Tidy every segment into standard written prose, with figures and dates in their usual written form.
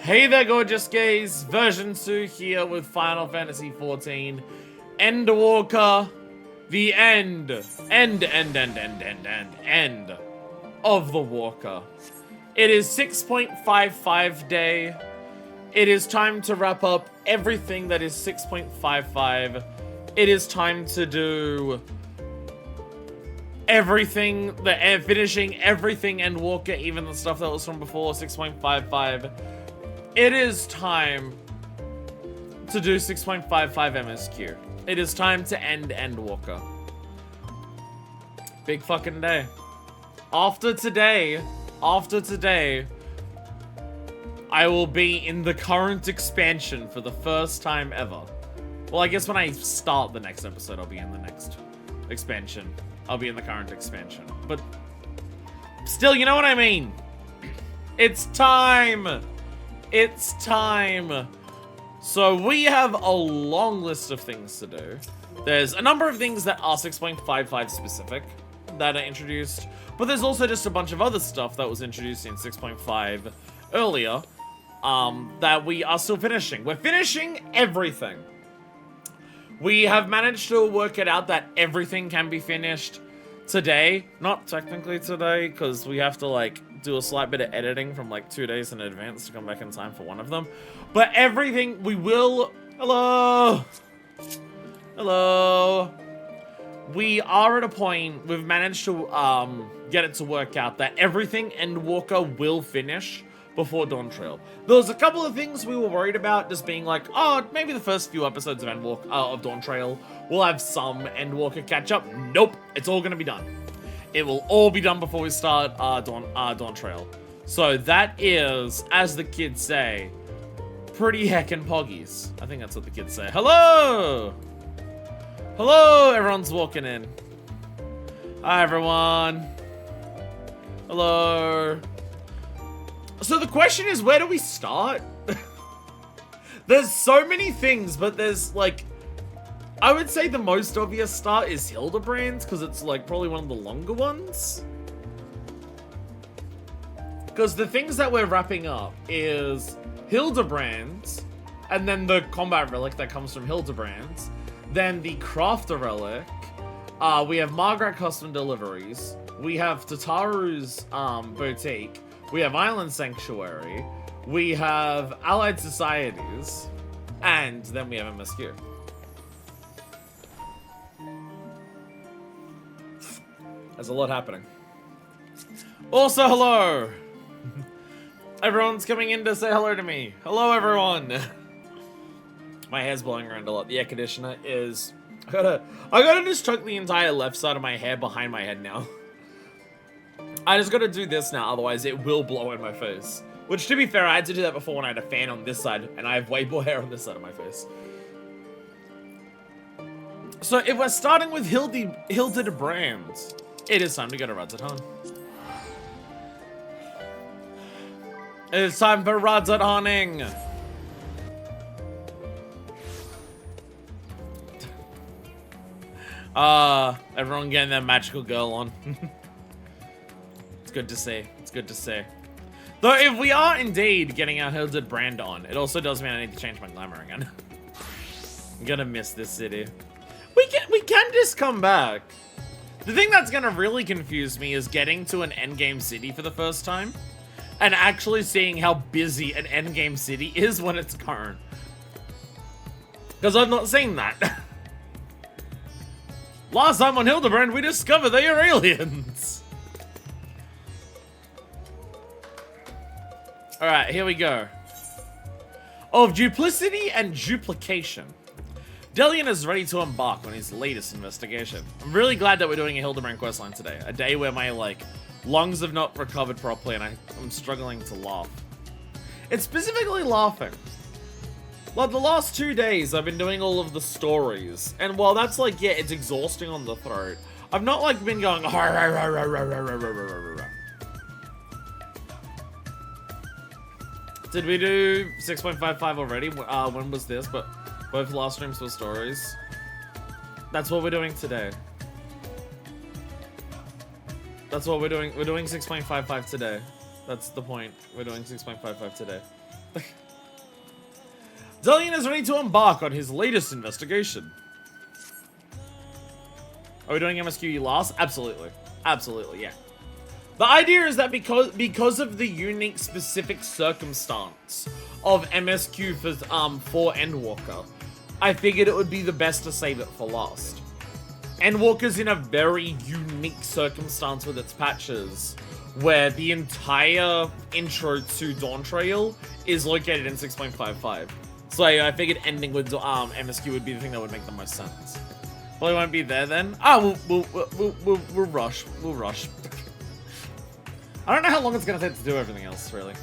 Hey there, gorgeous gays. Version 2 here with Final Fantasy XIV. Endwalker. The end of the Walker. It is 6.55 day. It is time to wrap up everything that is 6.55. It is time to do everything, finishing everything Endwalker, even the stuff that was from before 6.55. It is time to do 6.55 MSQ. It is time to end Endwalker. Big fucking day. After today, I will be in the current expansion for the first time ever. Well, I guess when I start the next episode, I'll be in the next expansion. I'll be in the current expansion. But still, you know what I mean? It's time! It's time! So we have a long list of things to do. There's a number of things that are 6.55 specific that are introduced, but there's also just a bunch of other stuff that was introduced in 6.5 earlier that we are still finishing. We're finishing everything. We have managed to work it out that everything can be finished today. Not technically today, because we have to like do a slight bit of editing from like 2 days in advance to come back in time for one of them. But everything we will... Hello! Hello! We are at a point, we've managed to get it to work out that everything Endwalker will finish before Dawntrail. There was a couple of things we were worried about, just being like, oh, maybe the first few episodes of Dawntrail will have some Endwalker catch up. Nope, it's all gonna be done. It will all be done before we start Dawntrail. So that is, as the kids say, pretty heckin' poggies. I think that's what the kids say. Hello! Hello, everyone's walking in. Hi, everyone. Hello. So the question is, where do we start? There's so many things, but there's like, I would say the most obvious start is Hildibrand, because it's like probably one of the longer ones. Because the things that we're wrapping up is Hildibrand, and then the combat relic that comes from Hildibrand, then the crafter relic, we have Margrat Custom Deliveries, we have Tataru's boutique, we have Island Sanctuary, we have Allied Societies, and then we have MSQ. There's a lot happening. Also, hello! Everyone's coming in to say hello to me. Hello, everyone! My hair's blowing around a lot. The air conditioner is... I gotta just tuck the entire left side of my hair behind my head now. I just gotta do this now, otherwise it will blow in my face. Which, to be fair, I had to do that before when I had a fan on this side, and I have way more hair on this side of my face. So, if we're starting with Hildibrand, it is time to go to Radzatan. It is time for Radzataning! Everyone getting their magical girl on. It's good to see. It's good to see. Though, if we are indeed getting our Hildibrand on, it also does mean I need to change my glamour again. I'm gonna miss this city. We can just come back. The thing that's gonna really confuse me is getting to an endgame city for the first time, and actually seeing how busy an endgame city is when it's current. Because I've not seen that. Last time on Hildibrand, we discovered they are aliens. Alright, here we go. Of duplicity and duplication. Delian is ready to embark on his latest investigation. I'm really glad that we're doing a Hildibrand questline today. A day where my, like, lungs have not recovered properly and I'm struggling to laugh. It's specifically laughing. Like, the last 2 days, I've been doing all of the stories. And while that's, like, yeah, it's exhausting on the throat, I've not, like, been going... Did we do 6.55 already? When was this? But both last streams were stories. That's what we're doing today. That's what we're doing. We're doing 6.55 today. That's the point. We're doing 6.55 today. Delian is ready to embark on his latest investigation. Are we doing MSQ last? Absolutely. Absolutely, yeah. The idea is that because of the unique specific circumstance of MSQ for Endwalker, I figured it would be the best to save it for last. Endwalker's in a very unique circumstance with its patches, where the entire intro to Dawntrail is located in 6.55. So I figured ending with MSQ would be the thing that would make the most sense. Well, it won't be there then. Ah, we'll rush. We'll rush. I don't know how long it's gonna take to do everything else, really.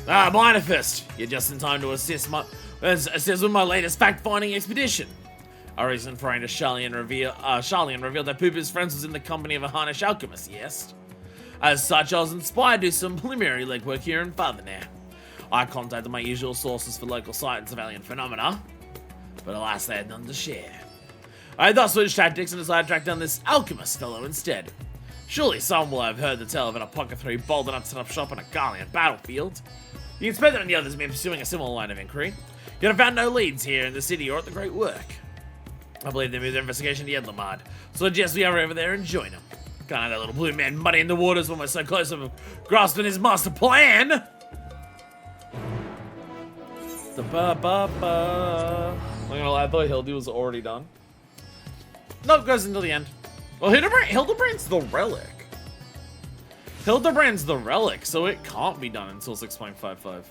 Ah, Minor Fist, you're just in time to assist with my latest fact-finding expedition. Our reason for into Charlian revealed that Pooper's friends was in the company of a Harnish alchemist, yes? As such, I was inspired to do some preliminary legwork here in Fathernair. I contacted my usual sources for local sight and surveillance phenomena, but alas, they had none to share. I thus switched tactics and decided to track down this alchemist fellow instead. Surely someone will have heard the tale of an apothecary bold enough to set up shop on a Garlean battlefield. The inspector and the others have been pursuing a similar line of inquiry, yet have found no leads here in the city or at the Great Work. I believe they moved their investigation to Hildibrand, so I suggest we hurry over there and join them. Can't have that little blue man muddy in the waters when we're so close to grasping his master plan! I thought Hildy was already done. Nope, goes until the end. Well, Hildibrand's the relic. Hildibrand's the relic, so it can't be done until 6.55.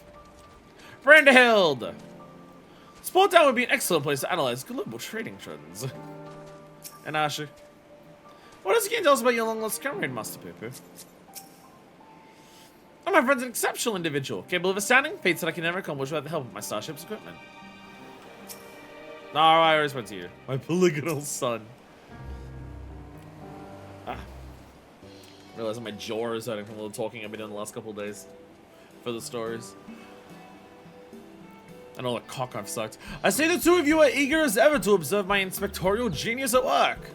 Branderhild! Sport Town would be an excellent place to analyze global trading trends. And Asher, what else can you tell us about your long-lost comrade, Master Poo-Poo? Oh, my friend's an exceptional individual, capable of astounding feats that I can never accomplish without the help of my starship's equipment. No, I always went to you. My polygonal son. Ah. Realizing my jaw is hurting from all the talking I've been doing the last couple of days. For the stories. And all the cock I've sucked. I see the two of you are eager as ever to observe my inspectorial genius at work.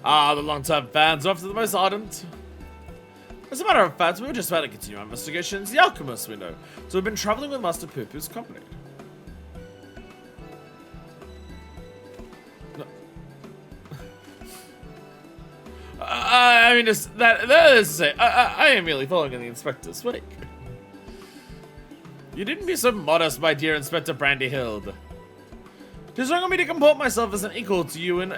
Ah, the long-term fans are often the most ardent. As a matter of fact, we were just about to continue our investigations. The alchemists we know, so we've been traveling with Master Poo-Poo's company. No. I mean, that is to say, I am merely following in the inspector's wake. You didn't be so modest, my dear Inspector Brandyhild. Tis wrong of me to comport myself as an equal to you and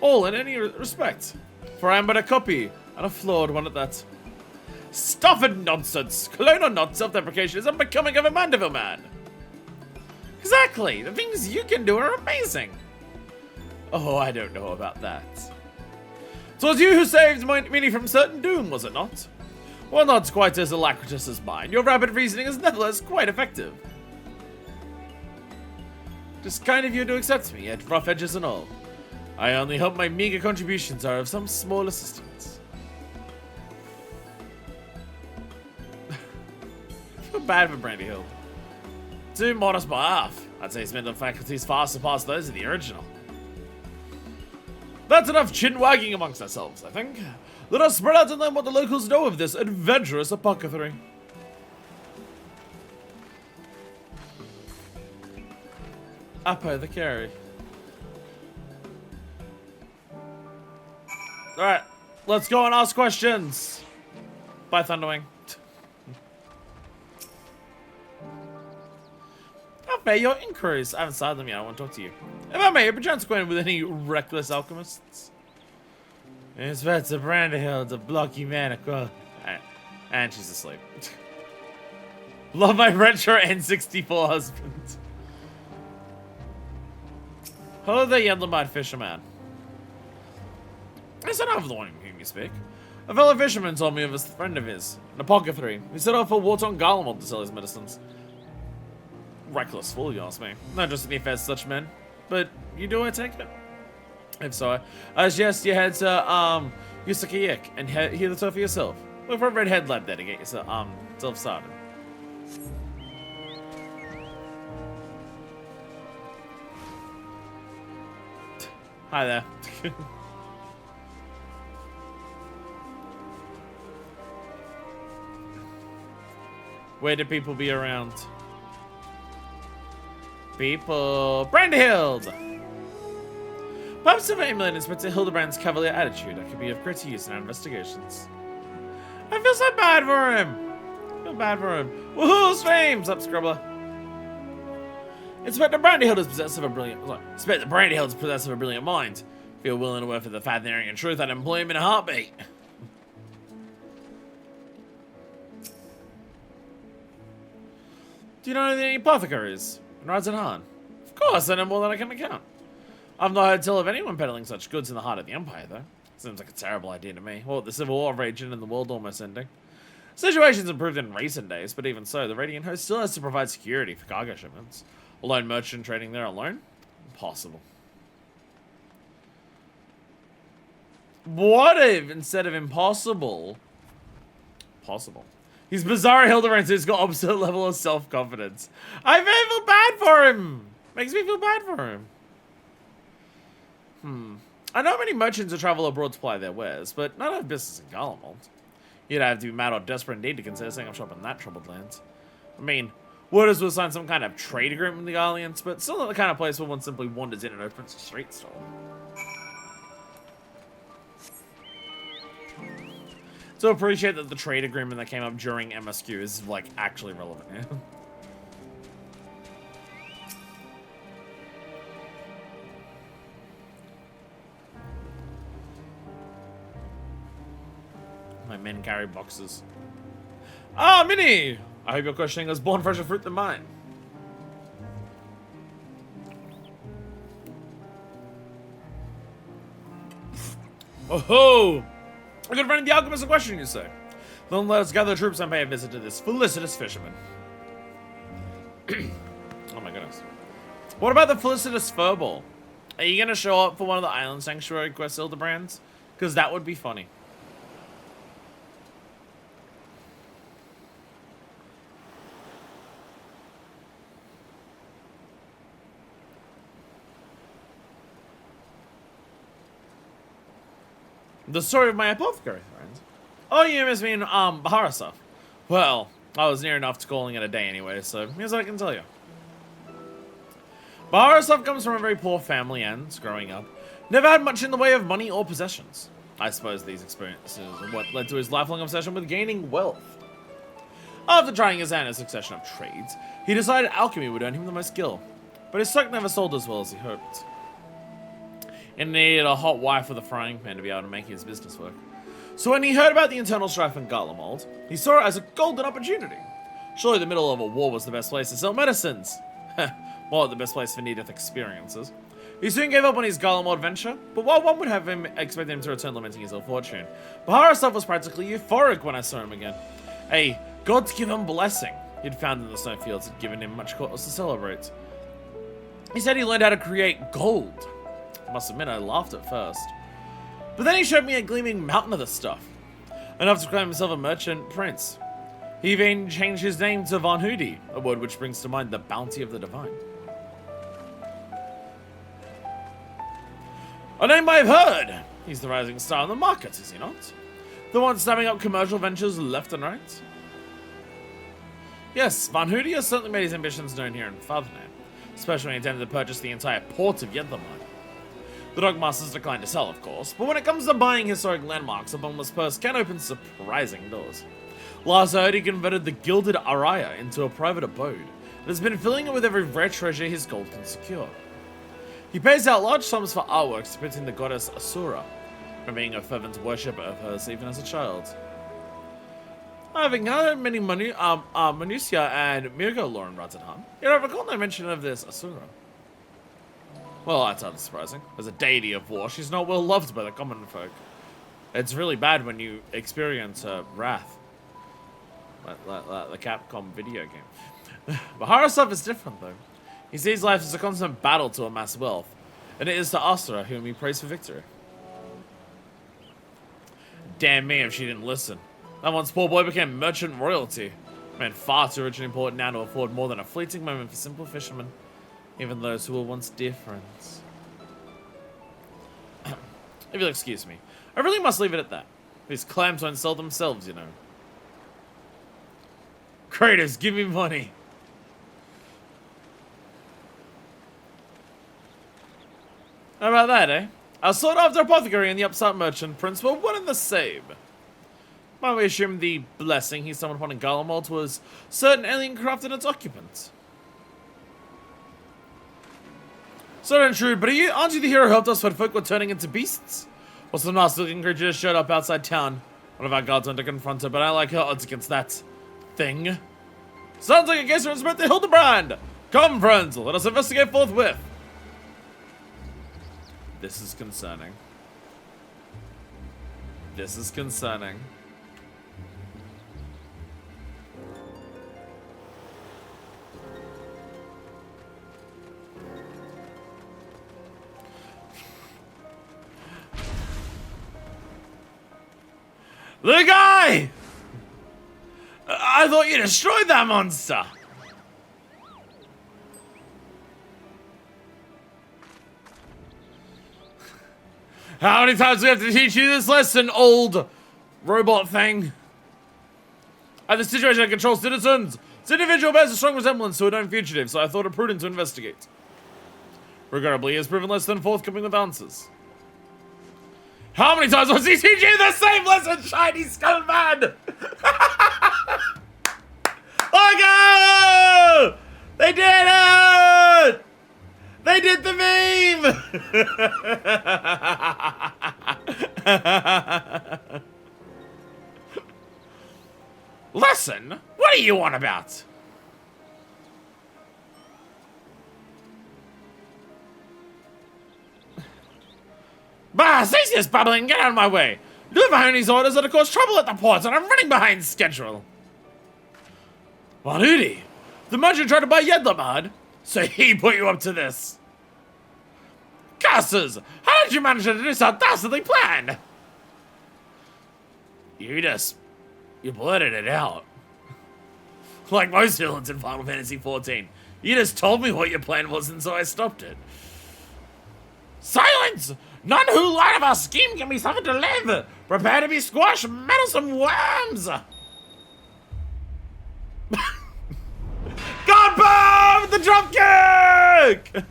all in any respect. For I am but a copy, and a flawed one at that. Stuff and nonsense! Cologne or not, self-deprecation is unbecoming of a Manderville man. Exactly! The things you can do are amazing! Oh, I don't know about that. 'Twas you who saved Minnie from certain doom, was it not? Well, not quite as alacritous as mine. Your rapid reasoning is nevertheless quite effective. Just kind of you to accept me, yet rough edges and all. I only hope my meager contributions are of some small assistance. I feel bad for Brandyhill. Too modest by half. I'd say his mental faculties far surpass those of the original. That's enough chin-wagging amongst ourselves, I think. Let us spread out and learn what the locals know of this adventurous apothecary. Apothecary. Alright, let's go and ask questions. Bye, Thunderwing. How fair your inquiries? I haven't started them yet, I want to talk to you. If I may, perchance acquainted with any reckless alchemists? Inspector Brandyhill, the blocky man across. And she's asleep. Love my retro N64 husband. Hello there, Hildibrand fisherman. I said I have the one whom you speak. A fellow fisherman told me of a friend of his, an apothecary, who set off for Warton Garlemald to sell his medicines. Reckless fool, you ask me. Not just any affairs such men. But you do, I take it? If so, I suggest you head to Yusakiyik and hear the talk for yourself. Look for a redhead lad there to get yourself started. Hi there. Where do people be around? People. Brandhild! Perhaps surveying million Inspector Hildibrand's cavalier attitude that could be of great use in our investigations. I feel so bad for him. I feel bad for him. Woohoo, streams! Up, Scrubbler. Inspector Brandyhild is possessed of a brilliant... Inspector Brandyhild is possessed of a brilliant mind. Feel willing to work for the fascinating and truth, I'd employ him in a heartbeat. Do you know any apothecaries? In Razanan? Of course, I know more than I can account. I've not heard tell of anyone peddling such goods in the heart of the Empire, though. Seems like a terrible idea to me. Well, the Civil War raging and the world almost ending. Situation's improved in recent days, but even so, the Radiant Host still has to provide security for cargo shipments. A lone merchant trading there alone? Impossible. What if, instead of impossible, possible? He's bizarre Hildibrand who's got opposite level of self-confidence. I feel bad for him! Makes me feel bad for him. I know many merchants who travel abroad to ply their wares, but none have business in Garlemald. You'd have to be mad or desperate indeed to consider setting up shop in that troubled land. I mean, worders will sign some kind of trade agreement with the Alliance, but still not the kind of place where one simply wanders in and opens a street stall. So appreciate that the trade agreement that came up during MSQ is, like, actually relevant, yeah? My men carry boxes. Ah, Minnie! I hope your questioning is born fresher fruit than mine. Oh ho! A good friend of the alchemist, a question, you say? Then let us gather troops and pay a visit to this felicitous fisherman. Oh my goodness. What about the felicitous furball? Are you gonna show up for one of the island sanctuary quests, Hildibrands? Because that would be funny. The story of my apothecary, friends. Oh, you must mean, Baharasov. Well, I was near enough to calling it a day anyway, so here's what I can tell you. Baharasov comes from a very poor family and, growing up, never had much in the way of money or possessions. I suppose these experiences are what led to his lifelong obsession with gaining wealth. After trying his hand at a succession of trades, he decided alchemy would earn him the most skill, but his stock never sold as well as he hoped. He needed a hot wife with a frying pan to be able to make his business work. So when he heard about the internal strife in Garlemald, he saw it as a golden opportunity. Surely the middle of a war was the best place to sell medicines. Well, the best place for near-death experiences. He soon gave up on his Garlemald venture, but while one would have him expect him to return lamenting his ill fortune, Baharasov was practically euphoric when I saw him again. A God-given blessing he'd found in the snowfields had given him much cause to celebrate. He said he learned how to create gold. I must admit, I laughed at first. But then he showed me a gleaming mountain of the stuff. Enough to claim himself a merchant prince. He even changed his name to Von Hudi, a word which brings to mind the bounty of the divine. A name I've heard! He's the rising star in the market, is he not? The one snapping up commercial ventures left and right? Yes, Von Hudi has certainly made his ambitions known here in Fatherland, especially when he intended to purchase the entire port of Yenthamine. The Dogmasters declined to sell, of course, but when it comes to buying historic landmarks, a bottomless purse can open surprising doors. Last I heard, he converted the Gilded Araya into a private abode, and has been filling it with every rare treasure his gold can secure. He pays out large sums for artworks depicting the goddess Asura, from being a fervent worshipper of hers even as a child. I've encountered many Manusia and Mirgo lore in Ratanhan, yet I recall no mention of this Asura. Well, that's unsurprising. As a deity of war, she's not well loved by the common folk. It's really bad when you experience her wrath. Like the Capcom video game. Baharasov is different, though. He sees life as a constant battle to amass wealth, and it is to Asura whom he prays for victory. Damn me if she didn't listen. That once poor boy became merchant royalty. Man, far too rich and important now to afford more than a fleeting moment for simple fishermen. Even those who were once dear friends. If you'll excuse me, I really must leave it at that. These clams won't sell themselves, you know. Kratos, give me money. How about that, eh? I sought after apothecary and the upstart merchant prince were one and the same. Might we assume the blessing he summoned upon in Garlemald was certain alien craft and its occupant? So intrude, but aren't you the hero who helped us when folk were turning into beasts? Well, some nasty-looking creature showed up outside town. One of our guards went to confront her, but I like her odds against that thing. Sounds like a case of respect to Hildibrand! Come, friends, let us investigate forthwith. This is concerning. This is concerning. The guy! I thought you destroyed that monster! How many times do we have to teach you this lesson, old robot thing? I have the situation that controls citizens. This individual bears a strong resemblance to a known fugitive, so I thought it prudent to investigate. Regrettably, he has proven less than forthcoming with answers. How many times was he teaching you the same lesson, shiny skull man? Look out! They did it! They did the meme! Lesson? What are you on about? Bah, cease this babbling, get out of my way! Luvahone's orders are to cause trouble at the ports, and I'm running behind schedule. Wanudi, the merchant tried to buy Yedlamad, so he put you up to this. Casters, how did you manage to do this dastardly plan? You blurted it out. Like most villains in Final Fantasy XIV. You just told me what your plan was, and so I stopped it. Silence! None who learn of our scheme can be suffered to live! Prepare to be squashed, meddlesome worms! God bomb! The drop kick!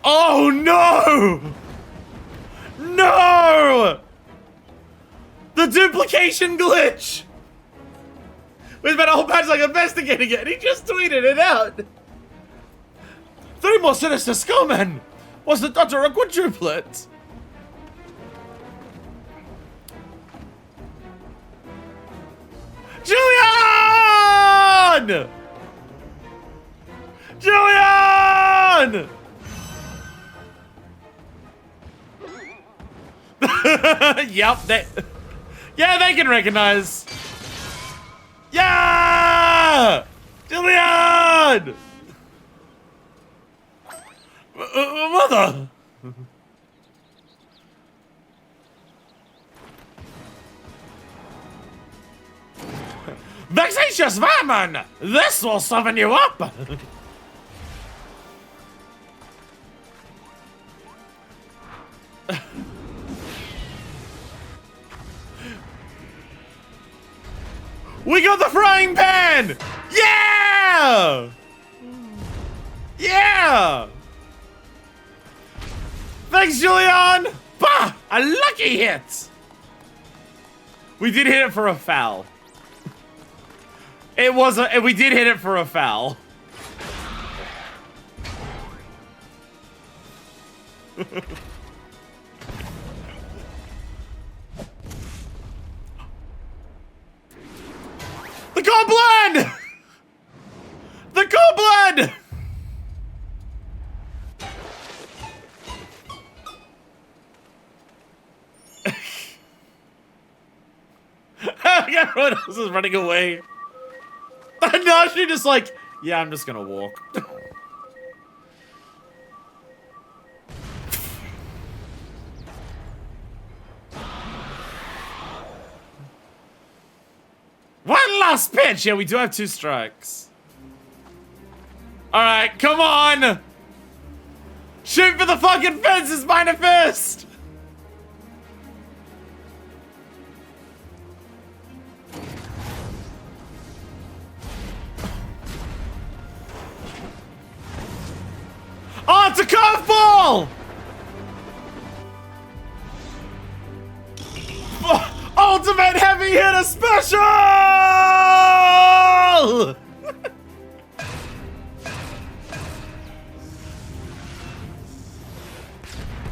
Oh no! No! The duplication glitch! We spent a whole patch like investigating it, and he just tweeted it out! 3 more sinister skullmen! Was the Tataru a quadruplet? Julian! Julian! Yep, they can recognize. Yeah! Julian! Mother! Vexatious vermin! This will soften you up! We got the frying pan! Yeah! Yeah! Thanks, Julian! Bah! A lucky hit! We did hit it for a foul. We did hit it for a foul. The goblin! The goblin! Everyone else is running away. And now she just like, yeah, I'm just gonna walk. One last pitch! Yeah, we do have 2 strikes. Alright, come on! Shoot for the fucking fences, Minor Fist! ball! Ultimate heavy hitter special!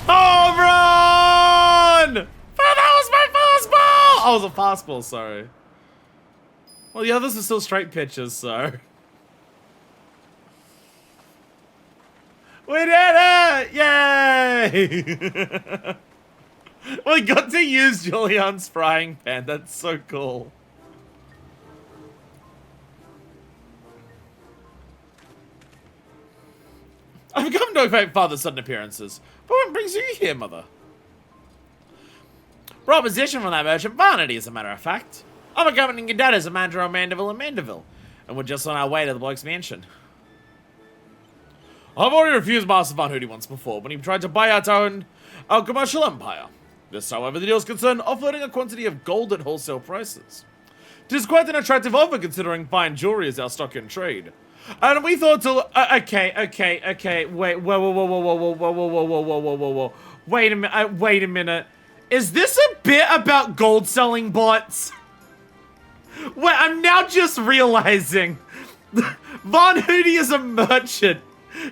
Home run! That was my fastball! Oh, it was a fastball, sorry. Well, the others are still straight pitches, so. We did it! Yay! We got to use Julian's frying pan. That's so cool. I've come to expect father's sudden appearances. But what brings you here, mother? Proposition from that merchant Vanity, as a matter of fact. I'm accompanying your dad as a manager on Manderville and Manderville, and we're just on our way to the bloke's mansion. I've already refused Master Van Hootie once before when he tried to buy out our commercial empire. This, however, the deal is concerned offloading a quantity of gold at wholesale prices. It is quite an attractive offer considering fine jewelry is our stock in trade. And we thought to... Okay. Wait, whoa. Wait a minute. Is this a bit about gold selling bots? Wait, I'm now just realizing Von Hootie is a merchant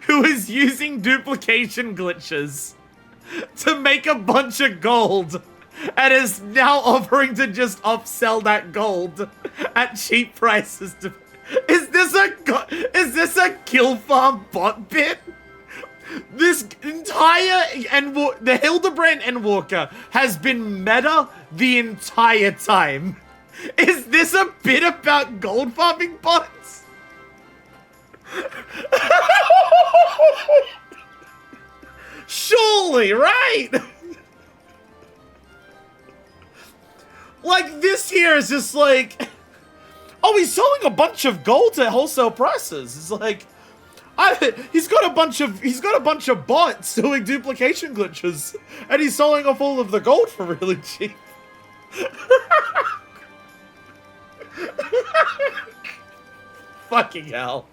who is using duplication glitches to make a bunch of gold and is now offering to just upsell that gold at cheap prices. Is this a kill farm bot bit? This entire the Hildibrand Endwalker has been meta the entire time. Is this a bit about gold farming bots? Surely, right? Like, this here is just like, oh, he's selling a bunch of gold at wholesale prices. It's like, he's got a bunch of bots doing duplication glitches, and he's selling off all of the gold for really cheap. Fucking hell.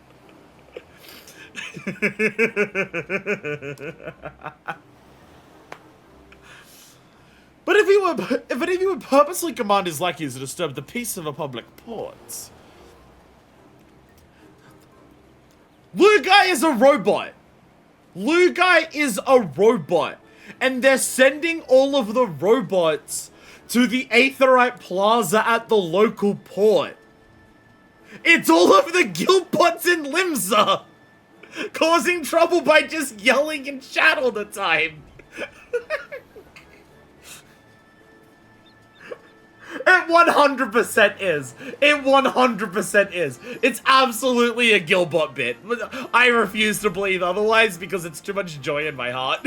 But if he would purposely command his lackeys to disturb the peace of a public port. Lugai is a robot. Lugai is a robot. And they're sending all of the robots to the Aetherite Plaza at the local port. It's all of the guild bots in Limsa, causing trouble by just yelling in chat all the time. It 100% is. It 100% is. It's absolutely a Gilbot bit. I refuse to believe otherwise because it's too much joy in my heart.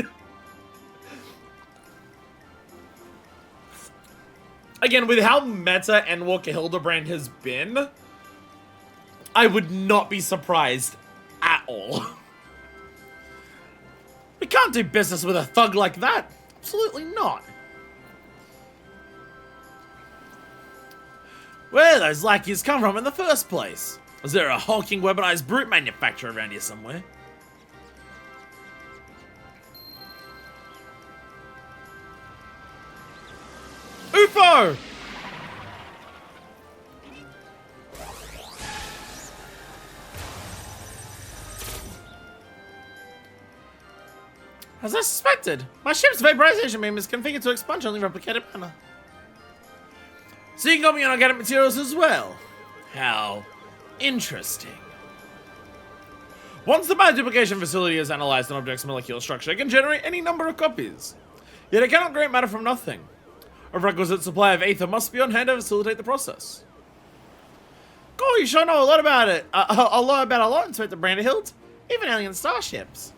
Again, with how meta Endwalker Hildibrand has been, I would not be surprised at all. We can't do business with a thug like that. Absolutely not. Where did those lackeys come from in the first place? Is there a hulking weaponized brute manufacturer around here somewhere? UFO! As I suspected, my ship's vaporization beam is configured to expunge only replicated mana. So you can got me on organic materials as well. How interesting. Once the bioduplication facility has analyzed an object's molecular structure, it can generate any number of copies. Yet it cannot create matter from nothing. A requisite supply of ether must be on hand to facilitate the process. Cool, you sure know a lot about it. A lot about a lot, Inspector Branderhild. Even alien starships.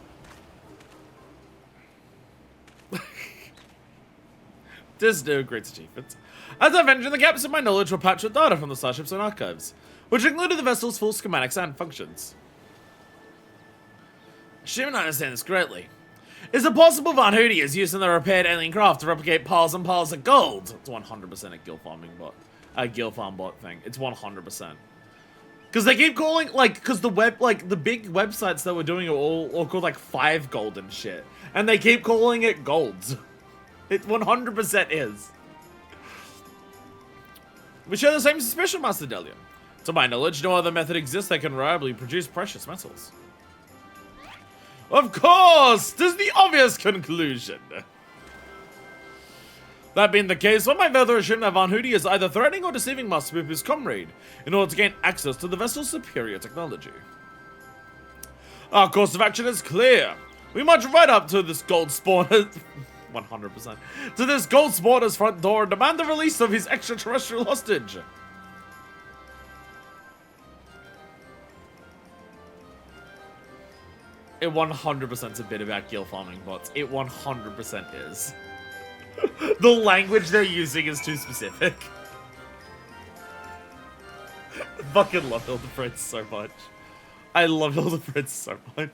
This new great achievement. As I've mentioned, the gaps in my knowledge were patched with data from the starships and archives, which included the vessel's full schematics and functions. Assuming I understand this correctly, is it possible Van Hootie is using the repaired alien craft to replicate piles and piles of gold? It's 100% a guild farming bot. A guild farm bot thing. It's 100%. Because they keep calling, like, because the web, like, the big websites that were doing it all called, like, 5 gold and shit. And they keep calling it gold. It 100% is. We share the same suspicion, Master Delia. To my knowledge, no other method exists that can reliably produce precious metals. Of course! 'Tis the obvious conclusion. That being the case, one might further assume that Von Hootie is either threatening or deceiving Master Poopy's comrade in order to gain access to the vessel's superior technology. Our course of action is clear. We march right up to this gold spawner... 100%. To this gold spawner's front door and demand the release of his extraterrestrial hostage. It 100% is a bit about gill farming bots. It 100% is. The language they're using is too specific. I fucking love Hildibrand so much. I love Hildibrand so much.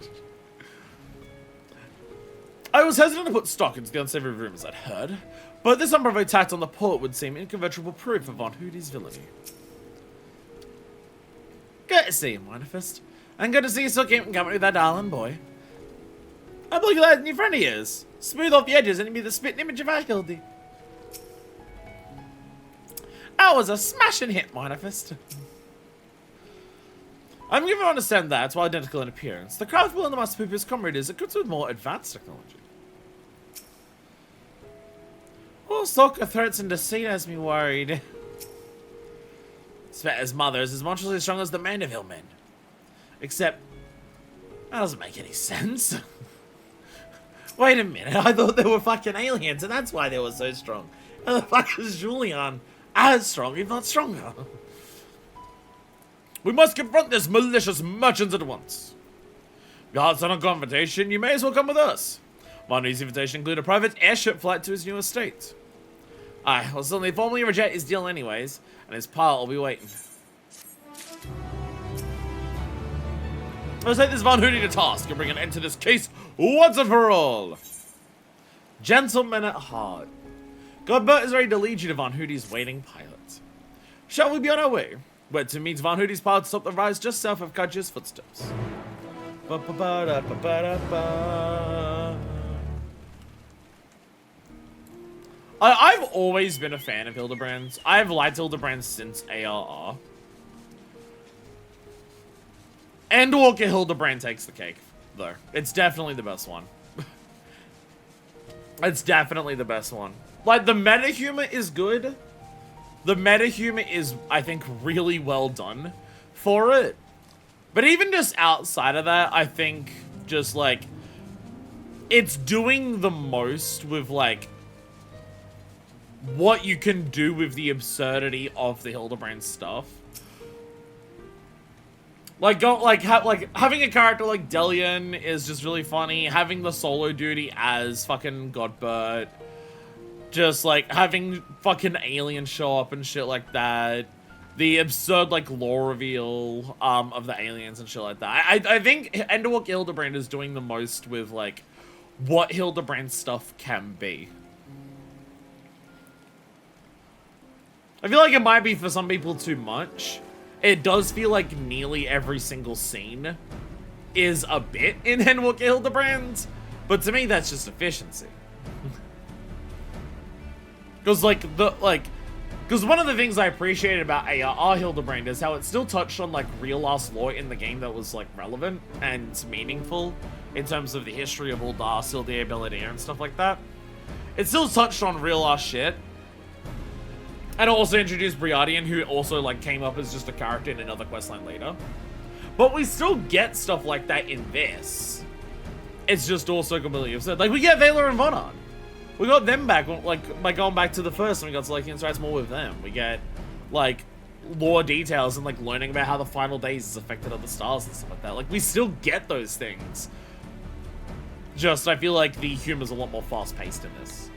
I was hesitant to put stock into the unsavory rumors I'd heard, but this unprovoked attack on the port would seem incontrovertible proof of Von Hootie's villainy. Good to see you, Manifest. And good to see you still keeping company with that darling boy. I believe that new friend he is. Smooth off the edges and he'd be the spitting image of our Hildy. That was a smashing hit, Manifest. I'm given to understand that, while identical in appearance, the craft wheel and the Master Pooper's comrade is equipped with more advanced technology. All stalker threats and deceit has me worried. Svetta's mother is as monstrously as strong as the Manderville men. Except, that doesn't make any sense. Wait a minute, I thought they were fucking aliens and that's why they were so strong. How the fuck is Julian as strong, if not stronger? We must confront this malicious merchant at once. If your heart's on a confrontation, you may as well come with us. Monty's invitation include a private airship flight to his new estate. I will certainly formally reject his deal anyways, and his pile will be waiting. Let's take this Von Hootie to task and bring an end to this case once and for all. Gentlemen at heart. Godbert is ready to lead you to Von Hootie's waiting pilot. Shall we be on our way? Where to meet Von Hootie's pilot stop the rise just south of Kaj's footsteps. I've always been a fan of Hildibrand. I've liked Hildibrand since ARR. Endwalker Hildibrand takes the cake, though. It's definitely the best one. It's definitely the best one. Like, the meta humor is good. The meta humor is, I think, really well done for it. But even just outside of that, I think just, like, it's doing the most with, like, what you can do with the absurdity of the Hildibrand stuff. Like, having a character like Delian is just really funny. Having the solo duty as fucking Godbert. Just, like, having fucking aliens show up and shit like that. The absurd, like, lore reveal of the aliens and shit like that. I think Endwalker Hildibrand is doing the most with, like, what Hildibrand stuff can be. I feel like it might be for some people too much. It does feel like nearly every single scene is a bit in Endwalker Hildibrand. But to me, that's just efficiency. Because, because one of the things I appreciated about ARR Hildibrand is how it still touched on, like, real-ass lore in the game that was, like, relevant and meaningful in terms of the history of Uldar, Sildir, Belladere, and stuff like that. It still touched on real-ass shit. And it also introduced Briardian, who also, like, came up as just a character in another questline later. But we still get stuff like that in this. It's just also completely absurd. Like, we get Valor and Vonan. We got them back, like, by going back to the first, and we got to, like, interact more with them. We get, like, lore details and, like, learning about how the final days is affected other stars and stuff like that. Like, we still get those things. Just, I feel like the humor's a lot more fast-paced in this.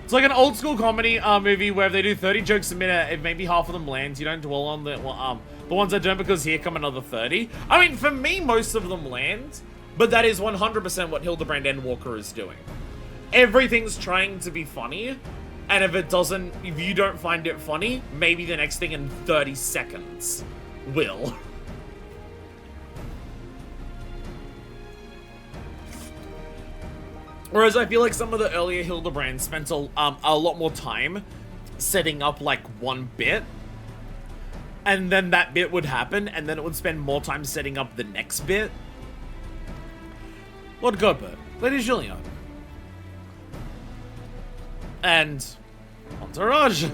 It's like an old-school comedy movie where if they do 30 jokes a minute, if maybe half of them land, you don't dwell on the ones that don't, because here come another 30. I mean, for me, most of them land, but that is 100% what Hildibrand Endwalker is doing. Everything's trying to be funny, and if you don't find it funny, maybe the next thing in 30 seconds will. Whereas I feel like some of the earlier Hildebrands spent a lot more time setting up like one bit, and then that bit would happen, and then it would spend more time setting up the next bit. Lord Godbert, Lady Julien, and Entourage.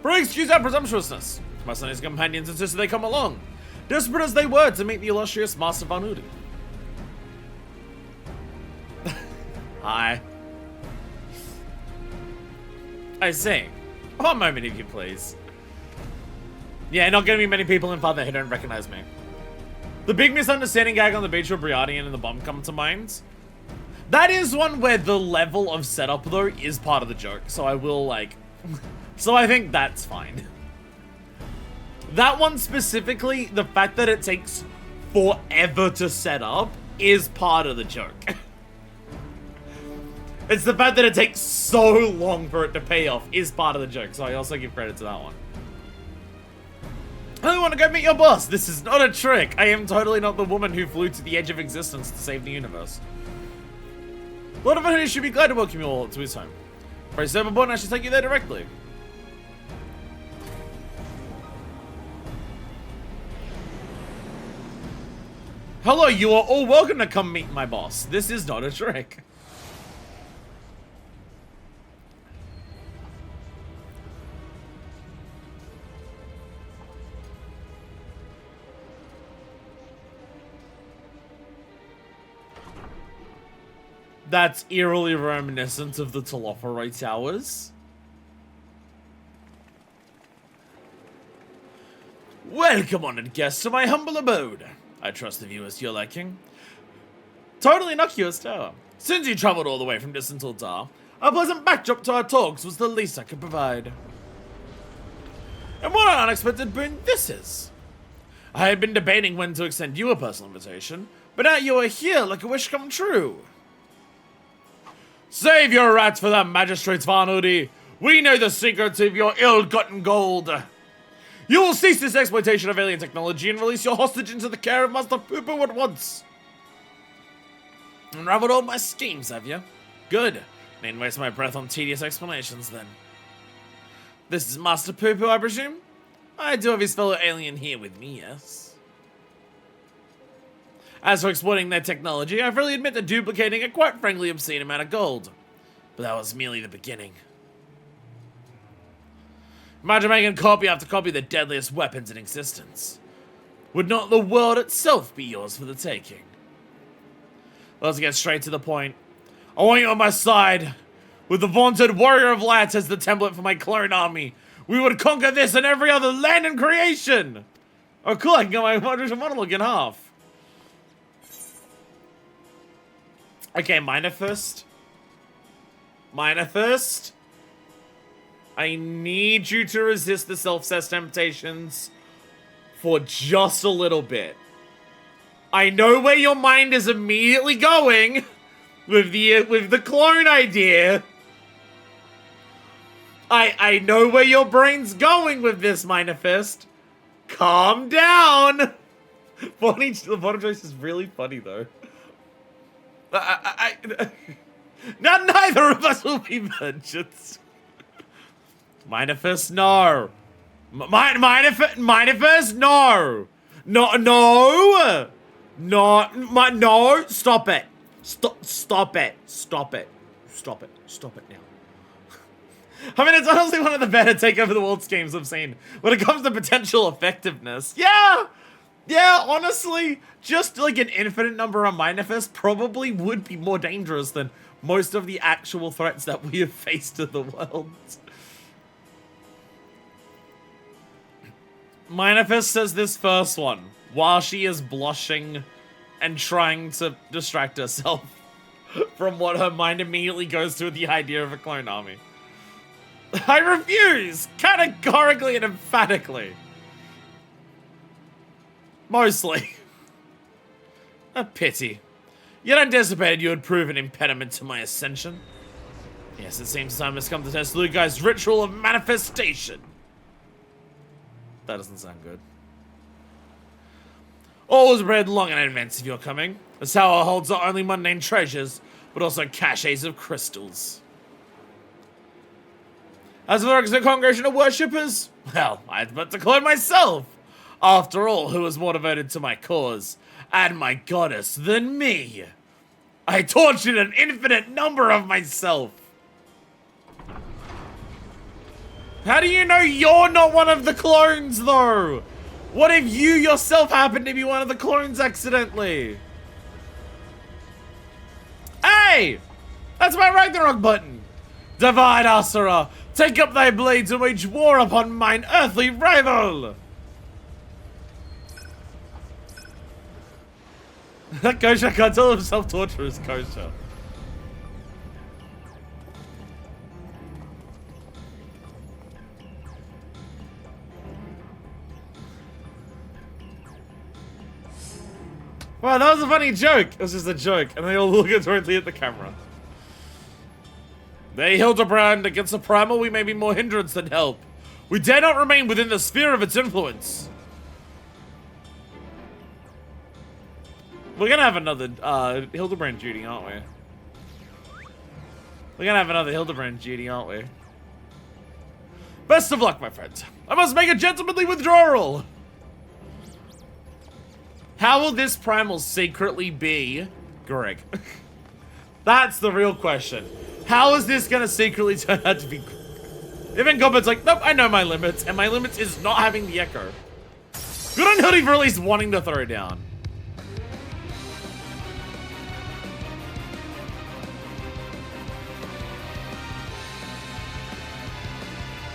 Pray excuse our presumptuousness. My son and his companions insisted they come along, desperate as they were to meet the illustrious Master Van Udi. Hi. I say, one moment if you please. Yeah, not gonna be many people in Father who don't recognize me. The big misunderstanding gag on the beach with Briardian and the bomb come to mind. That is one where the level of setup, though, is part of the joke. So I will, like... so I think that's fine. That one specifically, the fact that it takes forever to set up is part of the joke. It's the fact that it takes so long for it to pay off is part of the joke. So I also give credit to that one. I want to go meet your boss. This is not a trick. I am totally not the woman who flew to the edge of existence to save the universe. Lord of Honey should be glad to welcome you all to his home. Pray step aboard and I should take you there directly. Hello, you are all welcome to come meet my boss. This is not a trick. That's eerily reminiscent of the Telophorite Towers. Welcome, honored guests, to my humble abode. I trust the view is to your liking. Totally innocuous tower. Since you traveled all the way from distant Ultar, a pleasant backdrop to our talks was the least I could provide. And what an unexpected boon this is. I had been debating when to extend you a personal invitation, but now you are here like a wish come true. Save your rats for the magistrates, Van Udi. We know the secrets of your ill-gotten gold. You will cease this exploitation of alien technology and release your hostage into the care of Master Poo-Poo at once. Unraveled all my schemes, have you? Good. Needn't waste my breath on tedious explanations, then. This is Master Poo-Poo, I presume? I do have his fellow alien here with me, yes? As for exploiting their technology, I freely admit to duplicating a quite frankly obscene amount of gold. But that was merely the beginning. Imagine making copy after copy of the deadliest weapons in existence. Would not the world itself be yours for the taking? Let's get straight to the point. I want you on my side. With the vaunted Warrior of Light as the template for my clone army, we would conquer this and every other land in creation! Oh cool, I can get my monologue in half. Okay, minor first. Minor first. I need you to resist the self-cess temptations for just a little bit. I know where your mind is immediately going with the clone idea. I know where your brain's going with this, Minor Fist. Calm down. The bottom choice is really funny though. Neither of us will be virgins. Minor Fist, no. Minor Fist, no. No. Stop it. Stop it now. I mean, it's honestly one of the better take over the world schemes I've seen when it comes to potential effectiveness. Yeah, honestly, just like an infinite number of Minor Fist probably would be more dangerous than most of the actual threats that we have faced in the world. Minor Fist says this first one while she is blushing and trying to distract herself from what her mind immediately goes to with the idea of a clone army. I refuse! Categorically and emphatically. Mostly. A pity. Yet anticipated you would prove an impediment to my ascension. Yes, it seems time has come to test Lugai's ritual of manifestation. That doesn't sound good. All was read long in advance of your coming. This tower holds not only mundane treasures, but also caches of crystals. As for the congregation of worshippers, well, I had but to declare myself. After all, who was more devoted to my cause and my goddess than me? I tortured an infinite number of myself. How do you know you're not one of the clones, though? What if you yourself happen to be one of the clones accidentally? Hey! That's my Ragnarok button. Divide, Asura. Take up thy blades and wage war upon mine earthly rival. That Kosha can't tell himself torture is Kosha. Wow, that was a funny joke. It was just a joke, and they all look directly at the camera. They Hildibrand, against the primal we may be more hindrance than help. We dare not remain within the sphere of its influence. We're gonna have another Hildibrand duty, aren't we? We're gonna have another Hildibrand duty, aren't we? Best of luck, my friend. I must make a gentlemanly withdrawal. How will this primal secretly be Greg? That's the real question. How is this gonna secretly turn out to be Greg? Even Goblin's like, nope, I know my limits, and my limits is not having the echo. Good on Hildy for at least wanting to throw down.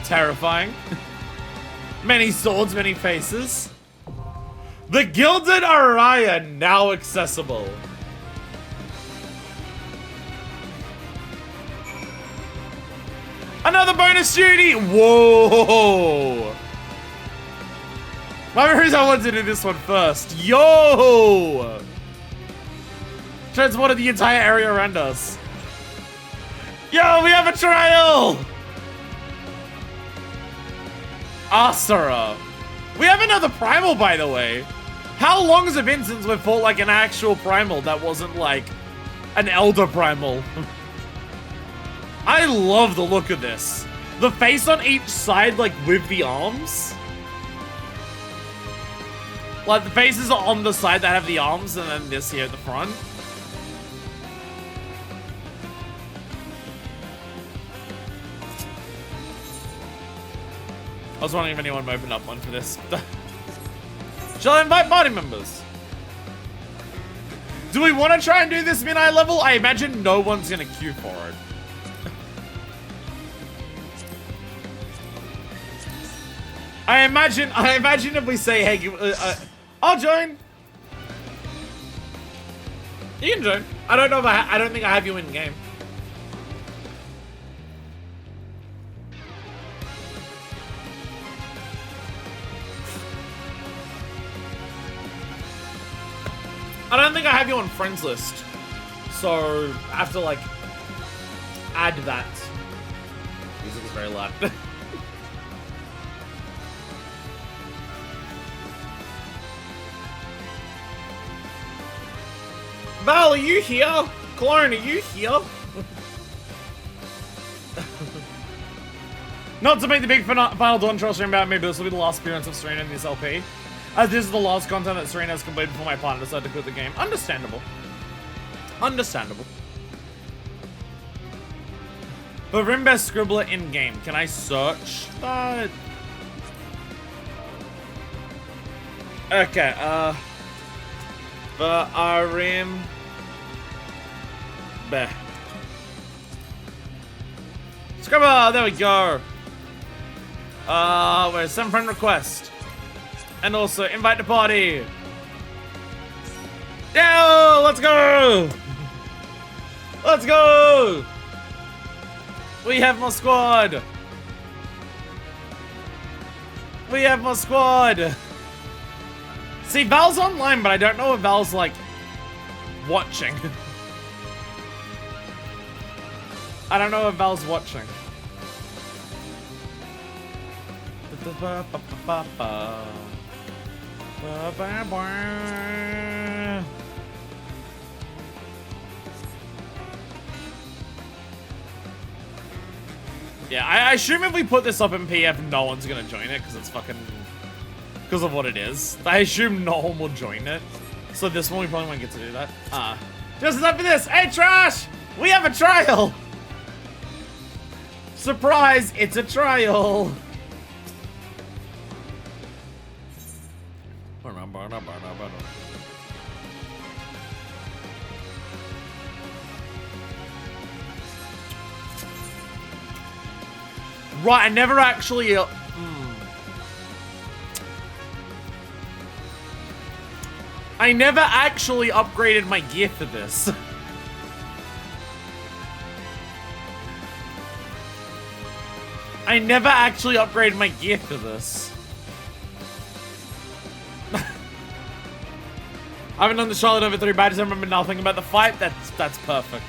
Terrifying. Many swords, many faces. The Gilded Araya now accessible. Another bonus duty! Whoa! My memories I wanted to do this one first. Yo! Transported the entire area around us. Yo, we have a trial! Asura. We have another primal, by the way. How long has it been since we fought like an actual primal that wasn't like an elder primal? I love the look of this. The face on each side, like with the arms. Like the faces are on the side that have the arms, and then this here at the front. I was wondering if anyone would open up one for this. Shall I invite party members? Do we want to try and do this mid-eye level? I imagine no one's gonna queue for it. I imagine if we say, hey, I'll join. You can join. I don't know if I don't think I have you in game. I don't think I have you on friends list, so I have to like add that. Music is very loud. Val, are you here? Clone, are you here? Not to make the big final Dawntrail stream about me, but this will be the last appearance of Serena in this LP. As this is the last content that Serena has completed before my partner decided to quit the game. Understandable. Understandable. But Rimbest Scribbler in-game. Can I search that? Okay, the Arim. Bah. Scribbler, there we go. Where's some friend request? And also invite to party. Yo, let's go. Let's go. We have my squad. We have my squad. See, Val's online, but I don't know if Val's like watching. I don't know if Val's watching. Yeah, I assume if we put this up in PF, no one's gonna join it because it's fucking... because of what it is. I assume no one will join it. So this one, we probably won't get to do that. Just enough for this. Hey, Trash! We have a trial! Surprise! It's a trial! Right, I never actually... I never actually upgraded my gear for this. I never actually upgraded my gear for this. I haven't done the Charlotte over 3 badges. I remember nothing about the fight. That's perfect.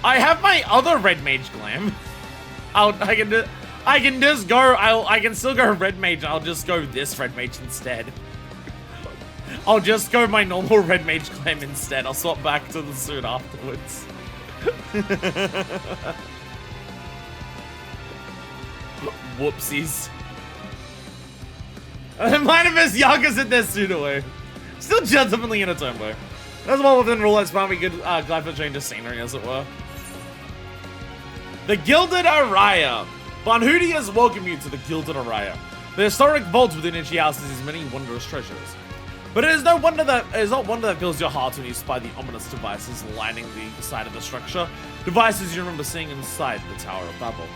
I have my other red mage glam. I can just go. I can still go red mage. I'll just go this red mage instead. I'll just go my normal red mage glam instead. I'll swap back to the suit afterwards. Whoopsies. Manderville Yagas in their pseudo. Still gentlemanly in a turbo. As well within rule, it's probably good. Glad for change of scenery, as it were. The Gilded Araya. Banhudi has welcomed you to the Gilded Araya. The historic vault within which he houses his many wondrous treasures. But it is not wonder that fills your heart when you spy the ominous devices lining the side of the structure. Devices you remember seeing inside the Tower of Babel.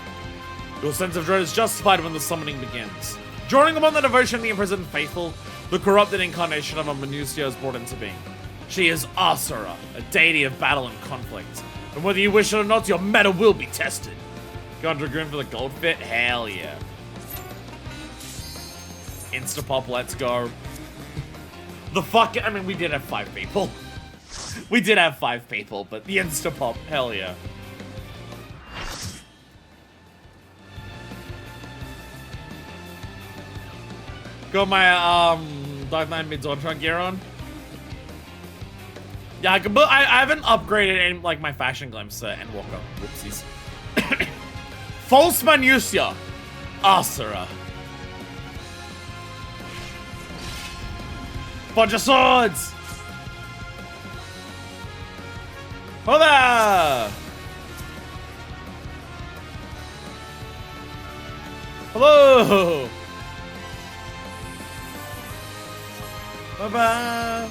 Your sense of dread is justified when the summoning begins. Drawing upon the devotion of the imprisoned faithful, the corrupted incarnation of a Minutia is brought into being. She is Asura, a deity of battle and conflict. And whether you wish it or not, your metal will be tested. Going to Dragoon for the gold fit? Hell yeah. Insta-pop, let's go. The fuck, I mean, we did have 5 people. We did have 5 people, but the insta-pop, hell yeah. Got my, Dark Knight mid Dawntrail gear on. Yeah, I haven't upgraded any, like, my fashion glimpse to Endwalker. Whoopsies. False Minutia. Asura. Bunch of swords! Hola! Hello! Bye-bye!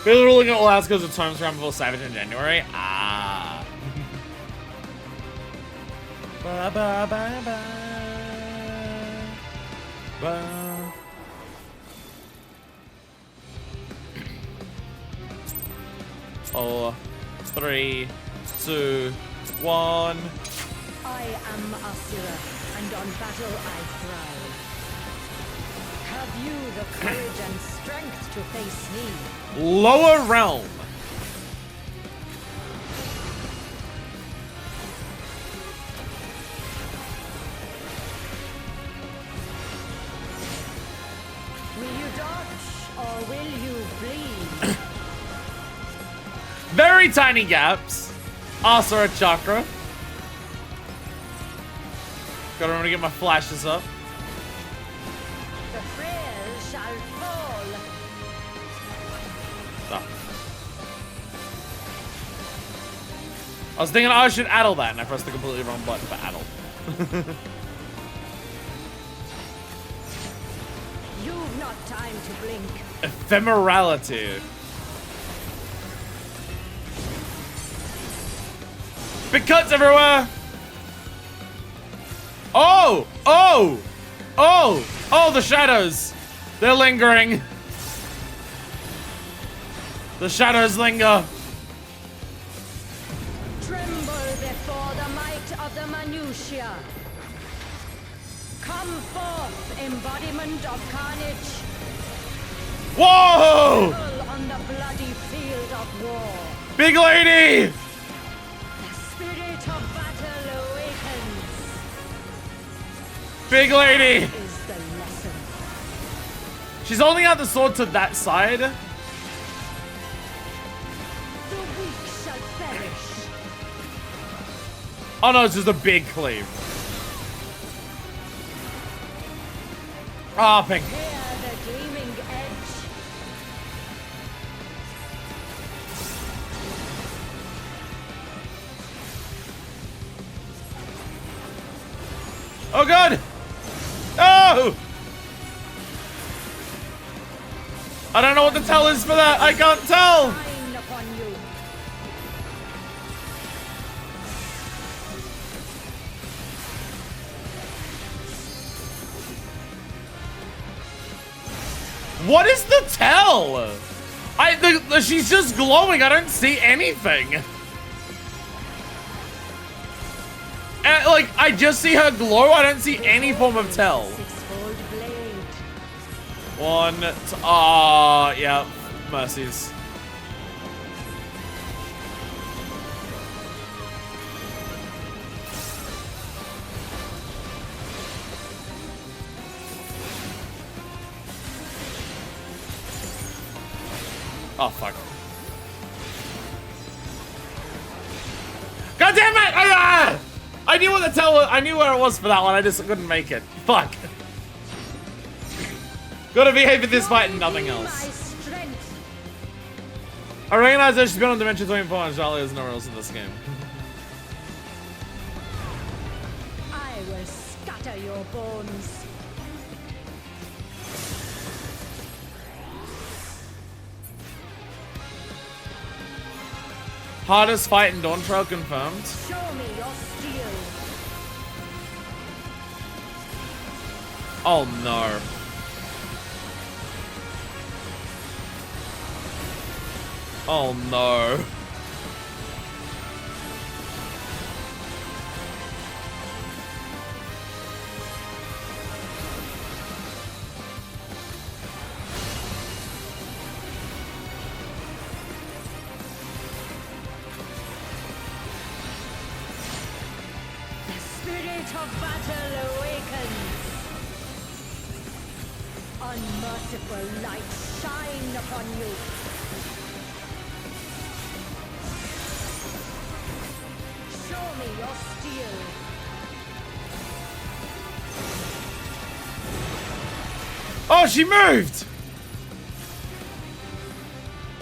We're ruling at all out because of Tomes Ramble Savage in January. Ah. Bye-bye-bye-bye. Bye. 4, 3, 2, 1. I am Asura, and on battle I thrive. Have you the courage and strength to face me? Lower realm. Will you dodge, or will you bleed? Very tiny gaps. Asura Chakra. Gotta remember to get my flashes up. The frail shall fall. Stop. I was thinking I should addle that, and I pressed the completely wrong button for addle. You've not time to blink. Ephemerality. Big cuts everywhere! Oh! Oh! Oh! Oh, the shadows! They're lingering. The shadows linger. Tremble before the might of the Minutia. Come forth, embodiment of carnage. Whoa! Tremble on the bloody field of war. Big lady! Spirit of battle awakens. Big lady! Is the lesson. She's holding out the sword to that side. The weak shall perish. Oh no, it's just a big cleave. Ah, pink. Here the gleaming edge. Oh god! Oh! I don't know what the tell is for that. I can't tell. Shine upon you. What is the tell? She's just glowing. I don't see anything. Like, I just see her glow. I don't see any form of tell. Six-fold blade. One, yeah, mercies. Oh, fuck. God damn it! I knew what the tell was. I knew where it was for that one. I just couldn't make it. Fuck. Gotta behave in this fight and nothing else. I recognize that she's been on Dimension 24 and Charlie is nowhere else in this game. I will scatter your bones. Hardest fight in Dawntrail confirmed. Show me your steel. Oh no. Oh no. The spirit of battle awakens. Unmerciful light shine upon you. Show me your steel. Oh, she moved!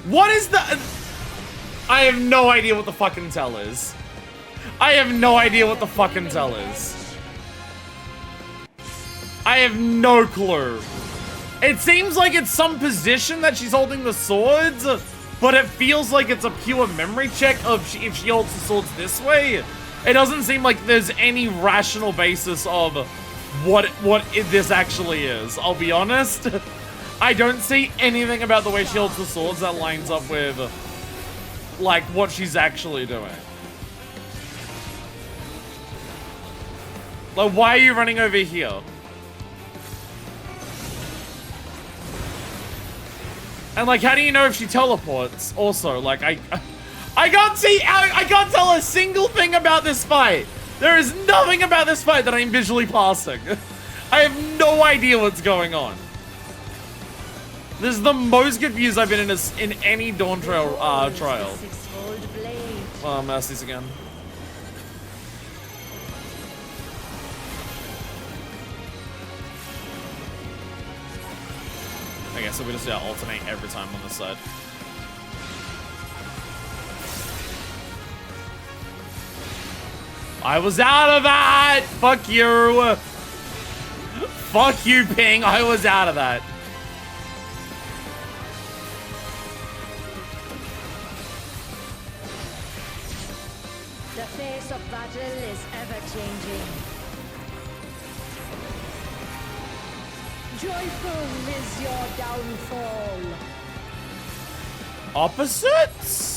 What is the... I have no idea what the fucking tell is. I have no idea what the fucking tell is. I have no clue. It seems like it's some position that she's holding the swords, but it feels like it's a pure memory check of if she holds the swords this way. It doesn't seem like there's any rational basis of what this actually is. I'll be honest. I don't see anything about the way she holds the swords that lines up with, like, what she's actually doing. Like, why are you running over here? And, like, how do you know if she teleports? Also, like, I can't see, I can't tell a single thing about this fight. There is nothing about this fight that I'm visually passing. I have no idea what's going on. This is the most confused I've been in any Dawntrail trial. Oh, mercies again. Okay, so we just alternate every time on this side. I was out of that! Fuck you! Fuck you, Ping! I was out of that. The face of battle is ever changing. Joyful is your downfall. Opposites?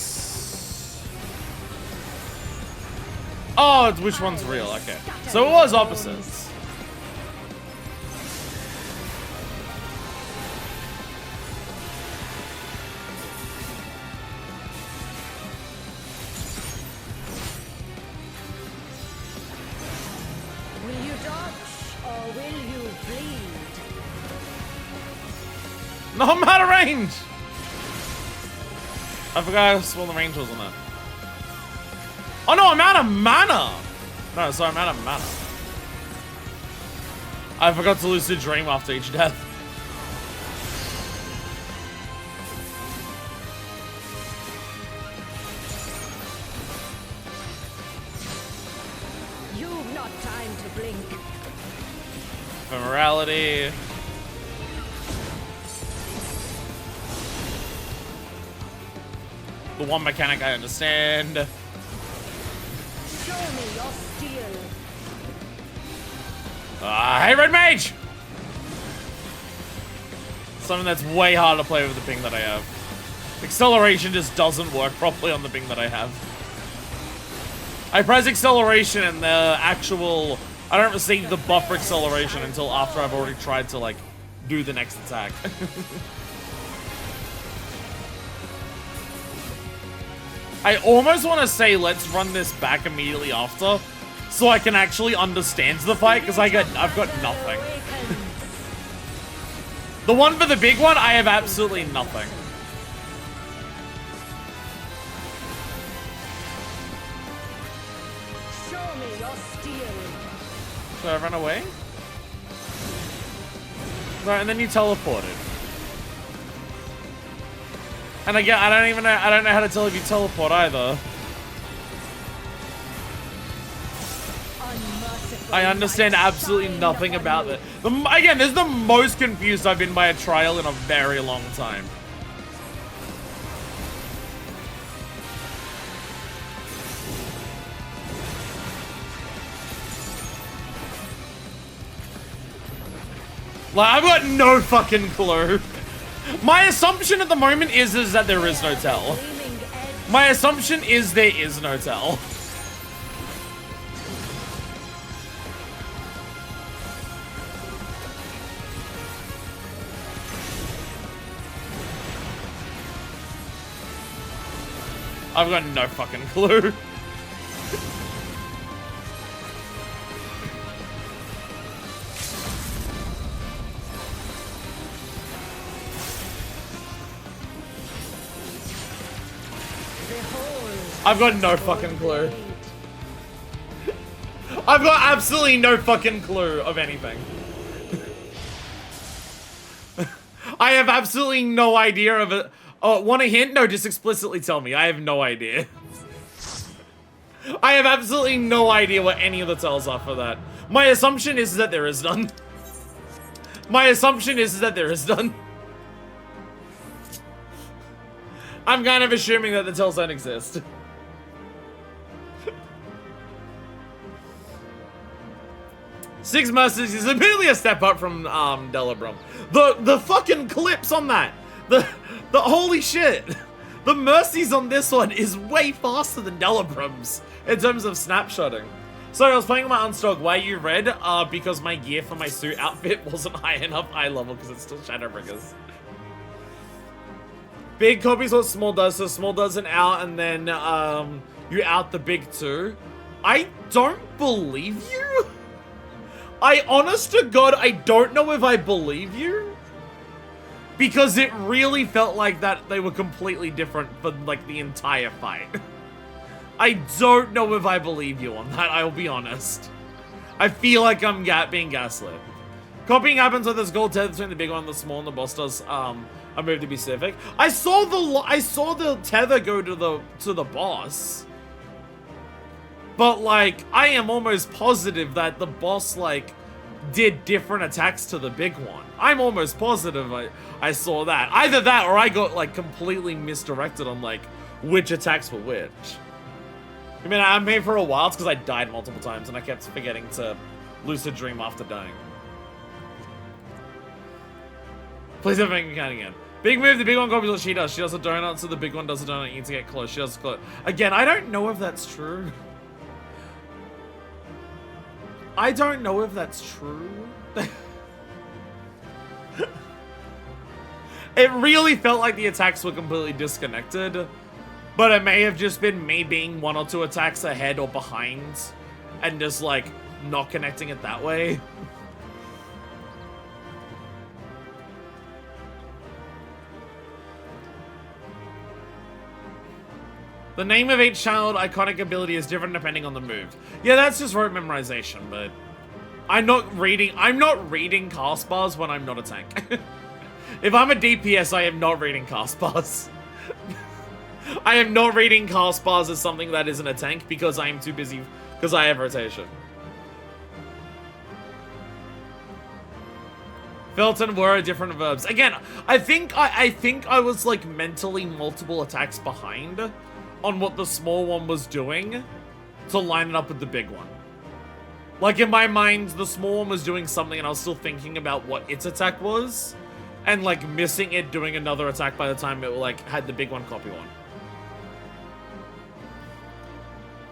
Oh, which one's real? Okay. So it was opposites. Will you dodge or will you bleed? No, I'm out of range! I forgot what the range was on that. Oh no, I'm out of mana! No, so I'm out of mana. I forgot to lucid dream after each death. You've not time to blink. Ephemerality. The one mechanic I understand. Show me your steel. Hey, Red Mage! Something that's way harder to play with the ping that I have. Acceleration just doesn't work properly on the ping that I have. I press acceleration and the actual... I don't receive the buff for acceleration until after I've already tried to, like, do the next attack. I almost want to say let's run this back immediately after, so I can actually understand the fight, because I've got nothing. The one for the big one, I have absolutely nothing. Show me your steel. Should I run away? No, and then you teleported. And again, I don't know how to tell if you teleport either. I understand absolutely nothing about it. Again, this is the most confused I've been by a trial in a very long time. Like, I've got no fucking clue. My assumption at the moment is that there is no tell. My assumption is there is no tell. I've got no fucking clue. I've got no fucking clue. I've got absolutely no fucking clue of anything. I have absolutely no idea of it. Oh, want a hint? No, just explicitly tell me. I have no idea. I have absolutely no idea what any of the tells are for that. My assumption is that there is none. My assumption is that there is none. I'm kind of assuming that the tells don't exist. Six Mercies is admittedly a step up from Delibrum. The fucking clips on that. The holy shit. The Mercies on this one is way faster than Delibrum's in terms of snapshotting. Sorry, I was playing with my Unstock. Why you red? Because my gear for my suit outfit wasn't high enough eye level because it's still Shadowbringers. Big copies what small does, so small does an out and then you out the big two. I don't believe you. I honest to God, I don't know if I believe you. Because it really felt like that they were completely different for like the entire fight. I don't know if I believe you on that, I'll be honest. I feel like I'm being gaslit. Copying happens with this gold tether between the big one and the small, and the boss does a move to be specific. I saw the tether go to the boss. But like, I am almost positive that the boss like did different attacks to the big one. I'm almost positive I saw that. Either that or I got like completely misdirected on like which attacks were which. I mean, I made for a while because I died multiple times and I kept forgetting to lucid dream after dying. Please don't make me count again. Big move, the big one copies what she does. She does a donut, so the big one does a donut. You need to get close. She does close. Again, I don't know if that's true. I don't know if that's true. It really felt like the attacks were completely disconnected. But it may have just been me being one or two attacks ahead or behind. And just like, not connecting it that way. The name of each child iconic ability is different depending on the move. Yeah, that's just rote memorization, but I'm not reading cast bars when I'm not a tank. If I'm a DPS, I am not reading cast bars. I am not reading cast bars as something that isn't a tank because I am too busy, because I have rotation. Felt and were different verbs. Again, I think I was like mentally multiple attacks behind on what the small one was doing to line it up with the big one. Like in my mind, the small one was doing something and I was still thinking about what its attack was and like missing it doing another attack by the time it like had the big one copy one.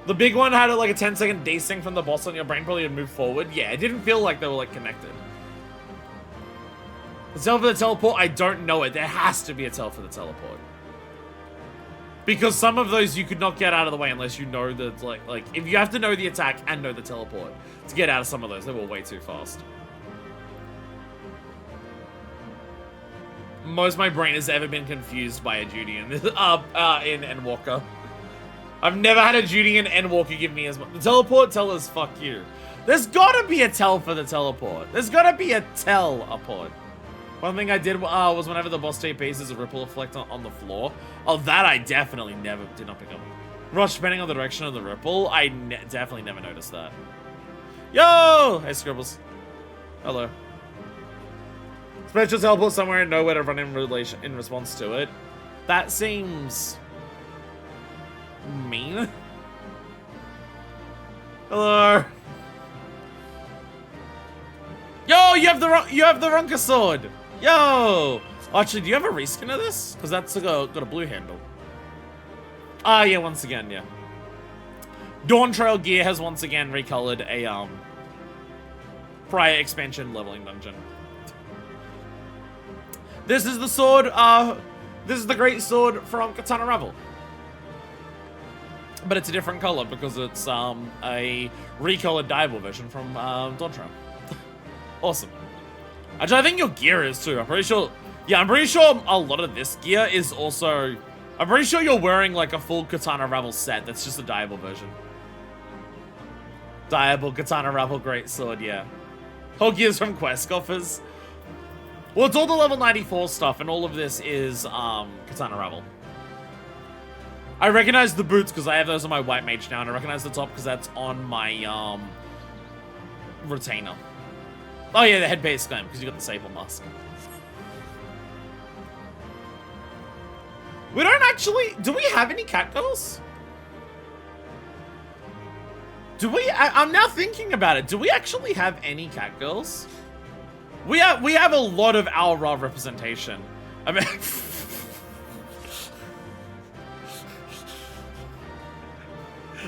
The big one had like a 10-second desync from the boss on your brain probably to move forward. Yeah, it didn't feel like they were like connected. The tell for the teleport, I don't know it. There has to be a tell for the teleport. Because some of those you could not get out of the way unless you know that, like, if you have to know the attack and know the teleport to get out of some of those, they were way too fast. Most of my brain has ever been confused by a duty in Endwalker. I've never had a duty in Endwalker give me as much. The teleport tell us fuck you. There's gotta be a tell for the teleport. There's gotta be a teleport. One thing I did was whenever the boss TPs, there's a ripple effect on the floor. Oh, that I definitely did not pick up. Rush depending on the direction of the ripple. I definitely never noticed that. Yo! Hey, Scribbles. Hello. Special teleport somewhere and nowhere to run in response to it. That seems mean. Hello. Yo, you have the Runka sword. Yo! Actually, do you have a reskin of this? Because that's got a blue handle. Ah, yeah, once again, yeah. Dawntrail gear has once again recolored a prior expansion leveling dungeon. This is the sword, this is the great sword from Katana Ravel. But it's a different color because it's a recolored dyeable version from Dawntrail. Awesome. Actually, I think your gear is too. I'm pretty sure. Yeah, I'm pretty sure a lot of this gear is also. I'm pretty sure you're wearing like a full Katana Ravel set. That's just a dyeable version. Dyeable Katana Ravel great sword, yeah. Whole gear's from quest coffers. Well, it's all the level 94 stuff, and all of this is Katana Ravel. I recognize the boots because I have those on my white mage now, and I recognize the top because that's on my retainer. Oh yeah, the headpiece game, because you got the sable mask. We don't actually... Do we have any catgirls? Do we... I'm now thinking about it. Do we actually have any catgirls? We have a lot of Aura representation. I mean...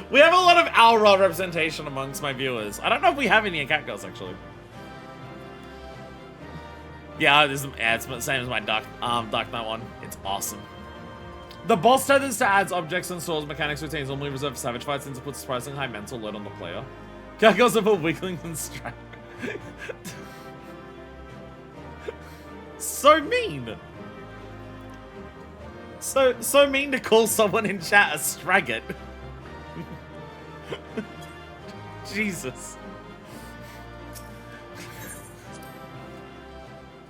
we have a lot of Aura representation amongst my viewers. I don't know if we have any catgirls, actually. Yeah, it's the same as my Dark Knight one. It's awesome. The boss tethers to adds objects and stores mechanics routines normally reserved for savage fights since it puts surprising high mental load on the player. Catgirls are for weaklings and strap. So mean. So mean to call someone in chat a straggot. Jesus.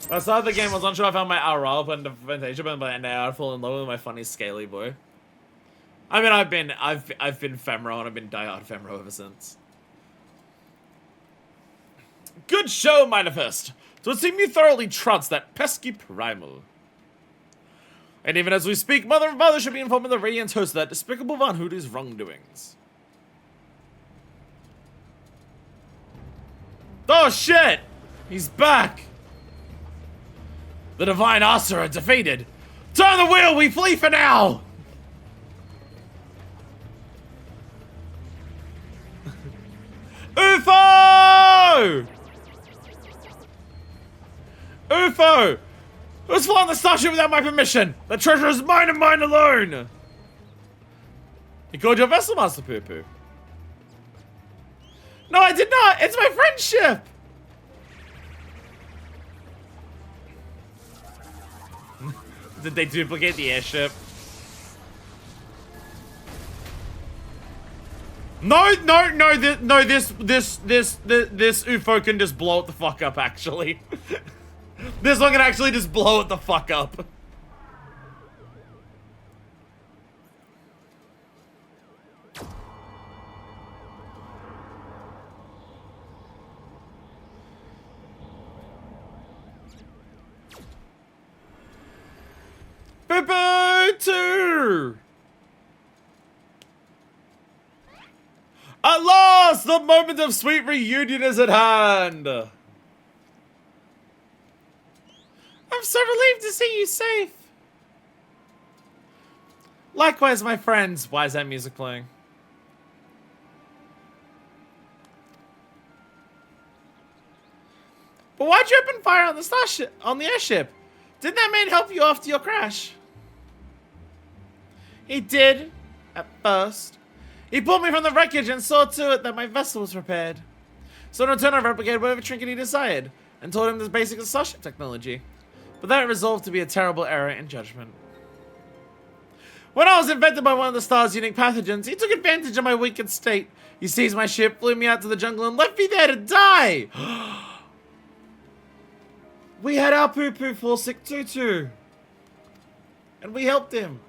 I started the game, I was unsure I found my Aura up and Fantasia, but by the end I'd fall in love with my funny scaly boy. I mean, I've been Femro and I've been diehard Femro ever since. Good show, Manifest. So it seems you thoroughly trust that pesky primal. And even as we speak, Mother and Father should be informed of the Radiant's host of that despicable Von Hootie's wrongdoings. Oh shit! He's back! The Divine Asura defeated! Turn the wheel, we flee for now! UFO! UFO! Who's flying the starship without my permission? The treasure is mine and mine alone! You called your vessel, Master Poo Poo. No, I did not! It's my friendship! Did they duplicate the airship? No, this UFO can just blow it the fuck up, actually. This one can actually just blow it the fuck up. Boo-boo 2! At last, the moment of sweet reunion is at hand. I'm so relieved to see you safe. Likewise, my friends. Why is that music playing? But why'd you open fire on the starship, on the airship? Didn't that man help you after your crash? He did, at first. He pulled me from the wreckage and saw to it that my vessel was repaired. So in return, I replicated whatever trinket he desired and told him the basic of starship technology. But that resolved to be a terrible error in judgment. When I was infected by one of the star's unique pathogens, he took advantage of my weakened state. He seized my ship, flew me out to the jungle, and left me there to die! We had our poo-poo fall sick too. And we helped him.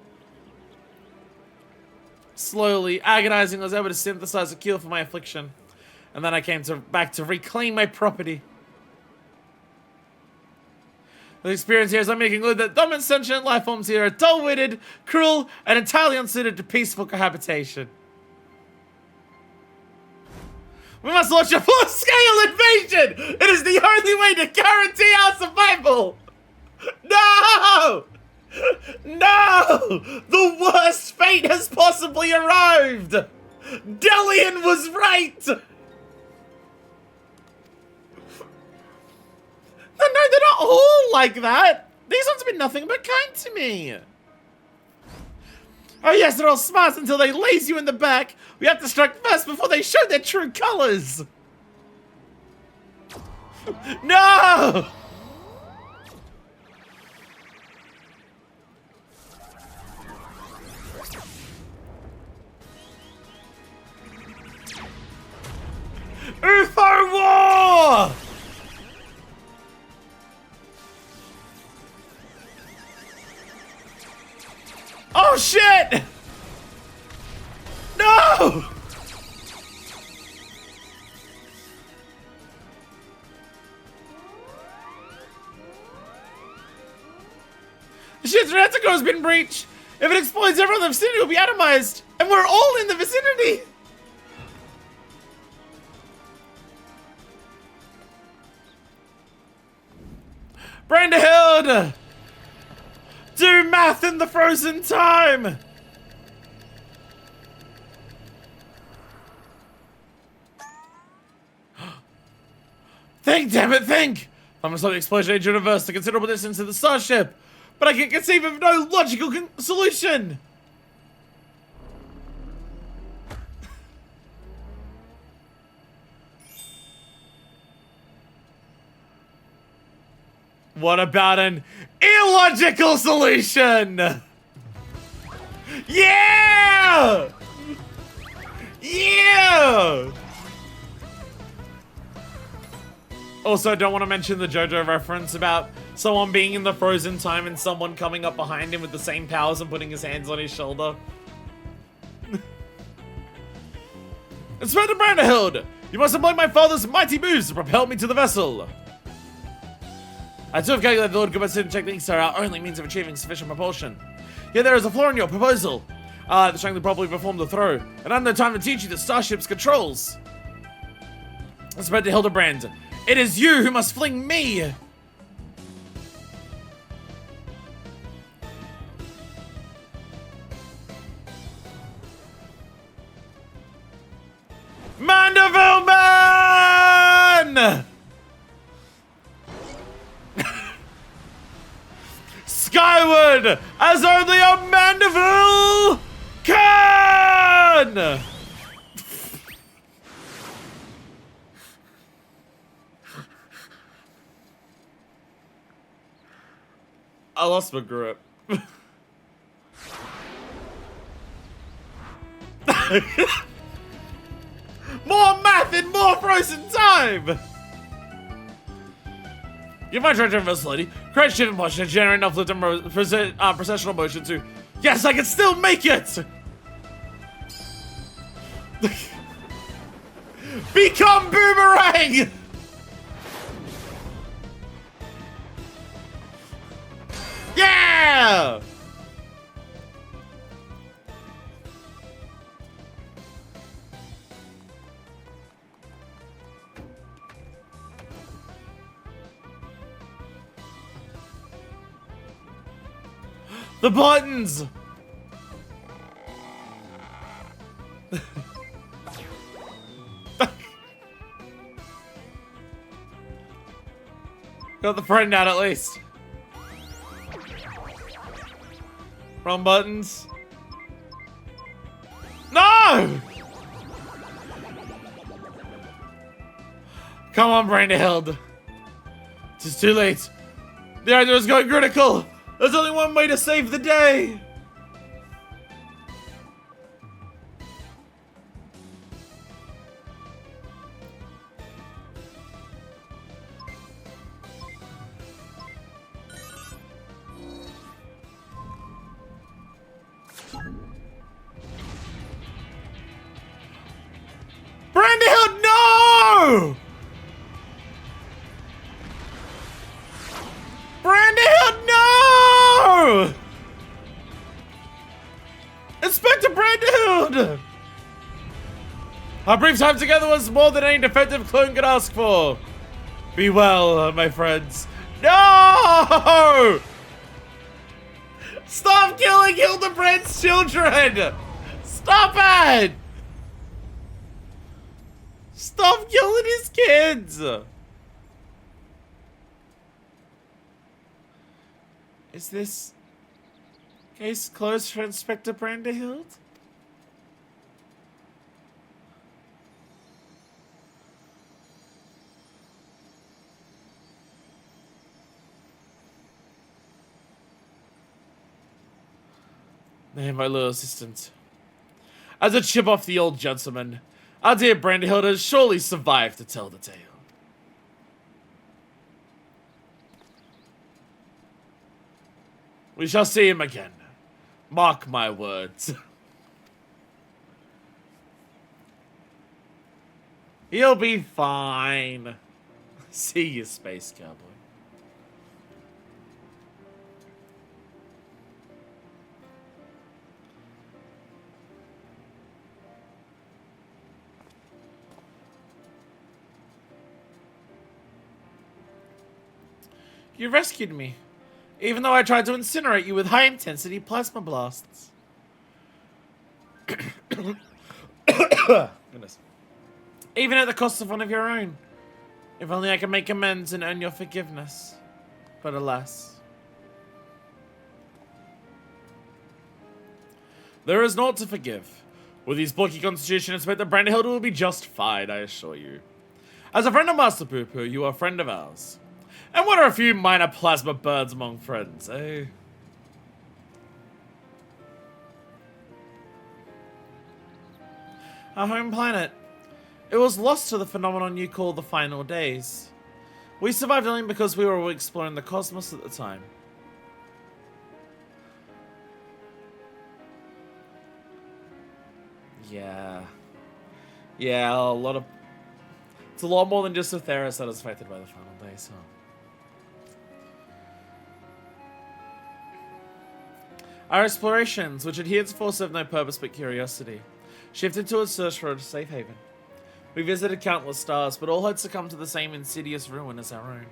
Slowly, agonizing, I was able to synthesize a cure for my affliction. And then I came back to reclaim my property. The experience here is let me conclude that dominant sentient life forms here are dull-witted, cruel, and entirely unsuited to peaceful cohabitation. We must launch a full-scale invasion! It is the only way to guarantee our survival! No! No! The worst fate has possibly arrived! Delian was right! No, they're not all like that! These ones have been nothing but kind to me! Oh yes, they're all smart until they laze you in the back! We have to strike first before they show their true colors! No! UFO War! Oh shit! No! The ship's reactor has been breached. If it explodes, everyone in the vicinity will be atomized. And we're all in the vicinity. Brandhild! Do math in the frozen time! Think, damn it, think! I must let the explosion age universe a considerable distance to the starship, but I can conceive of no logical solution! What about an illogical solution? Yeah! Yeah! Also, don't want to mention the JoJo reference about someone being in the frozen time and someone coming up behind him with the same powers and putting his hands on his shoulder. Inspector Brandhild, you must employ my father's mighty moves to propel me to the vessel. I too have calculated the Lord Compensation techniques are our only means of achieving sufficient propulsion. Yet there is a flaw in your proposal. I lack the strength to properly perform the throw, and I have no time to teach you the starship's controls. Inspector Hildibrand, it is you who must fling me! Manderville Man! Skyward, as only a Manderville can! I lost my grip. even more frozen time! Give my treasure facility. Create shift motion to generate enough lift and processional motion to... Yes, I can still make it! Become Boomerang! Yeah! The buttons! Got the friend out at least. Wrong buttons. No! Come on, Brandyhild. It's too late. The idea is going critical. There's only one way to save the day. Brandyhild, no! Brandyhild, no! Inspector Brandyhild! Our brief time together was more than any defective clone could ask for. Be well, my friends. No! Stop killing Hildibrand's children! Stop it! Stop killing his kids! Is this case closed for Inspector Brandyhild? Nay, my little assistant. As a chip off the old gentleman, our dear Brandyhild has surely survived to tell the tale. We shall see him again. Mark my words. He'll be fine. See you, Space Cowboy. You rescued me, even though I tried to incinerate you with high-intensity plasma blasts. Goodness. Even at the cost of one of your own. If only I could make amends and earn your forgiveness. But alas. There is naught to forgive. With his bulky constitution, Inspector Brandyhild will be just fine, I assure you. As a friend of Master Poo Poo, you are a friend of ours. And what are a few minor plasma birds among friends, eh? Our home planet. It was lost to the phenomenon you call the final days. We survived only because we were exploring the cosmos at the time. Yeah. Yeah, a lot of... It's a lot more than just Atheris that is affected by the final days, huh? Our explorations, which had heretofore served no purpose but curiosity, shifted to a search for a safe haven. We visited countless stars, but all had succumbed to the same insidious ruin as our own.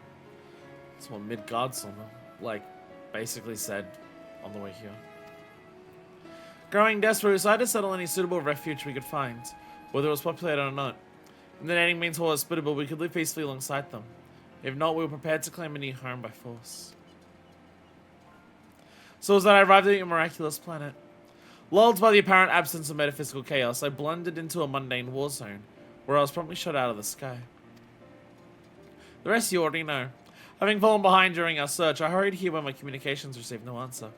That's what Midgardsormr, basically said on the way here. Growing desperate, we decided to settle any suitable refuge we could find, whether it was populated or not. If the native means were hospitable, we could live peacefully alongside them. If not, we were prepared to claim a new home by force. So it was that I arrived at your miraculous planet. Lulled by the apparent absence of metaphysical chaos, I blundered into a mundane war zone, where I was promptly shot out of the sky. The rest you already know. Having fallen behind during our search, I hurried here where my communications received no answer.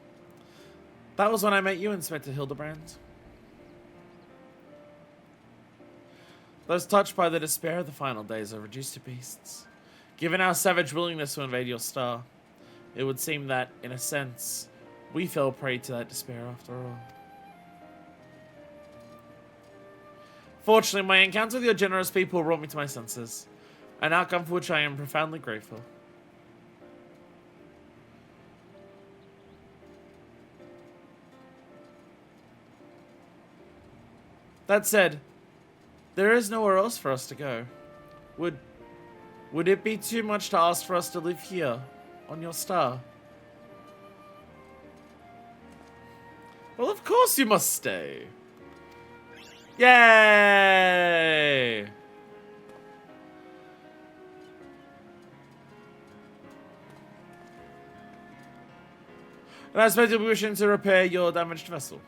That was when I met you, Inspector Hildibrand. Those touched by the despair of the final days are reduced to beasts. Given our savage willingness to invade your star, it would seem that, in a sense, we fell prey to that despair after all. Fortunately, my encounter with your generous people brought me to my senses, an outcome for which I am profoundly grateful. That said, there is nowhere else for us to go. Would it be too much to ask for us to live here, on your star? Well, of course you must stay. Yay! And I suppose you'll be wishing to repair your damaged vessel.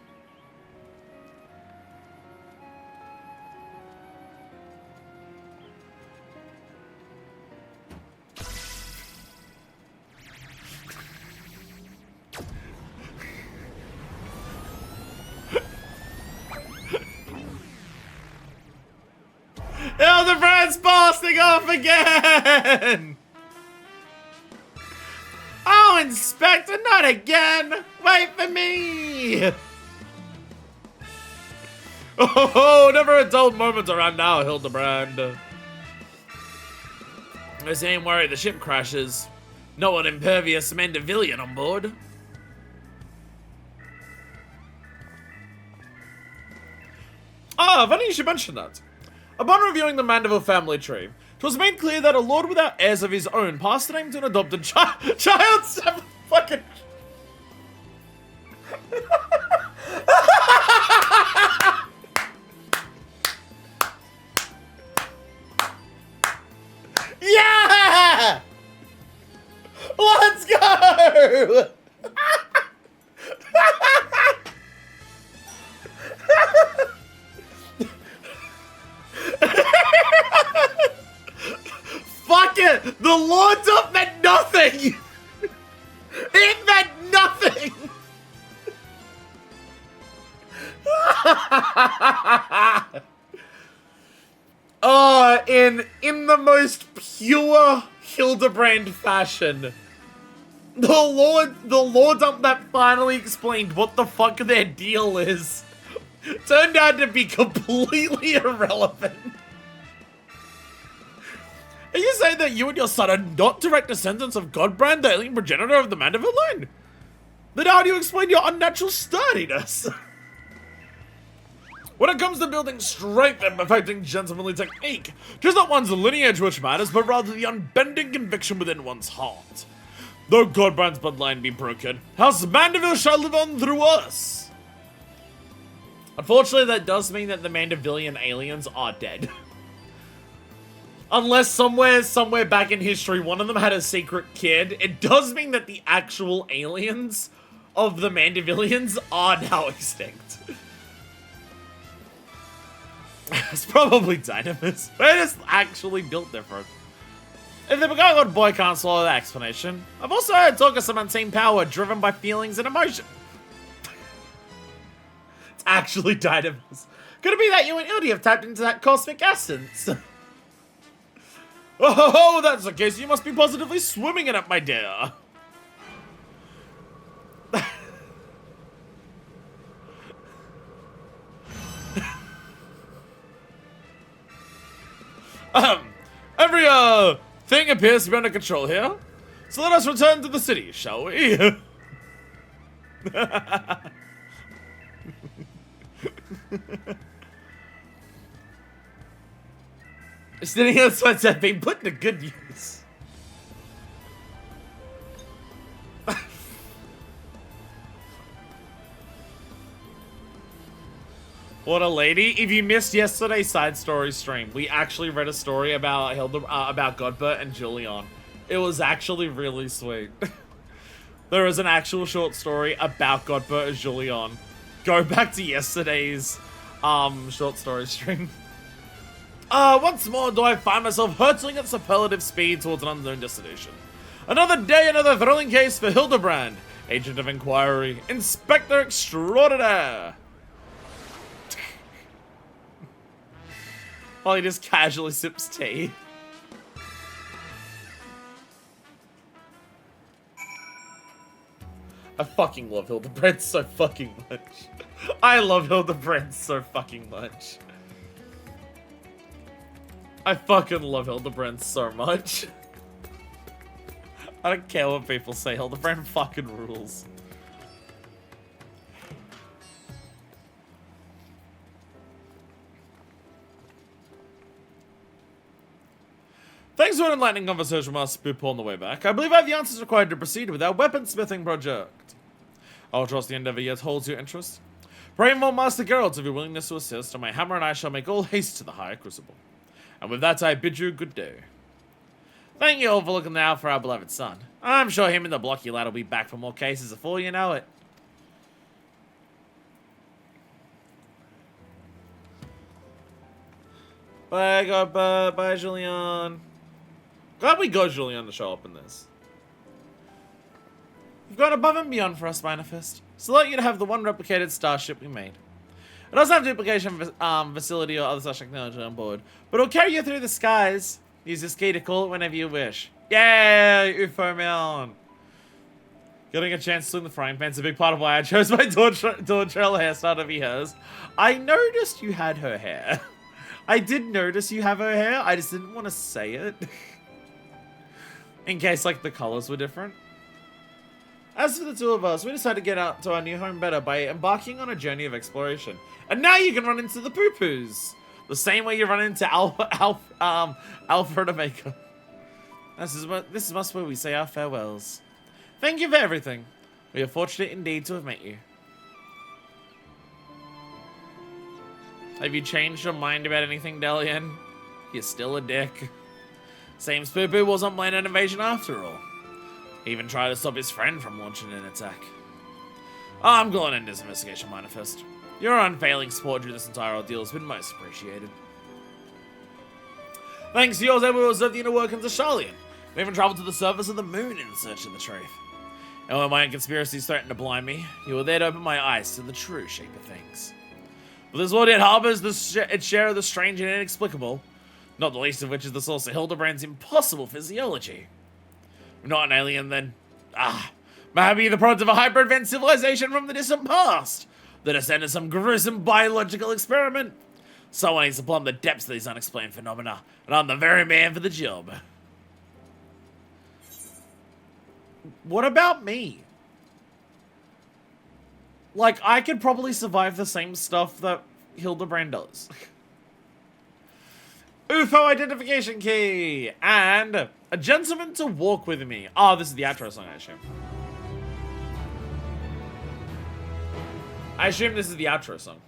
Hildibrand's blasting off again! Oh, Inspector, not again! Wait for me! Oh, never a dull moment around now, Hildibrand. I say ain't worried the ship crashes. Not an impervious Mandervillian on board. Ah, funny you should mention that. Upon reviewing the Manderville family tree, it was made clear that a lord without heirs of his own passed the name to an adopted child. Fucking. Yeah! Let's go! Fuck it! The Lord's up meant nothing! It meant nothing! Oh, in the most pure Hildibrand fashion. The Lord dump that finally explained what the fuck their deal is turned out to be completely irrelevant. Are you saying that you and your son are not direct descendants of Godbrand, the alien progenitor of the Manderville line? Then how do you explain your unnatural sturdiness? When it comes to building strength and perfecting gentlemanly technique, it is not one's lineage which matters, but rather the unbending conviction within one's heart. Though Godbrand's bloodline be broken, House Manderville shall live on through us. Unfortunately, that does mean that the Mandervillian aliens are dead. Unless somewhere back in history, one of them had a secret kid, it does mean that the actual aliens of the Mandervillians are now extinct. It's probably Dynamis. They're just actually built different. If the God boy can't swallow that explanation, I've also heard talk of some unseen power driven by feelings and emotion. It's actually Dynamis. Could it be that you and Ildi have tapped into that cosmic essence? Oh, that's the case. You must be positively swimming in it, my dear. Every, thing appears to be under control here. So let us return to the city, shall we? Sitting here sweats have been put to good use. What a lady. If you missed yesterday's side story stream, we actually read a story about about Godbert and Julian. It was actually really sweet. There is an actual short story about Godbert and Julian. Go back to yesterday's short story stream. Once more do I find myself hurtling at superlative speed towards an unknown destination. Another day, another thrilling case for Hildibrand, Agent of Inquiry, Inspector Extraordinaire. While he just casually sips tea. I fucking love Hildibrand so fucking much. I love Hildibrand so fucking much. I fucking love Hildibrand so much. I don't care what people say, Hildibrand fucking rules. Thanks for an enlightening conversation with us, Spoop, on the way back. I believe I have the answers required to proceed with our weaponsmithing project. I'll trust the endeavor yet holds your interest. Pray more, Master Geralt, of your willingness to assist, and my hammer and I shall make all haste to the higher crucible. And with that, I bid you good day. Thank you all for looking out for our beloved son. I'm sure him and the blocky lad will be back for more cases before you know it. Bye, bye, Julian. Glad we got Julian to show up in this. You've gone above and beyond for us, Manifest. Select you to have the one replicated starship we made. It doesn't have duplication facility or other such technology on board, but it'll carry you through the skies. Use this key to call it whenever you wish. Yay, UFO man! Getting a chance to swing the frying pan's a big part of why I chose my Dawntrail hairstyle to be hers. I noticed you had her hair. I did notice you have her hair. I just didn't want to say it. In case, like, the colors were different. As for the two of us, we decided to get out to our new home better by embarking on a journey of exploration. And now you can run into the poo-poos. The same way you run into Alpha and Omega. This is must where we say our farewells. Thank you for everything. We are fortunate indeed to have met you. Have you changed your mind about anything, Delian? You're still a dick. Seems Poo-Poo wasn't planning an invasion after all. He even tried to stop his friend from launching an attack. I'm going to end this investigation, Manifest. Your unfailing support through this entire ordeal has been most appreciated. Thanks to yours, I will observe the inner workings of Charlian. We even traveled to the surface of the moon in search of the truth. And when my own conspiracies threatened to blind me, you were there to open my eyes to the true shape of things. But this world yet harbors its share of the strange and inexplicable, not the least of which is the source of Hildibrand's impossible physiology. I'm not an alien, then. Maybe the product of a hyper-advanced civilization from the distant past, the descendant of some gruesome biological experiment. Someone needs to plumb the depths of these unexplained phenomena, and I'm the very man for the job. What about me? Like, I could probably survive the same stuff that Hildibrand does. UFO identification key! And a gentleman to walk with me. Oh, this is the outro song, I assume. I assume this is the outro song.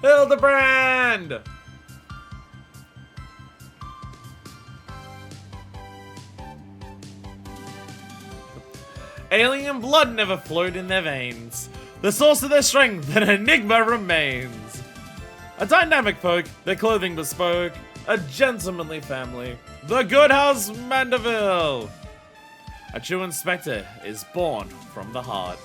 Hildibrand! Alien blood never flowed in their veins. The source of their strength, an enigma remains. A dynamic folk, their clothing bespoke. A gentlemanly family, the good house Manderville. A true inspector is born from the heart.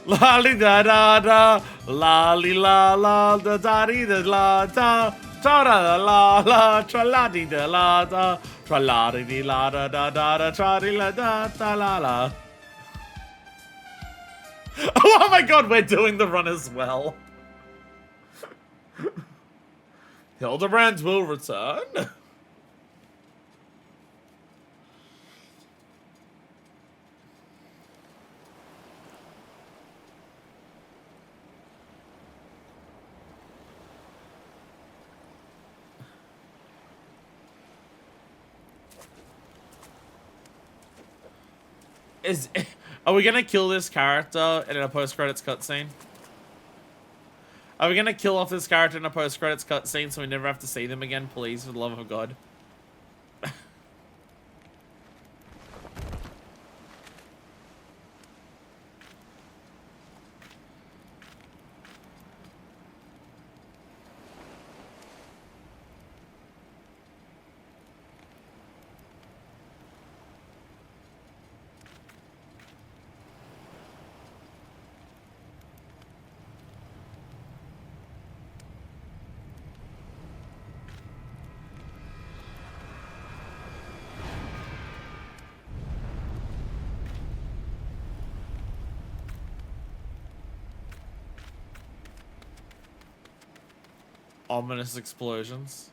La li da da da, la li la la da da di da la da, tra la la la, tra la di da la da, tra la di la da da da da, tra di la da da la la. Oh my god, we're doing the run as well. Hildibrand will return. Are we gonna kill this character in a post-credits cutscene? Are we gonna kill off this character in a post-credits cutscene so we never have to see them again, please, for the love of God? Ominous explosions.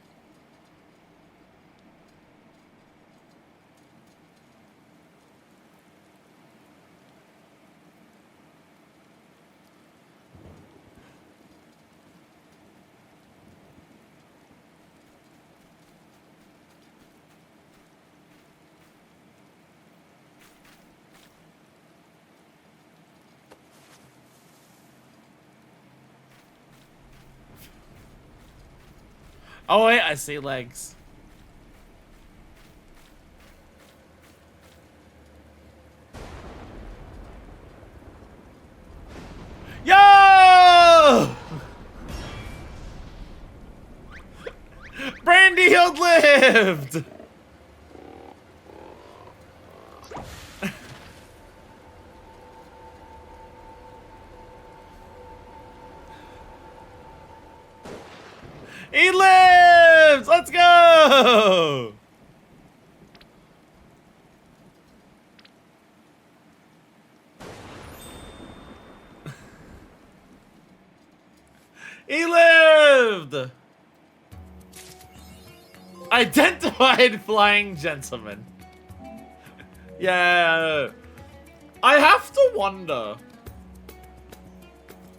Oh wait, I see legs. Yo! Brandy Hild lived! He lives! Let's go! He lived! Identified flying gentleman. Yeah. I have to wonder.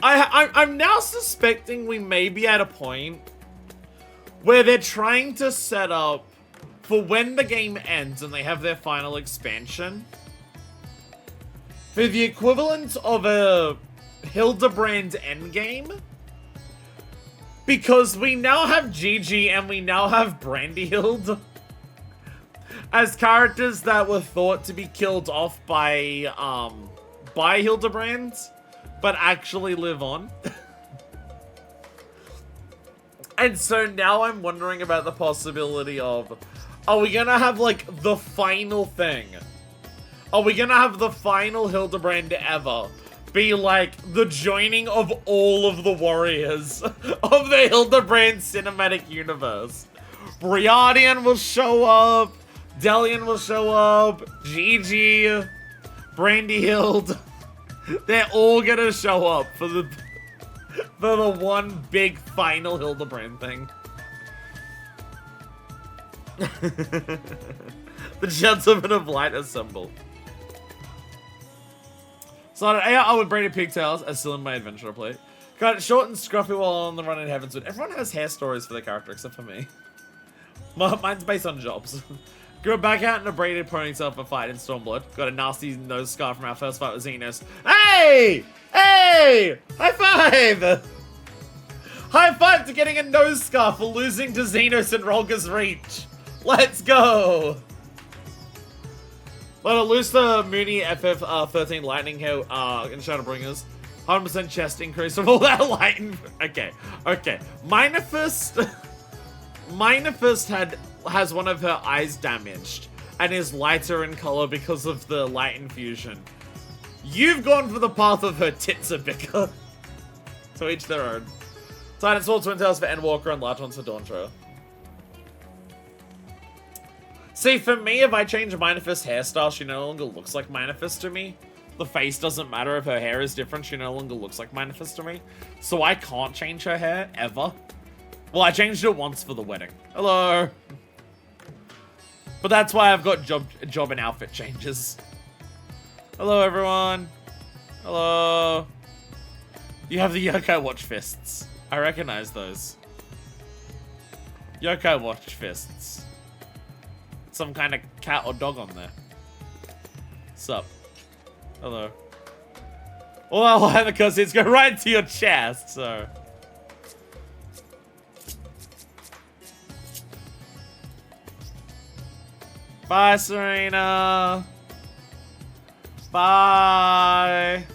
I'm now suspecting we may be at a point where they're trying to set up for when the game ends and they have their final expansion for the equivalent of a Hildibrand endgame. Because we now have Gigi and we now have Brandyhild as characters that were thought to be killed off by Hildibrand, but actually live on. And so now I'm wondering about the possibility of, are we gonna have like the final thing? Are we gonna have the final Hildibrand ever be like the joining of all of the warriors of the Hildibrand cinematic universe? Briardian will show up, Delian will show up, Gigi, Brandyhild. They're all gonna show up for the one big final Hildibrand thing. The Gentlemen of Light assemble. Started out with braided pigtails, as still in my adventure plate. Got it short and scruffy while on the run in Heavenswood. Everyone has hair stories for their character except for me. Mine's based on jobs. Grew back out in a braided ponytail for fight in Stormblood. Got a nasty nose scar from our first fight with Xenos. Hey! Hey! High five! High five to getting a nose scar for losing to Xenos and Rolga's Reach. Let's go! Let it loose the Mooney FF13 Lightning Hair in Shadowbringers. 100% chest increase from all that lightning. Okay. Minifist has one of her eyes damaged and is lighter in color because of the light infusion. You've gone for the path of her tits are bigger. To each their own. Tiny small twin tails for Endwalker and large ones for Dawntrail. See, for me, if I change Minifist's hairstyle, she no longer looks like Minifist to me. The face doesn't matter. If her hair is different, she no longer looks like Minifist to me. So I can't change her hair, ever. Well, I changed it once for the wedding. Hello. But that's why I've got job and outfit changes. Hello, everyone. Hello. You have the Yokai Watch fists. I recognize those. Yokai Watch fists. Some kind of cat or dog on there. Sup? Hello. Well, why the cutscenes go right to your chest, so. Bye, Serena. Bye.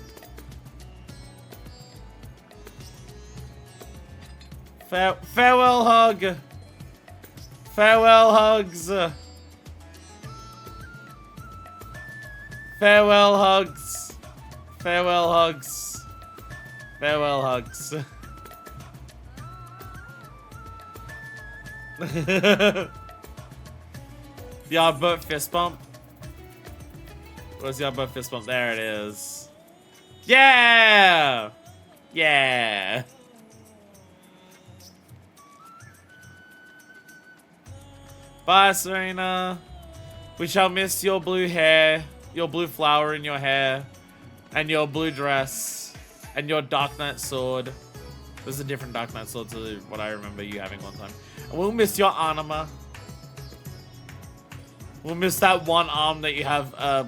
Farewell hug. Farewell hugs. Farewell hugs. Farewell hugs. Farewell hugs. The Yardbird fist bump. Where's the Yardbird fist bump? There it is. Yeah! Yeah! Bye, Serena. We shall miss your blue hair, your blue flower in your hair, and your blue dress, and your Dark Knight sword. There's a different Dark Knight sword to what I remember you having one time. And we'll miss your armor. We'll miss that one arm that you have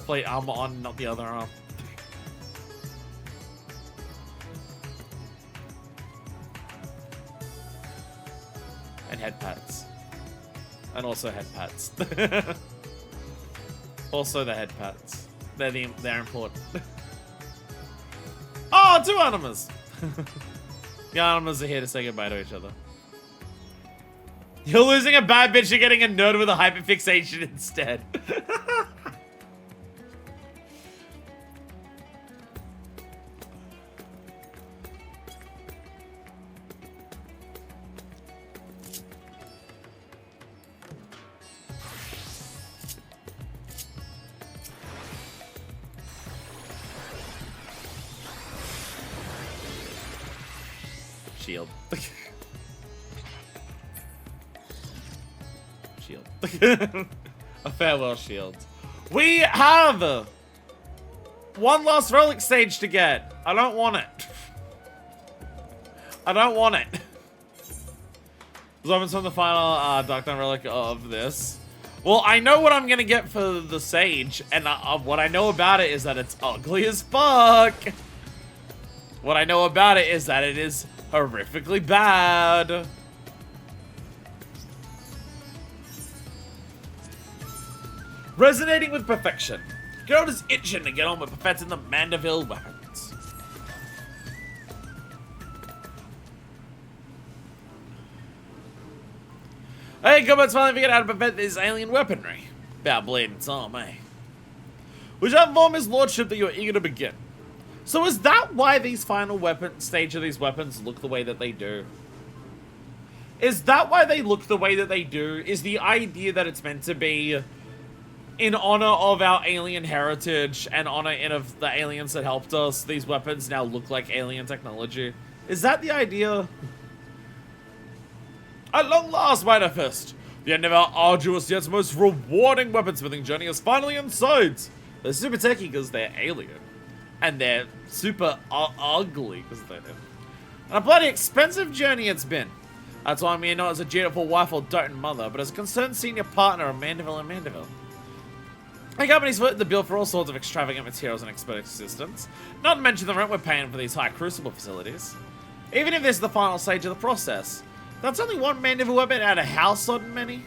plate armor on, not the other arm. And head pats. And also head pats. Also the head pats. They're important. Oh, two animals! The animals are here to say goodbye to each other. You're losing a bad bitch, you're getting a nerd with a hyperfixation instead. Shield. Shield. A farewell shield. We have one last relic stage to get. I don't want it. I don't want it. Weapons from the final Dark Knight relic of this. Well, I know what I'm gonna get for the sage, and what I know about it is that it's ugly as fuck. What I know about it is that it is horrifically bad. Resonating with perfection. Geralt is itching to get on with perfecting the Manderville Weapons. Hey, Combat's finally figured out how to perfect this alien weaponry. About bleeding, it's all me. We shall inform his lordship that you are eager to begin. So is that why these final stage of these weapons look the way that they do? Is that why they look the way that they do? Is the idea that it's meant to be in honor of our alien heritage and honor of the aliens that helped us, these weapons now look like alien technology? Is that the idea? At long last, Mighty Fist, the end of our arduous yet most rewarding weaponsmithing journey is finally in sight. They're super techy because they're alien. And they're super ugly because they're alien. And a bloody expensive journey it's been. That's why I'm here not as a dutiful wife or doting mother, but as a concerned senior partner of Manderville and Manderville. My company's footing the bill for all sorts of extravagant materials and expert assistance, not to mention the rent we're paying for these high crucible facilities. Even if this is the final stage of the process, that's only one Manderville weapon out of how sudden many?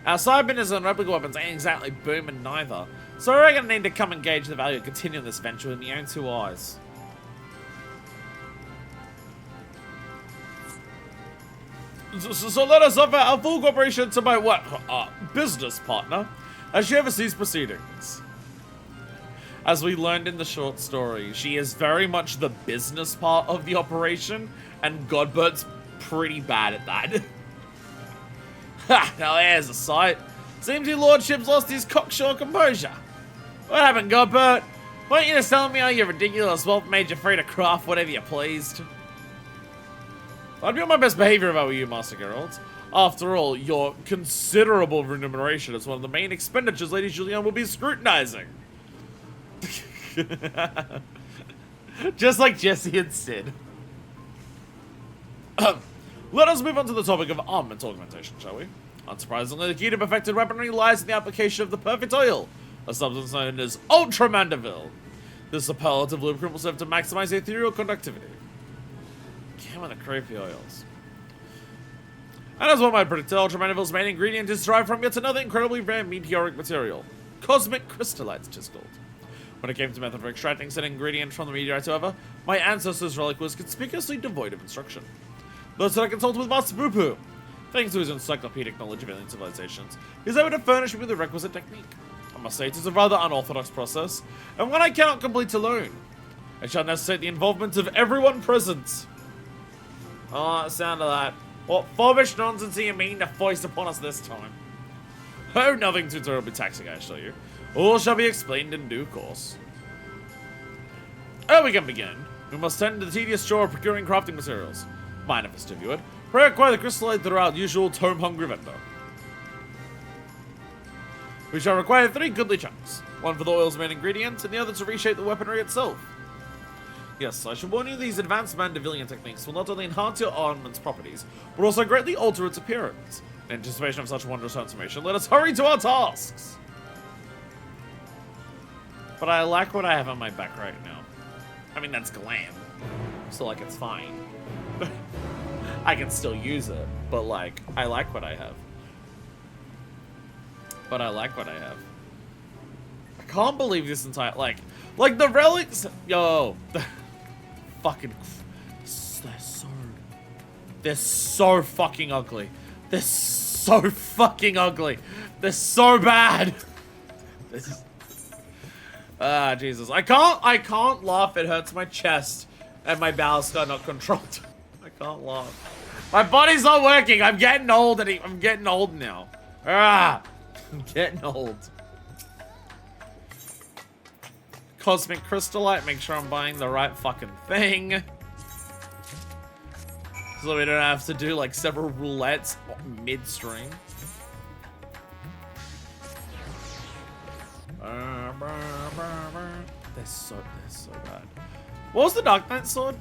Our side business and replica weapons ain't exactly booming neither, so we're gonna need to come and gauge the value of continuing this venture with my own two eyes. So let us offer our full cooperation to my business partner as she oversees proceedings. As we learned in the short story, she is very much the business part of the operation, and Godbert's pretty bad at that. Ha! Now there's a sight. Seems your lordship's lost his cocksure composure. What happened, Godbert? Weren't you just telling me how your ridiculous wealth made you free to craft whatever you pleased? I'd be on my best behavior if I were you, Master Geralt. After all, your considerable remuneration is one of the main expenditures Lady Julianne will be scrutinizing. Just like Jesse and Sid. Let us move on to the topic of armament augmentation, shall we? Unsurprisingly, the key to perfected weaponry lies in the application of the perfect oil, a substance known as Ultra Manderville. This superlative lubricant will serve to maximize ethereal conductivity. Came with the creepy oils. And as one might predict, Ultra Manderville's main ingredient is derived from yet another incredibly rare meteoric material, cosmic crystallites, 'tis called. When it came to method for extracting said ingredient from the meteorites, however, my ancestor's relic was conspicuously devoid of instruction. Thus I consulted with Master Poo-Poo. Thanks to his encyclopedic knowledge of alien civilizations, he was able to furnish me with the requisite technique. I must say it is a rather unorthodox process, and one I cannot complete alone. It shall necessitate the involvement of everyone present. Oh, the sound of that. What fobbish nonsense do you mean to foist upon us this time? Oh, nothing too terribly taxing, I assure you. All shall be explained in due course. Ere we can begin, we must tend to the tedious chore of procuring crafting materials. Mind if I view it, Pre-acquire the crystallite through our usual tome-hungry vendor. We shall require 3 goodly chunks. One for the oil's main ingredient, and the other to reshape the weaponry itself. Yes, I should warn you, these advanced Mandervillian techniques will not only enhance your armament's properties, but also greatly alter its appearance. In anticipation of such wondrous transformation, let us hurry to our tasks! But I like what I have on my back right now. I mean, that's glam. So, like, it's fine. I can still use it, but, like, I like what I have. But I like what I have. I can't believe this entire, like the relics, yo, the fucking, they're so fucking ugly. They're so fucking ugly. They're so bad. Ah, Jesus. I can't laugh. It hurts my chest and my bowels are not controlled. I can't laugh. My body's not working. I'm getting old and I'm getting old now. Ah, I'm getting old. Cosmic Crystallite, make sure I'm buying the right fucking thing. So we don't have to do like several roulettes midstream. They're so bad. What was the Dark Knight sword?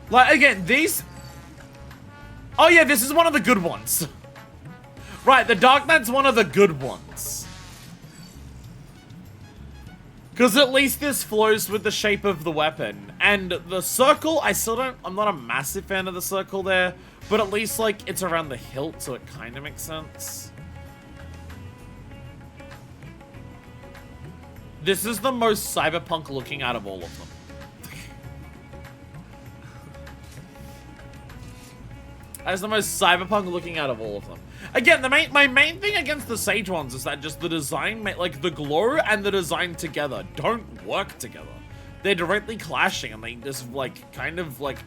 Like, again, these... Oh yeah, this is one of the good ones. Right, the Dark Knight's one of the good ones. Because at least this flows with the shape of the weapon. And the circle, I'm not a massive fan of the circle there. But at least, like, it's around the hilt, so it kind of makes sense. This is the most cyberpunk looking out of all of them. That's the most cyberpunk looking out of all of them. Again, my main thing against the Sage ones is that just the design, like the glow and the design together don't work together. They're directly clashing and they just like kind of like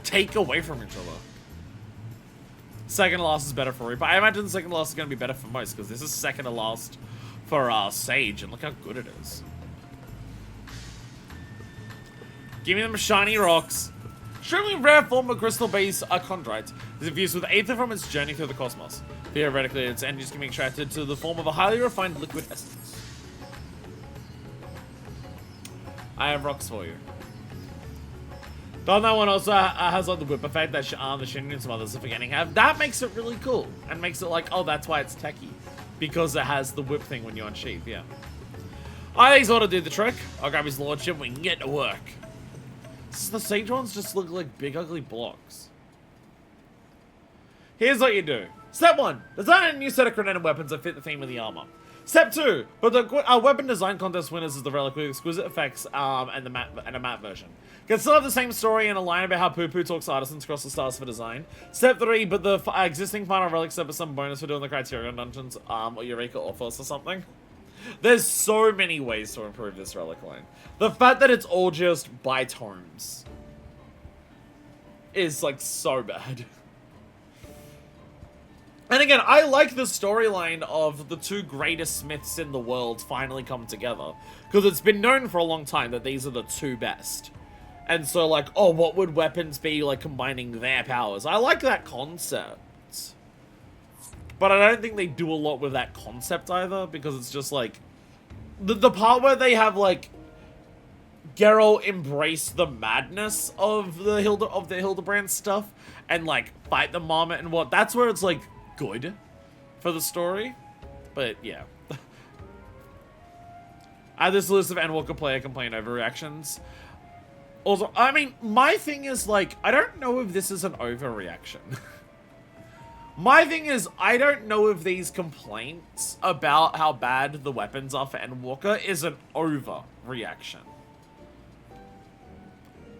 take away from each other. Second to last is better for Reaper. I imagine the second to last is going to be better for most because this is second to last for Sage and look how good it is. Give me them shiny rocks. Extremely rare form of crystal base chondrite is infused with aether from its journey through the cosmos. Theoretically, its energies can be extracted to the form of a highly refined liquid essence. I have rocks for you. That one also has like the whip effect that the Shinra and some others are forgetting have. That makes it really cool and makes it like, oh, that's why it's techie. Because it has the whip thing when you unsheath, yeah. I think he's ought to do the trick. I'll grab his lordship and we can get to work. The Sage ones just look like big ugly blocks. Here's what you do. Step 1. Design a new set of grenade weapons that fit the theme of the armor. Step 2. Put the weapon design contest winners as the relic with exquisite effects and a matte version. Can still have the same story and a line about how Poo-Poo talks artisans across the stars for design. Step 3. But the existing final relic set with some bonus for doing the Criterion dungeons or Eureka Orphos or something. There's so many ways to improve this relic line. The fact that it's all just by tomes is like so bad. And again, I like the storyline of the 2 greatest smiths in the world finally come together. Because it's been known for a long time that these are the 2 best. And so like, oh, what would weapons be like combining their powers? I like that concept. But I don't think they do a lot with that concept either, because it's just like the part where they have like Geralt embrace the madness of the Hildibrand stuff and like fight the marmot and what. That's where it's like good for the story. But yeah. Add this list of Endwalker player complaint overreactions. Also, I mean, my thing is like, I don't know if this is an overreaction. My thing is, I don't know if these complaints about how bad the weapons are for Endwalker is an overreaction.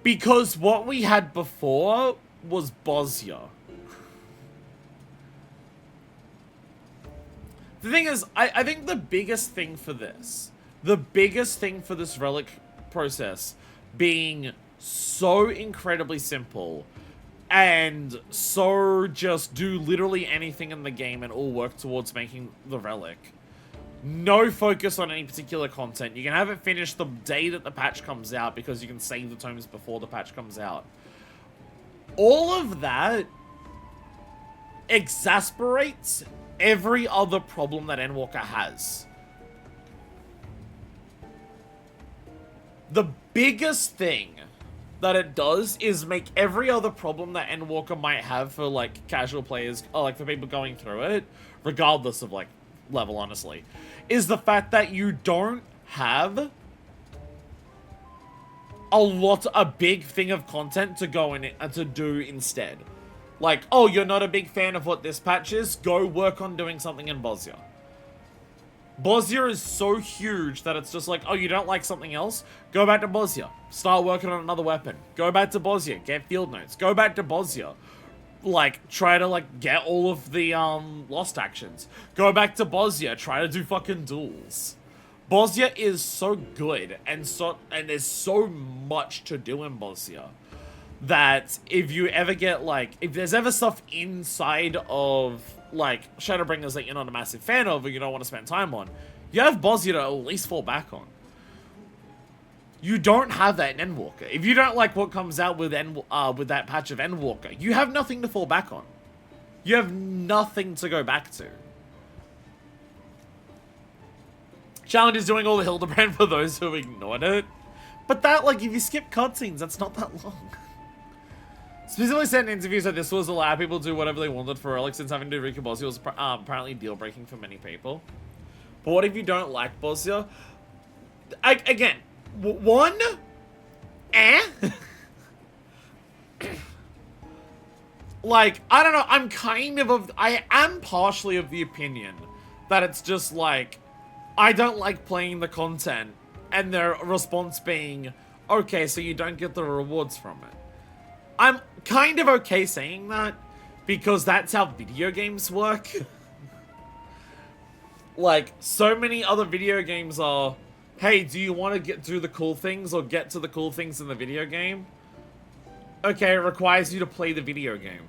Because what we had before was Bosnia. The thing is, I think the biggest thing for this relic process being so incredibly simple and so just do literally anything in the game and all work towards making the relic No focus on any particular content. You can have it finished the day that the patch comes out because you can save the tomes before the patch comes out. All of that exasperates every other problem that Endwalker has. The biggest thing that it does is make every other problem that Endwalker might have for, like, casual players, or, like, for people going through it, regardless of, like, level, honestly, is the fact that you don't have a big thing of content to go in and to do instead. Like, oh, you're not a big fan of what this patch is? Go work on doing something in Bosnia. Bosnia is so huge that it's just like, oh, you don't like something else? Go back to Bosnia. Start working on another weapon. Go back to Bosnia. Get field notes. Go back to Bosnia. Like, try to, like, get all of the, lost actions. Go back to Bosnia. Try to do fucking duels. Bosnia is so good, and there's so much to do in Bosnia, that if you ever get, like, if there's ever stuff inside of, like, Shadowbringers that you're not a massive fan of or you don't want to spend time on, you have Bosnia to at least fall back on. You don't have that in Endwalker. If you don't like what comes out with that patch of Endwalker, you have nothing to fall back on. You have nothing to go back to. Challenge is doing all the Hildibrand for those who ignored it. But that, like, if you skip cutscenes, that's not that long. Specifically said in interviews that this was allow people to do whatever they wanted for relics, since having to do Rika Bosnia was apparently deal-breaking for many people. But what if you don't like Bosnia? Again, one, like, I don't know, I am partially of the opinion that it's just like, I don't like playing the content, and their response being, okay, so you don't get the rewards from it. I'm kind of okay saying that, because that's how video games work. Like, so many other video games are, hey, do you want to get through the cool things or get to the cool things in the video game? Okay, it requires you to play the video game.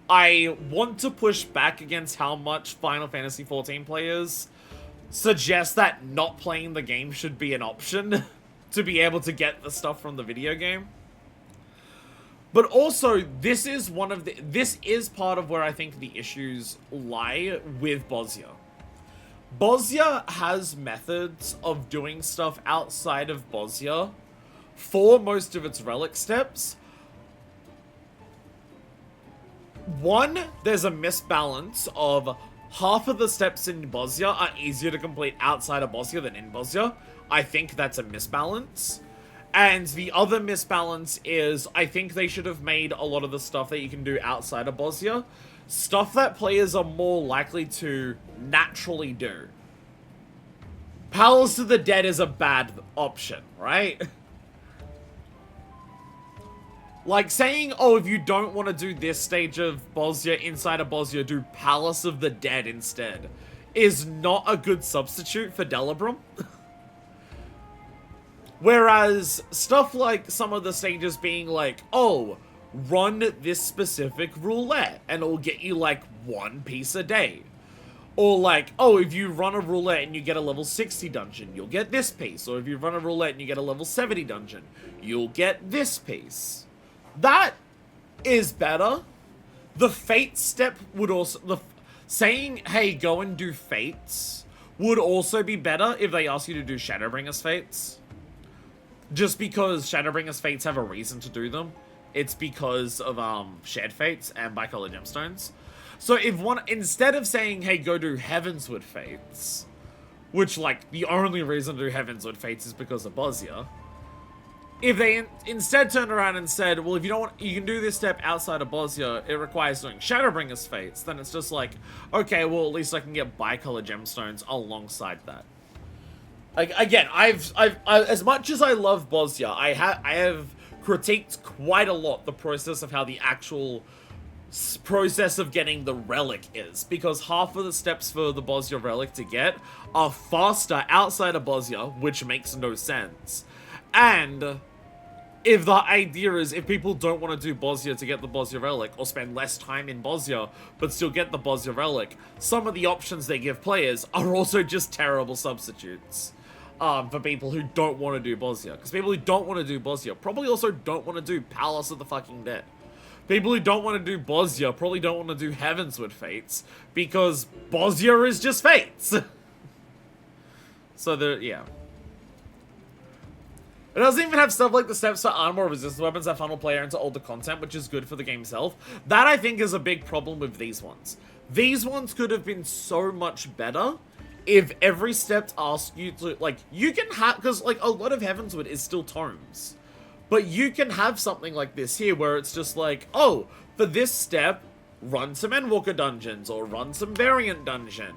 I want to push back against how much Final Fantasy XIV players suggest that not playing the game should be an option to be able to get the stuff from the video game. But also, this is part of where I think the issues lie with Bosnia. Bosnia has methods of doing stuff outside of Bosnia for most of its relic steps. One, there's a misbalance of half of the steps in Bosnia are easier to complete outside of Bosnia than in Bosnia. I think that's a misbalance. And the other misbalance is, I think they should have made a lot of the stuff that you can do outside of Bosnia stuff that players are more likely to naturally do. Palace of the Dead is a bad option, right? Like, saying, oh, if you don't want to do this stage of Bosnia inside of Bosnia, do Palace of the Dead instead, is not a good substitute for Delibram. Whereas, stuff like some of the stages being like, oh, run this specific roulette, and it'll get you, like, 1 piece a day. Or like, oh, if you run a roulette and you get a level 60 dungeon, you'll get this piece. Or if you run a roulette and you get a level 70 dungeon, you'll get this piece. That is better. The fate step would also... saying, hey, go and do fates would also be better if they ask you to do Shadowbringers fates. Just because Shadowbringers fates have a reason to do them. It's because of shared fates and bicolor gemstones. So if one, instead of saying, hey, go do Heavensward fates, which, like, the only reason to do Heavensward fates is because of Bosnia, if they instead turned around and said, well, if you don't want, you can do this step outside of Bosnia, it requires doing Shadowbringers fates, then it's just like, okay, well, at least I can get bicolor gemstones alongside that. Like, again, I've as much as I love Bosnia, I have critiqued quite a lot the process of how the actual process of getting the relic is, because half of the steps for the Bosnia relic to get are faster outside of Bosnia, which makes no sense. And if the idea is if people don't want to do Bosnia to get the Bosnia Relic, or spend less time in Bosnia, but still get the Bosnia Relic, some of the options they give players are also just terrible substitutes for people who don't want to do Bosnia. Because people who don't want to do Bosnia probably also don't want to do Palace of the fucking Dead. People who don't want to do Bosnia probably don't want to do Heavensward Fates, because Bosnia is just Fates. So, yeah. It doesn't even have stuff like the steps for armor or resistance weapons that funnel player into older content, which is good for the game's health. That, I think, is a big problem with these ones. These ones could have been so much better if every step asked you to, like, you can have, because, like, a lot of Heavensward is still tomes. But you can have something like this here, where it's just like, oh, for this step, run some Endwalker dungeons, or run some variant dungeon.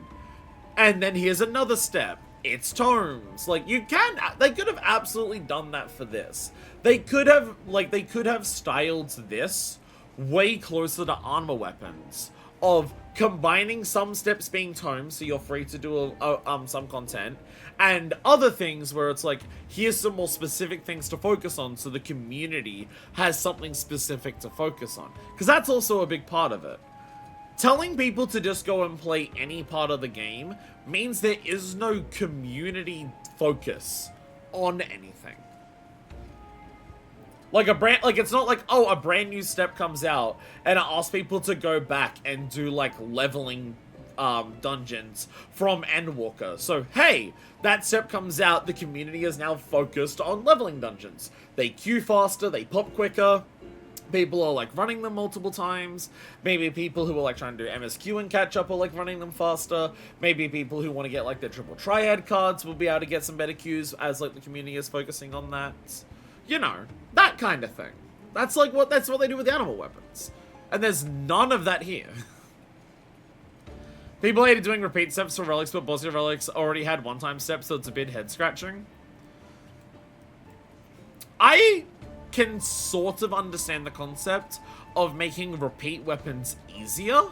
And then here's another step. It's tomes. Like, you can, they could have absolutely done that for this. They could have, like, they could have styled this way closer to armor weapons, of combining some steps being tomes, so you're free to do some content, and other things where it's like, here's some more specific things to focus on, so the community has something specific to focus on. Because that's also a big part of it. Telling people to just go and play any part of the game means there is no community focus on anything. Like it's not like, oh, a brand new step comes out and it asks people to go back and do like leveling dungeons from Endwalker. So, hey, that step comes out, the community is now focused on leveling dungeons. They queue faster, they pop quicker. People are, like, running them multiple times. Maybe people who are, like, trying to do MSQ and catch up are, like, running them faster. Maybe people who want to get, like, their triple triad cards will be able to get some better queues as, like, the community is focusing on that. You know, that kind of thing. That's what they do with the animal weapons. And there's none of that here. People hated doing repeat steps for relics, but Bosnia relics already had one-time steps, so it's a bit head-scratching. I can sort of understand the concept of making repeat weapons easier.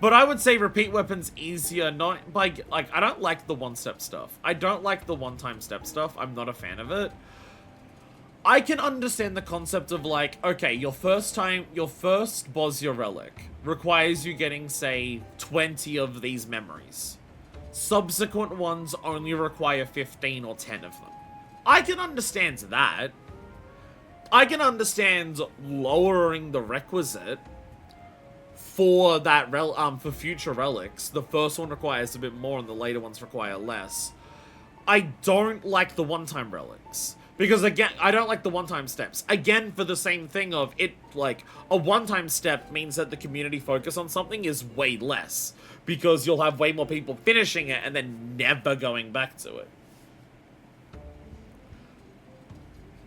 But I would say repeat weapons easier, not by, like, I don't like the one-step stuff. I don't like the one-time step stuff. I'm not a fan of it. I can understand the concept of, like, okay, your first Bosnia relic requires you getting, say, 20 of these memories. Subsequent ones only require 15 or 10 of them. I can understand that. I can understand lowering the requisite for that for future relics. The first one requires a bit more and the later ones require less. I don't like the one-time relics. Because again, I don't like the one-time steps. Again, for the same thing of it, like, a one-time step means that the community focus on something is way less. Because you'll have way more people finishing it and then never going back to it.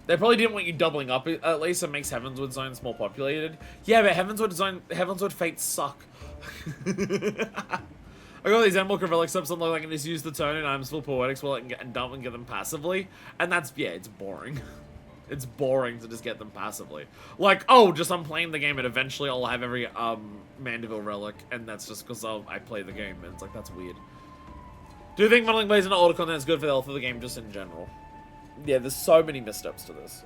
They probably didn't want you doubling up. At least it makes Heavensward zones more populated. Yeah, but Heavensward Fates suck. I got these Endwalker relic steps on, like, I can just use the turn and items full poetics while I can get and dump and get them passively. And that's, yeah, it's boring. It's boring to just get them passively. Like, oh, just I'm playing the game and eventually I'll have every Manderville relic, and that's just because I play the game, and it's like, that's weird. Do you think funneling plays into older content is good for the health of the game just in general? Yeah, there's so many missteps to this.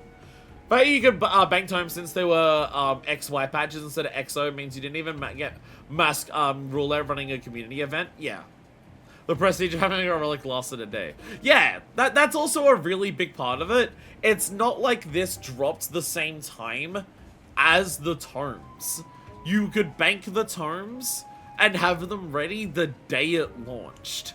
But you could bank time since there were XY patches instead of XO means you didn't even get mask roulette running a community event. Yeah. The prestige of having a relic lasted a day. Yeah, that's also a really big part of it. It's not like this dropped the same time as the tomes. You could bank the tomes and have them ready the day it launched.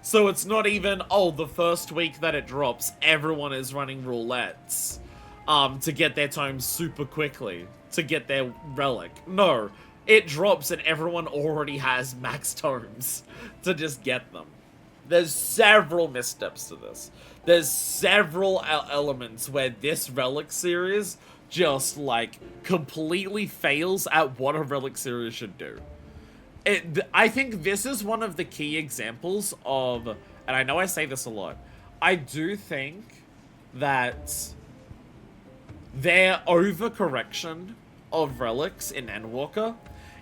So it's not even, oh, the first week that it drops, everyone is running roulettes to get their tomes super quickly, to get their relic. No, it drops and everyone already has max tomes to just get them. There's several missteps to this. There's several elements where this relic series just, like, completely fails at what a relic series should do. I think this is one of the key examples of, and I know I say this a lot, I do think that their overcorrection of relics in Endwalker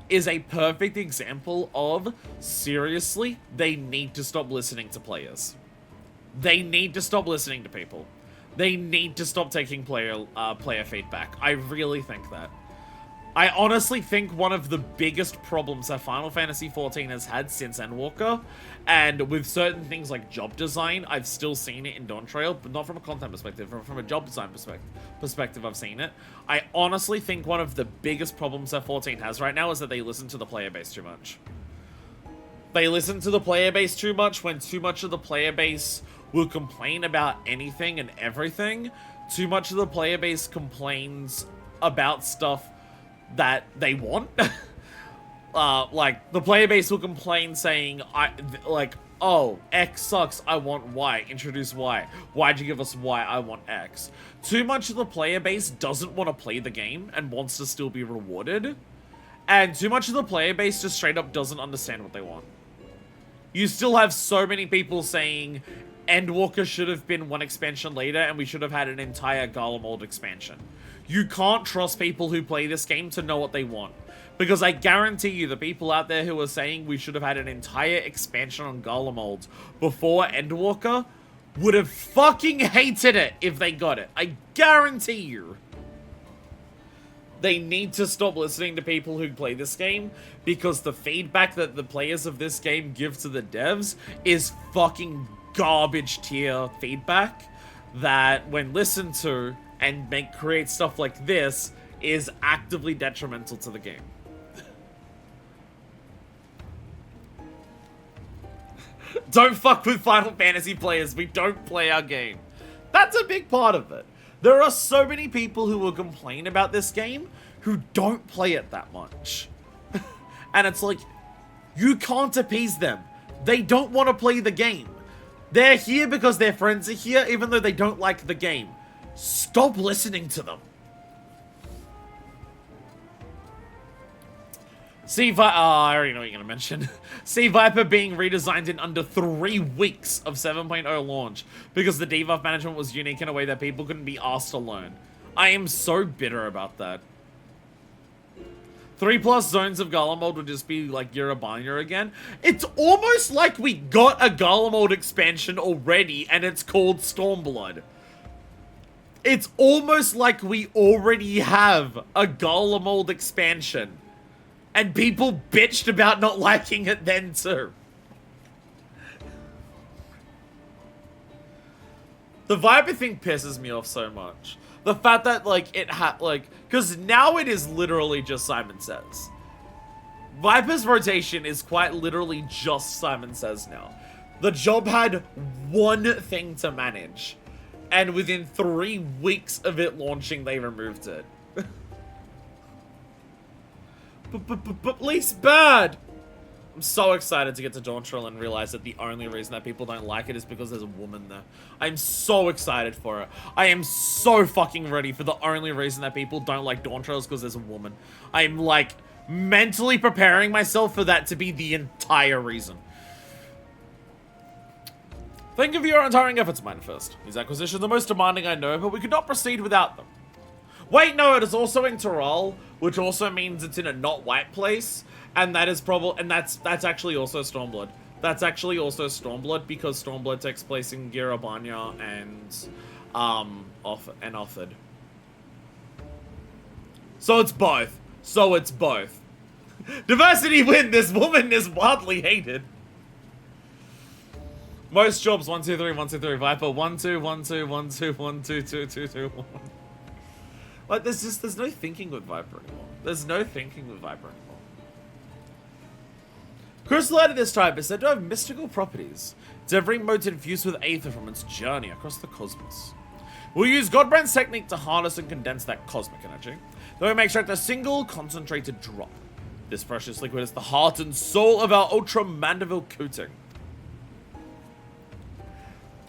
is a perfect example of, seriously, they need to stop listening to players. They need to stop listening to people. They need to stop taking player feedback. I really think that. I honestly think one of the biggest problems that Final Fantasy XIV has had since Endwalker, and with certain things like job design, I've still seen it in Dawntrail, but not from a content perspective, from a job design perspective, I've seen it. I honestly think one of the biggest problems that 14 has right now is that they listen to the player base too much. They listen to the player base too much when too much of the player base will complain about anything and everything. Too much of the player base complains about stuff that they want. Like, the player base will complain saying, oh, X sucks, I want Y, introduce Y. Why'd you give us Y, I want X. Too much of the player base doesn't want to play the game and wants to still be rewarded. And too much of the player base just straight up doesn't understand what they want. You still have so many people saying, Endwalker should have been one expansion later and we should have had an entire Garlemald expansion. You can't trust people who play this game to know what they want. Because I guarantee you, the people out there who are saying we should have had an entire expansion on Garlemald before Endwalker would have fucking hated it if they got it. I guarantee you. They need to stop listening to people who play this game, because the feedback that the players of this game give to the devs is fucking garbage tier feedback that, when listened to and create stuff like this, is actively detrimental to the game. Don't fuck with Final Fantasy players, we don't play our game. That's a big part of it. There are so many people who will complain about this game who don't play it that much. And it's like, you can't appease them. They don't want to play the game. They're here because their friends are here, even though they don't like the game. Stop listening to them. I already know what you're going to mention. Sea Viper being redesigned in under 3 weeks of 7.0 launch because the debuff management was unique in a way that people couldn't be asked to learn. I am so bitter about that. 3+ zones of Garlemald would just be like Yerabanya again. It's almost like we got a Garlemald expansion already and it's called Stormblood. It's almost like we already have a Garlemald expansion. And people bitched about not liking it then too. The Viper thing pisses me off so much. The fact that, like, because now it is literally just Simon Says. Viper's rotation is quite literally just Simon Says now. The job had one thing to manage. And within 3 weeks of it launching, they removed it. But least bad! I'm so excited to get to Dawntrail and realize that the only reason that people don't like it is because there's a woman there. I'm so excited for it. I am so fucking ready for the only reason that people don't like Dawntrail is because there's a woman. I'm, like, mentally preparing myself for that to be the entire reason. Think of your untiring efforts, Manifest. These acquisitions are the most demanding I know, but we could not proceed without them. Wait, no, it is also in Tyrol, which also means it's in a not white place, and that is that's actually also Stormblood. That's actually also Stormblood because Stormblood takes place in Girabanya and Offord. So it's both. Diversity win. This woman is wildly hated. Most jobs 1 2 3 1 2 3 Viper 1 2 1 2 1 2 1 2 2 2 2 1. Like, there's no thinking with Viper anymore. There's no thinking with Viper anymore. Crystallite of this type is said to have mystical properties. It's every mode infused with aether from its journey across the cosmos. We'll use Godbrand's technique to harness and condense that cosmic energy, then we may extract a single concentrated drop. This precious liquid is the heart and soul of our Ultra Manderville coating.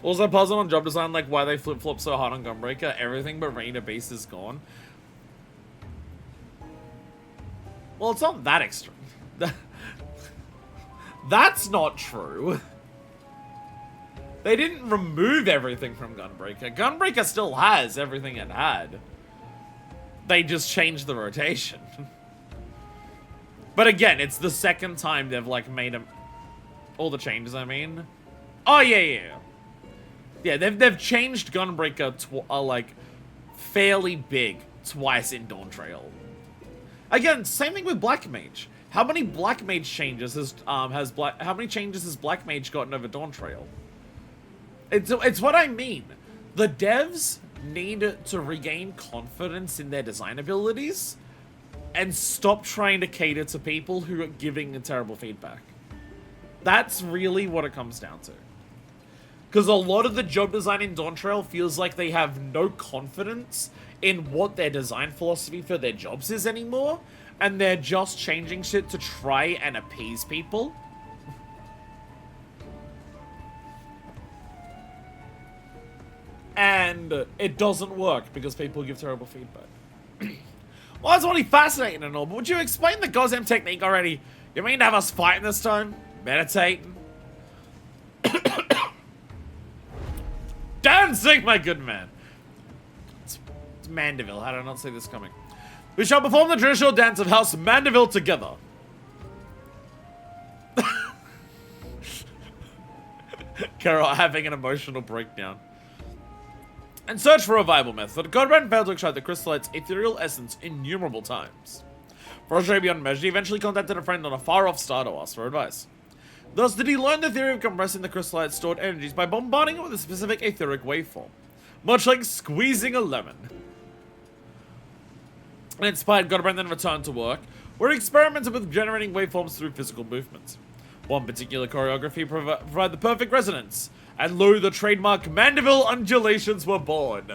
Also, puzzle on job design, like why they flip-flop so hard on Gunbreaker. Everything but Rainer base is gone. Well, it's not that extreme. That's not true. They didn't remove everything from Gunbreaker. Gunbreaker still has everything it had. They just changed the rotation. But again, it's the second time they've, like, made all the changes, I mean. Oh, yeah. Yeah, they've changed Gunbreaker like fairly big twice in Dawntrail. Again, same thing with Black Mage. How many Black Mage changes how many changes has Black Mage gotten over Dawntrail? It's what I mean. The devs need to regain confidence in their design abilities and stop trying to cater to people who are giving terrible feedback. That's really what it comes down to. Because a lot of the job design in Dawntrail feels like they have no confidence in what their design philosophy for their jobs is anymore, and they're just changing shit to try and appease people. And it doesn't work because people give terrible feedback. Well, that's only fascinating and all, but would you explain the goddamn technique already? You mean to have us fighting this time? Meditating? Dancing, my good man! It's Manderville, how did I not see this coming? We shall perform the traditional dance of House Manderville together. Carol having an emotional breakdown. And search for a viable method, Hildibrand failed to extract the crystallite's ethereal essence innumerable times. Frustrated beyond measure, he eventually contacted a friend on a far-off star to ask for advice. Thus did he learn the theory of compressing the crystallite's stored energies by bombarding it with a specific etheric waveform, much like squeezing a lemon. An inspired Hildibrand then returned to work, where he experimented with generating waveforms through physical movement. One particular choreography provided the perfect resonance, and lo, the trademark Manderville undulations were born.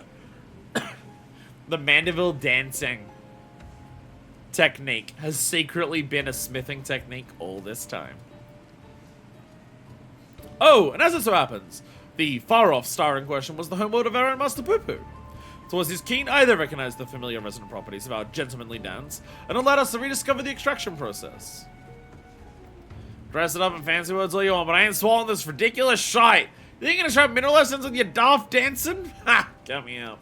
The Manderville dancing technique has secretly been a smithing technique all this time. Oh, and as it so happens, the far-off star in question was the homeworld of our own Master Poo-Poo. Towards his keen eye, they recognized the familiar resonant properties of our gentlemanly dance, and allowed us to rediscover the extraction process. Dress it up in fancy words all you want, but I ain't swallowing this ridiculous shite. You think you're gonna try mineral lessons with your daft dancing? Ha! Count me out.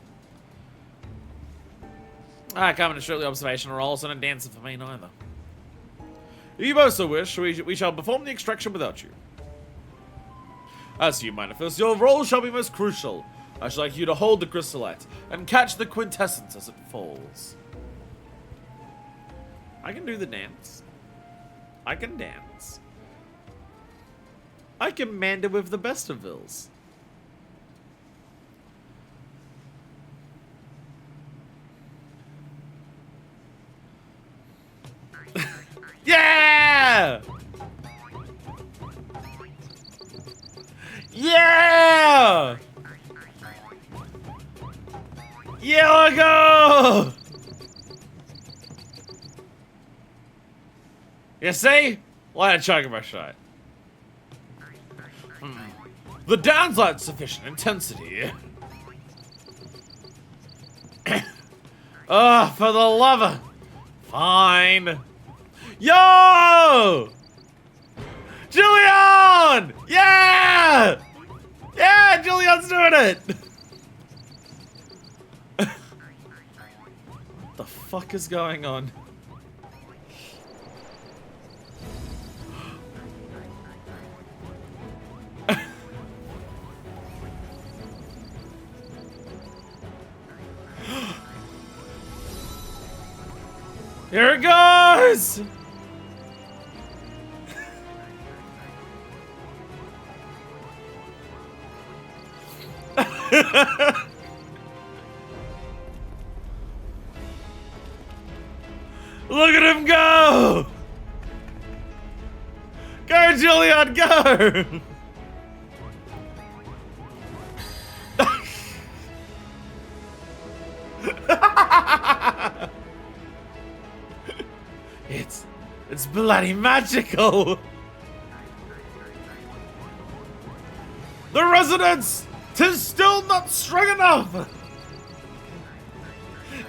Coming to strictly observational roles and dancing for me neither. If you both so wish, we shall perform the extraction without you. As for you, Manifest, your role shall be most crucial. I should like you to hold the crystallite and catch the quintessence as it falls. I can do the dance. I can dance. I can mander with the best of vills. Yeah! Yeah! Yeah, let's go! You see? Why a chunk of my shot? The downside's sufficient intensity. For the lover. Fine. Yo! Julian! Yeah! Yeah, Julian's doing it! What the fuck is going on? Here it goes! Look at him go! Go, Julian, go! It's bloody magical! The resonance! 'Tis still not strong enough!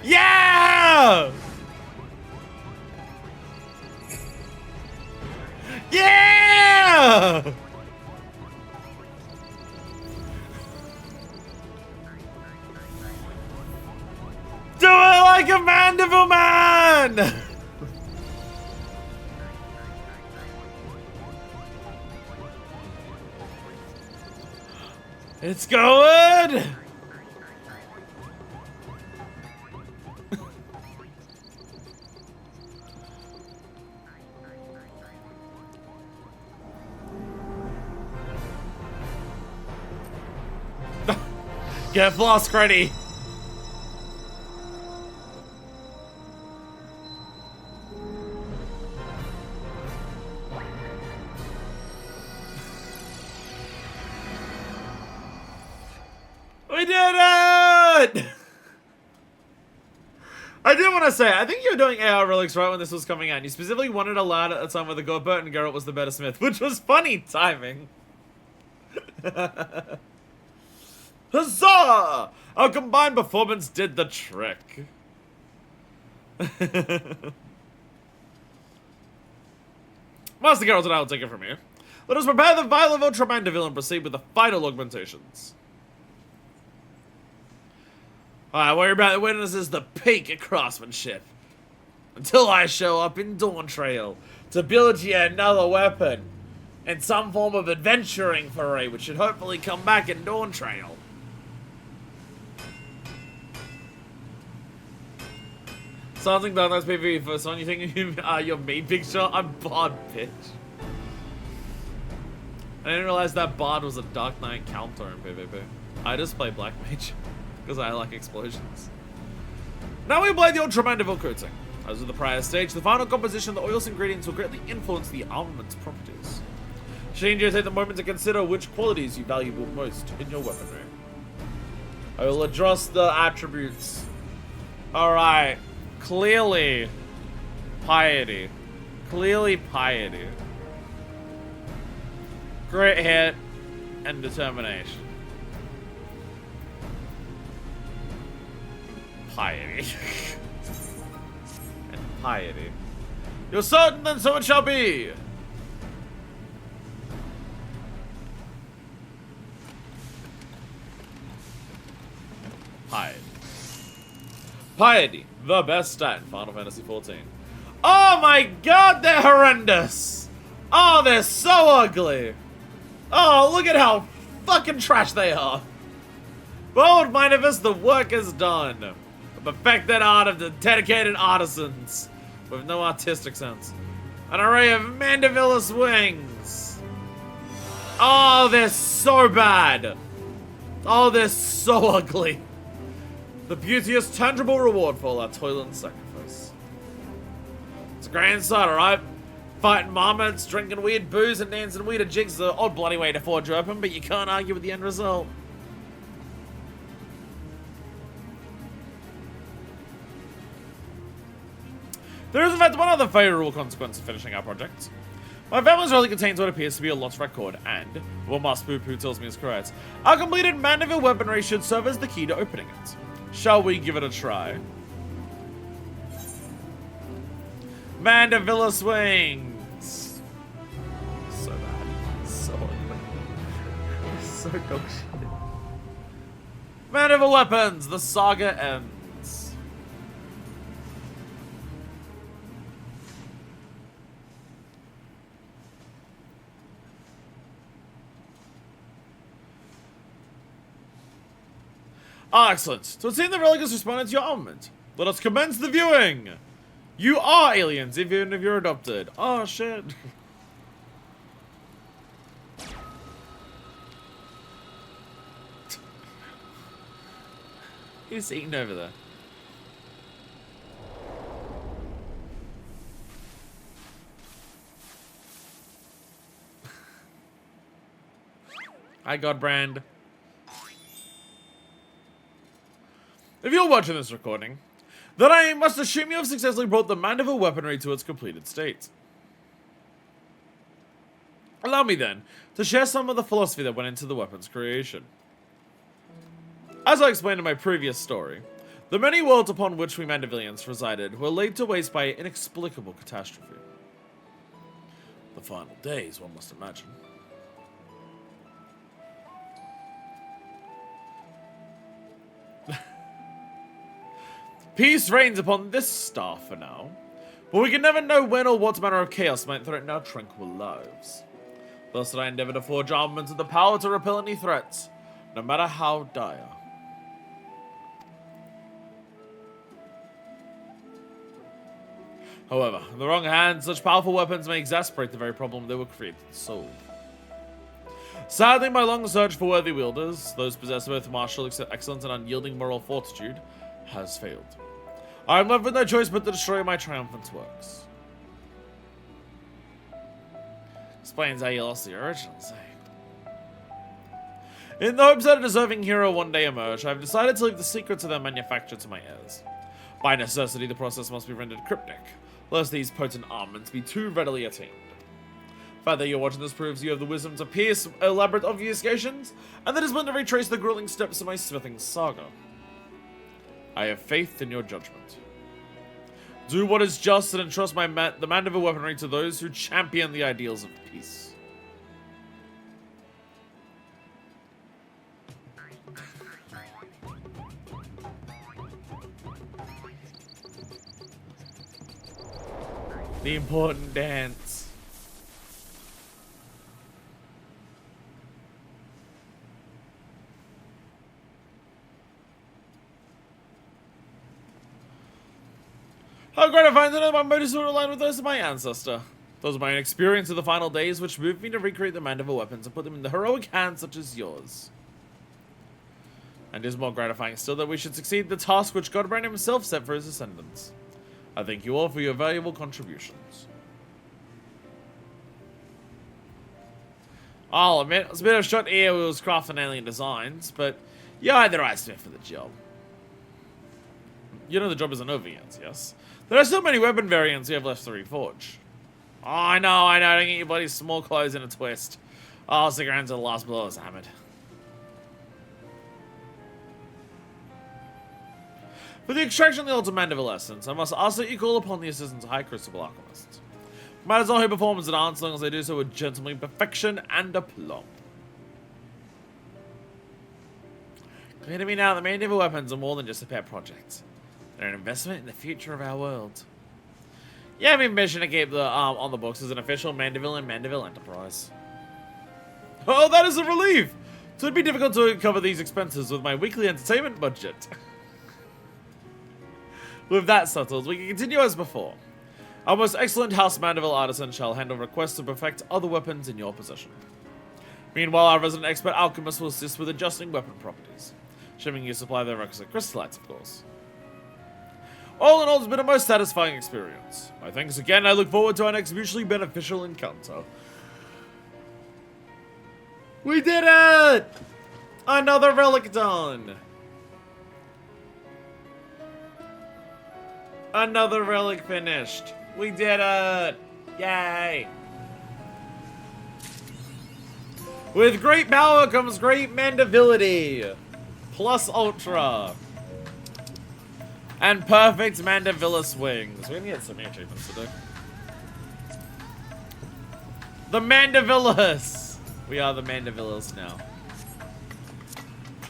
Yeah! Yeah! Do it like a Manderville man! It's going! Get floss, Creddy! We did it! I did want to say, I think you were doing AR relics right when this was coming out. You specifically wanted a lad at the time where the Gorbert and Geralt was the better smith, which was funny timing. Huzzah! Our combined performance did the trick. Master Geralt and I will take it from here. Let us prepare the vial of Ultra Manderville and proceed with the final augmentations. Alright, worry about the witness is the peak of craftsmanship. Until I show up in Dawntrail to build you another weapon and some form of adventuring foray, which should hopefully come back in Dawntrail. Something about those PvE first one, you think you're me, Big Shot? I'm Bard, bitch. I didn't realize that Bard was a Dark Knight counter in PvP. I just play Black Mage. Because I like explosions. Now we apply the Ultra Manderville coating. As with the prior stage, the final composition of the oil's ingredients will greatly influence the armament's properties. Change you take the moment to consider which qualities you value most in your weaponry. I will address the attributes. Alright. Clearly, piety. Clearly piety. Great hit and determination. Piety. And piety. You're certain, then so it shall be! Piety. Piety, the best stat in Final Fantasy XIV. Oh my god, they're horrendous! Oh, they're so ugly! Oh, look at how fucking trash they are! Bold Mindivus, the work is done. The perfected art of the dedicated artisans with no artistic sense. An array of Manderville wings. Oh, they're so bad. Oh, they're so ugly. The beauteous, tangible reward for all our toil and sacrifice. It's a grand sight, alright? Fighting marmots, drinking weird booze, and dancing weird jigs is an odd bloody way to forge open, but you can't argue with the end result. There is in fact one other favourable consequence of finishing our project. My family's really contains what appears to be a lost record, and, well, Master Poo-Poo tells me is correct, our completed Manderville weaponry should serve as the key to opening it. Shall we give it a try? Manderville wings! So bad. So ugly. So dog shit. Manderville Weapons! The saga ends. Ah, excellent. So it seems the relic has responded to your armament. Let us commence the viewing! You are aliens, even if you're adopted. Oh, shit. He's eating over there. Hi, Godbrand. If you're watching this recording, then I must assume you have successfully brought the Manderville weaponry to its completed state. Allow me then to share some of the philosophy that went into the weapon's creation. As I explained in my previous story, the many worlds upon which we Mandervillians resided were laid to waste by inexplicable catastrophe. The final days, one must imagine. Peace reigns upon this star for now, but we can never know when or what manner of chaos might threaten our tranquil lives. Thus did I endeavor to forge armaments with the power to repel any threats, no matter how dire. However, in the wrong hands, such powerful weapons may exacerbate the very problem they were created to solve. Sadly, my long search for worthy wielders, those possessed both martial excellence and unyielding moral fortitude, has failed. I am left with no choice but to destroy my triumphant works. Explains how you lost the originals, eh? In the hopes that a deserving hero one day emerge, I have decided to leave the secrets of their manufacture to my heirs. By necessity, the process must be rendered cryptic, lest these potent armaments be too readily attained. The fact that you're watching this proves you have the wisdom to pierce elaborate obfuscations, and that is meant to retrace the grueling steps of my smithing saga. I have faith in your judgment. Do what is just and entrust the Manderville weaponry to those who champion the ideals of peace. The important dance. How gratifying to know my motives were aligned with those of my ancestor. Those are my own experience of the final days which moved me to recreate the Manderville weapons and put them in the heroic hands such as yours. And it is more gratifying still that we should succeed in the task which Godbrand himself set for his descendants. I thank you all for your valuable contributions. I'll admit, it's a bit of a shot here with those craft and alien designs, but you had the right smith for the job. You know the job isn't over yet, yes? There are so many weapon variants you have left to reforge. Oh, I know, don't get your bloody small clothes in a twist. I'll stick around until the last blow is hammered. For the extraction of the ultimate Manderville essence, I must ask that you call upon the assistance of High Crucible Alchemists. Might as well who performs a dance, as long as they do so with gentlemanly perfection and aplomb. Clear to me now that Manderville weapons are more than just a pet project. They're an investment in the future of our world. You have ambition to keep the on the books as an official Manderville and Manderville enterprise. Oh, that is a relief! So it'd be difficult to cover these expenses with my weekly entertainment budget. With that settled, we can continue as before. Our most excellent House Manderville artisan shall handle requests to perfect other weapons in your possession. Meanwhile, our resident expert alchemist will assist with adjusting weapon properties, assuming you supply the requisite crystallites, of course. All in all, it's been a most satisfying experience. My thanks again, I look forward to our next mutually beneficial encounter. We did it! Another relic done! Another relic finished. We did it! Yay! With great power comes great mandibility. Plus ultra. And perfect Mandervillous wings. We're gonna get so many achievements to do. The Mandervillous! We are the Mandervillous now.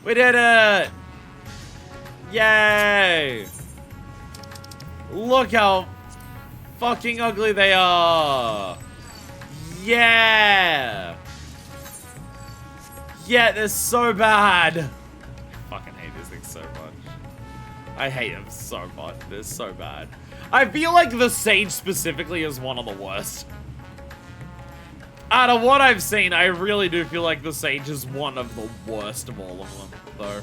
We did it! Yay! Look how fucking ugly they are! Yeah! Yeah, they're so bad! I fucking hate these things so much. I hate them so much. They're so bad. I feel like the Sage specifically is one of the worst. Out of what I've seen, I really do feel like the Sage is one of the worst of all of them, though.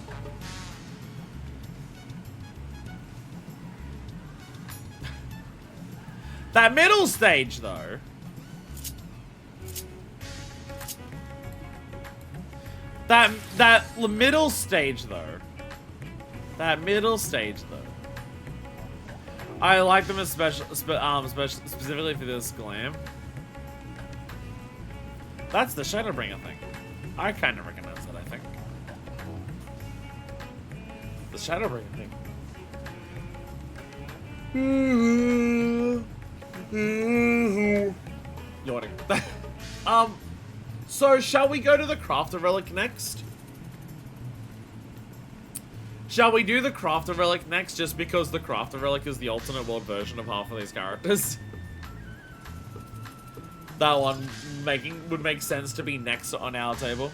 That middle stage, though. That middle stage, though. That middle stage, though. I like them specifically for this glam. That's the Shadowbringer thing. I kind of recognize that, I think. The Shadowbringer thing. Yawning. So shall we go to the Crafter Relic next? Shall we do the Crafter Relic next, just because the Crafter Relic is the alternate world version of half of these characters? That one would make sense to be next on our table.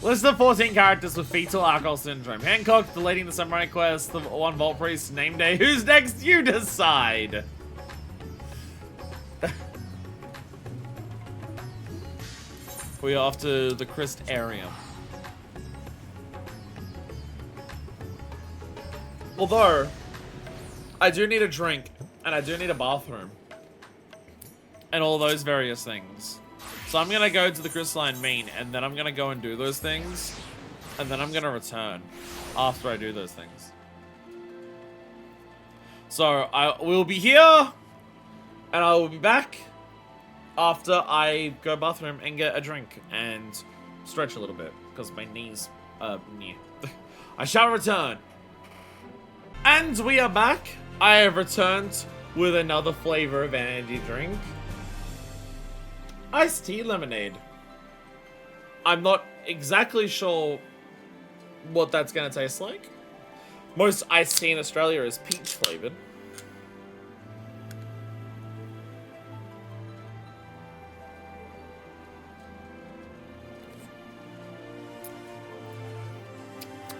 List of 14 characters with fetal alcohol syndrome. Hancock, deleting the samurai quest, the one vault priest, name day. Who's next? You decide. We are off to the Christ area. Although, I do need a drink, and I do need a bathroom. And all those various things. So I'm gonna go to the crystalline mean, and then I'm gonna go and do those things. And then I'm gonna return after I do those things. So I will be here, and I will be back after I go bathroom and get a drink and stretch a little bit because my knees yeah. I shall return. And we are back. I have returned with another flavor of energy drink. Iced tea lemonade. I'm not exactly sure what that's gonna taste like. Most iced tea in Australia is peach flavored.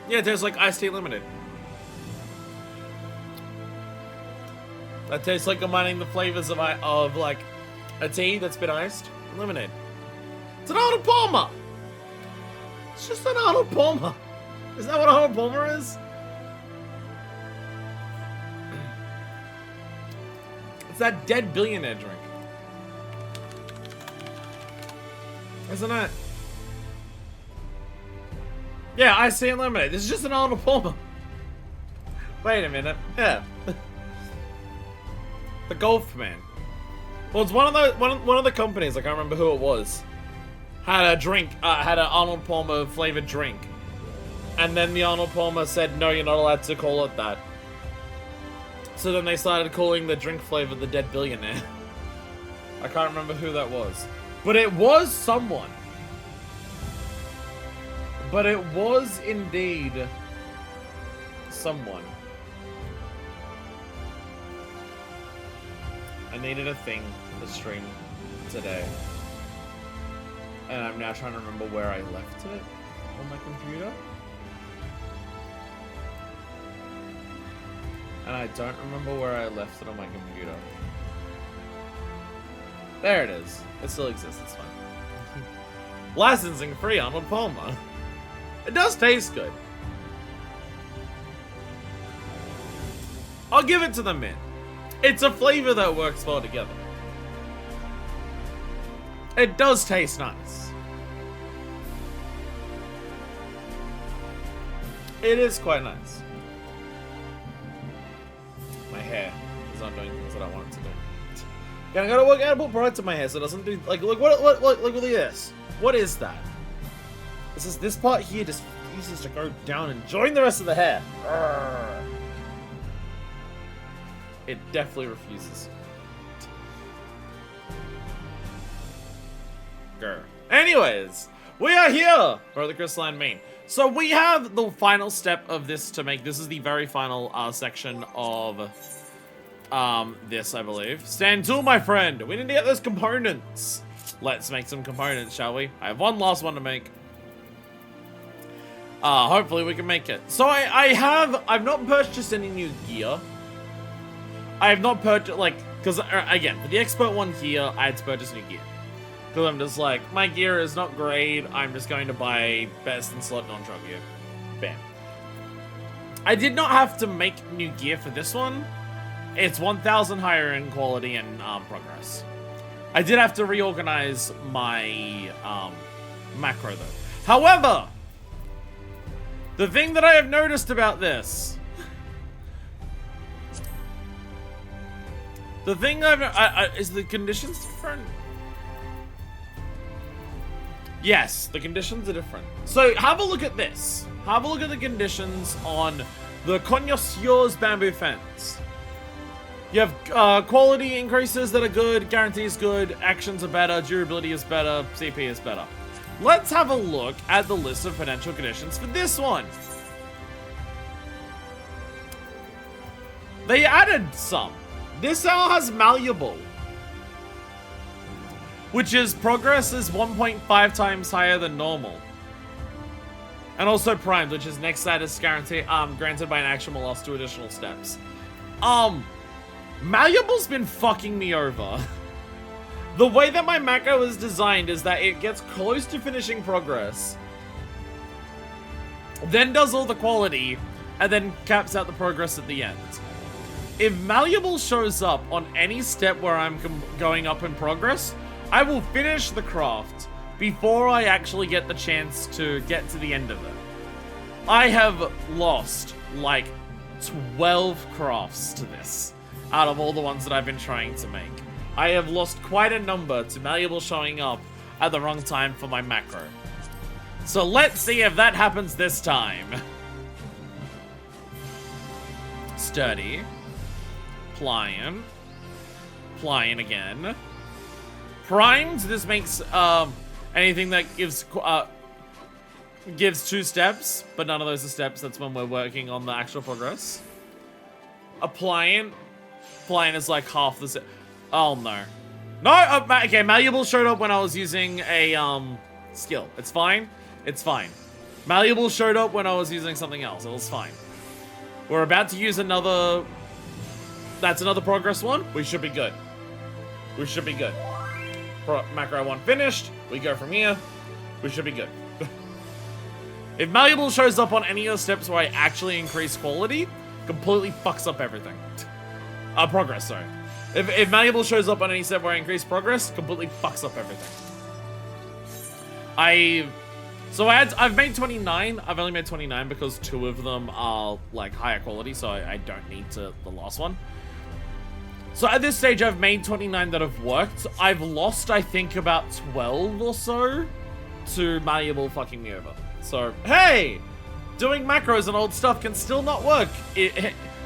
Yeah, it tastes like iced tea lemonade. That tastes like combining the flavors of like a tea that's been iced and lemonade. It's an Arnold Palmer. It's just an Arnold Palmer. Is that what Arnold Palmer is? It's that dead billionaire drink. Isn't it? Yeah, iced tea and lemonade. This is just an Arnold Palmer. Wait a minute. Yeah. The Golf Man. Well, it's one of the companies, I can't remember who it was, had a drink, had an Arnold Palmer flavored drink. And then the Arnold Palmer said, no, you're not allowed to call it that. So then they started calling the drink flavor the Dead Billionaire. I can't remember who that was. But it was someone. But it was indeed someone. I needed a thing to stream today. And I'm now trying to remember where I left it on my computer. And I don't remember where I left it on my computer. There it is. It still exists, it's fine. Licensing free Arnold Palmer. It does taste good. I'll give it to the mint. It's a flavor that works well together. It does taste nice. It is quite nice. My hair is not doing things that I want it to do. Yeah, I gotta work out a product in my hair so it doesn't do like look at this. What is that? This part here just refuses to go down and join the rest of the hair. Arrgh. It definitely refuses. Grr. Anyways, we are here for the crystalline mean. So we have the final step of this to make. This is the very final section of this, I believe. Stand to, my friend. We need to get those components. Let's make some components, shall we? I have one last one to make. Hopefully we can make it. So I've not purchased any new gear. I have not purchased, like, because, again, for the expert one here, I had to purchase new gear. Because I'm just like, my gear is not great, I'm just going to buy best in slot non-drop gear. Bam. I did not have to make new gear for this one. It's 1,000 higher in quality and progress. I did have to reorganize my macro, though. However, the thing that I have noticed about this... The thing is the conditions different? Yes, the conditions are different. So have a look at this. Have a look at the conditions on the Connoisseur's bamboo fence. You have quality increases that are good, guarantees good, actions are better, durability is better, CP is better. Let's have a look at the list of potential conditions for this one. They added some. This now has malleable, which is progress is 1.5 times higher than normal. And also primed, which is next status guarantee granted by an action will last 2 additional steps. Malleable's been fucking me over. The way that my macro is designed is that it gets close to finishing progress, then does all the quality, and then caps out the progress at the end. If Malleable shows up on any step where I'm going up in progress, I will finish the craft before I actually get the chance to get to the end of it. I have lost like 12 crafts to this out of all the ones that I've been trying to make. I have lost quite a number to Malleable showing up at the wrong time for my macro. So let's see if that happens this time. Sturdy. Pliant. Pliant again. Primed, this makes anything that gives 2 steps, but none of those are steps. That's when we're working on the actual progress. A pliant. Pliant is like half the step. Oh no. No! Okay, Malleable showed up when I was using a skill. It's fine. It's fine. Malleable showed up when I was using something else. It was fine. We're about to use another... That's another progress one. We should be good. We should be good. Macro 1 finished. We go from here. We should be good. If Malleable shows up on any of the steps where I actually increase quality, completely fucks up everything. Progress, sorry. If Malleable shows up on any step where I increase progress, completely fucks up everything. I've made 29. I've only made 29 because 2 of them are like higher quality, so I don't need the last one. So at this stage, I've made 29 that have worked. I've lost, I think, about 12 or so to Malleable fucking me over. So, hey! Doing macros and old stuff can still not work.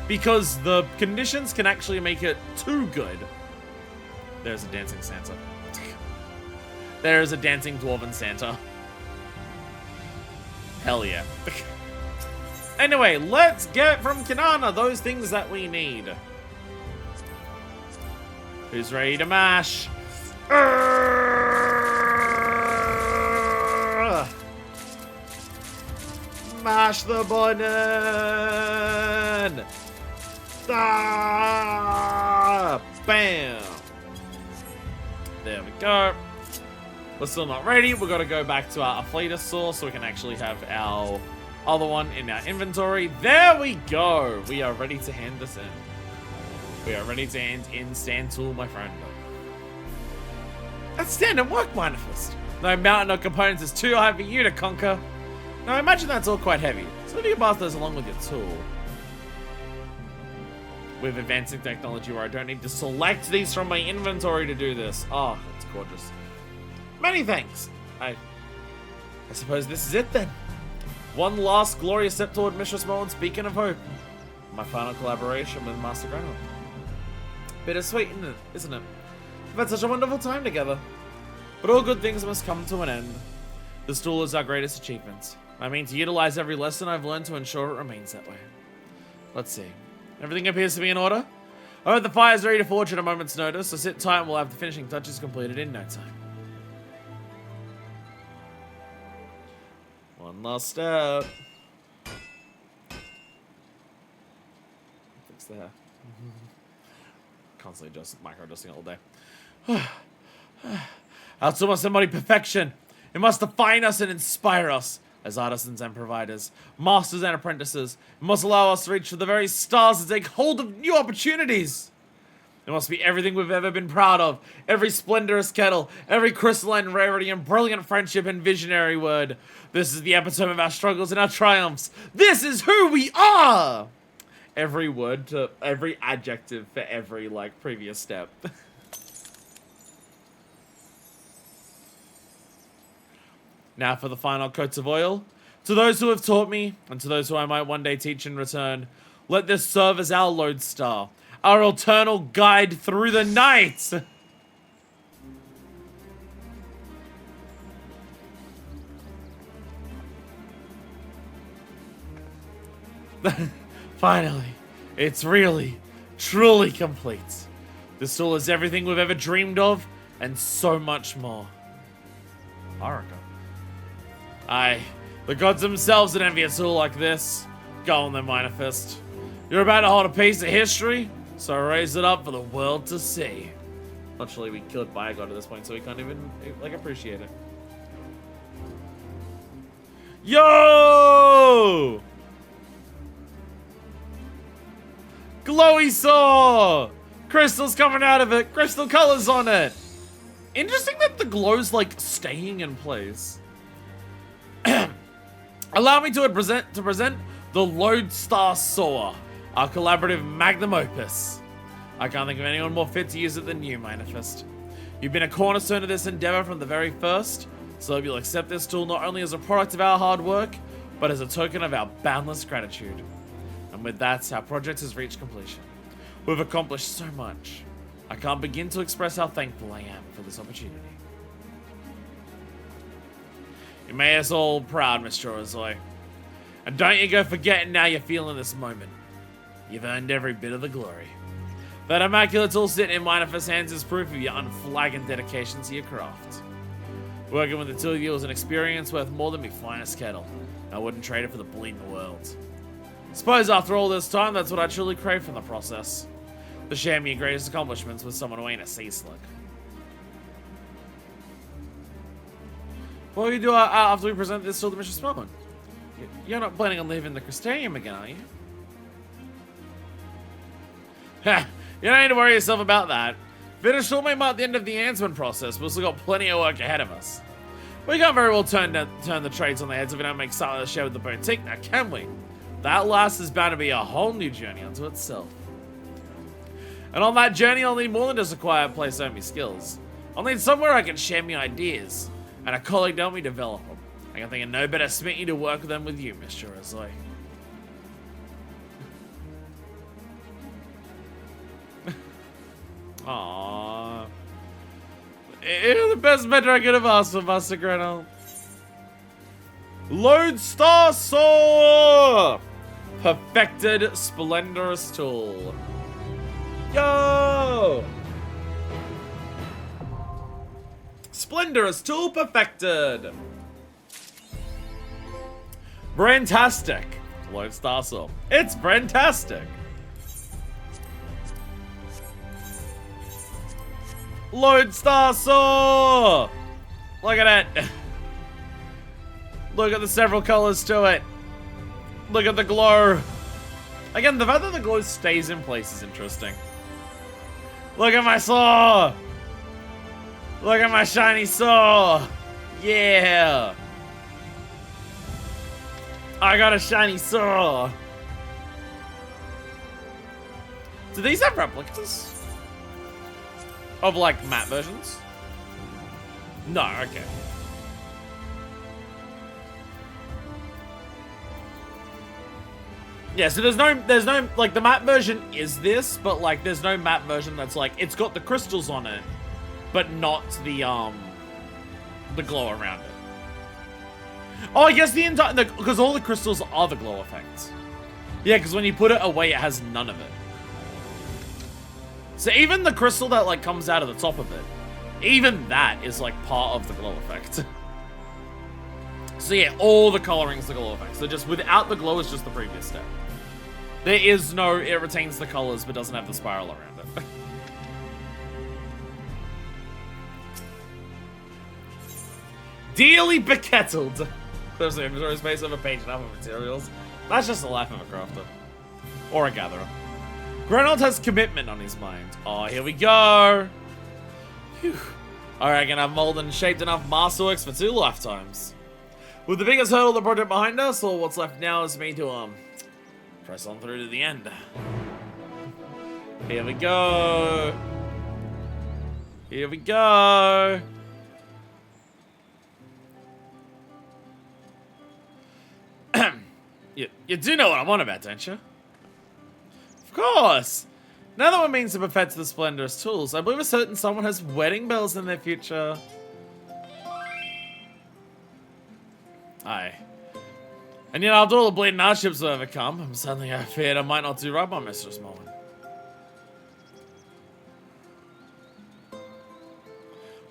Because the conditions can actually make it too good. There's a dancing Santa. There's a dancing dwarven Santa. Hell yeah. Anyway, let's get from Kanana those things that we need. Who's ready to mash? Mash the button! Ah! Bam! There we go. We're still not ready. We've got to go back to our afflator saw so we can actually have our other one in our inventory. There we go. We are ready to hand this in. We are ready to hand in stand tool, my friend. That's standard work, Manifest. No mountain or components is too high for you to conquer. Now, I imagine that's all quite heavy. So leave your masters along with your tool. With advancing technology where I don't need to select these from my inventory to do this. Oh, that's gorgeous. Many thanks. I suppose this is it then. One last glorious step toward Mistress Molin's beacon of hope. My final collaboration with Master Granite. Bittersweet, isn't it? We've had such a wonderful time together. But all good things must come to an end. This duel is our greatest achievement. I mean to utilize every lesson I've learned to ensure it remains that way. Let's see. Everything appears to be in order. I hope the fire's ready to forge at a moment's notice, so sit tight and we'll have the finishing touches completed in no time. One last step. Fix the hair. Constantly just micro-adjusting all day. Our tool must embody perfection. It must define us and inspire us as artisans and providers, masters and apprentices. It must allow us to reach for the very stars to take hold of new opportunities. It must be everything we've ever been proud of. Every splendorous kettle, every crystalline rarity and brilliant friendship and visionary word. This is the epitome of our struggles and our triumphs. This is who we are! Every word to every adjective for every, like, previous step. Now for the final coats of oil. To those who have taught me, and to those who I might one day teach in return, let this serve as our lodestar, our eternal guide through the night! Finally, it's really, truly complete. This tool is everything we've ever dreamed of, and so much more. Haruka. The gods themselves would envy a tool like this. Go on then, Manifest. You're about to hold a piece of history, so raise it up for the world to see. Actually, we killed by a god at this point, so we can't even, like, appreciate it. Yo! Glowy saw! Crystals coming out of it, crystal colors on it. Interesting that the glow's, like, staying in place. Allow me to present the Lodestar Saw, our collaborative magnum opus. I can't think of anyone more fit to use it than you, Manifest. You've been a cornerstone of this endeavor from the very first, so I hope you'll accept this tool not only as a product of our hard work, but as a token of our boundless gratitude. And with that, our project has reached completion. We've accomplished so much. I can't begin to express how thankful I am for this opportunity. You made us all proud, Mr. Ozoi. And don't you go forgetting now you're feeling this moment. You've earned every bit of the glory. That immaculate tool sitting in Manifest's hands is proof of your unflagging dedication to your craft. Working with the two of you is an experience worth more than my finest kettle. I wouldn't trade it for the bleeding world. Suppose after all this time, that's what I truly crave from the process. To share my greatest accomplishments with someone who ain't a sea slug. What will you do after we present this to the Mr. Spellman? You're not planning on leaving the Crystarium again, are you? Ha! You don't need to worry yourself about that. Finish all may mark the end of the answering process, we've still got plenty of work ahead of us. We can't very well turn the trades on their heads if we don't make silent share with the boutique, now can we? That last is bound to be a whole new journey unto itself. And on that journey, I'll need more than just a quiet place to earn me skills. I'll need somewhere I can share my ideas, and a colleague to help me develop them. I can think of no better smithy to work with them with you, Mr. Ozoi. Aww. You're the best mentor I could have asked for, Master Grenell. Lodestar Saw! Perfected Splendorous Tool. Yo! Splendorous Tool perfected. Brantastic. Lodestar Saw. It's Brantastic. Lodestar Saw! Look at it. Look at the several colors to it. Look at the glow. Again, the fact that the glow stays in place is interesting. Look at my saw. Look at my shiny saw. Yeah. I got a shiny saw. Do these have replicas? Of like matte versions? No, okay. Yeah, so there's no, like the matte version is this, but like there's no matte version that's like, it's got the crystals on it, but not the glow around it. Oh, I guess the entire, because all the crystals are the glow effects. Yeah, because when you put it away, it has none of it. So even the crystal that like comes out of the top of it, even that is like part of the glow effect. So yeah, all the coloring's the glow effect. So just without the glow is just the previous step. There is no, it retains the colors but doesn't have the spiral around it. Dearly bekettled. There's the inventory space of a page and half of materials. That's just the life of a crafter. Or a gatherer. Grenold has commitment on his mind. Oh, here we go. Phew. I reckon I've molded and shaped enough masterworks for 2 lifetimes. With the biggest hurdle of the project behind us, all what's left now is me to, press on through to the end. Here we go. Here we go. You do know what I'm on about, don't you? Of course! Now that we're means to perfect the Splendorous Tools, I believe a certain someone has wedding bells in their future. Aye. And yet after all the bleeding hardships I've overcome, suddenly I feared I might not do right by Mistress Mullen.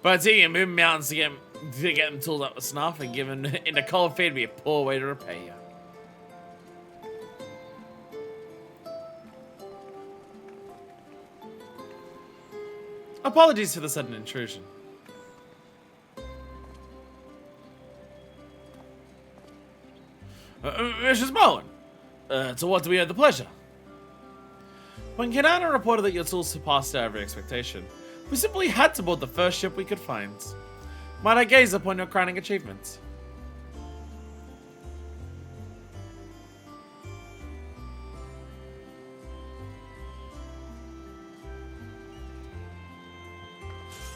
But taking moving mountains to get them tooled up to snuff and given in a cold feed would be a poor way to repay you. Apologies for the sudden intrusion. Mrs. Moen, to what do we owe the pleasure? When Kanana reported that your tools surpassed our every expectation, we simply had to board the first ship we could find. Might I gaze upon your crowning achievements?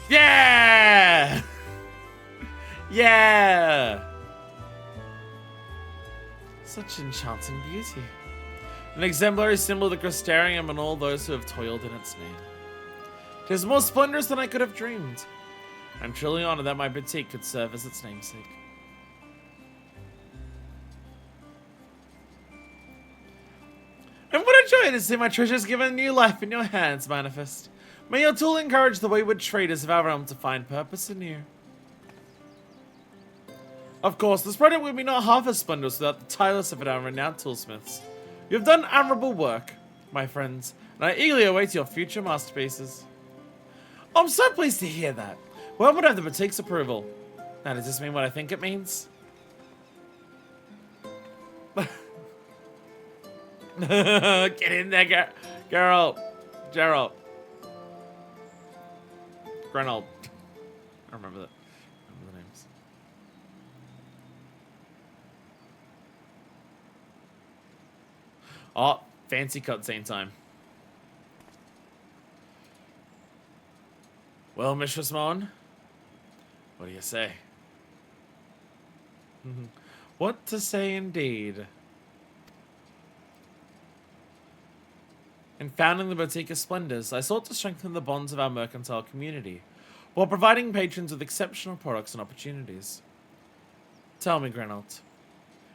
Yeah! Yeah! Such enchanting beauty. An exemplary symbol of the Crystarium and all those who have toiled in its name. It is more splendorous than I could have dreamed. I'm truly honored that my boutique could serve as its namesake. And what a joy to see my treasures given new life in your hands, Manifest. May your tool encourage the wayward traders of our realm to find purpose in you. Of course, this project would be not half as splendorous without the tireless effort of our renowned toolsmiths. You have done admirable work, my friends, and I eagerly await your future masterpieces. Oh, I'm so pleased to hear that. Well, would have the boutique's approval. Now, does this mean what I think it means? Get in there, Geralt. Geralt. Grenold. I remember that. I remember the names. Oh, fancy cutscene time. Well, Mistress Mon, what do you say? What to say indeed. In founding the Boutique of Splendors, I sought to strengthen the bonds of our mercantile community, while providing patrons with exceptional products and opportunities. Tell me, Grenold,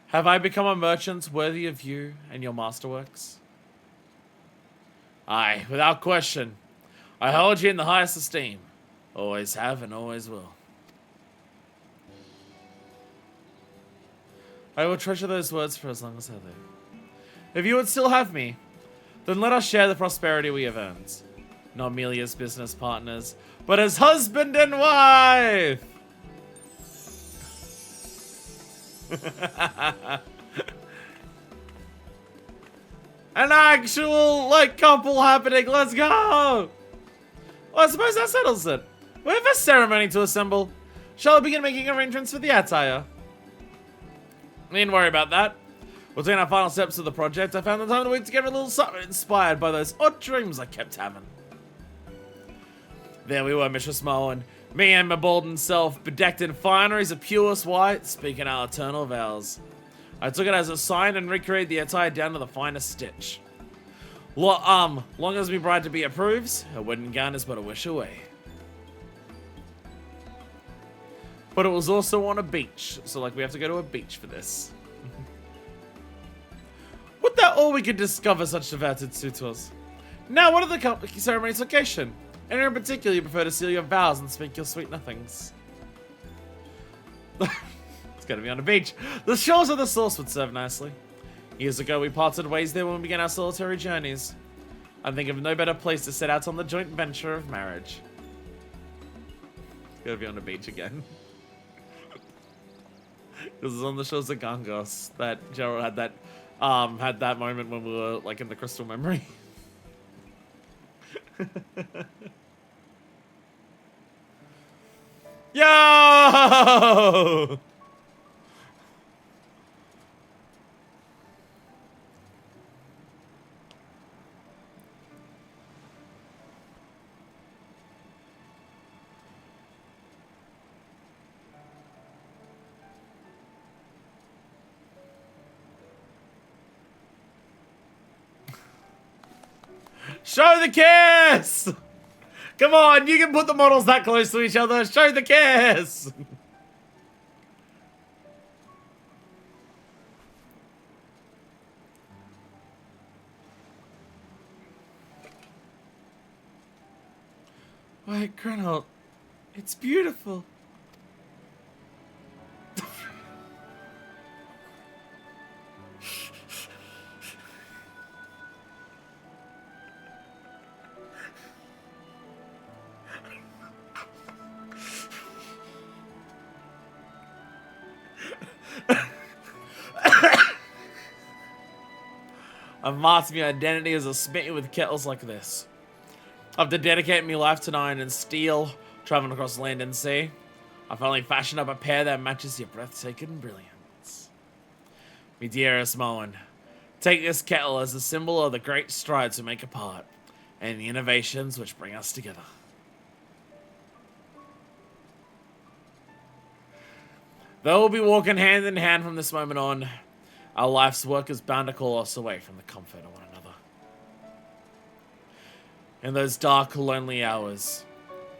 have I become a merchant worthy of you and your masterworks? Aye, without question. I hold you in the highest esteem. Always have and always will. I will treasure those words for as long as I live. If you would still have me, then let us share the prosperity we have earned. Not merely as business partners, but as husband and wife! An actual, couple happening. Let's go! Well, I suppose that settles it. We have a ceremony to assemble. Shall I begin making arrangements for the attire? Needn't worry about that. Between our final steps of the project, I found the time to wait to get a little something inspired by those odd dreams I kept having. There we were, Mistress Moen, me and my bolden self, bedecked in fineries of purest white, speaking our eternal vows. I took it as a sign and recreated the attire down to the finest stitch. Long as my bride-to-be approves, her wedding gown is but a wish away. But it was also on a beach, so we have to go to a beach for this. Would that all we could discover such diverted suitors? Now, what are the ceremony's location? And in particular, you prefer to seal your vows and speak your sweet nothings. It's gonna be on a beach. The shores of the source would serve nicely. Years ago, we parted ways there when we began our solitary journeys. I think of no better place to set out on the joint venture of marriage. It's gonna be on the beach again. This is on the shores of Gangos that Gerald had that moment when we were in the crystal memory. Yo! Show the kiss! Come on, you can put the models that close to each other. Show the kiss! Wait, Grenold, It's beautiful. I've masked my identity as a smitten with kettles like this. After dedicating my life to iron and steel, traveling across land and sea, I finally fashioned up a pair that matches your breathtaking brilliance. Me dearest Moen, take this kettle as a symbol of the great strides we make apart, and the innovations which bring us together. Though we'll be walking hand in hand from this moment on, our life's work is bound to call us away from the comfort of one another. In those dark, lonely hours,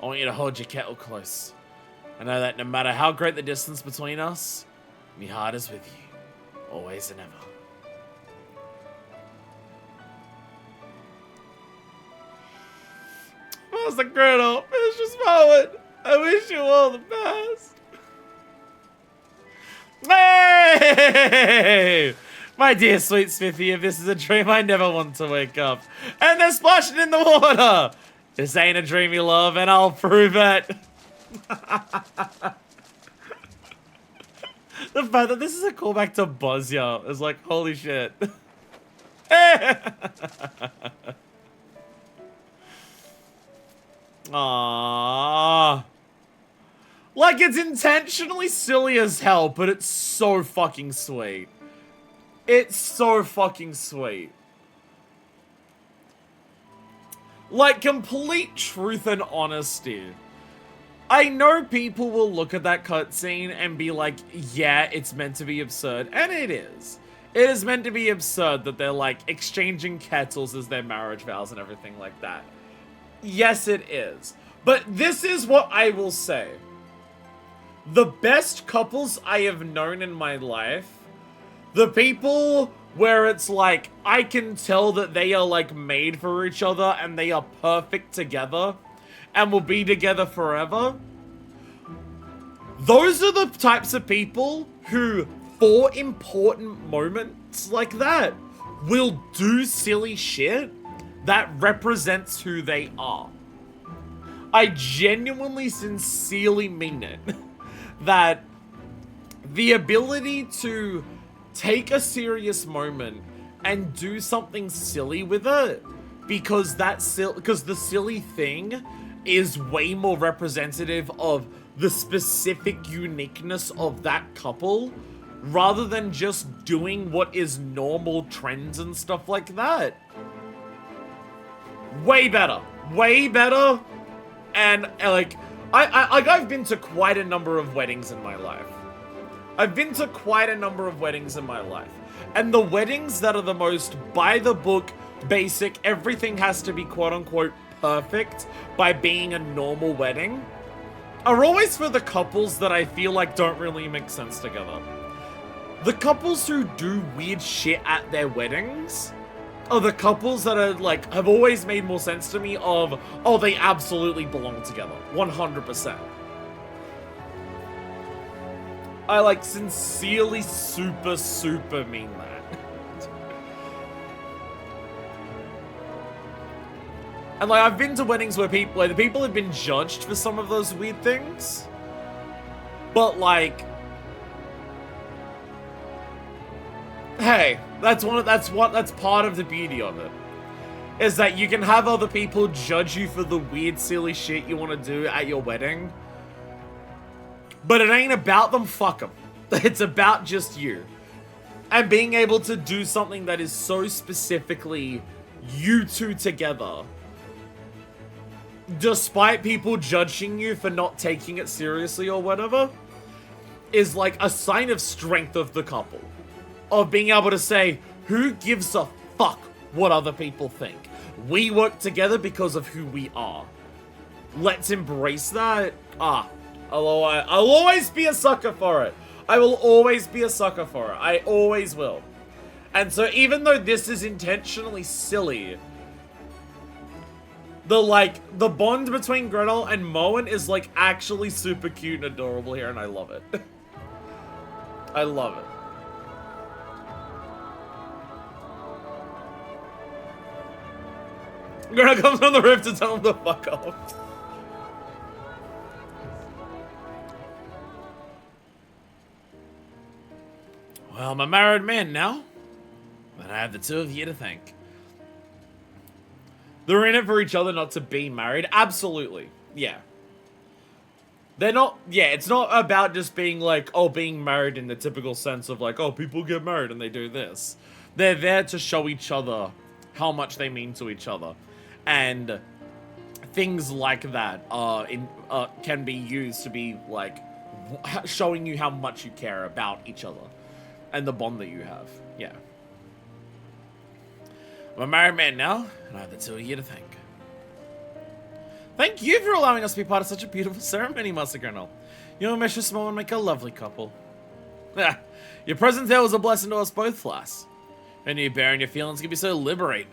I want you to hold your kettle close. And know that no matter how great the distance between us, my heart is with you, always and ever. Master Colonel, Mistress Moen, I wish you all the best. Hey! My dear sweet Smithy, if this is a dream, I never want to wake up. And they're splashing in the water! This ain't a dream you love, and I'll prove it. The fact that this is a callback to Buzzya is like, holy shit. Aww. Like, it's intentionally silly as hell, but it's so fucking sweet. It's so fucking sweet. Like, complete truth and honesty. I know people will look at that cutscene and be like, yeah, it's meant to be absurd. And it is. It is meant to be absurd that they're, like, exchanging kettles as their marriage vows and everything like that. Yes, it is. But this is what I will say. The best couples I have known in my life, the people where it's like, I can tell that they are like made for each other and they are perfect together and will be together forever. Those are the types of people who, for important moments like that, will do silly shit that represents who they are. I genuinely, sincerely mean it. That the ability to take a serious moment and do something silly with it because the silly thing is way more representative of the specific uniqueness of that couple rather than just doing what is normal trends and stuff like that. Way better. Way better. And like, I've been to quite a number of weddings in my life. And the weddings that are the most by the book, basic, everything has to be quote unquote perfect by being a normal wedding, are always for the couples that I feel like don't really make sense together. The couples who do weird shit at their weddings are the couples that are like, have always made more sense to me of, oh, they absolutely belong together. 100%. I like sincerely super mean that. And like, I've been to weddings where the people have been judged for some of those weird things. But like, hey, that's part of the beauty of it. Is that you can have other people judge you for the weird, silly shit you want to do at your wedding. But it ain't about them, fuck them. It's about just you. And being able to do something that is so specifically you two together. Despite people judging you for not taking it seriously or whatever. Is like a sign of strength of the couple. Of being able to say, who gives a fuck what other people think? We work together because of who we are. Let's embrace that. I'll always be a sucker for it. I will always be a sucker for it. I always will. And so even though this is intentionally silly, the bond between Gretel and Moen is like actually super cute and adorable here, and I love it. I love it. Gretel comes on the roof to tell him to fuck off. Well, I'm a married man now, but I have the two of you to thank. They're in it for each other, not to be married. Absolutely. Yeah. They're not, yeah, it's not about just being like, oh, being married in the typical sense of like, oh, people get married and they do this. They're there to show each other how much they mean to each other. And things like that can be used to be like, showing you how much you care about each other. And the bond that you have. Yeah. I'm a married man now, and I have the two of you to thank. Thank you for allowing us to be part of such a beautiful ceremony, Master Colonel. You and Mr. Small make a lovely couple. Your presence there was a blessing to us both, Flass. And you bearing your feelings can be so liberating.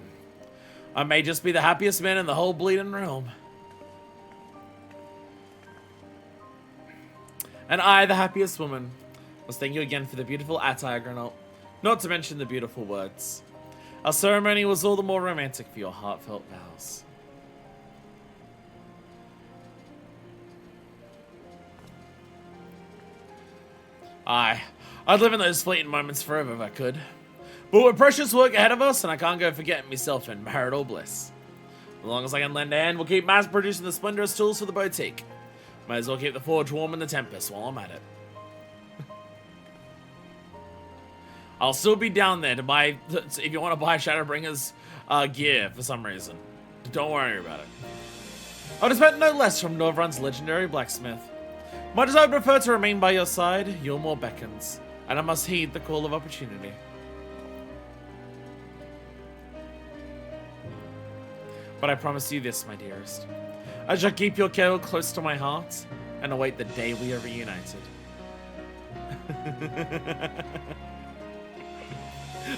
I may just be the happiest man in the whole bleeding realm. And I, the happiest woman, must thank you again for the beautiful attire, Granol. Not to mention the beautiful words. Our ceremony was all the more romantic for your heartfelt vows. I'd live in those fleeting moments forever if I could. But with precious work ahead of us, and I can't go forgetting myself in marital bliss. As long as I can lend a hand, we'll keep mass producing the Splendorous Tools for the boutique. Might as well keep the forge warm in the Tempest while I'm at it. I'll still be down there to buy, if you want to buy Shadowbringer's gear for some reason. Don't worry about it. I'll expect no less from Norvrun's legendary blacksmith. Much as I would prefer to remain by your side, your more beckons, and I must heed the call of opportunity. But I promise you this, my dearest. I shall keep your care close to my heart, and await the day we are reunited.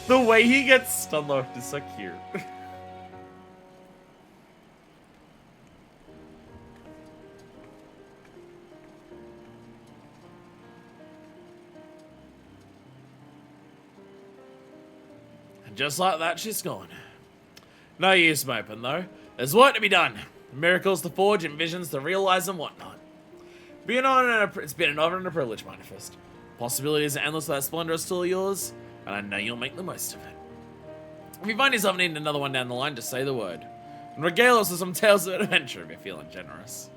The way he gets stunlocked is so cute. And just like that, she's gone. No use moping, though. There's work to be done. Miracles to forge and visions to realize and whatnot. It's been an honor and a privilege, Manifest. Possibilities are endless with that Splendorous Tool of yours, and I know you'll make the most of it. If you find yourself needing another one down the line, just say the word. And regale us with some tales of adventure if you're feeling generous.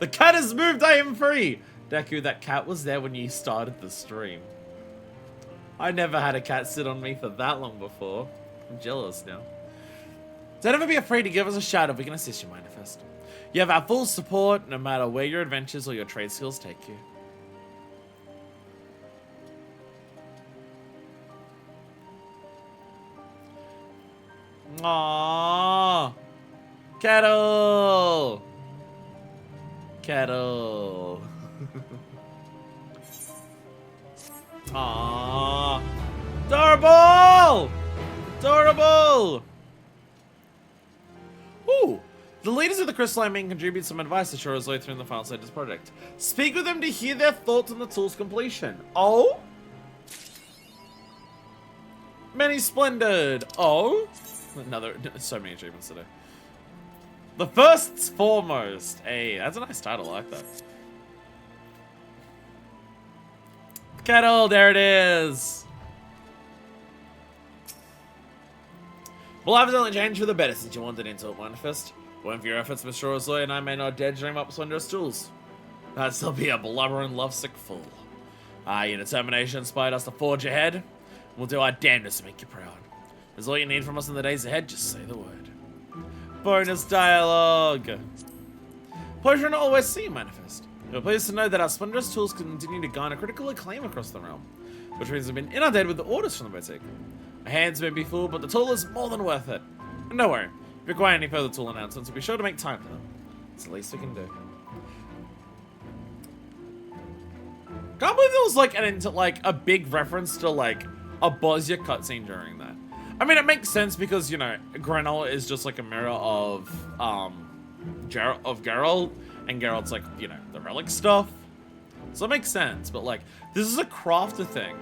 The cat has moved, I am free! Deku, that cat was there when you started the stream. I never had a cat sit on me for that long before. I'm jealous now. So never be afraid to give us a shout if we can assist you, Manifest. You have our full support, no matter where your adventures or your trade skills take you. Aww. Kettle. Kettle. Aww. Adorable! Adorable! Ooh. The leaders of the Crystalline Main contribute some advice to Shoro's way through in the final stage of this project. Speak with them to hear their thoughts on the tool's completion. Oh? Many splendid. Oh? Another, so many achievements today. The first's foremost. Hey, that's a nice title, I like that. Kettle, there it is. Well, life has only changed for the better since you wanted into it, Manifest. When for your efforts, Mr. Rosley and I may not dare dream up Splendorous Tools. I'd still be a blubbering, lovesick fool. Your determination inspired us to forge ahead. We'll do our damnedest to make you proud. If there's all you need from us in the days ahead, just say the word. Bonus dialogue. Pleasure to always see you, Manifest. You're pleased to know that our Splendorous Tools continue to garner critical acclaim across the realm, which means we've been inundated with the orders from the boutique. Our hands may be full, but the tool is more than worth it. And don't worry, if you require any further tool announcements, we'll be sure to make time for them. It's the least we can do. Can't believe there was like a big reference to like a Bosnia cutscene during that. I mean, it makes sense because, you know, Grenell is just like a mirror of Geralt, and Geralt's like, you know, the relic stuff. So it makes sense, but like, this is a crafter thing.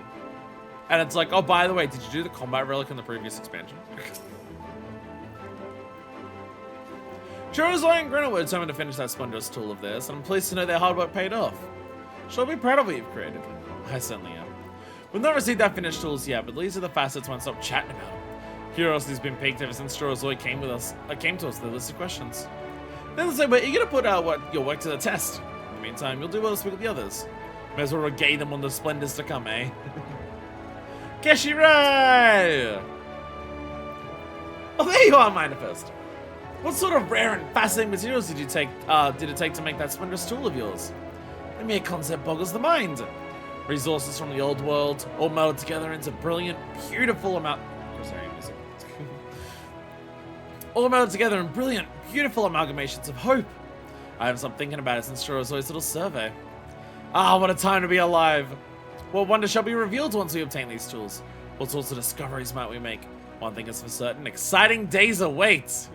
And it's like, oh, by the way, did you do the combat relic in the previous expansion? Churuzoi and Grenell were determined to finish that Splendorous Tool of theirs, and I'm pleased to know their hard work paid off. Shall be proud of what you've created. I certainly am. We've not received that finished tools yet, but these are the facets won't stop chatting about them. Curiosity's been piqued ever since Churuzoi came to us with a list of questions. Needless to say, we're eager to put your work to the test. In the meantime, you'll do well to speak with the others. May as well regale them on the splendors to come, eh? Keshirai! Oh, there you are, Manifest. What sort of rare and fascinating materials did it take to make that Splendorous Tool of yours? The mere concept boggles the mind. Resources from the old world, all melded together into brilliant, beautiful all melded together in brilliant, beautiful amalgamations of hope. I haven't stopped thinking about it since Churuzoi's little survey. Ah, what a time to be alive. What wonder shall be revealed once we obtain these tools? What sorts of discoveries might we make? One thing is for certain, exciting days await.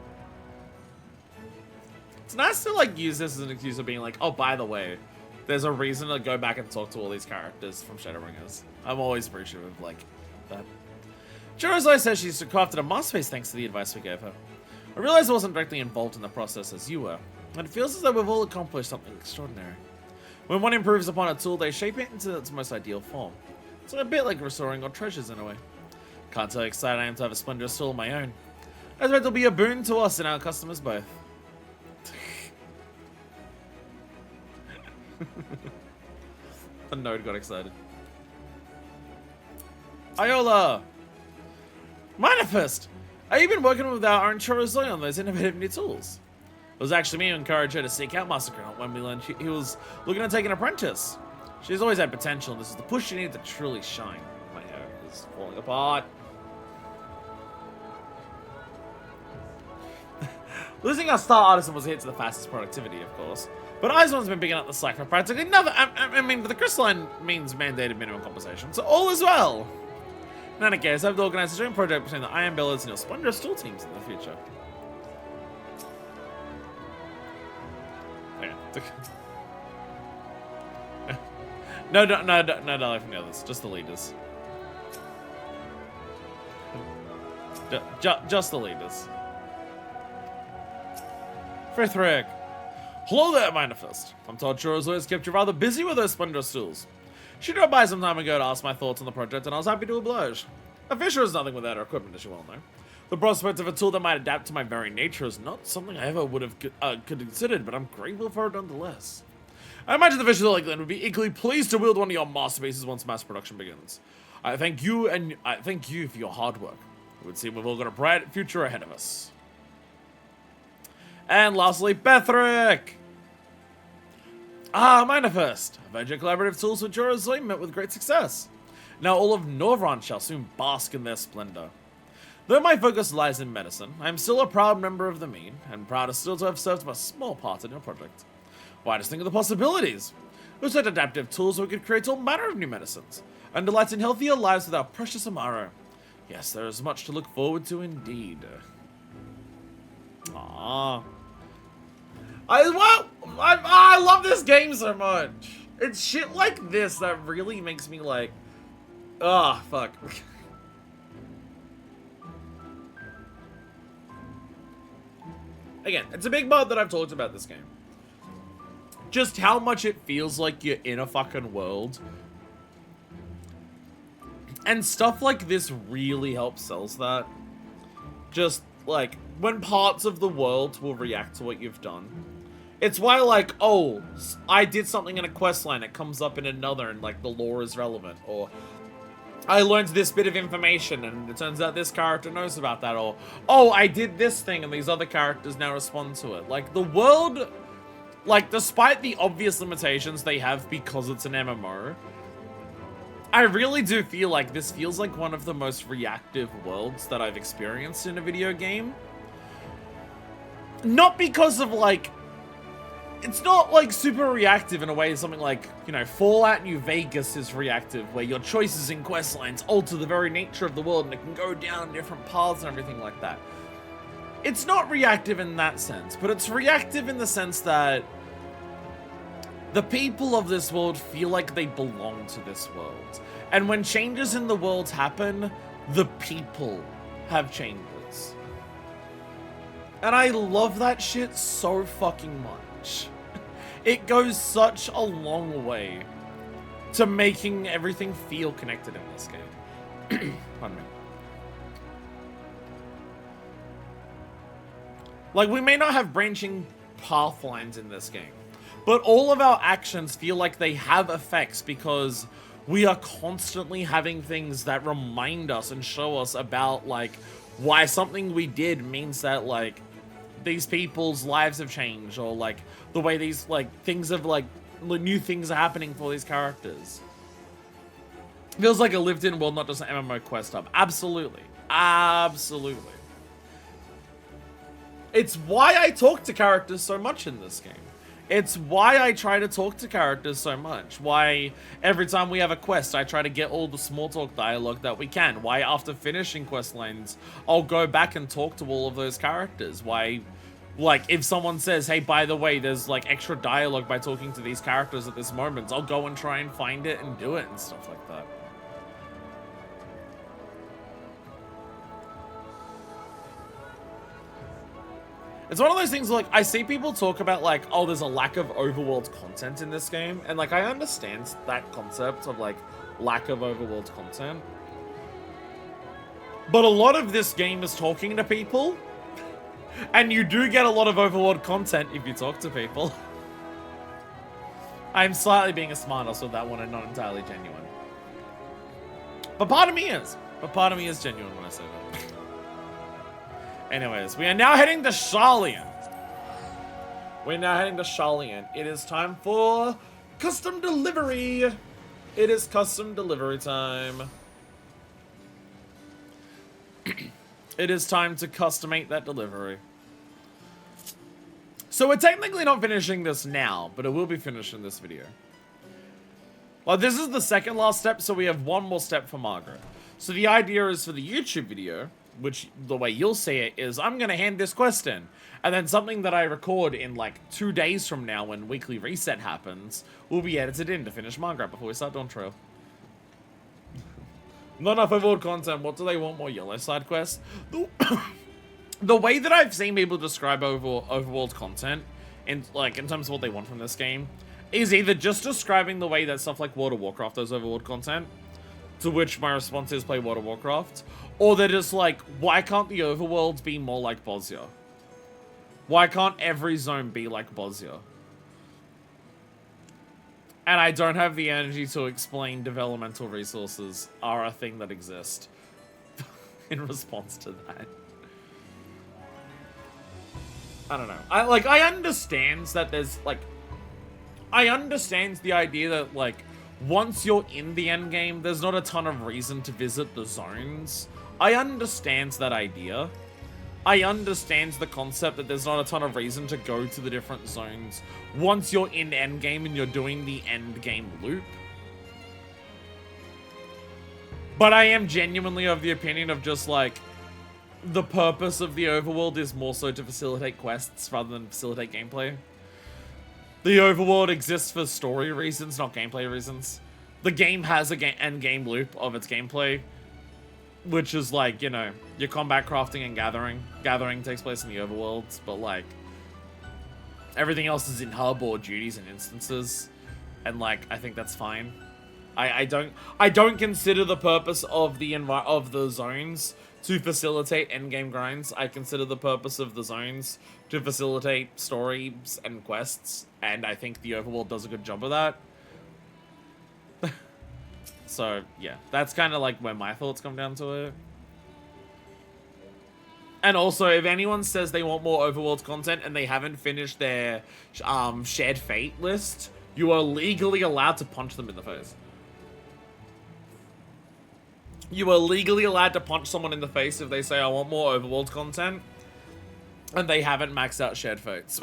It's nice to like use this as an excuse of being like, oh, by the way, there's a reason to go back and talk to all these characters from Shadowbringers. I'm always appreciative of like that. Churuzoi says she's crafted a masterpiece thanks to the advice we gave her. I realized I wasn't directly involved in the process as you were, and it feels as though we've all accomplished something extraordinary. When one improves upon a tool, they shape it into its most ideal form. It's a bit like restoring old treasures in a way. Can't tell how excited I am to have a Splendorous Tool of my own. I expect it'll be a boon to us and our customers both. The node got excited. Iola! Manifest! Have you been working with our own Churuzoi on those innovative new tools? It was actually me who encouraged her to seek out Master Grenell when we learned he was looking to take an apprentice. She's always had potential, and this is the push she needed to truly shine. My hair is falling apart. Losing our star artisan was a hit to the fastest productivity, of course. But Eisman's been picking up the slack for practically nothing. I mean, the crystalline means mandated minimum compensation, so all is well. In any case, I've organized a joint project between the Iron Billets and your Splendorous Tool teams in the future. Okay. No, from the others. Just the leaders. Just the leaders. Frithric. Hello there, Manifest. I'm told Churuzoi has kept you rather busy with those Splendorous Tools. She dropped by some time ago to ask my thoughts on the project, and I was happy to oblige. A fisher is nothing without her equipment, as you well know. The prospect of a tool that might adapt to my very nature is not something I ever would have considered, but I'm grateful for it nonetheless. I imagine the fisher like Glenn would be equally pleased to wield one of your masterpieces once mass production begins. I thank you for your hard work. It would seem we've all got a bright future ahead of us. And lastly, Bethric! Ah, Manifest! I've heard your collaborative tools with Churuzoi met with great success. Now all of Norvrand shall soon bask in their splendor. Though my focus lies in medicine, I am still a proud member of the Mean, and proud still to have served a small part in your project. Why, just think of the possibilities. With such adaptive tools, we could create all manner of new medicines, and delight in healthier lives with our precious Amaro. Yes, there is much to look forward to indeed. Aww. I love this game so much. It's shit like this that really makes me like, fuck. Again, it's a big part that I've talked about this game. Just how much it feels like you're in a fucking world. And stuff like this really helps sells that. Just, like, when parts of the world will react to what you've done. It's why, like, oh, I did something in a questline, it comes up in another, and, like, the lore is relevant. Or, I learned this bit of information, and it turns out this character knows about that. Or, oh, I did this thing, and these other characters now respond to it. Like, the world, like, despite the obvious limitations they have because it's an MMO, I really do feel like this feels like one of the most reactive worlds that I've experienced in a video game. Not because of, like, it's not like super reactive in a way something like, you know, Fallout New Vegas is reactive, where your choices in quest lines alter the very nature of the world and it can go down different paths and everything like that. It's not reactive in that sense, but it's reactive in the sense that the people of this world feel like they belong to this world. And when changes in the world happen, the people have changes. And I love that shit so fucking much. It goes such a long way to making everything feel connected in this game. Pardon me. Like, we may not have branching path lines in this game, but all of our actions feel like they have effects because we are constantly having things that remind us and show us about, like, why something we did means that, like, these people's lives have changed, or, like, the way these, like, things have, like, new things are happening for these characters. Feels like a lived-in world, not just an MMO quest hub. Absolutely. Absolutely. It's why I talk to characters so much in this game. It's why I try to talk to characters so much. Why every time we have a quest, I try to get all the small talk dialogue that we can. Why after finishing quest lines, I'll go back and talk to all of those characters. Why, like, if someone says, hey, by the way, there's, like, extra dialogue by talking to these characters at this moment, I'll go and try and find it and do it and stuff like that. It's one of those things, like, I see people talk about, like, oh, there's a lack of overworld content in this game. And, like, I understand that concept of, like, lack of overworld content. But a lot of this game is talking to people. And you do get a lot of overworld content if you talk to people. I'm slightly being a smartass with that one and not entirely genuine. But part of me is. But part of me is genuine when I say that. Anyways, we are now heading to Sharlayan. We're now heading to Sharlayan. It is time for custom delivery. It is custom delivery time. It is time to customate that delivery. So we're technically not finishing this now, but it will be finished in this video. Well, this is the second last step, so we have one more step for Margrat. So the idea is for the YouTube video, which the way you'll see it is I'm going to hand this quest in. And then something that I record in like 2 days from now when weekly reset happens will be edited in to finish Margrat before we start Dawntrail. Not enough overworld content. What do they want? More yellow side quests? The way that I've seen people describe overworld content in terms of what they want from this game is either just describing the way that stuff like World of Warcraft does overworld content, to which my response is play World of Warcraft, or they're just like, why can't the overworld be more like Bosnia? Why can't every zone be like Bosnia? And I don't have the energy to explain developmental resources are a thing that exist in response to that. I don't know. I understand that there's, like, I understand the idea that, like, once you're in the end game, there's not a ton of reason to visit the zones. I understand that idea. I understand the concept that there's not a ton of reason to go to the different zones once you're in endgame and you're doing the endgame loop. But I am genuinely of the opinion of just, like, the purpose of the overworld is more so to facilitate quests rather than facilitate gameplay. The overworld exists for story reasons, not gameplay reasons. The game has a endgame loop of its gameplay, which is like, you know, your combat, crafting, and gathering. Gathering takes place in the overworlds, but like, everything else is in hub or duties and instances, and like, I think that's fine. I don't consider the purpose of the zones to facilitate endgame grinds. I consider the purpose of the zones to facilitate stories and quests, and I think the overworld does a good job of that. So, yeah, that's kind of like where my thoughts come down to it. And also, if anyone says they want more overworld content and they haven't finished their shared fate list, you are legally allowed to punch them in the face. You are legally allowed to punch someone in the face if they say, I want more overworld content, and they haven't maxed out shared fates.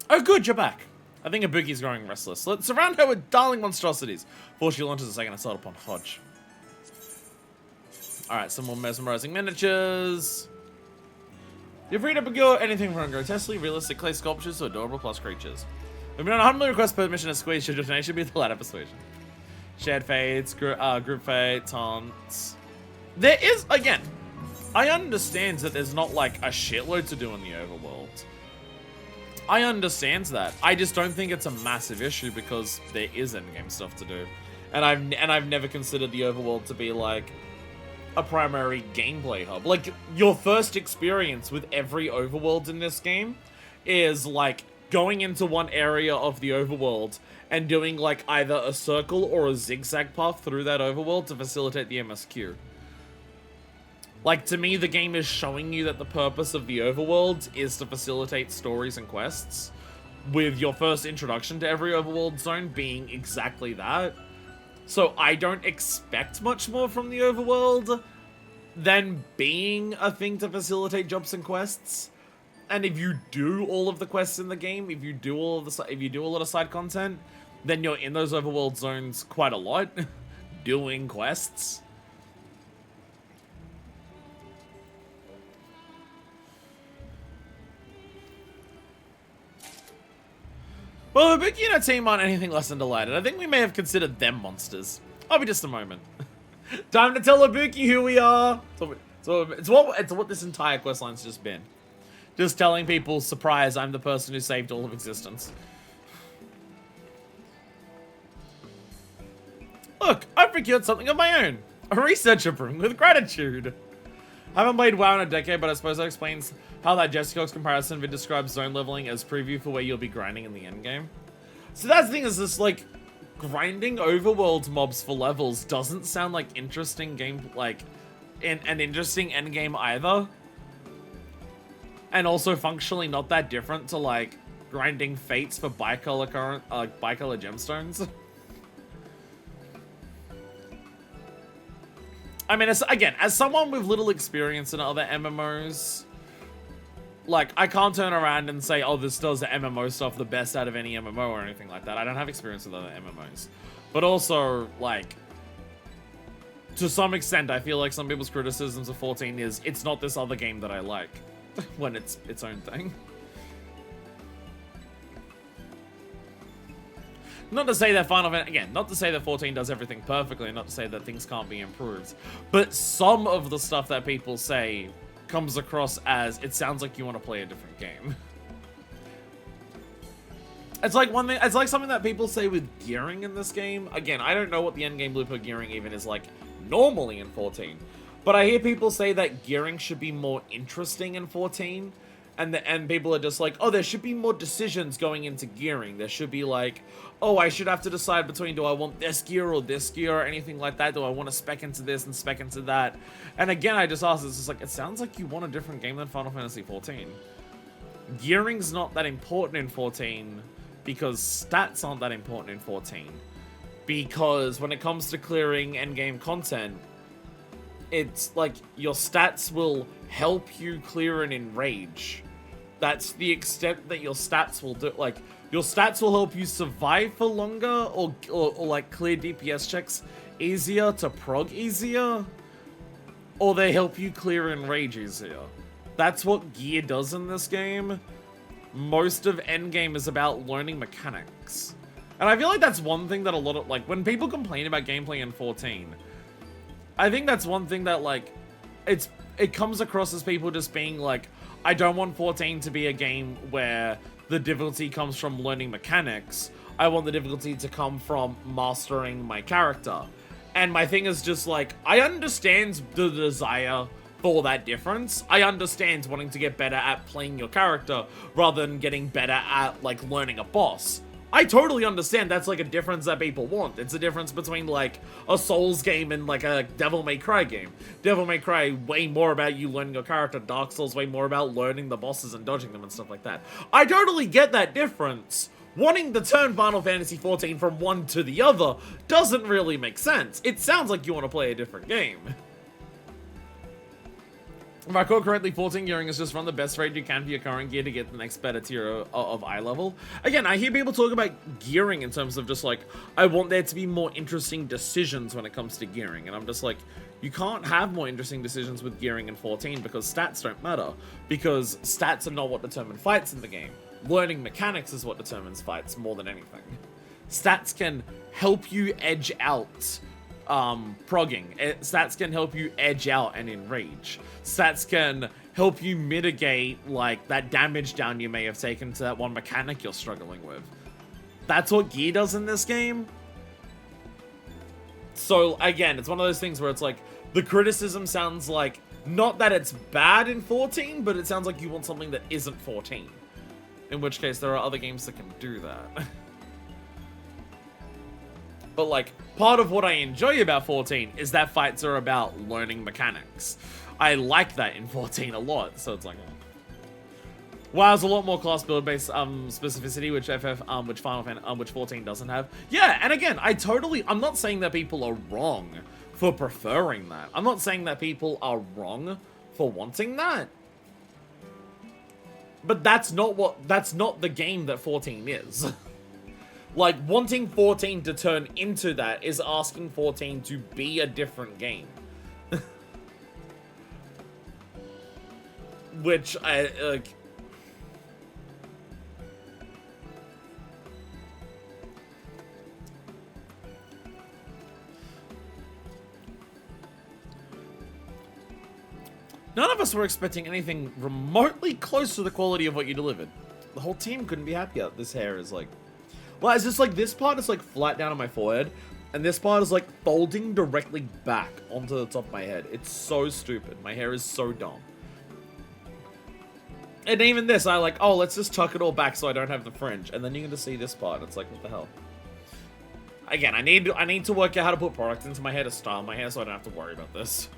Oh, good, you're back. I think Ibuki's growing restless. Let's surround her with darling monstrosities before she launches a second assault upon Hodge. Alright, some more mesmerizing miniatures. You're free to procure anything from grotesquely realistic clay sculptures to adorable plus creatures. We've been on a humbly request permission to squeeze your donation be the ladder persuasion. Shared fates, group fate, taunts. There is, again, I understand that there's not like a shitload to do in the overworld. I understand that. I just don't think it's a massive issue because there is endgame stuff to do. And I've never considered the overworld to be like a primary gameplay hub. Like, your first experience with every overworld in this game is like going into one area of the overworld and doing like either a circle or a zigzag path through that overworld to facilitate the MSQ. Like, to me, the game is showing you that the purpose of the overworld is to facilitate stories and quests, with your first introduction to every overworld zone being exactly that. So I don't expect much more from the overworld than being a thing to facilitate jobs and quests. And if you do all of the quests in the game, if you do a lot of side content, then you're in those overworld zones quite a lot, doing quests. Well, Ibuki and her team aren't anything less than delighted. I think we may have considered them monsters. I'll be just a moment. Time to tell Ibuki who we are. It's what this entire questline's just been. Just telling people, surprise, I'm the person who saved all of existence. Look, I've procured something of my own. A researcher broom with gratitude. I haven't played WoW in a decade, but I suppose that explains how that Jessicox comparison vid describes zone leveling as preview for where you'll be grinding in the endgame. So that's the thing, is this like grinding overworld mobs for levels doesn't sound like interesting game, like an interesting endgame either. And also functionally not that different to like grinding fates for bicolor gemstones. I mean, as someone with little experience in other MMOs, like, I can't turn around and say, oh, this does the MMO stuff the best out of any MMO or anything like that. I don't have experience with other MMOs. But also, like, to some extent, I feel like some people's criticisms of 14 is, it's not this other game that I like, when it's its own thing. Not to say that not to say that 14 does everything perfectly, not to say that things can't be improved, but some of the stuff that people say comes across as, it sounds like you want to play a different game. It's like it's like something that people say with gearing in this game. Again, I don't know what the endgame loop of gearing even is like normally in 14, but I hear people say that gearing should be more interesting in 14. And people are just like, oh, there should be more decisions going into gearing. There should be like, oh, I should have to decide between, do I want this gear or anything like that? Do I want to spec into this and spec into that? And again, I just asked, it's just like, it sounds like you want a different game than Final Fantasy XIV. Gearing's not that important in 14 because stats aren't that important in 14. Because when it comes to clearing endgame content, it's like your stats will help you clear an enrage. That's the extent that your stats will do. Like, your stats will help you survive for longer or like clear DPS checks easier to prog easier. Or they help you clear enrage easier. That's what gear does in this game. Most of endgame is about learning mechanics. And I feel like that's one thing that a lot of, like, when people complain about gameplay in 14, I think that's one thing that, like, it comes across as people just being like, I don't want 14 to be a game where the difficulty comes from learning mechanics. I want the difficulty to come from mastering my character. And my thing is just like, I understand the desire for that difference. I understand wanting to get better at playing your character rather than getting better at, like, learning a boss. I totally understand that's, like, a difference that people want. It's a difference between, like, a Souls game and, like, a Devil May Cry game. Devil May Cry, way more about you learning your character. Dark Souls, way more about learning the bosses and dodging them and stuff like that. I totally get that difference. Wanting to turn Final Fantasy XIV from one to the other doesn't really make sense. It sounds like you want to play a different game. If I recall correctly, 14 gearing is just run the best rate you can for your current gear to get the next better tier of eye level. Again, I hear people talk about gearing in terms of just like, I want there to be more interesting decisions when it comes to gearing. And I'm just like, you can't have more interesting decisions with gearing in 14 because stats don't matter. Because stats are not what determine fights in the game. Learning mechanics is what determines fights more than anything. Stats can help you edge out progging. Stats can help you edge out and enrage. Stats can help you mitigate like that damage down you may have taken to that one mechanic you're struggling with. That's what gear does in this game. So again, it's one of those things where it's like the criticism sounds like not that it's bad in 14, but it sounds like you want something that isn't 14. In which case there are other games that can do that. But like, part of what I enjoy about 14 is that fights are about learning mechanics. I like that in 14 a lot, so it's like, oh. WoW has a lot more class build based specificity, which 14 doesn't have. Yeah, and again, I'm not saying that people are wrong for preferring that. I'm not saying that people are wrong for wanting that. But that's not the game that 14 is. Like, wanting 14 to turn into that is asking 14 to be a different game. Which, like... None of us were expecting anything remotely close to the quality of what you delivered. The whole team couldn't be happier. This hair is like... Well, it's just like this part is like flat down on my forehead, and this part is like folding directly back onto the top of my head. It's so stupid. My hair is so dumb. And even this, I like, oh, let's just tuck it all back so I don't have the fringe. And then you're going to see this part. It's like, what the hell? Again, I need to work out how to put product into my hair to style my hair so I don't have to worry about this.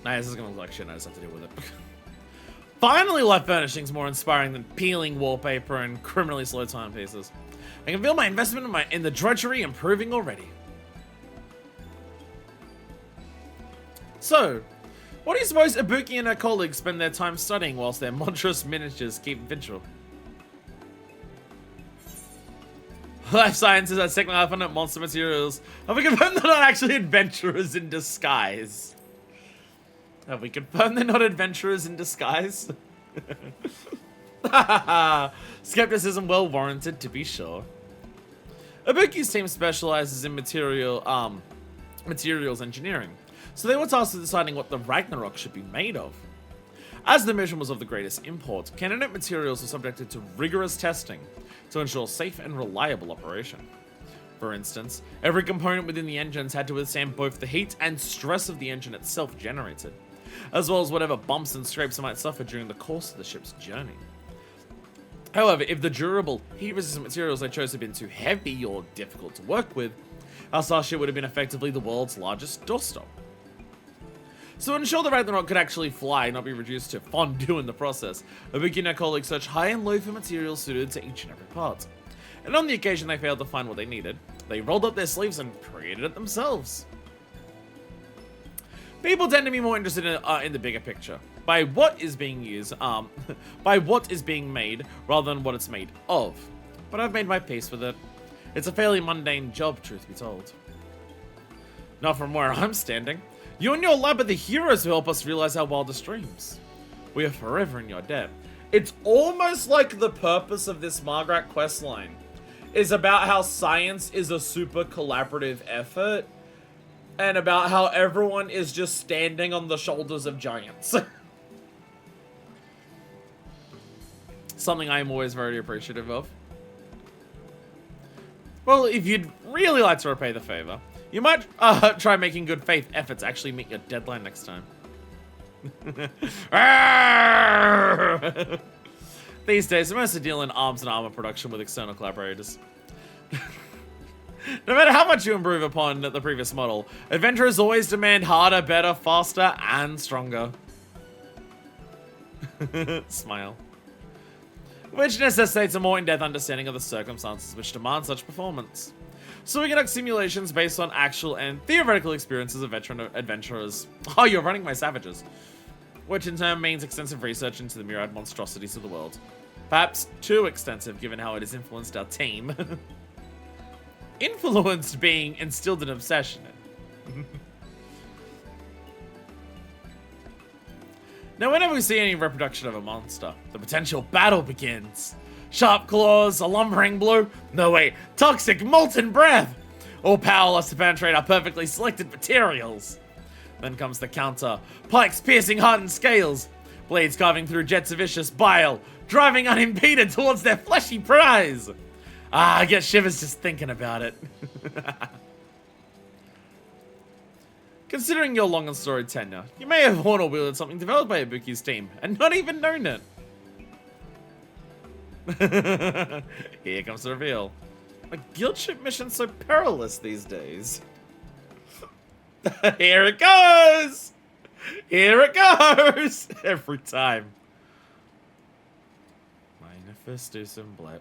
Nah, this is going to look like shit. I just have to deal with it. Finally, light furnishing's more inspiring than peeling wallpaper and criminally slow timepieces. I can feel my investment in the drudgery improving already. So, what do you suppose Ibuki and her colleagues spend their time studying whilst their monstrous miniatures keep vigil? Life sciences are technical alphabet monster materials. Have we confirmed they're not actually adventurers in disguise? Have we confirmed they're not adventurers in disguise? Skepticism well warranted, to be sure. Ibuki's team specializes in materials engineering, so they were tasked with deciding what the Ragnarok should be made of. As the mission was of the greatest import, candidate materials were subjected to rigorous testing to ensure safe and reliable operation. For instance, every component within the engines had to withstand both the heat and stress of the engine itself generated, as well as whatever bumps and scrapes it might suffer during the course of the ship's journey. However, if the durable, heat-resistant materials they chose had been too heavy or difficult to work with, our starship would have been effectively the world's largest doorstop. So to ensure the Ragnarok could actually fly and not be reduced to fondue in the process, Ibuki and her colleagues searched high and low for materials suited to each and every part. And on the occasion they failed to find what they needed, they rolled up their sleeves and created it themselves. People tend to be more interested in the bigger picture, by what is being used, by what is being made, rather than what it's made of. But I've made my peace with it. It's a fairly mundane job, truth be told. Not from where I'm standing. You and your lab are the heroes who help us realize our wildest dreams. We are forever in your debt. It's almost like the purpose of this Margrat questline is about how science is a super collaborative effort, and about how everyone is just standing on the shoulders of giants. Something I'm always very appreciative of. Well, if you'd really like to repay the favor, you might try making good faith efforts to actually meet your deadline next time. These days, we mostly deal in arms and armor production with external collaborators. No matter how much you improve upon the previous model, adventurers always demand harder, better, faster, and stronger. Smile. Which necessitates a more in-depth understanding of the circumstances which demand such performance. So we conduct simulations based on actual and theoretical experiences of veteran adventurers. Oh, you're running my savages. Which in turn means extensive research into the myriad monstrosities of the world. Perhaps too extensive given how it has influenced our team. Influenced being instilled an obsession in. Now whenever we see any reproduction of a monster, the potential battle begins. Sharp claws, a lumbering blow, no wait, toxic molten breath, all powerless to penetrate our perfectly selected materials. Then comes the counter, pikes piercing hardened scales, blades carving through jets of vicious bile, driving unimpeded towards their fleshy prize. Ah, I get shivers just thinking about it. Considering your long and storied tenure, you may have worn or wielded something developed by Ibuki's team, and not even known it. Here comes the reveal. A guild ship mission so perilous these days. Here it goes! Here it goes! Every time. Manifestus and Blackwind.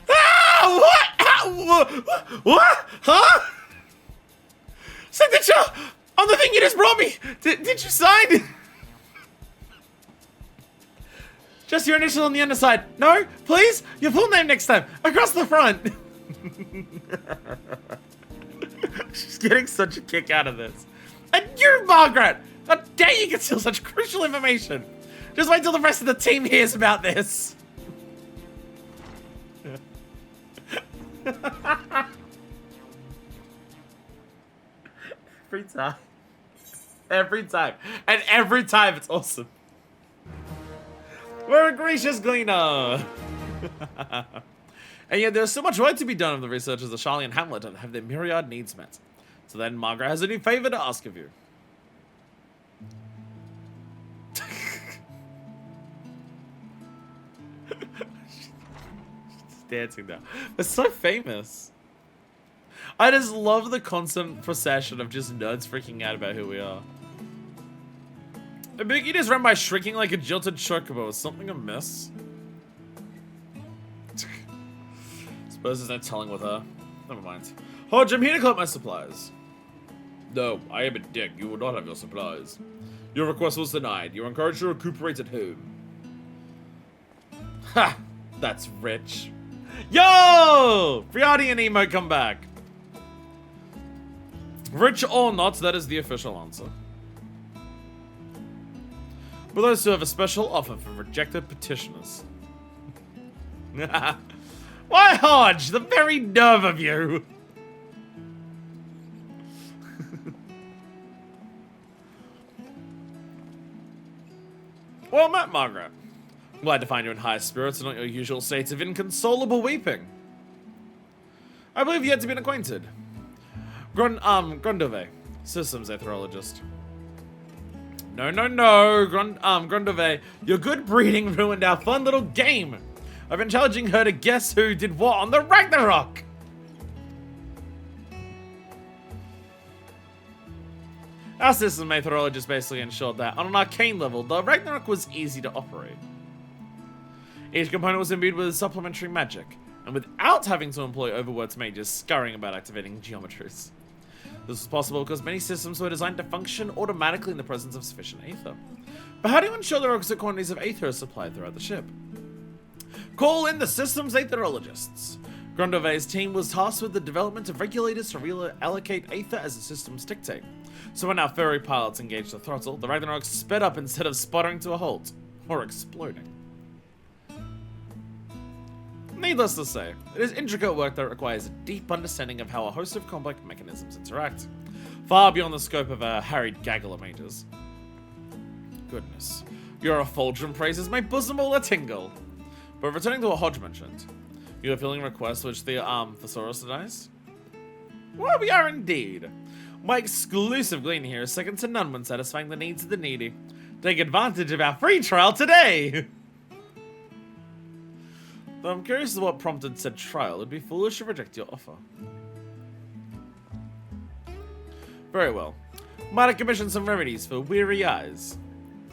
Ah! What? What? Huh? Signature! On the thing you just brought me! Did you sign? Just your initial on the underside. No, please? Your full name next time. Across the front. She's getting such a kick out of this. And you, Margrat! How dare you conceal such crucial information? Just wait till the rest of the team hears about this. Every time. Every time. And every time it's awesome. We're a gracious gleaner! And yet there's so much work to be done of the researchers of Charlie and Hamlet to have their myriad needs met. So then Margaret has a new favor to ask of you. She's dancing now. They're so famous. I just love the constant procession of just nerds freaking out about who we are. Ibuki just ran by shrieking like a jilted chocobo. Is something amiss? Suppose there's no telling with her. Never mind. Hodge, I'm here to collect my supplies. No, I am a dick. You will not have your supplies. Your request was denied. You are encouraged to recuperate at home. Ha! That's rich. Yo! Friati and Emo come back. Rich or not, that is the official answer. For those who have a special offer for rejected petitioners. Why, Hodge? The very nerve of you! Well met, Margaret. I'm glad to find you in high spirits and not your usual states of inconsolable weeping. I believe you had to be acquainted. Grundove, systems aetherologist. No, Grundove, your good breeding ruined our fun little game. I've been challenging her to guess who did what on the Ragnarok. Our system aetherologist basically ensured that, on an arcane level, the Ragnarok was easy to operate. Each component was imbued with supplementary magic, and without having to employ overworked mages scurrying about activating geometries. This was possible because many systems were designed to function automatically in the presence of sufficient aether. But how do you ensure the requisite quantities of aether are supplied throughout the ship? Call in the system's aetherologists. Grundove's team was tasked with the development of regulators to reallocate aether as the systems dictate. So when our furry pilots engaged the throttle, the Ragnarok sped up instead of sputtering to a halt, or exploding. Needless to say, it is intricate work that requires a deep understanding of how a host of complex mechanisms interact, far beyond the scope of a harried gaggle of mages. Goodness, your effulgent praises my bosom all a tingle. But returning to what Hodge mentioned, you are filling requests which the thesaurus denies? Well, we are indeed. My exclusive glean here is second to none when satisfying the needs of the needy. Take advantage of our free trial today! Though I'm curious as to what prompted said trial, it'd be foolish to reject your offer. Very well. Might I commission some remedies for weary eyes?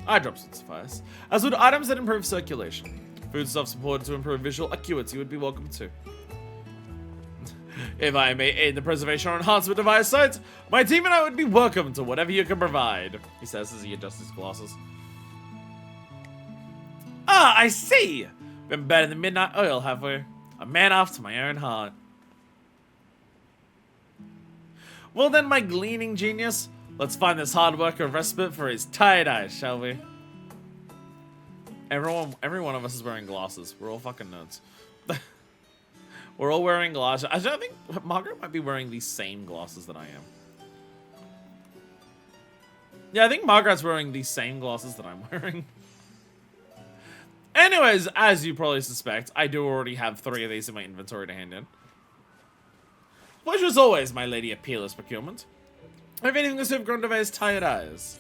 Eye drops would suffice, as would items that improve circulation. Foodstuffs supported to improve visual acuity would be welcome too. If I may aid in the preservation or enhancement of eyesight, my team and I would be welcome to whatever you can provide, he says as he adjusts his glasses. Ah, I see! Been better than midnight oil, have we? A man after my own heart. Well then, my gleaning genius, let's find this hard worker respite for his tired eyes, shall we? Every one of us is wearing glasses. We're all fucking nerds. We're all wearing glasses. I think Margaret might be wearing the same glasses that I am. Yeah, I think Margaret's wearing the same glasses that I'm wearing. Anyways, as you probably suspect, I do already have 3 of these in my inventory to hand in. Pleasure as always, my lady of peerless procurement. If anything to serve Grundove's tired eyes.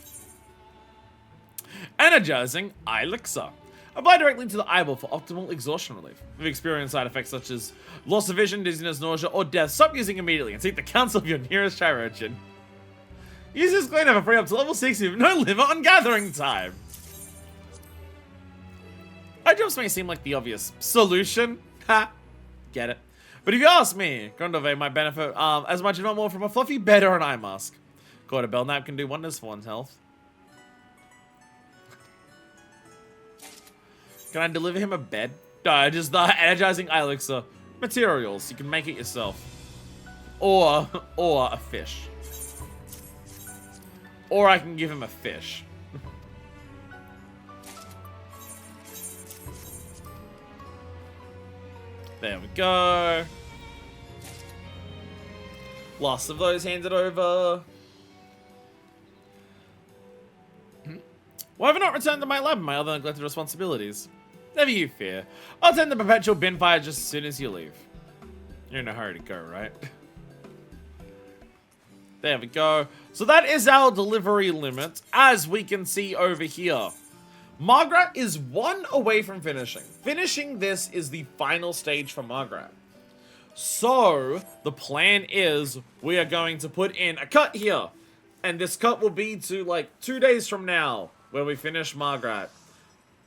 Energizing eye elixir. Apply directly to the eyeball for optimal exhaustion relief. If you experience side effects such as loss of vision, dizziness, nausea, or death, stop using immediately and seek the counsel of your nearest chirurgeon. Use this cleaner for free up to level 60 with no limit on gathering time. Eye drops may seem like the obvious solution. Ha! Get it. But if you ask me, Grundove might benefit as much if not more from a fluffy bed or an eye mask. Quarter bell nap can do wonders for one's health. Can I deliver him a bed? No, just the energizing eye elixir. Materials, you can make it yourself. Or a fish. Or I can give him a fish. There we go. Last of those handed over. Why have I not returned to my lab and my other neglected responsibilities? Never you fear. I'll tend the perpetual bin fire just as soon as you leave. You're in a hurry to go, right? There we go. So that is our delivery limit, as we can see over here. Margrat is 1 away from finishing. Finishing this is the final stage for Margrat. So, the plan is we are going to put in a cut here. And this cut will be to like 2 days from now, where we finish Margrat.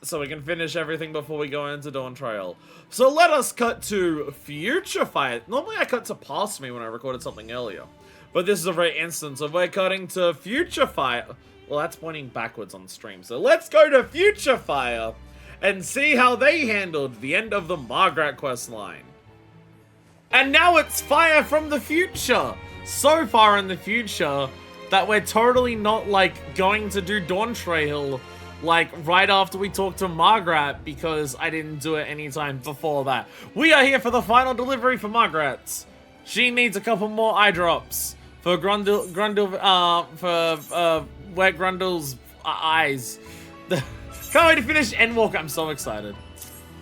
So we can finish everything before we go into Dawntrail. So let us cut to future fight. Normally I cut to past me when I recorded something earlier. But this is a rare instance of we're cutting to future fight. Well, that's pointing backwards on stream. So let's go to Future Fire and see how they handled the end of the Margrat quest line. And now it's fire from the future. So far in the future that we're totally not like going to do Dawntrail like right after we talk to Margrat because I didn't do it anytime before that. We are here for the final delivery for Margrat. She needs a couple more eye drops for Wet Grundle's eyes. Can't wait to finish Endwalker. I'm so excited.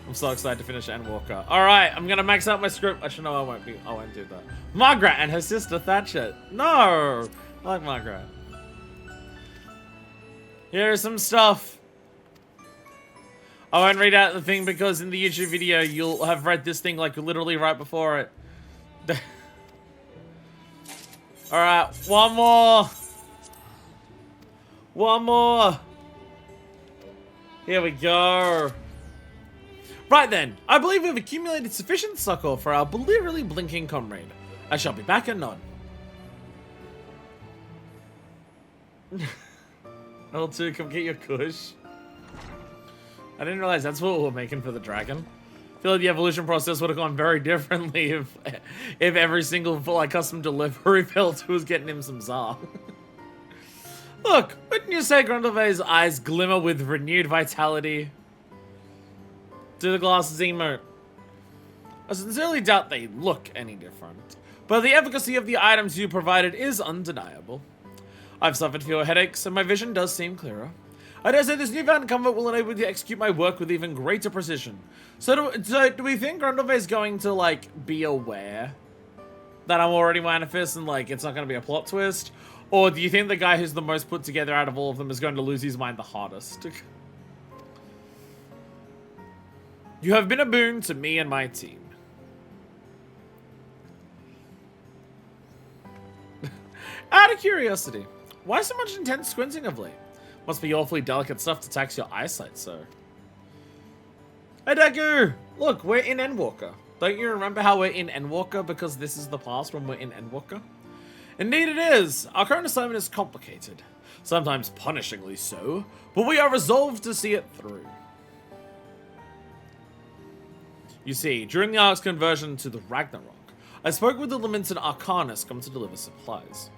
I'm so excited to finish Endwalker. Alright, I'm gonna max out my script. Actually, no, I won't do that. Margrat and her sister Thatcher. No! I like Margrat. Here's some stuff. I won't read out the thing because in the YouTube video, you'll have read this thing like literally right before it. Alright, one more. One more. Here we go. Right then, I believe we've accumulated sufficient succor for our literally blinking comrade. I shall be back anon. L2, come get your kush. I didn't realize that's what we were making for the dragon. I feel like the evolution process would have gone very differently if every single like custom delivery felt who was getting him some Tsar. Look, wouldn't you say Grundleve's eyes glimmer with renewed vitality? Do the glasses emote? I sincerely doubt they look any different, but the efficacy of the items you provided is undeniable. I've suffered fewer headaches, and my vision does seem clearer. I dare say this newfound comfort will enable me to execute my work with even greater precision. So do we think Grundle is going to, like, be aware that I'm already Manifest and, like, it's not going to be a plot twist? Or do you think the guy who's the most put together out of all of them is going to lose his mind the hardest? You have been a boon to me and my team. Out of curiosity, why so much intense squinting of late? Must be awfully delicate stuff to tax your eyesight, sir. Hey, Dagu! Look, we're in Endwalker. Don't you remember how we're in Endwalker because this is the past when we're in Endwalker? Indeed it is. Our current assignment is complicated. Sometimes punishingly so, but we are resolved to see it through. You see, during the Ark's conversion to the Ragnarok, I spoke with the lamented Arcanus come to deliver supplies.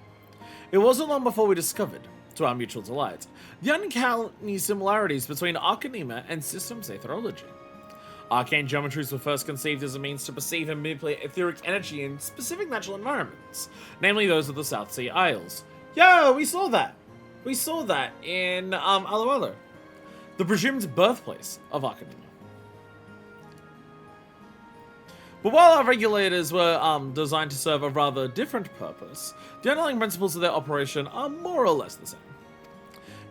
It wasn't long before we discovered, to our mutual delight, the uncanny similarities between Arcanema and systems aetherology. Arcane geometries were first conceived as a means to perceive and manipulate etheric energy in specific natural environments, namely those of the South Sea Isles. Yo, we saw that! We saw that in Aloelo, the presumed birthplace of Arcanema. But while our regulators were designed to serve a rather different purpose, the underlying principles of their operation are more or less the same.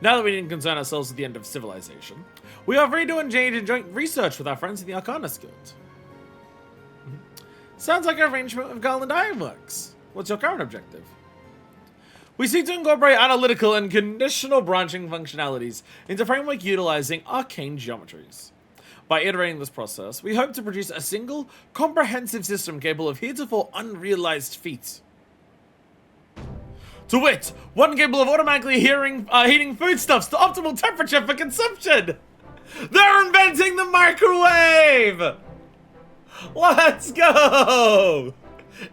Now that we didn't concern ourselves with the end of civilization, we are free to engage in joint research with our friends in the Arcanus Guild. Sounds like an arrangement with Garland Ironworks. What's your current objective? We seek to incorporate analytical and conditional branching functionalities into framework utilizing arcane geometries. By iterating this process, we hope to produce a single, comprehensive system capable of heretofore unrealized feats. To wit, one capable of automatically heating foodstuffs to optimal temperature for consumption! They're inventing the microwave! Let's go!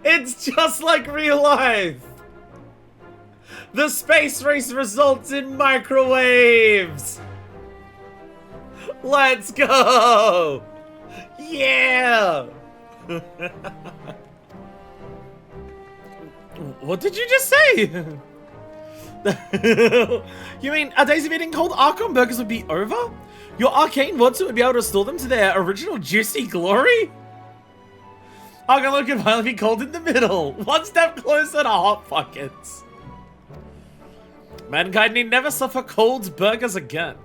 It's just like real life! The space race results in microwaves! Let's go! Yeah! What did you just say? You mean our days of eating cold Archon burgers would be over? Your arcane Wotsu would be able to restore them to their original juicy glory? Archon could finally be cold in the middle. One step closer to Hot Pockets. Mankind need never suffer cold burgers again.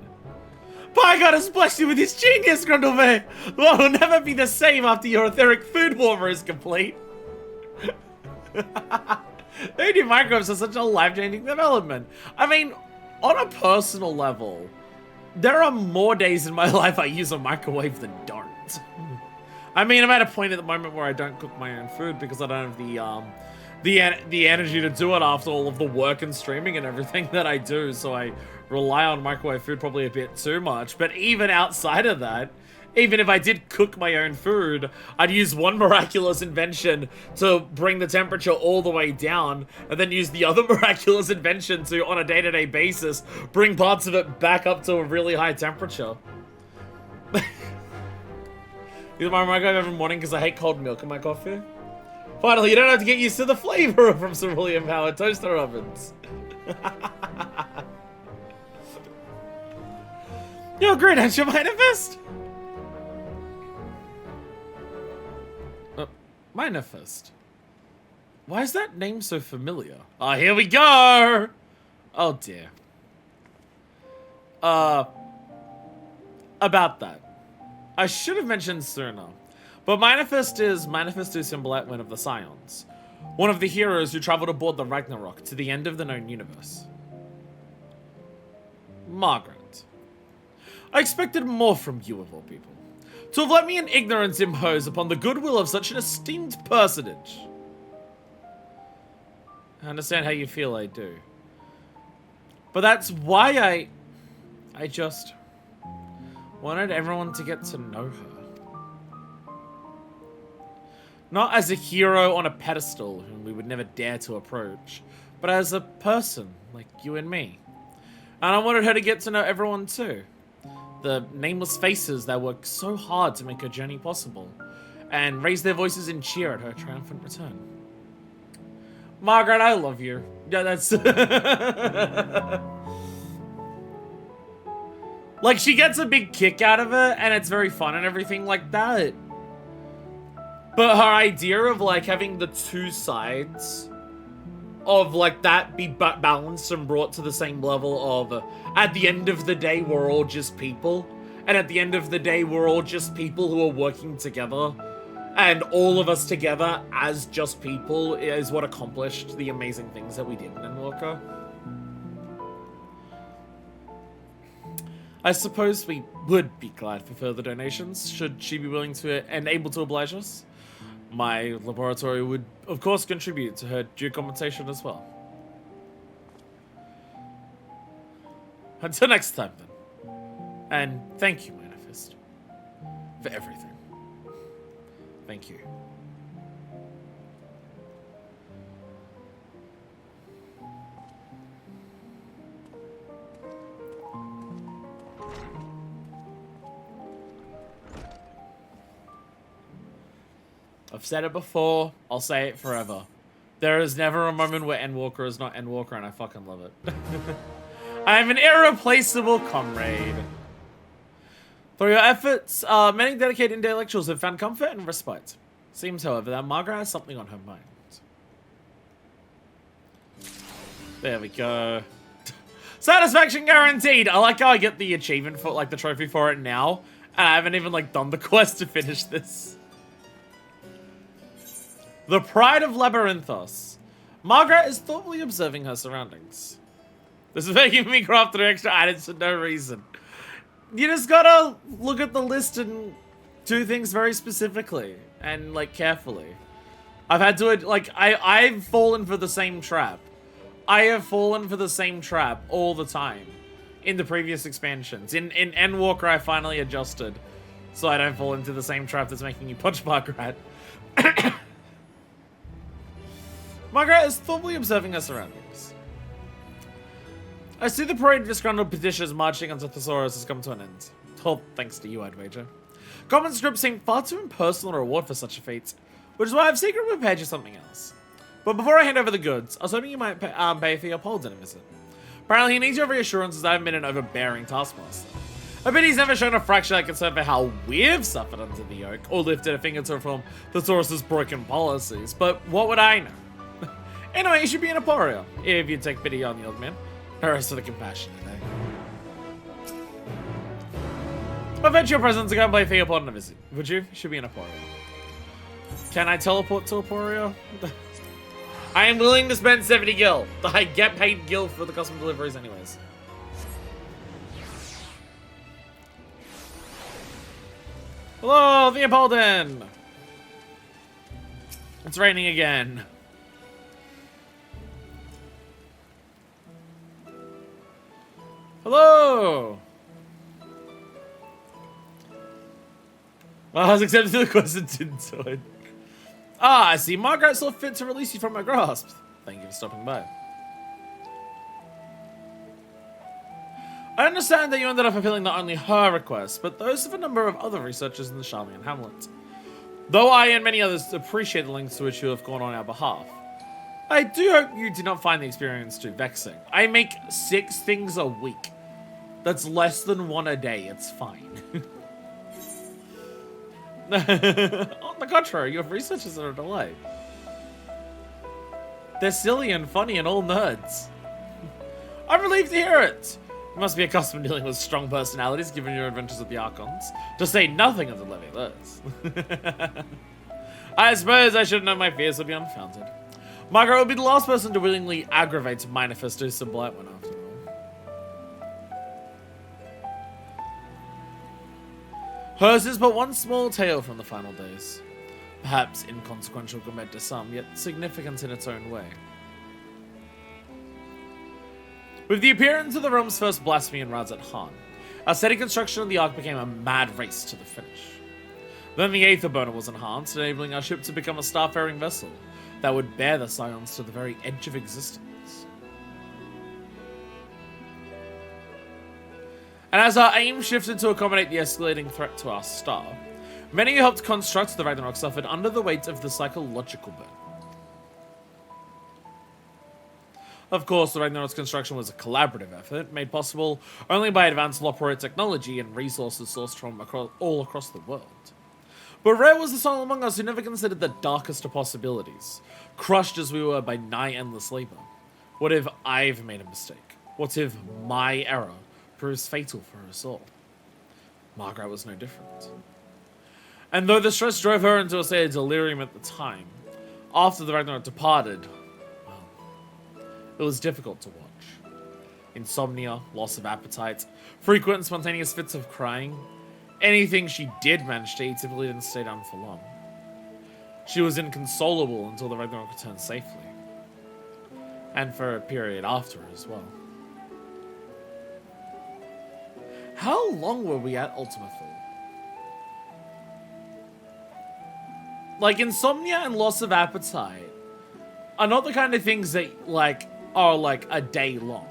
By God has blessed you with his genius, Grundleve! The world will never be the same after your etheric food warmer is complete. They do microwaves are such a life-changing development. I mean, on a personal level, there are more days in my life I use a microwave than don't. I mean, I'm at a point at the moment where I don't cook my own food because I don't have the energy to do it after all of the work and streaming and everything that I do, so I rely on microwave food probably a bit too much. But even outside of that, even if I did cook my own food, I'd use one miraculous invention to bring the temperature all the way down, and then use the other miraculous invention to, on a day-to-day basis, bring parts of it back up to a really high temperature. Use my microwave every morning because I hate cold milk in my coffee. Finally, you don't have to get used to the flavor from cerulean-powered toaster ovens. You're great, aren't you, Manifest? Manifest? Why is that name so familiar? Oh, here we go! Oh, dear. About that. I should have mentioned sooner. But Manifest is Manifestus Symboletwin of the Scions. One of the heroes who traveled aboard the Ragnarok to the end of the known universe. Margrat. I expected more from you of all people. To have let me in ignorance impose upon the goodwill of such an esteemed personage. I understand how you feel, I do. But that's why I just wanted everyone to get to know her. Not as a hero on a pedestal whom we would never dare to approach, but as a person like you and me. And I wanted her to get to know everyone too. The nameless faces that worked so hard to make her journey possible, and raise their voices in cheer at her triumphant return. Margaret, I love you. Yeah, that's... Like, she gets a big kick out of it, and it's very fun and everything like that. But her idea of, like, having the two sides of, like, that be balanced and brought to the same level of, at the end of the day, we're all just people. And at the end of the day, we're all just people who are working together. And all of us together as just people is what accomplished the amazing things that we did in Endwalker. I suppose we would be glad for further donations, should she be willing to and able to oblige us. My laboratory would, of course, contribute to her due compensation as well. Until next time, then. And thank you, Manifest, for everything. Thank you. I've said it before, I'll say it forever. There is never a moment where Endwalker is not Endwalker, and I fucking love it. I am an irreplaceable comrade. Through your efforts, many dedicated intellectuals have found comfort and respite. Seems, however, that Margrat has something on her mind. There we go. Satisfaction guaranteed! I like how I get the achievement for, like, the trophy for it now, and I haven't even, like, done the quest to finish this. The Pride of Labyrinthos. Margrat is thoughtfully observing her surroundings. This is making me craft 3 extra items for no reason. You just gotta look at the list and do things very specifically and, like, carefully. I've had to, like, I've fallen for the same trap. I have fallen for the same trap all the time in the previous expansions. In Endwalker, I finally adjusted so I don't fall into the same trap that's making you punch Margrat. Margrat is thoughtfully observing her surroundings. I see the parade of disgruntled petitioners marching onto Thesaurus has come to an end. All thanks to you, I'd wager. Common script seemed far too impersonal a reward for such a feat, which is why I've secretly prepared you something else. But before I hand over the goods, I was hoping you might pay for your Paul dinner visit. Apparently he needs your reassurances that I haven't been an overbearing taskmaster. I bet he's never shown a fraction of concern for how we've suffered under the yoke, or lifted a finger to reform Thesaurus' broken policies, but what would I know? Anyway, you should be in Aporia, if you take pity on the old man. The rest of the compassion today. I bet your presence to go and play Theopod on a visit. Would you? You should be in Aporia. Can I teleport to Aporia? I am willing to spend 70 gil. I get paid gil for the custom deliveries anyways. Hello, Theopolden! It's raining again. Hello! Well, I was accepted to the quest and didn't do it. Ah, I see. Margrat saw fit to release you from my grasp. Thank you for stopping by. I understand that you ended up fulfilling not only her request, but those of a number of other researchers in the Charmian Hamlet. Though I and many others appreciate the lengths to which you have gone on our behalf, I do hope you did not find the experience too vexing. I make 6 things a week. That's less than 1 a day, it's fine. On the contrary, your researches are a delight. They're silly and funny and all nerds. I'm relieved to hear it. You must be accustomed to dealing with strong personalities given your adventures with the Archons, to say nothing of the Leviators. I suppose I should have known my fears would be unfounded. Margrat would be the last person to willingly aggravate Manifesto Sublight one after all. Hers is but one small tale from the final days. Perhaps inconsequential compared to some, yet significant in its own way. With the appearance of the realm's first blasphemy in Razat Han, our steady construction of the Ark became a mad race to the finish. Then the Aether Burner was enhanced, enabling our ship to become a starfaring vessel that would bear the Scions to the very edge of existence. And as our aim shifted to accommodate the escalating threat to our star, many who helped construct the Ragnarok suffered under the weight of the psychological burden. Of course, the Ragnarok's construction was a collaborative effort, made possible only by advanced Loporite technology and resources sourced from all across the world. But rare was the soul among us who never considered the darkest of possibilities, crushed as we were by nigh endless labor. What if I've made a mistake? What if my error proves fatal for us all? Margrat was no different. And though the stress drove her into a state of delirium at the time, after the Ragnarok departed, well, it was difficult to watch. Insomnia, loss of appetite, frequent and spontaneous fits of crying. Anything she did manage to eat typically didn't stay down for long. She was inconsolable until the Ragnarok returned safely. And for a period after as well. How long were we at Ultima Thule? Like, insomnia and loss of appetite are not the kind of things that, like, are, like, a day long.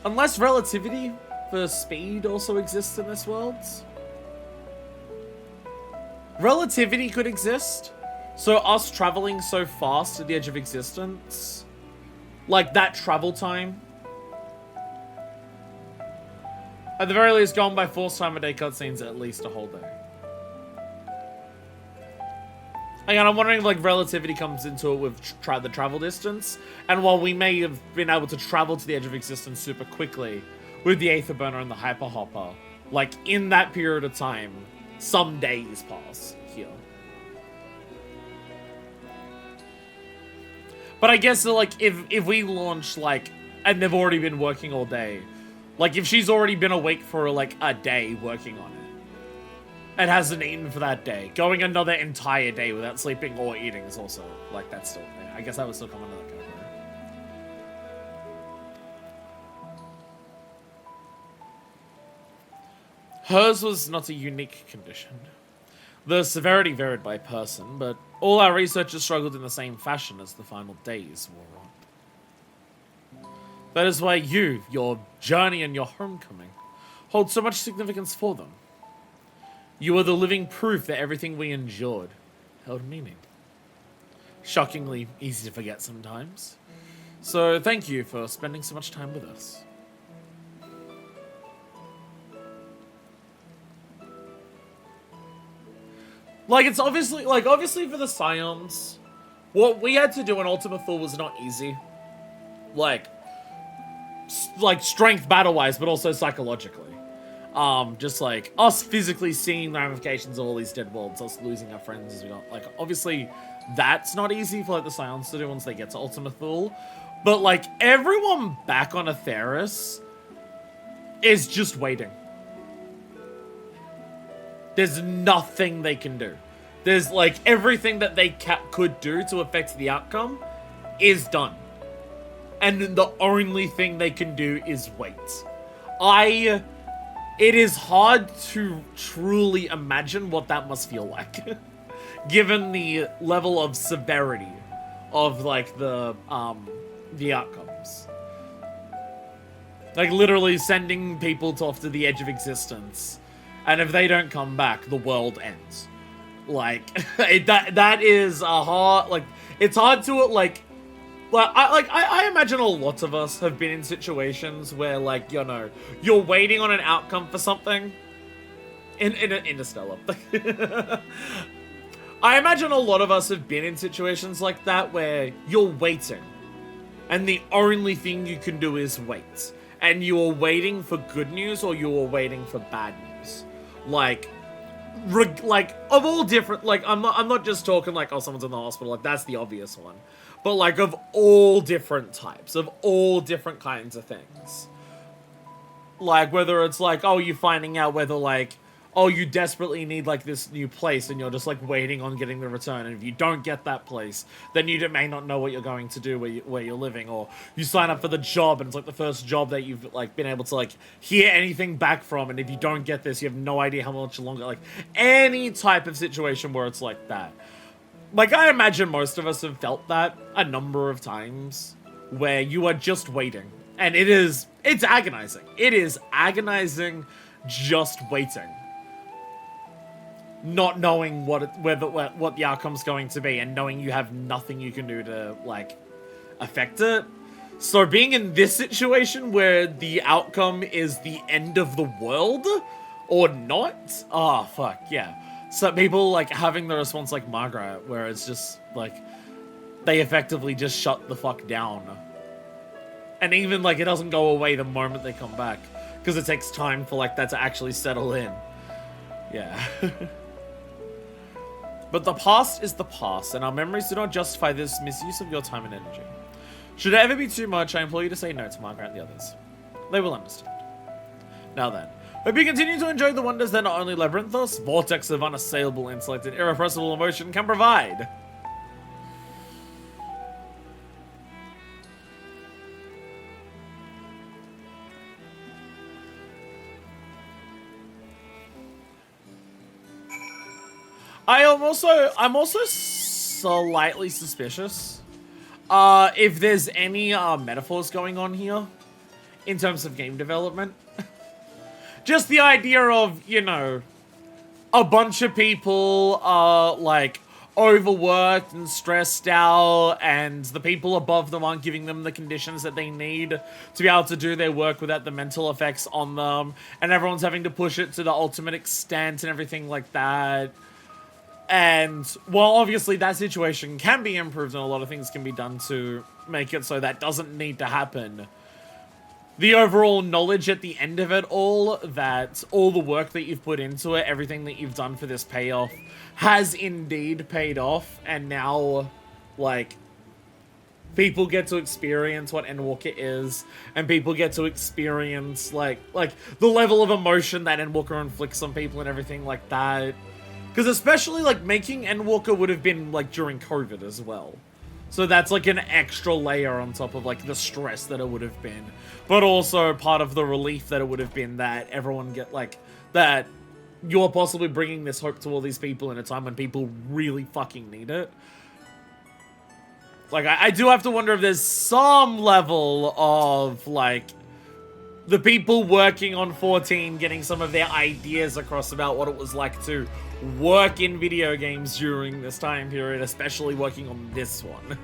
Unless relativity for speed also exists in this world. Relativity could exist. So us traveling so fast to the edge of existence, like that travel time, at the very least gone by force time a day cutscenes at least a whole day. Again, I'm wondering if like relativity comes into it with the travel distance, and while we may have been able to travel to the edge of existence super quickly with the Aether Burner and the Hyper Hopper, like in that period of time, some days pass here. But I guess, like, if we launch, like, and they've already been working all day, like, if she's already been awake for, like, a day working on it, and hasn't eaten for that day, going another entire day without sleeping or eating is also, like, that's still, yeah, I guess that would still come under that category. Hers was not a unique condition. The severity varied by person, but all our researchers struggled in the same fashion as the final days wore on. That is why you, your journey and your homecoming, hold so much significance for them. You are the living proof that everything we endured held meaning. Shockingly easy to forget sometimes. So thank you for spending so much time with us. Like, it's obviously, like, obviously for the Scions, what we had to do in Ultima Thule was not easy. Like strength battle-wise, but also psychologically. Just, like, us physically seeing the ramifications of all these dead worlds, us losing our friends as we got, like, obviously, that's not easy for, like, the Scions to do once they get to Ultima Thule. But, like, everyone back on Atheris is just waiting. There's nothing they can do. There's, like, everything that they could do to affect the outcome is done. And the only thing they can do is wait. It is hard to truly imagine what that must feel like. Given the level of severity of, like, the outcomes. Like, literally sending people off to the edge of existence. And if they don't come back, the world ends. Like, that is a hard, like, it's hard to, like, I imagine a lot of us have been in situations where, like, you know, you're waiting on an outcome for something. In Interstellar. I imagine a lot of us have been in situations like that where you're waiting. And the only thing you can do is wait. And you are waiting for good news or you are waiting for bad news. Like, of all different, like, I'm not just talking like, oh, someone's in the hospital, like, that's the obvious one. But, like, of all different types, of all different kinds of things. Like, whether it's like, oh, you're finding out whether, like, oh, you desperately need, like, this new place, and you're just, like, waiting on getting the return, and if you don't get that place, then you may not know what you're going to do where you're living, or you sign up for the job, and it's, like, the first job that you've, like, been able to, like, hear anything back from, and if you don't get this, you have no idea how much longer, like, any type of situation where it's like that. Like, I imagine most of us have felt that a number of times, where you are just waiting, and it's agonizing. It is agonizing just waiting. Not knowing what the outcome's going to be and knowing you have nothing you can do to, like, affect it. So being in this situation where the outcome is the end of the world or not, oh, fuck, yeah. So people, like, having the response like Margrat, where it's just, like, they effectively just shut the fuck down. And even, like, it doesn't go away the moment they come back. Because it takes time for, like, that to actually settle in. Yeah. But the past is the past, and our memories do not justify this misuse of your time and energy. Should it ever be too much, I implore you to say no to Margrat and the others. They will understand. Now then, Hope you continue to enjoy the wonders that not only Labyrinthos, vortex of unassailable intellect and irrepressible emotion can provide. I'm also slightly suspicious if there's any metaphors going on here in terms of game development. Just the idea of, you know, a bunch of people are like overworked and stressed out, and the people above them aren't giving them the conditions that they need to be able to do their work without the mental effects on them, and everyone's having to push it to the ultimate extent and everything like that. And while obviously that situation can be improved and a lot of things can be done to make it so that doesn't need to happen, the overall knowledge at the end of it all, that all the work that you've put into it, everything that you've done for this payoff, has indeed paid off, and now, like, people get to experience what Endwalker is, and people get to experience, like the level of emotion that Endwalker inflicts on people and everything like that. Because especially, like, making Endwalker would have been, like, during COVID as well. So that's, like, an extra layer on top of, like, the stress that it would have been. But also part of the relief that it would have been that everyone get, like, that you're possibly bringing this hope to all these people in a time when people really fucking need it. Like, I do have to wonder if there's some level of, like, the people working on 14 getting some of their ideas across about what it was like to work in video games during this time period, especially working on this one.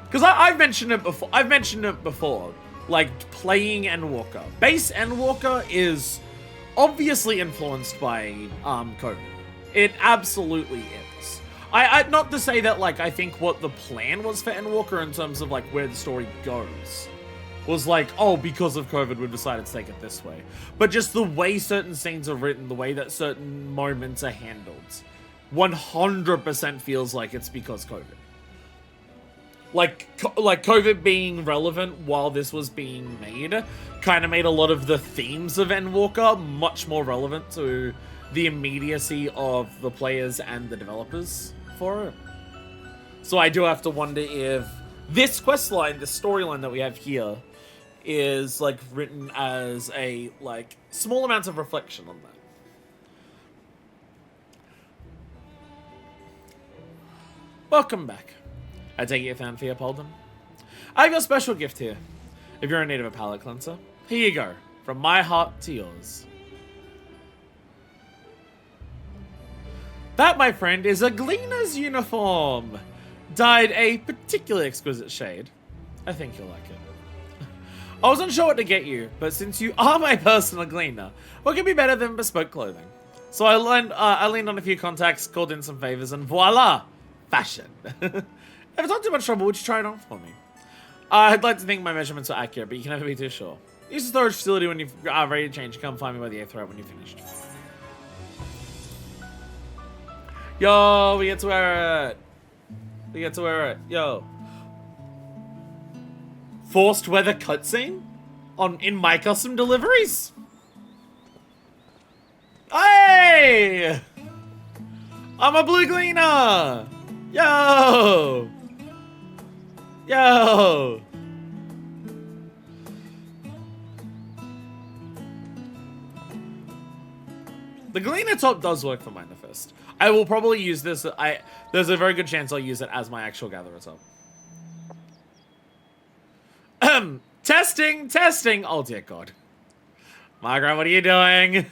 Because I've mentioned it before. Like, playing Endwalker. Base Endwalker is obviously influenced by COVID. It absolutely is. I not to say that, like, I think what the plan was for Endwalker in terms of, like, where the story goes was like, oh, because of COVID, we've decided to take it this way. But just the way certain scenes are written, the way that certain moments are handled, 100% feels like it's because COVID. Like COVID being relevant while this was being made kind of made a lot of the themes of Endwalker much more relevant to the immediacy of the players and the developers for it. So I do have to wonder if this questline, this storyline that we have here, is, like, written as a, like, small amount of reflection on that. Welcome back. I take it you found Theopolden. I have a special gift here. If you're in need of a palate cleanser, here you go. From my heart to yours. That, my friend, is a Gleaner's uniform. Dyed a particularly exquisite shade. I think you'll like it. I wasn't sure what to get you, but since you are my personal gleaner, what could be better than bespoke clothing? So I leaned on a few contacts, called in some favors, and voila! Fashion. If it's not too much trouble, would you try it on for me? I'd like to think my measurements are accurate, but you can never be too sure. Use the storage facility when you're ready to change. Come find me by the 8th route when you're finished. Yo, we get to wear it. We get to wear it. Yo. Forced weather cutscene in my custom deliveries. Hey! I'm a blue gleaner. Yo. Yo. The Gleaner top does work for Manderfist. I will probably use this. There's a very good chance I'll use it as my actual Gatherer top. Testing. Oh dear God. Margrat, what are you doing?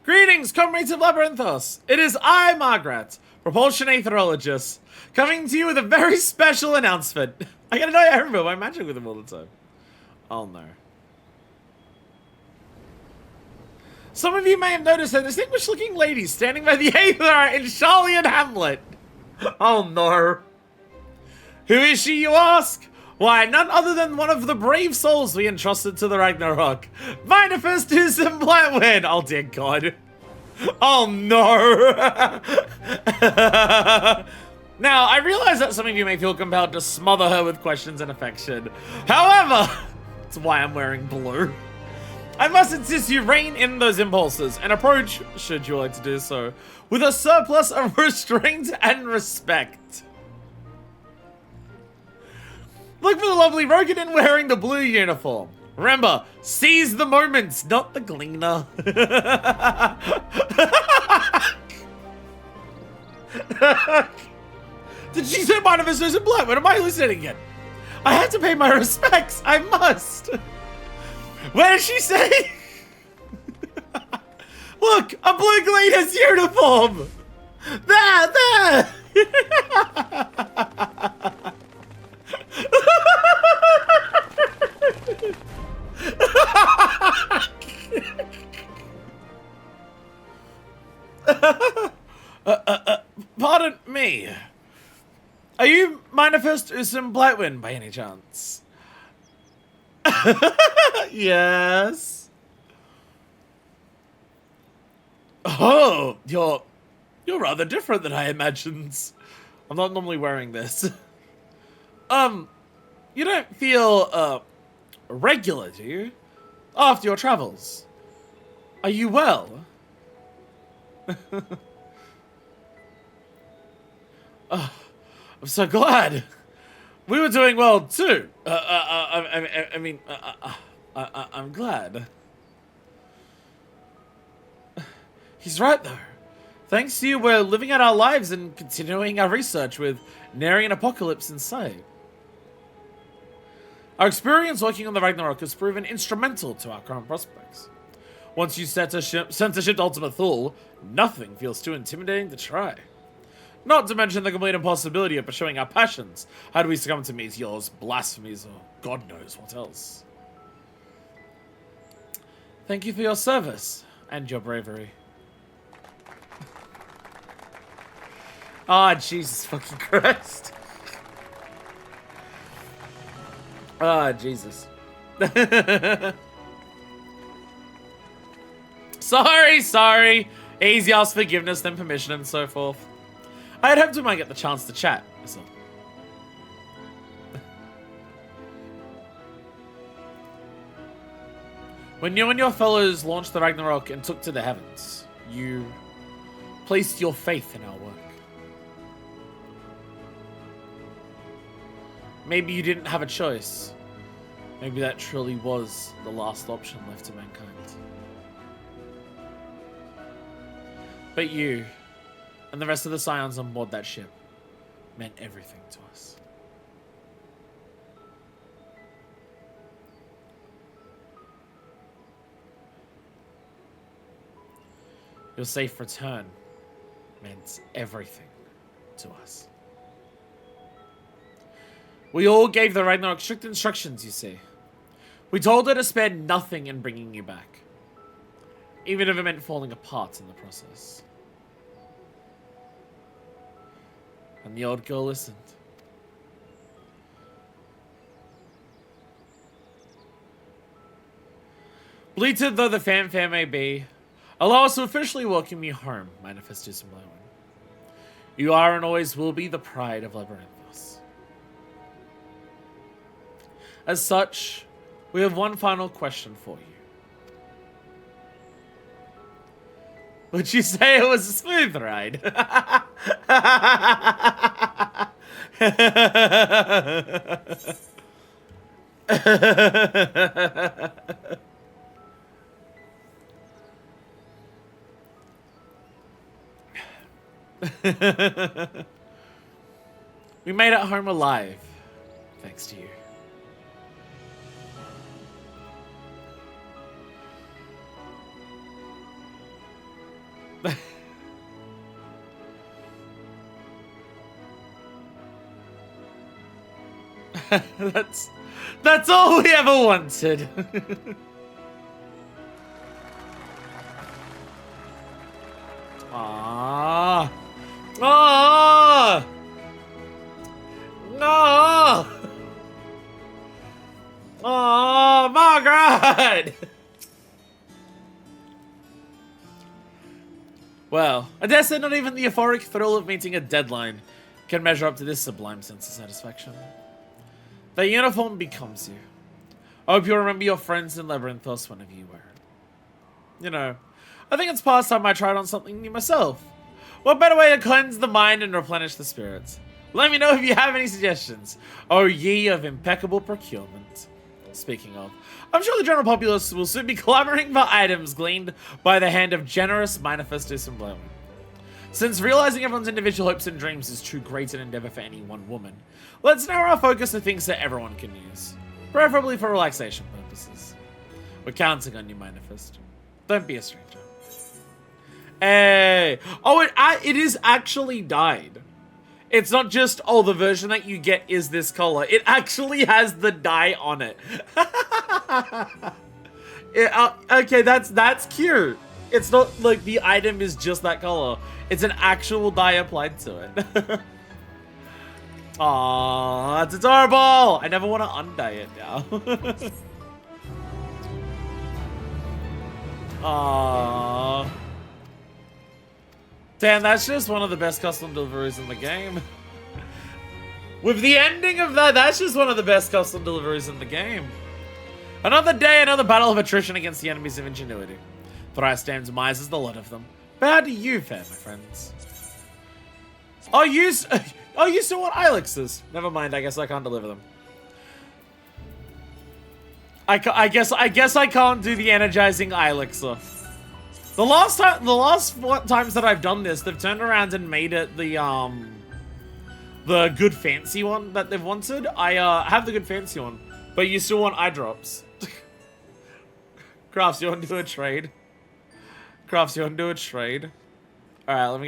Greetings, comrades of Labyrinthos. It is I, Margrat, Propulsion Aetherologist, coming to you with a very special announcement. I gotta know I remember my magic with him all the time. Oh no. Some of you may have noticed a distinguished looking lady standing by the Aether in Charlian Hamlet. Oh no. Who is she, you ask? Why, none other than one of the brave souls we entrusted to the Ragnarok. Manifest is Blackwood. Oh dear God. Oh no. Now, I realize that some of you may feel compelled to smother her with questions and affection. However, That's why I'm wearing blue. I must insist you rein in those impulses and approach, should you like to do so, with a surplus of restraint and respect. Look for the lovely Rokunin wearing the blue uniform. Remember, seize the moments, not the gleaner. Did she say manifestos in black? What am I hallucinating again? I have to pay my respects. I must. What did she say? Look, a blue gleaner's uniform. There. Pardon me. Are you Manifest Usum Blightwind by any chance? Yes. Oh, you're rather different than I imagined. I'm not normally wearing this. You don't feel regular, do you? After your travels. Are you well? Oh, I'm so glad. We were doing well too. I'm glad. He's right though. Thanks to you, we're living out our lives and continuing our research with nary an apocalypse in sight. Our experience working on the Ragnarok has proven instrumental to our current prospects. Once you censorship Ultimate Thule, nothing feels too intimidating to try. Not to mention the complete impossibility of pursuing our passions had we succumb to meteors, blasphemies, or God knows what else. Thank you for your service and your bravery. Ah, oh, Jesus fucking Christ. Ah, oh, Jesus. Sorry. Easy ask forgiveness, then permission, and so forth. I had hoped we might get the chance to chat. So. When you and your fellows launched the Ragnarok and took to the heavens, you placed your faith in our work. Maybe you didn't have a choice. Maybe that truly was the last option left to mankind. But you, and the rest of the Scions on board that ship, meant everything to us. Your safe return meant everything to us. We all gave the Ragnarok strict instructions, you see. We told her to spare nothing in bringing you back, even if it meant falling apart in the process. And the old girl listened. Bleated though the fanfare may be, allow us to officially welcome you home, Manifestus and Blowin. You are and always will be the pride of Labyrinthos. As such, we have one final question for you. Would you say it was a smooth ride? We made it home alive, thanks to you. That's all we ever wanted. Ah. Ah. No. Oh, Margrat. Well, I dare say not even the euphoric thrill of meeting a deadline can measure up to this sublime sense of satisfaction. The uniform becomes you. I hope you'll remember your friends in Labyrinthos whenever you wear it. You know, I think it's past time I tried on something new myself. What better way to cleanse the mind and replenish the spirits? Let me know if you have any suggestions. Oh, ye of impeccable procurement. Speaking of, I'm sure the general populace will soon be clamoring for items gleaned by the hand of generous manifestos and blowing. Since realizing everyone's individual hopes and dreams is too great an endeavor for any one woman, let's narrow our focus to things that everyone can use. Preferably for relaxation purposes. We're counting on you, Manifest. Don't be a stranger. Hey! Oh, it is actually dyed. It's not just, oh, the version that you get is this color. It actually has the dye on it. Okay, that's cute. It's not like the item is just that color. It's an actual dye applied to it. Aww, that's adorable! I never want to undye it now. Aww. Damn, that's just one of the best custom deliveries in the game. With the ending of that, that's just one of the best custom deliveries in the game. Another day, another battle of attrition against the enemies of ingenuity. Thrice damned mice is the lot of them. But how do you fare, my friends? Oh, you still want Ilexes? Never mind, I guess I can't deliver them. I guess I can't do the energizing Ilexer. The last times that I've done this, they've turned around and made it the good fancy one that they've wanted. I have the good fancy one, but you still want eye drops. Crafts, you want to do a trade? Crafts, you want to do a trade? All right, let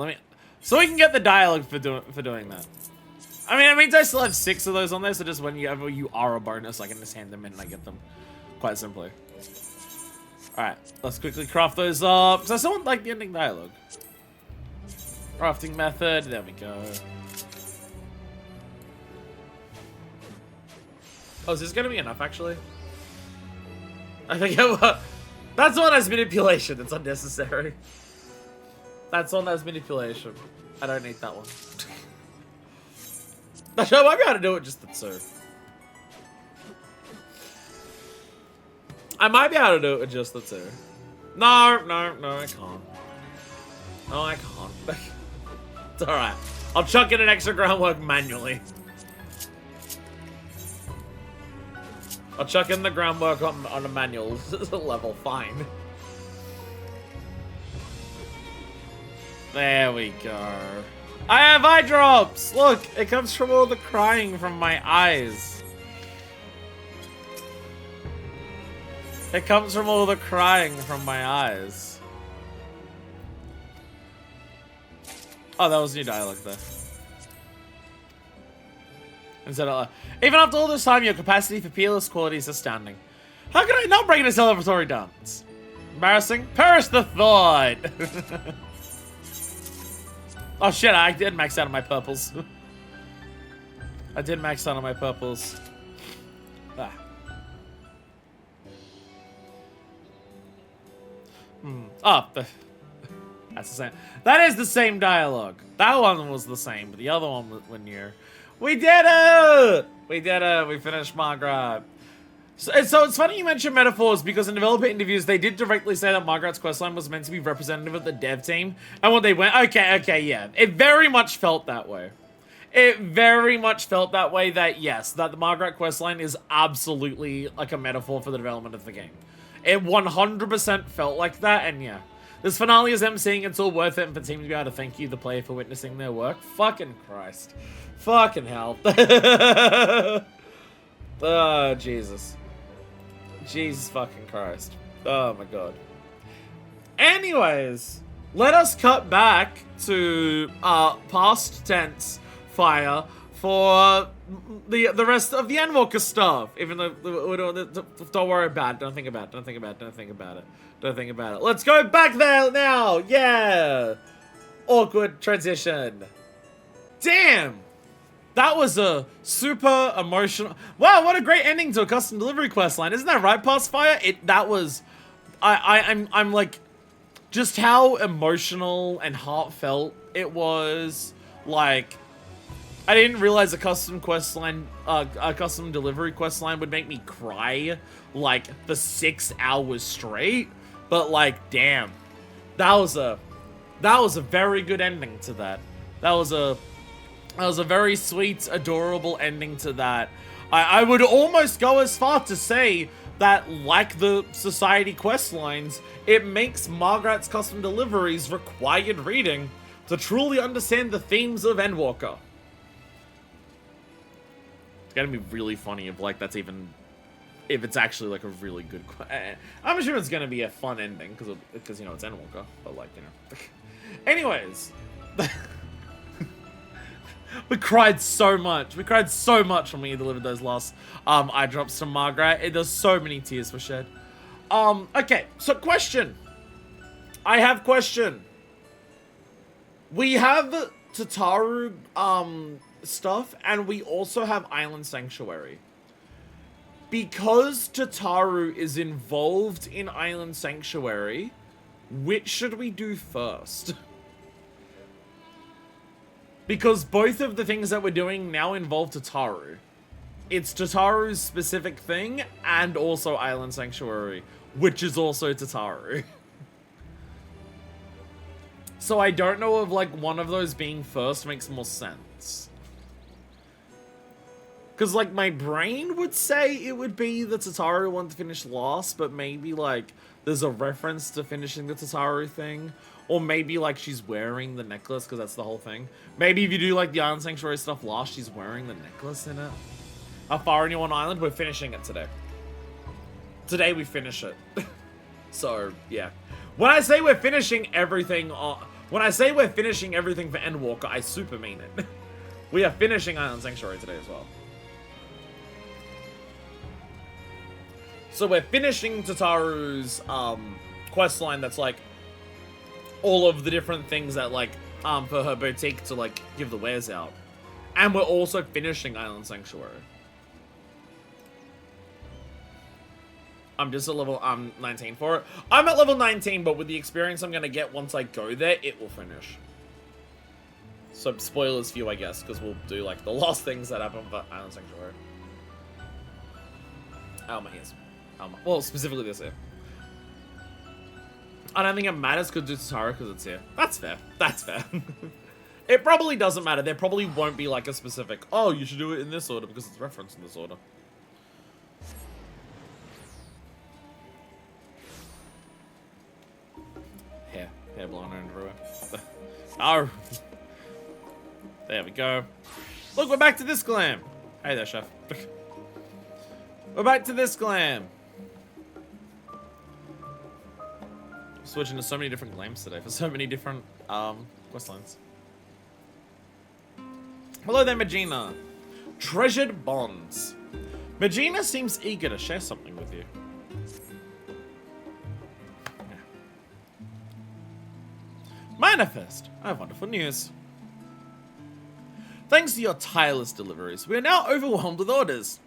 me. So we can get the dialogue for doing that. I mean, it means I still have 6 of those on there, so just whenever you are a bonus, I can just hand them in and I get them quite simply. Alright, let's quickly craft those up. So I still want, like, the ending dialogue. Crafting method, there we go. Oh, is this gonna be enough, actually? I think that's one that's manipulation. It's unnecessary. That's one that's manipulation. I don't need that one. Actually, I might be able to do it just the 2. I might be able to do it with just the 2. No, I can't. No, I can't. It's alright. I'll chuck in an extra groundwork manually. I'll chuck in the groundwork on a manual level, fine. There we go. I have eye drops! Look, it comes from all the crying from my eyes. It comes from all the crying from my eyes. Oh, that was new dialogue there. Instead of, even after all this time, your capacity for peerless quality is astounding. How can I not break a celebratory dance? Embarrassing? Perish the thought! Oh shit, I did max out on my purples. I did max out on my purples. Ah. Oh, that's the same. That is the same dialogue. That one was the same, but the other one was when you're... We did it! We did it! We finished Margrat. So it's funny you mention metaphors, because in developer interviews, they did directly say that Margrat's questline was meant to be representative of the dev team. And when they went, okay, yeah. It very much felt that way. It very much felt that way that, yes, that the Margrat questline is absolutely like a metaphor for the development of the game. It 100% felt like that, and yeah. This finale is them saying it's all worth it and for the team to be able to thank you, the player, for witnessing their work. Fucking Christ. Fucking hell. Oh, Jesus. Jesus fucking Christ. Oh my god. Anyways, let us cut back to past tense fire for the rest of the Endwalker stuff. Even though we don't worry about it. Don't think about it. Don't think about it. Don't think about it. Don't think about it. Let's go back there now. Yeah. Awkward transition. Damn. That was a super emotional... Wow, what a great ending to a custom delivery questline. Isn't that right, Pastfire? That was... I'm like... Just how emotional and heartfelt it was. Like... I didn't realize a custom a custom delivery quest line would make me cry, like, for 6 hours straight. But, like, damn. That was a very good ending to that. That was a very sweet, adorable ending to that. I would almost go as far to say that, like the Society quest lines, it makes Margrat's custom deliveries required reading to truly understand the themes of Endwalker. It's gonna be really funny if, like, that's even... if it's actually, like, a really good... I'm sure it's gonna be a fun ending, because you know, it's Endwalker, but, like, you know... Anyways... We cried so much. We cried so much when we delivered those last eye drops to Margrat. There's so many tears were shed. Okay, so question. I have question. We have Tataru stuff, and we also have Island Sanctuary. Because Tataru is involved in Island Sanctuary, which should we do first? Because both of the things that we're doing now involve Tataru. It's Tataru's specific thing, and also Island Sanctuary, which is also Tataru. So I don't know if, like, one of those being first makes more sense. Because, like, my brain would say it would be the Tataru one to finish last, but maybe, like, there's a reference to finishing the Tataru thing. Or maybe, like, she's wearing the necklace, because that's the whole thing. Maybe if you do, like, the Island Sanctuary stuff last, she's wearing the necklace in it. How far are you on Island? We're finishing it today. Today we finish it. So, yeah. When I say we're finishing everything for Endwalker, I super mean it. We are finishing Island Sanctuary today as well. So we're finishing Tataru's, questline that's, like, all of the different things that, like, for her boutique to, like, give the wares out. And we're also finishing Island Sanctuary. I'm just at level 19 for it. I'm at level 19, but with the experience I'm gonna get once I go there, it will finish. So, spoilers for you, I guess, because we'll do, like, the last things that happen for Island Sanctuary. Alma, yes. Alma. Well, specifically this here. I don't think it matters because it's Tataru because it's here. That's fair. That's fair. It probably doesn't matter. There probably won't be, like, a specific, oh, you should do it in this order because it's referenced in this order. Hair blown everywhere. Oh. There we go. Look, we're back to this glam. Hey there, chef. We're back to this glam. Switching to so many different glams today for so many different quest lines. Hello there, Magina. Treasured bonds. Magina seems eager to share something with you. Manifest! I have wonderful news. Thanks to your tireless deliveries, we are now overwhelmed with orders.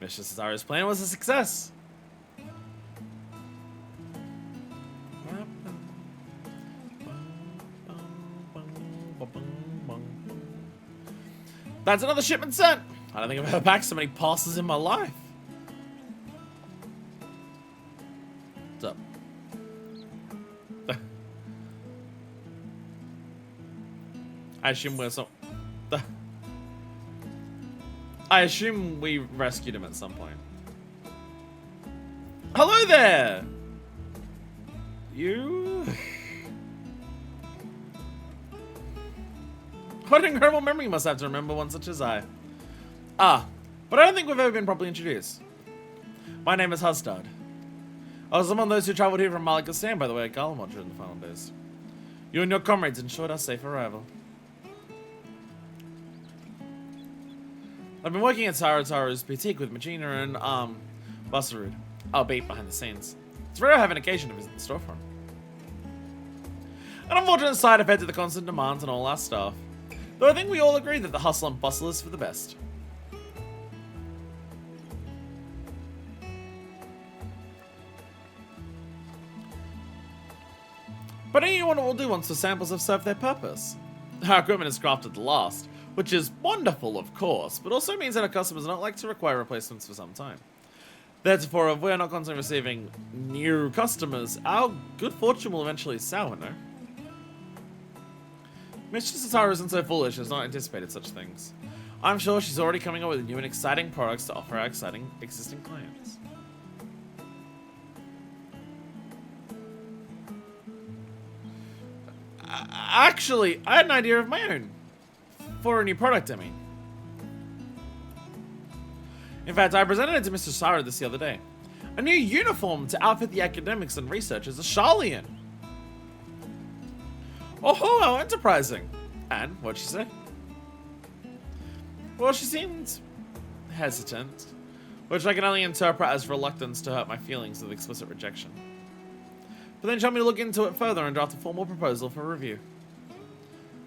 Mr. Cesaro's plan was a success. That's another shipment sent! I don't think I've ever packed so many parcels in my life. What's up? I assume we're so... I assume we rescued him at some point. Hello there! You... What an incredible memory you must have to remember one such as I. Ah, but I don't think we've ever been properly introduced. My name is Hustad. I was among those who traveled here from Malakistan, by the way, at Galamod during the final days. You and your comrades ensured our safe arrival. I've been working at Tataru's boutique with Magina and, Basarud, albeit behind the scenes. It's rare I have an occasion to visit the storefront. An unfortunate side effect of the constant demands on all our staff. Though I think we all agree that the hustle and bustle is for the best. But anyone will do once the samples have served their purpose. Our equipment is crafted to last. which is wonderful, of course, but also means that our customers are not likely to require replacements for some time. Therefore, if we're not constantly receiving new customers, our good fortune will eventually sour, no? Mistress Tataru isn't so foolish, has not anticipated such things. I'm sure she's already coming up with new and exciting products to offer our exciting existing clients. Actually, I had an idea of my own. For a new product, I mean. In fact, I presented it to Mr. Sara this the other day. A new uniform to outfit the academics and researchers of Charlian. Oh, how enterprising. And what'd she say? Well, she seemed hesitant, which I can only interpret as reluctance to hurt my feelings of explicit rejection. But then she told me to look into it further and draft a formal proposal for review.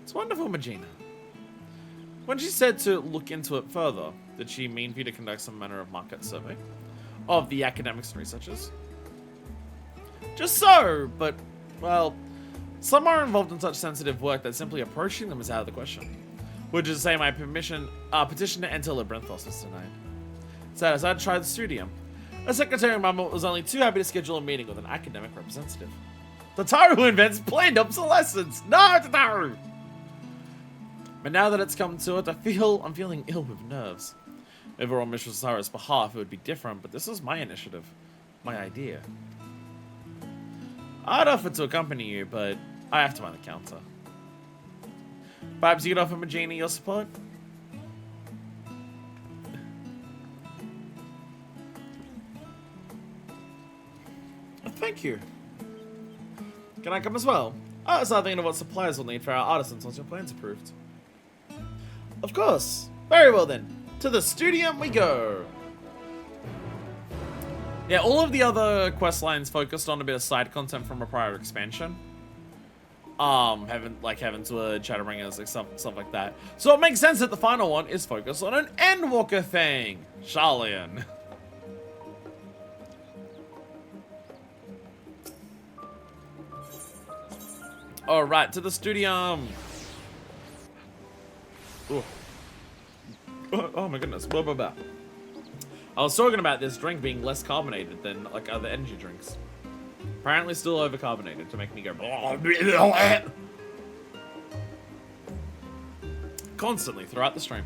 It's wonderful, Magina. When she said to look into it further, did she mean for you to conduct some manner of market survey of the academics and researchers? Just so, but, well, some are involved in such sensitive work that simply approaching them is out of the question. Which is to say my petition to enter Hildibrand was denied. So I decided to try the studium. A secretary mama was only too happy to schedule a meeting with an academic representative. Tataru invents planned obsolescence! No, Tataru! But now that it's come to it, I'm feeling ill with nerves. If it were on Mistress Sara's behalf, it would be different, but this was my initiative. My idea. I'd offer to accompany you, but I have to mind the counter. Perhaps you could offer Magina your support? Thank you. Can I come as well? I was thinking of what supplies we'll need for our artisans once your plan's approved. Of course. Very well then. To the studium we go. Yeah, all of the other quest lines focused on a bit of side content from a prior expansion. Heaven to Chatterbringers, like stuff like that. So it makes sense that the final one is focused on an Endwalker thing. Charlian. Alright, to the studium. Ooh. Oh my goodness. Blah, blah, blah. I was talking about this drink being less carbonated than like other energy drinks. Apparently still overcarbonated to make me go constantly throughout the stream.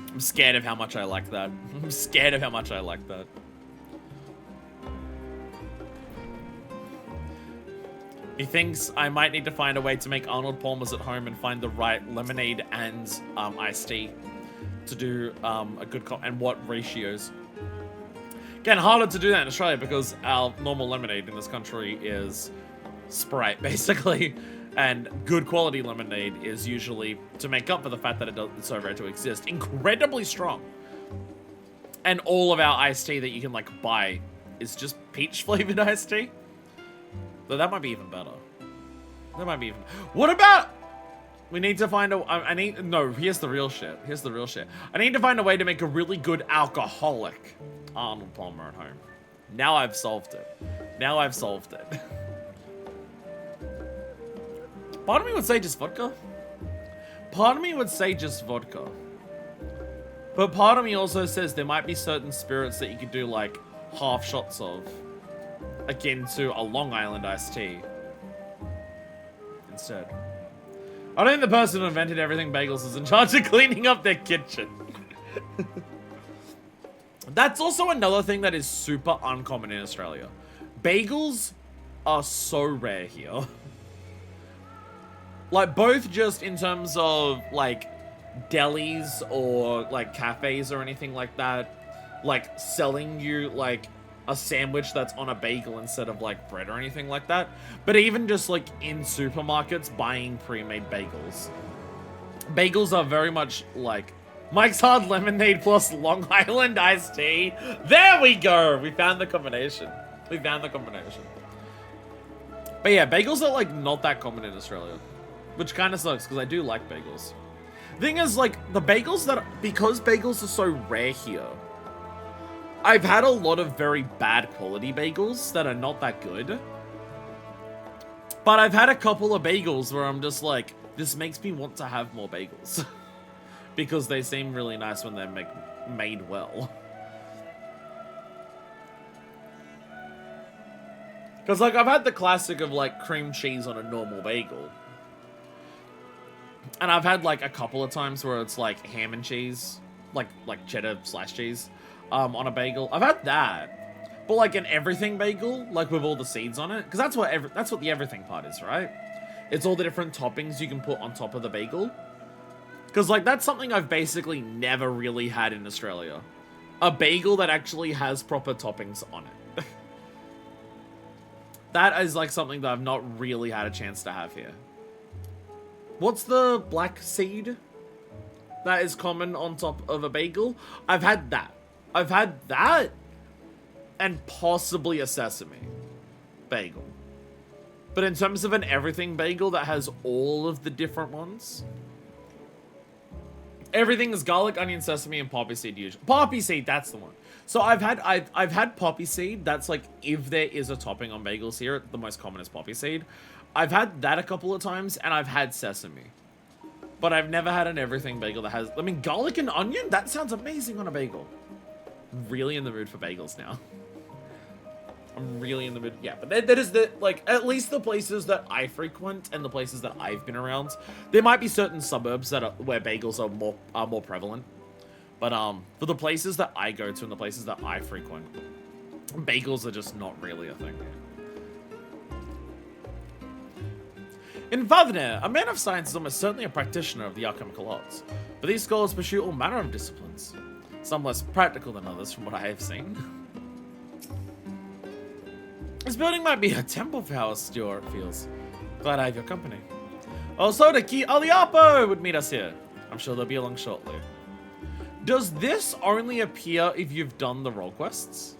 I'm scared of how much I like that. I'm scared of how much I like that. He thinks I might need to find a way to make Arnold Palmer's at home and find the right lemonade and iced tea to do a good and what ratios. Again, harder to do that in Australia because our normal lemonade in this country is Sprite, basically. And good quality lemonade is usually, to make up for the fact that it's so rare to exist, incredibly strong. And all of our iced tea that you can like buy is just peach flavored iced tea. So that might be even better. That might be even... What about... We need to find a... No, here's the real shit. Here's the real shit. I need to find a way to make a really good alcoholic Arnold Palmer at home. Now I've solved it. Now I've solved it. Part of me would say just vodka. Part of me would say just vodka. But part of me also says there might be certain spirits that you could do like half shots of. Akin to a Long Island iced tea. Instead. I don't think the person who invented everything bagels is in charge of cleaning up their kitchen. That's also another thing that is super uncommon in Australia. Bagels are so rare here. Like, both just in terms of, like, delis or, like, cafes or anything like that. Like, selling you, like, a sandwich that's on a bagel instead of, like, bread or anything like that. But even just, like, in supermarkets, buying pre-made bagels. Bagels are very much, like, Mike's Hard Lemonade plus Long Island iced tea. There we go! We found the combination. We found the combination. But yeah, bagels are, like, not that common in Australia. Which kind of sucks, because I do like bagels. Thing is, like, the bagels that... Because bagels are so rare here, I've had a lot of very bad quality bagels that are not that good. But I've had a couple of bagels where I'm just like, this makes me want to have more bagels. Because they seem really nice when they're made well. Because, like, I've had the classic of, like, cream cheese on a normal bagel. And I've had, like, a couple of times where it's, like, ham and cheese. Like cheddar / cheese. On a bagel. I've had that. But, like, an everything bagel, like, with all the seeds on it. Because that's what the everything part is, right? It's all the different toppings you can put on top of the bagel. Because, like, that's something I've basically never really had in Australia. A bagel that actually has proper toppings on it. That is, like, something that I've not really had a chance to have here. What's the black seed that is common on top of a bagel? I've had that. I've had that and possibly a sesame bagel. But in terms of an everything bagel that has all of the different ones... Everything is garlic, onion, sesame, and poppy seed usually. Poppy seed, that's the one. So I've had poppy seed. That's like if there is a topping on bagels here, the most common is poppy seed. I've had that a couple of times, and I've had sesame. But I've never had an everything bagel that has... I mean, garlic and onion? That sounds amazing on a bagel. Really in the mood for bagels now. I'm really in the mood. Yeah, but that is the, like, at least the places that I frequent and the places that I've been around. There might be certain suburbs that are, where bagels are more prevalent. But for the places that I go to and the places that I frequent, bagels are just not really a thing. In Vavner, a man of science is almost certainly a practitioner of the alchemical arts, but these scholars pursue all manner of disciplines, some less practical than others from what I have seen. This building might be a temple for how Stuart feels. Glad I have your company. Also, the Ki Aliapo would meet us here. I'm sure they'll be along shortly. Does this only appear if you've done the role quests?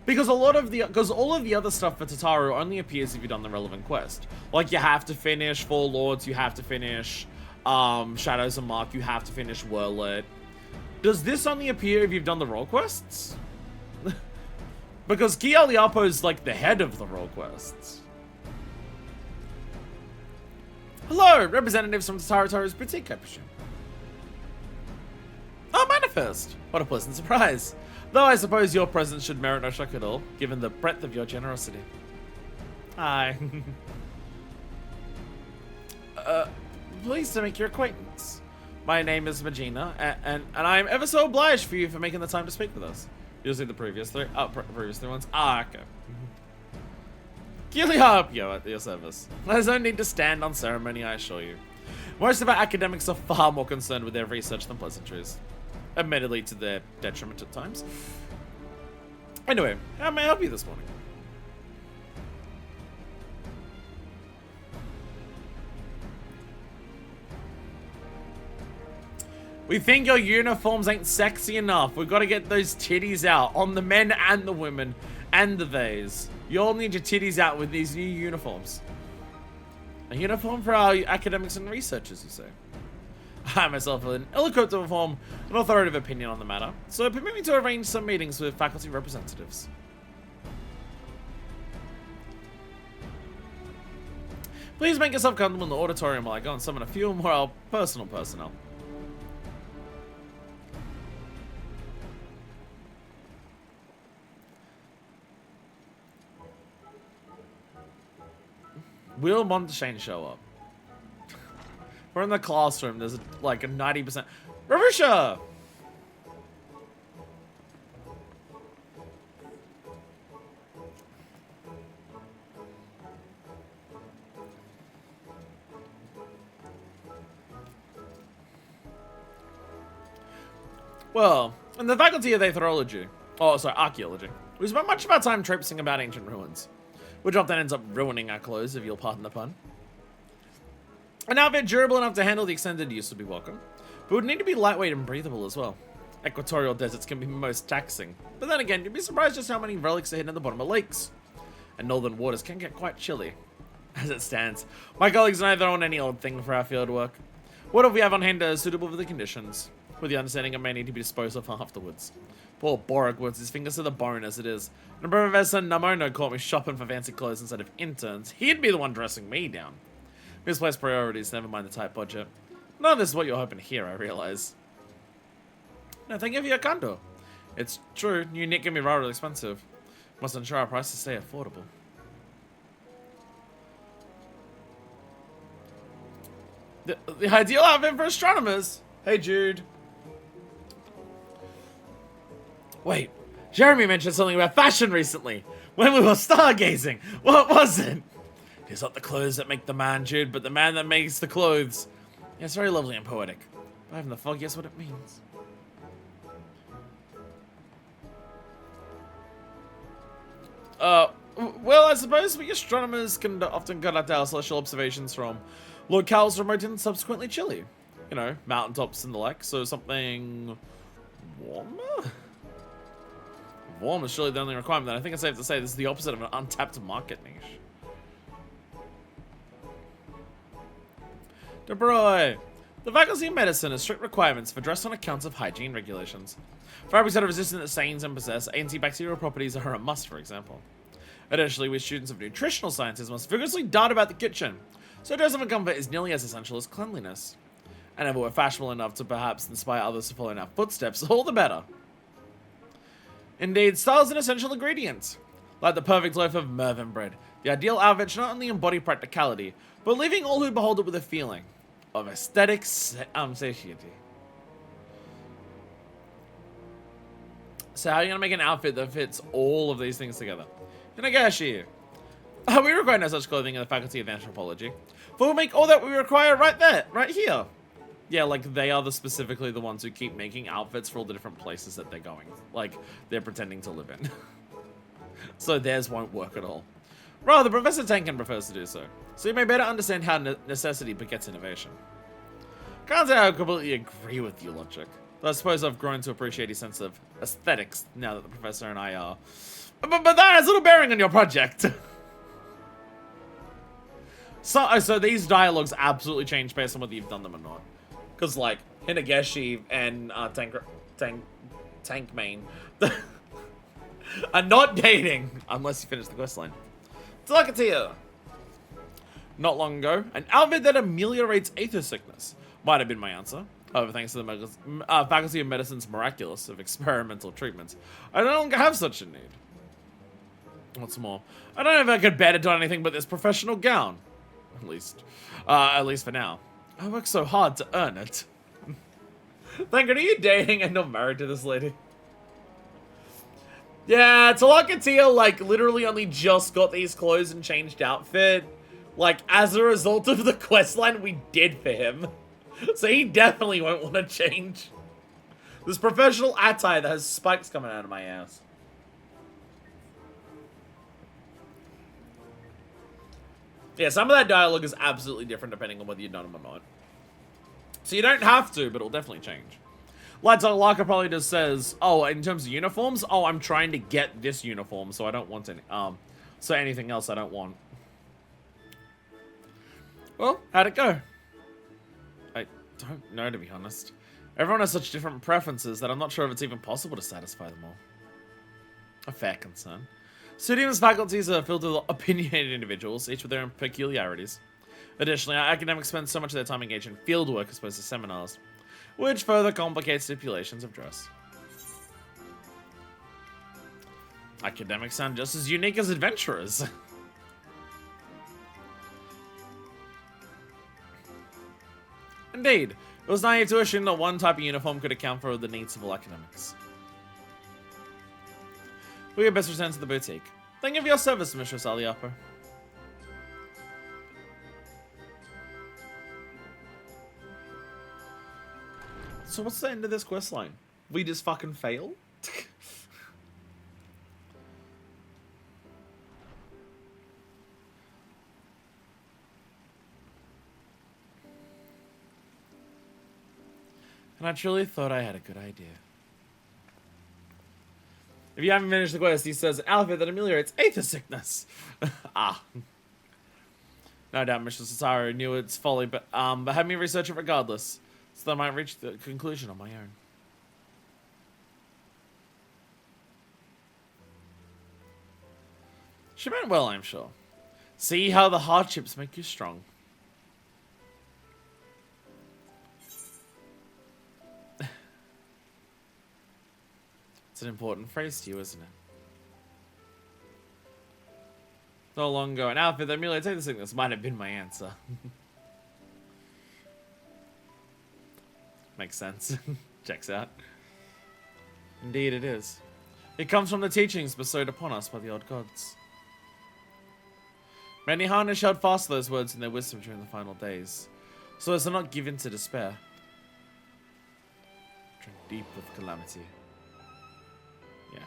Because all of the other stuff for Tataru only appears if you've done the relevant quest. Like, you have to finish Four Lords, you have to finish Shadows of Mark, you have to finish Whirlet. Does this only appear if you've done the role quests? Because Ki Aliapo is like the head of the role quests. Hello, representatives from Tataru's boutique, I presume. Oh, Manifest! What a pleasant surprise. Though I suppose your presence should merit no shock at all, given the breadth of your generosity. Hi. Pleased to make your acquaintance. My name is Magina, and I am ever so obliged for you for making the time to speak with us. Using the previous three ones. Ah, okay. Kiliapio at your service. There's no need to stand on ceremony, I assure you. Most of our academics are far more concerned with their research than pleasantries. Admittedly to their detriment at times. Anyway, how may I help you this morning? We think your uniforms ain't sexy enough. We've got to get those titties out on the men and the women and the theys. You all need your titties out with these new uniforms. A uniform for our academics and researchers, you say? I myself am ill-equipped to form an authoritative opinion on the matter, so permit me to arrange some meetings with faculty representatives. Please make yourself comfortable in the auditorium while I go and summon a few more our personal personnel. Will Monteshane show up? We're in the classroom. There's like a 90%. Ravisha! Well, in the faculty of archaeology, we spent much of our time traipsing about ancient ruins, which often ends up ruining our clothes, if you'll pardon the pun. An outfit durable enough to handle the extended use would be welcome, but would need to be lightweight and breathable as well. Equatorial deserts can be most taxing, but then again, you'd be surprised just how many relics are hidden at the bottom of lakes. And northern waters can get quite chilly. As it stands, my colleagues and I don't want any old thing for our field work. What if we have on hand is suitable for the conditions, with the understanding it may need to be disposed of afterwards. Poor Borak works his fingers to the bone as it is. And Professor Namono caught me shopping for fancy clothes instead of interns. He'd be the one dressing me down. Misplaced priorities, never mind the tight budget. None of this is what you're hoping to hear, I realize. No, thank you for your candor. It's true, new knit can be rather expensive. Must ensure our prices stay affordable. The ideal outfit for astronomers! Hey, Jude. Wait, Jeremy mentioned something about fashion recently. When we were stargazing. What was it? It's not the clothes that make the man, Jude, but the man that makes the clothes. Yeah, it's very lovely and poetic. I haven't the foggiest what it means. Well, I suppose we astronomers can often conduct our celestial observations from locales remote and subsequently chilly. You know, mountaintops and the like, so something warmer? Warm is surely the only requirement, then I think it's safe to say this is the opposite of an untapped market niche. DeBroy! The Faculty of Medicine has strict requirements for dress on accounts of hygiene regulations. Fabrics that are resistant to stains and possess antibacterial properties are a must, for example. Additionally, we students of nutritional sciences must vigorously dart about the kitchen, so dress and comfort is nearly as essential as cleanliness. And if we're fashionable enough to perhaps inspire others to follow in our footsteps, all the better. Indeed, style is an essential ingredient. Like the perfect loaf of Mervyn bread, the ideal outfit should not only embody practicality, but leaving all who behold it with a feeling of aesthetic satiety. So how are you going to make an outfit that fits all of these things together? Hinagashi. We require no such clothing in the Faculty of Anthropology. For we'll make all that we require right there, right here. Yeah, like they are specifically the ones who keep making outfits for all the different places that they're going. Like, they're pretending to live in. So theirs won't work at all. Rather, Professor Tankin prefers to do so. So you may better understand how necessity begets innovation. Can't say I completely agree with your logic. But I suppose I've grown to appreciate his sense of aesthetics now that the Professor and I are... But that has little bearing on your project. So these dialogues absolutely change based on whether you've done them or not. Because, like, Hinagashi and Tank Main are not dating unless you finish the questline. Telakatia. Not long ago, an outfit that ameliorates aether sickness might have been my answer. However, thanks to the Faculty of Medicine's miraculous of experimental treatments, I no longer have such a need. What's more, I don't know if I could bear to do anything but this professional gown. At least for now. I worked so hard to earn it. Thank God, are you dating and not married to this lady? Yeah, Telakatia, like, literally only just got these clothes and changed outfit. Like, as a result of the questline we did for him. So he definitely won't want to change. This professional attire that has spikes coming out of my ass. Yeah, some of that dialogue is absolutely different depending on whether you've done them or not. So you don't have to, but it'll definitely change. Laka probably just says, oh, in terms of uniforms, oh, I'm trying to get this uniform, so I don't want any, so anything else I don't want. Well, how'd it go? I don't know, to be honest. Everyone has such different preferences that I'm not sure if it's even possible to satisfy them all. A fair concern. Studium's faculties are filled with opinionated individuals, each with their own peculiarities. Additionally, our academics spend so much of their time engaged in fieldwork as opposed to seminars, which further complicates stipulations of dress. Academics sound just as unique as adventurers. Indeed, it was naive to assume that one type of uniform could account for the needs of all academics. We had best return to the boutique. Thank you for your service, Mistress Aliapo. So what's the end of this questline? We just fucking fail? And I truly thought I had a good idea. If you haven't finished the quest, he says, an outfit that ameliorates aether sickness. Ah. No doubt Mr. Tataru knew its folly, but had me research it regardless, so that I might reach the conclusion on my own. She meant well, I'm sure. See how the hardships make you strong. It's an important phrase to you, isn't it? No long ago, an outfit that merely take the sickness might have been my answer. Makes sense. Checks out. Indeed it is. It comes from the teachings bestowed upon us by the old gods. Many Harnish held fast to those words in their wisdom during the final days, so as to not give in to despair. Drink deep with calamity. Yeah.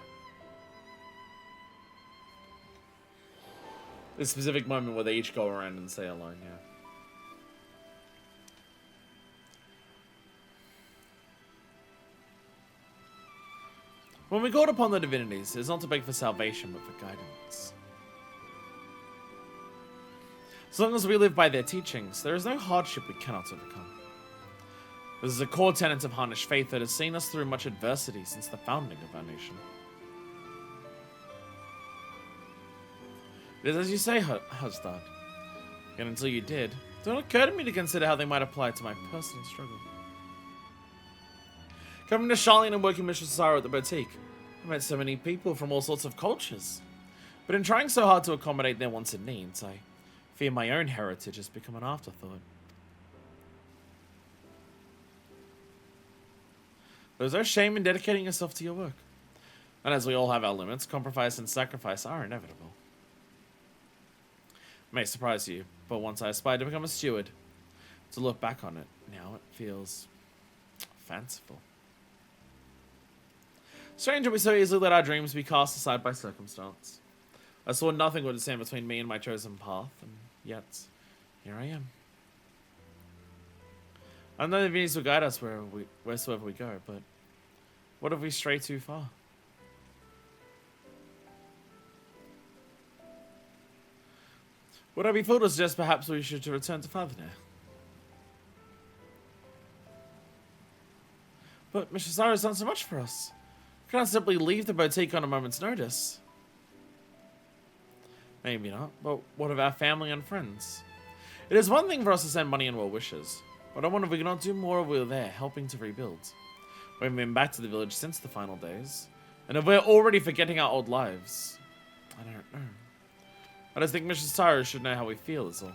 This specific moment where they each go around and say a line, yeah. When we called upon the divinities, it is not to beg for salvation, but for guidance. As long as we live by their teachings, there is no hardship we cannot overcome. This is a core tenet of Harnish faith that has seen us through much adversity since the founding of our nation. It is as you say, Husdard. Yet until you did, it did not occur to me to consider how they might apply to my personal struggle. Coming to Charlene and working Mistress Tataru at the boutique, I met so many people from all sorts of cultures. But in trying so hard to accommodate their wants and needs, I fear my own heritage has become an afterthought. There's no shame in dedicating yourself to your work. And as we all have our limits, compromise and sacrifice are inevitable. It may surprise you, but once I aspired to become a steward, to look back on it, now it feels fanciful. Strange that we so easily let our dreams be cast aside by circumstance. I saw nothing would stand between me and my chosen path, and yet, here I am. I know the divinity will guide us wheresoever we go, but what if we stray too far? Would I be fooled to suggest perhaps we should return to Fathernair? But Mr. Zara has done so much for us. We can't simply leave the boutique on a moment's notice. Maybe not, but what of our family and friends? It is one thing for us to send money and well wishes, but I wonder if we cannot do more if we were there, helping to rebuild. We haven't been back to the village since the final days, and if we're already forgetting our old lives, I don't know. I just think Mrs. Tataru should know how we feel is all.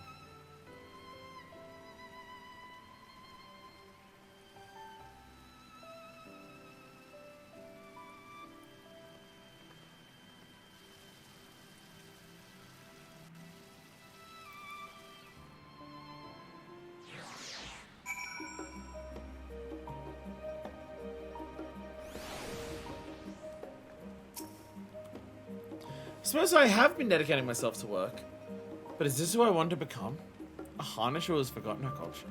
I suppose I have been dedicating myself to work, but is this who I want to become? A Harnish who has forgotten her culture?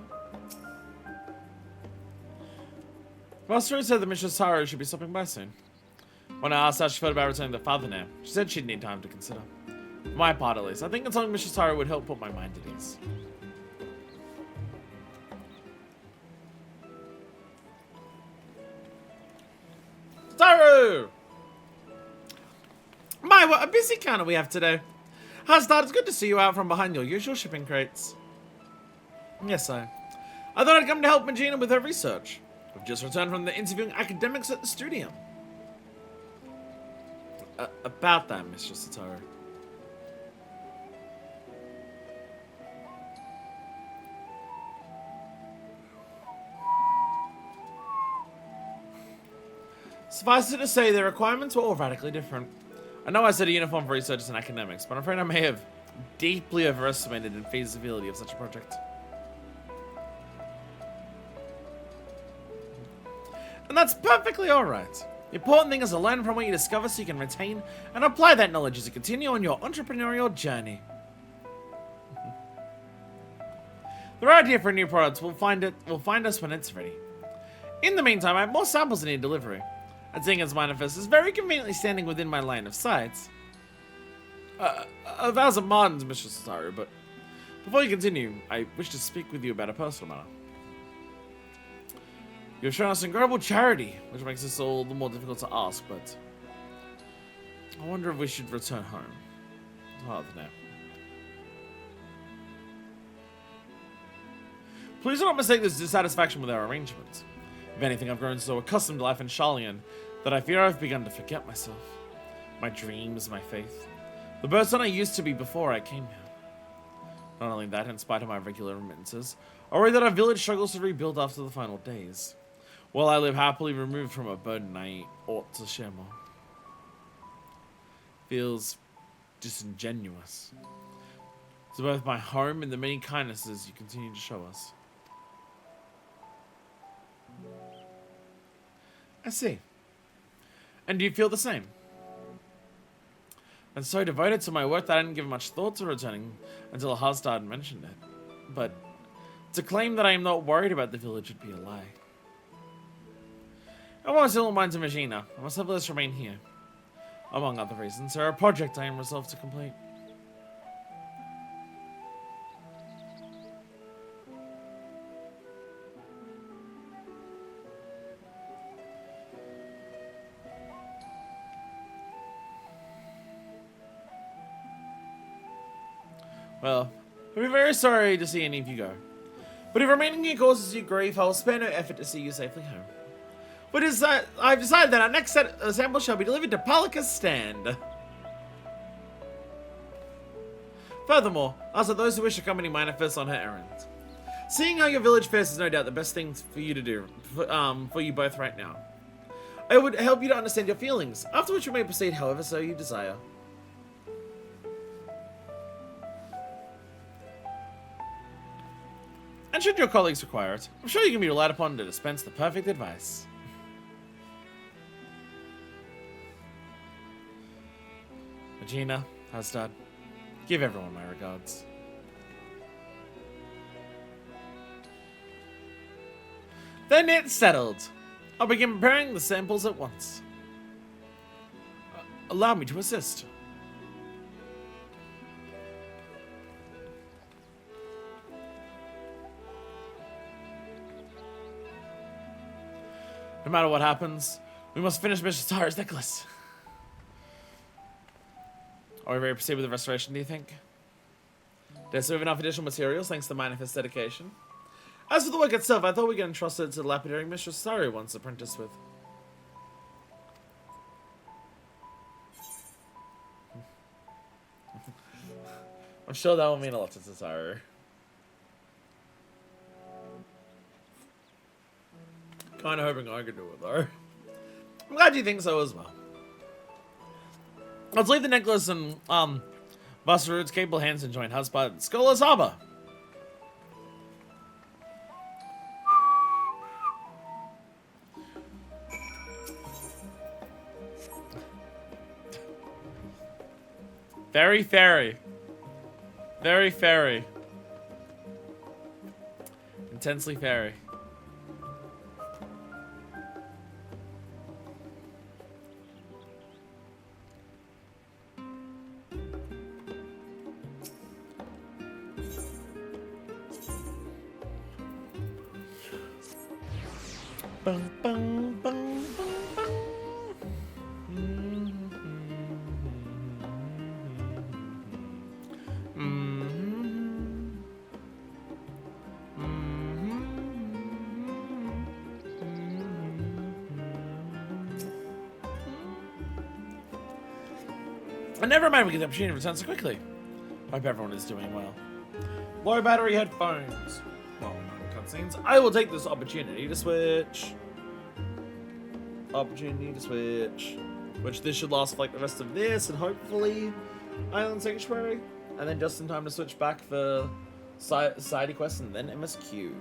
Master said that Mistress Tataru should be stopping by soon. When I asked how she felt about returning to Fathernair, she said she'd need time to consider. For my part at least, I think consulting Mistress Tataru would help put my mind at ease. Tataru! My, what a busy counter we have today. Hasdard, it's good to see you out from behind your usual shipping crates. Yes, I thought I'd come to help Magina with her research. We've just returned from the interviewing academics at the studio. About that, Mistress Tataru. Suffice it to say, the requirements were all radically different. I know I said a uniform for researchers and academics, but I'm afraid I may have deeply overestimated the feasibility of such a project. And that's perfectly alright. The important thing is to learn from what you discover so you can retain and apply that knowledge as you continue on your entrepreneurial journey. The right idea for a new product will find us when it's ready. In the meantime, I have more samples that need delivery. And seeing as Manifest is very conveniently standing within my line of sight. A thousand pardons, Mr. Tataru, but before you continue, I wish to speak with you about a personal matter. You have shown us incredible charity, which makes this all the more difficult to ask, but I wonder if we should return home. Oh, no. Please do not mistake this dissatisfaction with our arrangements. If anything, I've grown so accustomed to life in Sharlayan that I fear I've begun to forget myself. My dreams, my faith. The person I used to be before I came here. Not only that, in spite of my regular remittances, I worry that our village struggles to rebuild after the final days. While I live happily removed from a burden I ought to share more. Feels disingenuous. To both my home and the many kindnesses you continue to show us. I see. And do you feel the same? I'm so devoted to my work that I didn't give much thought to returning until Hazdard mentioned it. But to claim that I am not worried about the village would be a lie. I want to still mind to Magina. I must nevertheless remain here. Among other reasons, there are a project I am resolved to complete. Well, I'll be very sorry to see any of you go. But if remaining here causes you grief, I will spare no effort to see you safely home. But I've decided that our next set sample shall be delivered to Palika's stand. Furthermore, ask that those who wish to accompany manifest on her errands. Seeing how your village fares is no doubt the best thing for you to do, for you both right now. I would help you to understand your feelings, after which we may proceed however so you desire. And should your colleagues require it, I'm sure you can be relied upon to dispense the perfect advice. Regina, Hazdard, give everyone my regards. Then it's settled. I'll begin preparing the samples at once. Allow me to assist. No matter what happens, we must finish Mr. Tara's necklace. Are we ready to proceed with the restoration, do you think? There's enough additional materials thanks to the Manifest's dedication. As for the work itself, I thought we could entrust it to the lapidary Mistress Tataru once apprenticed with. I'm sure that will mean a lot to Tataru. Kinda hoping I could do it though. I'm glad you think so as well. Let's leave the necklace in Basarud's capable hands and join Husband at Skola's Harbor. Very fairy. Very fairy. Intensely fairy. Bum, bum, bum, bum, bum. And never mind, we get the opportunity to return so quickly. Hope everyone is doing well. Low battery headphones. Well, no cutscenes. I will take this opportunity to switch. Which this should last for like the rest of this, and hopefully Island Sanctuary. And then just in time to switch back for side quest and then MSQ.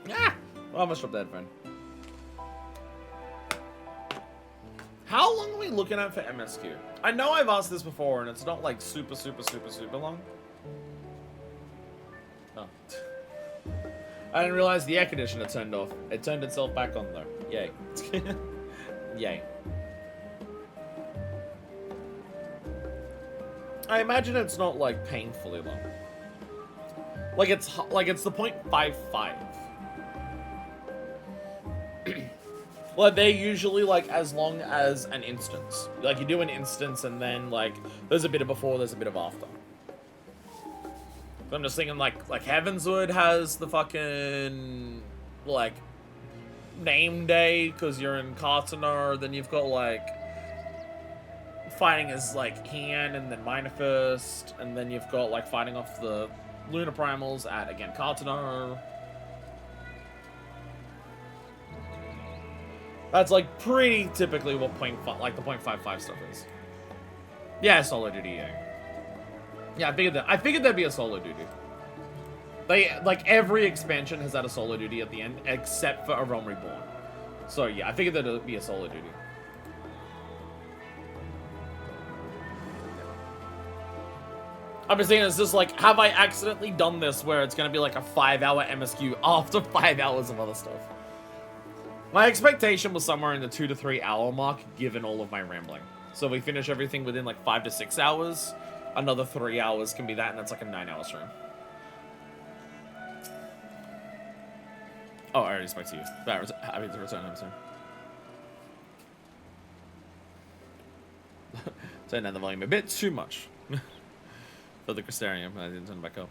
Ah! Well, I almost dropped the headphone. How long are we looking at for MSQ? I know I've asked this before, and it's not like super long. Oh. I didn't realize the air conditioner turned off. It turned itself back on though. Yay. Yay. I imagine it's not like painfully long. Like it's the 0.55. Like, they're usually, like, as long as an instance. Like, you do an instance, and then, like, there's a bit of before, there's a bit of after. So I'm just thinking, like Heavenswood has the fucking, like, name day, because you're in Cartenar, then you've got, like, fighting as, like, Heian, and then Minor First, and then you've got, like, fighting off the Lunar Primals at, again, Cartenar. That's, like, pretty typically what the 0.55 stuff is. Yeah, solo duty, yeah. Yeah, I figured there'd be a solo duty. They, like, every expansion has had a solo duty at the end, except for A Realm Reborn. So, yeah, I figured there'd be a solo duty. I'm just thinking, it's just like, have I accidentally done this where it's gonna be like a 5-hour MSQ after 5 hours of other stuff? My expectation was somewhere in the 2 to 3 hour mark, given all of my rambling. So we finish everything within like 5 to 6 hours. Another 3 hours can be that, and that's like a 9-hour stream. Oh, I already spoke to you. Happy to return home soon. Turn down the volume a bit too much. For the Crystarium, I didn't turn it back up.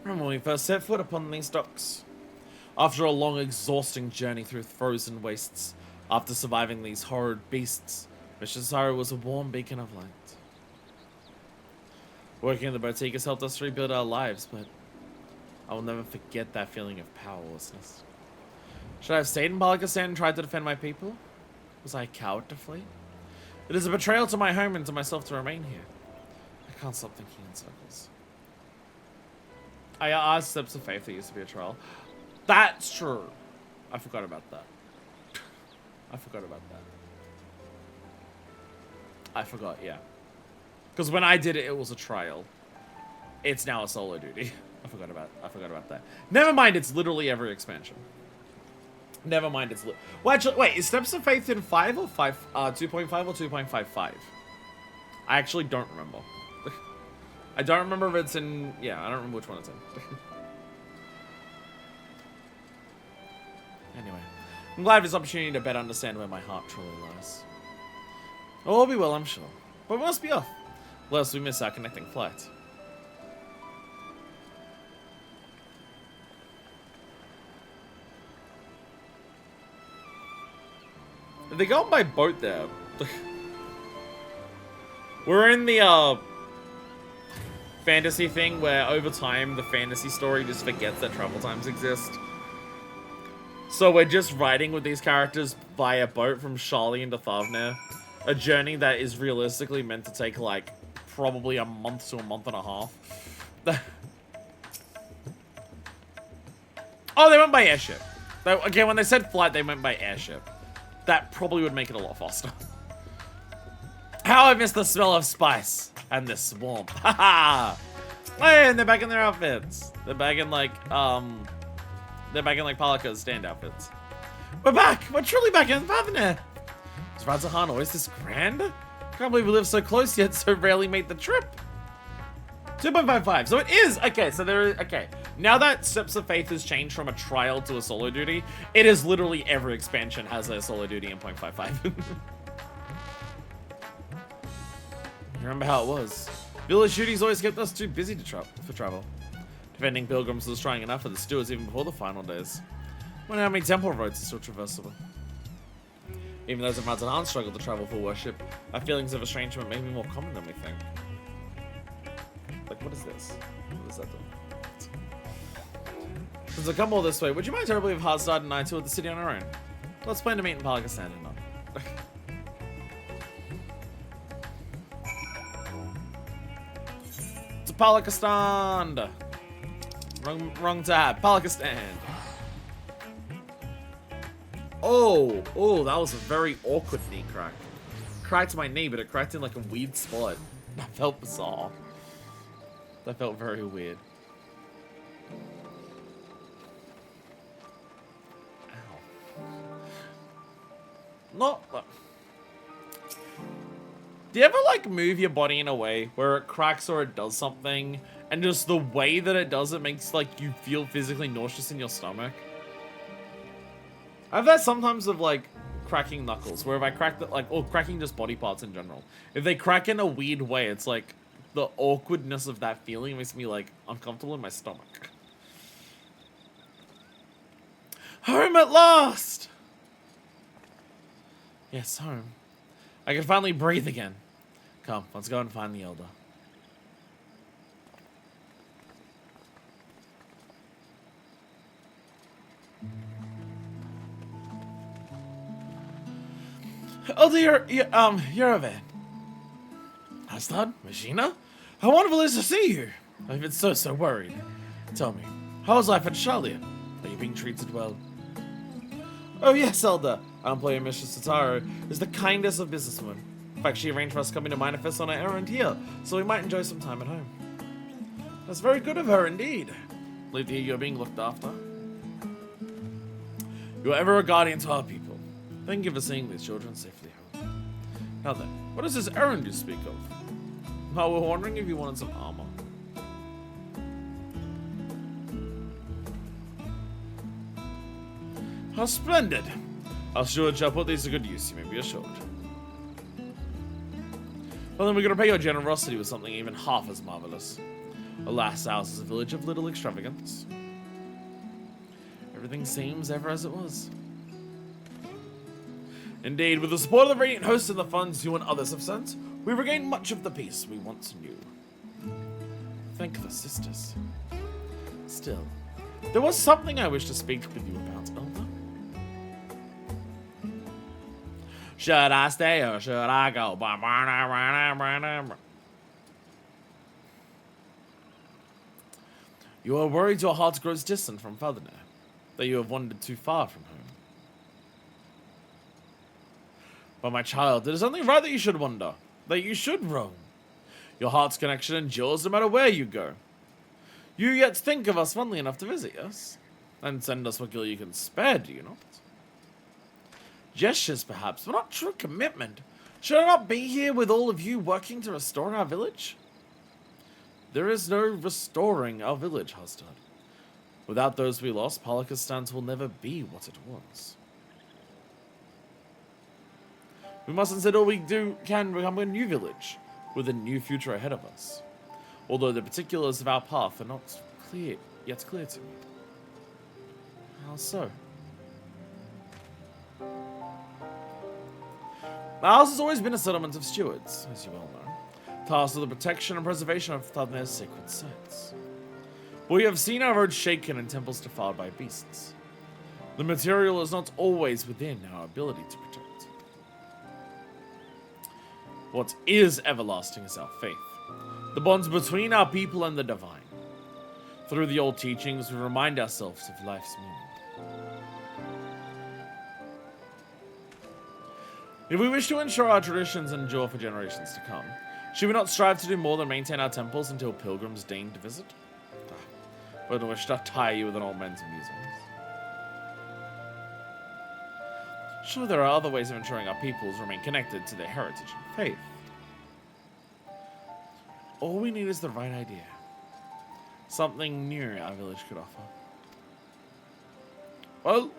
Remember when we first set foot upon these docks? After a long, exhausting journey through frozen wastes, after surviving these horrid beasts, Tataru was a warm beacon of light. Working in the boutique has helped us rebuild our lives, but I will never forget that feeling of powerlessness. Should I have stayed in Palakistan and tried to defend my people? Was I a coward to flee? It is a betrayal to my home and to myself to remain here. I can't stop thinking in circles. I asked Steps of Faith that used to be a trial. That's true. I forgot about that. I forgot about that. I forgot, yeah. Because when I did it, it was a trial. It's now a solo duty. I forgot about that. Never mind, it's literally every expansion. Never mind, it's well, actually, wait, is Steps of Faith in 5 or 5, 2.5 or 2.55? I actually don't remember. I don't remember if it's in, yeah, I don't remember which one it's in. Anyway, I'm glad for this opportunity to better understand where my heart truly lies. All will be well, I'm sure. But we must be off, lest we miss our connecting flight. They're going by boat there. We're in the, fantasy thing where over time the fantasy story just forgets that travel times exist. So we're just riding with these characters via boat from Charlie into Thavner. A journey that is realistically meant to take, like, probably a month to a month and a half. Oh, they went by airship. Again, when they said flight, they went by airship. That probably would make it a lot faster. How I miss the smell of spice and this warmth. Haha! Hey, and they're back in their outfits. They're back in, like, Palaka's stand outfits. We're back! We're truly back in Thavner! Is Radzahan always this grand? Can't believe we live so close yet so rarely made the trip. 2.55. So it is! Okay, so there is... Okay. Now that Steps of Faith has changed from a trial to a solo duty, it is literally every expansion has a solo duty in 0.55. Remember how it was? Village duties always kept us too busy for travel. Defending pilgrims was trying enough for the stewards even before the final days. Wonder how many temple roads are still traversable. Even those of Radzahan struggle to travel for worship, our feelings of estrangement may be more common than we think. Like, what is this? What does that do? Since I come all this way, would you mind terribly if Harzad and I toured the city on our own? Let's plan to meet in Palakistan and not. To Palakistan! Wrong tab. Palakistan! Oh, that was a very awkward knee crack. Cracked my knee, but it cracked in like a weird spot. That felt bizarre. That felt very weird. Not. Do you ever like move your body in a way where it cracks or it does something, and just the way that it does it makes like you feel physically nauseous in your stomach? I have that sometimes of like cracking knuckles, where if I crack the, or cracking just body parts in general. If they crack in a weird way, it's like the awkwardness of that feeling makes me like uncomfortable in my stomach. Home at last! Yes, home. I can finally breathe again. Come, let's go and find the Elder. Elder, you're a van. Aslan, Machina? How wonderful it is to see you! I've been so worried. Tell me, how's life at Charlotte? Are you being treated well? Oh yes, Elder. Our employer, Mistress Tataru, is the kindest of businesswomen. In fact, she arranged for us coming to manifest on our errand here, so we might enjoy some time at home. That's very good of her indeed. Glad to hear you're being looked after. You are ever a guardian to our people. Thank you for seeing these children safely home. Now then, what is this errand you speak of? Well, we're wondering if you wanted some armor. How splendid! Our steward shall put these to good use, you may be assured. Well, then we're gonna pay your generosity with something even half as marvelous. Alas, ours is a village of little extravagance. Everything seems ever as it was. Indeed, with the support of the Radiant Host and the funds you and others have sent, we've regained much of the peace we once knew. Thank the sisters. Still, there was something I wish to speak with you about, Elder. Should I stay or should I go? You are worried your heart grows distant from Fatherner, that you have wandered too far from home. But my child, it is only right that you should wander, that you should roam. Your heart's connection endures no matter where you go. You yet think of us fondly enough to visit us, and send us what gil you can spare, do you not? Gestures, perhaps, but not true commitment. Should I not be here with all of you working to restore our village? There is no restoring our village, Hastad. Without those we lost, Palakistans will never be what it was. We must instead all we can become a new village, with a new future ahead of us. Although the particulars of our path are not yet clear to me. How so? Ours has always been a settlement of stewards, as you well know, tasked with the protection and preservation of Thadner's sacred sites. We have seen our roads shaken and temples defiled by beasts. The material is not always within our ability to protect. What is everlasting is our faith, the bonds between our people and the divine. Through the old teachings, we remind ourselves of life's meaning. If we wish to ensure our traditions endure for generations to come, should we not strive to do more than maintain our temples until pilgrims deign to visit? But I wish not tire you with an old man's amusings. Sure, there are other ways of ensuring our peoples remain connected to their heritage and faith. All we need is the right idea. Something new our village could offer.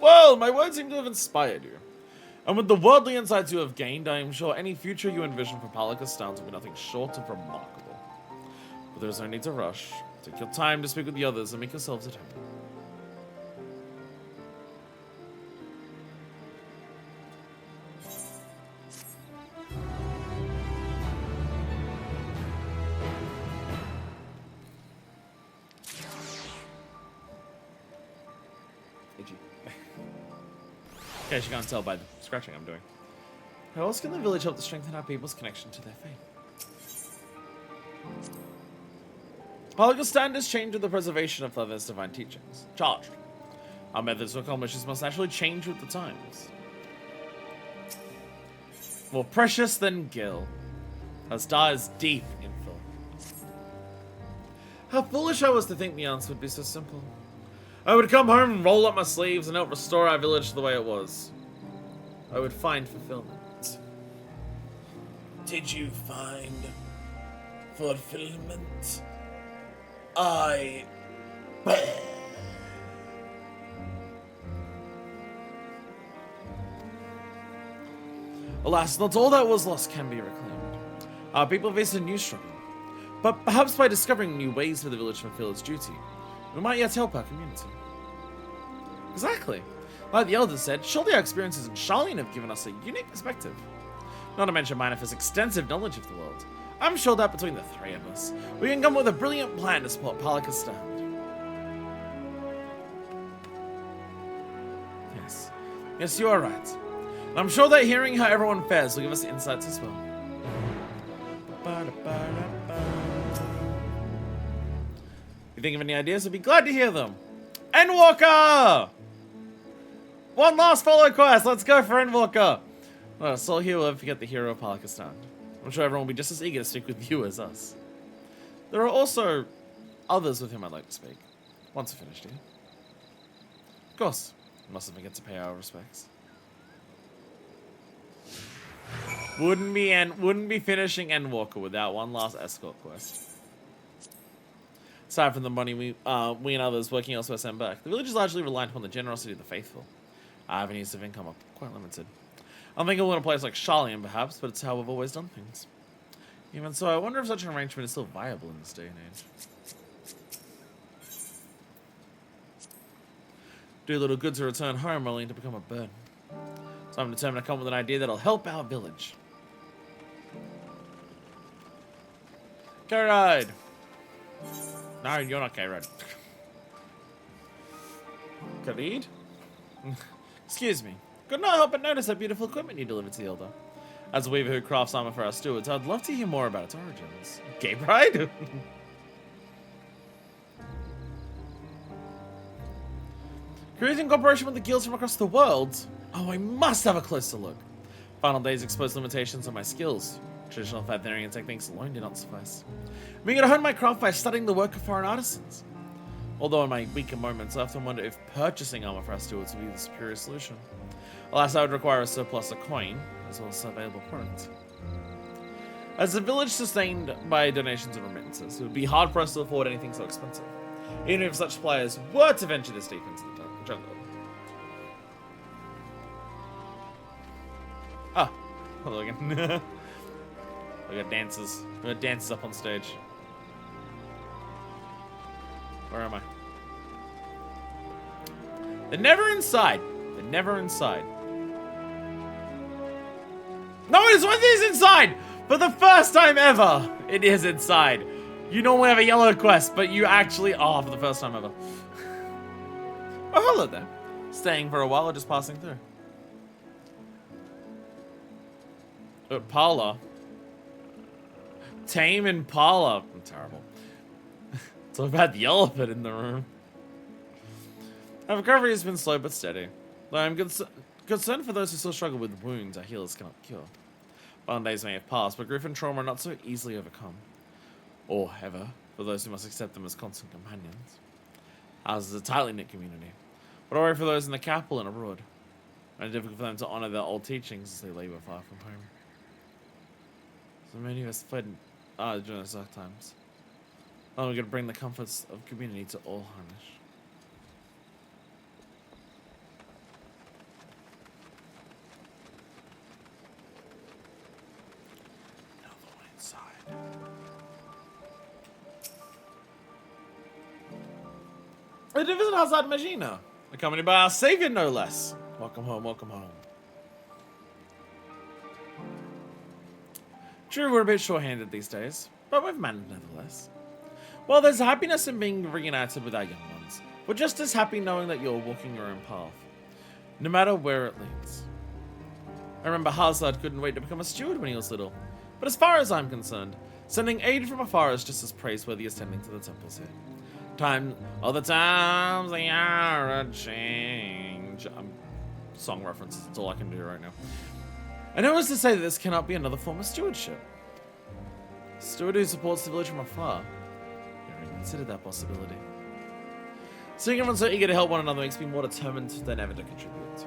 Well, my words seem to have inspired you. And with the worldly insights you have gained, I am sure any future you envision for Palakistans will be nothing short of remarkable. But there's no need to rush. Take your time to speak with the others and make yourselves at home. In case you can't tell by the scratching I'm doing. How else can the village help to strengthen our people's connection to their faith? Palakistan is changed with the preservation of Thadner's divine teachings. Charged. Our methods to accomplish this must naturally change with the times. More precious than Gil. Her star is deep in film. How foolish I was to think the answer would be so simple. I would come home and roll up my sleeves and help restore our village to the way it was. I would find fulfillment. Did you find fulfillment? Alas, not all that was lost can be reclaimed. Our people face a new struggle. But perhaps by discovering new ways for the village to fulfill its duty, we might yet help our community. Exactly. Like the elders said, surely our experiences in Charlene have given us a unique perspective. Not to mention Manifest's extensive knowledge of the world. I'm sure that between the three of us, we can come up with a brilliant plan to support Palika's stand. Yes, you are right. And I'm sure that hearing how everyone fares will give us insights as well. If you think of any ideas, I'd be glad to hear them. Endwalker! One last follow quest. Let's go for Endwalker. Well, Soul here will ever forget the hero of Palakistan. I'm sure everyone will be just as eager to speak with you as us. There are also others with whom I'd like to speak. Once we're finished here. Of course, we mustn't forget to pay our respects. Wouldn't be finishing Endwalker without one last escort quest. Aside from the money we and others working elsewhere send back, the village is largely reliant upon the generosity of the faithful. Our avenues of income are quite limited. I'm thinking in a place like Charlene, perhaps, but it's how we've always done things. Even so, I wonder if such an arrangement is still viable in this day and age. Do little good to return home, only to become a burden. So I'm determined to come with an idea that'll help our village. K-Ride! No, you're not K-Ride. Khalid? Excuse me. Could not help but notice that beautiful equipment you delivered to the Elder. As a weaver who crafts armor for our stewards, I'd love to hear more about its origins. Gay bride? Creating cooperation with the guilds from across the world? Oh, I must have a closer look. Final days exposed limitations on my skills. Traditional Fatherian techniques alone do not suffice. I'm going to hone my craft by studying the work of foreign artisans. Although in my weaker moments, I often wonder if purchasing armor for our stewards would be the superior solution. Alas, I would require a surplus of coin, as well as available product. As a village sustained by donations and remittances, it would be hard for us to afford anything so expensive, even if such players were to venture this deep into the jungle. Ah, hello again. We got dancers. We got dancers up on stage. Where am I? They're never inside. They're never inside. No, it is inside! For the first time ever, it is inside. You normally have a yellow quest, but you actually are for the first time ever. Oh, hello there. Staying for a while or just passing through? Parlor. Tame Impala. I'm terrible. It's all about the elephant in the room. Our recovery has been slow but steady. Though I'm concerned for those who still struggle with wounds our healers cannot cure. Fun days may have passed, but grief and trauma are not so easily overcome. Or ever, for those who must accept them as constant companions. Ours is a tightly knit community. But I worry for those in the capital and abroad. It's difficult for them to honor their old teachings as they labor far from home. So many of us fled during those dark times. Now we're going to bring the comforts of community to all Harnish. Now the way inside. A division outside Magina, accompanied by our savior, no less. Welcome home, welcome home. True, we're a bit short-handed these days, but we've managed nevertheless. While there's happiness in being reunited with our young ones, we're just as happy knowing that you're walking your own path, no matter where it leads. I remember Hazard couldn't wait to become a steward when he was little, but as far as I'm concerned, sending aid from afar is just as praiseworthy as tending to the temples here. All the times they are a change. Song references, that's all I can do right now. And who is to say that this cannot be another form of stewardship? A steward who supports the village from afar. You haven't considered that possibility. Seeing everyone so eager to help one another makes me more determined than ever to contribute.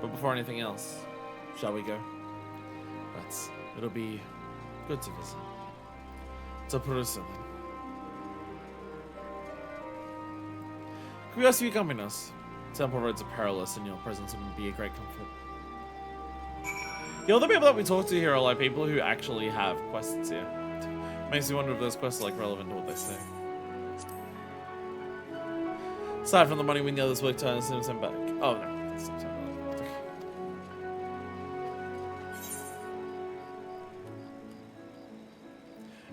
But before anything else, shall we go? It'll be good to visit. To Perusa, then. Could we ask you to accompany us? Temple roads are perilous, and your presence would be a great comfort. The other people that we talk to here are like people who actually have quests here. Makes me wonder if those quests are like relevant to what they say. Aside from the money we know this work time and send back. Oh no.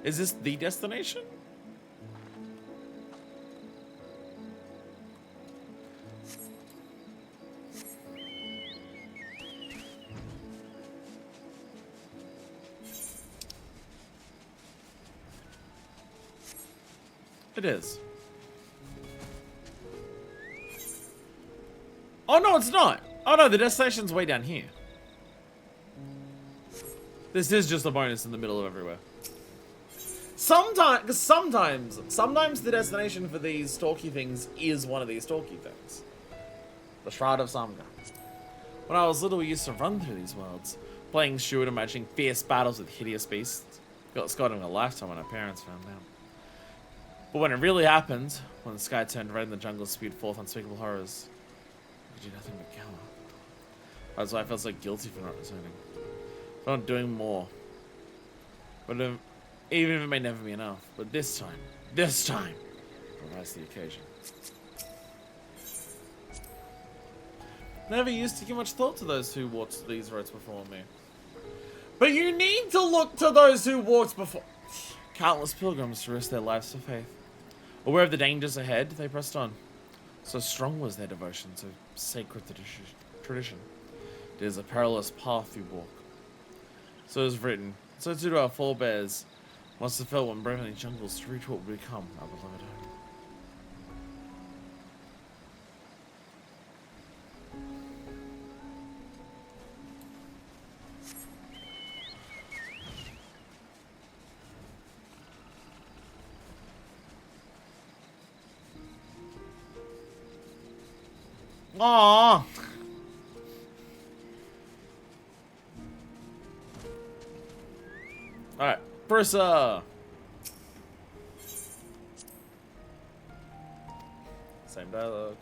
Is this the destination? It is. Oh no, it's not. Oh no, the destination's way down here. This is just a bonus in the middle of everywhere. Sometimes the destination for these stalky things is one of these stalky things. The Shroud of Samga. When I was little, we used to run through these worlds, playing steward and matching fierce battles with hideous beasts. Got scarred in a lifetime when our parents found out. But when it really happened, when the sky turned red and the jungle spewed forth unspeakable horrors, I could do nothing but cower. That's why I felt so guilty for not returning. For not doing more. But even if it may never be enough. But this time, I'll rise to the occasion. Never used to give much thought to those who walked these roads before me. But you need to look to those who walked before. Countless pilgrims to risk their lives for faith. Aware of the dangers ahead, they pressed on. So strong was their devotion to sacred tradition. It is a perilous path you walk. So it is written, so too do our forebears must have felt when braving the jungles to reach what will become our beloved home. Aww. Alright, Brissa. Same dialogue.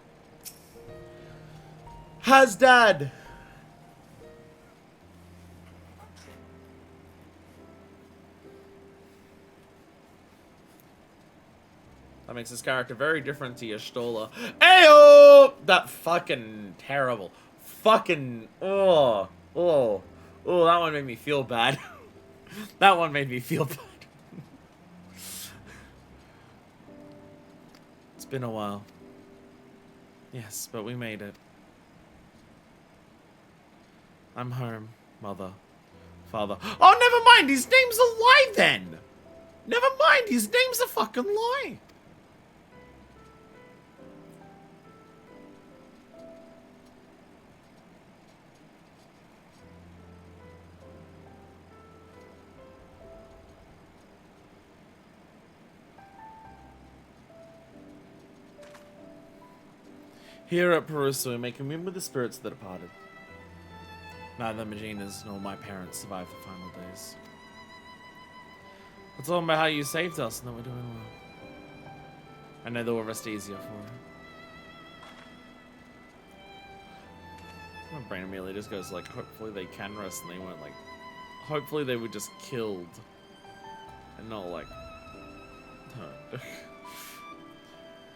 Has dad. That makes this character very different to Y'shtola. Ayo! That fucking terrible. Fucking. Oh, that one made me feel bad. That one made me feel bad. It's been a while. Yes, but we made it. I'm home, mother, father. Oh, never mind. His name's a lie then. Never mind. His name's a fucking lie. Here at Perusa, we make commune with the spirits of the departed. Neither Magina's nor my parents survived the final days. We're talking about how you saved us and that we're doing well. I know that will rest easier for her. My brain immediately just goes like, hopefully they can rest and they weren't like, hopefully they were just killed and not like hurt.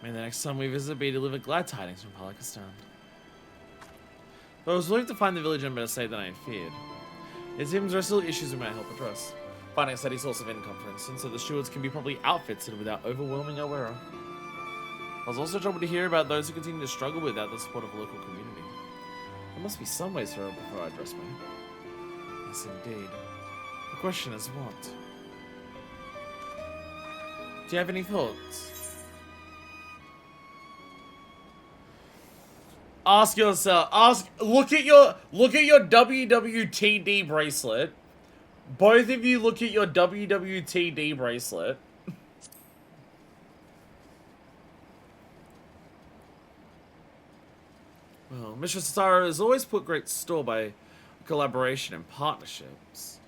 May the next time we visit be delivered glad tidings from Palakistan. Though I was willing to find the village in better state than I had feared, it seems there are still issues we might help address. Finding a steady source of income, for instance, so the stewards can be properly outfitted without overwhelming our wearer. I was also troubled to hear about those who continue to struggle without the support of a local community. There must be some ways for her before I dress me. Yes, indeed. The question is what? Do you have any thoughts? Ask yourself. Look at your WWTD bracelet. Both of you look at your WWTD bracelet. Well, Mistress Tataru has always put great store by collaboration and partnerships.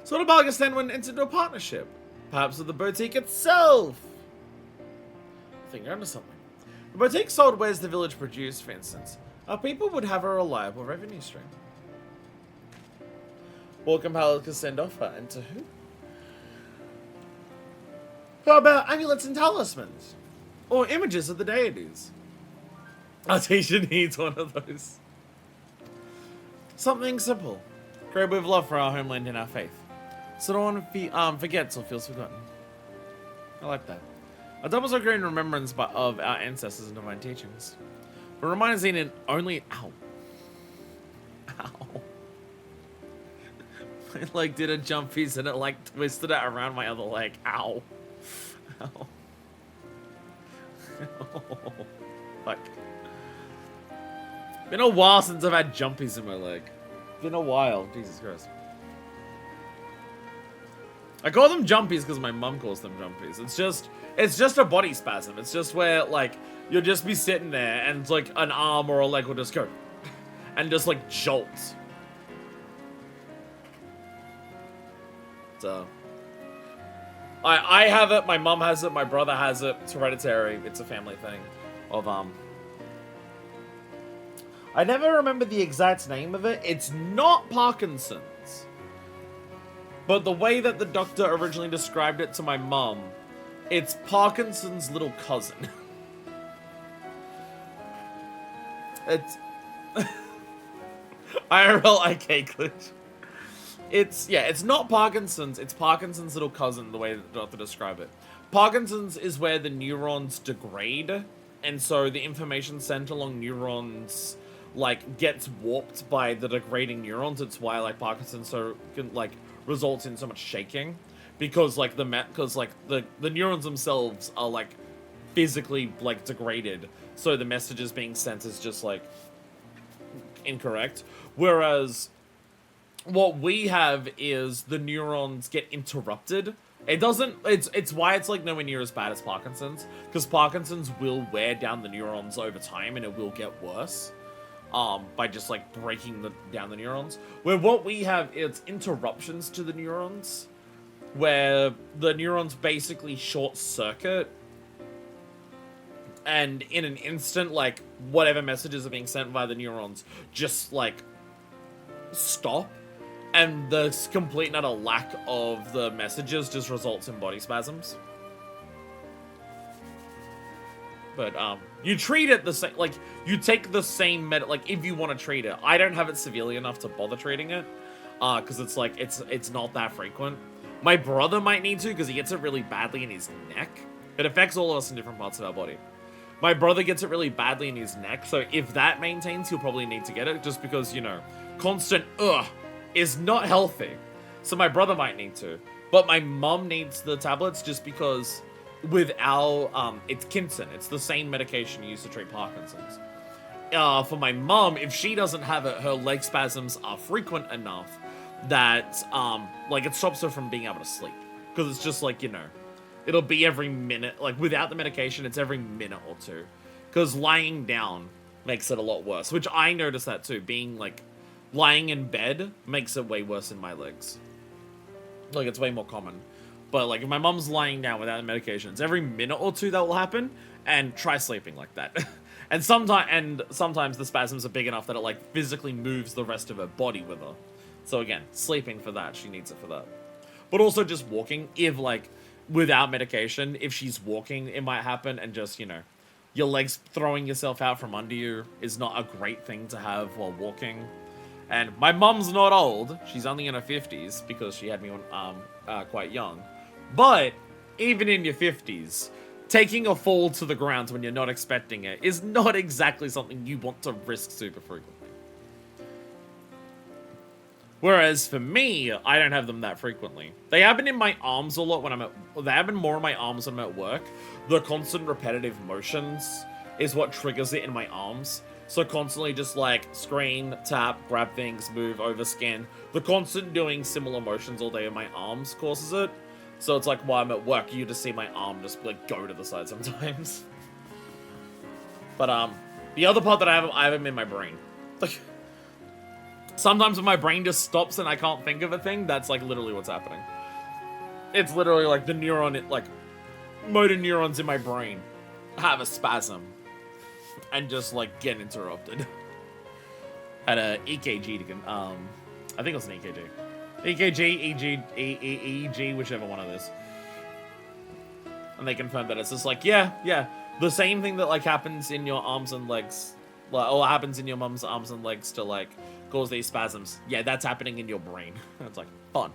So what about Pakistan went into a partnership? Perhaps with the boutique itself? I think you're onto something. The boutique sold wares the village produced, for instance. People would have a reliable revenue stream. Or compelled to send offer, and to who? How about amulets and talismans? Or images of the deities? Artesian needs one of those. Something simple. Great with love for our homeland and our faith. So no one forgets or feels forgotten. I like that. A double so great in remembrance of our ancestors and divine teachings. But remind us in only... Ow. Ow. My leg did a jump piece and it like twisted it around my other leg. Ow. Ow. Oh, fuck. Been a while since I've had jumpies in my leg. Been a while. Jesus Christ. I call them jumpies because my mum calls them jumpies. It's just a body spasm. It's just where, like, you'll just be sitting there and it's like an arm or a leg will just go and just, like, jolt. So, I have it, my mum has it, my brother has it. It's hereditary. It's a family thing of, I never remember the exact name of it. It's not Parkinson's. But the way that the doctor originally described it to my mum, it's Parkinson's little cousin. It's... IRL IK glitch. It's not Parkinson's, it's Parkinson's little cousin, the way that the doctor described it. Parkinson's is where the neurons degrade, and so the information sent along neurons, like, gets warped by the degrading neurons. It's why, like, Parkinson's results in so much shaking, because like the neurons themselves are like physically like degraded, so the messages being sent is just like incorrect. Whereas what we have is the neurons get interrupted. It's why it's like nowhere near as bad as Parkinson's, because Parkinson's will wear down the neurons over time and it will get worse. By just like breaking down the neurons. Where what we have is interruptions to the neurons, where the neurons basically short circuit, and in an instant, like whatever messages are being sent via the neurons just like stop, and the complete and utter lack of the messages just results in body spasms. But, you treat it the same, like, you take the same like, if you want to treat it. I don't have it severely enough to bother treating it, because it's, like, it's not that frequent. My brother might need to, because he gets it really badly in his neck. It affects all of us in different parts of our body. My brother gets it really badly in his neck, so if that maintains, he'll probably need to get it, just because, you know, constant, is not healthy. So my brother might need to. But my mum needs the tablets, just because... with our, it's Kinson. It's the same medication used to treat Parkinson's. For my mum, if she doesn't have it, her leg spasms are frequent enough that, like, it stops her from being able to sleep. Because it's just, like, you know, it'll be every minute. Like, without the medication, it's every minute or two. Because lying down makes it a lot worse. Which I noticed that, too. Being, like, lying in bed makes it way worse in my legs. Like, it's way more common. But, like, if my mom's lying down without the medications, every minute or two that will happen, and try sleeping like that. and sometimes the spasms are big enough that it, like, physically moves the rest of her body with her. So, again, sleeping for that. She needs it for that. But also just walking. If, like, without medication, if she's walking, it might happen. And just, you know, your legs throwing yourself out from under you is not a great thing to have while walking. And my mom's not old. She's only in her 50s, because she had me when quite young. But, even in your 50s, taking a fall to the ground when you're not expecting it is not exactly something you want to risk super frequently. Whereas, for me, I don't have them that frequently. They happen in my arms a lot when they happen more in my arms when I'm at work. The constant repetitive motions is what triggers it in my arms. So constantly just like screen, tap, grab things, move, overscan. The constant doing similar motions all day in my arms causes it. So it's like while I'm at work, you just see my arm just like go to the side sometimes. But the other part that I have them in my brain. Like sometimes when my brain just stops and I can't think of a thing, that's like literally what's happening. It's literally like the neuron, like motor neurons in my brain have a spasm and just like get interrupted. had a EKG to I think it was an EKG. EKG, EEG, whichever one it is. And they confirmed that it's just like, yeah, the same thing that like happens in your arms and legs, like, or happens in your mum's arms and legs to like cause these spasms. Yeah, that's happening in your brain. It's like fun.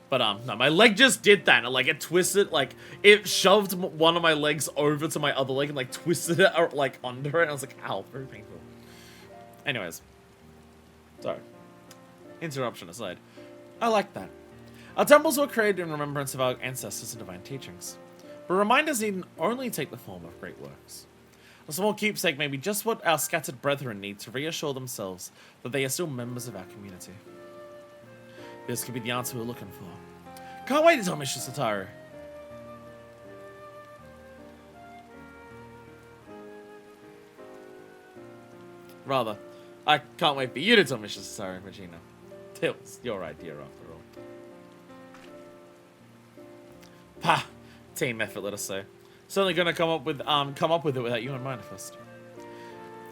But no, my leg just did that. And, like it twisted, like it shoved one of my legs over to my other leg and like twisted it like under it. And I was like, ow, very painful. Anyways, sorry. Interruption aside, I like that. Our temples were created in remembrance of our ancestors and divine teachings, but reminders need only take the form of great works. A small keepsake may be just what our scattered brethren need to reassure themselves that they are still members of our community. This could be the answer we're looking for. Can't wait to tell Mr. Tataru. Rather, I can't wait for you to tell Mr. Tataru, Regina. Tills, your idea after all. Pah! Team effort, let us say. Certainly gonna come up with it without you in mind first.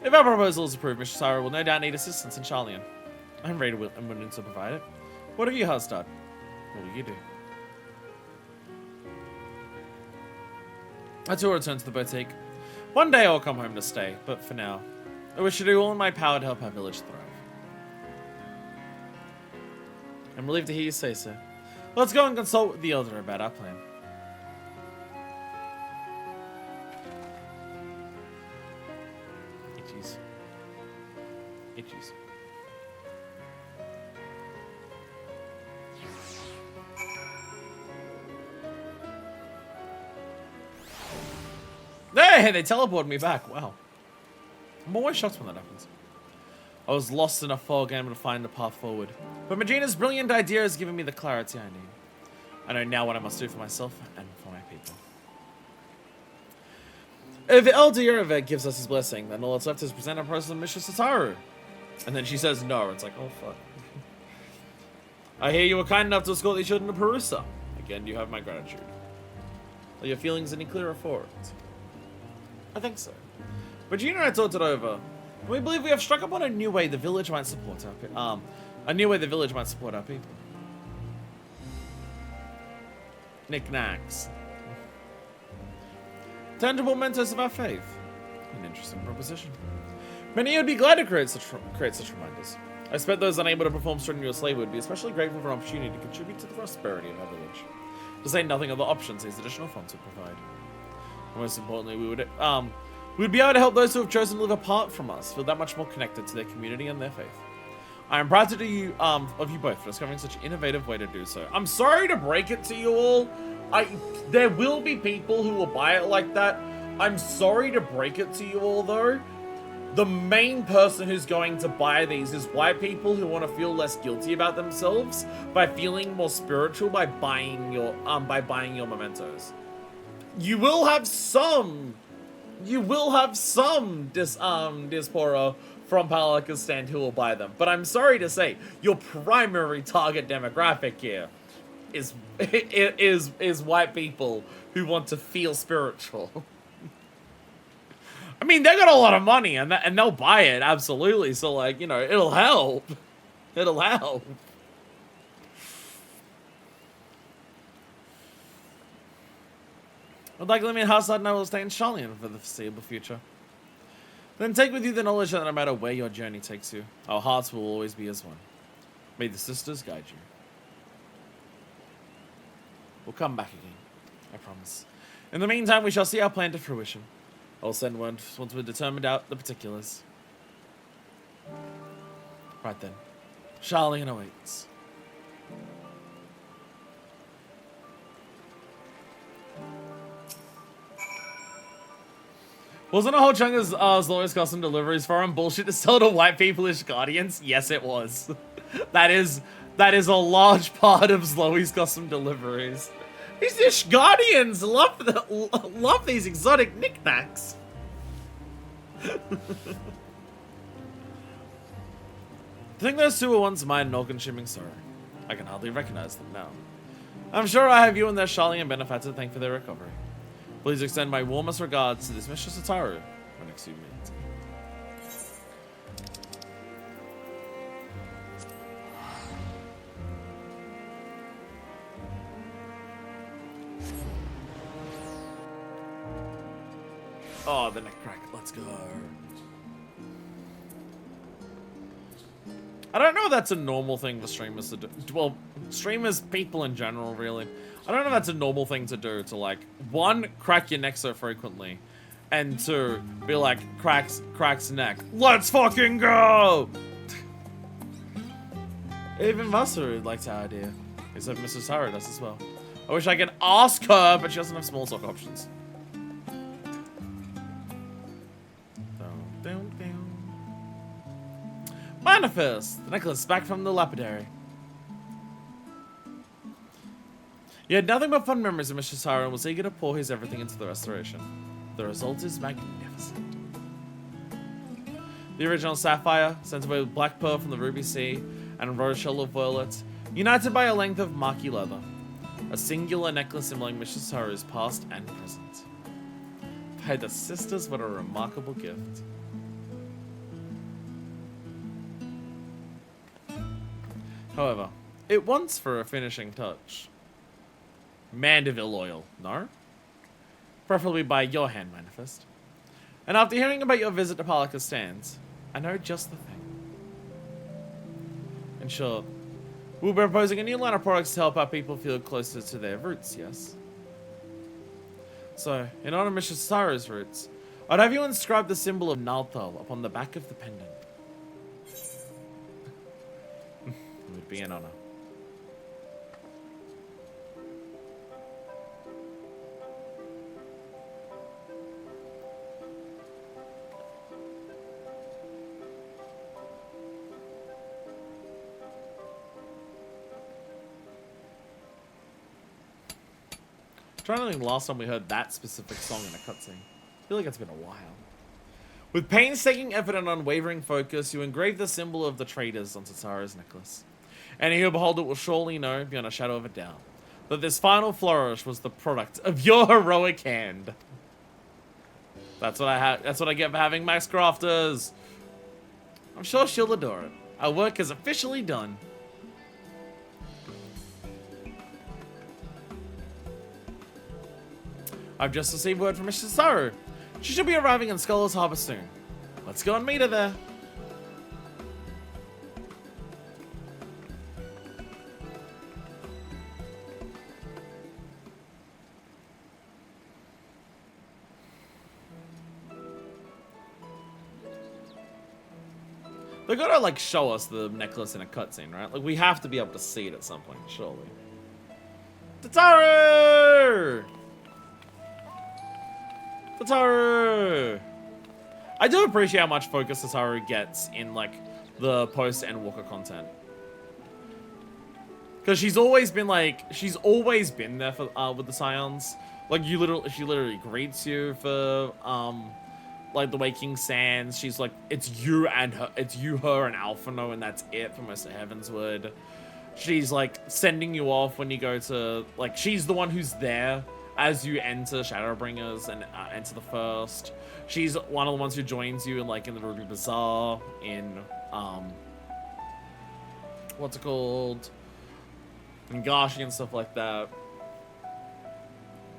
If our proposal is approved, Mr. Tataru will no doubt need assistance in Charlian. I'm ready and willing to provide it. What have you, Hardstad? What will you do? I too return to the boutique. One day I'll come home to stay, but for now, I wish to do all in my power to help our village thrive. I'm relieved to hear you say so. Let's go and consult with the elder about our plan. Itchies. Itchies. Hey, they teleported me back. Wow. I'm always shocked when that happens. I was lost in a fog and able to find a path forward. But Magina's brilliant idea has given me the clarity I need. I know now what I must do for myself and for my people. If Elder Yerevet gives us his blessing, then all that's left is present our process to Mr. Tataru. And then she says no. It's like, oh fuck. I hear you were kind enough to escort these children to Perusa. Again, you have my gratitude. Are your feelings any clearer for it? I think so. Regina and I talked it over. We believe we have struck upon a new way the village might support our people. Knickknacks. Tangible mementos of our faith. An interesting proposition. Many would be glad to create such reminders. I expect those unable to perform strenuous slavery would be especially grateful for an opportunity to contribute to the prosperity of our village. To say nothing of the options these additional funds would provide. Most importantly, we'd be able to help those who have chosen to live apart from us feel that much more connected to their community and their faith. I am proud to do you of you both for discovering such an innovative way to do so. I'm sorry to break it to you all. There will be people who will buy it like that. I'm sorry to break it to you all though. The main person who's going to buy these is white people who want to feel less guilty about themselves by feeling more spiritual by buying your mementos. You will have some diaspora from Palakistan who will buy them. But I'm sorry to say, your primary target demographic here is white people who want to feel spiritual. I mean, they got a lot of money and they'll buy it, absolutely. So like, you know, it'll help. It'll help. I'd like to mean Hassad and I will stay in Charlian for the foreseeable future. Then take with you the knowledge that no matter where your journey takes you, our hearts will always be as one. May the sisters guide you. We'll come back again, I promise. In the meantime, we shall see our plan to fruition. I'll send word once we've determined out the particulars. Right then, Charlian awaits. Wasn't a whole chunk of Splendorous custom deliveries foreign bullshit to sell to white people-ish guardians? Yes, it was. that is a large part of Slowy's custom deliveries. These ish guardians love these exotic knickknacks. I think those two were once mine and all-consuming sorrow. I can hardly recognize them now. I'm sure I have you and their Charlian benefactor to thank for their recovery. Please extend my warmest regards to this Mr. Tataru when next you meet. Oh, the neck crack. Let's go. I don't know if that's a normal thing for streamers to do. Well, streamers, people in general, really. I don't know if that's a normal thing to do, to like, one, crack your neck so frequently, and two, be like, cracks neck. Let's fucking go! Even Masaru likes our idea. Except Mrs. Tataru does as well. I wish I could ask her, but she doesn't have small talk options. Manifest! The necklace back from the lapidary. He had nothing but fond memories of Mr. Tataru and was eager to pour his everything into the restoration. The result is magnificent. The original sapphire, sent away with black pearl from the ruby sea, and a rose shell of violet, united by a length of marky leather. A singular necklace symboling Mr. Tataru's past and present. By the sisters, what a remarkable gift. However, it wants for a finishing touch. Manderville oil, no? Preferably by your hand, Manifest. And after hearing about your visit to Palakastan's, I know just the thing. In short, we'll be proposing a new line of products to help our people feel closer to their roots, yes? So, in honor of Mr. Tataru's roots, I'd have you inscribe the symbol of Nalthal upon the back of the pendant. It would be an honor. I'm trying to think last time we heard that specific song in a cutscene. I feel like it's been a while. With painstaking effort and unwavering focus, you engrave the symbol of the traders on Tataru's necklace. And he who behold it will surely know, beyond a shadow of a doubt, that this final flourish was the product of your heroic hand. That's what I get for having Max Crafters. I'm sure she'll adore it. Our work is officially done. I've just received word from Mr. Tataru. She should be arriving in Scholar's Harbor soon. Let's go and meet her there. They gotta, like, show us the necklace in a cutscene, right? Like, we have to be able to see it at some point, surely. Tataru! Tataru! I do appreciate how much focus Tataru gets in, like, the post-Endwalker content. Because she's always been, like, she's always been there for, with the Scions. Like, she literally greets you for, like, the Waking Sands. She's like, it's you, her, and Alphino, and that's it for most of Heavensward. She's, like, sending you off when you go to, like, she's the one who's there as you enter Shadowbringers and enter the First. She's one of the ones who joins you in, like, in the Ruby Bazaar, in, what's it called? In Gashi and stuff like that.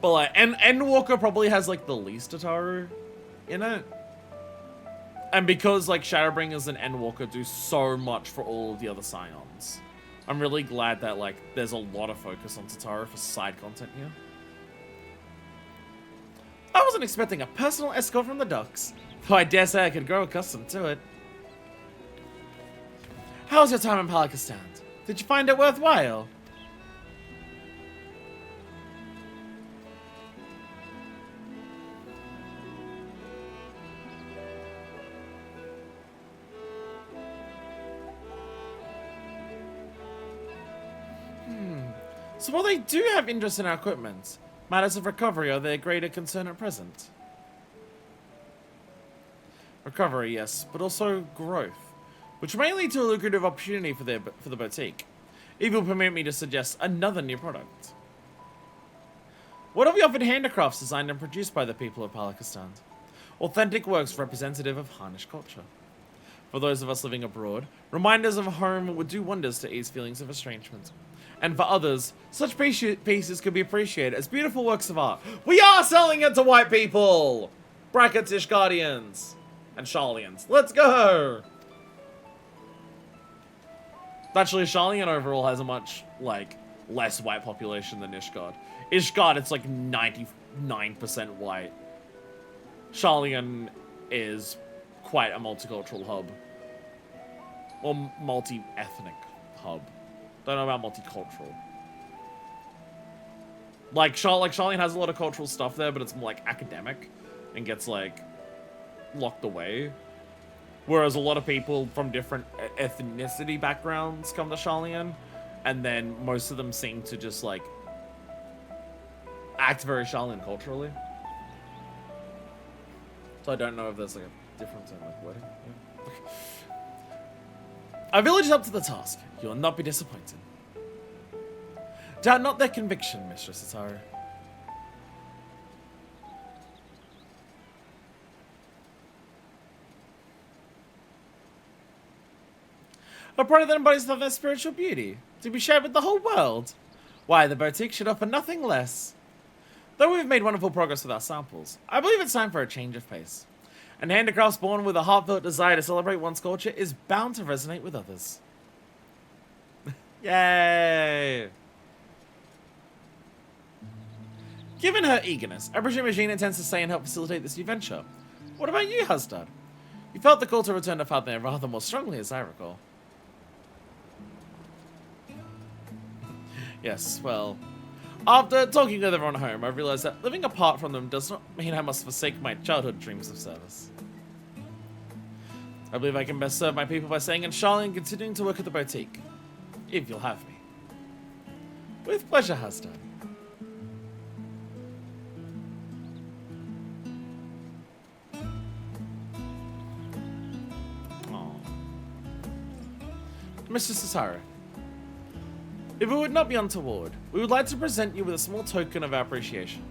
But, like, Endwalker probably has, like, the least Tataru in it. And because, like, Shadowbringers and Endwalker do so much for all of the other Scions, I'm really glad that, like, there's a lot of focus on Tataru for side content here. I wasn't expecting a personal escort from the docks, though I dare say I could grow accustomed to it. How was your time in Palakastan? Did you find it worthwhile? So while they do have interest in our equipment, matters of recovery are their greater concern at present. Recovery, yes, but also growth, which may lead to a lucrative opportunity for the boutique. If you'll permit me to suggest another new product. What have we offered handicrafts designed and produced by the people of Palakastan? Authentic works representative of Harnish culture. For those of us living abroad, reminders of home would do wonders to ease feelings of estrangement. And for others, such pieces could be appreciated as beautiful works of art. We are selling it to white people! Brackets Ishgardians. And Sharlians. Let's go! Actually, Sharlian overall has a much, like, less white population than Ishgard. Ishgard, it's like 99% white. Sharlian is quite a multicultural hub. Or multi-ethnic hub. Don't know about multicultural. Like Sharlian has a lot of cultural stuff there, but it's more like academic and gets like locked away. Whereas a lot of people from different ethnicity backgrounds come to Sharlian, and then most of them seem to just like act very Sharlian culturally. So I don't know if there's like a difference in like wording. Yeah. Our village is up to the task. You will not be disappointed. Doubt not their conviction, Mistress Tataru. A product that embodies their spiritual beauty, to be shared with the whole world. Why, the boutique should offer nothing less. Though we've made wonderful progress with our samples, I believe it's time for a change of pace. And handicrafts born with a heartfelt desire to celebrate one's culture is bound to resonate with others. Yay! Given her eagerness, I presume Regina intends to stay and help facilitate this new venture. What about you, Husdad? You felt the call to return to Father rather more strongly, as I recall. Yes, well, after talking with everyone at home, I realized that living apart from them does not mean I must forsake my childhood dreams of service. I believe I can best serve my people by staying in Charlotte and continuing to work at the boutique. If you'll have me. With pleasure, Husdad. Mr. Tataru, if it would not be untoward, we would like to present you with a small token of our appreciation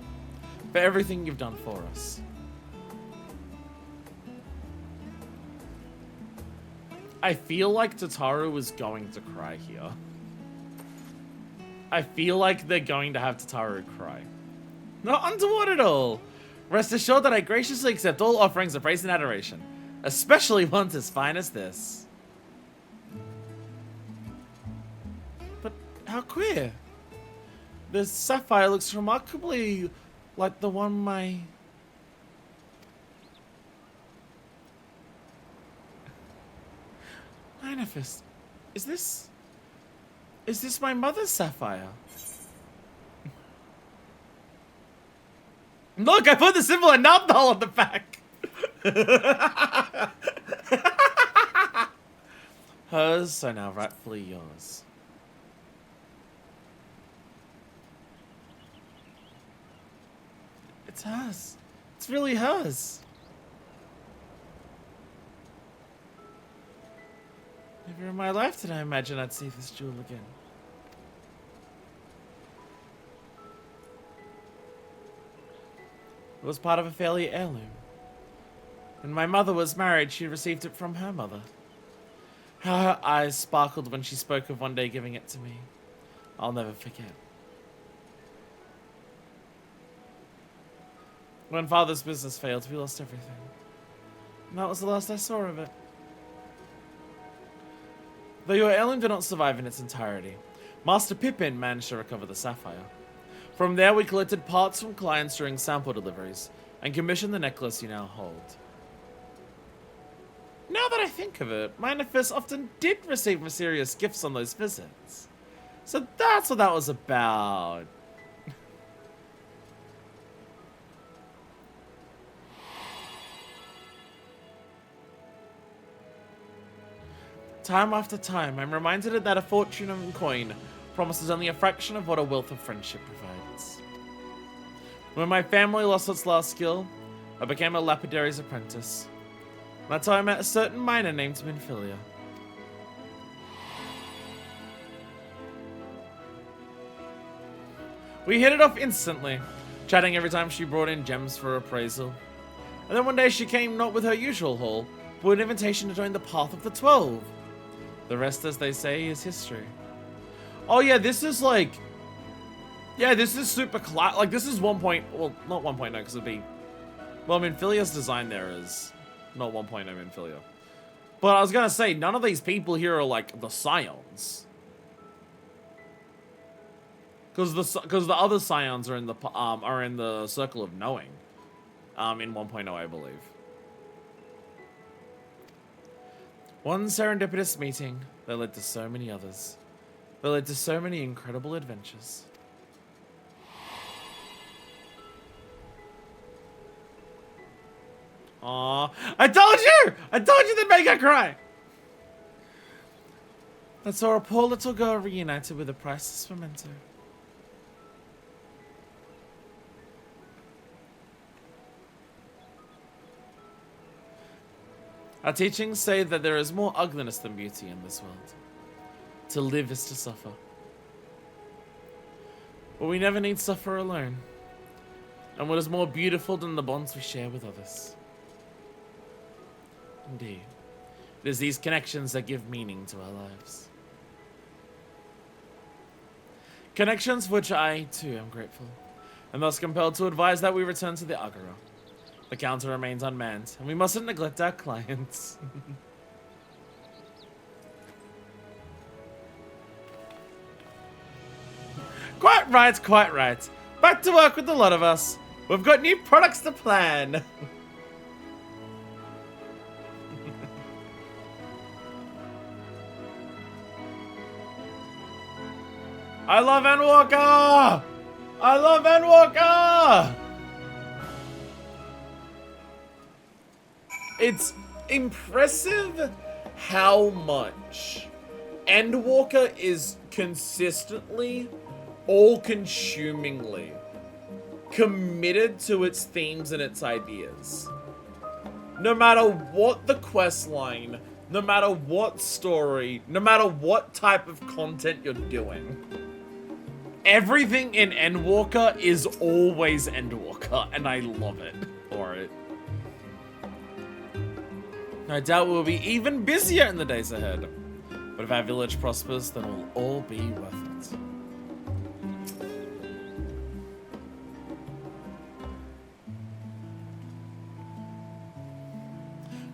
for everything you've done for us. I feel like Tataru is going to cry here. I feel like they're going to have Tataru cry. Not untoward at all. Rest assured that I graciously accept all offerings of praise and adoration, especially ones as fine as this. How queer. The sapphire looks remarkably like the one my... Manifest. Is this my mother's sapphire? Look, I put the symbol of Nabdal on the back. Hers are now rightfully yours. It's hers. It's really hers. Never in my life did I imagine I'd see this jewel again. It was part of a family heirloom. When my mother was married, she received it from her mother. How her eyes sparkled when she spoke of one day giving it to me. I'll never forget. When Father's business failed, we lost everything. And that was the last I saw of it. Though your heirloom did not survive in its entirety, Master Pippin managed to recover the sapphire. From there, we collected parts from clients during sample deliveries, and commissioned the necklace you now hold. Now that I think of it, Manifest often did receive mysterious gifts on those visits. So that's what that was about. Time after time, I'm reminded that a fortune in coin promises only a fraction of what a wealth of friendship provides. When my family lost its last skill, I became a lapidary's apprentice. That's how I met a certain miner named Minfilia. We hit it off instantly, chatting every time she brought in gems for appraisal. And then one day she came not with her usual haul, but with an invitation to join the Path of the 12. The rest, as they say, is history. Oh yeah, this is like... Yeah, this is super like, this is 1. Well, not 1.0, because it'd be Well, Minfilia's design there is not 1.0 Minfilia. But I was gonna say, none of these people here are like the Scions. Because the other Scions are in the Circle of Knowing. In 1.0, I believe. One serendipitous meeting that led to so many others. That led to so many incredible adventures. Aww. I told you! I told you they'd make her cry! I saw a poor little girl reunited with a priceless memento. Our teachings say that there is more ugliness than beauty in this world. To live is to suffer. But we never need suffer alone. And what is more beautiful than the bonds we share with others? Indeed. It is these connections that give meaning to our lives. Connections for which I, too, am grateful. And thus compelled to advise that we return to the Agora. The counter remains unmanned, and we mustn't neglect our clients. Quite right, quite right. Back to work with a lot of us. We've got new products to plan. I love Endwalker! I love Endwalker! It's impressive how much Endwalker is consistently, all-consumingly committed to its themes and its ideas. No matter what the quest line, no matter what story, no matter what type of content you're doing, everything in Endwalker is always Endwalker, and I love it for it. I doubt we'll be even busier in the days ahead. But if our village prospers, then it'll all be worth it.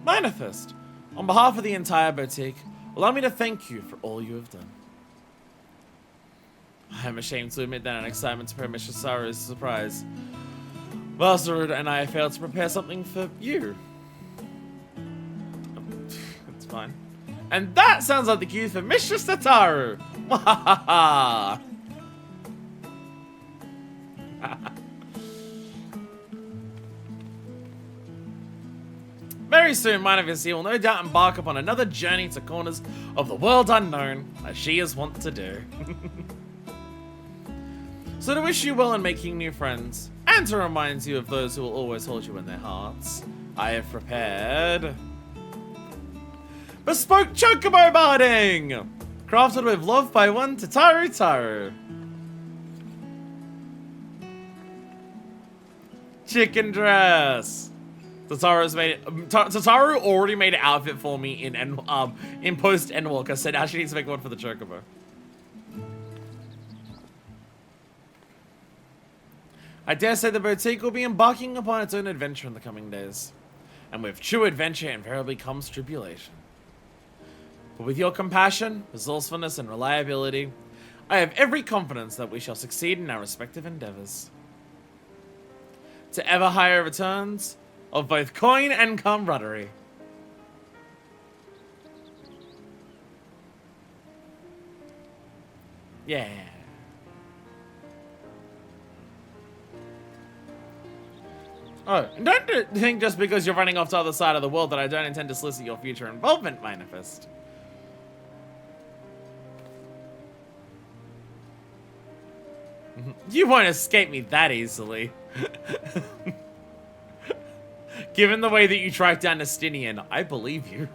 Manifest, on behalf of the entire boutique, allow me to thank you for all you have done. I'm ashamed to admit that in excitement to Mistress Saru's surprise, Valsarud and I failed to prepare something for you. It's fine. And that sounds like the cue for Mistress Tataru! Wahahaha! Very soon, Manderville will no doubt embark upon another journey to corners of the world unknown, as she is wont to do. So to wish you well in making new friends, and to remind you of those who will always hold you in their hearts, I have prepared bespoke chocobo barding, crafted with love by one Tataru. Chicken dress. Tataru already made an outfit for me in post Endwalker, so now she needs to make one for the chocobo. I dare say the boutique will be embarking upon its own adventure in the coming days. And with true adventure invariably comes tribulation. But with your compassion, resourcefulness, and reliability, I have every confidence that we shall succeed in our respective endeavors. To ever higher returns of both coin and camaraderie. Yeah. Oh, and don't think just because you're running off to the other side of the world that I don't intend to solicit your future involvement, Manifest. You won't escape me that easily. Given the way that you tracked down Nestinian, I believe you.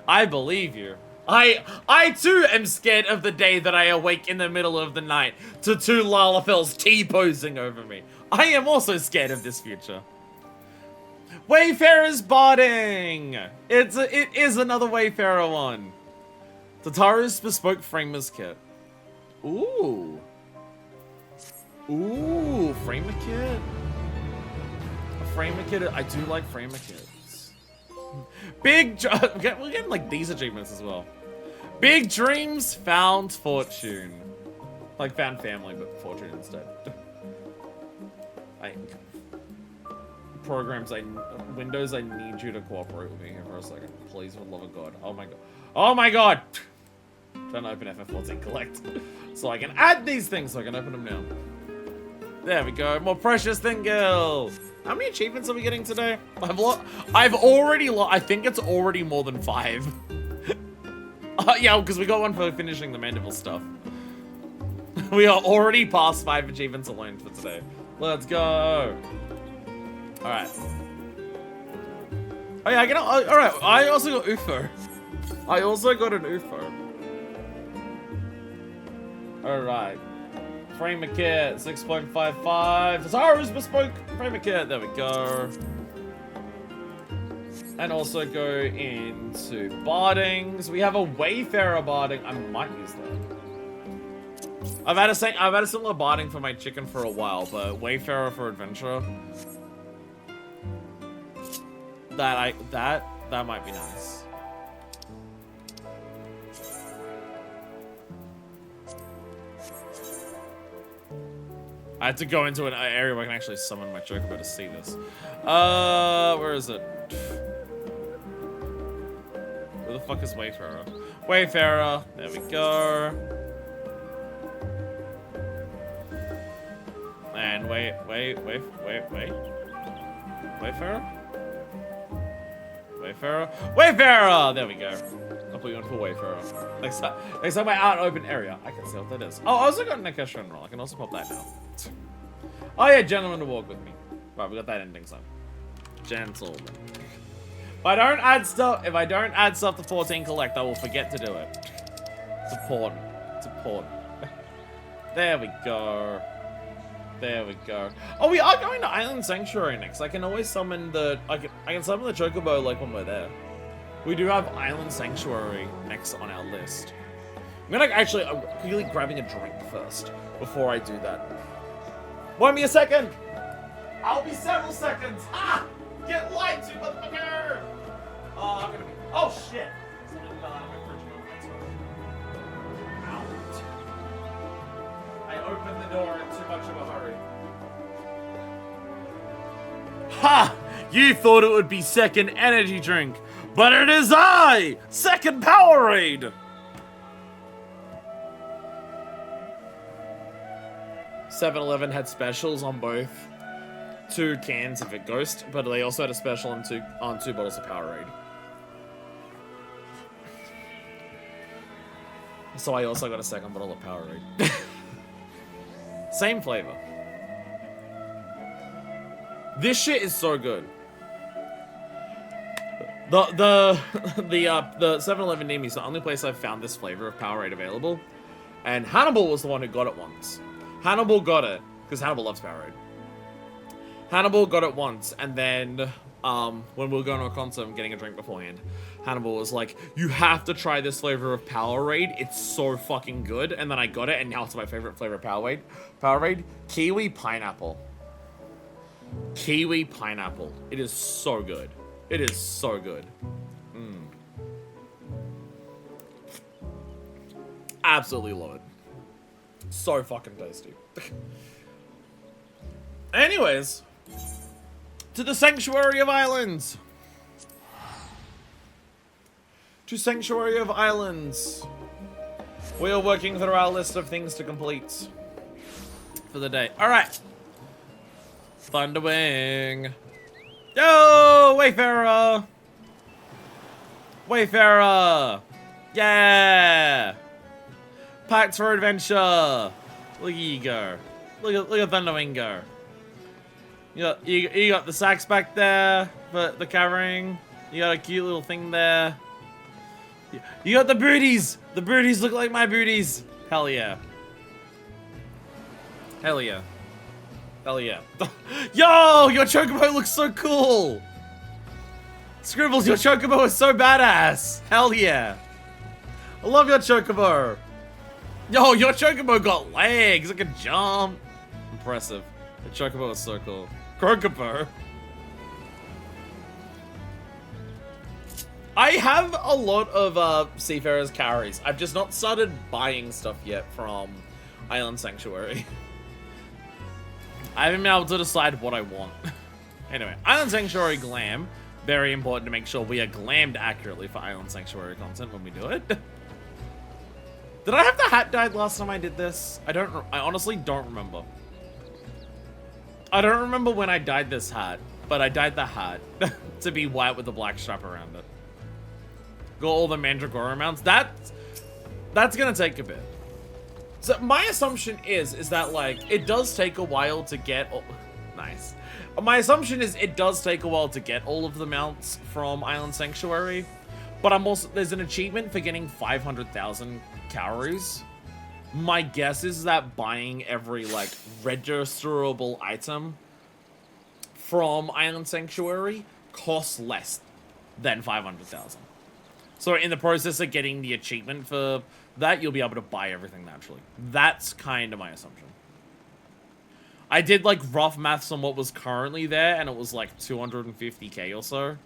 I believe you. I too am scared of the day that I awake in the middle of the night to two Lalafels T-posing over me. I am also scared of this future. Wayfarer's barding! It is another Wayfarer one. Tataru's bespoke framer's kit. Ooh. Ooh, framer kit. A framer kit. I do like framer kits. Big, we're getting like these achievements as well. Big dreams, found fortune. Like found family, but fortune instead. Windows, I need you to cooperate with me here for a second. Please, for the love of God. Oh my God. Oh my God! Trying to open FF14 Collect. So I can add these things so I can open them now. There we go. More precious than gold. How many achievements are we getting today? I think it's already more than 5. Yeah, because we got one for finishing the Manderville stuff. We are already past 5 achievements alone for today. Let's go. Alright. Oh yeah, alright, I also got UFO. I also got an UFO. Alright. Framer kit, 6.55. Tataru's bespoke framer kit. There we go. And also go into bardings. We have a Wayfarer barding. I might use that. I've had a similar barding for my chicken for a while, but Wayfarer for adventure. That might be nice. I had to go into an area where I can actually summon my chocobo to see this. Where is it? Where the fuck is Wayfarer? Wayfarer, there we go. And Wayfarer? Wayfarer? Wayfarer! There we go. I'll put you on for Wayfarer. Next time we're out in open area, I can see what that is. Oh, I also got Nekesha and Roll. I can also pop that now. Oh yeah, gentleman to walk with me. Right, we got that ending song. Gentleman. If I don't add stuff to 14 Collect, I will forget to do it. It's important. It's important. There we go. There we go. Oh, we are going to Island Sanctuary next. I can always summon I can summon the chocobo like when we're there. We do have Island Sanctuary next on our list. I'm quickly grabbing a drink first before I do that. Won't be a second. I'll be several seconds. Ah! Get light, you motherfucker! Oh shit! Something fell out of my fridge moment. Out. I opened the door in too much of a hurry. Ha! You thought it would be second energy drink, but it is I! Second Powerade! 7-Eleven had specials on both 2 cans of a Ghost, but they also had a special on two bottles of Powerade. So I also got a second bottle of Powerade. Same flavor. This shit is so good. The 7-Eleven near me is the only place I've found this flavor of Powerade available. And Hannibal was the one who got it once. Hannibal got it, because Hannibal loves Powerade. Hannibal got it once, and then, when we were going to a concert and getting a drink beforehand, Hannibal was like, you have to try this flavor of Powerade, it's so fucking good, and then I got it, and now it's my favorite flavor of Powerade, Kiwi Pineapple. Kiwi Pineapple. It is so good. It is so good. Absolutely love it. So fucking tasty. Anyways, to the Sanctuary of Islands. To Sanctuary of Islands. We are working through our list of things to complete for the day. Alright. Thunderwing. Yo, Wayfarer. Wayfarer. Yeah. Packed for adventure. Look at you go. Look at Thunderwing go. You got the sacks back there for the carrying. You got a cute little thing there. You got the booties. The booties look like my booties. Hell yeah. Hell yeah. Hell yeah. Yo, your chocobo looks so cool. Scribbles, your chocobo is so badass. Hell yeah. I love your chocobo. Yo, your chocobo got legs. It can jump. Impressive. The chocobo is so cool. Crocobo. I have a lot of Seafarer's carries. I've just not started buying stuff yet from Island Sanctuary. I haven't been able to decide what I want. Anyway, Island Sanctuary glam. Very important to make sure we are glammed accurately for Island Sanctuary content when we do it. Did I have the hat dyed last time I did this? I honestly don't remember. I don't remember when I dyed this hat, but I dyed the hat to be white with the black strap around it. Got all the Mandragora mounts. That's gonna take a bit. So my assumption is that like it does take a while to get nice. My assumption is it does take a while to get all of the mounts from Island Sanctuary, but there's an achievement for getting 500,000 calories. My guess is that buying every like registerable item from Island Sanctuary costs less than 500,000. So in the process of getting the achievement for that, you'll be able to buy everything naturally. That's kind of my assumption. I did like rough maths on what was currently there, and it was like 250k or so.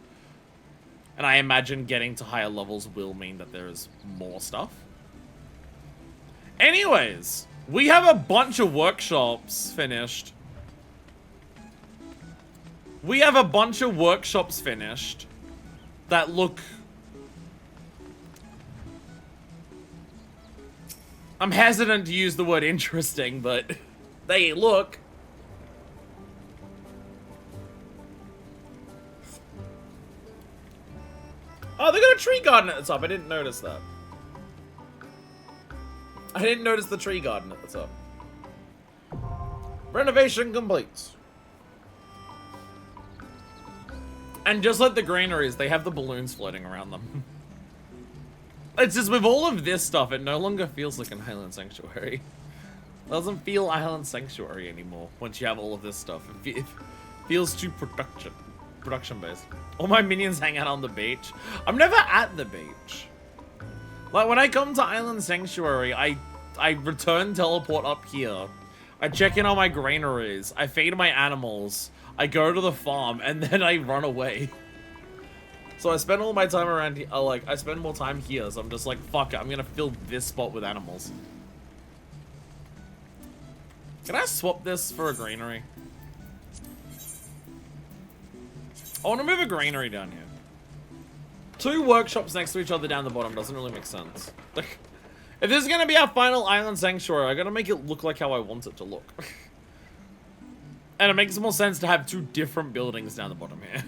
And I imagine getting to higher levels will mean that there's more stuff. Anyways, we have a bunch of workshops finished. We have a bunch of workshops finished that look... I'm hesitant to use the word interesting, but they look. Oh, they got a tree garden at the top. I didn't notice that. I didn't notice the tree garden at the top. Renovation complete. And just like the granaries, they have the balloons floating around them. It's just with all of this stuff, it no longer feels like an Island Sanctuary. It doesn't feel Island Sanctuary anymore once you have all of this stuff. It feels too production based. All my minions hang out on the beach. I'm never at the beach. Like when I come to Island Sanctuary, I return teleport up here. I check in on my granaries. I feed my animals. I go to the farm and then I run away. So I spend all my time around here, like, I spend more time here, so I'm just like, fuck it, I'm gonna fill this spot with animals. Can I swap this for a granary? I want to move a granary down here. 2 workshops next to each other down the bottom doesn't really make sense. Like, if this is gonna be our final Island Sanctuary, I gotta make it look like how I want it to look. And it makes more sense to have 2 different buildings down the bottom here.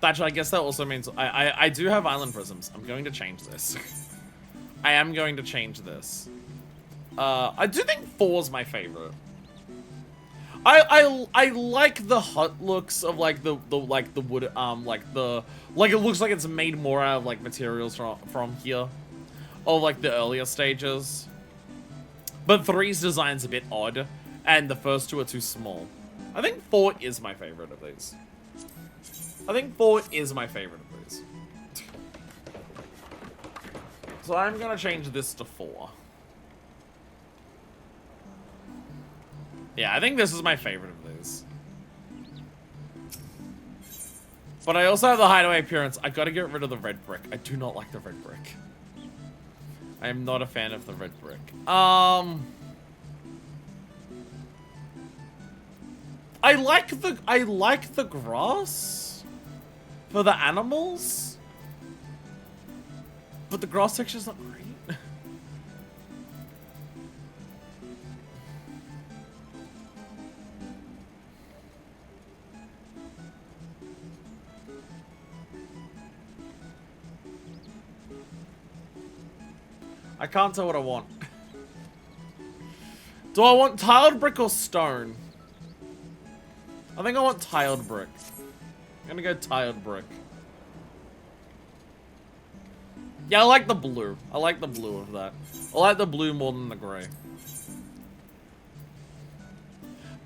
Actually, I guess that also means I do have island prisms. I'm going to change this. I am going to change this. I do think 4 is my favorite. I like the hut looks of like the wood like it looks like it's made more out of like materials from here, or like the earlier stages. But 3's design's a bit odd, and the first 2 are too small. I think 4 is my favorite of these. I think 4 is my favorite of these. So I'm gonna change this to 4. Yeah, I think this is my favorite of these. But I also have the hideaway appearance. I gotta get rid of the red brick. I do not like the red brick. I am not a fan of the red brick. I like the grass for the animals, but the grass texture's not great. I can't tell what I want. Do I want tiled brick or stone? I think I want tiled brick. I'm gonna go tiled brick. Yeah, I like the blue. I like the blue of that. I like the blue more than the gray.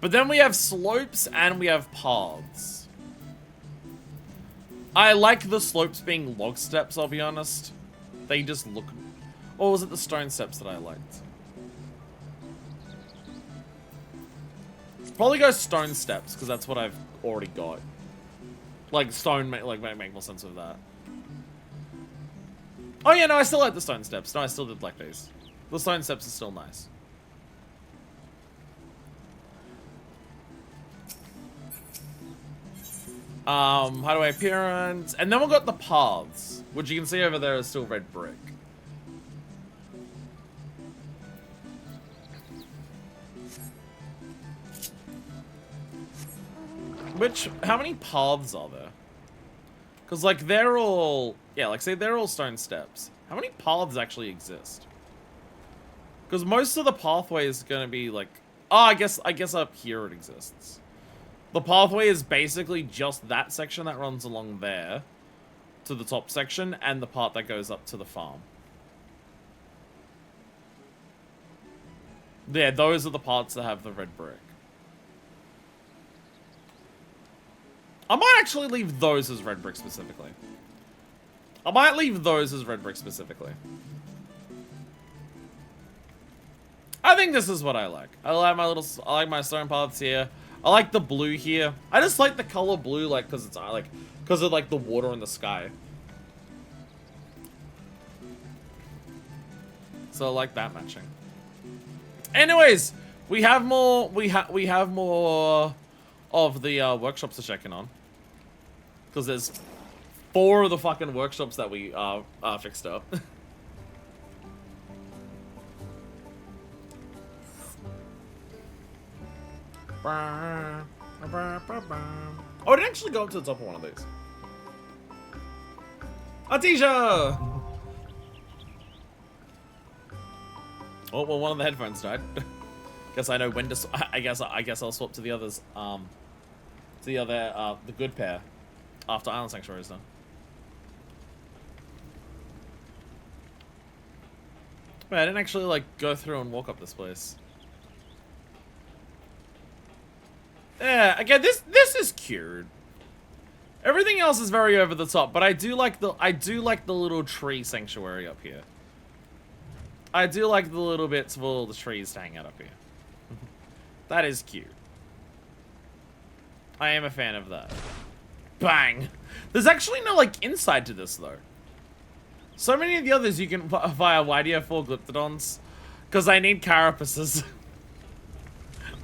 But then we have slopes and we have paths. I like the slopes being log steps, I'll be honest. They just look... Or was it the stone steps that I liked? Probably go stone steps, because that's what I've already got. Like, stone make more sense of that. Oh yeah, no, I still like the stone steps. No, I still did like these. The stone steps are still nice. Hideaway appearance. And then we've got the paths, which you can see over there is still red brick. Which, how many paths are there? Because, like, they're all, yeah, like, say they're all stone steps. How many paths actually exist? Because most of the pathway is going to be, like, oh, I guess up here it exists. The pathway is basically just that section that runs along there to the top section and the part that goes up to the farm. Yeah, those are the parts that have the red brick. I might actually leave those as red brick specifically. I might leave those as red brick specifically. I think this is what I like. I like my stone paths here. I like the blue here. I just like the color blue, like, because of like the water in the sky. So I like that matching. Anyways, we have more of the workshops to check in on. Because there's 4 of the fucking workshops that we fixed up. Oh, I didn't actually go up to the top of one of these. Atisha! Oh, well, one of the headphones died. Guess I know when to. I guess I'll swap to the others. To the other, the good pair, after Island Sanctuary is done. Wait, I didn't actually like go through and walk up this place. Yeah, again, this is cute. Everything else is very over the top, but I do like the little tree sanctuary up here. I do like the little bits of all the trees to hang out up here. That is cute. I am a fan of that. Bang! There's actually no, like, inside to this, though. So many of the others you can via why do you have 4 glyptodons? Because I need carapaces.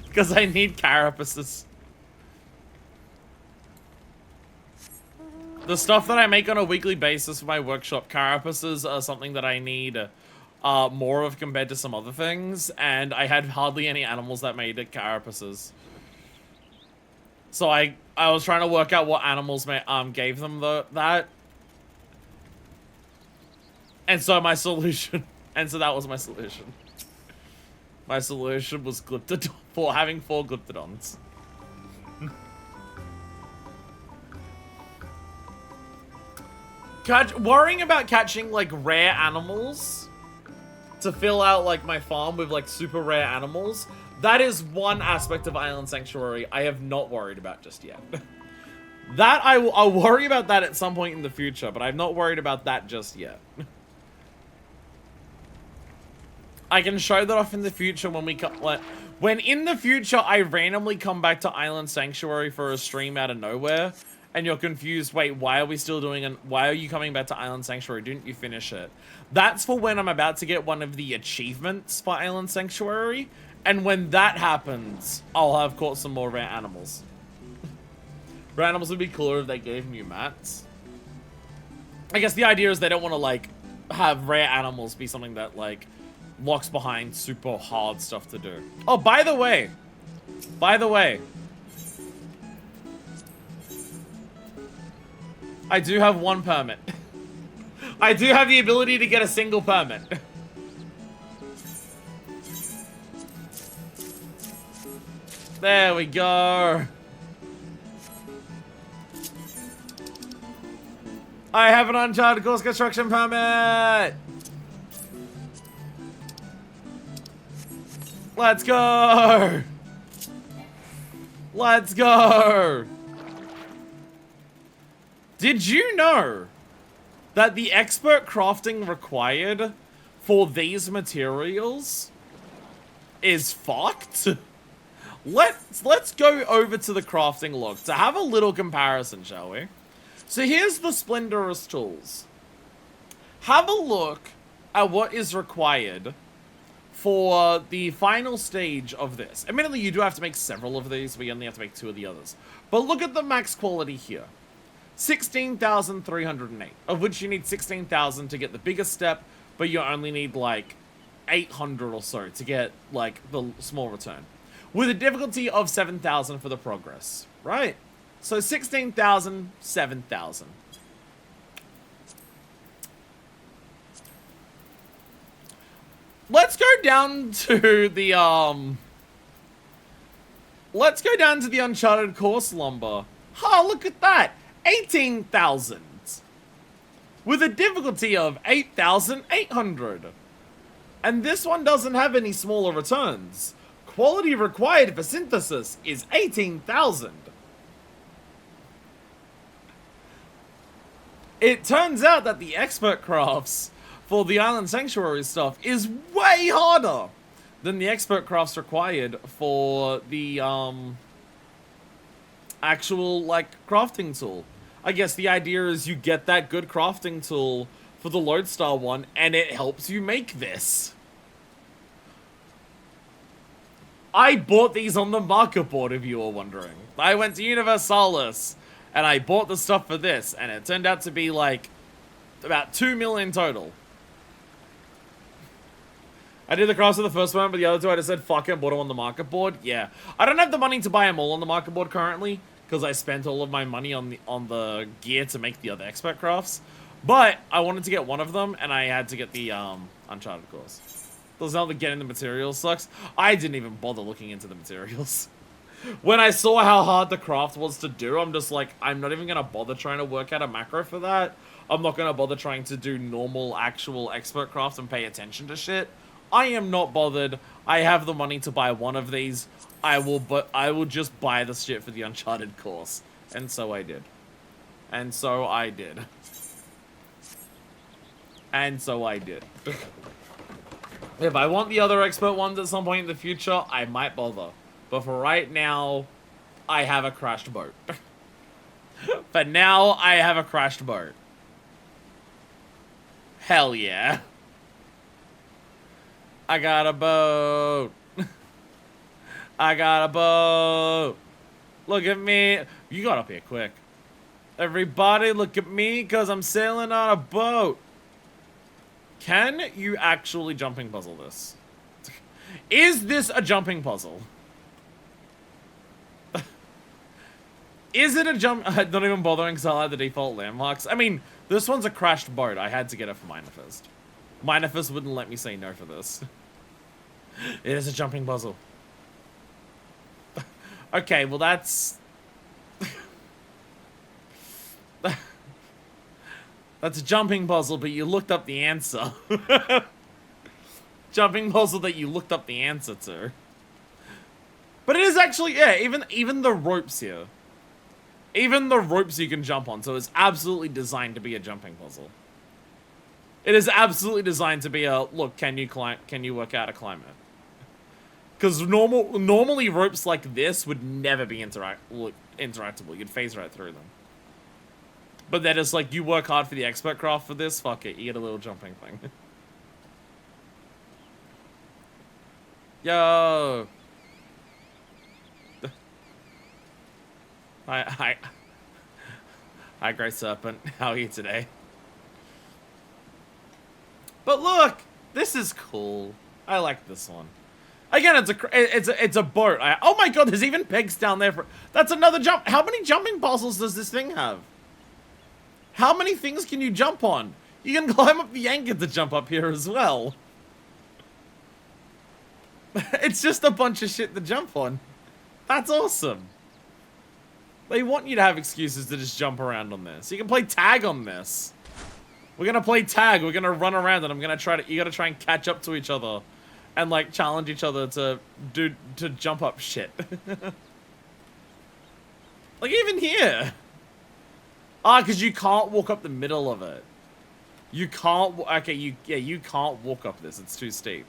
Because I need carapaces. The stuff that I make on a weekly basis for my workshop, carapaces are something that I need more of compared to some other things, and I had hardly any animals that made it carapaces. So I was trying to work out what animals gave them that. And so my solution, and so that was my solution. My solution was having 4 glyptodons. Worrying about catching, like, rare animals to fill out, like, my farm with, like, super rare animals, that is one aspect of Island Sanctuary I have not worried about just yet. That, I'll worry about that at some point in the future, but I'm not worried about that just yet. I can show that off in the future when when in the future I randomly come back to Island Sanctuary for a stream out of nowhere, and you're confused, wait, why are we still doing why are you coming back to Island Sanctuary? Didn't you finish it? That's for when I'm about to get one of the achievements for Island Sanctuary, and when that happens, I'll have caught some more rare animals. Rare animals would be cooler if they gave new mats. I guess the idea is they don't want to, like, have rare animals be something that, like, locks behind super hard stuff to do. Oh, by the way, I do have 1 permit. I do have the ability to get a single permit. There we go. I have an uncharted course construction permit. Let's go. Let's go. Did you know that the expert crafting required for these materials is fucked? Let's go over to the crafting log to have a little comparison, shall we? So here's the Splendorous Tools. Have a look at what is required for the final stage of this. Admittedly, you do have to make several of these. We only have to make 2 of the others. But look at the max quality here. 16,308, of which you need 16,000 to get the biggest step, but you only need like 800 or so to get like the small return. With a difficulty of 7,000 for the progress, right? So 16,000, 7,000. Let's go down to the let's go down to the Uncharted course lumber. Oh, look at that. 18,000. With a difficulty of 8,800. And this one doesn't have any smaller returns. Quality required for synthesis is 18,000. It turns out that the expert crafts for the Island Sanctuary stuff is way harder than the expert crafts required for the actual like crafting tool. I guess the idea is you get that good crafting tool for the Lodestar one and it helps you make this. I bought these on the market board, if you were wondering. I went to Universalis and I bought the stuff for this, and it turned out to be like about 2 million total. I did the cross of the first one, but the other 2 I just said fuck it and bought them on the market board. Yeah, I don't have the money to buy them all on the market board currently because I spent all of my money on the gear to make the other expert crafts. But I wanted to get one of them, and I had to get the Uncharted course. Does not getting the materials sucks. I didn't even bother looking into the materials. When I saw how hard the craft was to do, I'm just like, I'm not even gonna bother trying to work out a macro for that. I'm not gonna bother trying to do normal, actual expert craft and pay attention to shit. I am not bothered. I have the money to buy one of these. I will just buy the shit for the Uncharted course. And so I did. And so I did. And so I did. If I want the other expert ones at some point in the future, I might bother. But for right now, I have a crashed boat. For now, I have a crashed boat. Hell yeah. I got a boat. I got a boat. Look at me. You got up here quick. Everybody look at me because I'm sailing on a boat. Can you actually jumping puzzle this? Is this a jumping puzzle? Is it a jump? Not even bothering because I like the default landmarks. I mean, this one's a crashed boat. I had to get it for Minerfist. Minerfist wouldn't let me say no for this. It is a jumping puzzle. Okay, well that's... That's a jumping puzzle, but you looked up the answer. Jumping puzzle that you looked up the answer to. But it is actually, yeah, even the ropes here. Even the ropes you can jump on, so it's absolutely designed to be a jumping puzzle. It is absolutely designed to be a, look, can you work out a climb it? Because normally ropes like this would never be interactable. You'd phase right through them. But then it's like, you work hard for the expert craft for this, fuck it, you get a little jumping thing. Yo! Hi, Grey Serpent. How are you today? But look! This is cool. I like this one. Again, it's a boat. Oh my god, there's even pegs down there for... That's another jump. How many jumping puzzles does this thing have? How many things can you jump on? You can climb up the anchor to jump up here as well. It's just a bunch of shit to jump on. That's awesome. They want you to have excuses to just jump around on this. You can play tag on this. We're gonna play tag. We're gonna run around and I'm gonna try to... You gotta try and catch up to each other. And like challenge each other to jump up shit. Like even here. Ah, because you can't walk up the middle of it. You can't... Okay, you can't walk up this. It's too steep.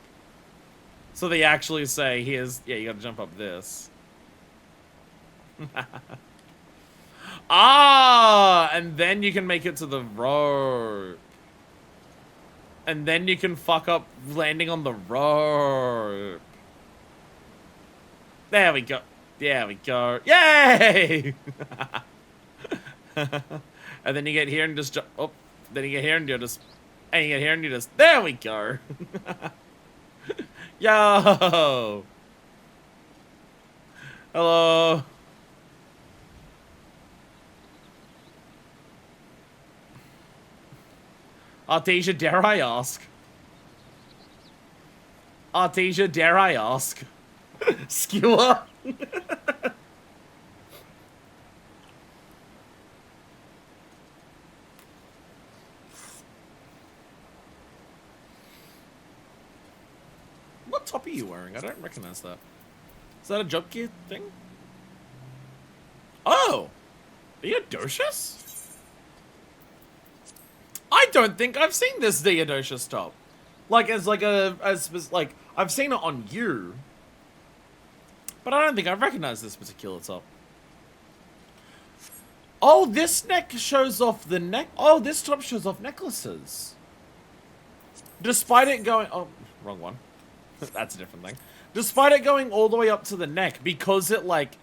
So they actually say, here's... Yeah, you gotta jump up this. Ah, and then you can make it to the rope. And then you can fuck up landing on the rope. There we go. There we go. Yay! And then you get here and just jump. Oh, then you get here and you just. And you get here and you just. There we go. Yo! Hello. Artesia, dare I ask? Artesia, dare I ask? Skewer? What top are you wearing? I don't recognize that. Is that a job gear thing? Oh! Theodosius? I don't think I've seen this Theodosius top. Like, as like like, I've seen it on you. But I don't think I recognize this particular top. Oh, this neck shows off the neck. Oh, this top shows off necklaces. Despite it going... Oh, wrong one. That's a different thing. Despite it going all the way up to the neck, because it, like,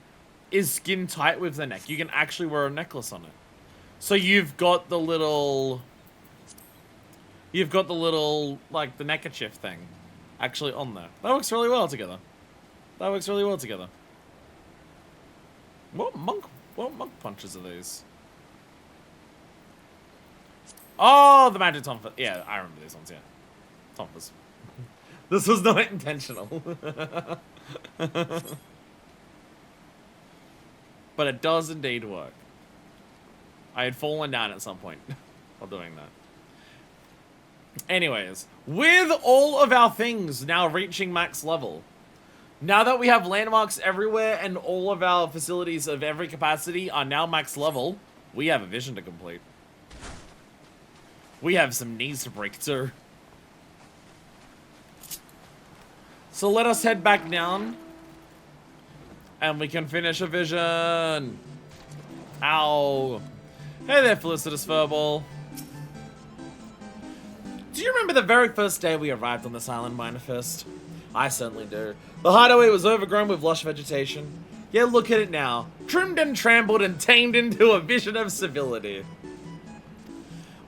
is skin tight with the neck, you can actually wear a necklace on it. So you've got the little... You've got the little, like, the neckerchief thing actually on there. That works really well together. That works really well together. What monk punches are these? Oh, the magic tonfa. Yeah, I remember these ones, yeah. Tonfas. This was not intentional. But it does indeed work. I had fallen down at some point while doing that. Anyways, with all of our things now reaching max level, now that we have landmarks everywhere and all of our facilities of every capacity are now max level, we have a vision to complete. We have some knees to break too. So let us head back down and we can finish a vision. Ow. Hey there, Felicitous Furball. Do you remember the very first day we arrived on this island, Minderfist? I certainly do. The hideaway was overgrown with lush vegetation. Yet look at it now, trimmed and trampled and tamed into a vision of civility.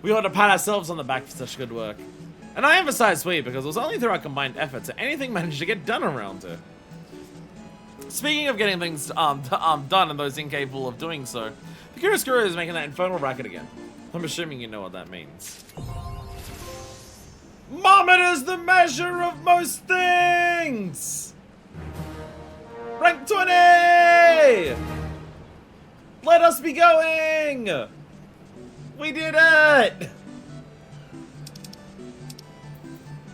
We ought to pat ourselves on the back for such good work. And I emphasize we because it was only through our combined efforts that anything managed to get done around here. Speaking of getting things done and those incapable of doing so, the Curious Courier is making that infernal racket again. I'm assuming you know what that means. Moment is the measure of most things! Rank 20! Let us be going! We did it!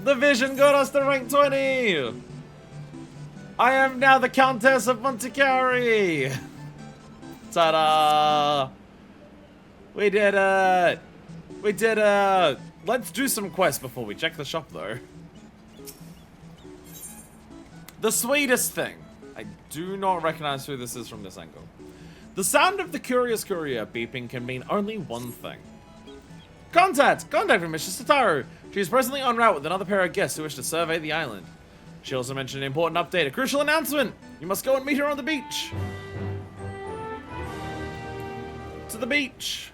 The vision got us to rank 20! I am now the Countess of Monte-Cari! Ta-da! We did it! We did it! Let's do some quests before we check the shop, though. The sweetest thing. I do not recognize who this is from this angle. The sound of the Curious Courier beeping can mean only one thing. Contact from Mrs. Tataru. She is presently en route with another pair of guests who wish to survey the island. She also mentioned an important update, a crucial announcement. You must go and meet her on the beach. To the beach.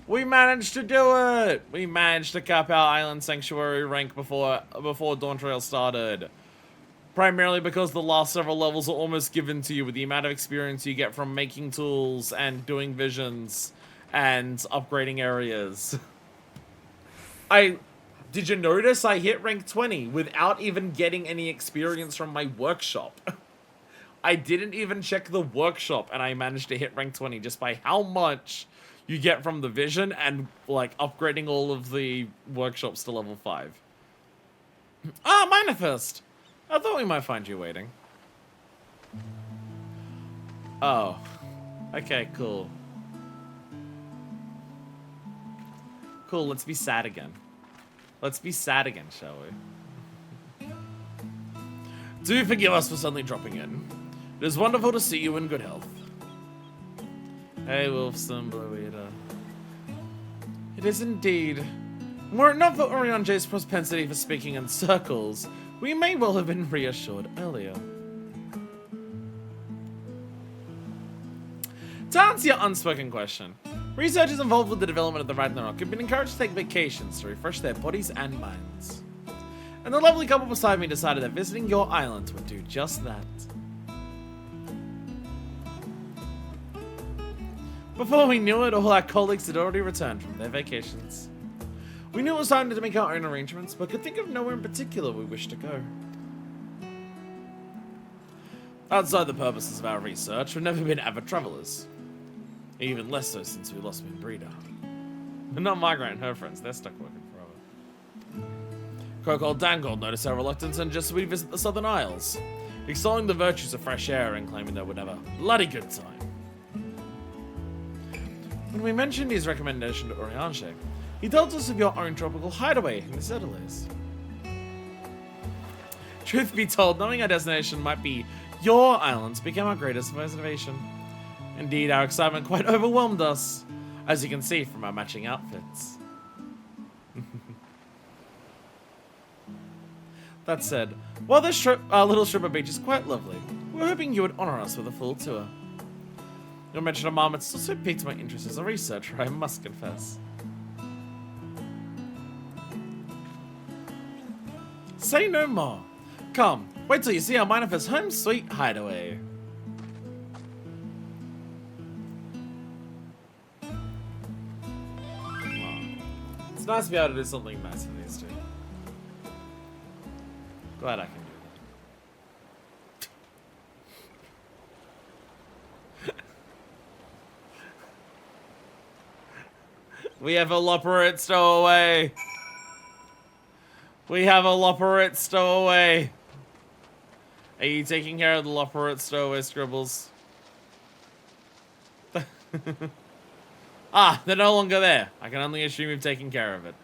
We managed to do it! We managed to cap our island sanctuary rank before Dawntrail started. Primarily because the last several levels are almost given to you with the amount of experience you get from making tools and doing visions and upgrading areas. Did you notice I hit rank 20 without even getting any experience from my workshop? I didn't even check the workshop and I managed to hit rank 20 just by how much you get from the vision and, like, upgrading all of the workshops to level 5. Ah, Minderfist! I thought we might find you waiting. Oh. Okay, cool. Cool, let's be sad again. Let's be sad again, shall we? Do forgive us for suddenly dropping in. It is wonderful to see you in good health. Hey, Wolfson, Blue Eater. It is indeed. Were it not for Orionje's propensity for speaking in circles, we may well have been reassured earlier. To answer your unspoken question, researchers involved with the development of the Ragnarok have been encouraged to take vacations to refresh their bodies and minds. And the lovely couple beside me decided that visiting your island would do just that. Before we knew it, all our colleagues had already returned from their vacations. We knew it was time to make our own arrangements, but could think of nowhere in particular we wished to go. Outside the purposes of our research, we've never been avid travelers. Even less so since we lost Breeder. But not Margrat and her friends, they're stuck working forever. Cocold Dangold noticed our reluctance and just we visit the Southern Isles, extolling the virtues of fresh air and claiming that we'd have a bloody good time. When we mentioned his recommendation to Orionje, he told us of your own tropical hideaway in the Settlers. Truth be told, knowing our destination might be your islands became our greatest motivation. Indeed, our excitement quite overwhelmed us, as you can see from our matching outfits. That said, while this trip, our little strip of beach is quite lovely, we're hoping you would honor us with a full tour. Your mention of marmots also piqued my interest as a researcher, I must confess. Say no more. Come, wait till you see our Manifest home sweet hideaway. It's nice to be able to do something nice for these two. Glad I can do that. We have a Loperate stowaway. We have a Loperate stowaway. Are you taking care of the Loperate stowaway, Scribbles? Ah, they're no longer there. I can only assume you've taken care of it.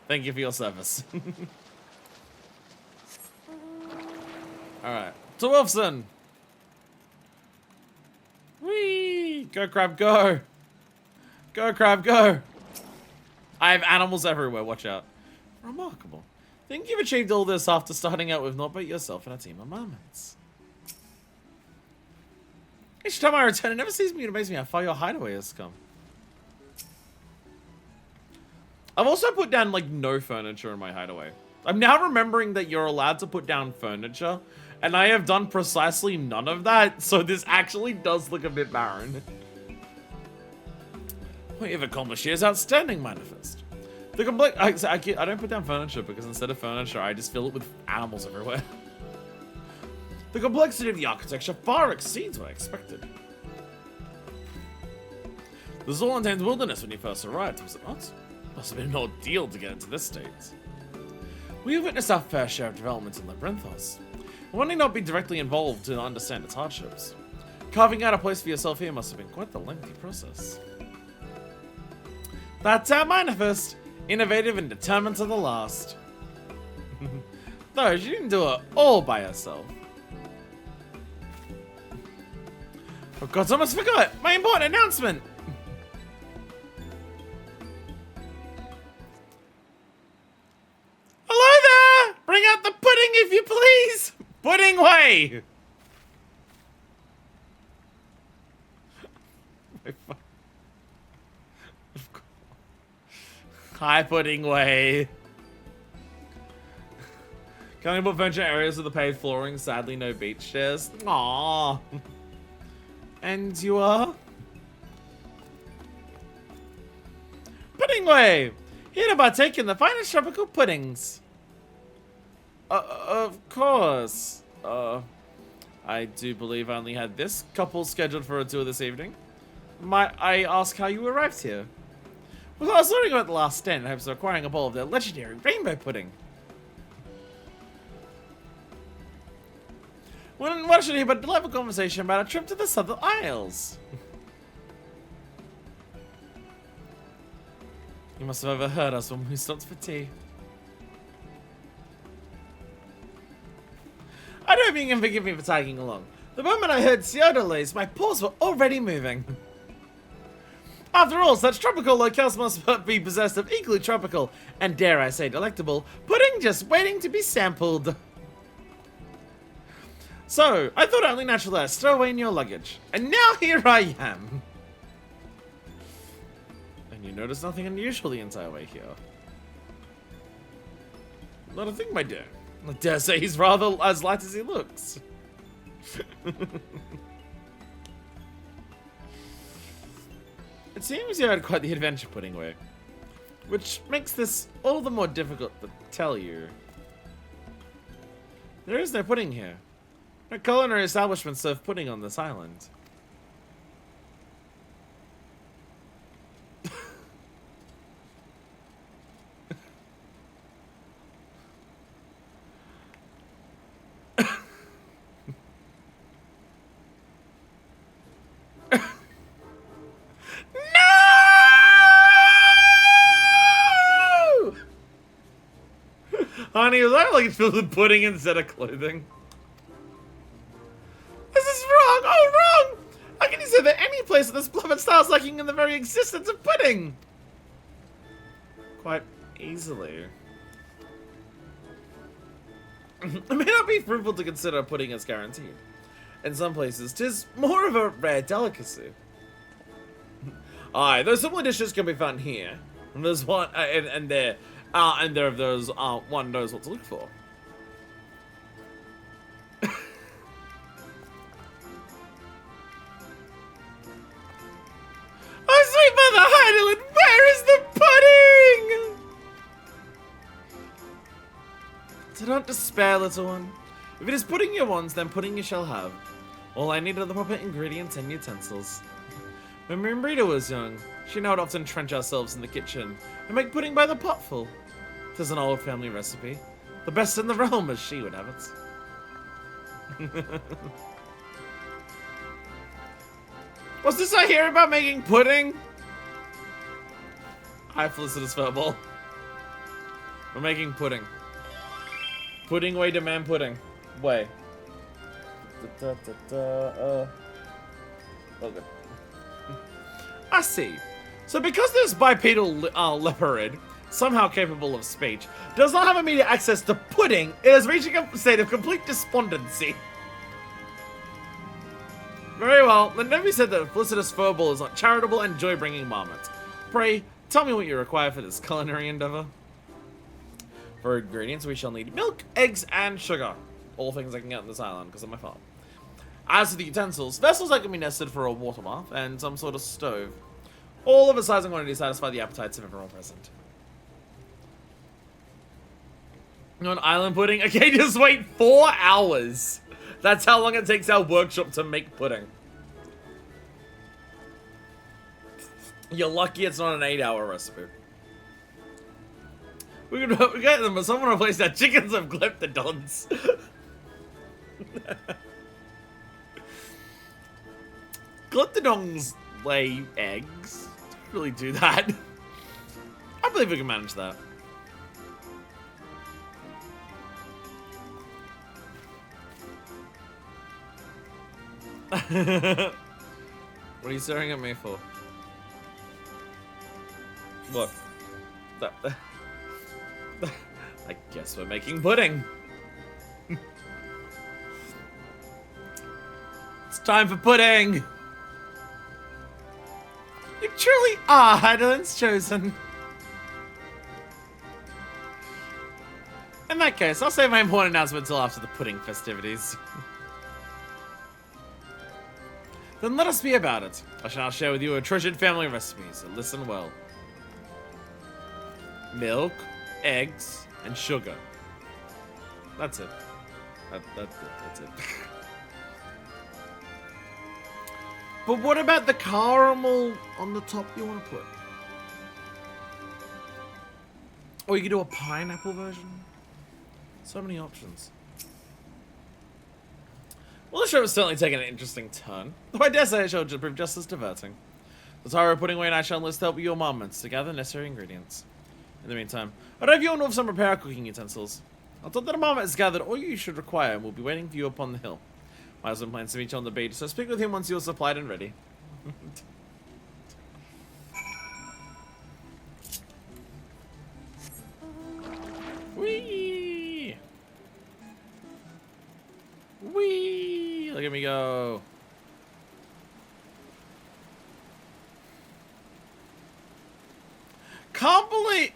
Thank you for your service. Alright. To Wolfson! Whee! Go, crab, go! Go, crab, go! I have animals everywhere, watch out. Remarkable. Think you've achieved all this after starting out with not but yourself and a team of marmots. Each time I return, it never ceases me to amaze me how far your hideaway has come. I've also put down, like, no furniture in my hideaway. I'm now remembering that you're allowed to put down furniture, and I have done precisely none of that, so this actually does look a bit barren. What you've accomplished here is outstanding, Manifest. The complete... I don't put down furniture, because instead of furniture, I just fill it with animals everywhere. The complexity of the architecture far exceeds what I expected. The Zorlantane's wilderness when you first arrived, was it not? Must have been an ordeal to get into this state. We have witnessed our fair share of developments in Labyrinthos. One need not be directly involved to understand its hardships. Carving out a place for yourself here must have been quite the lengthy process. That's our Manifest! Innovative and determined to the last. Though, she didn't do it all by herself. Oh god, I almost forgot! My important announcement! Hello there! Bring out the pudding if you please! Pudding way! Hi, pudding way. Coming furniture areas with the paved flooring, sadly no beach chairs. Aww. And you are? Pudding way! Here to partake in the finest tropical puddings. Of course. I do believe I only had this couple scheduled for a tour this evening. Might I ask how you arrived here? Well, I was learning about the last stand in hopes of acquiring a bowl of their legendary rainbow pudding. Well, what should hear but a delightful conversation about a trip to the Southern Isles? You must have overheard us when we stopped for tea. I don't think you can forgive me for tagging along. The moment I heard Theodolase, my paws were already moving. After all, such tropical locales must be possessed of equally tropical, and dare I say delectable, pudding just waiting to be sampled. So, I thought only natural I'd stow away in your luggage, and now here I am. And you notice nothing unusual the entire way here. Not a thing, my dear. I dare say he's rather as light as he looks. It seems you had quite the adventure putting away, which makes this all the more difficult to tell you. There is no pudding here. No culinary establishment serve pudding on this island. Honey, was I like filled with pudding instead of clothing? This is wrong! Oh, wrong! How can you say that any place in this beloved style is lacking in the very existence of pudding? Quite easily. It may not be fruitful to consider pudding as guaranteed. In some places, 'tis more of a rare delicacy. Aye, those similar dishes can be found here. And there's one, and there of those, one knows what to look for. Oh, sweet mother Heidelin, where is the pudding? Do not despair, little one. If it is pudding you want, then pudding you shall have. All I need are the proper ingredients and utensils. When Margrat was young, she and I would often trench ourselves in the kitchen and make pudding by the potful. 'Tis an old family recipe, the best in the realm, as she would have it. What's this I hear about making pudding? Hi, Felicitous Furball. We're making pudding. Pudding way demand pudding. Way. Okay. I see. So because this bipedal leopard, somehow capable of speech, does not have immediate access to pudding, it is reaching a state of complete despondency. Very well, then never said that Felicitous Furball is not charitable and joy-bringing marmot. Pray, tell me what you require for this culinary endeavor. For ingredients, we shall need milk, eggs, and sugar. All things I can get on this island because of my farm. As for the utensils, vessels that can be nested for a water bath and some sort of stove. All of a size and quantity to satisfy the appetites of everyone present. You want island pudding? Okay, just wait 4 hours. That's how long it takes our workshop to make pudding. You're lucky it's not an 8-hour recipe. We get them, but someone replaced our chickens with glyptodons. Glyptodons lay eggs. Don't really do that. I believe we can manage that. What are you staring at me for? Look. I guess we're making pudding. It's time for pudding. You truly are Heidelin's chosen. In that case, I'll save my important announcement until after the pudding festivities. Then let us be about it. I shall now share with you a treasured family recipe, so listen well. Milk, eggs, and sugar. That's it. That's it. But what about the caramel on the top you want to put? Or you could do a pineapple version. So many options. Well, the show is certainly taking an interesting turn, though I dare say it shall prove just as diverting. Tataru putting away and I shall enlist help with your moments to gather necessary ingredients. In the meantime, I'd have you all know of some repair cooking utensils. I'll tell that a moment is gathered all you should require and will be waiting for you upon the hill. My husband plans to meet you on the beach, so speak with him once you're supplied and ready. Whee! Whee! Look at me go.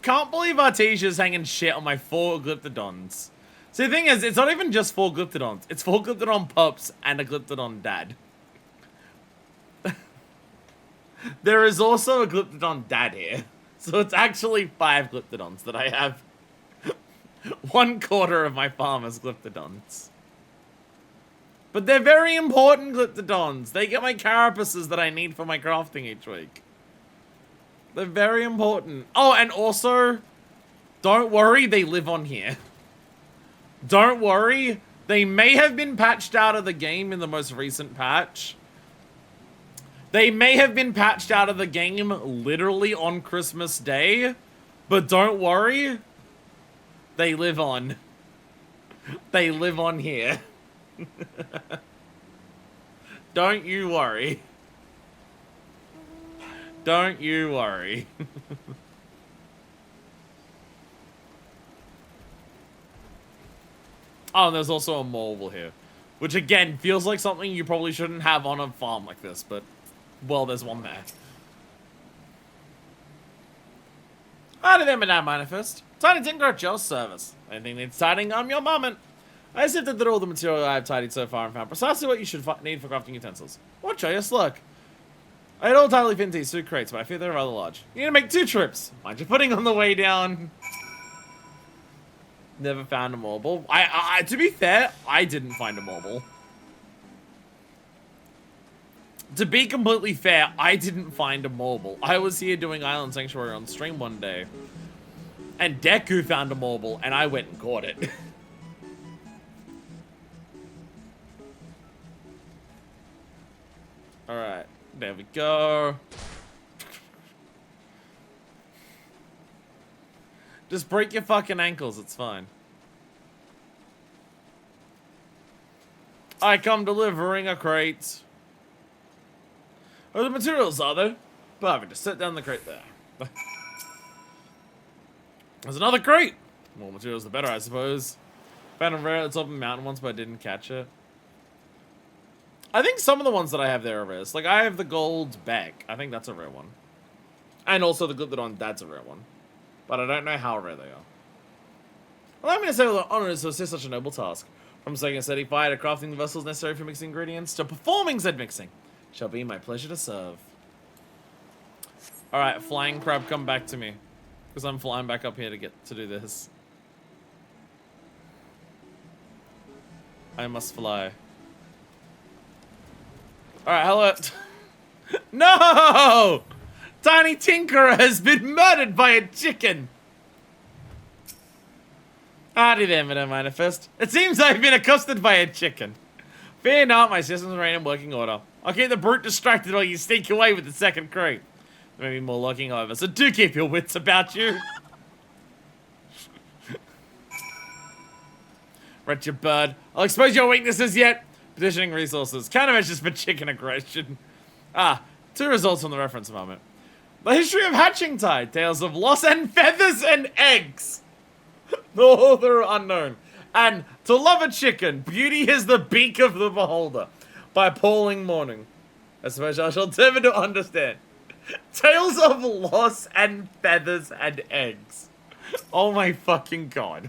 Can't believe Artesia's hanging shit on my 4 Glyptodons. See, the thing is, it's not even just 4 Glyptodons. It's 4 Glyptodon pups and a Glyptodon dad. There is also a Glyptodon dad here. So it's actually 5 Glyptodons that I have. 1/4 of my farm is Glyptodons. But they're very important Glyptodons. They get my carapaces that I need for my crafting each week. They're very important. Oh, and also, don't worry, they live on here. Don't worry, they may have been patched out of the game in the most recent patch. They may have been patched out of the game literally on Christmas Day, but don't worry, they live on. They live on here. Don't you worry. Don't you worry. Oh, and there's also a marble here. Which, again, feels like something you probably shouldn't have on a farm like this, but, well, there's one there. Howdy there, Madame Manifest. Tiny Tinker at your service. Anything needs tidying, I'm your moment. I sifted through all the material I have tidied so far and found precisely what you should need for crafting utensils. What joyous luck. I had all tightly fit into these 2 crates, but I fear they're rather large. You need to make 2 trips. Mind your pudding on the way down. Never found a marble. To be fair, I didn't find a marble. To be completely fair, I didn't find a marble. I was here doing Island Sanctuary on stream one day. And Deku found a marble, and I went and caught it. Alright, there we go. Just break your fucking ankles, it's fine. I come delivering a crate. Oh, the materials are there? Perfect, just set down the crate there. There's another crate! More materials the better, I suppose. Found a rare at the top of the mountain once, but I didn't catch it. I think some of the ones that I have there are rares. Like, I have the gold back. I think that's a rare one. And also the Glyptodon, that's a rare one. But I don't know how rare they are. Allow me to say with honors to assist such a noble task. From setting a steady fire to crafting the vessels necessary for mixing ingredients to performing said mixing. Shall be my pleasure to serve. Alright, flying crab, come back to me. Because I'm flying back up here to do this. I must fly. Alright, hello. No! Tiny Tinkerer has been murdered by a chicken! Howdy there, Madame Manifest. It seems I've been accosted by a chicken. Fear not, my systems remain in working order. I'll keep the brute distracted while you sneak away with the second crate. There may be more lurking over, so do keep your wits about you. Wretched bird. I'll expose your weaknesses yet. Petitioning resources. Countermeasures for chicken aggression. 2 results from the reference moment. The history of hatching tide. Tales of loss and feathers and eggs. The author unknown. And To Love a Chicken. Beauty is the beak of the beholder. By Pauling Morning. I suppose I shall endeavor to understand. Tales of loss and feathers and eggs. Oh my fucking god.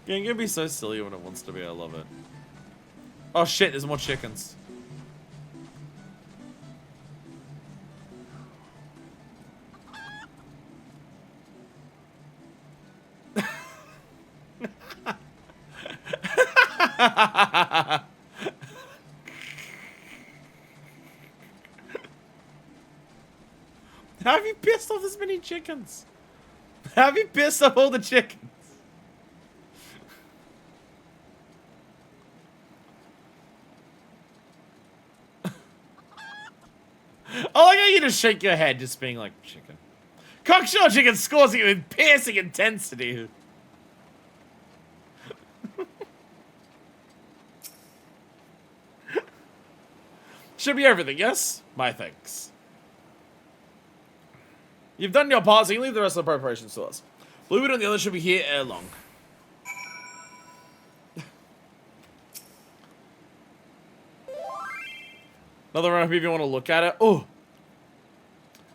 Game can be so silly when it wants to be, I love it. Oh shit, there's more chickens. How have you pissed off this many chickens? How have you pissed off all the chickens? I like how you just shake your head just being like, chicken. Cocksure chicken scores you with piercing intensity. Should be everything, yes? My thanks. You've done your part, so you can leave the rest of the preparations to us. Bluebeard and the others should be here ere long. Another round if you want to look at it. Oh!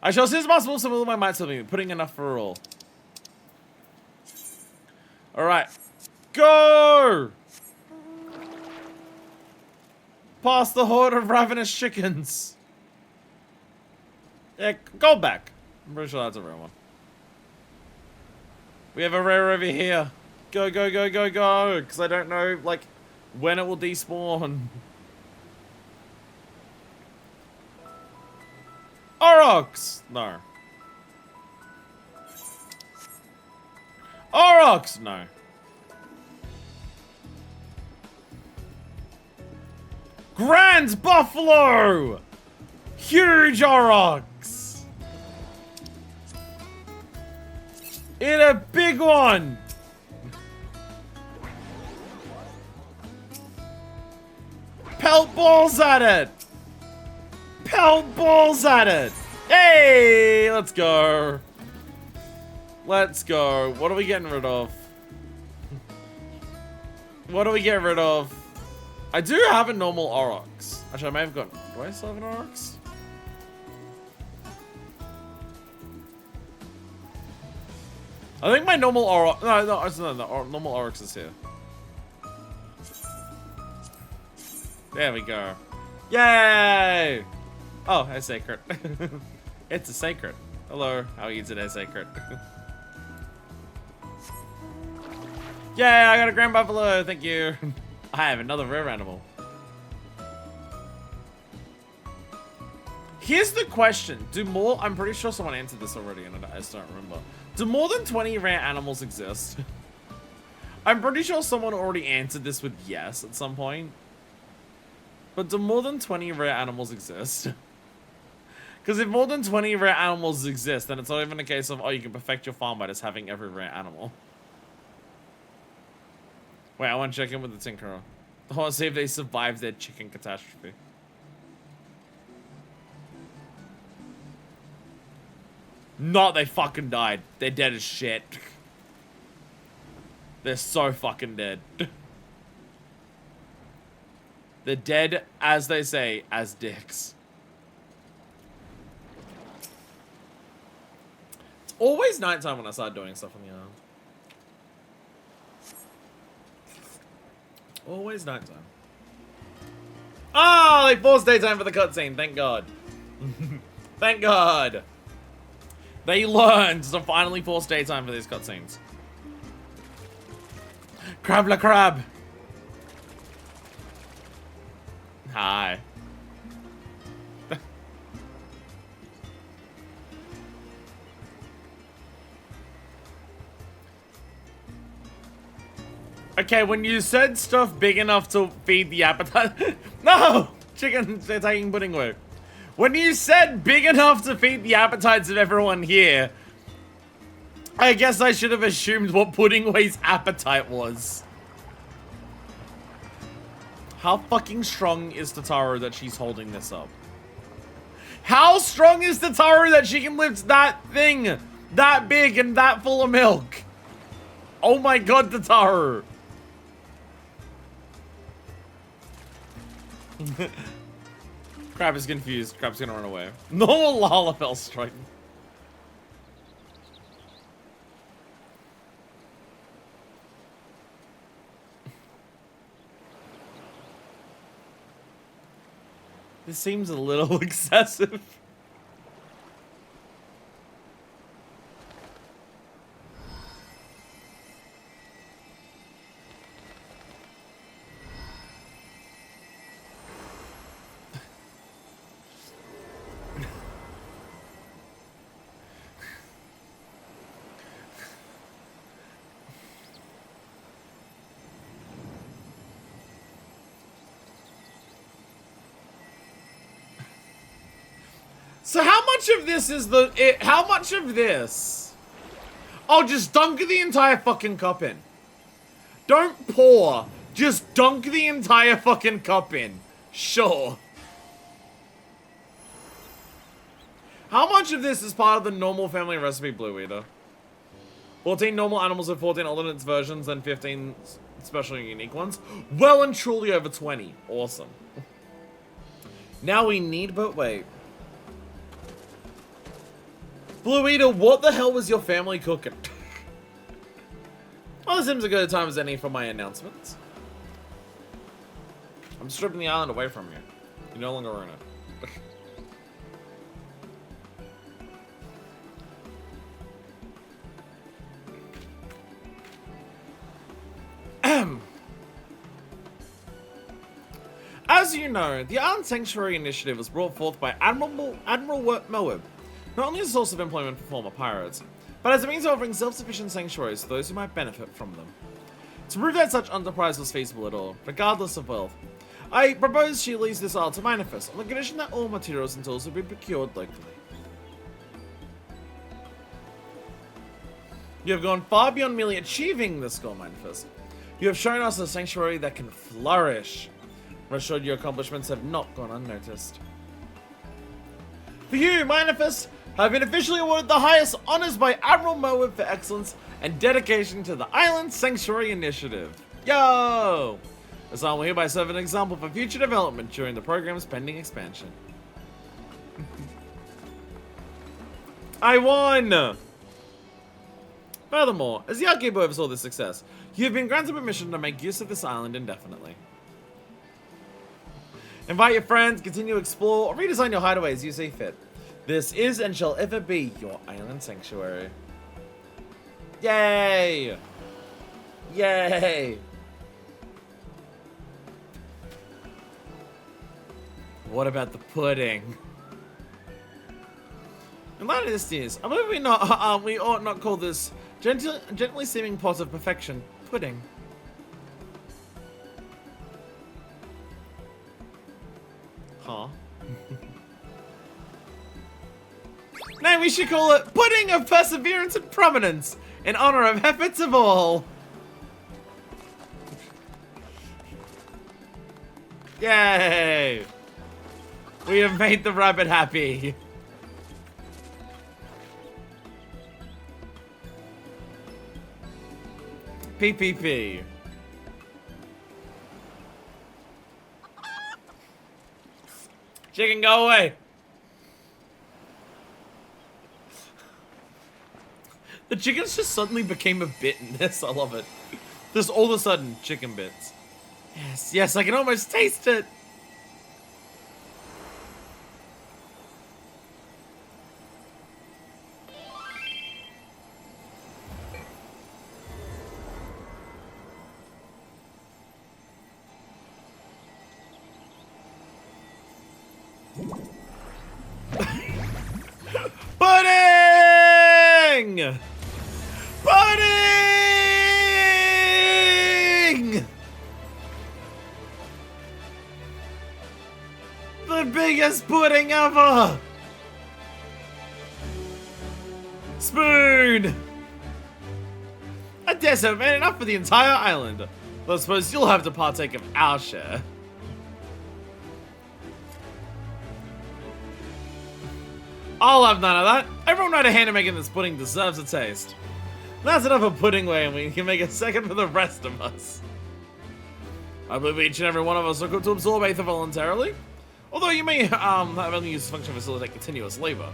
I shall see as possible some of my might to me, putting enough for all. Alright. Go! Past the horde of ravenous chickens. Yeah, go back. I'm pretty sure that's a rare one. We have a rare over here. Go, go, go, go, go. Because I don't know, like, when it will despawn. Aurochs! No. Aurochs! No. Grand Buffalo! Huge Aurochs! In a big one! Pelt balls at it! Pelt balls at it! Hey! Let's go. Let's go. What are we getting rid of? What do we get rid of? I do have a normal Aurochs. Actually, I may have got... Do I still have an Aurochs? I think my normal Aurochs... No, normal Aurochs is here. There we go. Yay! Oh, a sacred. It's a sacred. Hello, how are you today, sacred? Yay, I got a Grand Buffalo, thank you. I have another rare animal. Here's the question. I'm pretty sure someone answered this already and I just don't remember. Do more than 20 rare animals exist? I'm pretty sure someone already answered this with yes at some point. But do more than 20 rare animals exist? Because if more than 20 rare animals exist, then it's not even a case of, oh, you can perfect your farm by just having every rare animal. Wait, I want to check in with the Tinkerer. I want to see if they survived their chicken catastrophe. No, they fucking died. They're dead as shit. They're so fucking dead. They're dead, as they say, as dicks. It's always nighttime when I start doing stuff on the island. Always nighttime. Oh, they forced daytime for the cutscene. Thank God. Thank God. They learned to finally force daytime for these cutscenes. Crab la crab. Hi. Okay, when you said stuff big enough to feed the appetite... No! Chicken, they're taking pudding work. When you said big enough to feed the appetites of everyone here, I guess I should have assumed what Puddingway's appetite was. How fucking strong is Tataru that she's holding this up? How strong is Tataru that she can lift that thing that big and that full of milk? Oh my God, Tataru. Crab is confused. Crab's gonna run away. Normal Lalafell strike. This seems a little excessive. So how much of this is how much of this? Oh, just dunk the entire fucking cup in. Don't pour. Just dunk the entire fucking cup in. Sure. How much of this is part of the normal family recipe, Blue Eater? 14 normal animals with 14 alternate versions and 15 special and unique ones. Well and truly over 20. Awesome. Now we need, but wait. Blue Eater, what the hell was your family cooking? Well, this seems a good time as any for my announcements. I'm stripping the island away from you. You no longer own it. As you know, the Island Sanctuary Initiative was brought forth by Admiral Moab, not only as a source of employment for former pirates, but as a means of offering self-sufficient sanctuaries to those who might benefit from them. To prove that such enterprise was feasible at all, regardless of wealth, I propose she leaves this isle to Manifest on the condition that all materials and tools will be procured locally. You have gone far beyond merely achieving this goal, Manifest. You have shown us a sanctuary that can flourish. I'm assured your accomplishments have not gone unnoticed. For you, Manifest, have been officially awarded the highest honors by Admiral Moab for excellence and dedication to the Island Sanctuary Initiative. Yo! This island will hereby serve an example for future development during the program's pending expansion. I won! Furthermore, as the Outkeeper oversaw this success, you have been granted permission to make use of this island indefinitely. Invite your friends, continue to explore, or redesign your hideaway as you see fit. This is and shall ever be your island sanctuary. Yay! Yay! What about the pudding? In light of this news, I believe we ought not call this gently seeming pot of perfection pudding. Huh? No, we should call it Pudding of Perseverance and Prominence in honor of FFXIV. Yay! We have made the rabbit happy. PPP. Chicken, go away. The chickens just suddenly became a bit in this. I love it. Just all of a sudden, chicken bits. Yes, yes, I can almost taste it. Pudding! Pudding! The biggest pudding ever! Spoon! I dare say I've made enough for the entire island. But I suppose you'll have to partake of our share. I'll have none of that. Everyone right a hand in making this pudding deserves a taste. That's enough of pudding way, and we can make a second for the rest of us. I believe each and every one of us are good to absorb Aether voluntarily. Although you may have only used this function to facilitate continuous labor.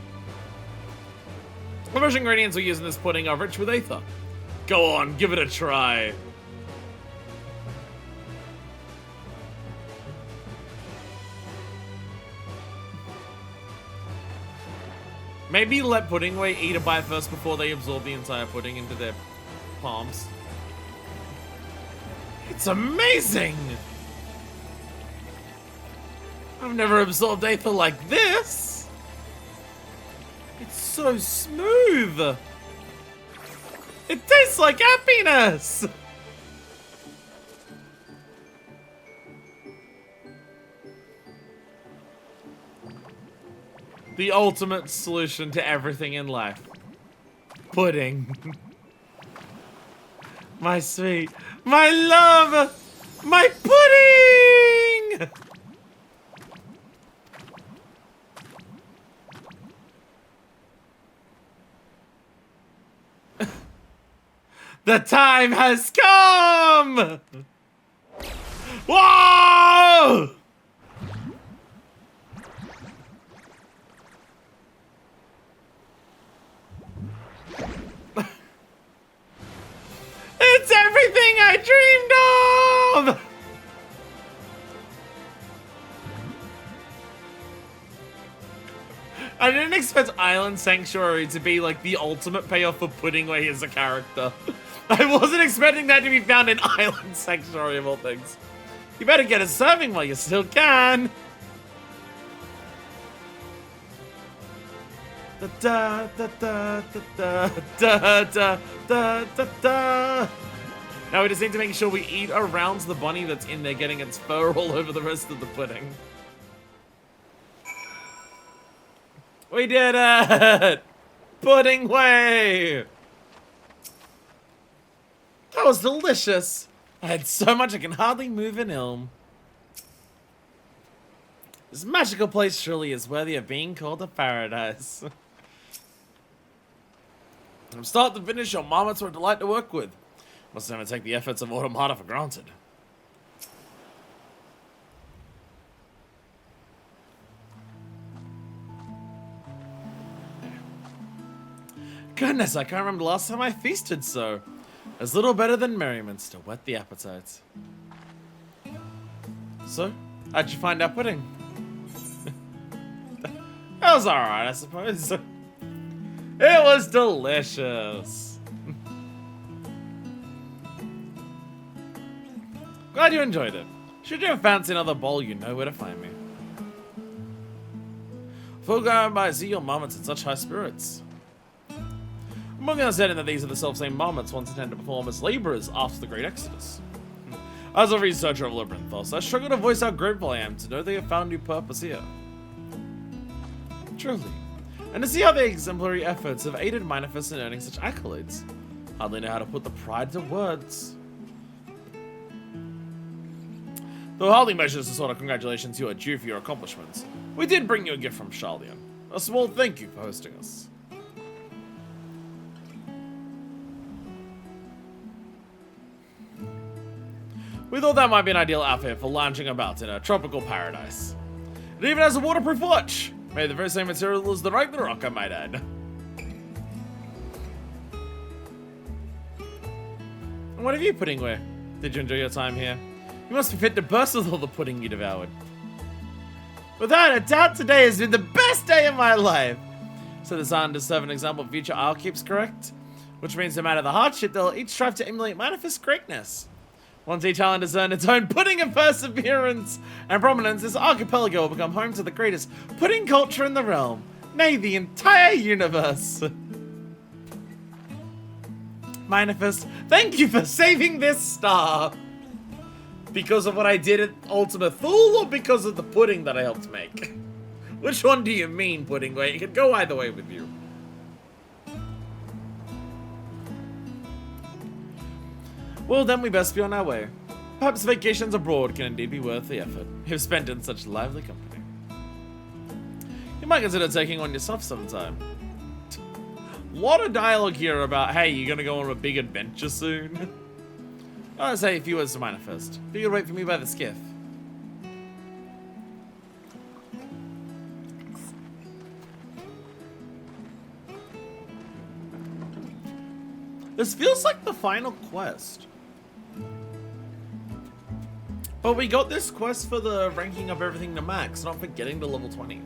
The fresh ingredients we use in this pudding are rich with Aether. Go on, give it a try. Maybe let Pudding Way eat a bite first before they absorb the entire pudding into their palms. It's amazing! I've never absorbed Aether like this! It's so smooth! It tastes like happiness! The ultimate solution to everything in life. Pudding. My sweet, my love, my pudding! The time has come! Whoa! It's everything I dreamed of! I didn't expect Island Sanctuary to be like the ultimate payoff for putting away as a character. I wasn't expecting that to be found in Island Sanctuary of all things. You better get it serving while you still can. Da da da da da da da da da. Now we just need to make sure we eat around the bunny that's in there, getting its fur all over the rest of the pudding. We did it! Pudding way! That was delicious. I had so much I can hardly move an ilm. This magical place surely is worthy of being called a paradise. From start to finish, your marmots are a delight to work with. Must never take the efforts of Automata for granted. Goodness, I can't remember the last time I feasted so. There's little better than merriments to whet the appetites. So, how'd you find our pudding? That was alright, I suppose. It was delicious. Glad you enjoyed it. Should you fancy another bowl, you know where to find me. Before going by, I see your marmots in such high spirits. Among understanding that these are the self-same marmots once intended to perform as laborers after the Great Exodus. As a researcher of Labyrinthos, I struggle to voice how grateful I am to know they have found new purpose here. Truly. And to see how their exemplary efforts have aided Manifest in earning such accolades. Hardly know how to put the pride to words. Though hardly measures the sort of congratulations you are due for your accomplishments, we did bring you a gift from Charlian. A small thank you for hosting us. We thought that might be an ideal outfit for lounging about in a tropical paradise. It even has a waterproof watch, made of the very same material as the Ragnarok, I might add. And what have you pudding wear? Did you enjoy your time here? You must be fit to burst with all the pudding you devoured. Without a doubt, today has been the best day of my life. So this island to serve an example of future Isle keeps correct, which means no matter the hardship, they'll each strive to emulate Manifest greatness. Once each island has earned its own pudding of perseverance and prominence, this archipelago will become home to the greatest pudding culture in the realm. Nay, the entire universe. Manifest, thank you for saving this star. Because of what I did at Ultima Thule, or because of the pudding that I helped make? Which one do you mean, pudding way? It could go either way with you. Well, then we best be on our way. Perhaps vacations abroad can indeed be worth the effort, if spent in such lively company. You might consider taking one yourself sometime. A lot of dialogue here about, hey, you're gonna go on a big adventure soon. I'll say a few words to Manifest. You could wait for me by the skiff. This feels like the final quest. But we got this quest for the ranking up everything to max, not for getting to level 20.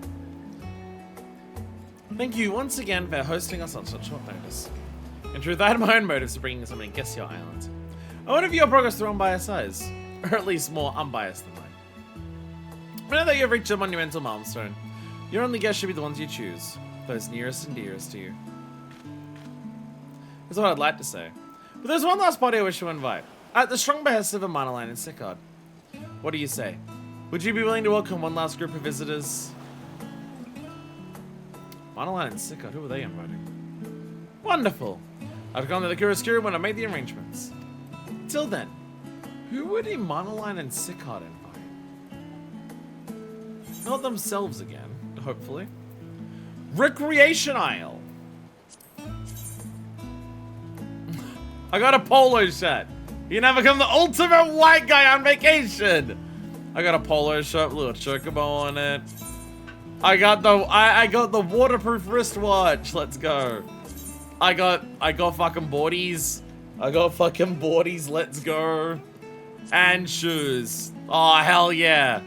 Thank you once again for hosting us on such short notice. In truth, I had my own motives for bringing so many guests to your island. I want to view your progress through unbiased eyes, or at least more unbiased than mine. But now that you have reached a monumental milestone, your only guests should be the ones you choose, those nearest and dearest to you. That's what I'd like to say. But there's one last party I wish to invite. At the strong behest of a Monoline in Sickard. What do you say? Would you be willing to welcome one last group of visitors? Monoline and Sickard, who were they inviting? Wonderful. I've gone to the Kuroscuro when I made the arrangements. Till then, who would Monoline and Sickard invite? Not themselves again, hopefully. Recreation Isle. I got a polo shirt. You can now become the ultimate white guy on vacation. I got a polo shirt, little chocobo on it. I got the waterproof wristwatch. Let's go. I got fucking boardies. Let's go. And shoes. Oh hell yeah.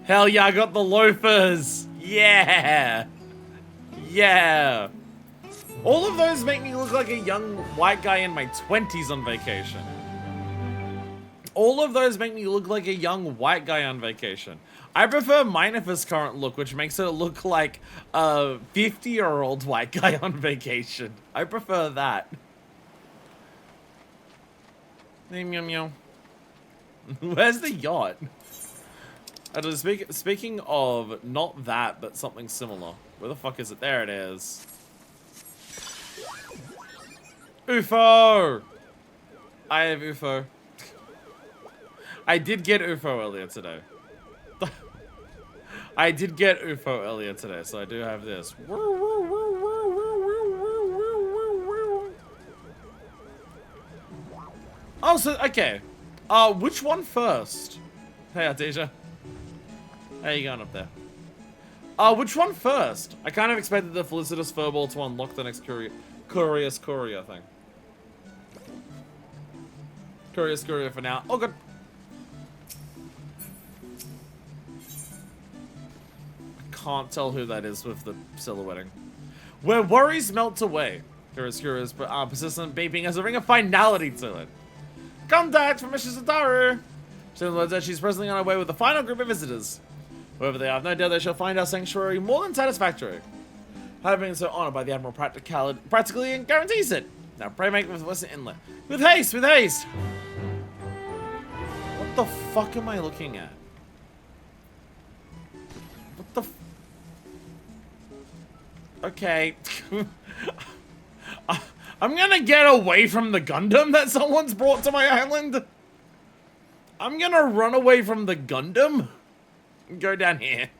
Hell yeah, I got the loafers. Yeah. Yeah. All of those make me look like a young white guy in my 20s on vacation. All of those make me look like a young white guy on vacation. I prefer Minerva's current look, which makes it look like a 50-year-old white guy on vacation. I prefer that. Meow meow. Where's the yacht? Speaking of not that, but something similar. Where the fuck is it? There it is. UFO! I have UFO. I did get UFO earlier today. I did get UFO earlier today, so I do have this. Oh, so, okay. Which one first? Hey, Artesia. How you going up there? Which one first? I kind of expected the Felicitous Furball to unlock the next Curious Courier thing. Curious Courier for now. Oh, good. Can't tell who that is with the silhouetting. Where worries melt away. Curious, persistent beeping has a ring of finality to it. Contact from Mrs. Tataru. She knows that she's presently on her way with the final group of visitors. Whoever they are, I've no doubt they shall find our sanctuary more than satisfactory. Having been so honored by the Admiral practically guarantees it. Now pray make with Western Inlet. With haste, with haste! What the fuck am I looking at? What the Okay. I'm gonna get away from the Gundam that someone's brought to my island. I'm gonna run away from the Gundam and go down here.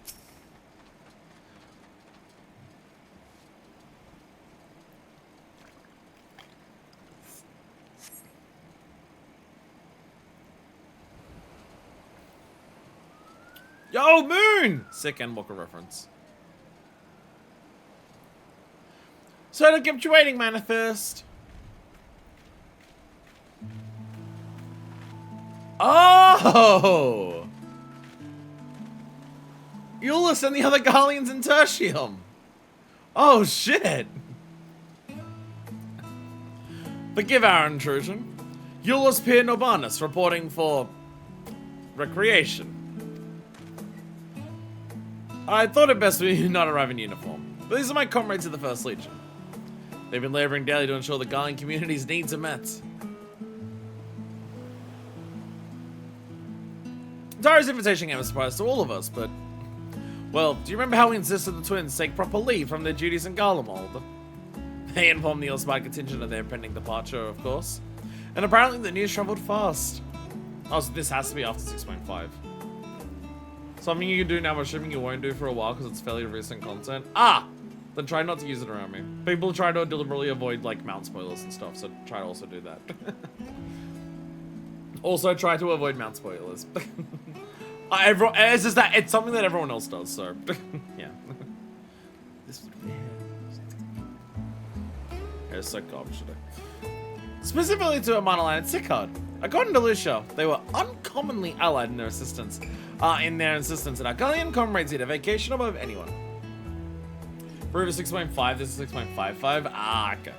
Yo, Moon! Sick Endwalker reference. So I kept you waiting, Manifest. Oh! Euless and the other Galleons in Tertium. Oh, shit. Forgive our intrusion. Euless Pier Nobanus reporting for recreation. I thought it best we not arrive in uniform, but these are my comrades of the First Legion. They've been laboring daily to ensure the Gallian community's needs are met. Tataru's invitation came as a surprise to all of us, but... Well, do you remember how we insisted the twins take proper leave from their duties in Garlemald? They informed the Allspired contingent of their impending departure, of course. And apparently the news traveled fast. Oh, so this has to be after 6.5. Something you can do now, I'm assuming you won't do for a while because it's fairly recent content. Ah! Then try not to use it around me. People try to deliberately avoid, like, mount spoilers and stuff, so try to also do that. Also try to avoid mount spoilers. It's just that, it's something that everyone else does, so, yeah. This would be... Here's so garbage today. Specifically to a monoline and Sickard. According to Lucia, they were uncommonly allied in their insistence that our Galleon comrades need a vacation above anyone. For River 6.5, this is 6.55. Ah, okay.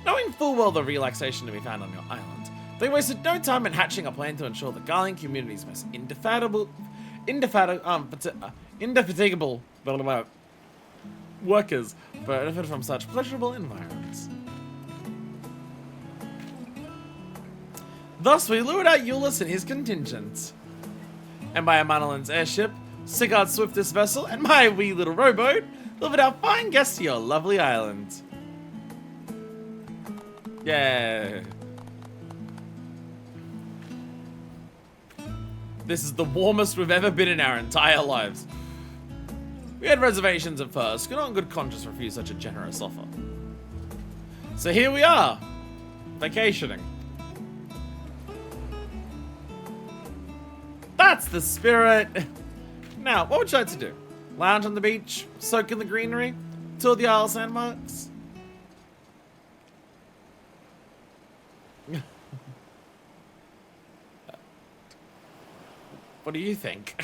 Knowing full well the relaxation to be found on your island, they wasted no time in hatching a plan to ensure the Galleon community's most indefatigable workers benefit from such pleasurable environments. Thus, we lured out Euless and his contingent. And by a Manoline's airship, Sigurd's swiftest vessel, and my wee little rowboat delivered our fine guests to your lovely island. Yeah. This is the warmest we've ever been in our entire lives. We had reservations at first, could not in good conscience refuse such a generous offer. So here we are, vacationing. That's the spirit. Now, what would you like to do? Lounge on the beach, soak in the greenery, tour the Isle Sandmarks? What do you think?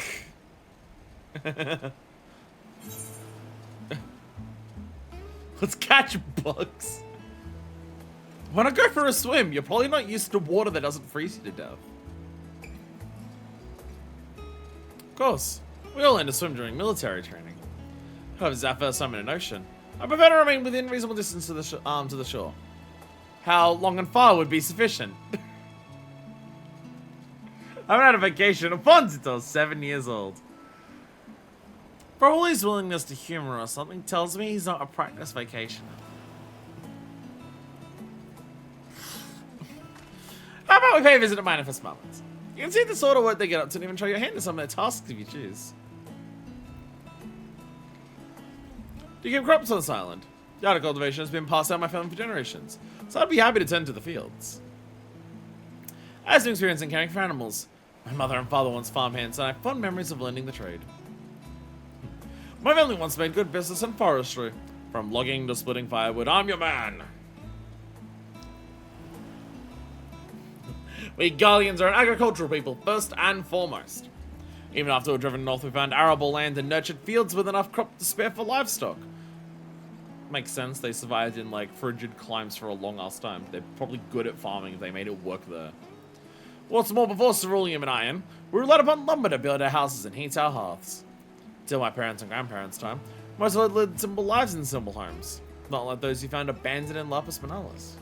Let's catch bugs. When I go for a swim, you're probably not used to water that doesn't freeze you to death. Of course, we all learn to swim during military training. However, it's our first time in an ocean. I prefer to remain within reasonable distance to the shore. How long and far would be sufficient? I haven't had a vacation of fun since I was 7 years old. For all his willingness to humor us, something tells me he's not a practiced vacationer. How about we pay a visit to Manifest Moments? You can see the sort of work they get up to and even try your hand at some of their tasks if you choose. Do you keep crops on this island? The art of cultivation has been passed down in my family for generations, so I'd be happy to tend to the fields. I have some experience in caring for animals. My mother and father once farmhands, and I have fond memories of learning the trade. My family once made good business in forestry. From logging to splitting firewood, I'm your man. We Guardians are an agricultural people, first and foremost. Even after we're driven north, we found arable land and nurtured fields with enough crop to spare for livestock. Makes sense, they survived in like frigid climes for a long ass time. They're probably good at farming if they made it work there. What's more, before ceruleum and iron, we relied upon lumber to build our houses and heat our hearths. Till my parents and grandparents' time, most of us lived simple lives in simple homes, not like those you found abandoned in Lapis Manalis.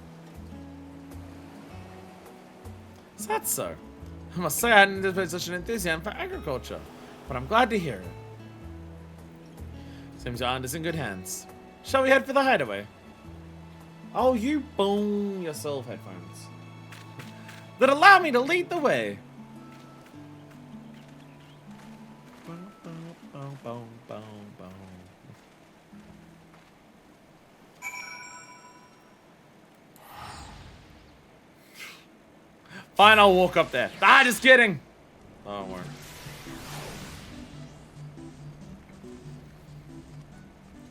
Is that so? I must say I hadn't anticipated such an enthusiasm for agriculture, but I'm glad to hear it. Seems your aunt is in good hands. Shall we head for the hideaway? Oh, you boom yourself headphones. That allow me to lead the way. Fine, I'll walk up there. Ah, just kidding. Oh, don't worry.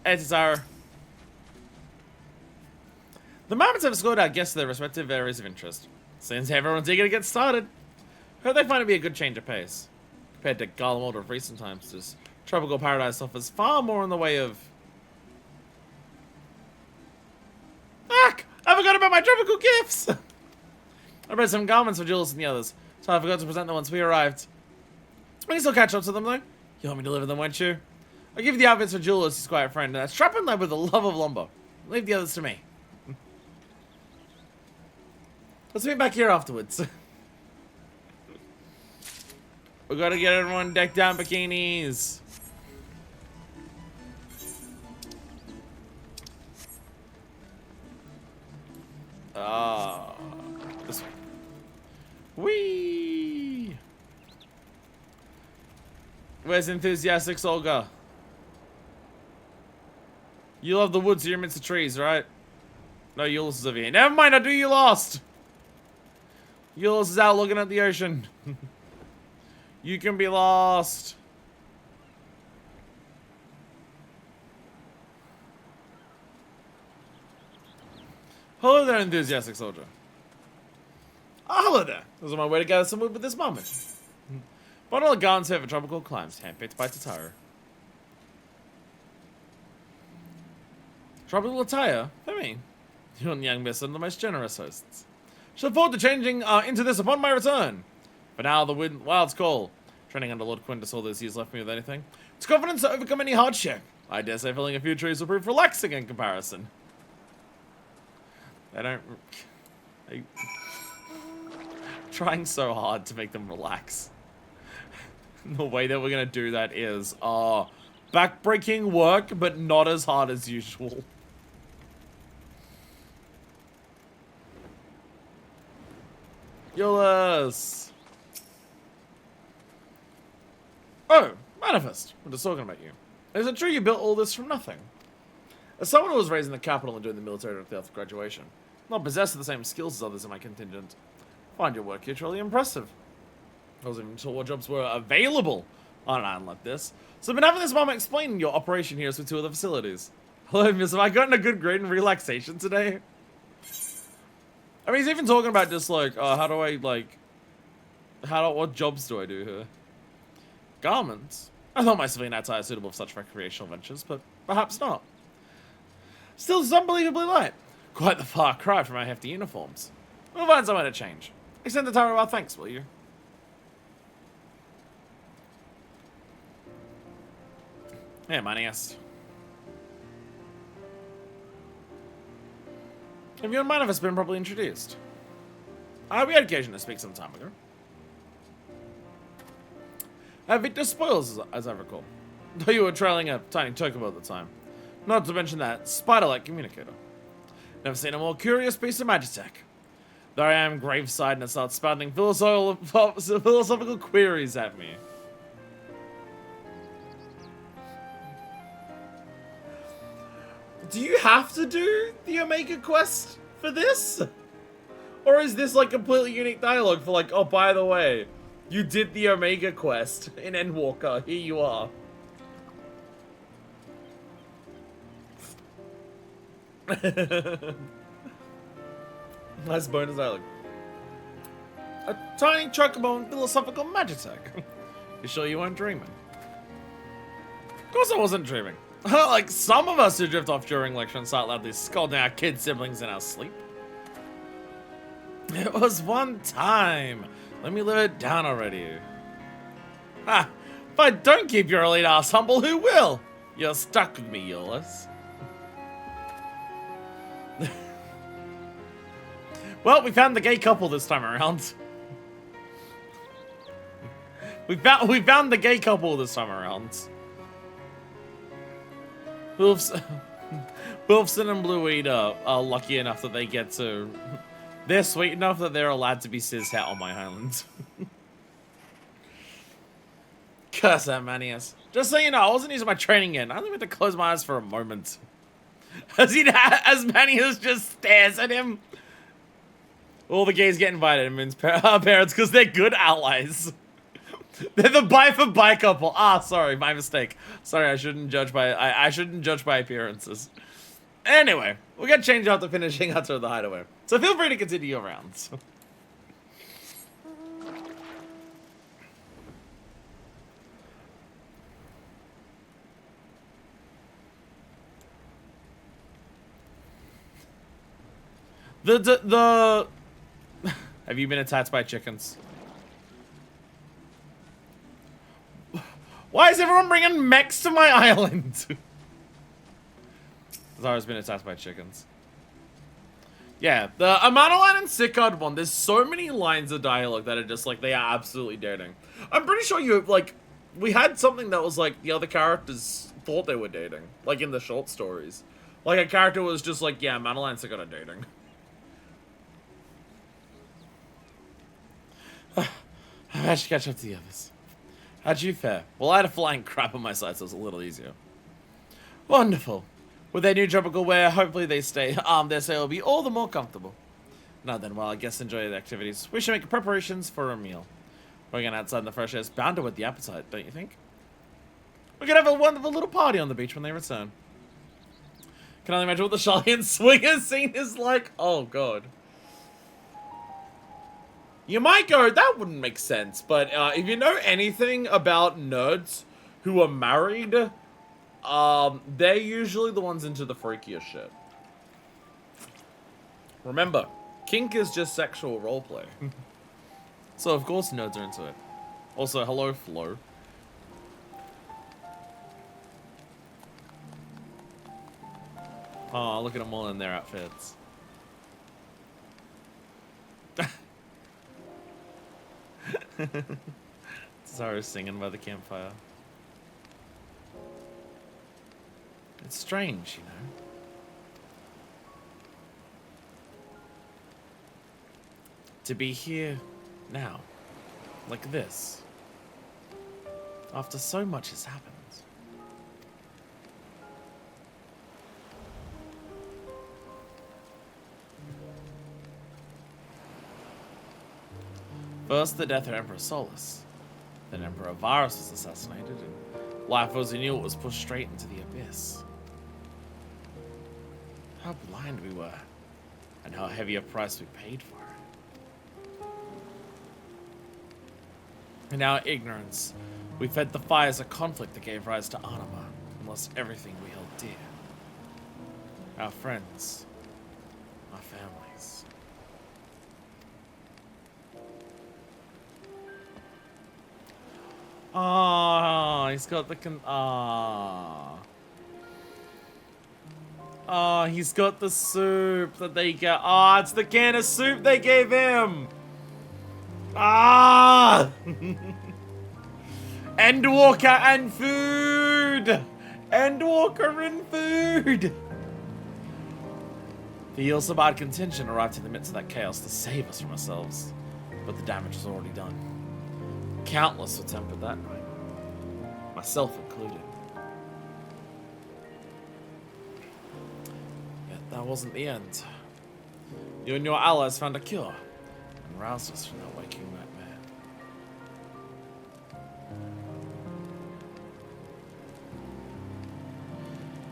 Hey, Tataru. The moments have escorted our guests to their respective areas of interest. Since everyone's eager to get started, hope they find it be a good change of pace. Compared to Garlemald of recent times, this tropical paradise offers far more in the way of... Fuck! I forgot about my tropical gifts! I brought some garments for Jules and the others, so I forgot to present them once we arrived. We can still catch up to them, though. You'll help me deliver them, won't you? I'll give you the outfits for Jules, his quiet friend, and strap him there with the love of lumber. Leave the others to me. Let's meet back here afterwards. We gotta get everyone decked out in bikinis. This way. Whee! Where's enthusiastic Solga? You love the woods, so you're amidst the trees, right? No, Euless is over here. Never mind, I do you lost! Euless is out looking at the ocean. You can be lost. Hello there, enthusiastic soldier. Oh, hello there. This is my way to gather some wood with this moment. Bundle of garments here for tropical climes, handpicked by Tataru. Tropical attire? For me. You and the young miss are the most generous hosts. Shall look forward to changing into this upon my return. For now, the wild's call. Training under Lord Quintus all those years left me with anything. It's confidence to overcome any hardship. I dare say filling a few trees will prove relaxing in comparison. They trying so hard to make them relax. The way that we're gonna do that is, backbreaking work, but not as hard as usual. Yolas! Oh, Manifest. We're just talking about you. Is it true you built all this from nothing? As someone who was raised in the capital and doing the military directly after graduation, not possessed of the same skills as others in my contingent, I find your work here truly impressive. I wasn't even sure what jobs were available on an island like this, so I've been having this moment explaining your operation here with two other facilities. Hello, miss, have I gotten a good grade in relaxation today? I mean, he's even talking about just like, how do I, like, what jobs do I do here? Garments? I thought my civilian attire suitable for such recreational ventures, but perhaps not. Still, it's unbelievably light. Quite the far cry from our hefty uniforms. We'll find somewhere to change. Extend the Tataru our thanks, will you? Yeah, money asked. Have you and Manifest been properly introduced? We had occasion to speak some time ago. Victor Spoils, as I recall. Though you were trailing a tiny chocobo at the time. Not to mention that spider-like communicator. Never seen a more curious piece of magitech. There I am, graveside, and it starts spouting philosophical queries at me. Do you have to do the Omega quest for this? Or is this like completely unique dialogue for like, oh, by the way, you did the Omega quest in Endwalker, here you are. Nice bonus dialogue. A tiny chocobo and philosophical magitech. You sure you weren't dreaming? Of course I wasn't dreaming. Like some of us who drift off during lecture and start loudly scolding our kid siblings in our sleep. It was one time. Let me live it down already. Ha! If I don't keep your elite ass humble, who will? You're stuck with me, Euless. Well, we found the gay couple this time around. We found the gay couple this time around. Wilson and Blue Eater are lucky enough that they get to... They're sweet enough that they're allowed to be cishet on my island. Curse that Manius. Just so you know, I wasn't using my training yet. I only meant to close my eyes for a moment. As Manius just stares at him. All the gays get invited, and Moon's parents, because they're good allies. They're the bi for bi couple. Ah, sorry, my mistake. Sorry, I shouldn't judge by I shouldn't judge by appearances. Anyway, we're gonna change after finishing Hunter of the Hideaway. So feel free to continue your rounds. The Have you been attacked by chickens? Why is everyone bringing mechs to my island? Zara's been attacked by chickens. Yeah, the Amanoline and Sickard one, there's so many lines of dialogue that are just like, they are absolutely dating. I'm pretty sure you, like, we had something that was like, the other characters thought they were dating. Like in the short stories. Like a character was just like, yeah, Amanoline and Sickard are dating. I managed to catch up to the others. How'd you fare? Well, I had a flying crap on my side, so it was a little easier. Wonderful. With their new tropical wear, hopefully they stay their stay will be all the more comfortable. Now then, well, I guess enjoy the activities. We should make preparations for a meal. Working outside in the fresh air is bound to whet the appetite, don't you think? We could have a wonderful little party on the beach when they return. Can only imagine what the Charlie and Swinger scene is like. Oh, God. You might go, that wouldn't make sense, but if you know anything about nerds who are married, they're usually the ones into the freakier shit. Remember, kink is just sexual roleplay. So of course nerds are into it. Also, hello Flo. Oh, look at them all in their outfits. Tataru singing by the campfire. It's strange, you know. To be here now, like this, after so much has happened. First, the death of Emperor Solus. Then Emperor Varus was assassinated, and life as we knew it was pushed straight into the abyss. How blind we were, and how heavy a price we paid for it. In our ignorance, we fed the fires of conflict that gave rise to Anima, and lost everything we held dear. Our friends, our families. Oh, he's got the Oh, he's got the soup that they get. Oh, it's the can of soup they gave him. Ah! Endwalker and food. Endwalker and food. The Ilsabard contingent arrived in the midst of that chaos to save us from ourselves, but the damage was already done. Countless were tempered that night, myself included. Yet that wasn't the end. You and your allies found a cure and roused us from that waking nightmare.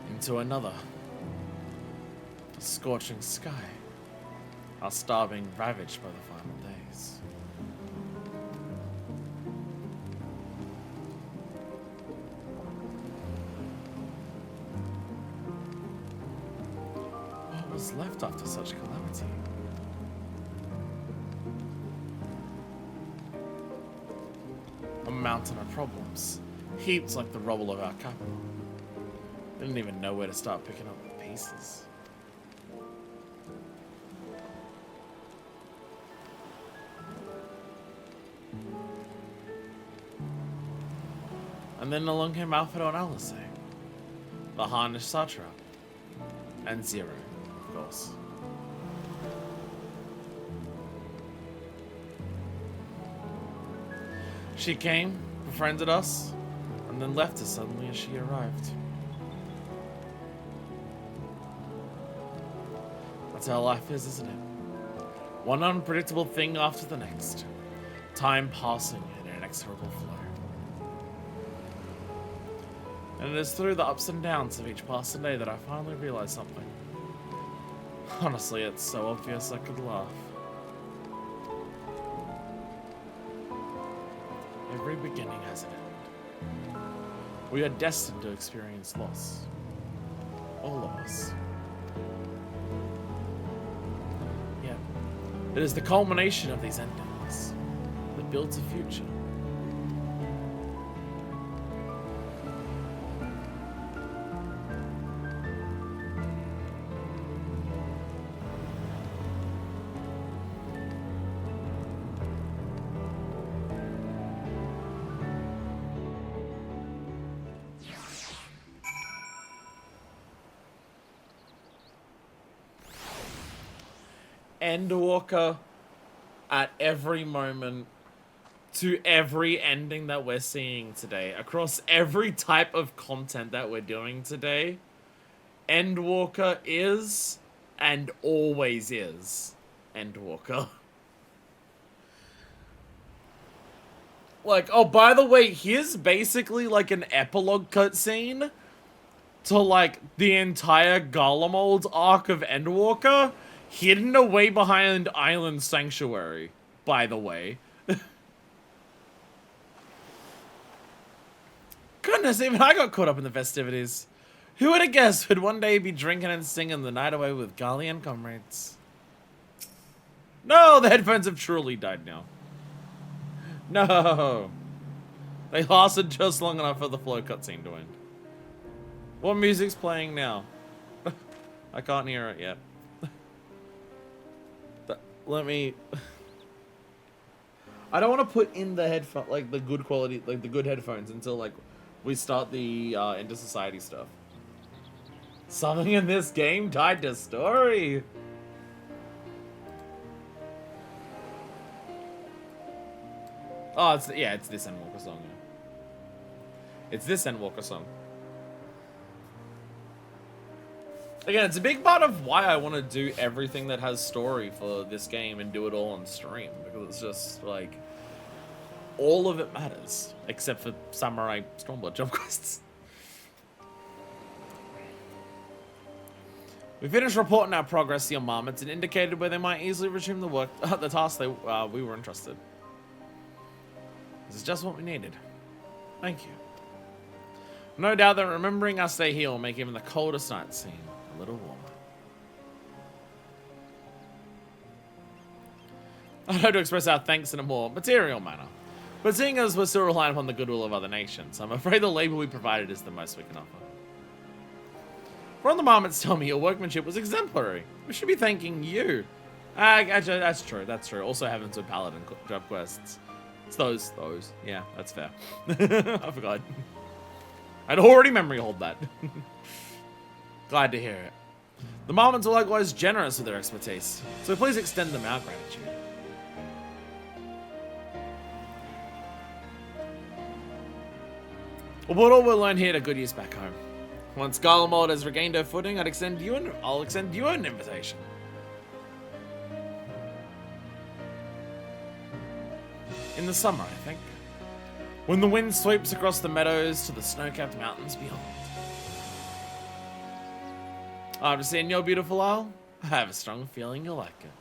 Into another, a scorching sky, our starving ravaged by the final days. What was left after such calamity? A mountain of problems, heaped like the rubble of our capital. Didn't even know where to start picking up the pieces. And then along came Alfredo and Alice, the harnessed satrap, and Zero, of course. She came, befriended us, and then left us suddenly as she arrived. That's how life is, isn't it? One unpredictable thing after the next. Time passing in an inexorable flow. And it is through the ups and downs of each passing day that I finally realized something. Honestly, it's so obvious I could laugh. Every beginning has an end. We are destined to experience loss. All of us. Yet, it is the culmination of these endings that builds a future. Endwalker at every moment to every ending that we're seeing today, across every type of content that we're doing today. Endwalker is and always is Endwalker. Like, oh, by the way, here's basically like an epilogue cutscene to like the entire Garlemald arc of Endwalker. Hidden away behind Island Sanctuary, by the way. Goodness, even I got caught up in the festivities. Who would have guessed we'd one day be drinking and singing the night away with Garlean comrades? No, the headphones have truly died now. No. They lasted just long enough for the flow cutscene to end. What music's playing now? I can't hear it yet. Let me... I don't want to put in the headphone, like the good quality, like the good headphones until like we start the Into Society stuff. Something in this game tied to story. Oh, it's this Endwalker song. Yeah. It's this Endwalker song. Again, it's a big part of why I want to do everything that has story for this game and do it all on stream, because it's just like all of it matters except for Samurai Stormblood job quests. We finished reporting our progress to your marmots and indicated where they might easily resume the task we were entrusted. This is just what we needed. Thank you. No doubt that remembering our stay here will make even the coldest night seem a little warmer. I'd hope to express our thanks in a more material manner, but seeing as we're still relying upon the goodwill of other nations, I'm afraid the labor we provided is the most we can offer. From the marmots tell me your workmanship was exemplary. We should be thanking you. Actually, that's true. That's true. Also, having some paladin job quests. It's those. Yeah, that's fair. I forgot. I'd already memory hold that. Glad to hear it. The marmots are likewise generous with their expertise, so please extend them our gratitude. We'll put all we'll learn here to good use back home. Once Garlemald has regained her footing, I'll extend you an invitation. In the summer, I think. When the wind sweeps across the meadows to the snow-capped mountains beyond. After seeing your beautiful isle, I have a strong feeling you'll like it.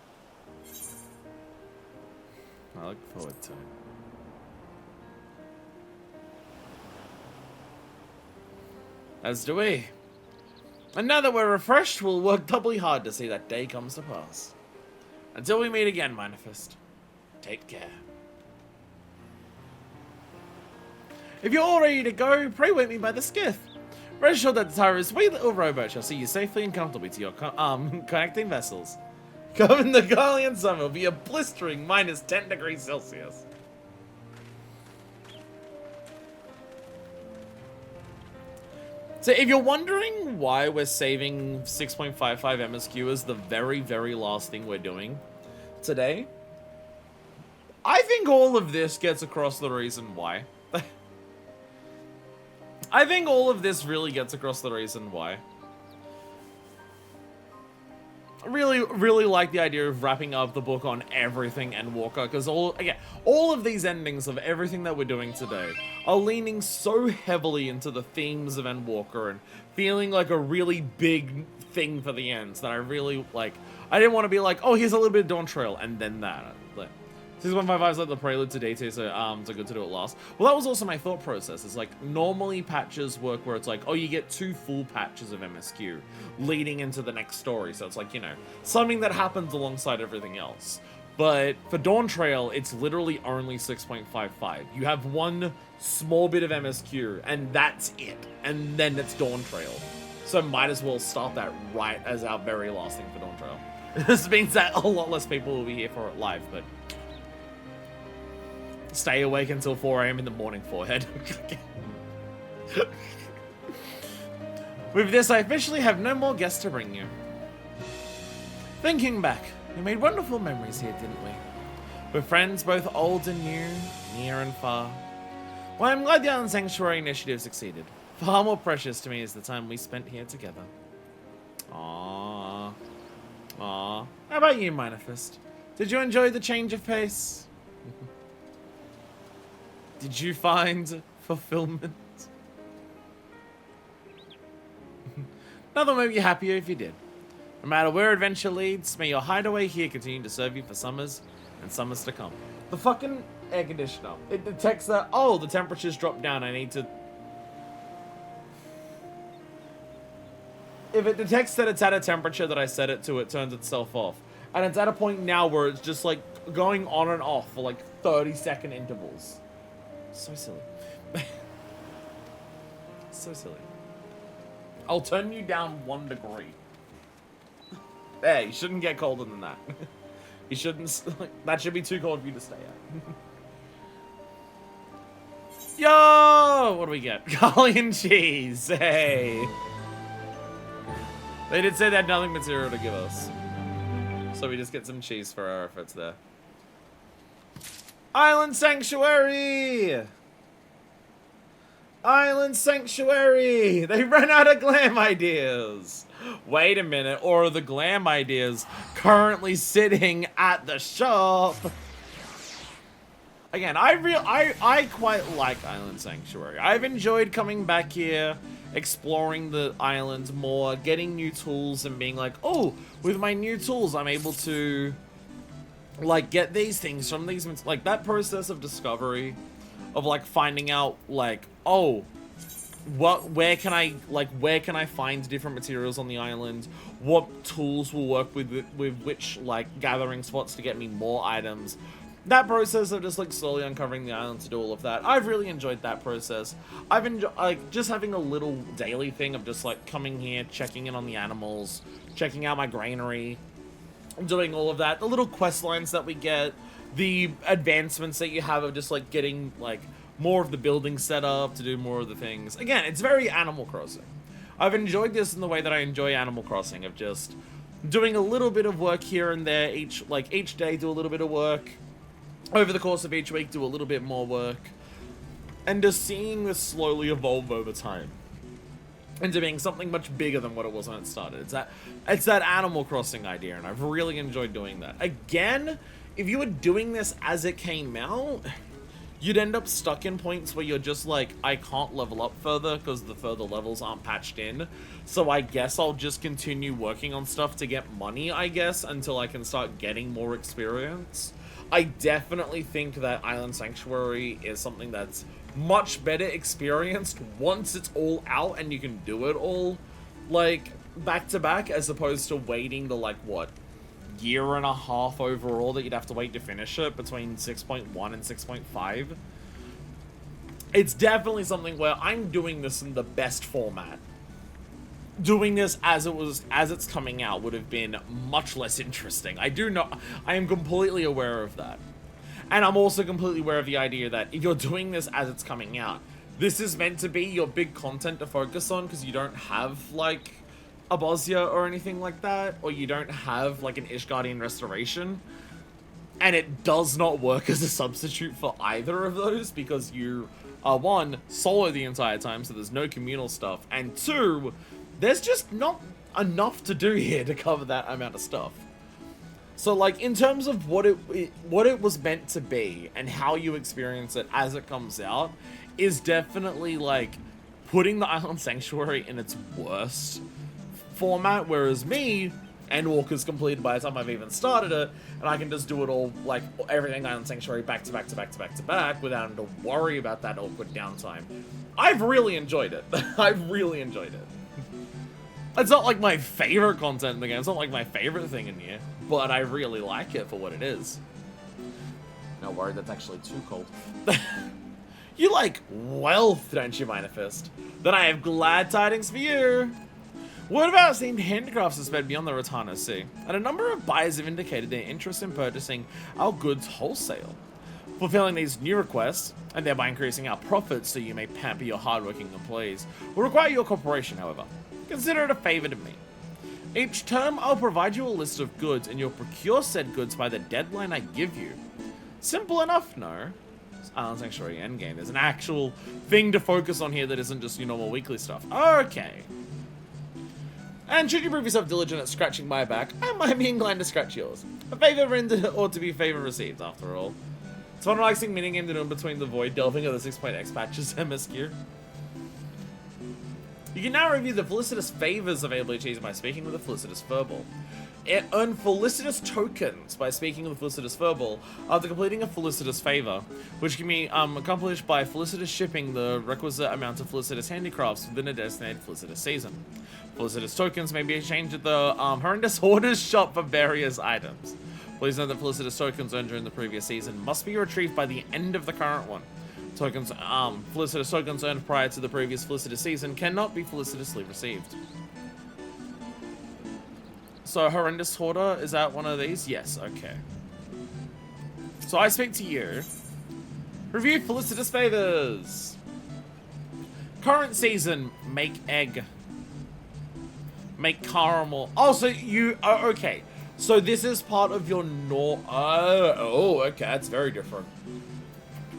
I look forward to it. As do we. And now that we're refreshed, we'll work doubly hard to see that day comes to pass. Until we meet again, Manifest. Take care. If you're all ready to go, pray wait me by the skiff. Rest assured that Tataru's sweet little rowboat shall see you safely and comfortably to your connecting vessels. Come in the Garlean summer will be a blistering minus 10 degrees Celsius. So if you're wondering why we're saving 6.55 MSQ as the very, very last thing we're doing today, I think all of this gets across the reason why. I think all of this really gets across the reason why. I really like the idea of wrapping up the book on everything Endwalker, because all of these endings of everything that we're doing today are leaning so heavily into the themes of Endwalker and feeling like a really big thing for the ends that I really like. I didn't want to be like, oh, here's a little bit of Dawntrail and then that. Like, 6.55 is like the prelude to day 2, so good to do it last. Well, that was also my thought process. It's like, normally patches work where it's like, oh, you get 2 full patches of MSQ leading into the next story. So it's like, you know, something that happens alongside everything else. But for Dawntrail, it's literally only 6.55. You have one small bit of MSQ, and that's it. And then it's Dawntrail. So might as well start that right as our very last thing for Dawntrail. This means that a lot less people will be here for it live, but stay awake until 4 AM in the morning, forehead. With this, I officially have no more guests to bring you. Thinking back, we made wonderful memories here, didn't we? With friends both old and new, near and far. Well, I'm glad the Island Sanctuary initiative succeeded. Far more precious to me is the time we spent here together. Aww. How about you, Manifest? Did you enjoy the change of pace? Did you find fulfillment? Nothing will make you happier if you did. No matter where adventure leads, may your hideaway here continue to serve you for summers and summers to come. The fucking air conditioner. It detects that, oh, the temperature's dropped down, I need to... If it detects that it's at a temperature that I set it to, it turns itself off. And it's at a point now where it's just like going on and off for like 30-second intervals. So silly. So silly. I'll turn you down 1 degree. There, you shouldn't get colder than that. You shouldn't... That should be too cold for you to stay at. Yo! What do we get? Garlic and cheese. Hey. They did say they had nothing material to give us. So we just get some cheese for our efforts there. Island Sanctuary! Island Sanctuary! They ran out of glam ideas! Wait a minute, or are the glam ideas currently sitting at the shop? Again, I quite like Island Sanctuary. I've enjoyed coming back here, exploring the islands more, getting new tools and being like, oh, with my new tools, I'm able to, like, get these things from these, like, that process of discovery, of, like, finding out, like, oh, where can I find different materials on the island? What tools will work with which, like, gathering spots to get me more items? That process of just, like, slowly uncovering the island to do all of that, I've really enjoyed that process. I've enjoyed, like, just having a little daily thing of just, like, coming here, checking in on the animals, checking out my granary, doing all of that. The little quest lines that we get, the advancements that you have of just, like, getting, like, more of the building set up to do more of the things. Again, it's very Animal Crossing. I've enjoyed this in the way that I enjoy Animal Crossing, of just doing a little bit of work here and there, each day do a little bit of work. Over the course of each week, do a little bit more work. And just seeing this slowly evolve over time into being something much bigger than what it was when it started. It's that Animal Crossing idea, and I've really enjoyed doing that. Again, if you were doing this as it came out, you'd end up stuck in points where you're just like, I can't level up further because the further levels aren't patched in. So I guess I'll just continue working on stuff to get money, I guess, until I can start getting more experience. I definitely think that Island Sanctuary is something that's much better experienced once it's all out and you can do it all, like, back to back, as opposed to waiting the, like, what, year and a half overall that you'd have to wait to finish it between 6.1 and 6.5. It's definitely something where I'm doing this in the best format. Doing this as it's coming out would have been much less interesting. I am completely aware of that. And I'm also completely aware of the idea that if you're doing this as it's coming out, this is meant to be your big content to focus on because you don't have, like, a Bosnia or anything like that, or you don't have, like, an Ishgardian Restoration. And it does not work as a substitute for either of those because you are, one, solo the entire time, so there's no communal stuff, and two, there's just not enough to do here to cover that amount of stuff. So, like, in terms of what it was meant to be and how you experience it as it comes out is definitely, like, putting the Island Sanctuary in its worst format, whereas me, Endwalker's completed by the time I've even started it, and I can just do it all, like, everything Island Sanctuary back to back to back to back to back without having to worry about that awkward downtime. I've really enjoyed it. I've really enjoyed it. It's not like my favorite content in the game, it's not like my favorite thing in here, but I really like it for what it is. No worry, that's actually too cold. You like wealth, don't you, Minifist? Then I have glad tidings for you! Word of our esteemed handicrafts has spread beyond the Rotana Sea, and a number of buyers have indicated their interest in purchasing our goods wholesale. Fulfilling these new requests, and thereby increasing our profits so you may pamper your hardworking employees, will require your cooperation, however. Consider it a favor to me. Each term, I'll provide you a list of goods, and you'll procure said goods by the deadline I give you. Simple enough, no? Island Sanctuary Endgame. There's an actual thing to focus on here that isn't just your normal weekly stuff. Okay. And should you prove yourself diligent at scratching my back, I might be inclined to scratch yours. A favor rendered ought to be favor received, after all. It's one relaxing minigame to do in between the void, delving into the 6.x patches, MSQ. You can now review the Felicitous favors available each season by speaking with the Felicitous Furball. Earn Felicitous tokens by speaking with the Felicitous Furball after completing a Felicitous favor, which can be accomplished by Felicitous shipping the requisite amount of Felicitous handicrafts within a designated Felicitous season. Felicitous tokens may be exchanged at the Horrendous Hoarder's shop for various items. Please note that Felicitous tokens earned during the previous season must be retrieved by the end of the current one. Felicitous tokens earned prior to the previous Felicitous season cannot be felicitously received. So, Horrendous Hoarder, is that one of these? Yes, okay. So I speak to you, Review felicitous favors. Current season, make egg. Make caramel. Oh, so you... Oh, okay. So this is part of your okay, that's very different.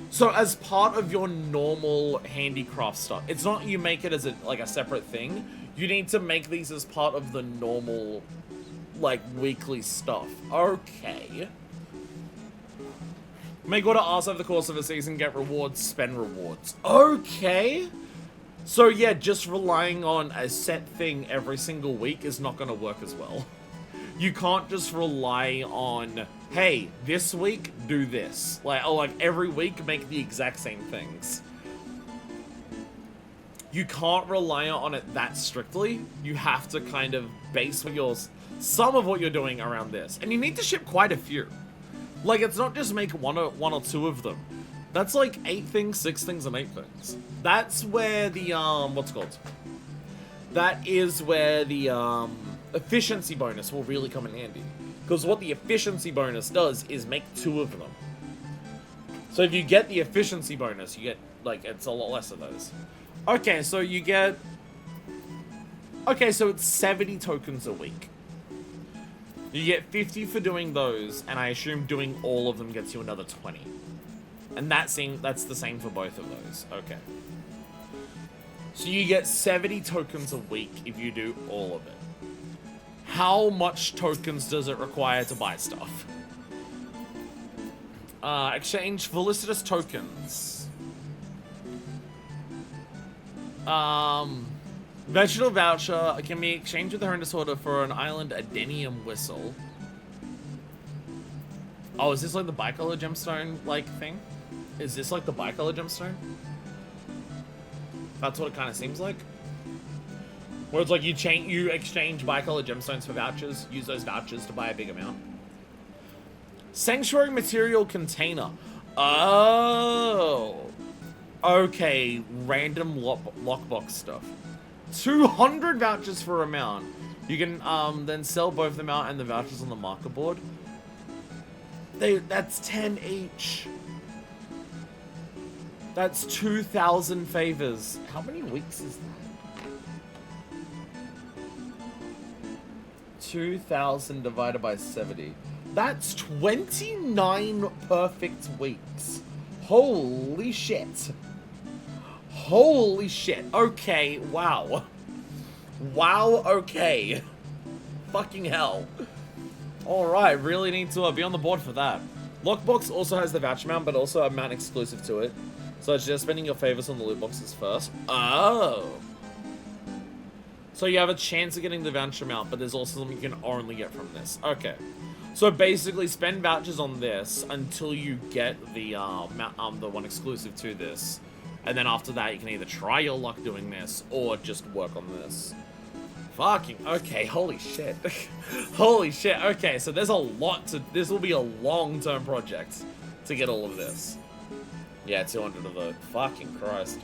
So as part of your normal handicraft stuff, it's not you make it as a separate thing. You need to make these as part of the normal, like, weekly stuff. Okay. Make what it asks over the course of a season, get rewards, spend rewards. Okay. So yeah, just relying on a set thing every single week is not going to work as well. You can't just rely on, hey, this week, do this. Like every week, make the exact same things. You can't rely on it that strictly. You have to kind of base some of what you're doing around this. And you need to ship quite a few. Like, it's not just make one or two of them. That's like 8 things, 6 things, and 8 things. That's where the, what's it called? That is where the, efficiency bonus will really come in handy. Because what the efficiency bonus does is make 2 of them. So if you get the efficiency bonus, you get, like, it's a lot less of those. Okay, so you get... Okay, so it's 70 tokens a week. You get 50 for doing those, and I assume doing all of them gets you another 20. And that's the same for both of those. Okay. So you get 70 tokens a week if you do all of it. How much tokens does it require to buy stuff? Exchange felicitous tokens. Vegetal voucher can be exchanged with the horrendous order for an island adenium whistle. Oh, is this like the bicolor gemstone like thing? Is this like the bicolor gemstone? That's what it kind of seems like. Where it's like you exchange bicolor gemstones for vouchers, use those vouchers to buy a big amount. Sanctuary material container. Oh. Okay, random lockbox stuff. 200 vouchers for a mount. You can then sell both the mount and the vouchers on the marker board. That's 10 each. That's 2,000 favors. How many weeks is that? 2,000 divided by 70. That's 29 perfect weeks. Holy shit. Holy shit. Okay, wow. Wow, okay. Fucking hell. Alright, really need to be on the board for that. Lockbox also has the voucher mount, but also a mount exclusive to it. So it's just spending your favors on the loot boxes first. Oh. So you have a chance of getting the voucher mount, but there's also something you can only get from this. Okay. So basically, spend vouchers on this until you get the one exclusive to this. And then after that, you can either try your luck doing this, or just work on this. Fucking, okay, holy shit. Holy shit, okay, so there's a lot to, this will be a long-term project to get all of this. Yeah, 200 of the, fucking Christ.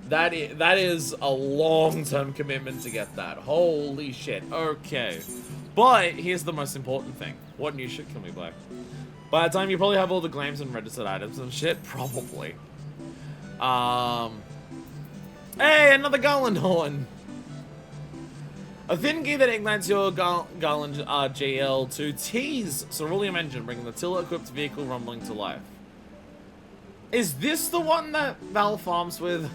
That is a long-term commitment to get that. Holy shit, okay. But, here's the most important thing. What new shit can we buy? By the time you probably have all the glams and registered items and shit, probably. Hey, another garland horn! A thin gear that ignites your garland GL to tease Cerulean Engine, bringing the tiller-equipped vehicle rumbling to life. Is this the one that Val farms with?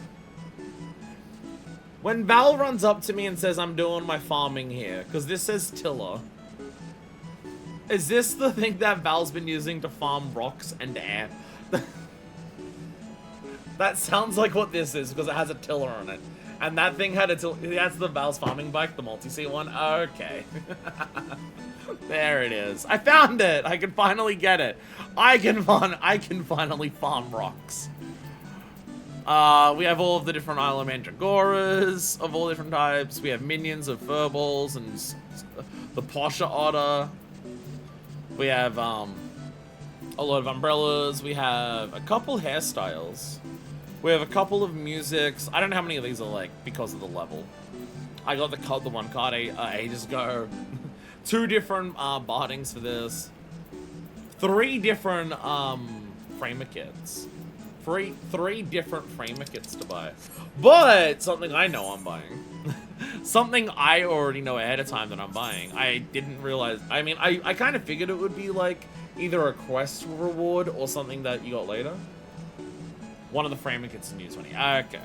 When Val runs up to me and says, I'm doing my farming here, because this says tiller. Is this the thing that Val's been using to farm rocks and air? That sounds like what this is, because it has a tiller on it. And that thing had a tiller. That's the Val's farming bike, the multi-seat one. Okay. There it is. I found it! I can finally get it. I can finally farm rocks. We have all of the different Isle of Mandragoras of all different types. We have minions of furballs and the Posha Otter. We have a lot of umbrellas. We have a couple hairstyles. We have a couple of musics. I don't know how many of these are like because of the level. I got the one card ages ago. 2 different bardings for this. 3 different framer kits. Three different framer kits to buy. But something I know I'm buying. Something I already know ahead of time that I'm buying. I didn't realize. I mean, I kind of figured it would be like either a quest reward or something that you got later. One of the framer kits in U20. Okay.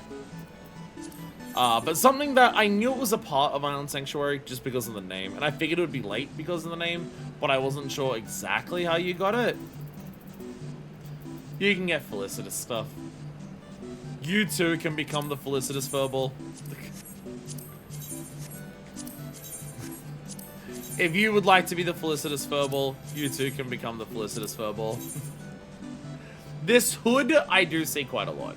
But something that I knew it was a part of Island Sanctuary just because of the name. And I figured it would be late because of the name, but I wasn't sure exactly how you got it. You can get felicitous stuff. You too can become the felicitous furball. If you would like to be the felicitous furball, you too can become the felicitous furball. This hood, I do see quite a lot.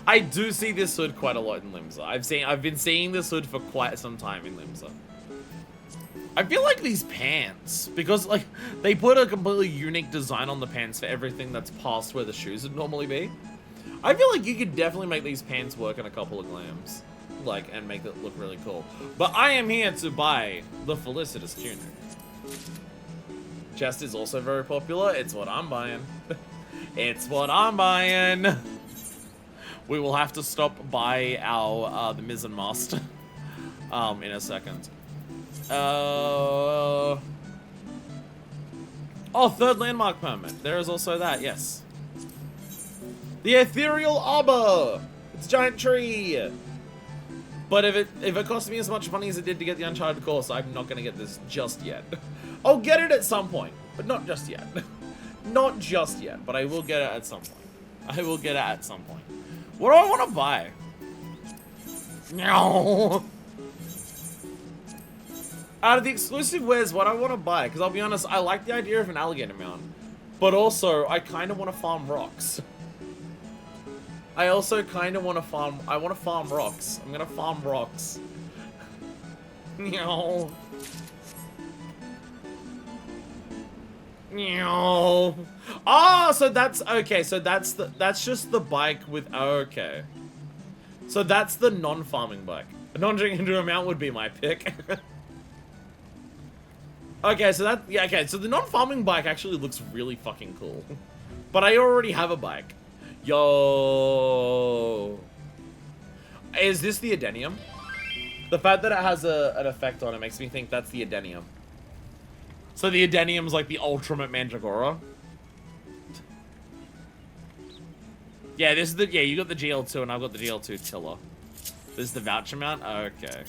I do see this hood quite a lot in Limsa. I've been seeing this hood for quite some time in Limsa. I feel like these pants, because like they put a completely unique design on the pants for everything that's past where the shoes would normally be. I feel like you could definitely make these pants work in a couple of glams, like, and make it look really cool. But I am here to buy the felicitous tunic. Chest is also very popular. It's what I'm buying. It's what I'm buying. We will have to stop by our the mizzen mast in a second. Oh, third landmark permit. There is also that, yes. The ethereal arbor. It's a giant tree. But if it cost me as much money as it did to get the Uncharted course, I'm not gonna get this just yet. I'll get it at some point, but not just yet. Not just yet, but I will get it at some point. I will get it at some point. What do I want to buy? No. Out of the exclusive wares, what I want to buy, because I'll be honest, I like the idea of an alligator mount, but also I kind of want to farm rocks. I also kind of want to farm. I want to farm rocks. I'm gonna farm rocks. No. No. Oh, so that's okay. So that's just the bike with. Oh, okay. So that's the non-farming bike. A non-drinking amount would be my pick. Okay, so that, yeah, okay, so the non-farming bike actually looks really fucking cool. But I already have a bike. Yo. Is this the Adenium? The fact that it has an effect on it makes me think that's the Adenium. So the Adenium's like the ultimate Mandragora. Yeah, this is the, yeah, you got the GL2 and I've got the GL2 Tiller. This is the voucher mount? Okay.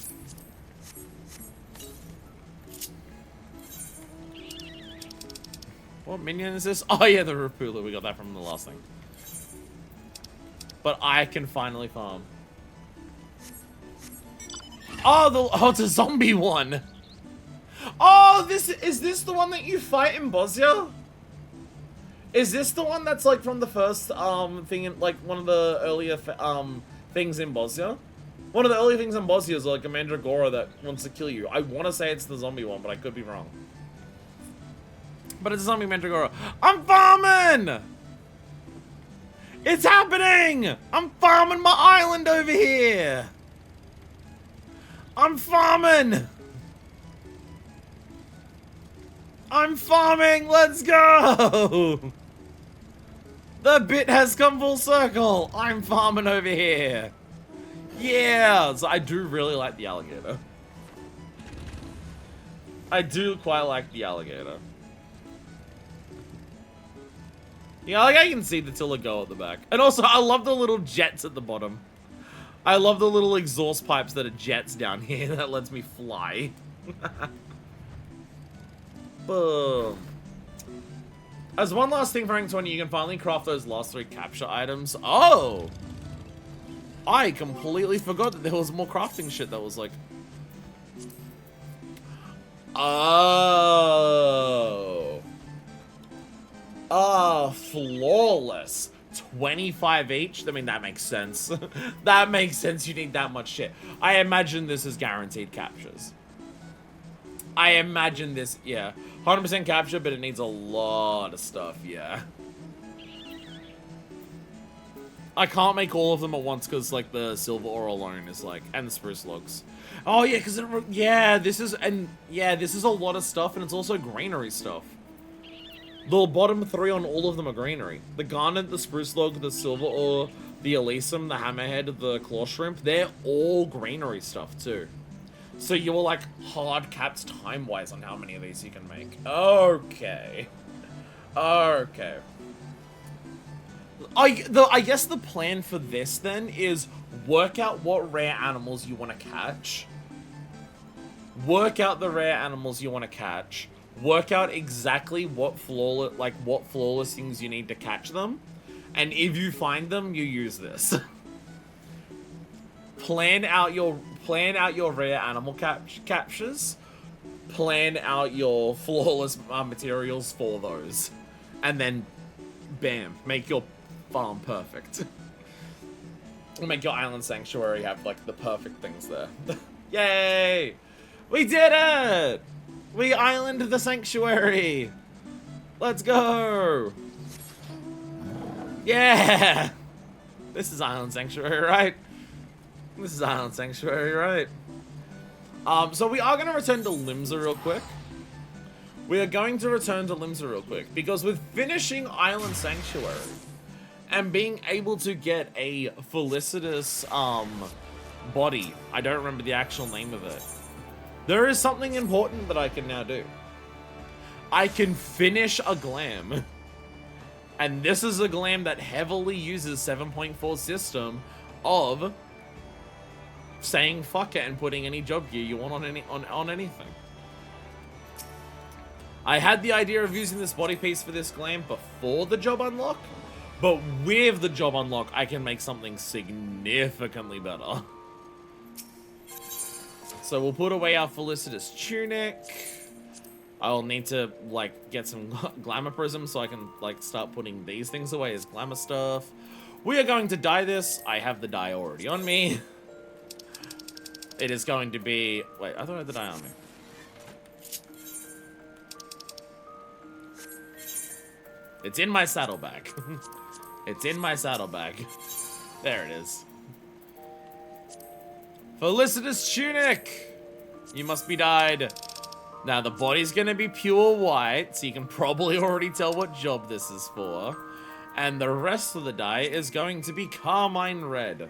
What minion is this? Oh yeah, the Rapula. We got that from the last thing. But I can finally farm. Oh, it's a zombie one. Oh, is this the one that you fight in Bosnia? Is this the one that's like from the first thing in, like one of the earlier things in Bosnia? One of the early things in Bosnia is like a Mandragora that wants to kill you. I want to say it's the zombie one, but I could be wrong. But it's a zombie Mandragora. I'm farming! It's happening! I'm farming my island over here! I'm farming! I'm farming! Let's go! The bit has come full circle! I'm farming over here! Yeah! So I do really like the alligator. I do quite like the alligator. Yeah, like I can see the Tiller go at the back. And also, I love the little jets at the bottom. I love the little exhaust pipes that are jets down here that lets me fly. Boom. As one last thing for rank 20, you can finally craft those last 3 capture items. Oh! I completely forgot that there was more crafting shit that was like... Oh... flawless. 25 each? I mean, that makes sense. That makes sense. You need that much shit. I imagine this is guaranteed captures. I imagine this, yeah. 100% capture, but it needs a lot of stuff, yeah. I can't make all of them at once because, like, the silver ore alone is, like, and the spruce logs. Oh, yeah, because, yeah, this is, and, yeah, this is a lot of stuff, and it's also granary stuff. The bottom 3 on all of them are greenery. The garnet, the spruce log, the silver ore, the elysium, the hammerhead, the claw shrimp, they're all greenery stuff too. So you were like hard capped time-wise on how many of these you can make. Okay. Okay. I guess the plan for this then is work out what rare animals you want to catch. Work out the rare animals you want to catch. Work out exactly what flawless things you need to catch them. And if you find them, you use this. Plan out your rare animal captures. Plan out your flawless materials for those. And then bam, make your farm perfect. Make your island sanctuary have like the perfect things there. Yay! We did it! We islanded the sanctuary! Let's go! Yeah! This is island sanctuary, right? This is island sanctuary, right? So we are going to return to Limsa real quick. We are going to return to Limsa real quick, because with finishing Island Sanctuary and being able to get a felicitous body, I don't remember the actual name of it, there is something important that I can now do. I can finish a glam. And this is a glam that heavily uses 7.4 system of saying fuck it and putting any job gear you want on anything. I had the idea of using this body piece for this glam before the job unlock, but with the job unlock, I can make something significantly better. So we'll put away our felicitous tunic. I'll need to like get some glamour prisms so I can like start putting these things away as glamour stuff. We are going to dye this. I have the dye already on me. It is going to be... Wait, I thought I had the dye on me. It's in my saddlebag. It's in my saddlebag. There it is. Felicitous tunic! You must be dyed. Now, the body's gonna be pure white, so you can probably already tell what job this is for. And the rest of the dye is going to be carmine red. You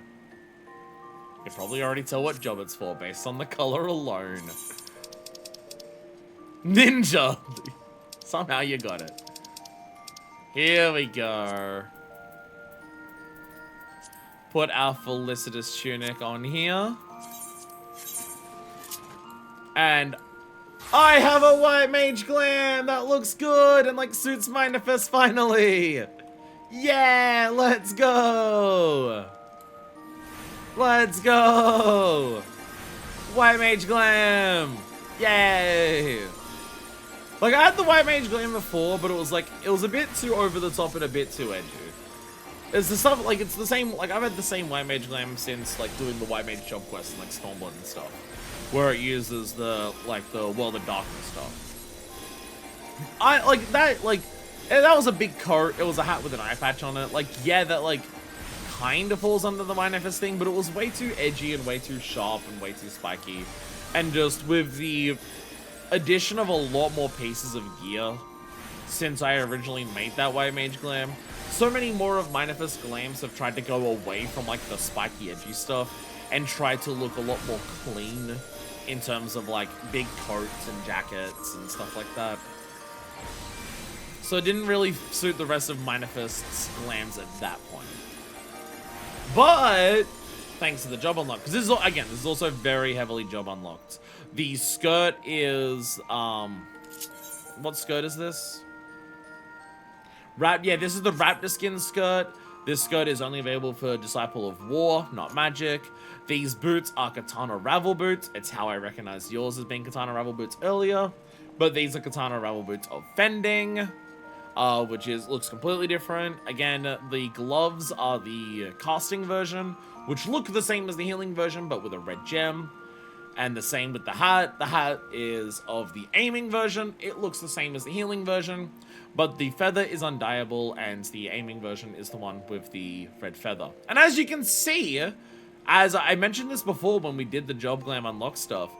can probably already tell what job it's for based on the color alone. Ninja! Somehow you got it. Here we go. Put our felicitous tunic on here. And I have a white mage glam that looks good and like suits Manifest finally. Yeah, let's go. Let's go. White mage glam. Yay. Like I had the white mage glam before, but it was a bit too over the top and a bit too edgy. It's the stuff like it's the same like I've had the same white mage glam since like doing the white mage job quest and like Stormblood and stuff. Where it uses the World of Darkness stuff. I like that that was a big coat. It was a hat with an eye patch on it. Like yeah, that like kind of falls under the Manifest thing, but it was way too edgy and way too sharp and way too spiky. And just with the addition of a lot more pieces of gear since I originally made that white mage glam, so many more of Manifest glams have tried to go away from like the spiky edgy stuff and try to look a lot more clean in terms of like big coats and jackets and stuff like that. So it didn't really suit the rest of Manifest's glams at that point. But thanks to the job unlock, because this is again, this is also very heavily job unlocked. The skirt is what skirt is this? Yeah, this is the Raptor skin skirt. This skirt is only available for Disciple of War, not magic. These boots are Katana Ravel boots. It's how I recognized yours as being Katana Ravel boots earlier. But these are Katana Ravel boots of Fending, which looks completely different. Again, the gloves are the casting version, which look the same as the healing version, but with a red gem. And the same with the hat. The hat is of the aiming version. It looks the same as the healing version, but the feather is undyeable, and the aiming version is the one with the red feather. And as you can see, as I mentioned this before when we did the job glam unlock stuff,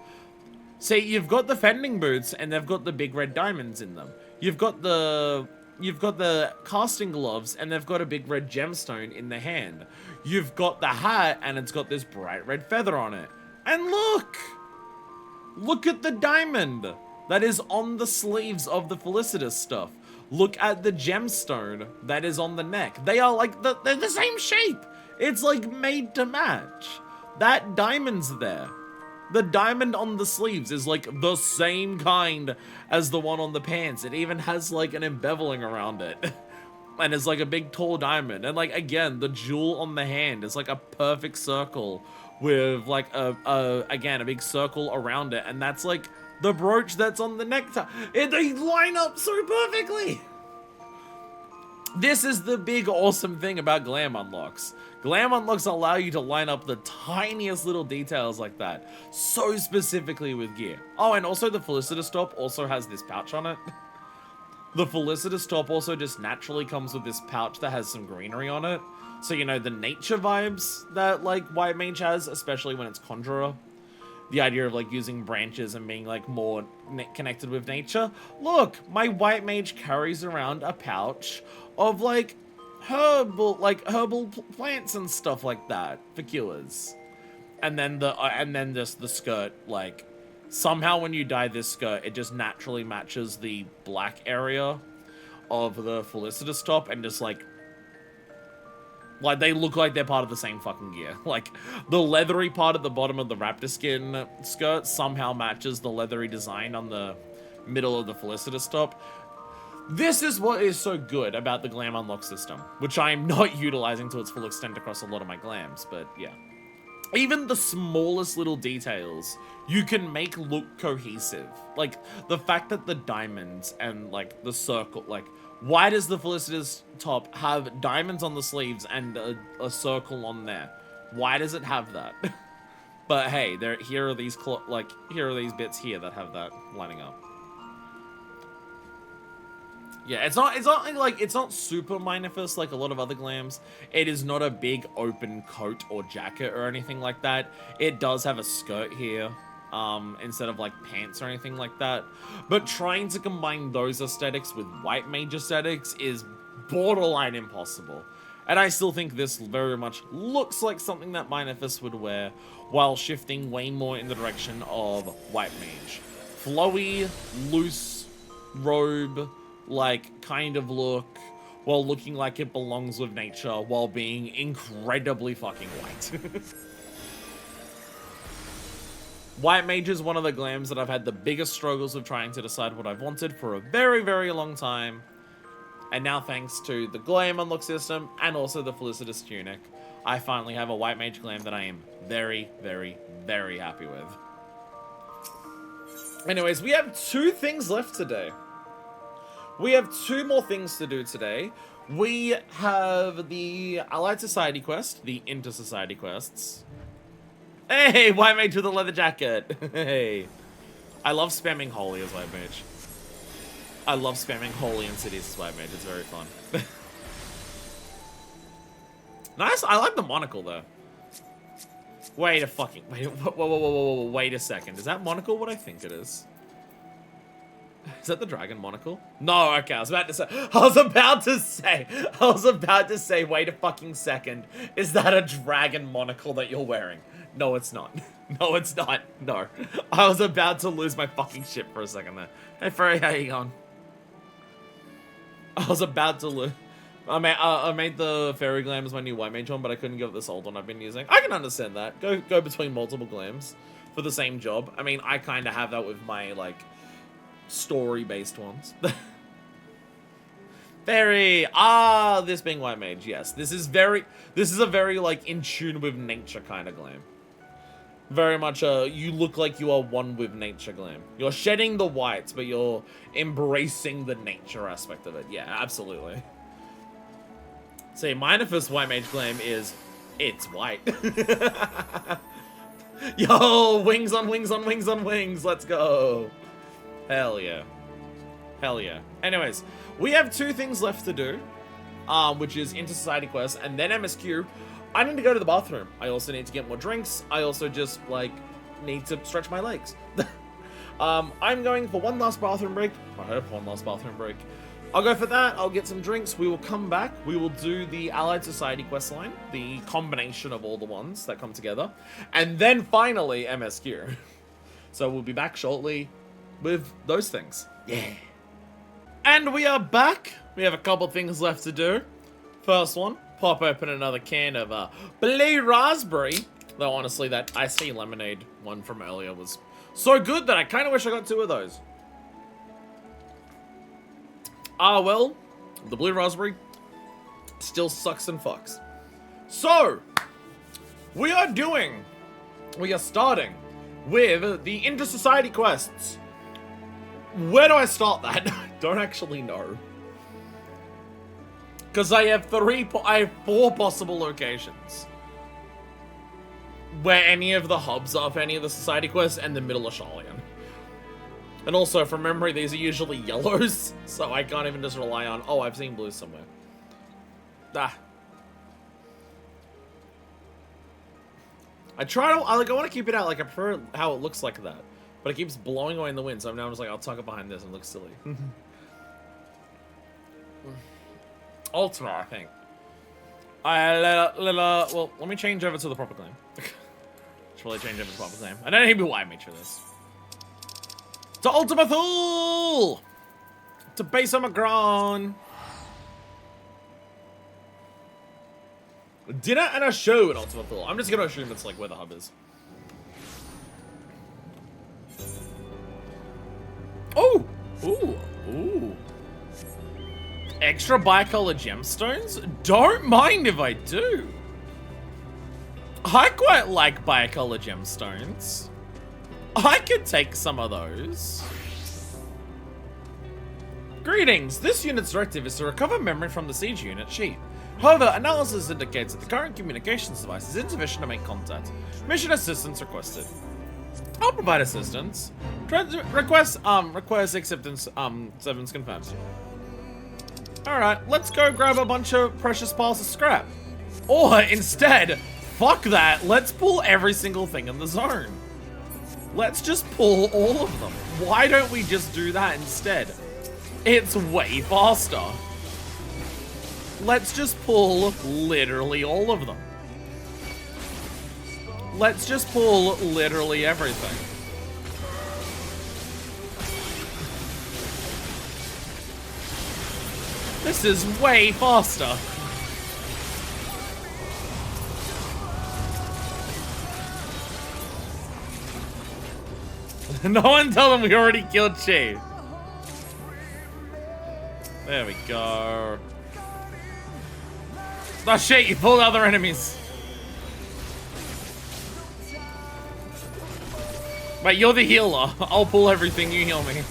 see, you've got the Fending boots, and they've got the big red diamonds in them. You've got the you've got the casting gloves, and they've got a big red gemstone in the hand. You've got the hat, and it's got this bright red feather on it. And look! Look at the diamond that is on the sleeves of the Felicitas stuff. Look at the gemstone that is on the neck. They are like, they're the same shape. It's like made to match. That diamond's there. The diamond on the sleeves is like the same kind as the one on the pants. It even has like an embeveling around it. And it's like a big tall diamond. And like, again, the jewel on the hand is like a perfect circle with like again, a big circle around it. And that's like the brooch that's on the necktie. They line up so perfectly. This is the big awesome thing about glam unlocks. Glam unlocks allow you to line up the tiniest little details like that, so specifically with gear. Oh, and also the Felicitas top also has this pouch on it. The Felicitas top also just naturally comes with this pouch that has some greenery on it. So, you know, the nature vibes that, like, White Mage has, especially when it's Conjurer. The idea of, like, using branches and being, like, more connected with nature. Look, my White Mage carries around a pouch of, like, herbal plants and stuff like that for cures. And then the skirt, like, somehow when you dye this skirt, it just naturally matches the black area of the Felicitas top, and just like they look like they're part of the same fucking gear. Like, the leathery part at the bottom of the raptor skin skirt somehow matches the leathery design on the middle of the Felicitas top. This is what is so good about the glam unlock system, which I am not utilizing to its full extent across a lot of my glams, but yeah. Even the smallest little details you can make look cohesive. Like, the fact that the diamonds and, like, the circle, like, why does the Felicitas top have diamonds on the sleeves and a circle on there? Why does it have that? But hey, here are these bits here that have that lining up. Yeah, it's not super manifest like a lot of other glams. It is not a big open coat or jacket or anything like that. It does have a skirt here, instead of like pants or anything like that. But trying to combine those aesthetics with White Mage aesthetics is borderline impossible. And I still think this very much looks like something that Manifest would wear, while shifting way more in the direction of White Mage. Flowy, loose robe, like, kind of look, while looking like it belongs with nature, while being incredibly fucking white. White Mage is one of the glams that I've had the biggest struggles of trying to decide what I've wanted for a very, very long time. And now, thanks to the glam unlock system and also the Felicitas tunic, I finally have a White Mage glam that I am very, very, very happy with. Anyways, we have 2 things left today. We have 2 more things to do today. We have the Allied Society quest, the Inter-Society quests. Hey, White Mage with a leather jacket. Hey. I love spamming Holy as White Mage. I love spamming Holy in cities as White Mage. It's very fun. Nice. I like the monocle, though. Wait a second. Is that monocle what I think it is? Is that the dragon monocle? No, okay, I was about to say, wait a fucking second. Is that a dragon monocle that you're wearing? No, it's not. No, it's not. No. I was about to lose my fucking shit for a second there. Hey, Furry, how you going? I was about to lose. I made the fairy glam as my new White Mage one, but I couldn't give it this old one I've been using. I can understand that. Go between multiple glams for the same job. I mean, I kind of have that with my, like, story-based ones. Very, this being White Mage, yes. This is a very, like, in tune with nature kind of glam. Very much you look like you are one with nature glam. You're shedding the whites, but you're embracing the nature aspect of it. Yeah, absolutely. See, Manifest White Mage glam is, it's white. Yo, wings on wings on wings on wings, let's go. Hell yeah. Hell yeah. Anyways, we have 2 things left to do, which is Inter-Society Quest and then MSQ. I need to go to the bathroom. I also need to get more drinks. I also just, like, need to stretch my legs. I'm going for one last bathroom break. I hope one last bathroom break. I'll go for that. I'll get some drinks. We will come back. We will do the Allied Society questline, the combination of all the ones that come together, and then finally MSQ. So we'll be back shortly with those things. Yeah. And we are back. We have a couple things left to do. First one, pop open another can of blue raspberry. Though honestly, that iced lemonade one from earlier was so good that I kind of wish I got 2 of those. Ah, well, the blue raspberry still sucks and fucks. So, we are starting with the inter-society quests. Where do I start that? I don't actually know. Because I have 4 possible locations. Where any of the hubs are for any of the society quests, and the middle of Sharlayan. And also, from memory, these are usually yellows, so I can't even just rely on, oh, I've seen blues somewhere. Ah. I want to keep it out, like, I prefer how it looks like that. But it keeps blowing away in the wind, so now I'm just like, I'll tuck it behind this and it looks silly. Ultima, I think. Well, let me change over to the proper claim. Should really change over to the proper claim. I don't know why I made sure this. To Ultima Thule! To base on Magron! Dinner and a show at Ultima Thule. I'm just gonna assume it's like where the hub is. Oh! Ooh! Ooh! Extra bicolor gemstones? Don't mind if I do! I quite like bicolor gemstones. I could take some of those. Greetings! This unit's directive is to recover memory from the siege unit sheet. However, analysis indicates that the current communications device is insufficient to make contact. Mission assistance requested. I'll provide assistance. Request acceptance, 7's confirmed. Alright, let's go grab a bunch of precious piles of scrap. Or, instead, fuck that, let's pull every single thing in the zone. Let's just pull all of them. Why don't we just do that instead? It's way faster. Let's just pull literally all of them. Let's just pull literally everything. This is way faster. No one tell them we already killed Chi. There we go. Oh shit, you pulled other enemies. Wait, you're the healer. I'll pull everything, you heal me.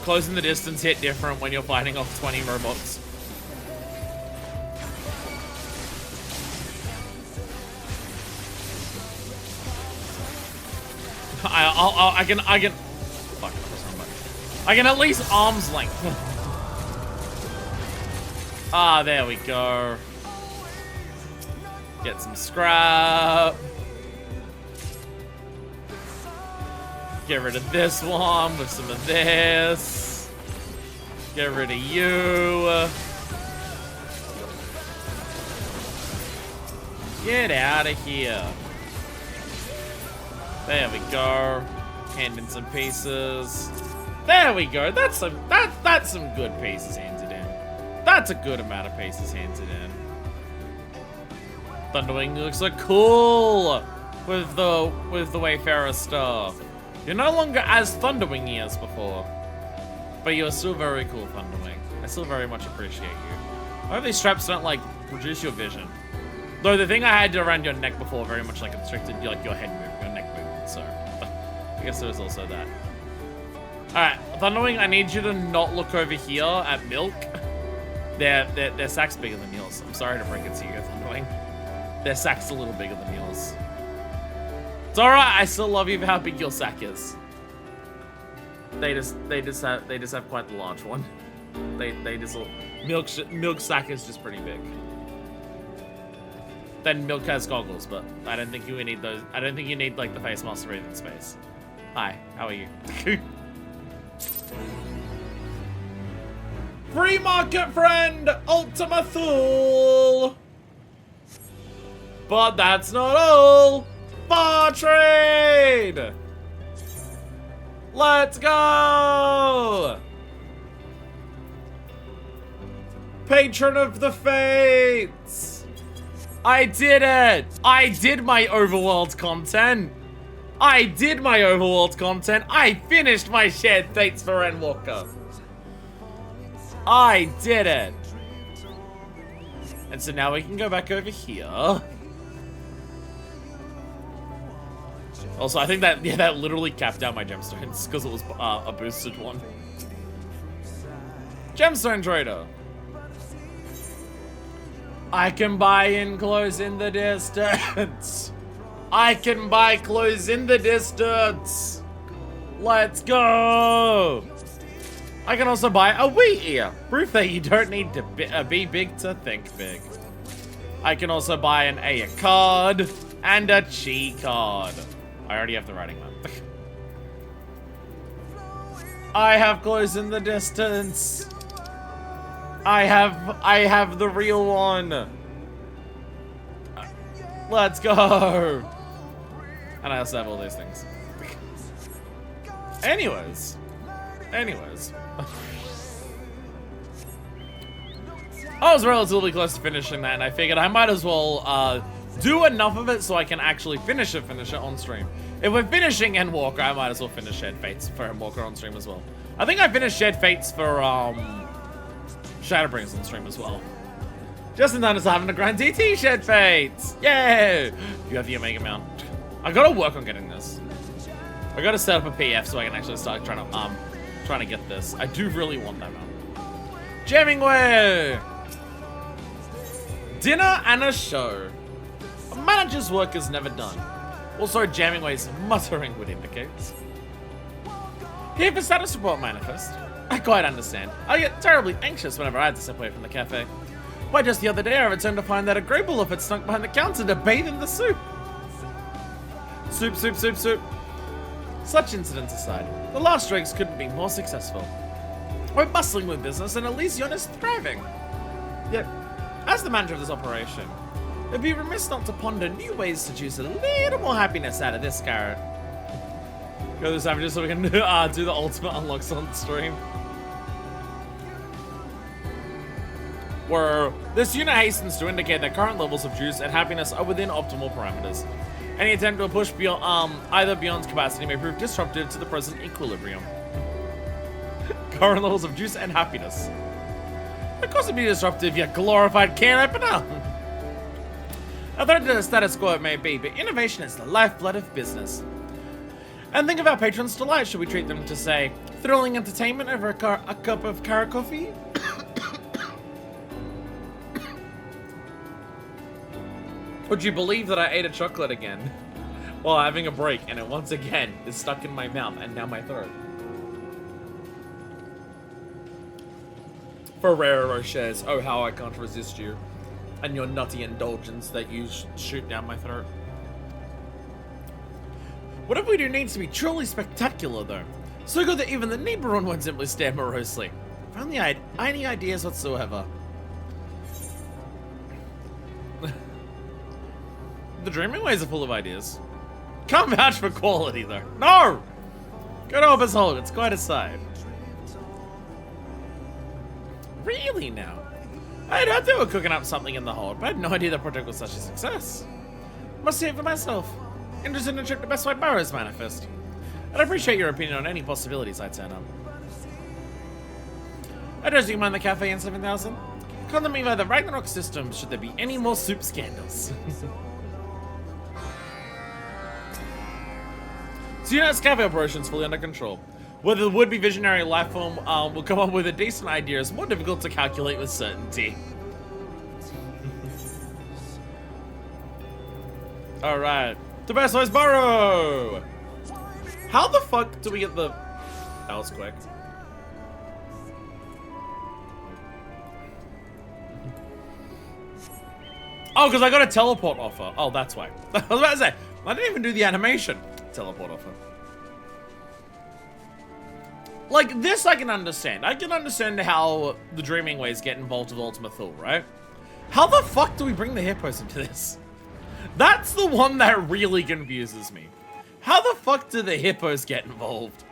Closing the distance hit different when you're fighting off 20 robots. I can fuck, I can at least arm's length. Ah, there we go. Get some scrap. Get rid of this one with some of this. Get rid of you. Get out of here. There we go. Hand in some pieces. There we go. That's some good pieces handed in. That's a good amount of pieces handed in. Thunderwing looks so cool with the Wayfarer stuff. You're no longer as Thunderwing as before, but you're still very cool, Thunderwing. I still very much appreciate you. I hope these straps don't like reduce your vision. Though the thing I had around your neck before very much like constricted like your head movement, your neck movement. So I guess there was also that. Alright, Thunderwing, I need you to not look over here at Milk. Their sack's bigger than yours. I'm sorry to break it to you, Thunderwing. Their sack's a little bigger than yours. It's alright, I still love you for how big your sack is. They just have quite the large one. Milk sack is just pretty big. Then Milk has goggles, but I don't think you need those. I don't think you need like the face mask to breathe in space. Hi, how are you? Free market friend, Ultima Thule. But that's not all. Bar trade. Let's go. Patron of the Fates. I did it. I did my overworld content. I finished my shared fates for Endwalker. I did it. And so now we can go back over here. Also, I think that, yeah, that literally capped out my gemstones because it was a boosted one. Gemstone trader. I can buy in close in the distance. I can buy close in the distance. Let's go. I can also buy a wheat ear. Proof that you don't need to be big to think big. I can also buy an A card and a chi card. I already have the writing one. I have close in the distance. I have the real one. Let's go. And I also have all these things. Anyways. I was relatively close to finishing that, and I figured I might as well do enough of it so I can actually finish it on stream. If we're finishing Endwalker, I might as well finish Shared Fates for Endwalker on stream as well. I think I finished Shared Fates for Shadowbringers on stream as well. Just in time to having a Grand DT Shared Fates! Yay! You have the Omega Mount. I gotta work on getting this. I gotta set up a PF so I can actually start trying to get this. I do really want that mount. Jamming Way! Dinner and a show. A manager's work is never done. Also, Jamming Way's muttering would indicate. Here for status report manifest. I quite understand. I get terribly anxious whenever I had to step away from the cafe. Why, just the other day I returned to find that a grey wolf had snuck behind the counter to bathe in the soup. Soup. Such incidents aside, the last drinks couldn't be more successful. We're bustling with business and Elysion is thriving. Yet, as the manager of this operation, it'd be remiss not to ponder new ways to juice a little more happiness out of this carrot. Go to the savages so we can do the ultimate unlocks on stream. Where this unit hastens to indicate that current levels of juice and happiness are within optimal parameters. Any attempt to push beyond either beyond capacity may prove disruptive to the present equilibrium. Current levels of juice and happiness. Of course it'd be disruptive, you glorified can opener. A threat to the status quo it may be, but innovation is the lifeblood of business. And think of our patrons' delight should we treat them to, say, thrilling entertainment over a cup of cara coffee? Would you believe that I ate a chocolate again while having a break, and it once again is stuck in my mouth and down my throat? Ferrero shares, oh how I can't resist you, and your nutty indulgence that you shoot down my throat. Whatever we do needs to be truly spectacular though. So good that even the Nibiron won't simply stare morosely. If only I had any ideas whatsoever. The Dreaming Ways are full of ideas. Can't vouch for quality though. No! Go to Orbis Hold, it's quite a sight. Really now? I had heard they were cooking up something in the hold, but I had no idea the project was such a success. Must see it for myself. Interested in a trip to Best White Burrows manifest. I'd appreciate your opinion on any possibilities I turn up. Address you mind the cafe in 7000? Contact me via the Ragnarok system should there be any more soup scandals. So UNIT's cafe operations fully under control. Whether the would-be visionary lifeform will come up with a decent idea is more difficult to calculate with certainty. Alright. To Best Wise Burrow! How the fuck do we get the... That was quick. Oh, because I got a teleport offer. Oh, that's why. I was about to say, I didn't even do the animation. Teleport offer. Like, this I can understand. I can understand how the Dreaming Ways get involved with Ultima Thule, right? How the fuck do we bring the hippos into this? That's the one that really confuses me. How the fuck do the hippos get involved?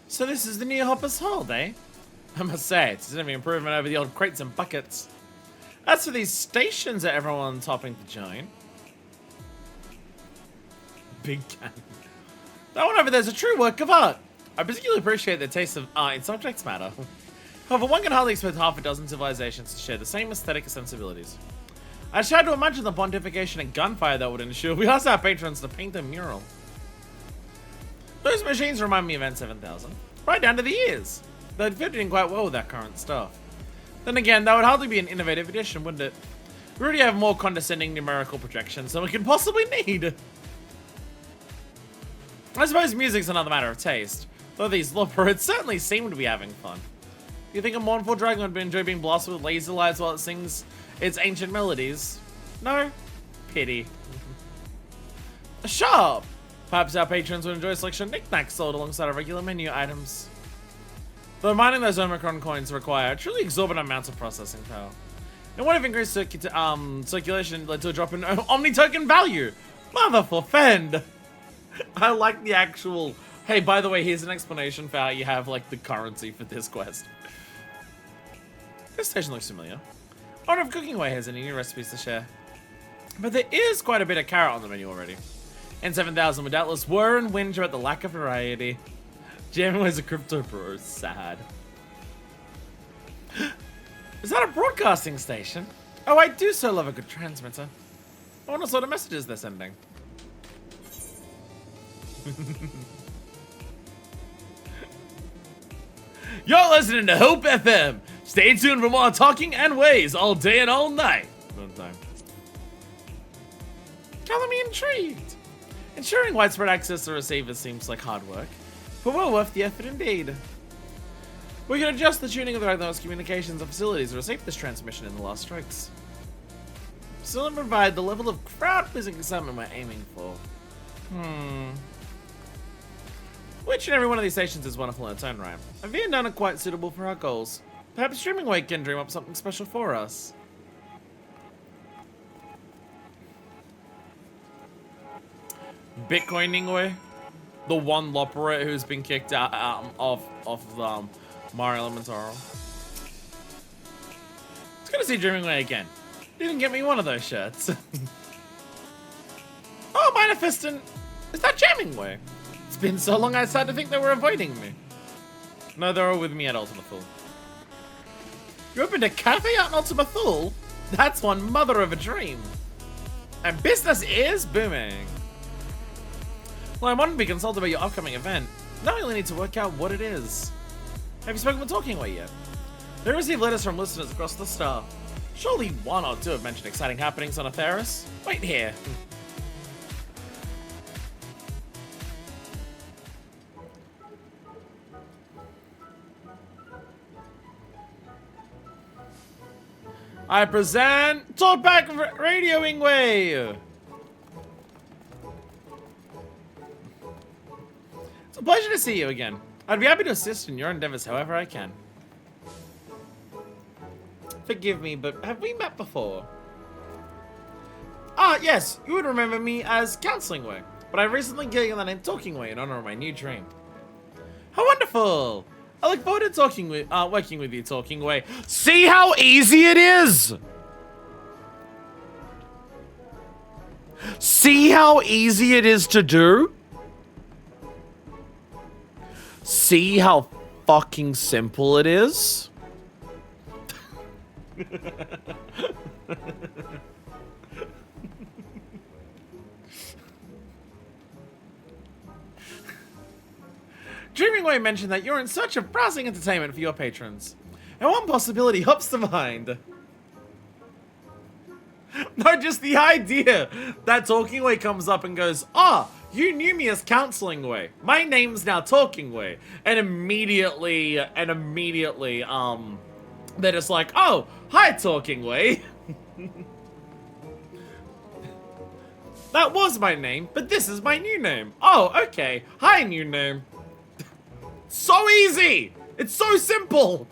So this is the new Hopper's Hold, eh? I must say, it's an improvement over the old crates and buckets. As for these stations that everyone's hoping to join. Big can. That one over there's a true work of art. I particularly appreciate the taste of art in subject matter. However, one can hardly expect half a dozen civilizations to share the same aesthetic sensibilities. I try to imagine the pontification and gunfire that would ensue. We asked our patrons to paint a mural. Those machines remind me of N7000, right down to the ears. They'd fit in quite well with our current stuff. Then again, that would hardly be an innovative addition, wouldn't it? We already have more condescending numerical projections than we could possibly need. I suppose music's another matter of taste, though these Loperids certainly seem to be having fun. You think a mournful dragon would enjoy being blasted with laser lights while it sings its ancient melodies? No? Pity. A shop! Perhaps our patrons would enjoy a selection of knickknacks sold alongside our regular menu items. Though mining those Omicron coins require truly exorbitant amounts of processing power. And what if increased circulation led to a drop in Omni token value? Mother for fend! I like the actual, hey, by the way, here's an explanation for how you have, like, the currency for this quest. This station looks familiar. I wonder if Cooking Way has any new recipes to share. But there is quite a bit of carrot on the menu already. N7000 would doubtless whir and whinge about the lack of variety. Jamming was a crypto bro, sad. Is that a broadcasting station? Oh, I do so love a good transmitter. I wonder what sort of messages they're sending. You're listening to Hope FM. Stay tuned for more talking and ways all day and all night. One time. Color me intrigued. Ensuring widespread access to receivers seems like hard work, but well worth the effort indeed. We can adjust the tuning of the Ragnarok's communications and facilities to receive this transmission in the last strokes. Still provide the level of crowd-pleasing excitement we're aiming for. Which and every one of these stations is wonderful in its own right. I've even done it quite suitable for our goals. Perhaps Streaming Way can dream up something special for us. Bitcoining Way? The one Loperat who's been kicked out of the Mario Elemental. It's good to see Dreaming Way again. Didn't get me one of those shirts. Oh, Manifestant! Is that Jamming Way? It's been so long I started to think they were avoiding me. No, they're all with me at Ultima Thule. You opened a cafe out in Ultima Thule? That's one mother of a dream. And business is booming. Well, I wanted to be consulted about your upcoming event. Now we only need to work out what it is. Have you spoken with Talking Way yet? They received letters from listeners across the star. Surely one or two have mentioned exciting happenings on Atheris. Wait here. I present Talkback Radioing Way. It's a pleasure to see you again. I'd be happy to assist in your endeavors however I can. Forgive me, but have we met before? Ah, yes, you would remember me as Counseling Way, but I recently given the name Talking Way in honor of my new dream. How wonderful! I look forward to working with you, Talking Way. See how easy it is! See how easy it is to do? See how fucking simple it is? Dreaming Way mentioned that you're in search of browsing entertainment for your patrons. And one possibility hops to mind. No, just the idea that Talking Way comes up and goes, "Ah, you knew me as Counseling Way. My name's now Talking Way." And immediately, They're just like, oh, hi, Talking Way. That was my name, but this is my new name. Oh, okay. Hi, new name. So easy! It's so simple!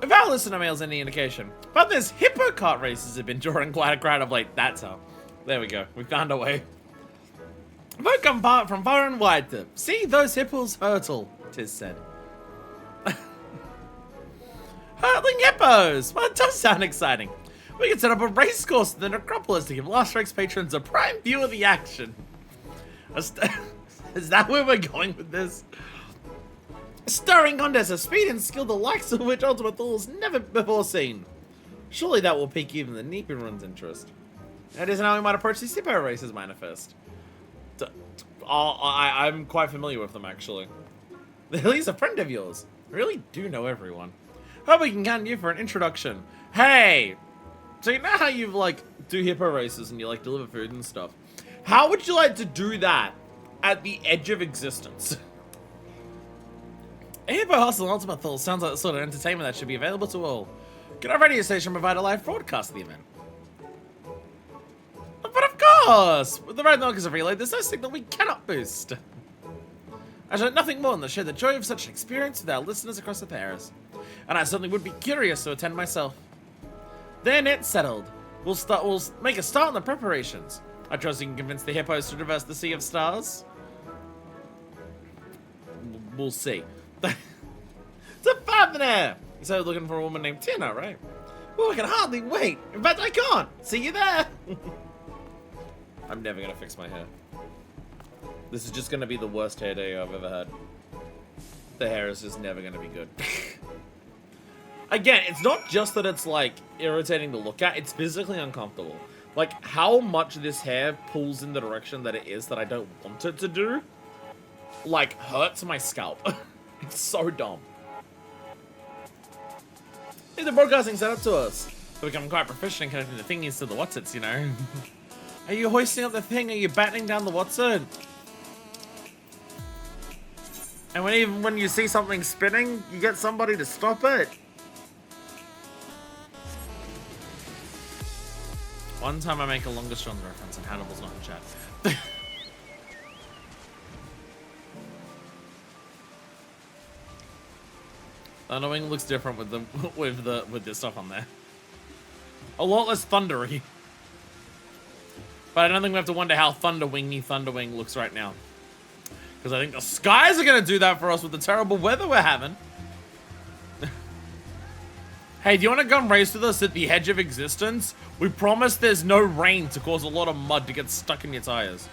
If our listener mail's any indication, but there's hippo cart races have been drawing quite a crowd of late. That's how. There we go. We found a way. Folk come from far and wide to see those hippos hurtle, 'tis said. Hurtling hippos! Well, it does sound exciting. We can set up a race course in the necropolis to give Last Strike's patrons a prime view of the action. Is that where we're going with this? A stirring contest of speed and skill the likes of which Ultima Thule never before seen. Surely that will pique even the Nippon interest. That isn't how we might approach these hippo races, manifest. I'm quite familiar with them, actually. He's a friend of yours. I really do know everyone. Hope we can count on you for an introduction. Hey! So you know how you, like, do hippo races and you, like, deliver food and stuff? How would you like to do that at the edge of existence? A hippo hustle in Ultima Thule sounds like the sort of entertainment that should be available to all. Can our radio station provide a live broadcast of the event? But of course! With the right knockers of relay, there's no signal we cannot boost. I should have nothing more than to share the joy of such an experience with our listeners across the Paris. And I certainly would be curious to attend myself. Then it's settled. We'll make a start on the preparations. I trust you can convince the hippos to traverse the Sea of Stars. We'll see. It's a fab there! You said looking for a woman named Tina, right? Oh, I can hardly wait. In fact, I can't. See you there. I'm never gonna fix my hair. This is just gonna be the worst hair day I've ever had. The hair is just never gonna be good. Again, it's not just that it's like irritating to look at, it's physically uncomfortable. Like how much this hair pulls in the direction that it is that I don't want it to do, like hurts my scalp. It's so dumb. Hey, the broadcasting set up to us. So become quite proficient in connecting the thingies to the whatsits, you know. Are you hoisting up the thing? Are you battening down the whatsit? And even when you see something spinning, you get somebody to stop it. One time I make a longer strong reference and Hannibal's not in chat. Thunderwing looks different with this stuff on there. A lot less thundery. But I don't think we have to wonder how Thunderwing looks right now. Because I think the skies are going to do that for us with the terrible weather we're having. Hey, do you want to come race with us at the edge of existence? We promise there's no rain to cause a lot of mud to get stuck in your tires.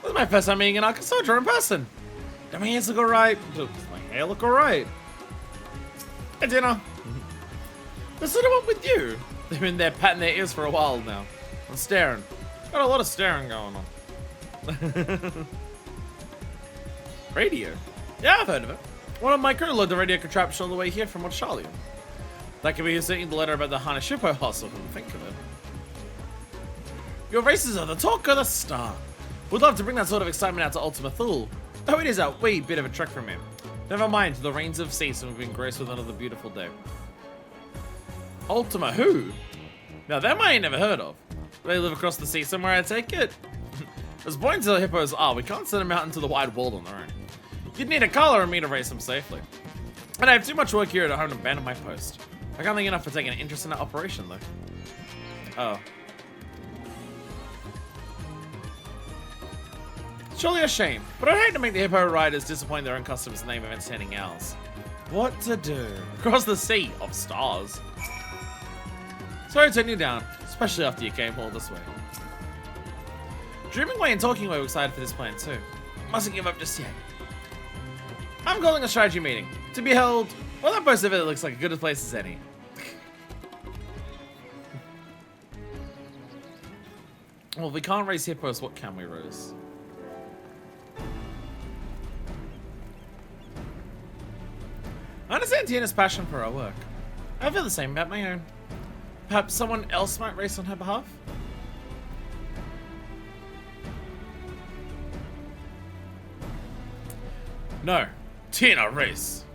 This is my first time meeting an Arkansas in person. Do my hands look alright? Does my hair look alright? Hey, dinner. What's sort of up with you? They've been there patting their ears for a while now. I'm staring. Got a lot of staring going on. Radio? Yeah, I've heard of it. One of my crew loaded the radio contraption on the way here from Charlie. That could be who's sending the letter about the Hanashippo hustle, come to think of it. Your races are the talk of the star. We'd love to bring that sort of excitement out to Ultima Thule. Though it is a wee bit of a trek from here. Never mind, the rains have ceased and we've been graced with another beautiful day. Ultima who? Now them I ain't never heard of. They live across the sea somewhere, I take it. As boring as the hippos are, we can't send them out into the wide world on their own. You'd need a collar and me to race them safely. And I have too much work here at home to abandon my post. I can't think enough for taking an interest in that operation, though. Oh. Surely a shame, but I'd hate to make the hippo riders disappoint their own customers in the name of entertaining ours. What to do? Across the sea of stars. Sorry to turn you down, especially after you came all this way. Dreaming Way and Talking Way were excited for this plan too. Mustn't give up just yet. I'm calling a strategy meeting. To be held, well, that most of it looks like a good a place as any. Well, if we can't raise hippos, what can we raise? I understand Tina's passion for our work. I feel the same about my own. Perhaps someone else might race on her behalf? No. Tina, race.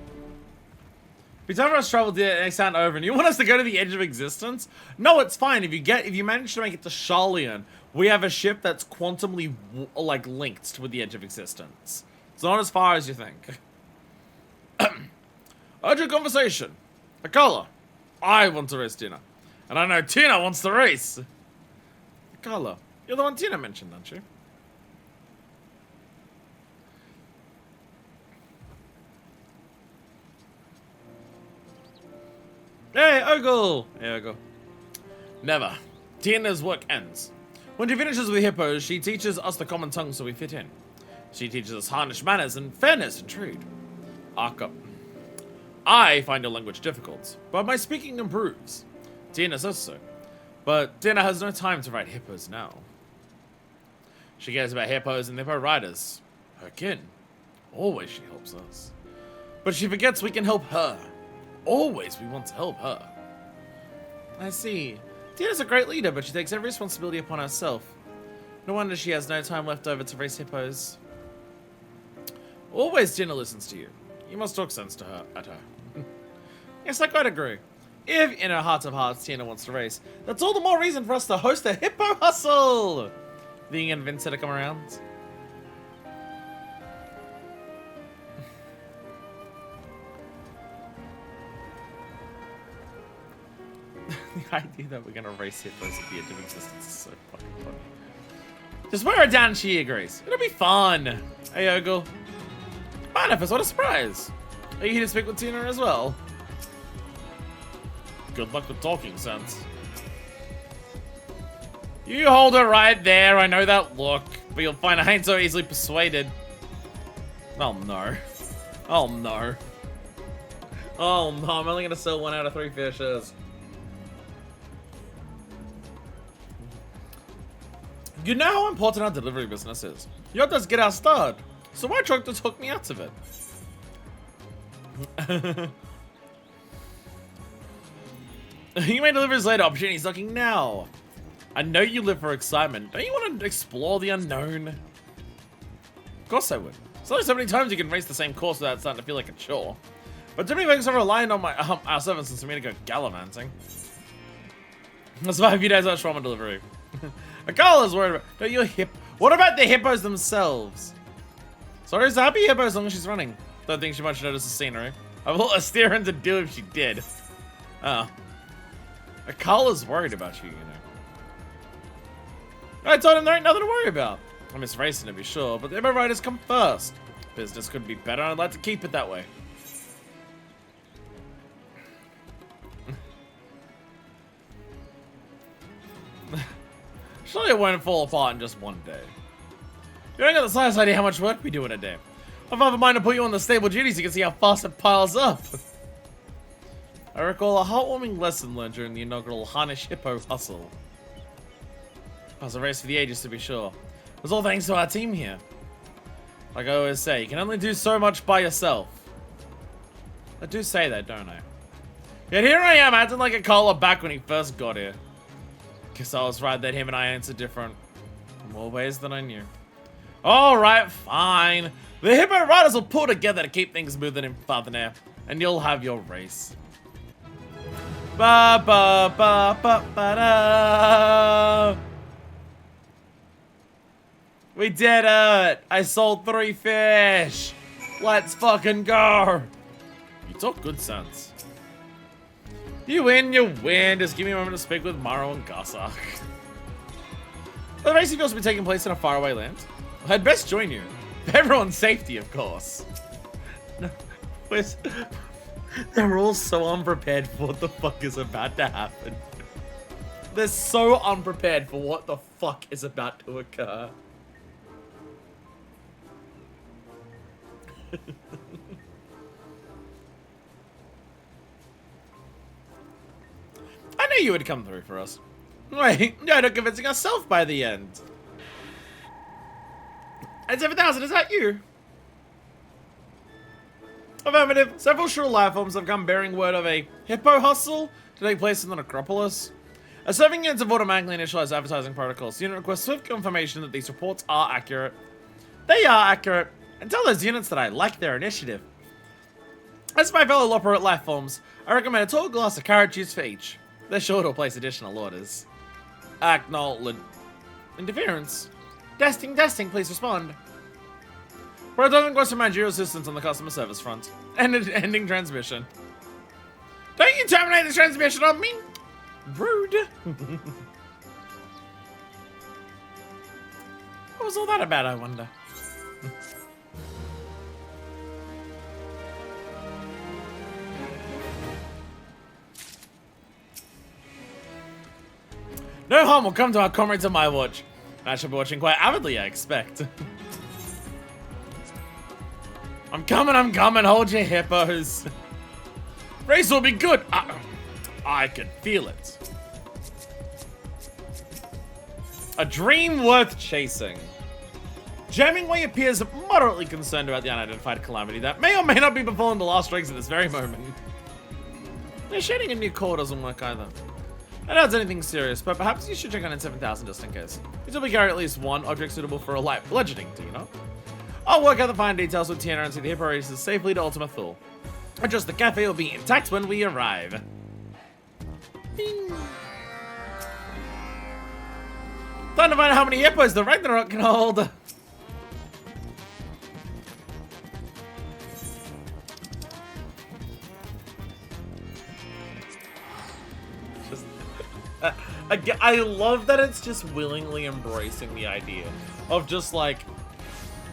Be time for us to travel the next town over, and you want us to go to the edge of existence? No, it's fine. If you manage to make it to Charlian, we have a ship that's quantumly like linked with the edge of existence. It's not as far as you think. Urgent conversation. Akala, I want to race Tina, and I know Tina wants to race. Akala, you're the one Tina mentioned, aren't you? Hey, Ogle! Hey, Ogle. Never. Tina's work ends. When she finishes with hippos, she teaches us the common tongue so we fit in. She teaches us harnish manners and fairness in trade. Arka. I find your language difficult, but my speaking improves. Tina says so. But Tina has no time to ride hippos now. She cares about hippos and hippo riders. Her kin. Always she helps us. But she forgets we can help her. Always we want to help her. I see. Tina's a great leader, but she takes every responsibility upon herself. No wonder she has no time left over to race hippos. Always Tina listens to you. You must talk sense to her at her. Yes, I quite agree. If in her heart of hearts Tina wants to race, that's all the more reason for us to host a hippo hustle. Being and Vincent to come around. The idea that we're gonna race hippos at the edge of existence is so fucking funny. Just wear it down, she agrees. It'll be fun. Hey, Ogle. Manifest, what a surprise. Are you here to speak with Tina as well? Good luck with talking sense. You hold her right there, I know that look, but you'll find I ain't so easily persuaded. Oh no. Oh no. Oh no, I'm only gonna sell 1 out of 3 fishes. You know how important our delivery business is. You're just get our start. So why try to talk me out of it? You may deliveries later, opportunities knocking now. I know you live for excitement. Don't you want to explore the unknown? Of course I would. There's only so many times you can race the same course without starting to feel like a chore. But too many folks are relying on my our services for me to go gallivanting. That's why a few days out from my delivery. Akala's worried about. Don't you What about the hippos themselves? Sorry, is a happy hippo as long as she's running. Don't think she much notice the scenery. I will steer her to do if she did. Oh. Akala's worried about you, you know. I told him there ain't nothing to worry about. I miss racing to be sure, but the hippo riders come first. Business could be better, and I'd like to keep it that way. Surely it won't fall apart in just one day. You ain't got the slightest idea how much work we do in a day. I've never mind to put you on the stable duties so you can see how fast it piles up. I recall a heartwarming lesson learned during the inaugural Harnish Hippo Hustle. It was a race for the ages to be sure. It was all thanks to our team here. Like I always say, you can only do so much by yourself. I do say that, don't I? Yet here I am acting like a caller back when he first got here. Guess I was right that him and I answered different in more ways than I knew. Alright, fine. The hippo riders will pull together to keep things moving in Father, and you'll have your race. Ba ba ba ba ba da. We did it! I sold 3 fish! Let's fucking go! You talk good sense. You win, you win. Just give me a moment to speak with Maro and Gassak. The race feels to be taking place in a faraway land. I'd best join you. For everyone's safety, of course. They're all so unprepared for what the fuck is about to happen. They're so unprepared for what the fuck is about to occur. I knew you would come through for us. Wait, you're not convincing yourself by the end. And 7,000, is that you? Affirmative. Several shrill life forms have come bearing word of a hippo hustle to take place in the necropolis. As serving units have automatically initialized advertising protocols, the unit requests swift confirmation that these reports are accurate. They are accurate, and tell those units that I like their initiative. As my fellow Loperate life forms, I recommend a tall glass of carrot juice for each. They're sure to place additional orders. Acknowledge. Interference. Testing, please respond. Protocol request for managerial assistance on the customer service front. Ending transmission. Don't you terminate the transmission on me! Rude. What was all that about, I wonder? No harm will come to our comrades on my watch. I shall be watching quite avidly, I expect. I'm coming, hold your hippos. Race will be good. I can feel it. A dream worth chasing. Jammingway appears moderately concerned about the unidentified calamity that may or may not be befalling the last dregs at this very moment. Shading a new core doesn't work either. I doubt it's anything serious, but perhaps you should check on N7000 just in case. These will be carry at least one object suitable for a light bludgeoning, do you know? I'll work out the fine details with Tiana and see the hippo races safely to Ultima Thule. Just the cafe will be intact when we arrive. Bing. Time to find out how many hippos the Ragnarok can hold. I love that it's just willingly embracing the idea of just like,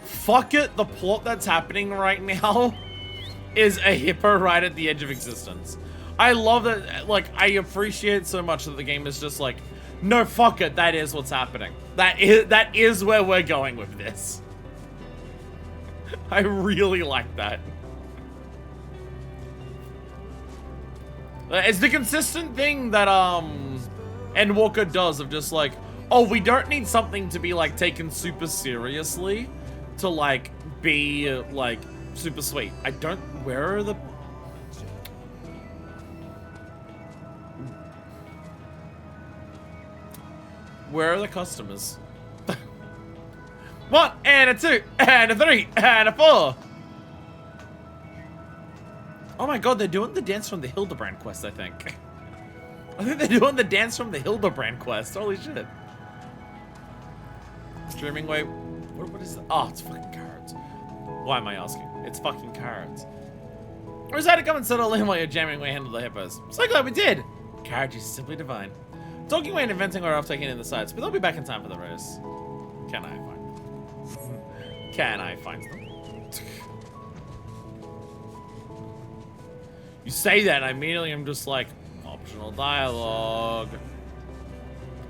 fuck it, the plot that's happening right now is a hippo right at the edge of existence. I love that, like, I appreciate so much that the game is just like, no, fuck it, that is what's happening. That is where we're going with this. I really like that. It's the consistent thing that, Endwalker does of just like, oh, we don't need something to be like taken super seriously to like be like super sweet. Where are the customers? 1 and a 2 and a 3 and a 4. Oh my god, they're doing the dance from the Hildibrand quest, I think. I think they're doing the dance from the Hildibrand quest. Holy shit. Streaming wait. What is that? Oh, it's fucking carrots. Why am I asking? It's fucking carrots. We decided to come and settle in while you're jamming away handle the hippos. So glad we did. Carriage is simply divine. Talking away and inventing are off taking in the sights, but they'll be back in time for the race. Can I find them? Can I find them? You say that, and immediately I'm just like, optional dialogue.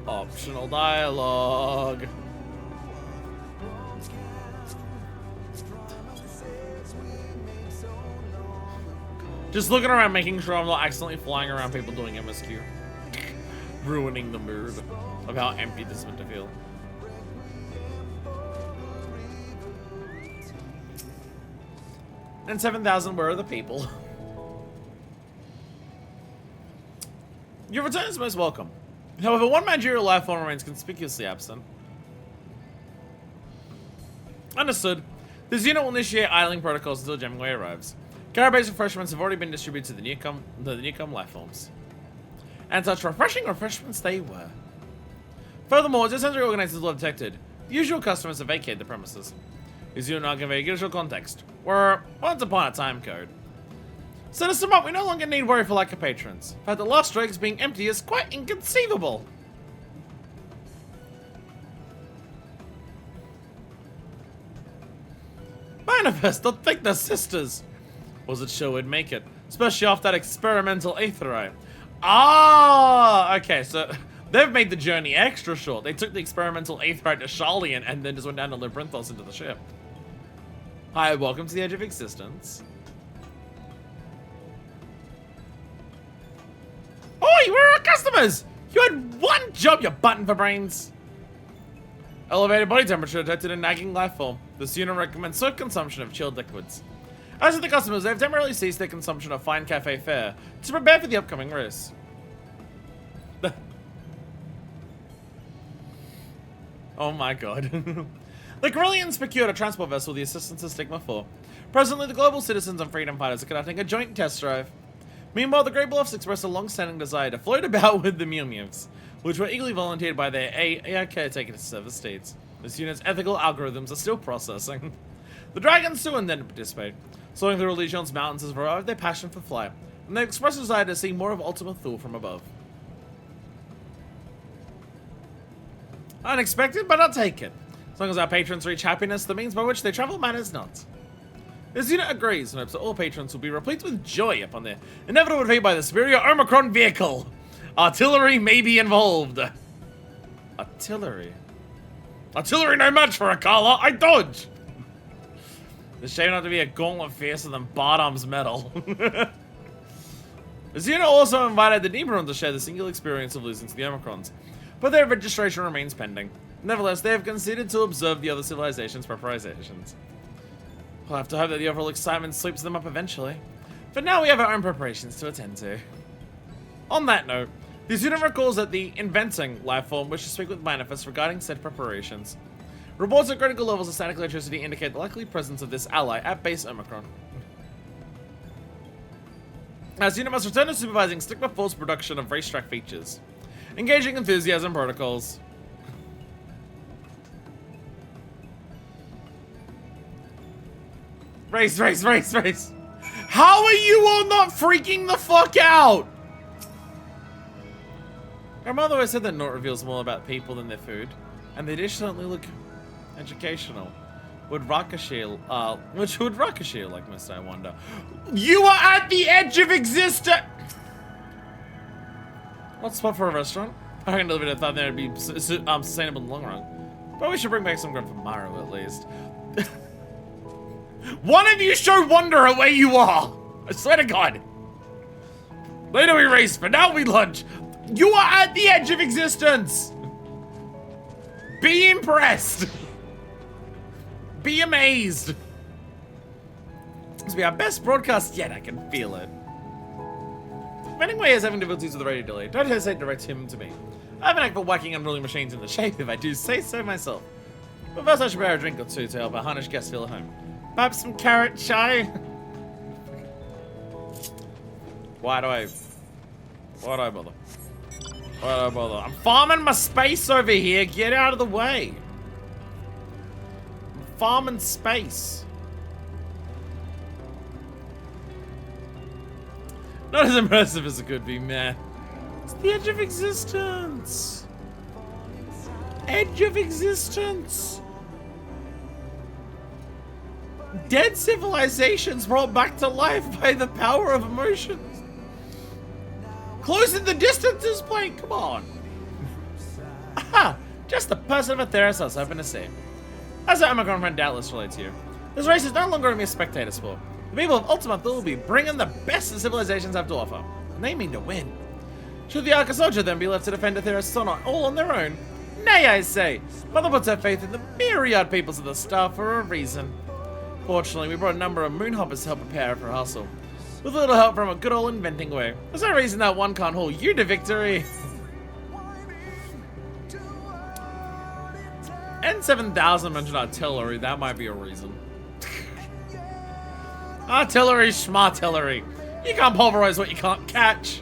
Optional dialogue. Just looking around, making sure I'm not accidentally flying around people doing MSQ. Ruining the mood of how empty this is meant to feel. And 7,000, where are the people? Your return is most welcome. However, one managerial life form remains conspicuously absent. Understood. This unit will initiate idling protocols until Jammingway arrives. Caribase refreshments have already been distributed to the newcome life forms. And such refreshing refreshments they were. Furthermore, as sensory organizers were detected, the usual customers have vacated the premises. These unit now convey usual context. We're once upon a time code. So to sum up, we no longer need worry for lack of patrons. In fact, the last dregs being empty is quite inconceivable. Manifest, don't think they're sisters. Was it sure we'd make it? Especially off that experimental aetherite. Ah, okay, so they've made the journey extra short. They took the experimental aetherite to Charlian and then just went down to Labyrinthos into the ship. Hi, welcome to the Edge of Existence. Oi, where are our customers? You had one job, you button for brains. Elevated body temperature detected in nagging life form. This unit recommends swift consumption of chilled liquids. As for the customers, they've temporarily ceased their consumption of fine cafe fare to prepare for the upcoming race. Oh my god. The Corellians procured a transport vessel with the assistance of Stigma 4. Presently, the global citizens and freedom fighters are conducting a joint test drive. Meanwhile, the Grey Bluffs expressed a long-standing desire to float about with the Mew Mews, which were eagerly volunteered by their AI caretaker service states. This unit's ethical algorithms are still processing. The dragons too intend to participate. Soaring through Legion's mountains has revived their passion for flight, and they express a desire to see more of Ultima Thule from above. Unexpected, but I'll take it. As long as our patrons reach happiness, the means by which they travel matters not. This unit agrees and hopes that all patrons will be replete with joy upon their inevitable defeat by the superior Omicron vehicle. Artillery may be involved. Artillery? Artillery no match for Akala, I dodge! It's shame not to be a gauntlet fiercer than Bardom's metal. This unit also invited the Deeperons to share the single experience of losing to the Omicrons, but their registration remains pending. Nevertheless, they have conceded to observe the other civilizations' preparations. We'll have to hope that the overall excitement sweeps them up eventually. For now, we have our own preparations to attend to. On that note, this unit recalls that the inventing lifeform wishes to speak with Manifest regarding said preparations. Reports at critical levels of static electricity indicate the likely presence of this ally at base Omicron. As unit must return to supervising Stigma 4's production of racetrack features. Engaging enthusiasm protocols. Race, race, race, race. How are you all not freaking the fuck out? Our mother always said that naught reveals more about people than their food, and they dish certainly look educational. Which would Rakashir like, Mr. I wonder? You are at the edge of existence! What spot for a restaurant? I reckon a little bit of thought there would be sustainable in the long run. But we should bring back some grub for Maru at least. One of you show wonder at where you are! I swear to God! Later we race, for now we lunch. You are at the edge of existence! Be impressed! Be amazed! This will be our best broadcast yet, I can feel it. If anyone is having difficulties with the radio delay, don't hesitate to direct him to me. I have an knack for whacking unruly machines into shape if I do say so myself. But first I should prepare a drink or two to help our Harnish guests feel at home. Perhaps some carrot chai? Why do I bother? Why do I bother? I'm farming my space over here. Get out of the way. I'm farming space. Not as impressive as it could be, man. It's the edge of existence. Edge of existence. Dead civilizations brought back to life by the power of emotions. Closing the distances, plane. Come on. Aha! Just the person of Atheros I was hoping to see. As our Omicron friend doubtless relates to you, this race is no longer a mere spectator sport. The people of Ultima Thule will be bringing the best the civilizations have to offer, and they mean to win. Should the Arca Soldier then be left to defend Atheros all on their own? Nay, I say. Mother puts her faith in the myriad peoples of the star for a reason. Fortunately, we brought a number of moonhoppers to help prepare for hustle. With a little help from a good old inventing way. There's no reason that one can't haul you to victory. N7000 mentioned artillery, that might be a reason. Artillery, schmartillery. You can't pulverize what you can't catch.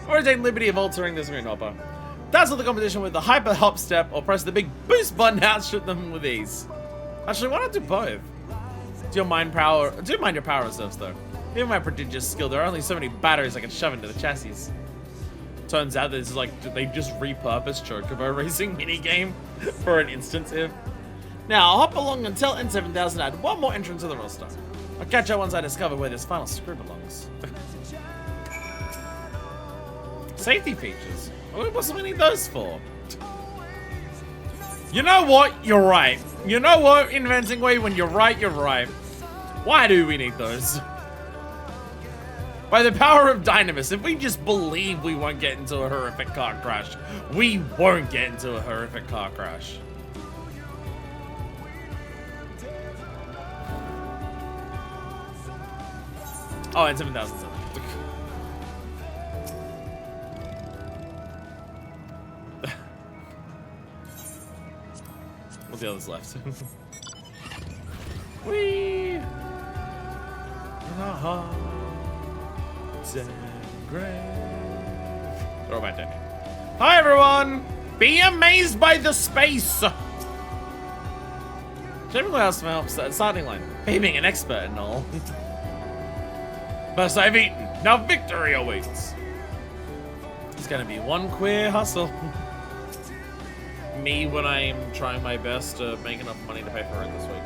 Or take liberty of altering this moonhopper. Dazzle the competition with the hyper hop step, or press the big boost button to outstrip them with ease. Actually, why not do both? Do mind your power reserves though. Even my prodigious skill, there are only so many batteries I can shove into the chassis. Turns out this is like, they just repurposed Chocobo Racing minigame for an instance if. Now, I'll hop along and tell N7000 to add one more entrant to the roster. I'll catch up once I discover where this final screw belongs. Safety features? What's do we need those for? You know what? You're right. You know what, Inventing Way? When you're right, you're right. Why do we need those? By the power of Dynamis, if we just believe we won't get into a horrific car crash, we won't get into a horrific car crash. Oh, and 7,007. the others left. Whee! Throw back down. Hi everyone! Be amazed by the space! Generally asked my starting line. Me being an expert and all. Best I've eaten. Now victory awaits. It's gonna be one queer hustle. Me when I'm trying my best to make enough money to pay for rent this week.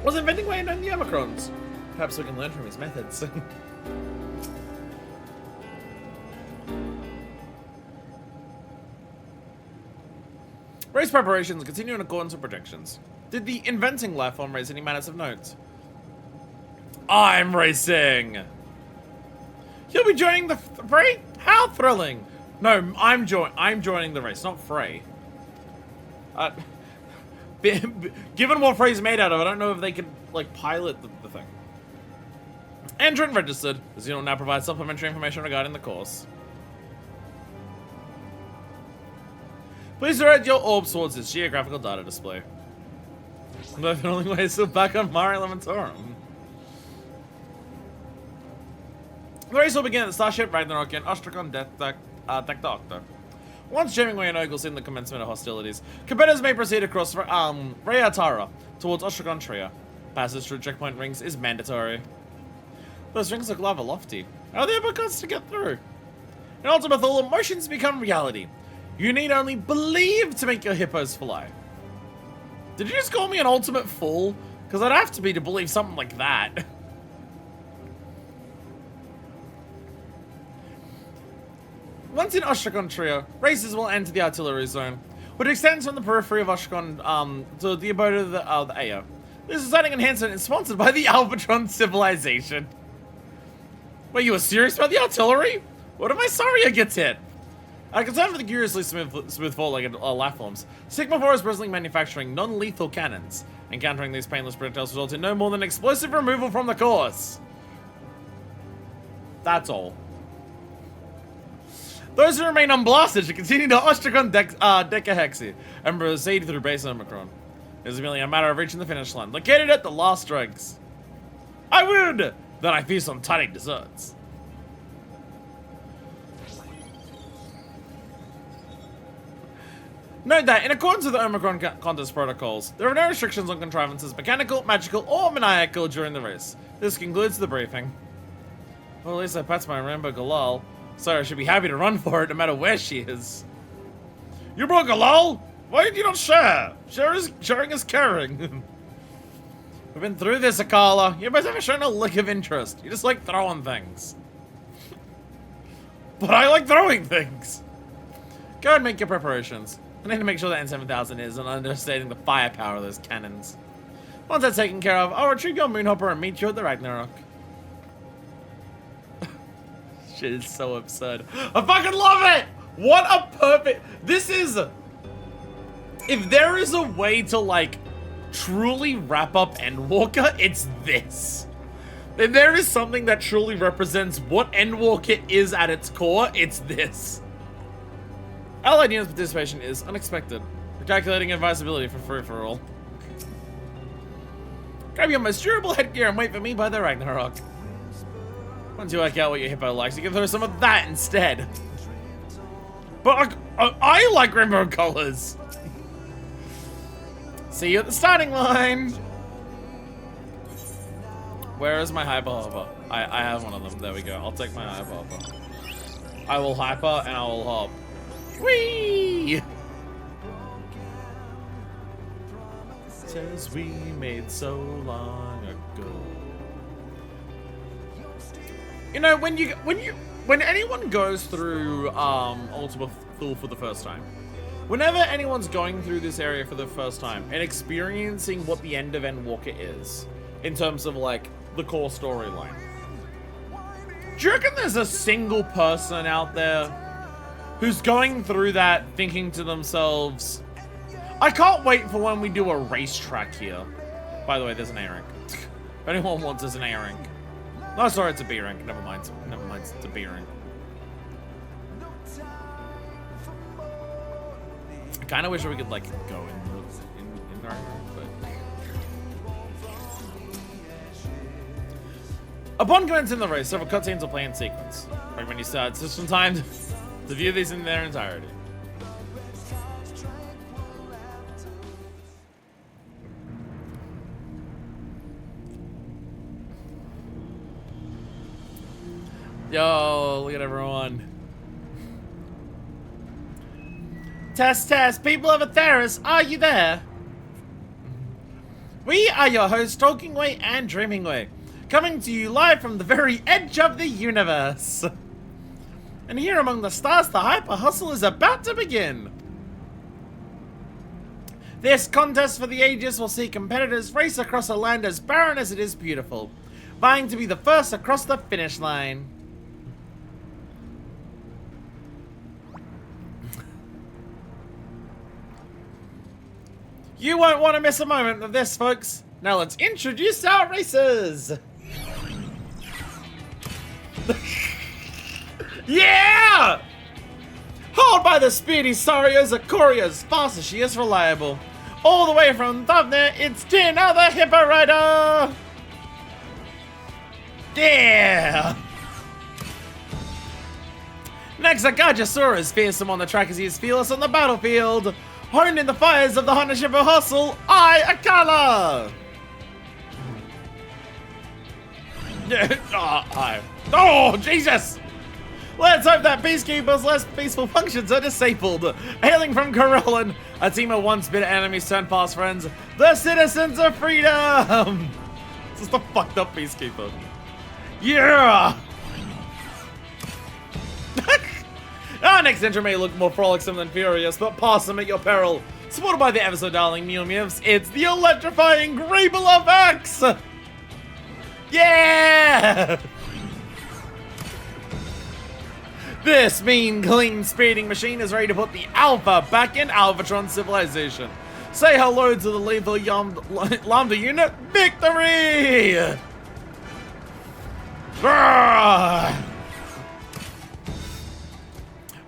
Was inventing way in the Omicrons. Perhaps we can learn from his methods. Race preparations continue in accordance with projections. Did the inventing life form raise any matters of note? I'm racing! You'll be joining the fray? How thrilling! No, I'm joining the race, not fray. Given what Frey's made out of, I don't know if they can, like, pilot the thing. Entrant registered. This unit now provides supplementary information regarding the course. Please direct your orbs towards this geographical data display. The only way is still back on Mare Elementorum. The race will begin at the Starship Ragnarok in Ostrakon Decta. Once Hemingway and Ogle seen the commencement of hostilities, competitors may proceed across Rayatara towards Ostrakon Tria. Passage through checkpoint rings is mandatory. Those rings look rather lofty. How are the uppercuts to get through? In Ultimate Thule, emotions become reality. You need only believe to make your hippos fly. Did you just call me an ultimate fool? Because I'd have to be to believe something like that. Once in Ostrakon Trio, racers will enter the artillery zone, which extends from the periphery of Ostrakon to the abode of the Ao. This exciting enhancement is sponsored by the Albatron civilization. Wait, you were serious about the artillery? What if my Saria gets hit? Concerned for the curiously smooth four-legged life forms, Sigma 4 is presently manufacturing non-lethal cannons. Encountering these painless projectiles results in no more than explosive removal from the course. That's all. Those who remain unblasted should continue to Ostrakon Decahexi and proceed through base Omicron. It is merely a matter of reaching the finish line, located at the last ranks. I would! Then I feast on tiny desserts. Note that, in accordance with the Omicron contest protocols, there are no restrictions on contrivances mechanical, magical, or maniacal during the race. This concludes the briefing. Well, at least I passed my Rambo Galal, so I should be happy to run for it no matter where she is. You brought Galal? Why did you not share? Sharing is caring. We've been through this, Akala. You guys haven't shown a lick of interest. You just like throwing things. But I like throwing things. Go and make your preparations. I need to make sure that N7000 is an understating the firepower of those cannons. Once that's taken care of, I'll retrieve your Moonhopper and meet you at the Ragnarok. Shit is so absurd. I fucking love it! What a perfect... This is... If there is a way to, like, truly wrap up Endwalker, it's this. If there is something that truly represents what Endwalker is at its core, it's this. Allied units participation is unexpected. We're calculating advisability for free-for-all. Grab your most durable headgear and wait for me by the Ragnarok. Once you work out what your hippo likes, you can throw some of that instead. But I like rainbow colors. See you at the starting line. Where is my hyper hopper? I have one of them. There we go. I'll take my hyper hopper. I will hyper and I will hop. Whee! Says we made so long ago. You know, when anyone goes through Ultima Thule for the first time, whenever anyone's going through this area for the first time and experiencing what the End of Endwalker is, in terms of like the core storyline, do you reckon there's a single person out there who's going through that thinking to themselves, I can't wait for when we do a racetrack here. By the way, there's an A rank. If anyone wants, there's an A rank. No, sorry, it's a B rank. Never mind. Never mind, it's a B rank. kind of wish we could like go in there, but upon commencing the race, several cutscenes will play in sequence. Like when you start system time to view these in their entirety. Yo, look at everyone. Test, people of Atheris, are you there? We are your hosts, Talkingway and Dreamingway, coming to you live from the very edge of the universe. And here among the stars, the hyper hustle is about to begin. This contest for the ages will see competitors race across a land as barren as it is beautiful, vying to be the first across the finish line. You won't want to miss a moment of this, folks. Now let's introduce our racers. Yeah! Hauled by the speedy Saria's Akoria, as fast as she is reliable. All the way from Thavne, it's Tina the Hippo Rider! Yeah! Next, Akajasaur is fearsome on the track as he is fearless on the battlefield. Honed in the fires of the Honashippo Hustle, Akala! Oh, Jesus! Let's hope that Peacekeeper's less peaceful functions are disabled. Hailing from Corellan, a team of once bitter enemies turned past friends, the citizens of freedom! This is the fucked up Peacekeeper. Yeah! Our next entry may look more frolicsome than furious, but pass them at your peril. Supported by the ever so darling Mew Mew's, it's the electrifying Grable of X! Yeah! This mean, clean speeding machine is ready to put the Alpha back in Alphatron civilization. Say hello to the lethal Lambda unit, victory! Arrgh!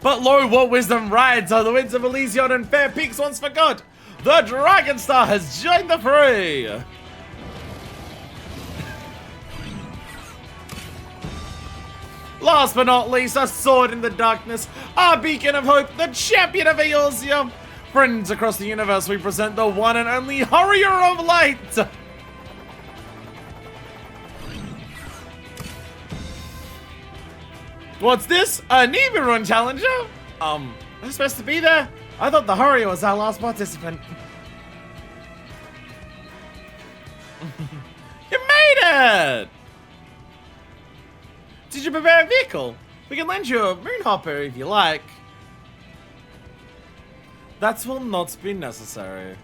But lo, what wisdom rides on the winds of Elysion and fair peaks once forgot. The Dragon Star has joined the fray. Last but not least, a sword in the darkness, our beacon of hope, the champion of Eorzea. Friends across the universe, we present the one and only Harrier of Light. What's this? A Nibiru challenger? I'm supposed to be there? I thought the Harrier was our last participant. You made it! Did you prepare a vehicle? We can lend you a Moonhopper if you like. That will not be necessary.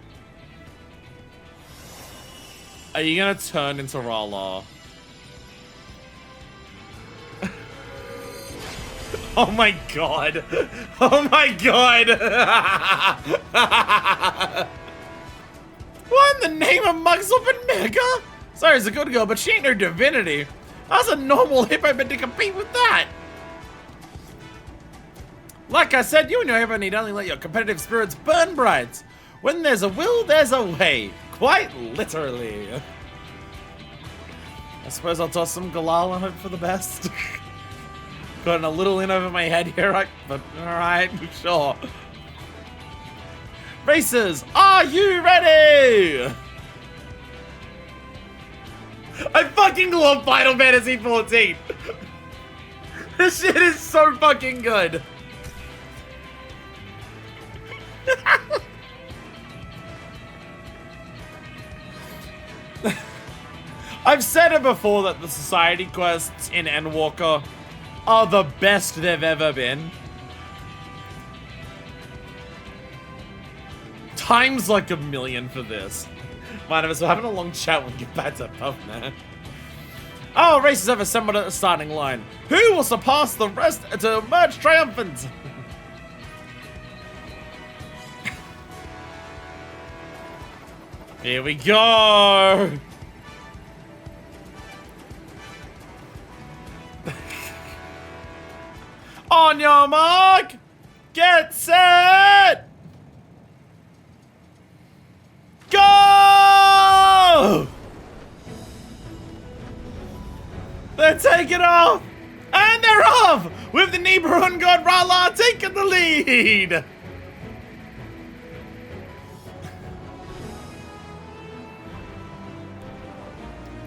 Are you gonna turn into Rala? Oh my god! Oh my god! What in the name of Muxup and Mega? Sorry, it's a good girl, but she ain't no divinity. How's a normal hippo meant to compete with that? Like I said, you and your hippo need only let your competitive spirits burn bright. When there's a will, there's a way. Quite literally. I suppose I'll toss some Galal and hope for the best. Gotten a little in over my head here, right? But alright, sure. Racers, are you ready? I fucking love Final Fantasy 14. This shit is so fucking good. I've said it before that the society quests in Endwalker are the best they've ever been. Times like a million for this. Mind of us, we're having a long chat when we get back to pub, man. Our racers have assembled at the starting line. Who will surpass the rest to emerge triumphant? Here we go. On your mark, get set. They're taking off! And they're off! With the Nibiruan god Rala taking the lead!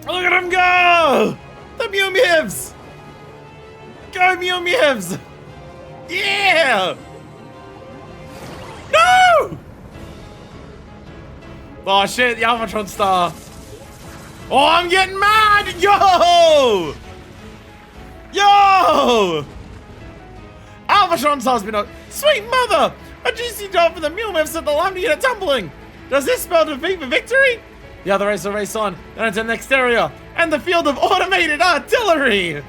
Look at him go! The Mew Mews! Go Mew Mews! Yeah! No! Oh shit, the Almatron star. Oh, I'm getting mad! Yo! Yo! Almatron star's been up. Sweet mother! A juicy job for the Mew Mews set the Lambda unit tumbling! Does this spell defeat for victory? The other race will race on, and into the next area, and the field of automated artillery!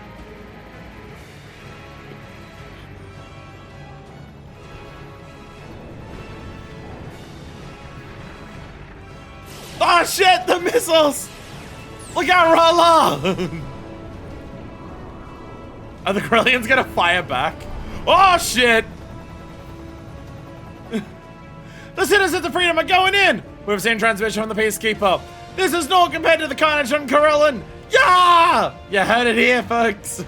Oh shit, the missiles! Look out, Rala! Are the Corellians gonna fire back? Oh shit! The citizens of freedom are going in! We've seen transmission from the Peacekeeper. This is naught compared to the carnage on Corellan! Yeah! You heard it here, folks!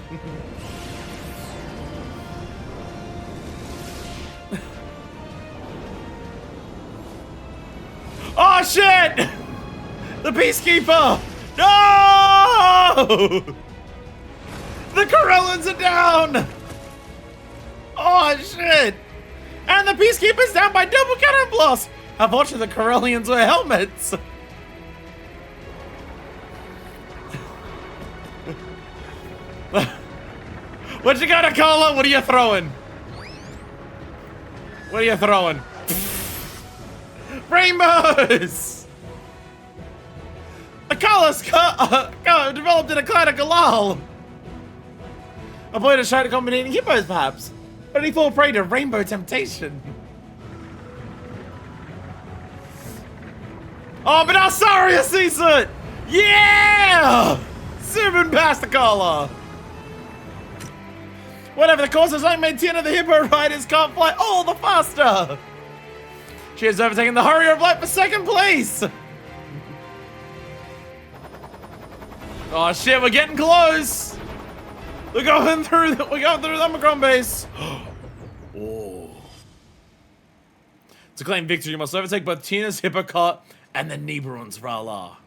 Oh shit! The Peacekeeper! No! The Corellans are down! Oh shit! And the Peacekeeper's down by double cannon blast! Unfortunately, the Corellians wear helmets! What you got, Akala? What are you throwing? What are you throwing? Rainbows! Akala's developed in a clan of Galal! A boy to try to combine hippos, perhaps. But he fall prey to rainbow temptation. Oh, but Alsaria sees it! Yeah! Zooming past Akala! Whatever the cause, there's only maintain the hippo riders can't fly all the faster! She has overtaken the Harrier of Light for second place! Oh shit, we're getting close! We're going through the Omicron base! Oh. To claim victory, you must overtake both Tina's Hippocot and the Nibiruan's Rala.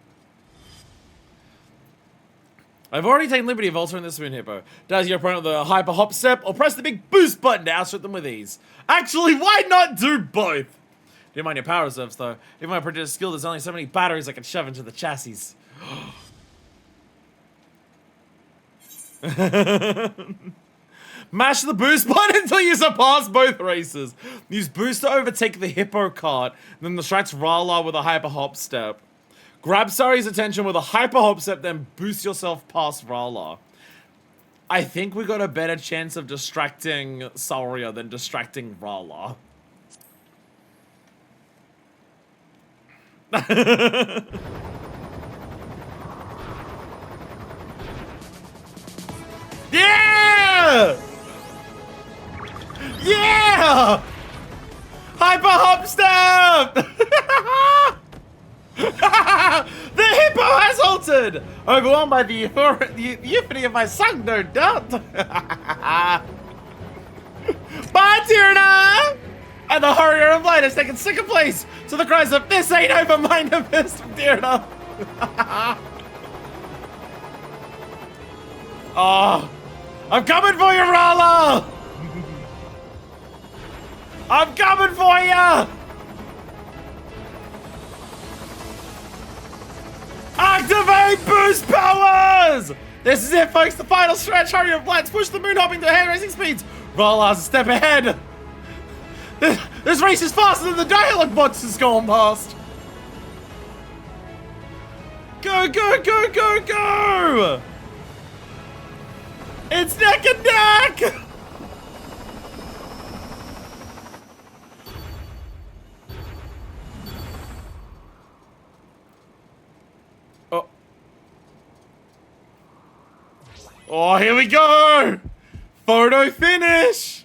I've already taken liberty of altering this moon hippo. Does your opponent with a hyper hop step, or press the big boost button to outstrip them with ease. Actually, why not do both? Don't mind your power reserves though. Even my prodigious skill, there's only so many batteries I can shove into the chassis. Mash the boost button until you surpass both races. Use boost to overtake the hippo cart, then distracts Rala with a hyper hop step. Grab Sari's attention with a hyper hop step, then boost yourself past Rala. I think we got a better chance of distracting Saria than distracting Rala. Yeah! Yeah! Hyper hop step! The hippo has altered! Overwhelmed by the euphony of my song, no doubt. Bye, Tyrna! And the Harrier of Light has taken second place, so the cries of "This ain't over, mind of fist" from Tyrna. Oh, I'm coming for you, Rala! I'm coming for you! Activate boost powers! This is it, folks. The final stretch. Hurry up, let's push the moon hopping to hand racing speeds. Rala's a step ahead. This race is faster than the dialogue box has gone past. Go, go, go, go, go! It's neck and neck! Oh. Oh, here we go! Photo finish!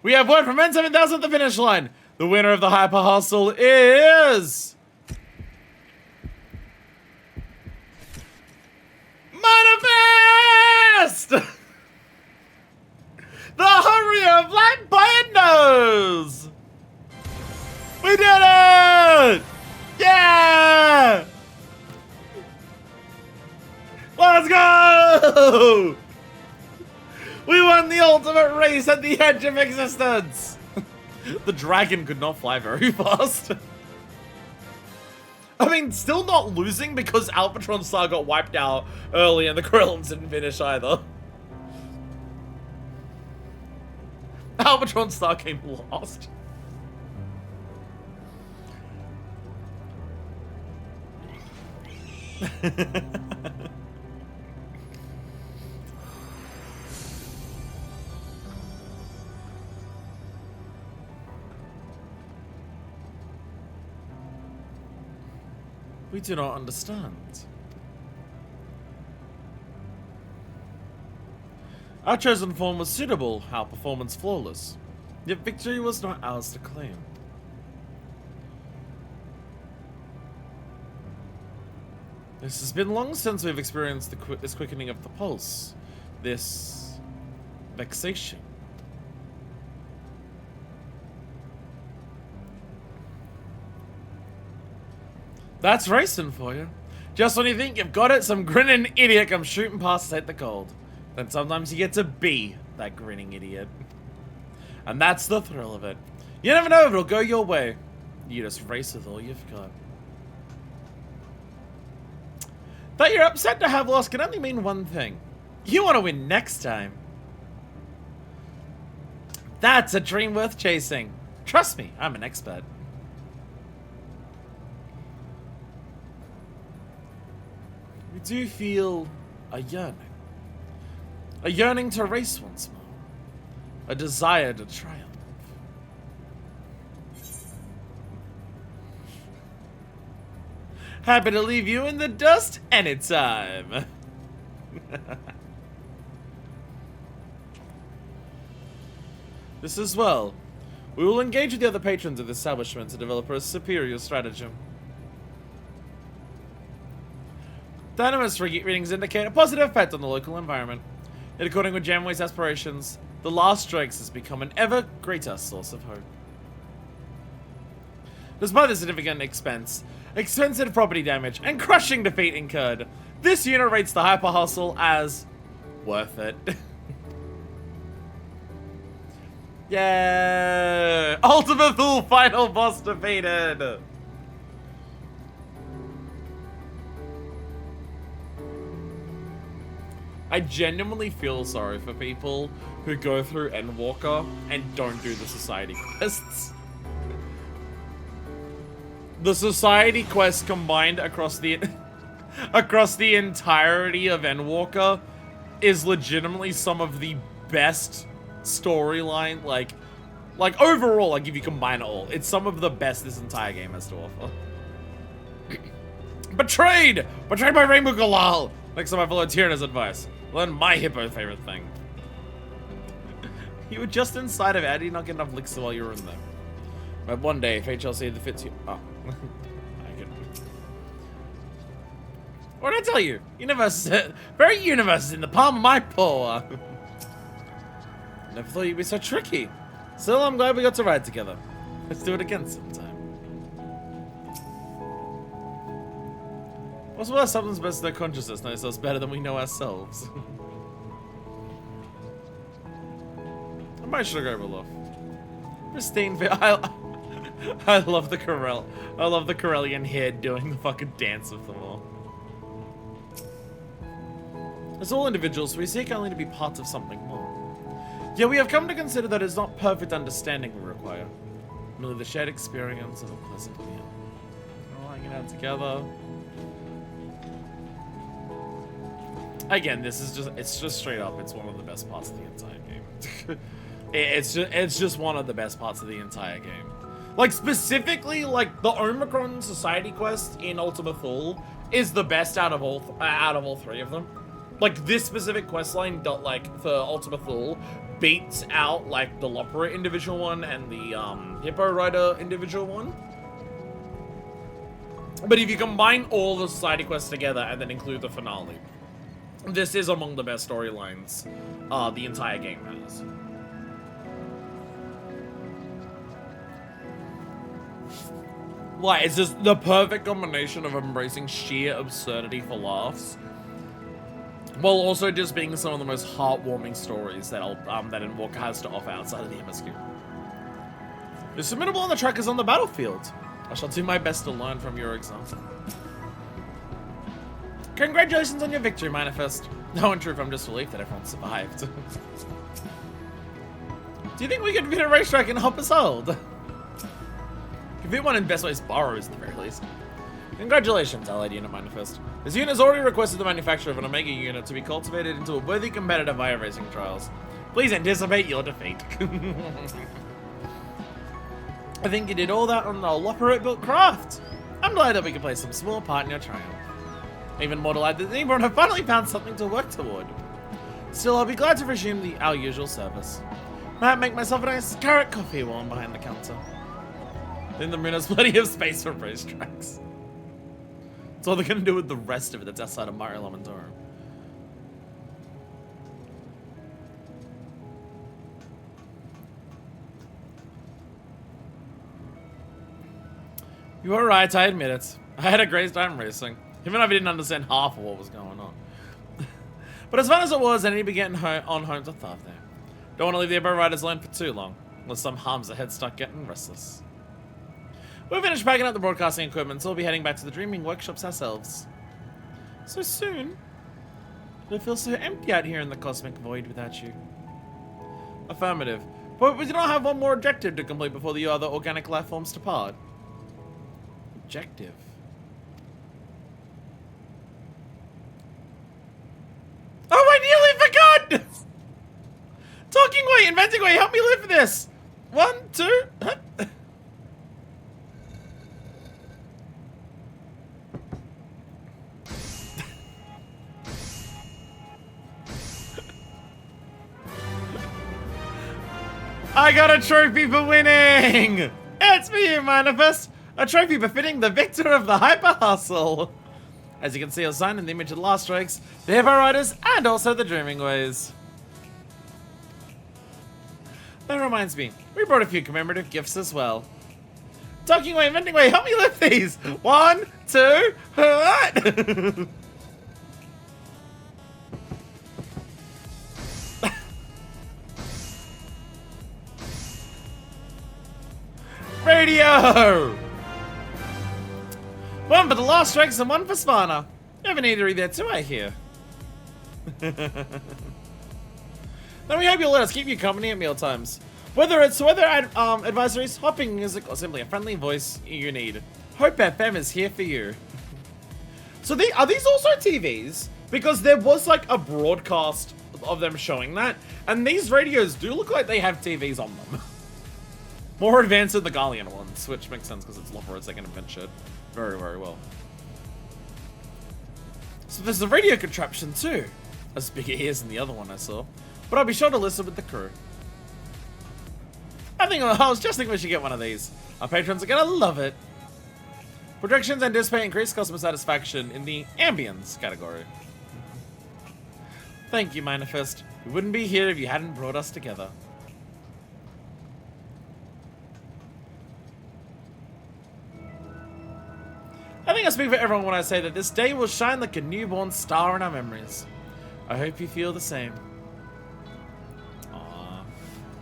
We have word from N7000 at the finish line. The winner of the Hyper Hustle is... Whoa! We won the ultimate race at the edge of existence! The dragon could not fly very fast. I mean, still not losing because Albatron Star got wiped out early and the Krellins didn't finish either. Albatron Star came last. We do not understand. Our chosen form was suitable, our performance flawless. Yet victory was not ours to claim. This has been long since we've experienced this quickening of the pulse. This vexation. That's racing for you. Just when you think you've got it, some grinning idiot comes shooting past to take the gold. Then sometimes you get to be that grinning idiot. And that's the thrill of it. You never know if it'll go your way. You just race with all you've got. That you're upset to have lost can only mean one thing. You want to win next time. That's a dream worth chasing. Trust me, I'm an expert. We do feel a yearning. A yearning to race once more. A desire to triumph. Happy to leave you in the dust anytime. This as well. We will engage with the other patrons of the establishment to develop a superior stratagem. Dynamous readings indicate a positive effect on the local environment. And according with Janway's aspirations, the last strikes has become an ever greater source of hope. Despite the significant expensive property damage, and crushing defeat incurred, this unit rates the Hyper Hustle as worth it. Yeah! Ultimate Fool final boss defeated! I genuinely feel sorry for people who go through Endwalker and don't do the society quests. The society quest combined across the entirety of Endwalker is legitimately some of the best storyline, like overall, like if you combine it all, it's some of the best this entire game has to offer. Betrayed! Betrayed by Rainbow Galal! Next time I follow Tyrannus' advice. Learn my hippo favorite thing. You were just inside of it. How do you not get enough licks while you were in there? But one day, if HLC fits you... Oh. I get it. What did I tell you? Universe... Very universe is in the palm of my paw. Never thought you'd be so tricky. Still, I'm glad we got to ride together. Let's do it again sometime. What's worse, something's best their consciousness knows us better than we know ourselves. I might should go Olaf. Pristine I love the I love the Corellian head doing the fucking dance of them all. As all individuals, we seek only to be parts of something more. Yet we have come to consider that it's not perfect understanding we require. Merely the shared experience of a pleasant meal. We're all hanging out together. Again, it's just straight up, it's one of the best parts of the entire game. it's just one of the best parts of the entire game. Like, specifically, like, the Omicron Society quest in Ultima Thule is the best out of all three of them. Like, this specific questline, like, for Ultima Thule, beats out, like, the Lopera individual one and the, Hippo Rider individual one. But if you combine all the Society quests together and then include the finale, this is among the best storylines the entire game has. Like, it's just the perfect combination of embracing sheer absurdity for laughs while also just being some of the most heartwarming stories that that Endwalker has to offer outside of the MSQ. You're submittable on the trackers on the battlefield. I shall do my best to learn from your example. Congratulations on your victory, Manifest. No, in truth, I'm just relieved that everyone survived. Do you think we could beat a racetrack and help us hold? Compute one in best ways borrows, at the very least. Congratulations, Allied Unit Manifest. This unit has already requested the manufacture of an Omega unit to be cultivated into a worthy competitor via racing trials. Please anticipate your defeat. I think you did all that on the Loperate-built craft. I'm glad that we could play some small part in your triumph. Even more delighted that Hildibrand have finally found something to work toward. Still, I'll be glad to resume our usual service. Might make myself a nice carrot coffee while I'm behind the counter. Then the moon has plenty of space for racetracks. That's all they're gonna do with the rest of it that's outside of Mario Lamentoro. You were right, I admit it. I had a great time racing, even if I didn't understand half of what was going on. But as fun as it was, I need to be getting on home to Tharv there. Don't want to leave the Above Riders alone for too long, unless some harms ahead start getting restless. We've finished packing up the broadcasting equipment, so we'll be heading back to the Dreaming Workshops ourselves. So soon? It'll feel so empty out here in the cosmic void without you. Affirmative. But we do not have one more objective to complete before the other organic life forms depart. Objective. Oh, I nearly forgot! Talking way, inventing way, help me live this! 1, 2... Huh? I got a trophy for winning! It's for you, Manifest! A trophy befitting the victor of the Hyper Hustle! As you can see, I was signed in the image of the Last Strikes, the Hippo Riders, and also the Dreaming Ways. That reminds me, we brought a few commemorative gifts as well. Talking way, inventing way, help me lift these! 1, 2, what? Radio! One for the Last Strikes and one for Spana. You have an eatery there too, I hear. Then we hope you'll let us keep you company at mealtimes. Whether it's weather advisories, hopping music, or simply a friendly voice you need, Hope FM is here for you. So are these also TVs? Because there was like a broadcast of them showing that, and these radios do look like they have TVs on them. More advanced than the Galleon ones, which makes sense because it's Loperate, they can invent shit very, very well. So there's the radio contraption too. As big ears than the other one I saw. But I'll be sure to listen with the crew. I was just thinking we should get one of these. Our patrons are gonna love it. Projections anticipate increased customer satisfaction in the ambience category. Thank you, Manifest. We wouldn't be here if you hadn't brought us together. I think I speak for everyone when I say that this day will shine like a newborn star in our memories. I hope you feel the same. Aww.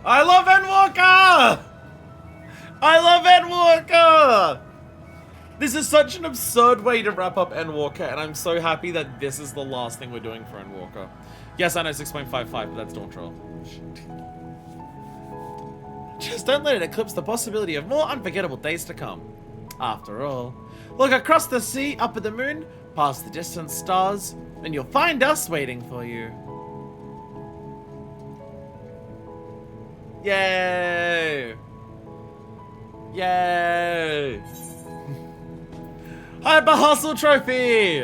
I love Endwalker! I love Endwalker! This is such an absurd way to wrap up Endwalker, and I'm so happy that this is the last thing we're doing for Endwalker. Yes, I know 6.55, but that's Dawntrail. Just don't let it eclipse the possibility of more unforgettable days to come. After all, look across the sea, up at the moon, past the distant stars, and you'll find us waiting for you. Yay! Yay! Hyper Hustle Trophy!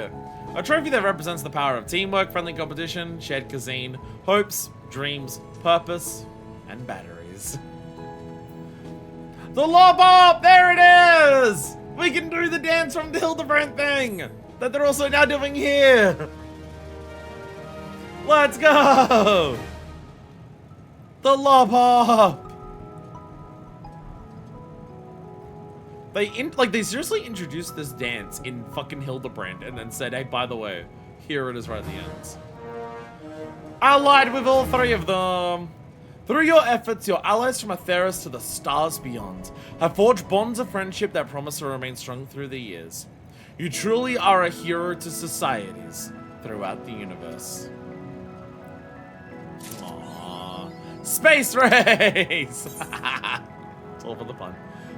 A trophy that represents the power of teamwork, friendly competition, shared cuisine, hopes, dreams, purpose, and batteries. The Lob Up! There it is! We can do the dance from the Hildibrand thing that they're also now doing here. Let's go! The Lob Up! They seriously introduced this dance in fucking Hildibrand and then said, hey, by the way, here it is right at the end. Allied with all three of them. Through your efforts, your allies from Atheros to the stars beyond have forged bonds of friendship that promise to remain strong through the years. You truly are a hero to societies throughout the universe. Aww. Space race! It's all for the fun.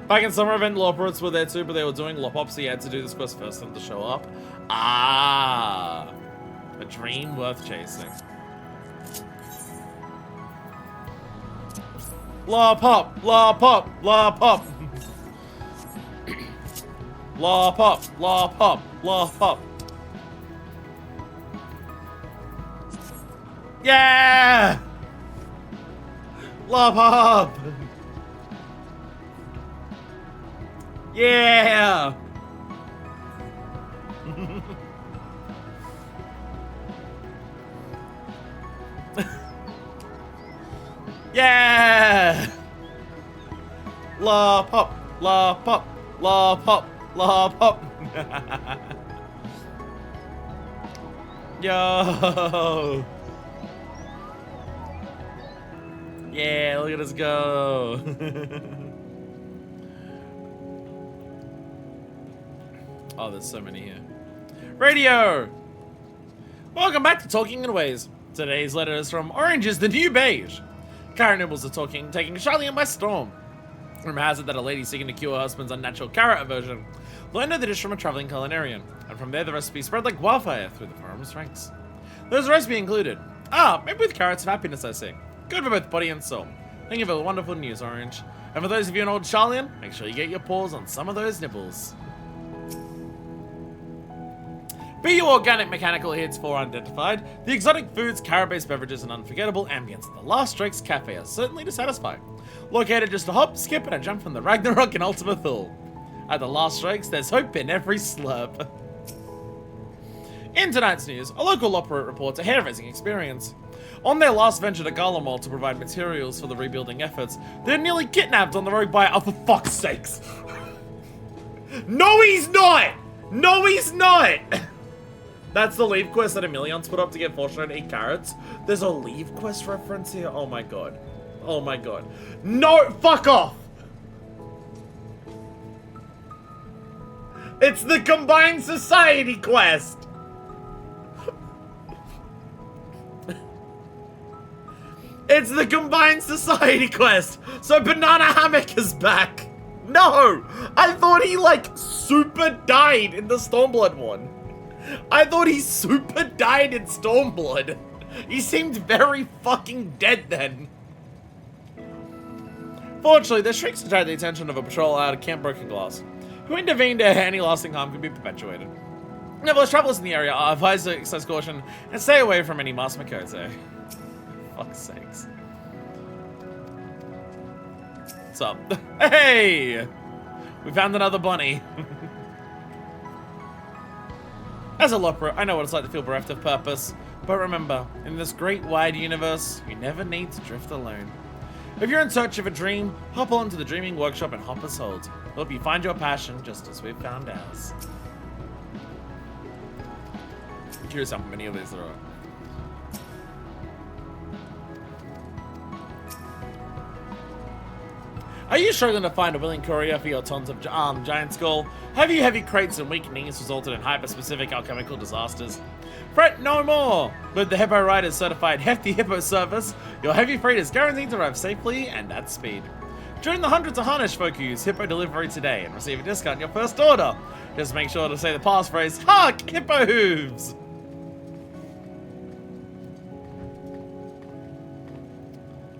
Back in Summer Event, Loporits were there too, but they were doing Lopop, so you had to do this quest first for them to show up. Ah! A dream worth chasing. Lopop! Lopop! Lopop! Lopop! Lopop! Lopop! Yeah! Lopop! Yeah! Yeah! La pop, la pop, la pop, la pop. Yo! Yeah, look at us go. Oh, there's so many here. Radio! Welcome back to Talking in Ways. Today's letter is from Orange is the New Beige. Carrot Nibbles are talking, taking Charlian by storm. Rumor has it that a lady seeking to cure her husband's unnatural carrot aversion learned of the dish from a traveling culinarian, and from there the recipe spread like wildfire through the forum's ranks. There's a recipe included. Ah, maybe with carrots of happiness, I see. Good for both body and soul. Thank you for the wonderful news, Orange. And for those of you in old Charlian, make sure you get your paws on some of those nibbles. Be you organic mechanical hits for unidentified, the exotic foods, carrot-based beverages, and unforgettable ambience at the Last Drake's Cafe are certainly to satisfy. Located just a hop, skip, and a jump from the Ragnarok and Ultima Thule. At the Last Drake's, there's hope in every slurp. In tonight's news, a local operate reports a hair-raising experience. On their last venture to Garlemald to provide materials for the rebuilding efforts, they're nearly kidnapped on the road by, oh, for fuck's sakes. No, he's not! No, he's not! That's the leave quest that Emilion's put up to get Fortune to eat carrots. There's a leave quest reference here. Oh my god. Oh my god. No, fuck off! It's the Combined Society quest! It's the Combined Society quest! So Banana Hammock is back! No! I thought he, like, super died in the Stormblood one. I thought he super died in Stormblood. He seemed very fucking dead then. Fortunately, the shrieks attract the attention of a patrol out of Camp Broken Glass, who intervened ere any lasting harm could be perpetuated. Nevertheless, travelers in the area are advised to exercise caution and stay away from any Mas Makote. Fuck's sakes. What's up? Hey! We found another bunny. As a Lopera, I know what it's like to feel bereft of purpose, but remember, in this great wide universe, you never need to drift alone. If you're in search of a dream, hop on to the Dreaming Workshop and Hopper's Hold. Help you find your passion just as we've found ours. I'm curious how many of these there are. Are you struggling to find a willing courier for your tons of giant skull? Have you heavy crates and weak knees resulted in hyper-specific alchemical disasters? Fret no more! With the Hippo Rider's certified Hefty Hippo service, your heavy freight is guaranteed to arrive safely and at speed. Join the hundreds of Harnish folk who use Hippo Delivery today and receive a discount on your first order. Just make sure to say the passphrase, Hark! Hippo Hooves!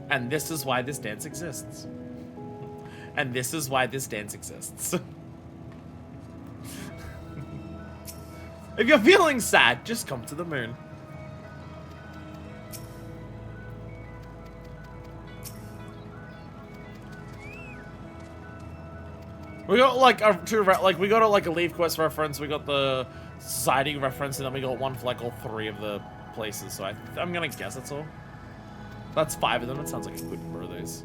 And this is why this dance exists. And this is why this dance exists. If you're feeling sad, just come to the moon. We got like we got like a Leaf Quest reference, we got the Society reference, and then we got one for like all three of the places. So I'm gonna guess that's all. That's 5 of them. It sounds like a good number of these.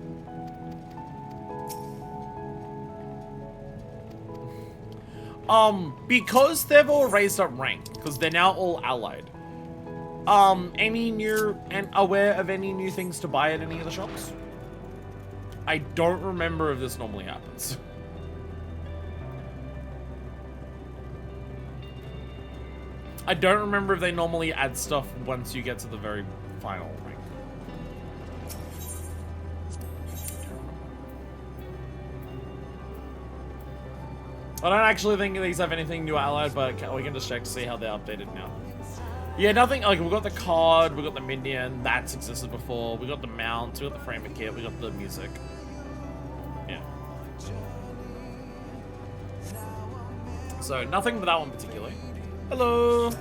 Because they've all raised up rank, because they're now all allied, any new and aware of any new things to buy at any of the shops? I don't remember if this normally happens. I don't remember if they normally add stuff once you get to the very final ring. I don't actually think these have anything new allied, but we can just check to see how they're updated now. Yeah, nothing, like, we got the card, we got the minion, that's existed before, we got the mounts, we got the framer kit, we got the music. Yeah. So, nothing with that one particularly. Hello!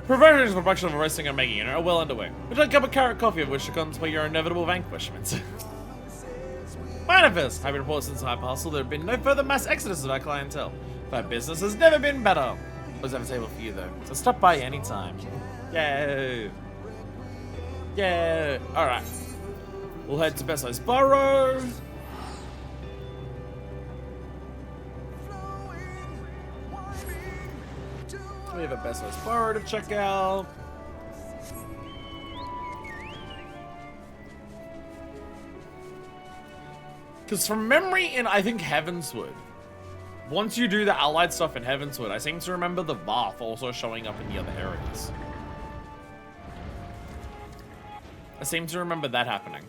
Preparations for production of a roasting and making are well underway. Would you like a cup of carrot coffee of which to contemplate your inevitable vanquishment? Manifest! Happy to report since the Hyperhustle, there have been no further mass exodus of our clientele. But business has never been better. Always have a table for you though, so stop by anytime. Yay! Yay! Alright. We'll head to Besso's Burrow. We have a Besso's Burrow to check out. Because from memory in, I think, Heavenswood, once you do the allied stuff in Heavenswood, I seem to remember the Bath also showing up in the other areas. I seem to remember that happening.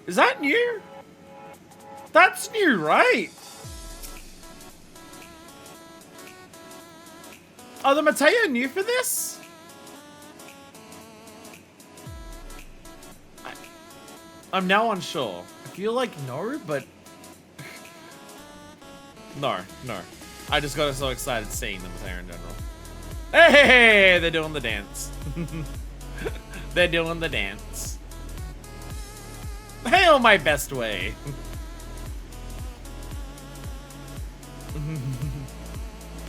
Is that new? That's new, right? Are the Mateo new for this? I'm now unsure. I feel like no, but... no. I just got so excited seeing them there in general. Hey, they're doing the dance. They're doing the dance. Hail my best way.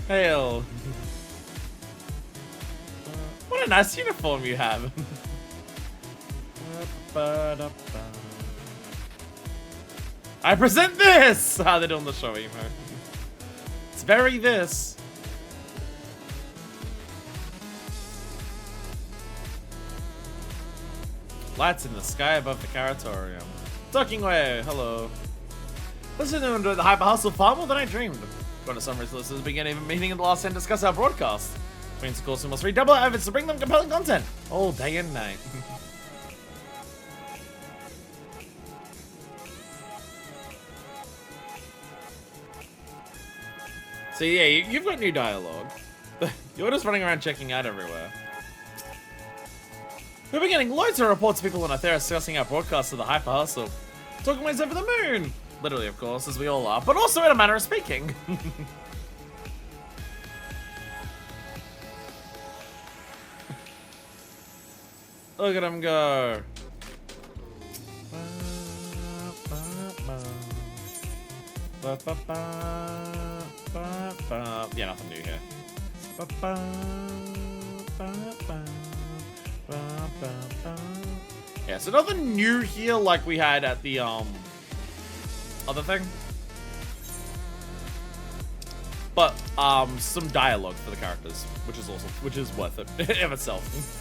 Hail. What a nice uniform you have. I present this! How they're doing the show emo. It's very this. Lights in the sky above the Caratorium. Talking away, hello. Listen to enjoy the Hyper Hustle far more than I dreamed. Going to summary solicitors at the beginning of a meeting at the last end to discuss our broadcast. Means of course we must redouble our efforts to bring them compelling content all day and night. So yeah, you've got new dialogue. You're just running around checking out everywhere. We've been getting loads of reports of people on Earth discussing our broadcast of the Hyper Hustle. Talking ways over the moon! Literally, of course, as we all are, but also in a manner of speaking. Look at him go. Yeah, nothing new here. Yeah, so nothing new here like we had at the other thing. But some dialogue for the characters, which is worth it in itself.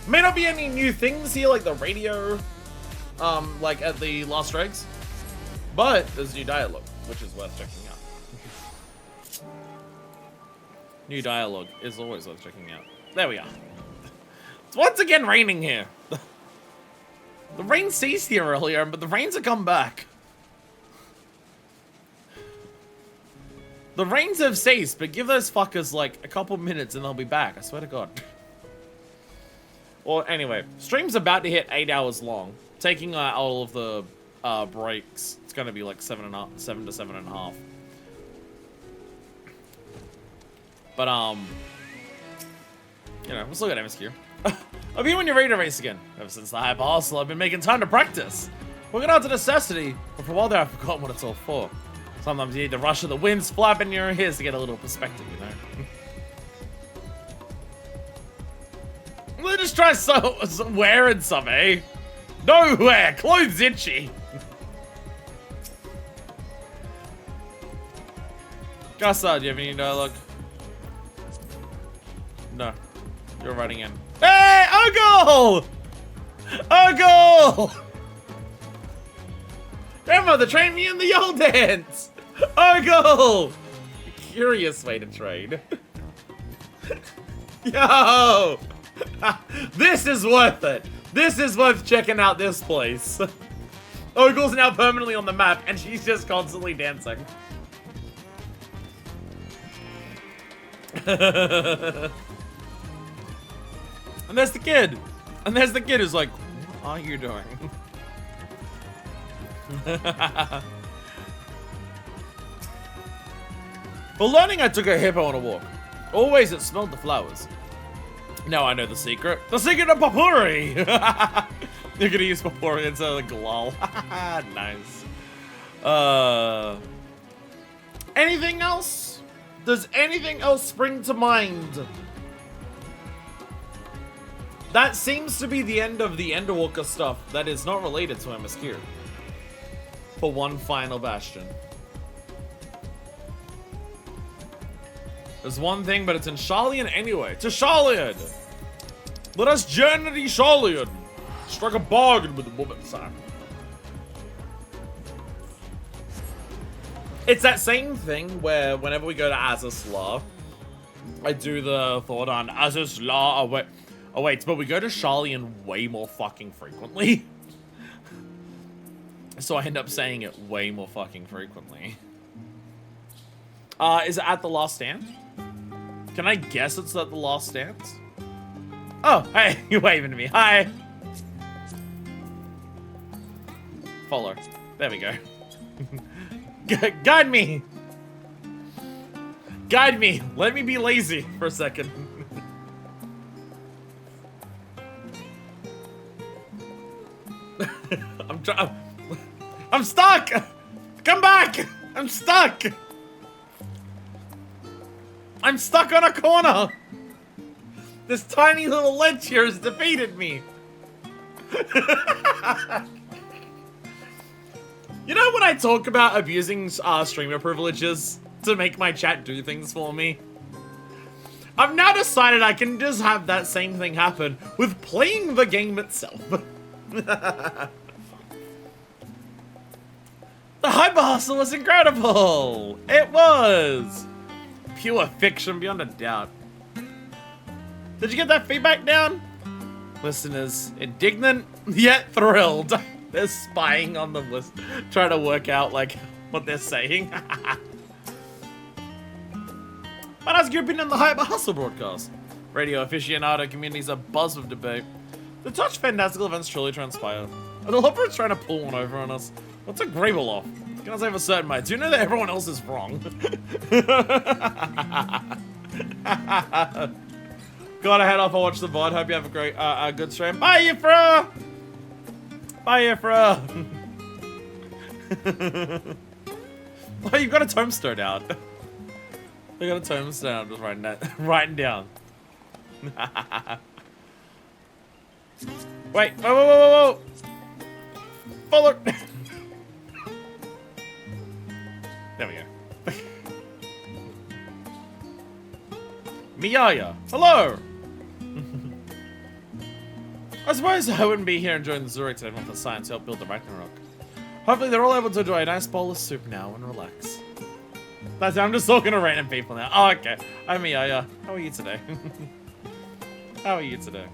May not be any new things here like the radio like at the Lost Dregs, but there's new dialogue, which is worth checking out. New dialogue is always worth checking out. There we are. It's once again raining here. The rain ceased here earlier, but the rains have come back. The rains have ceased, but give those fuckers like a couple minutes and they'll be back. I swear to God. Well, anyway, stream's about to hit 8 hours long. Taking all of the breaks, it's gonna be like 7 to 7.5. But you know, let's look at MSQ. I'll be when you're ready to race again. Ever since the Hyper Hustle, I've been making time to practice. Working out to necessity, but for a while there, I've forgotten what it's all for. Sometimes you need the rush of the winds flapping in your ears to get a little perspective, you know? Let's just try wearing some, eh? Nowhere! Clothes itchy! Gassa, do you have any dialogue? No. You're running in. Hey! Ogle! Ogle! Grandmother trained me in the Yule dance! Ogle! Curious way to train. Yo! This is worth it. This is worth checking out this place. Ogle's now permanently on the map, and she's just constantly dancing. And there's the kid. And there's the kid who's like, what are you doing? For learning, I took a hippo on a walk. Always it smelled the flowers. Now I know the secret. The secret of potpourri! You're gonna use potpourri instead of like lol. Nice. Anything else? Does anything else spring to mind? That seems to be the end of the Endwalker stuff that is not related to MSQ. For one final bastion. There's one thing, but it's in Sharlayan anyway. To Sharlayan! Let us journey to Sharlayan! Strike a bargain with the woman, sir. It's that same thing where whenever we go to Azazla, I do the thought on Azazla. Oh wait, but we go to Sharlayan way more fucking frequently. So I end up saying it way more fucking frequently. Is it at the last stand? Can I guess it's at the last stand? Oh, hey, you're waving to me. Hi. Follow. There we go. Guide me. Guide me. Let me be lazy for a second. I'm stuck. Come back. I'm stuck. I'm stuck on a corner! This tiny little ledge here has defeated me! You know when I talk about abusing streamer privileges to make my chat do things for me? I've now decided I can just have that same thing happen with playing the game itself. The Hyper Hustle was incredible! It was! Pure fiction beyond a doubt. Did you get that feedback down? Listeners, indignant yet thrilled. They're spying on the list, trying to work out like what they're saying. What else you been in the Hyper Hustle broadcast? Radio aficionado communities are buzz with debate. The Touch fantastical events truly transpire. A developer is trying to pull one over on us. What's a Grable off? Can I say for certain, mate? Do you know that everyone else is wrong? Gotta head off. I'll watch the VOD. Hope you have a great, good stream. Bye, Yifra! Bye, Yifra! Oh, you've got a tombstone out. They got a tombstone out. Just writing that, writing down. Wait, whoa. Follow. There we go. Miyaya, hello! I suppose I wouldn't be here enjoying the Zurich today if not for science to help build the Ragnarok. Hopefully they're all able to enjoy a nice bowl of soup now and relax. That's it, I'm just talking to random people now. Oh, okay. I'm Miyaya. How are you today? How are you today?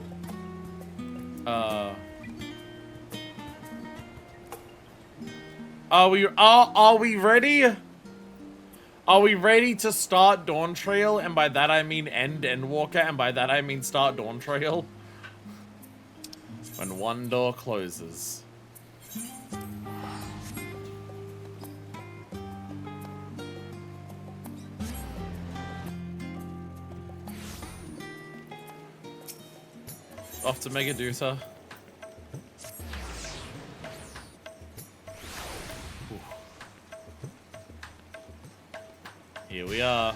Are we ready? Are we ready to start Dawntrail? And by that I mean end Endwalker, and by that I mean start Dawntrail. When one door closes. Off to Megaduta. Here we are.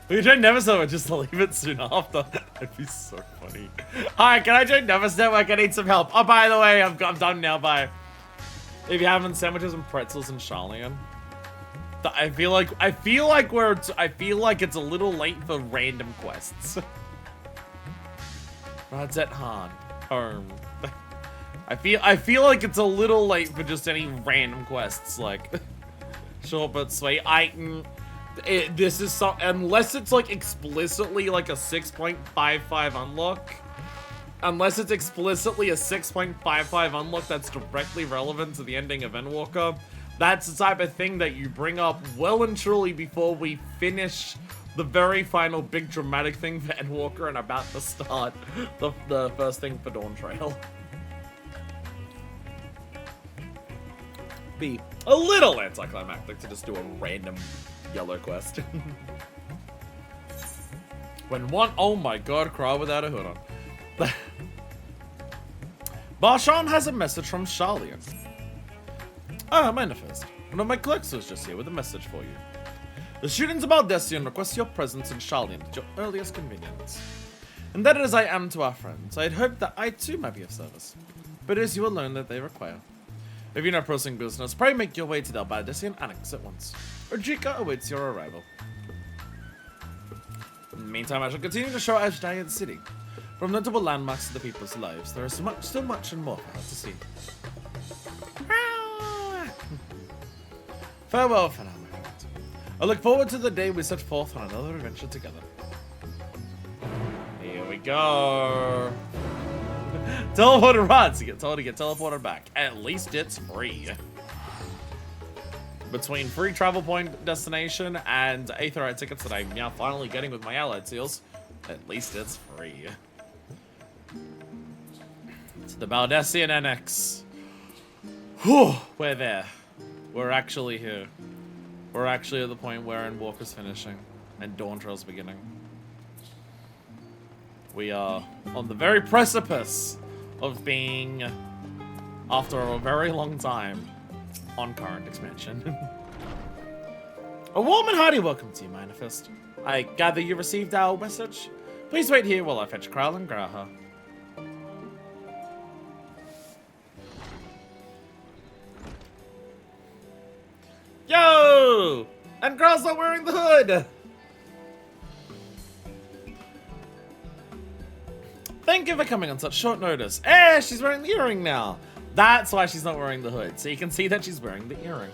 We join Nevis Network just to leave it soon after. That'd be so funny. Alright, can I join Nevis Network? I need some help. Oh, by the way, I'm done now. Bye. If you're having sandwiches and pretzels in Charlian, I feel like it's a little late for random quests. Radzet Han. I feel like it's a little late for just any random quests. Like, short but sweet. This is so, unless it's like explicitly like a 6.55 unlock. Unless it's explicitly a 6.55 unlock that's directly relevant to the ending of Endwalker, that's the type of thing that you bring up well and truly before we finish the very final big dramatic thing for Endwalker and about to start the first thing for Dawntrail. Be a little anticlimactic to just do a random yellow quest. Oh my god, cry without a hood on. Barshan has a message from Charlian. Ah, Manifest. One of my clerks was just here with a message for you. The students of Baldessian request your presence in Charlian at your earliest convenience. And that as I am to our friends, I had hoped that I too might be of service. But it is you alone that they require. If you're not pressing business, pray make your way to the Baldessian Annex at once. Ujika awaits your arrival. In the meantime, I shall continue to show Ashdai the city. From notable landmarks to the people's lives, there is still much and more for her to see. Farewell for now, my friend. I look forward to the day we set forth on another adventure together. Here we go. Teleporter runs. You get told to get teleported back. At least it's free. Between free travel point destination and Aetherite tickets that I'm now finally getting with my allied seals, at least it's free. To the Baldessian Annex. Whew, we're there. We're actually here. We're actually at the point where Endwalker's finishing and Dawntrail's beginning. We are on the very precipice of being, after a very long time, on current expansion. A warm and hearty welcome to you, Manifest. I gather you received our message? Please wait here while I fetch Kral and Graha. Yo! And Gral's not wearing the hood! Thank you for coming on such short notice. Eh, she's wearing the earring now. That's why she's not wearing the hood. So you can see that she's wearing the earring.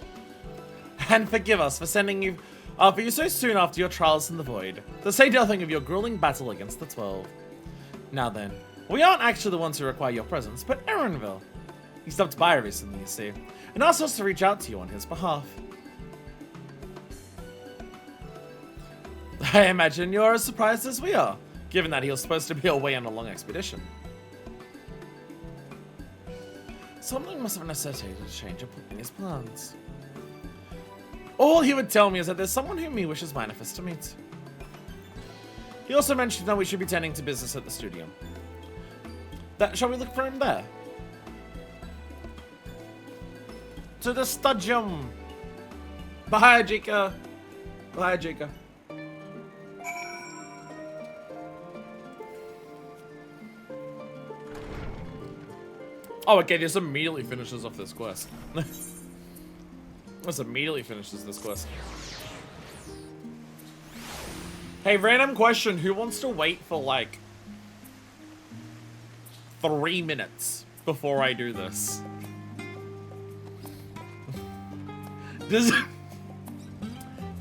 And forgive us for sending you for you so soon after your trials in the void. To say nothing of your grueling battle against the 12. Now then, we aren't actually the ones who require your presence, but Erenville. He stopped by recently, you see, and asked us to reach out to you on his behalf. I imagine you're as surprised as we are, given that he was supposed to be away on a long expedition. Something must have necessitated a change in his plans. All he would tell me is that there's someone whom he wishes Manifest to meet. He also mentioned that we should be tending to business at the studio. Shall we look for him there? To the studium! Bye, Jika! Bye, Jika. Oh, okay, just immediately finishes off this quest. Just immediately finishes this quest. Hey, random question. Who wants to wait for, like, 3 minutes before I do this?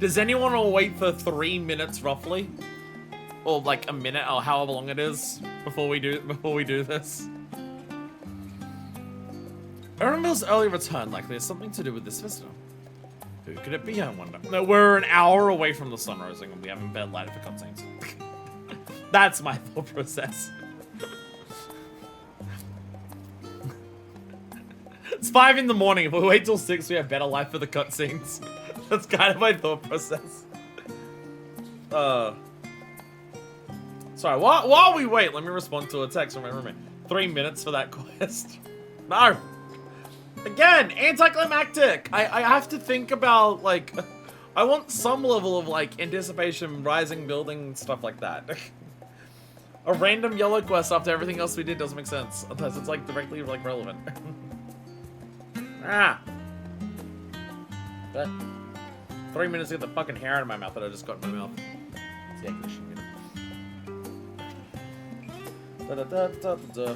Does anyone want to wait for 3 minutes, roughly? Or, like, a minute, or however long it is before we do this? Erenville's early return likely has something to do with this visitor. Who could it be, I wonder? No, we're an hour away from the sun rising and we haven't bed lighted for cutscenes. That's my thought process. It's 5 in the morning. If we wait till 6, we have better light for the cutscenes. That's kind of my thought process. Sorry, while we wait, let me respond to a text from my roommate. 3 minutes for that quest. No. Again, anticlimactic. I have to think about, like, I want some level of, like, anticipation, rising, building, stuff like that. A random yellow quest after everything else we did doesn't make sense, unless it's, like, directly, like, relevant. Ah! But 3 minutes to get the fucking hair out of my mouth that I just got in my mouth. It's the air conditioning unit. Da-da-da-da-da-da.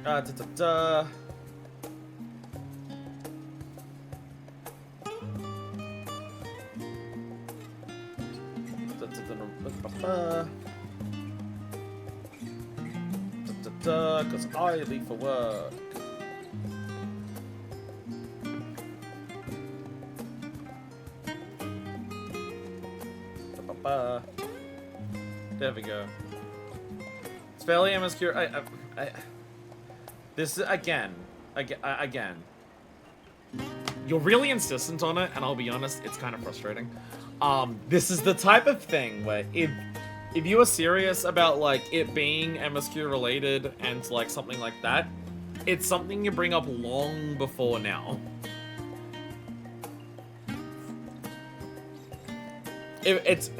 Da-da-da. Because I leave for work. There we go. It's fairly MSQ. This is again. You're really insistent on it, and I'll be honest, it's kind of frustrating. This is the type of thing where if you are serious about like it being MSQ related and like something like that, it's something you bring up long before now. It's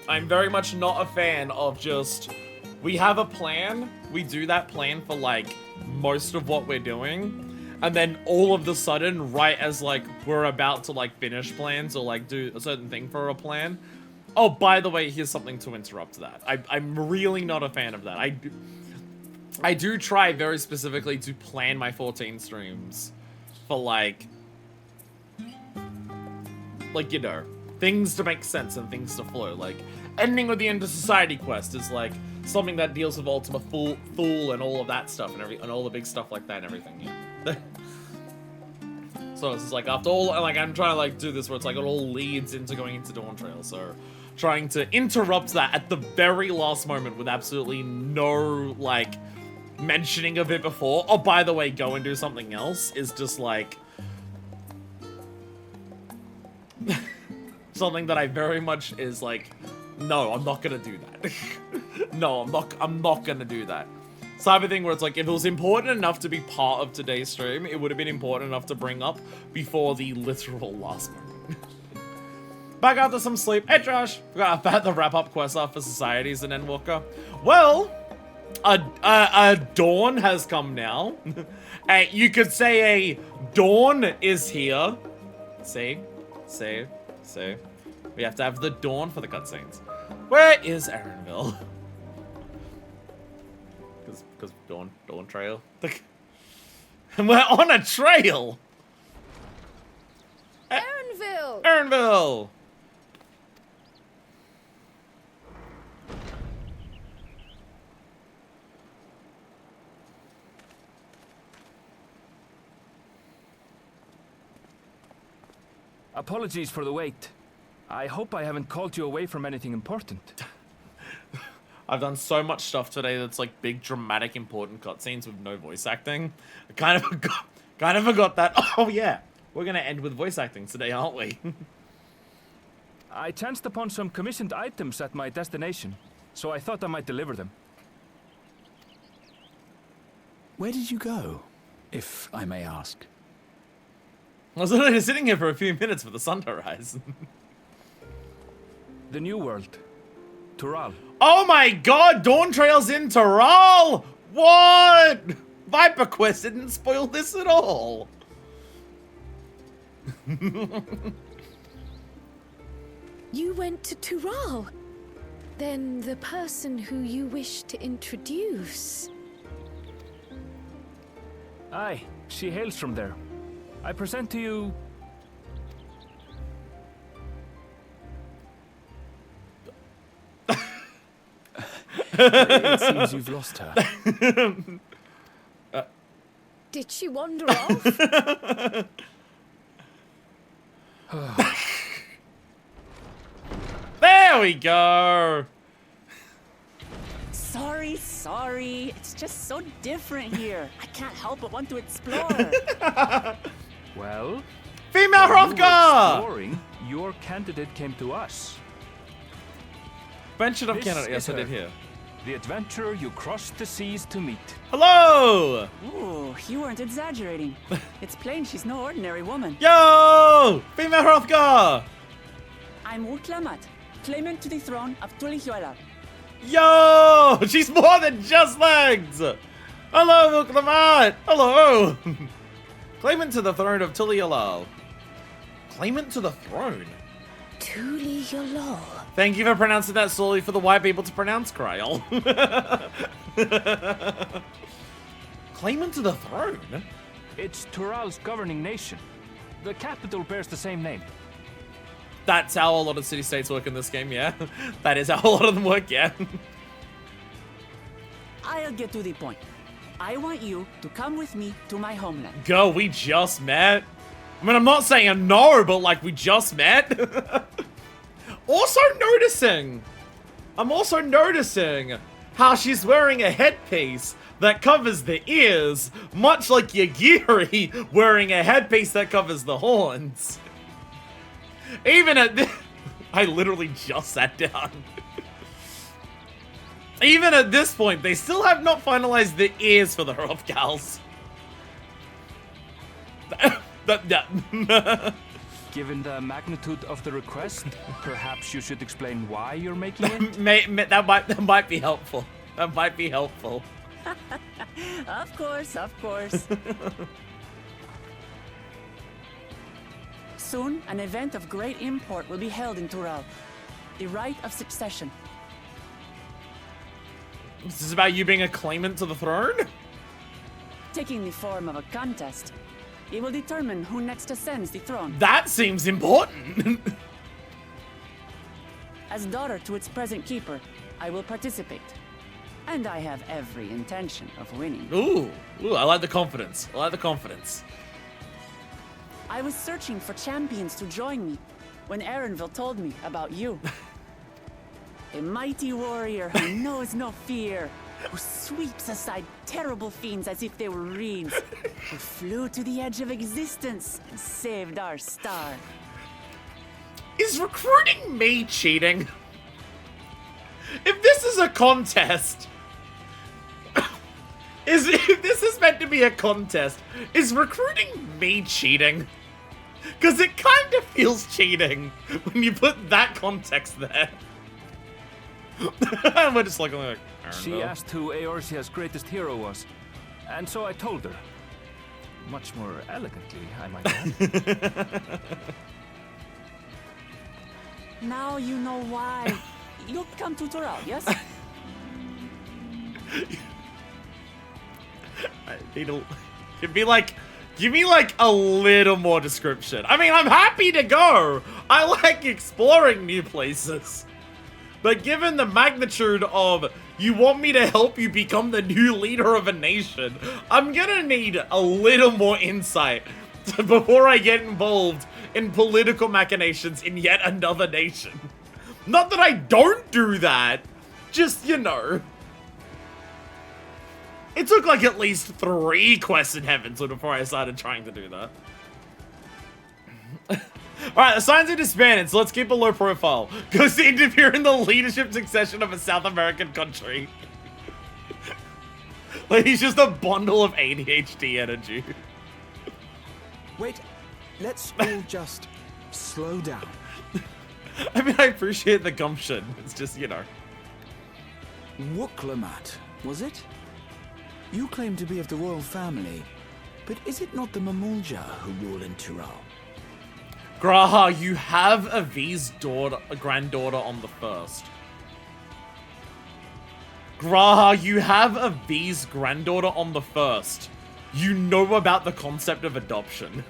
I'm very much not a fan of just we have a plan, we do that plan for like most of what we're doing, and then all of the sudden, right as like we're about to like finish plans or like do a certain thing for a plan, oh, by the way, here's something to interrupt that. I'm really not a fan of that. I do try very specifically to plan my 14 streams for like, you know, things to make sense and things to flow. Like, ending with the End of Society quest is like something that deals with Ultima Fool and all of that stuff and all the big stuff like that and everything, yeah. So it's just like after all, like I'm trying to like do this where it's like it all leads into going into Dawntrail, so trying to interrupt that at the very last moment with absolutely no like mentioning of it before, oh by the way, go and do something else, is just like something that I very much is like, no, I'm not gonna do that. No, I'm not gonna do that. Type of thing where it's like, if it was important enough to be part of today's stream, it would have been important enough to bring up before the literal last moment. Back after some sleep. Hey Josh, forgot about the wrap-up quest for societies in Endwalker. Well, a dawn has come now. You could say a dawn is here. See? We have to have the dawn for the cutscenes. Where is Erenville? Because Dawntrail. And we're on a trail! Erenville! Erenville! Apologies for the wait. I hope I haven't called you away from anything important. I've done so much stuff today that's like big, dramatic, important cutscenes with no voice acting. I kind of forgot that. Oh yeah, we're gonna end with voice acting today, aren't we? I chanced upon some commissioned items at my destination, so I thought I might deliver them. Where did you go, if I may ask? I was only sitting here for a few minutes for the sun to rise. The New World. Tural. Oh my god, Dawntrail's in Tural! What? Viper Quest didn't spoil this at all. You went to Tural? Then the person who you wish to introduce... Aye, she hails from there. I present to you... It seems you've lost her. Did she wander off? There we go! Sorry. It's just so different here. I can't help but want to explore. Well... Female while you were Hrothgar! exploring, your candidate came to us. Mention of This Canada, yes is I did her. hear. The adventurer you crossed the seas to meet. Hello! Ooh, So, you weren't exaggerating. It's plain she's no ordinary woman. Yo! Female Hrothgar! I'm Uklamat, claimant to the throne of Tulihuela. Yo! She's more than just legs! Hello, Uklamat! Hello! Claimant to the throne of Tulihuela. Claimant to the throne? Tulihuela. Thank you for pronouncing that slowly for the white people to pronounce, Kryl. Claimant to the throne? It's Tural's governing nation. The capital bears the same name. That's how a lot of city-states work in this game, yeah. That is how a lot of them work, yeah. I'll get to the point. I want you to come with me to my homeland. Girl, we just met. I mean, I'm not saying no, but like, we just met. I'm also noticing how she's wearing a headpiece that covers the ears, much like Yagiri wearing a headpiece that covers the horns. Even at this, I literally just sat down. Even at this point, they still have not finalized the ears for the Hrothgals. Given the magnitude of the request, perhaps you should explain why you're making it? That might be helpful. That might be helpful. Of course, of course. Soon, an event of great import will be held in Tural. The Rite of Succession. This is about you being a claimant to the throne? Taking the form of a contest. It will determine who next ascends the throne. That seems important. As daughter to its present keeper, I will participate. And I have every intention of winning. Ooh, I like the confidence. I like the confidence. I was searching for champions to join me when Erenville told me about you. A mighty warrior who knows no fear, who sweeps aside terrible fiends as if they were reeds, who flew to the edge of existence and saved our star. Is recruiting me cheating? If this is a contest, if this is meant to be a contest, is recruiting me cheating? Because it kind of feels cheating when you put that context there. We're just like, I don't She know. asked who Eorzea's greatest hero was, and so I told her. Much more elegantly, I might add. Now you know why. You'll come to Tural, yes? I need to give me like a little more description. I mean, I'm happy to go. I like exploring new places. But given the magnitude of you want me to help you become the new leader of a nation, I'm gonna need a little more insight before I get involved in political machinations in yet another nation. Not that I don't do that, just, you know. It took like at least 3 quests in Heavenswood before I started trying to do that. Alright, the signs are disbanded, so let's keep a low profile. Goes to interfere in the leadership succession of a South American country. Like, he's just a bundle of ADHD energy. Wait, let's all just slow down. I mean, I appreciate the gumption. It's just, you know. Wuklamat, was it? You claim to be of the royal family, but is it not the Mamulja who rule in Tural? Graha, you have a V's granddaughter on the first. Graha, you have a V's granddaughter on the first. You know about the concept of adoption.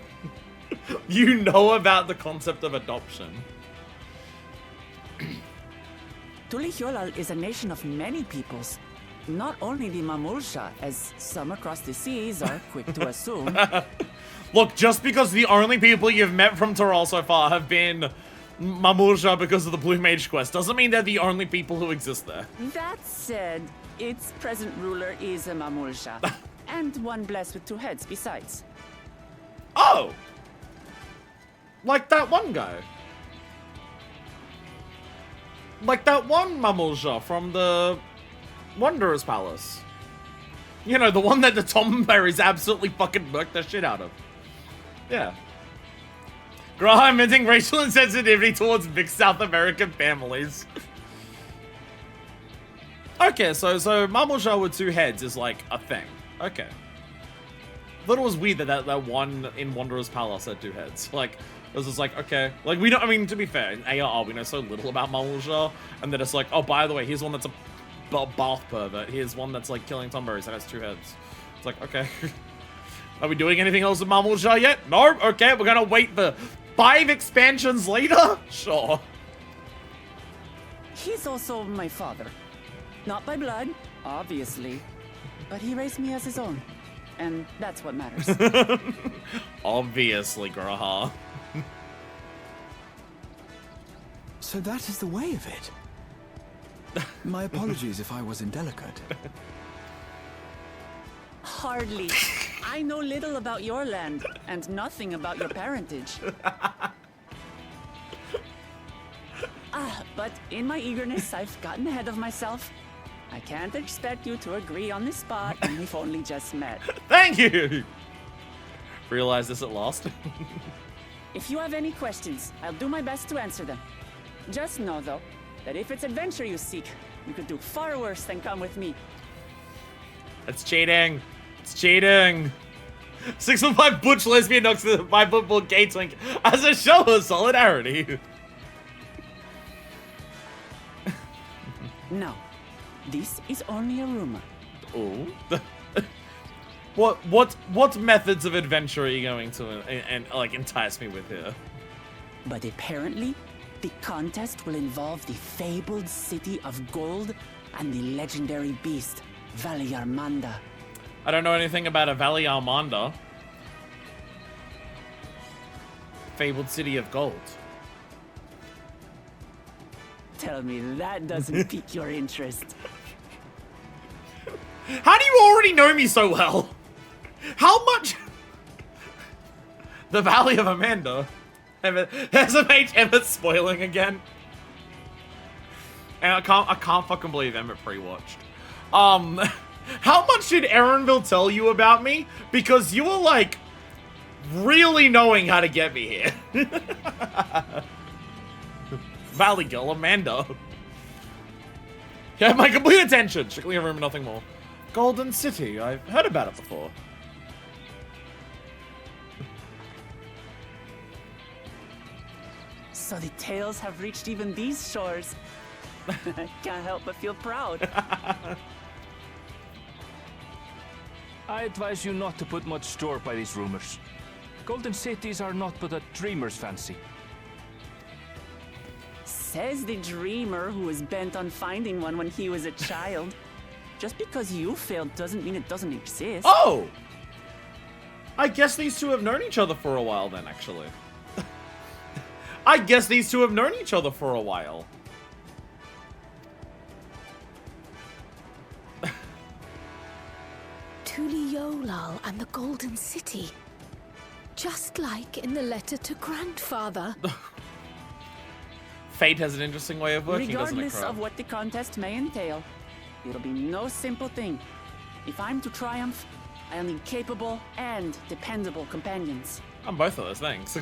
You know about the concept of adoption. Tulihuela is a nation of many peoples. Not only the Mamulsha, as some across the seas are quick to assume. Look, just because the only people you've met from Tural so far have been Mamulsha because of the Blue Mage quest, doesn't mean they're the only people who exist there. That said, its present ruler is a Mamulsha, and one blessed with 2 heads besides. Oh! Like that one guy. Like that one Mamulsha from the Wanderer's Palace. You know, the one that the Tomberries absolutely fucking murked the shit out of. Yeah. Graham admitting racial insensitivity towards mixed South American families. Okay, so Mamuja with 2 heads is like a thing. Okay. Thought it was weird that one in Wanderer's Palace had 2 heads. Like, it was just like, okay. Like, we don't, I mean, to be fair, in ARR, we know so little about Mamuja, and then it's like, oh, by the way, here's one that's a bath pervert. Here's one that's, like, killing Tomberries that has 2 heads. It's like, okay. Are we doing anything else with Mamuja yet? No? Okay, we're gonna wait for 5 expansions later? Sure. He's also my father. Not by blood, obviously, but he raised me as his own. And that's what matters. Obviously, Graha. So that is the way of it. My apologies if I was indelicate. Hardly. I know little about your land and nothing about your parentage. But in my eagerness, I've gotten ahead of myself. I can't expect you to agree on the spot when we've only just met. Thank you! Realize this at last. If you have any questions, I'll do my best to answer them. Just know, though, that if it's adventure you seek, you could do far worse than come with me. That's cheating. It's cheating. 6'5" butch lesbian knocks the 5' gay twink as a show of solidarity. No, this is only a rumor. Oh. What methods of adventure are you going to and like entice me with here? But apparently, the contest will involve the fabled city of gold and the legendary beast, Valiarmanda. I don't know anything about a Valiarmanda. Fabled city of gold. Tell me that doesn't pique your interest. How do you already know me so well? How much? The Valley of Amanda. SMH Emmett spoiling again. And I can't fucking believe Emmett pre-watched. How much did Erenville tell you about me? Because you were like really knowing how to get me here. Valley Girl Amanda. You have my complete attention. Strictly a room, nothing more. Golden City. I've heard about it before. So the tales have reached even these shores. I can't help but feel proud. I advise you not to put much store by these rumors. Golden cities are not but a dreamer's fancy. Says the dreamer who was bent on finding one when he was a child. Just because you failed doesn't mean it doesn't exist. Oh! I guess these two have known each other for a while then, actually. I guess these two have known each other for a while. Tuliolal and the Golden City. Just like in the letter to Grandfather. Fate has an interesting way of working, doesn't it, Regardless Crow? of what the contest may entail, it'll be no simple thing. If I'm to triumph, I'll need capable and dependable companions. I'm both of those things.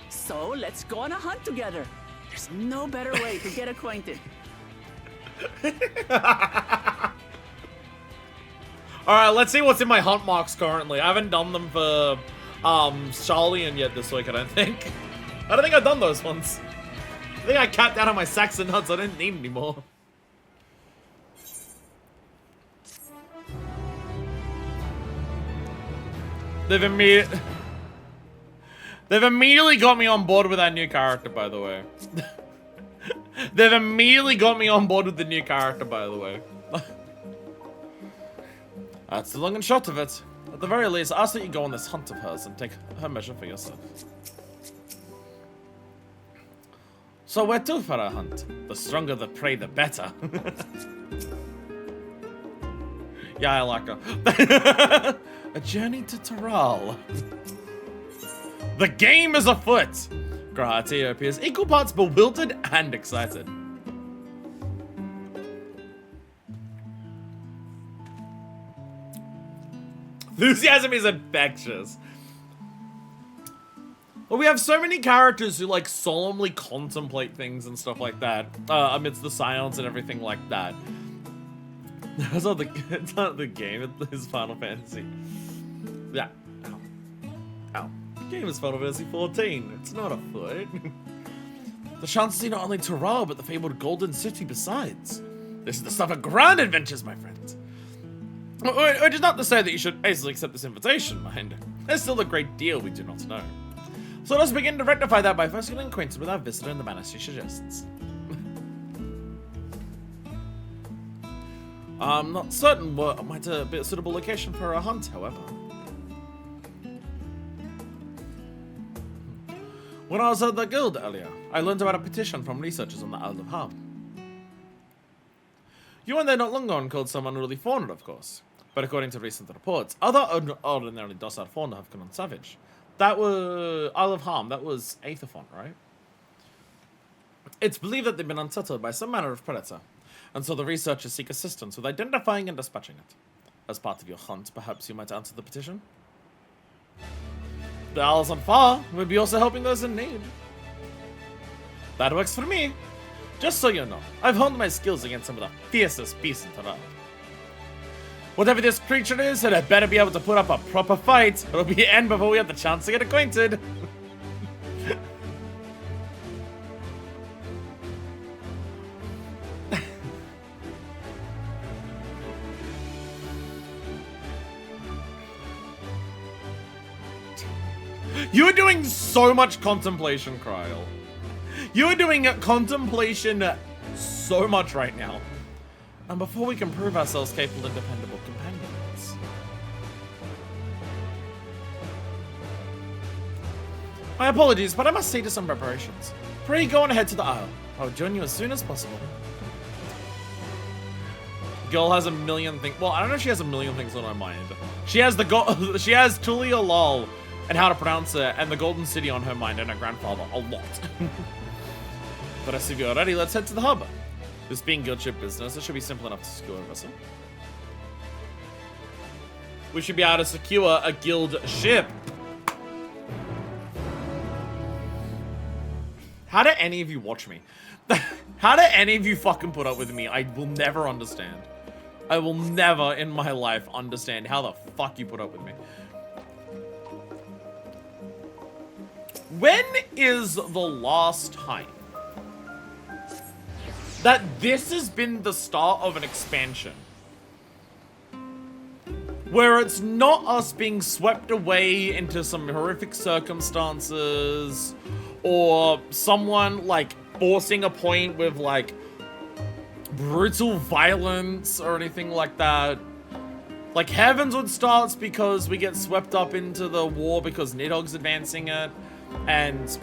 So let's go on a hunt together. There's no better way to get acquainted. Alright, let's see what's in my hunt marks currently. I haven't done them for Charlian yet this week, I don't think. I don't think I've done those ones. I think I capped out on my Saxon hunts. I didn't need anymore. They've immediately got me on board with that new character, by the way. They've immediately got me on board with the new character, by the way. That's the long and short of it. At the very least, ask that you go on this hunt of hers and take her measure for yourself. So where to for a hunt? The stronger the prey, the better. Yeah, I like her. A journey to Taral. The game is afoot! Grahati appears equal parts bewildered and excited. Enthusiasm is infectious. Well, we have so many characters who, like, solemnly contemplate things and stuff like that, amidst the silence and everything like that. It's not the game, it's Final Fantasy. Yeah. Ow. Ow. The game is Final Fantasy 14. It's not a foot. The chance to see not only Tataru, but the fabled Golden City besides. This is the stuff of grand adventures, my friends. Which is not to say that you should hastily accept this invitation, mind. There's still a great deal we do not know. So let's begin to rectify that by first getting acquainted with our visitor in the manner she suggests. I'm not certain what might be a suitable location for a hunt, however. When I was at the guild earlier, I learned about a petition from researchers on the Isle of Harm. You went there not long ago and called someone really fawned, of course. But according to recent reports, other ordinarily docile fauna have gone savage. That was Isle of Harm, that was Aetherfont, right? It's believed that they've been unsettled by some manner of predator, and so the researchers seek assistance with identifying and dispatching it. As part of your hunt, perhaps you might answer the petition? The Isles on fire would be also helping those in need. That works for me. Just so you know, I've honed my skills against some of the fiercest beasts in Tataru. Whatever this creature is, it had better be able to put up a proper fight. It'll be the end before we have the chance to get acquainted. You are doing so much contemplation, Kryl. You are doing contemplation so much right now. And before we can prove ourselves capable and dependable companions. My apologies, but I must see to some preparations. Pray go on ahead to the Isle. I'll join you as soon as possible. Girl has a million things. Well, I don't know if she has a million things on her mind. She has she has Tulia Lol and how to pronounce it, and the Golden City on her mind, and her grandfather a lot. But as if you're ready, let's head to the hub. This being guild ship business, it should be simple enough to secure a vessel. We should be able to secure a guild ship. How do any of you watch me? How do any of you fucking put up with me? I will never understand. I will never in my life understand how the fuck you put up with me. When is the last time that this has been the start of an expansion where it's not us being swept away into some horrific circumstances or someone like forcing a point with like brutal violence or anything like that? Like Heavenswood starts because we get swept up into the war because Nidhogg's advancing it, and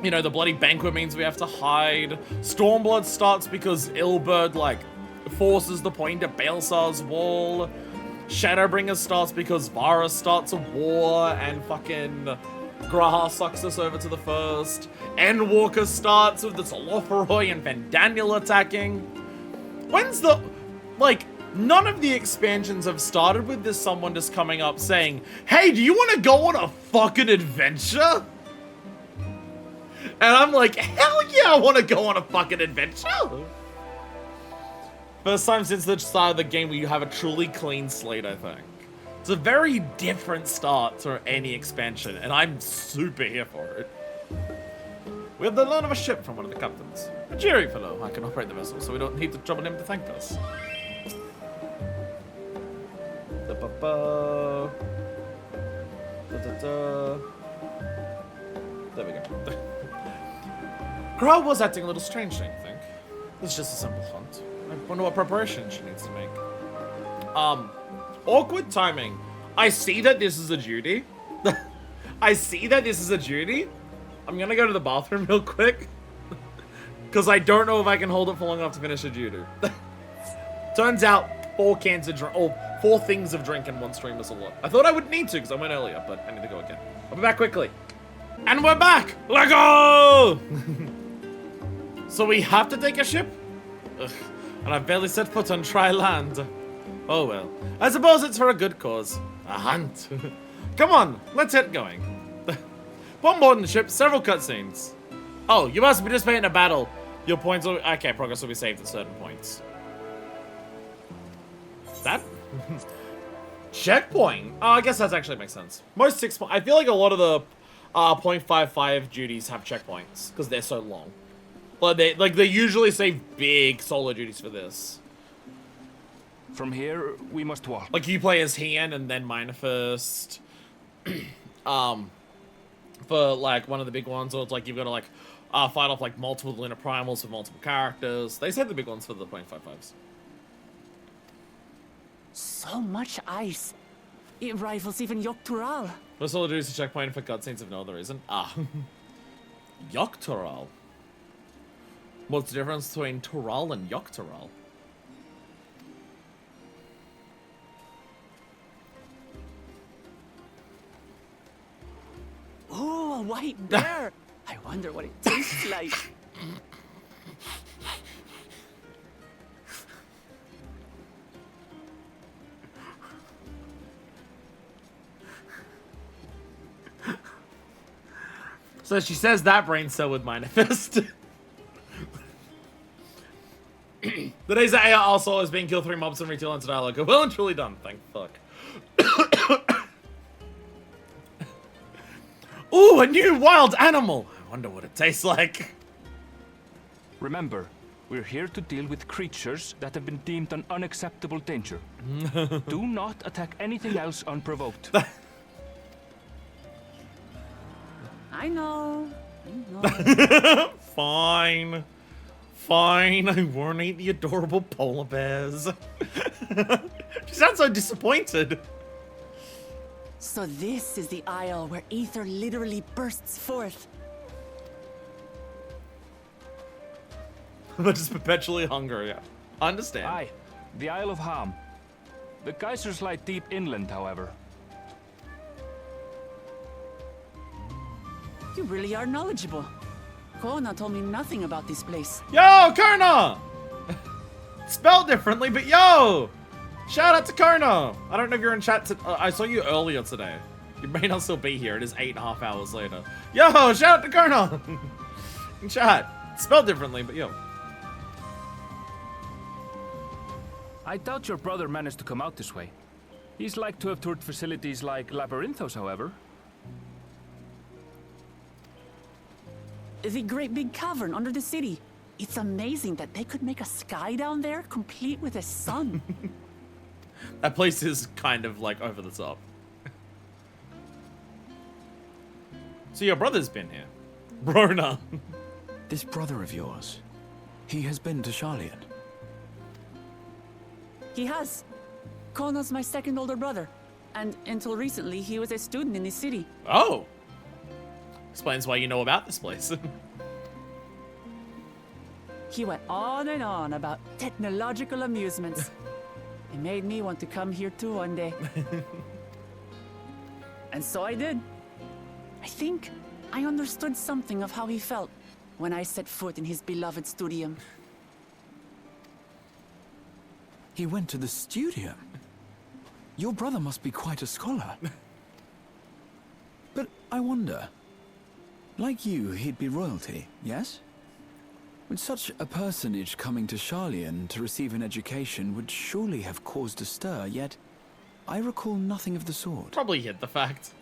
you know, the bloody banquet means we have to hide. Stormblood starts because Ilberd, like, forces the point at Baelsar's wall. Shadowbringer starts because Vara starts a war and fucking Graha sucks us over to the first. Endwalker starts with the Talophoroi and Vandaniel attacking. When's the... Like, none of the expansions have started with this someone just coming up saying, hey, do you want to go on a fucking adventure? And I'm like, hell yeah, I want to go on a fucking adventure. First time since the start of the game where you have a truly clean slate, I think. It's a very different start to any expansion, and I'm super here for it. We have the loan of a ship from one of the captains. A cheery fellow. I can operate the vessel, so we don't need to trouble him to thank us. Da-ba-ba. Da-da-da. There we go. Grau was acting a little strange, don't you think? It's just a simple hunt. I wonder what preparation she needs to make. Awkward timing. I see that this is a duty. I see that this is a duty. I'm gonna go to the bathroom real quick. Because I don't know if I can hold it for long enough to finish a duty. Turns out 4 cans of drink, or 4 things of drink in one stream is a lot. I thought I would need to because I went earlier, but I need to go again. I'll be back quickly. And we're back! Let go! So we have to take a ship? Ugh. And I've barely set foot on dry land. Oh well. I suppose it's for a good cause. A hunt. Come on, let's get going. One more than the ship, several cutscenes. Oh, you must participate in a battle. Your points will... Okay, progress will be saved at certain points. That... Checkpoint. Oh, I guess that actually makes sense. Most 6 point... I feel like a lot of the 0.55 duties have checkpoints because they're so long. But they usually save big solo duties for this. From here, we must walk. Like you play as Hien and then Minor first. For like one of the big ones, or it's like you've got to like fight off like multiple lunar primals with multiple characters. They save the big ones for the 0.55s. So much ice. It rivals even Yoctural. Most solo duties to checkpoint for cutscenes if no other reason. Ah. Yoctural. What's the difference between Tural and Yoctural? Oh, a white bear. I wonder what it tastes like. So she says that brain cell would manifest. The days that AR also is being killed 3 mobs and retail into dialogue are well and truly done, thank fuck. Ooh, a new wild animal! I wonder what it tastes like. Remember, we're here to deal with creatures that have been deemed an unacceptable danger. Do not attack anything else unprovoked. I know. Fine. Fine, I won't eat the adorable polar bears. She sounds so disappointed. So this is the isle where ether literally bursts forth. But just perpetually hungry, yeah. I understand. Aye, the Isle of Ham. The geysers lie deep inland, however. You really are knowledgeable. Kona told me nothing about this place. Yo, Karna! Spelled differently, but yo! Shout out to Karna! I don't know if you're in chat. I saw you earlier today. You may not still be here. It is 8.5 hours later. Yo, shout out to Karna! In chat. Spelled differently, but yo. I doubt your brother managed to come out this way. He's like to have toured facilities like Labyrinthos, however. The great big cavern under the city. It's amazing that they could make a sky down there complete with a sun. That place is kind of like over the top. So your brother's been here. Brona. This brother of yours, he has been to Sharlayan. He has. Kona's my second older brother. And until recently, he was a student in the city. Oh. Explains why you know about this place. He went on and on about technological amusements. It made me want to come here too one day. And so I did. I think I understood something of how he felt when I set foot in his beloved studium. He went to the studium? Your brother must be quite a scholar. But I wonder, like you, he'd be royalty, yes? With such a personage coming to Sharlayan to receive an education would surely have caused a stir, yet I recall nothing of the sort. Probably hid the fact.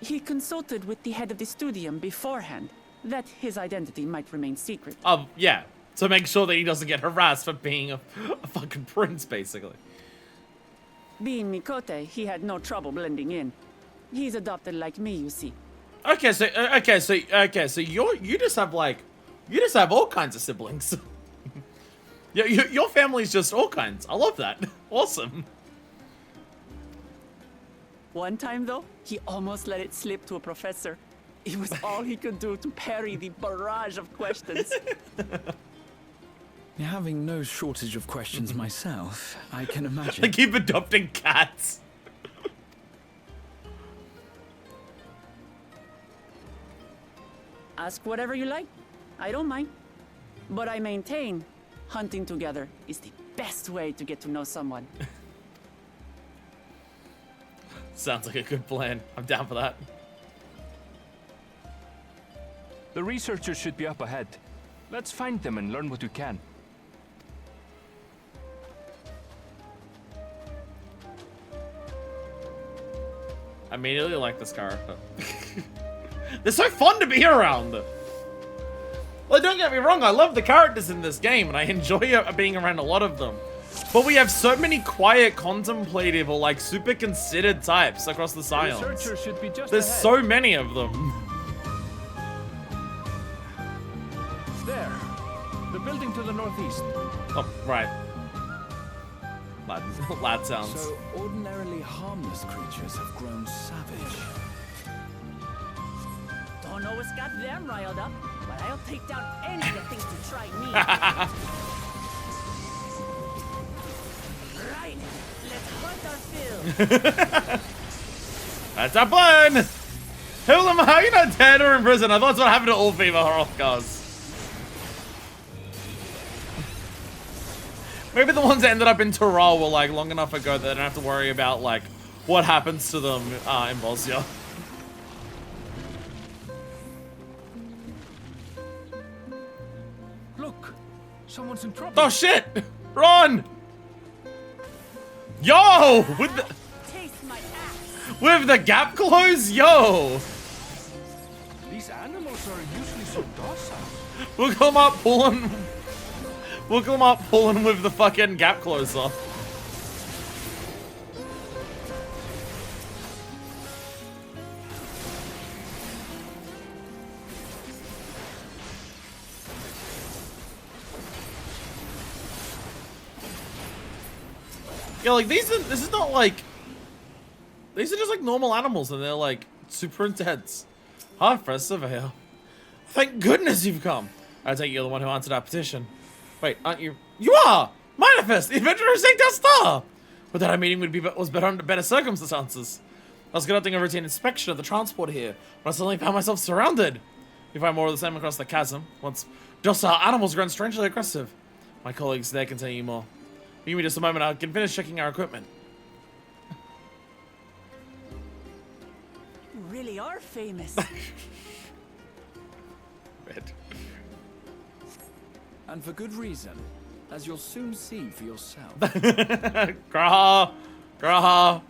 He consulted with the head of the studium beforehand, that his identity might remain secret. Yeah. To make sure that he doesn't get harassed for being a fucking prince, basically. Being Mikote, he had no trouble blending in. He's adopted like me, you see. So you just have all kinds of siblings. Your family's just all kinds. I love that. Awesome. One time, though, he almost let it slip to a professor. It was all he could do to parry the barrage of questions. Having no shortage of questions myself, I can imagine. They keep adopting cats. Ask whatever you like. I don't mind. But I maintain hunting together is the best way to get to know someone. Sounds like a good plan. I'm down for that. The researchers should be up ahead. Let's find them and learn what we can. I immediately like this character. They're so fun to be around. Well, don't get me wrong, I love the characters in this game, and I enjoy being around a lot of them. But we have so many quiet, contemplative, or like super considered types across the Scions. Researchers should be just There's ahead. so many of them. There. The building to the northeast. Oh, right. Lad sounds. So ordinarily harmless creatures have grown savage. Don't know what's got them riled up, but I'll take down any that thinks to try me. Right, let's hunt our fill. That's our plan! Who am I? You're not dead or in prison. I thought that's what happened to all female Hrothgars. Maybe the ones that ended up in Tataru were like long enough ago that they don't have to worry about like what happens to them in Bosnia. Look, someone's in trouble. Oh shit! Run! Yo! Taste my axe. With the gap close? Yo! These animals are usually so docile. We'll come up pulling. We'll come up pulling with the fucking gap closer. Yeah, like this is not like, these are just like normal animals and they're like super intense. Hi, First Surveyor. Thank goodness you've come. I take you're the one who answered our petition. Wait, aren't you? You are! Manifest, the adventurer who sank our star! Without our meeting was better under better circumstances. I was conducting a routine inspection of the transport here, when I suddenly found myself surrounded. You find more of the same across the chasm. Once docile animals grown strangely aggressive. My colleagues there can tell you more. Give me just a moment, I can finish checking our equipment. You really are famous. Red. And for good reason, as you'll soon see for yourself. Graha! Graha!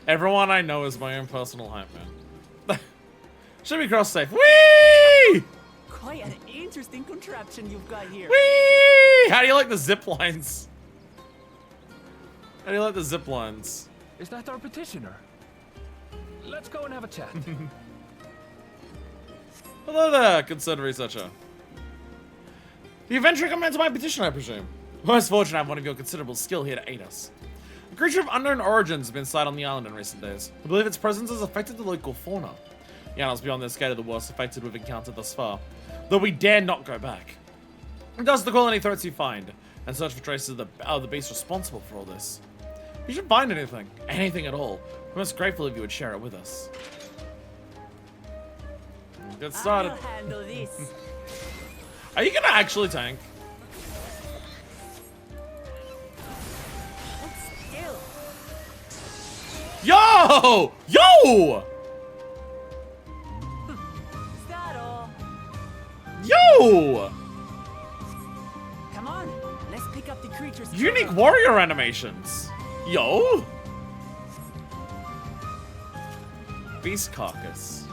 Everyone I know is my own personal hype man. Should be cross safe. Whee! Quite an interesting contraption you've got here. Whee! How do you like the zip lines? How do you like the zip lines? Is that our petitioner? Let's go and have a chat. Hello there, concerned researcher. The adventurer come to my petition, I presume. Most fortunate I have one of your considerable skill here to aid us. A creature of unknown origins has been sighted on the island in recent days. I believe its presence has affected the local fauna. The animals beyond their scale are the worst affected we've encountered thus far, though we dare not go back. It does the call any threats you find, and search for traces of the beast responsible for all this. If you should find anything at all, we're most grateful if you would share it with us. Get started. I'll handle this. Are you gonna actually tank? Still. Yo! Yo! Is that all? Yo! Come on, let's pick up the creatures. Unique warrior animations. Yo! Beast carcass.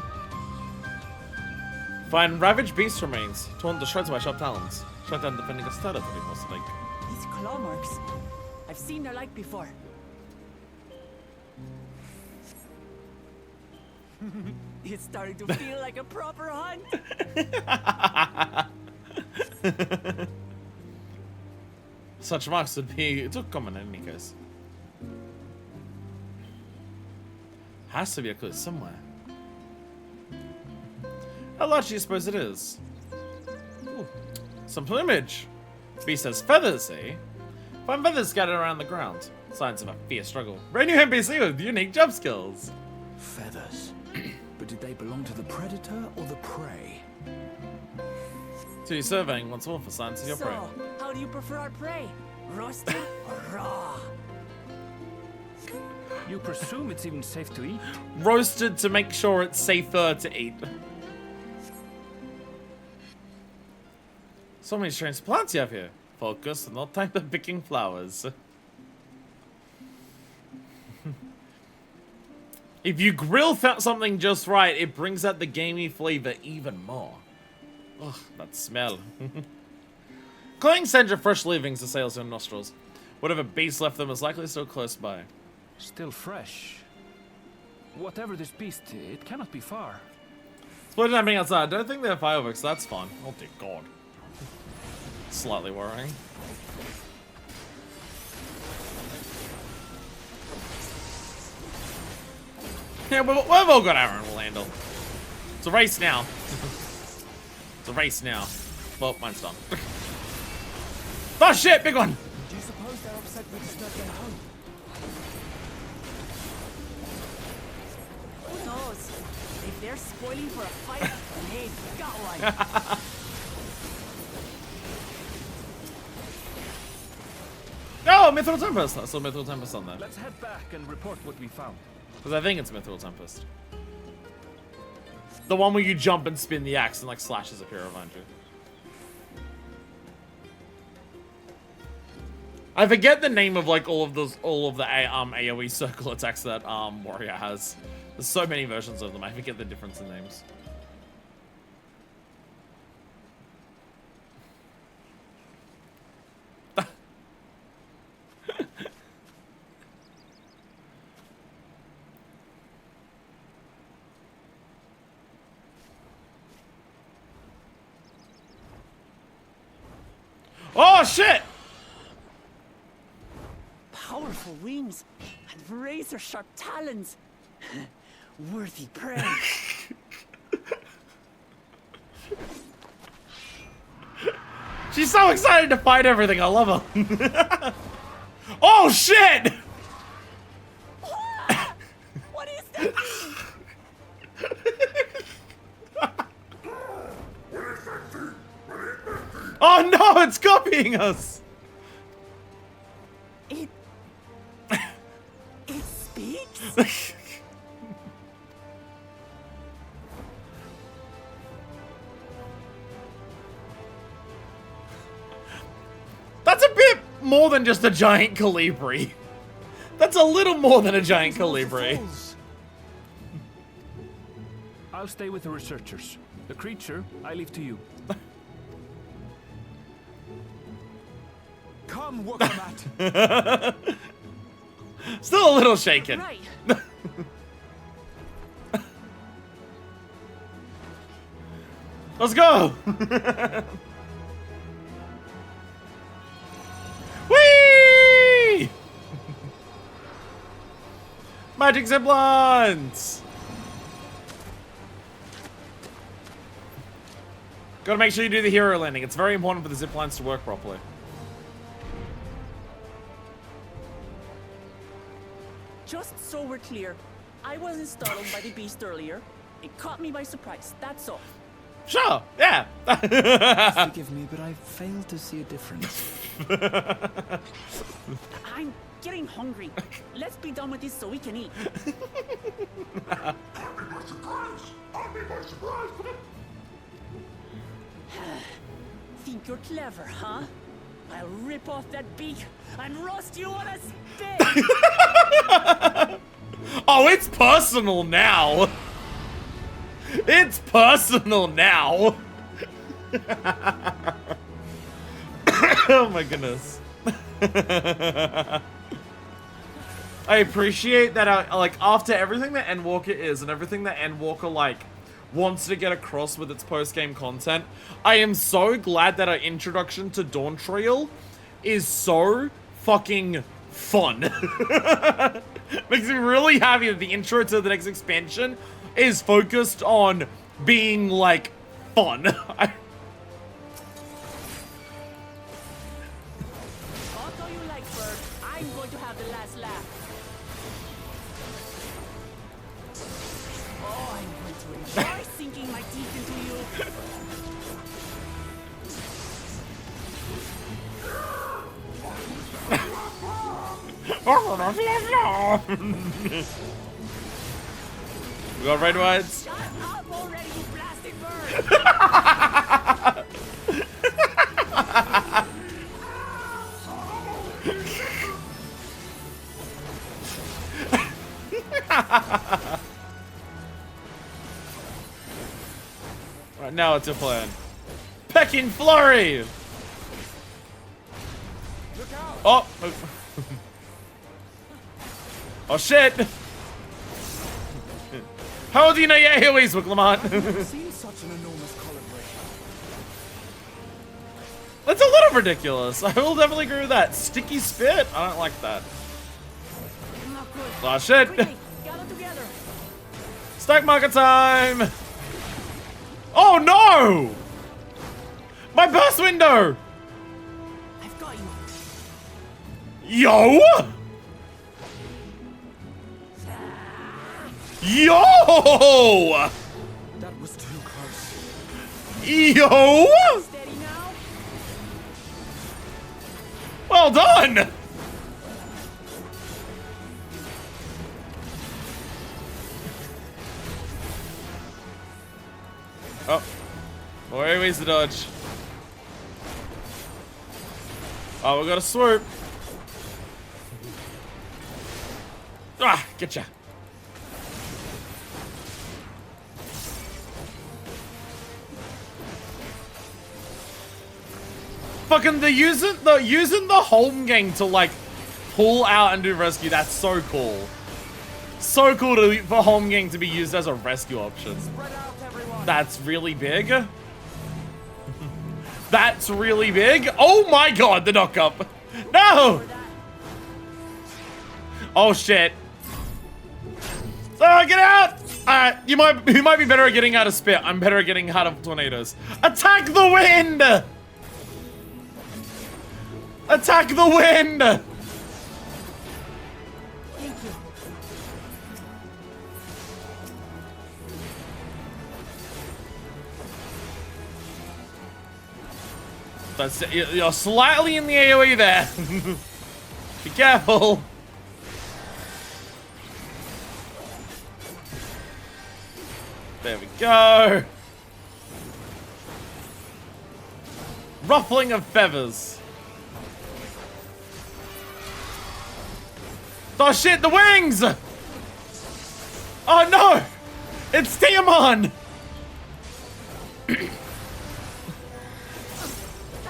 Find ravaged beast remains, torn to shreds by sharp talons. Shut down defending a stutter to be more specific. These claw marks. I've seen their like before. It's starting to feel like a proper hunt. Such marks would be too common in any case. Has to be a clue somewhere. How large do you suppose it is? Ooh, some plumage. Beast has feathers, eh? Find feathers scattered around the ground. Signs of a fierce struggle. Brand new NPC with unique jump skills. Feathers. But did they belong to the predator or the prey? So you're surveying once more for signs of your prey. So, how do you prefer our prey? Roasted or raw? You presume it's even safe to eat? Roasted to make sure it's safer to eat. So many strange plants you have here. Focus, not time for picking flowers. If you grill something just right, it brings out the gamey flavor even more. Ugh, that smell. Cloying stench of fresh leavings assails your nostrils. Whatever beast left them is likely still close by. Still fresh. Whatever this beast, it cannot be far. Splendid happening outside. I don't think they're fireworks, that's fun. Oh dear god. Slightly worrying. Yeah, we've all got Aaron we'll handle. It's a race now. It's a race now. Well, mine's done. Oh shit, big one! Do you suppose they're upset we disturbed their home? Who knows? If they're spoiling for a fight, then hey, got one. Oh, Mithril Tempest! I saw Mithril Tempest on there. Let's head back and report what we found. Because I think it's Mithril Tempest. The one where you jump and spin the axe and like slashes appear around you. I forget the name of like all of the AoE circle attacks that warrior has. There's so many versions of them. I forget the difference in names. Oh shit! Powerful wings and razor-sharp talons. Worthy prey. She's so excited to fight everything. I love her. Oh shit! What is that? Oh no, it's copying us! It speaks? That's a bit more than just a giant colibri. That's a little more than a giant colibri. I'll stay with the researchers. The creature, I leave to you. Come, Wakamat. Still a little shaken. Right. Let's go! Whee! Magic zip lines! Gotta make sure you do the hero landing. It's very important for the zip lines to work properly. Just so we're clear, I wasn't startled by the beast earlier. It caught me by surprise, that's all. Sure, yeah. Forgive me, but I failed to see a difference. I'm getting hungry. Let's be done with this so we can eat. Think you're clever, huh? I'll rip off that beak and roast you on a stick! Oh, it's personal now. It's personal now. Oh my goodness. I appreciate that, like, after everything that Endwalker is and everything that Endwalker, like, wants to get across with its post-game content, I am so glad that our introduction to Dawntrail is so fucking fun. Makes me really happy that the intro to the next expansion is focused on being, like, fun. Although you like bird, I'm going to have the last laugh. Oh, I'm going to enjoy sinking my teeth into you. We got red whites. Shut up already, you blasted bird! Right, now it's a plan. Pecking flurry! Oh! Oh shit! How do you know your AoEs, Wicklemont? I've seen such an enormous calibration. That's a little ridiculous. I will definitely agree with that. Sticky spit? I don't like that. Not good. Oh shit! Quickly, gather together. Stack market time! Oh no! My burst window! I've got you. Yo! Yo! That was too close. Yo! Steady now. Well done! Oh. More ways to dodge. Oh, we got a swoop. Ah, getcha. Fucking using the home gang to like pull out and do rescue. That's so cool. So cool for home gang to be used as a rescue option. Spread out, everyone. That's really big. That's really big. Oh my god, the knock up. No! Oh shit. So get out! Alright, you might be better at getting out of spit. I'm better at getting out of tornadoes. Attack the wind! Attack the wind! Thank you. That's it. You're slightly in the AoE there. Be careful. There we go. Ruffling of feathers. Oh shit, the wings! Oh no! It's Tiamon! That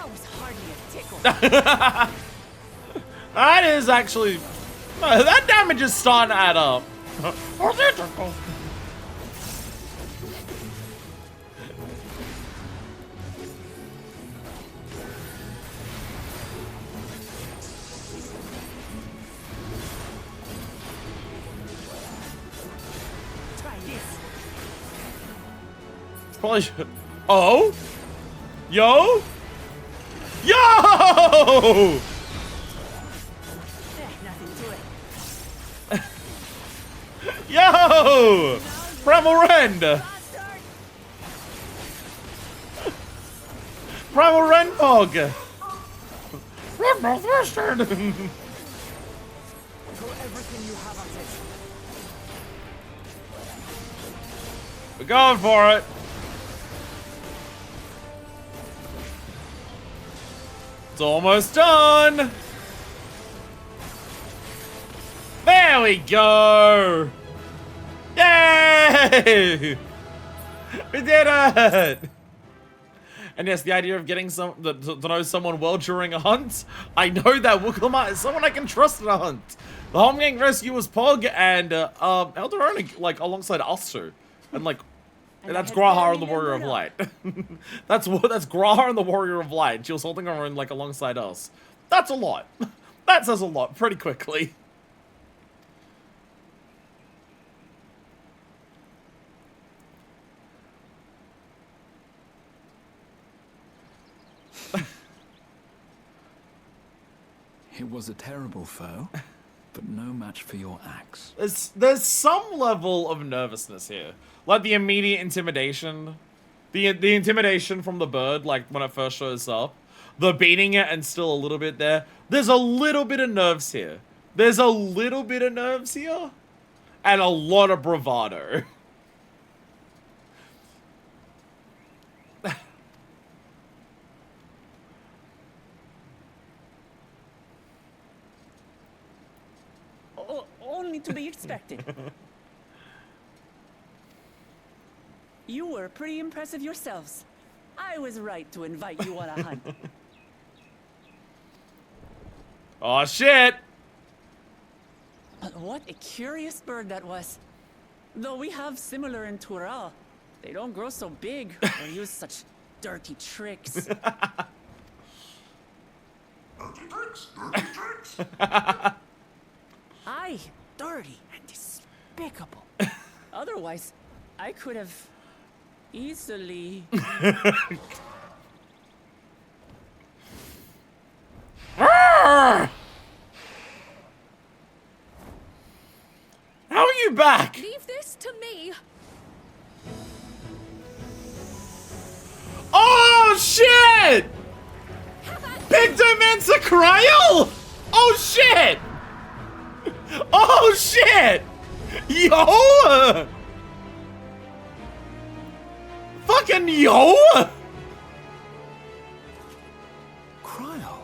was hardly a tickle. That is actually... that damage is starting to add up. Try this. Probably should... Oh? Yo? Yo! Nothing to it. Yo! Primal Rend! Bastard! Primal Rend Fog! Red Northwestern! Throw everything you have at it. We're going for it. It's almost done. There we go. Yay! We did it. And yes, the idea of getting to know someone well during a hunt. I know that Wooklama is someone I can trust in a hunt. The home gang rescue was Pog and Hildibrand, like alongside us two, and like. And That's I had Grahar barely and the Warrior of ended Light. that's Grahar and the Warrior of Light. She was holding her own like alongside us. That's a lot. That says a lot pretty quickly. It was a terrible foe, but no match for your axe. There's some level of nervousness here. Like the immediate intimidation. The intimidation from the bird, like when it first shows up. The beating it and still a little bit there. There's a little bit of nerves here. There's a little bit of nerves here, and a lot of bravado. Only to be expected. You were pretty impressive yourselves. I was right to invite you on a hunt. Oh shit! What a curious bird that was. Though we have similar in Tural, they don't grow so big or use such dirty tricks. Dirty tricks! Dirty tricks! Aye, dirty and despicable. Otherwise, I could have easily... How are you back? Leave this to me. Oh shit! Pictomancer Cryle? Oh shit! Oh shit! Yo! Fucking yo! Cryle.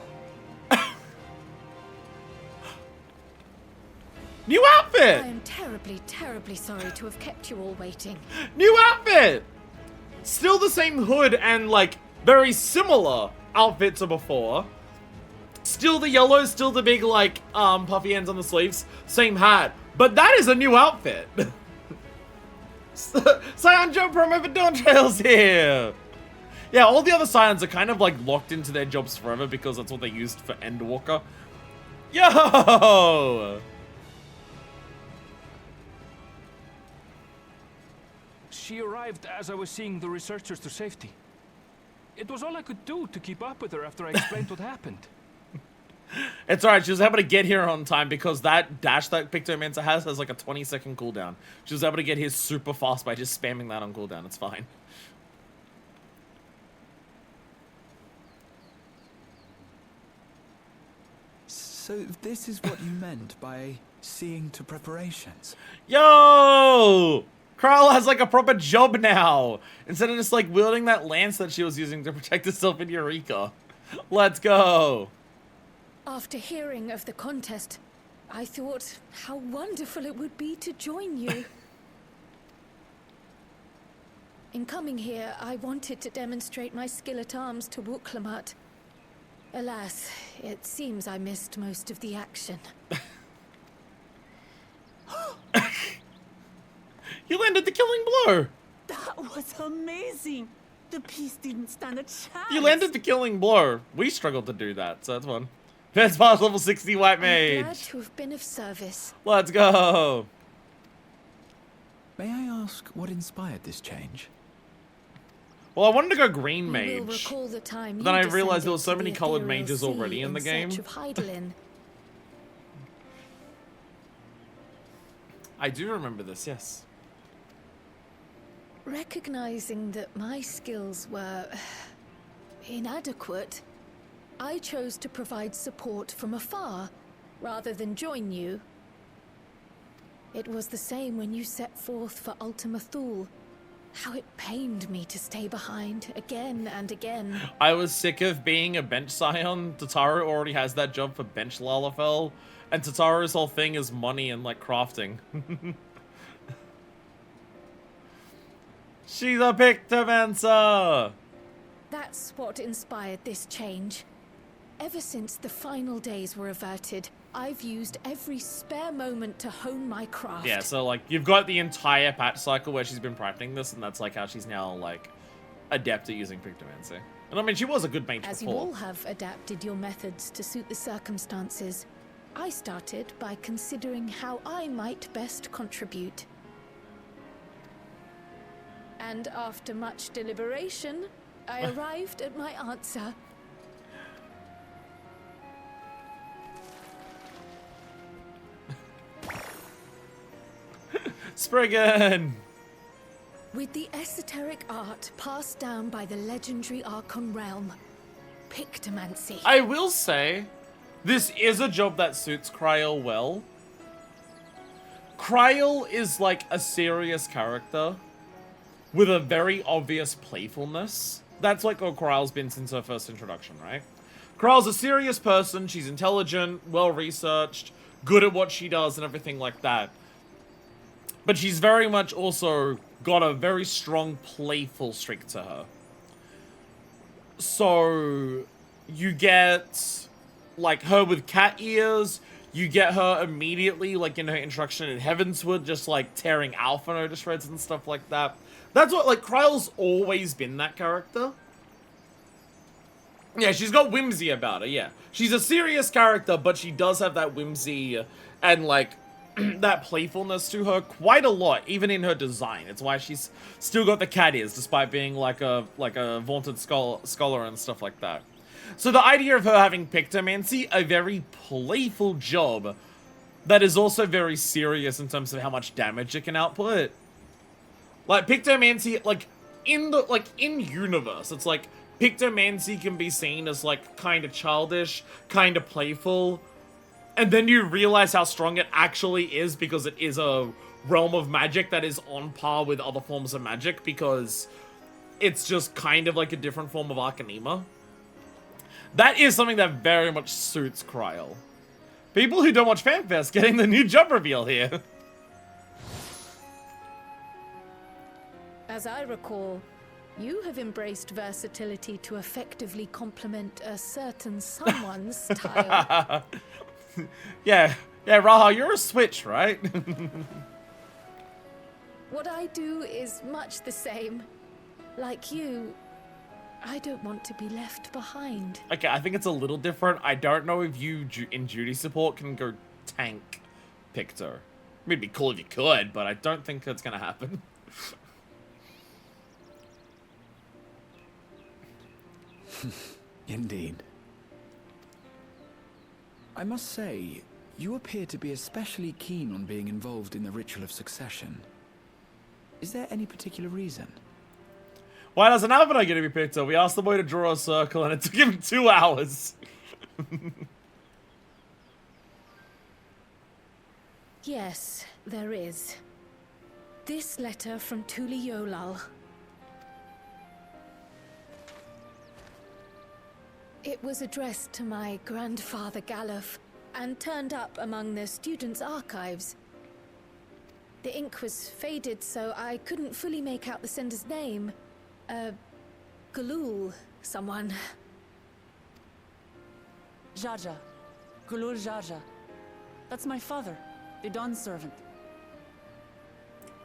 New outfit! I am terribly, terribly sorry to have kept you all waiting. New outfit! Still the same hood and, like, very similar outfit to before. Still the yellow, still the big, like, puffy ends on the sleeves. Same hat. But that is a new outfit. Scion Joe promo for Dawntrail's here! Yeah, all the other Scions are kind of, like, locked into their jobs forever because that's what they used for Endwalker. Yo! She arrived as I was seeing the researchers to safety. It was all I could do to keep up with her after I explained what happened. It's alright, she was able to get here on time because that dash that Pictomancer has like a 20-second cooldown. She was able to get here super fast by just spamming that on cooldown, it's fine. So this is what you meant by seeing to preparations? Yo! Cryle has like a proper job now! Instead of just like wielding that lance that she was using to protect herself in Eureka. Let's go! After hearing of the contest, I thought how wonderful it would be to join you. In coming here, I wanted to demonstrate my skill at arms to Wuklamut. Alas, it seems I missed most of the action. You landed the killing blow! That was amazing! The piece didn't stand a chance! You landed the killing blow. We struggled to do that, so that's fun. Best pass level 60 white I'm mage. glad to have been of service. Let's go! May I ask what inspired this change? Well, I wanted to go green You will mage. recall the time But then you I realized there descended was so to many the colored ethereal mages sea already in the game. search of Hydaelyn. I do remember this, yes. Recognizing that my skills were inadequate, I chose to provide support from afar rather than join you. It was the same when you set forth for Ultima Thule. How it pained me to stay behind again and again. I was sick of being a bench scion. Tataru already has that job for bench Lalafell. And Tataru's whole thing is money and, like, crafting. She's a Pictomancer! That's what inspired this change. Ever since the final days were averted, I've used every spare moment to hone my craft. Yeah, so, like, you've got the entire patch cycle where she's been practicing this, and that's, like, how she's now, like, adept at using Pictomancy. And, I mean, she was a good mage As you before. all have adapted your methods to suit the circumstances, I started by considering how I might best contribute. And after much deliberation, I arrived at my answer. Spriggan! With the esoteric art passed down by the legendary Archon realm, Pictomancy. I will say, this is a job that suits Kryl well. Kryl is like a serious character with a very obvious playfulness. That's like what Kryl's been since her first introduction, right? Kryl's a serious person, she's intelligent, well-researched, good at what she does and everything like that. But she's very much also got a very strong playful streak to her. So, you get, like, her with cat ears, you get her immediately, like, in her introduction in Heavensward, just, like, tearing Alphino to shreds and stuff like that. That's what, like, Kryl's always been that character. Yeah, she's got whimsy about her, yeah. She's a serious character, but she does have that whimsy and, like, that playfulness to her quite a lot, even in her design. It's why she's still got the cat ears, despite being like a vaunted scholar and stuff like that. So the idea of her having Pictomancy, a very playful job that is also very serious in terms of how much damage it can output. Like Pictomancy, like in universe, it's like Pictomancy can be seen as like kind of childish, kind of playful. And then you realize how strong it actually is because it is a realm of magic that is on par with other forms of magic because it's just kind of like a different form of Arcanema. That is something that very much suits Kryl. People who don't watch FanFest getting the new job reveal here. As I recall, you have embraced versatility to effectively complement a certain someone's style. Yeah, Raha, you're a switch, right? What I do is much the same. Like you, I don't want to be left behind. Okay, I think it's a little different. I don't know if you, in duty support, can go tank Picto. I mean, it'd be cool if you could, but I don't think that's gonna happen. Indeed. I must say, you appear to be especially keen on being involved in the ritual of succession. Is there any particular reason? Why doesn't Avana get to be picked up? We asked the boy to draw a circle and it took him 2 hours. Yes, there is. This letter from Tuli Yolal. It was addressed to my grandfather Galuf and turned up among the students' archives. The ink was faded, so I couldn't fully make out the sender's name. Galul, someone. Jaja. Gulul Jaja. That's my father, the Dawn servant.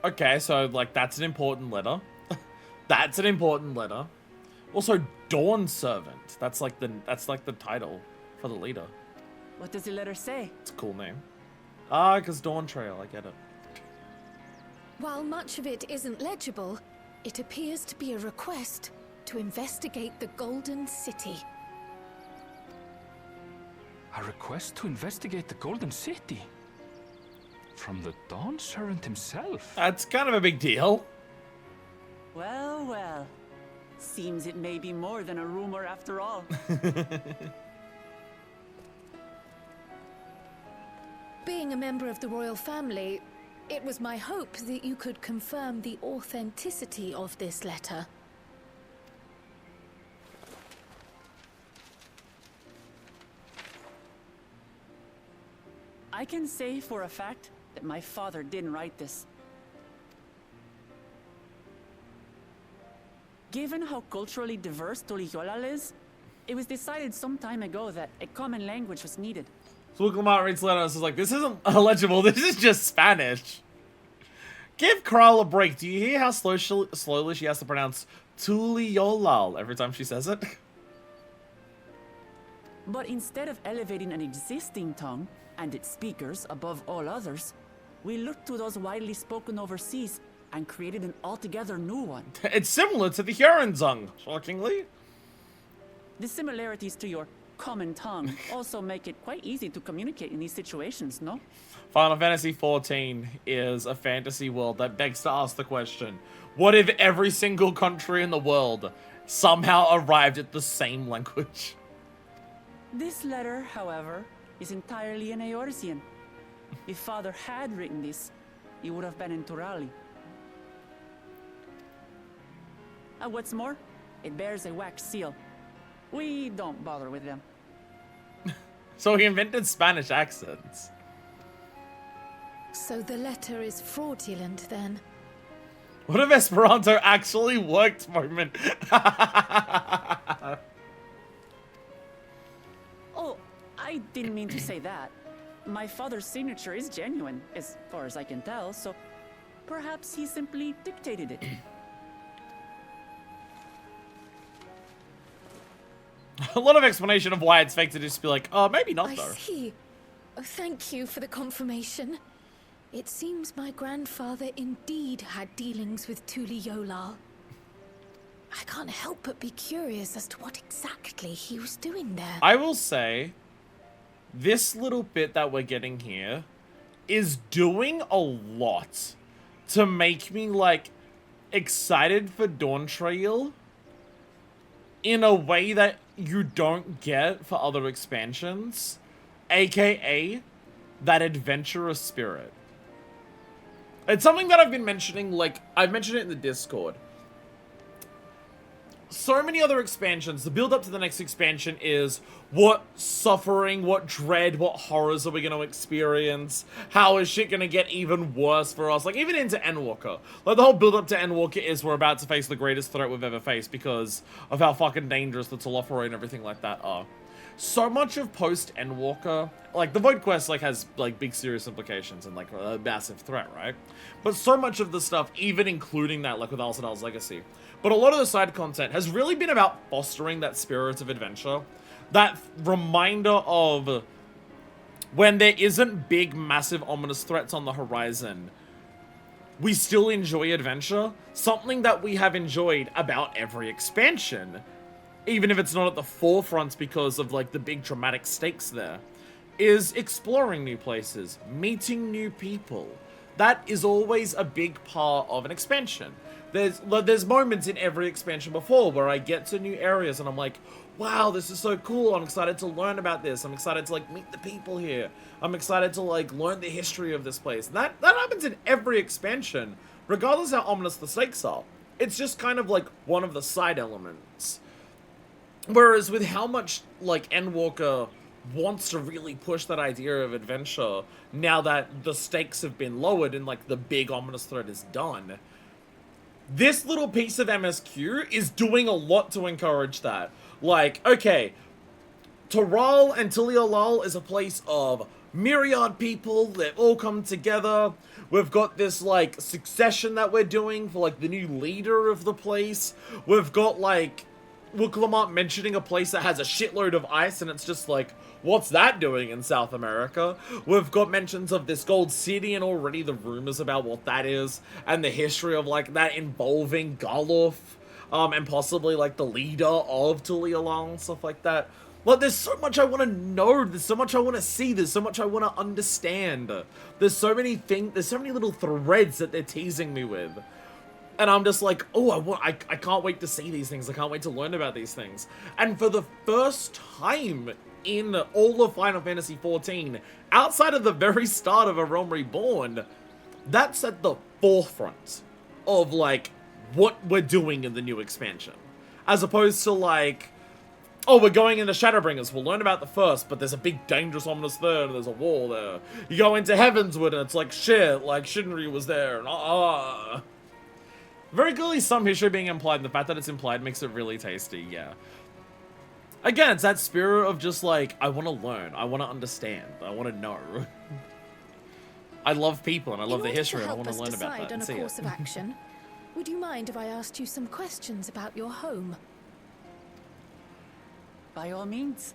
Okay, so, like, that's an important letter. That's an important letter. Also, Dawn Servant. That's like the title for the leader. What does the letter say? It's a cool name. Ah, because Dawntrail, I get it. While much of it isn't legible, it appears to be a request to investigate the Golden City. A request to investigate the Golden City? From the Dawn Servant himself? That's kind of a big deal. Well, well. Seems it may be more than a rumor after all. Being a member of the royal family, it was my hope that you could confirm the authenticity of this letter. I can say for a fact that my father didn't write this. Given how culturally diverse Toliolal is, it was decided some time ago that a common language was needed. So Luke Lamar reads the letter and says, like, this isn't illegible, this is just Spanish. Give Kral a break. Do you hear how slowly she has to pronounce Tuliolal every time she says it? But instead of elevating an existing tongue and its speakers above all others, we looked to those widely spoken overseas and created an altogether new one. It's similar to the Huronzung, shockingly. The similarities to your common tongue also make it quite easy to communicate in these situations, no? Final Fantasy XIV is a fantasy world that begs to ask the question, what if every single country in the world somehow arrived at the same language? This letter, however, is entirely in Eorzean. If Father had written this, he would have been in Turali. What's more, it bears a wax seal. We don't bother with them. So he invented Spanish accents. So the letter is fraudulent then? What if Esperanto actually worked, moment? Oh, I didn't mean to say that. My father's signature is genuine, as far as I can tell, so perhaps he simply dictated it. A lot of explanation of why it's fake to just be like, oh, maybe not I though. see. Oh, thank you for the confirmation. It seems my grandfather indeed had dealings with Tuli Yolal. I can't help but be curious as to what exactly he was doing there. I will say, this little bit that we're getting here is doing a lot to make me, like, excited for Dawntrail in a way that you don't get for other expansions, aka that adventurous spirit. It's something that I've been mentioning, like, I've mentioned it in the Discord. So many other expansions, the build up to the next expansion is what suffering, what dread, what horrors are we going to experience? How is shit going to get even worse for us? Like, even into Endwalker. Like, the whole build up to Endwalker is we're about to face the greatest threat we've ever faced because of how fucking dangerous the Telophoroi and everything like that are. So much of post-Endwalker, like, the Void Quest, like, has, like, big serious implications and, like, a massive threat, right? But so much of the stuff, even including that, like, with Alcedal's Legacy, but a lot of the side content has really been about fostering that spirit of adventure. That reminder of when there isn't big, massive, ominous threats on the horizon, we still enjoy adventure. Something that we have enjoyed about every expansion, even if it's not at the forefront because of, like, the big dramatic stakes there, is exploring new places, meeting new people. That is always a big part of an expansion. There's moments in every expansion before where I get to new areas and I'm like, wow, this is so cool. I'm excited to learn about this. I'm excited to, like, meet the people here. I'm excited to, like, learn the history of this place. And that happens in every expansion, regardless how ominous the stakes are. It's just kind of like one of the side elements. Whereas with how much, like, Endwalker wants to really push that idea of adventure now that the stakes have been lowered and, like, the big ominous threat is done, this little piece of MSQ is doing a lot to encourage that. Like, okay, Taral and Tiliolal is a place of myriad people that all come together. We've got this, like, succession that we're doing for, like, the new leader of the place. We've got, like, Wuklamart mentioning a place that has a shitload of ice, and it's just like, what's that doing in South America? We've got mentions of this gold city and already the rumors about what that is, and the history of, like, that involving Garlof, and possibly, like, the leader of Tiliolal and stuff like that. Like, there's so much I want to know, there's so much I want to see, there's so much I want to understand. There's so many things, there's so many little threads that they're teasing me with. And I'm just like, oh, I can't wait to see these things. I can't wait to learn about these things. And for the first time in all of Final Fantasy XIV, outside of the very start of A Realm Reborn, that's at the forefront of, like, what we're doing in the new expansion. As opposed to, like, oh, we're going into Shadowbringers. We'll learn about the first, but there's a big, dangerous, ominous third, and there's a wall there. You go into Heavenswood, and it's like, shit, like, Shinryu was there, and very clearly some history being implied, and the fact that it's implied makes it really tasty, yeah. Again, it's that spirit of just like, I want to learn, I want to understand, I want to know. I love people, and I love the history, and I want to learn about that and see it. On a course of action, would you mind if I asked you some questions about your home? By all means.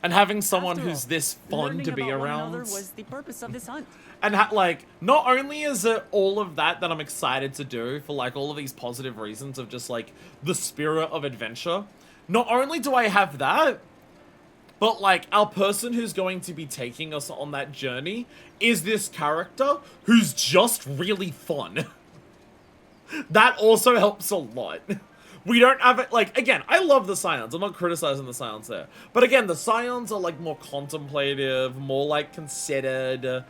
And having someone After who's all, this fun learning to be about one around. another was the purpose of this hunt. And like, not only is it all of that I'm excited to do for, like, all of these positive reasons of just, like, the spirit of adventure, not only do I have that, but, like, our person who's going to be taking us on that journey is this character who's just really fun. That also helps a lot. We don't have it, like, again, I love the Scions. I'm not criticizing the Scions there. But again, the Scions are, like, more contemplative, more, like, considered,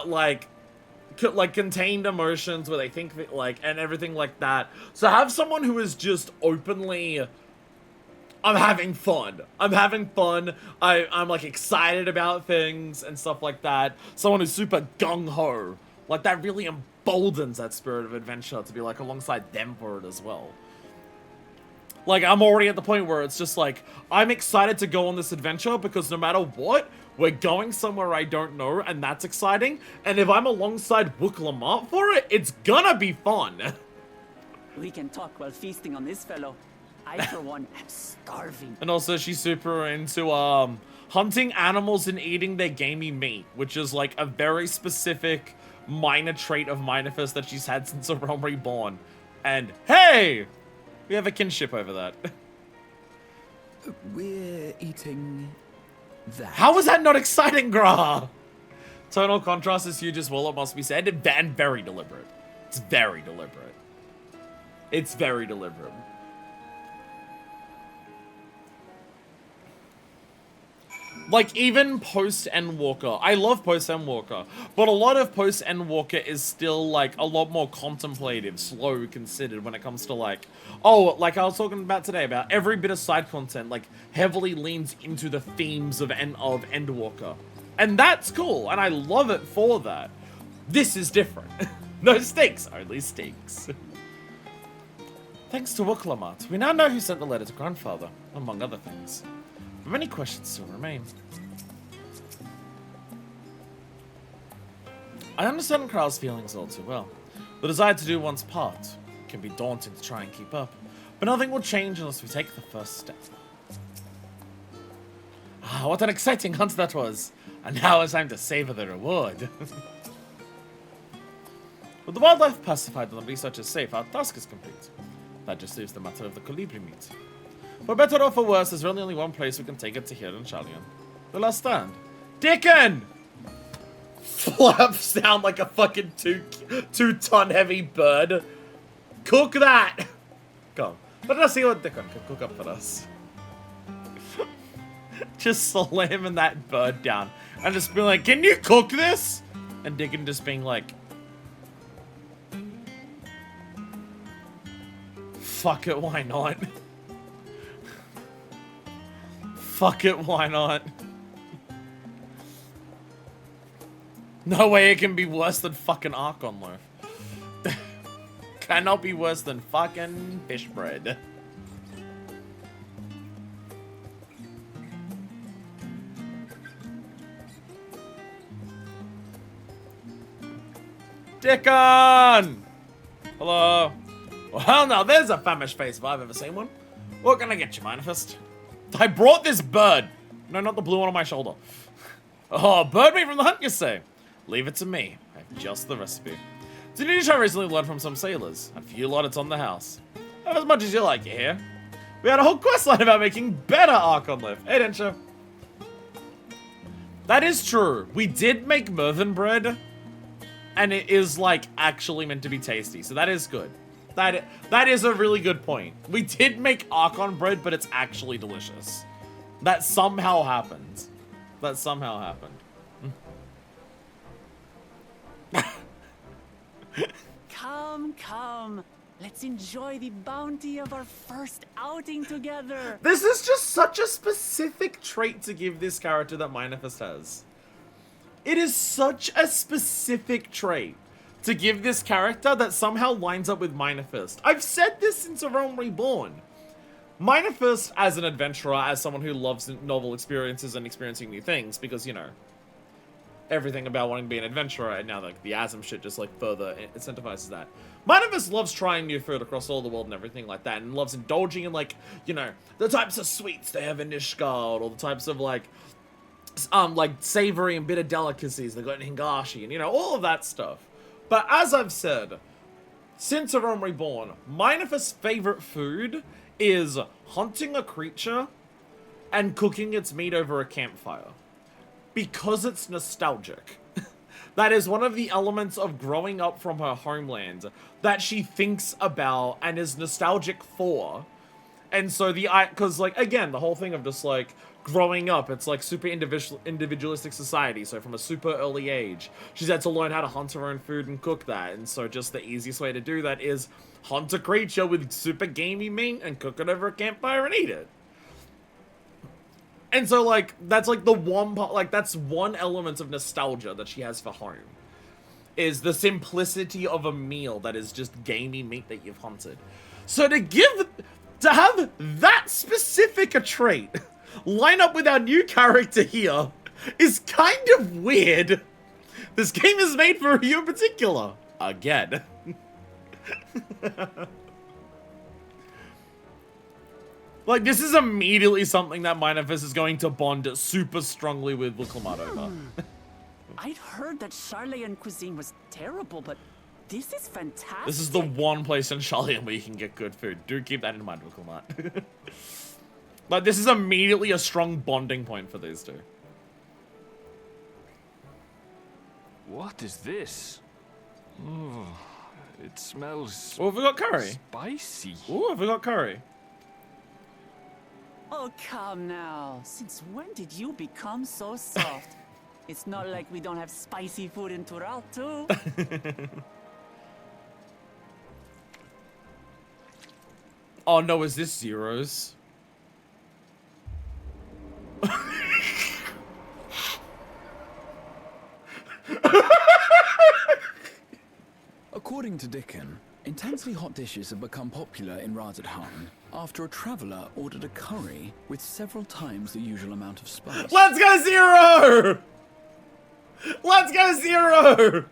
like, contained emotions where they think, like, and everything like that. So have someone who is just openly, I'm having fun. I'm having fun. I'm, like, excited about things and stuff like that. Someone who's super gung-ho. Like, that really emboldens that spirit of adventure to be, like, alongside them for it as well. Like, I'm already at the point where it's just like, I'm excited to go on this adventure because no matter what, we're going somewhere I don't know, and that's exciting. And if I'm alongside Wook Lamont for it, it's gonna be fun. We can talk while feasting on this fellow. I, for one, am starving. And also, she's super into, hunting animals and eating their gamey meat, which is, like, a very specific minor trait of Minifest that she's had since A Realm Reborn. And, hey! We have a kinship over that. We're eating that. How is that not exciting, Gra? Tonal contrast is huge as well, it must be said, and very deliberate. It's very deliberate. It's very deliberate. Like, even post-Endwalker. I love post-Endwalker. But a lot of post-Endwalker is still, like, a lot more contemplative, slow, considered when it comes to, like... Oh, like I was talking about today, about every bit of side content, like, heavily leans into the themes of Endwalker. And that's cool, and I love it for that. This is different. No stakes, only stakes. Thanks to Wook Lamont, we now know who sent the letter to Grandfather, among other things. But many questions still remain. I understand Kral's feelings all too well. The desire to do one's part can be daunting to try and keep up, but nothing will change unless we take the first step. Ah, what an exciting hunt that was! And now it's time to savor the reward. With the wildlife pacified and the research is safe, our task is complete. That just leaves the matter of the colibri meat. For better or for worse, there's really only one place we can take it to here in Shalian. The last stand. Dickon! Flaps down like a fucking two-ton heavy bird. Cook that! Come. Let us see what Dickon can cook up for us. Just slamming that bird down. And just being like, can you cook this? And Dickon just being like... Fuck it, why not? Fuck it, why not? No way it can be worse than fucking Archon Loaf. Cannot be worse than fucking fish bread. Dickon! Hello. Well, now there's a famished face if I've ever seen one. What can I get you, Minifest? I brought this bird. No, not the blue one on my shoulder. Oh, bird meat from the hunt, you say? Leave it to me. I have just the recipe. It's a new dish I recently learned from some sailors. And for you lot, it's on the house. Have as much as you like, you hear? We had a whole questline about making better Archon Lift. Hey, Densha. That is true. We did make Mervyn bread. And it is, like, actually meant to be tasty. So that is good. That is a really good point. We did make Archon bread, but it's actually delicious. That somehow happened. That somehow happened. Come, come. Let's enjoy the bounty of our first outing together. This is just such a specific trait to give this character that Minifest has. It is such a specific trait to give this character that somehow lines up with Minifest. I've said this since A Realm Reborn. Minifest as an adventurer, as someone who loves novel experiences and experiencing new things, because, you know, everything about wanting to be an adventurer, and now like the Asm shit just like further incentivizes that. Minifest loves trying new food across all the world and everything like that, and loves indulging in, like, you know, the types of sweets they have in Nishgard, or the types of like savory and bitter delicacies they got in Hingashi, and, you know, all of that stuff. But as I've said, since A Realm Reborn, Minifest's favorite food is hunting a creature and cooking its meat over a campfire. Because it's nostalgic. That is one of the elements of growing up from her homeland that she thinks about and is nostalgic for. And so because like, again, the whole thing of just like growing up, it's like super individualistic society. So from a super early age, she's had to learn how to hunt her own food and cook that. And so just the easiest way to do that is hunt a creature with super gamey meat and cook it over a campfire and eat it. And so, like, that's, like, the one part, like, that's one element of nostalgia that she has for home. Is the simplicity of a meal that is just gamey meat that you've hunted. So to have that specific a trait line up with our new character here is kind of weird. This game is made for you in particular. Again. Like, this is immediately something that Manifest is going to bond super strongly with Wuklamad over. I'd heard that Charlian cuisine was terrible, but this is fantastic. This is the one place in Charlian where you can get good food. Do keep that in mind, Wuklamad. Like, this is immediately a strong bonding point for these two. What is this? Oh, it smells Oh, have we got curry? spicy. Oh, have we got curry? Oh, come now. Since when did you become so soft? It's not like we don't have spicy food in Tural, too. Oh no, is this Zero's? According to Dickon, intensely hot dishes have become popular in Razadhan after a traveller ordered a curry with several times the usual amount of spice. Let's go, Zero! Let's go, Zero!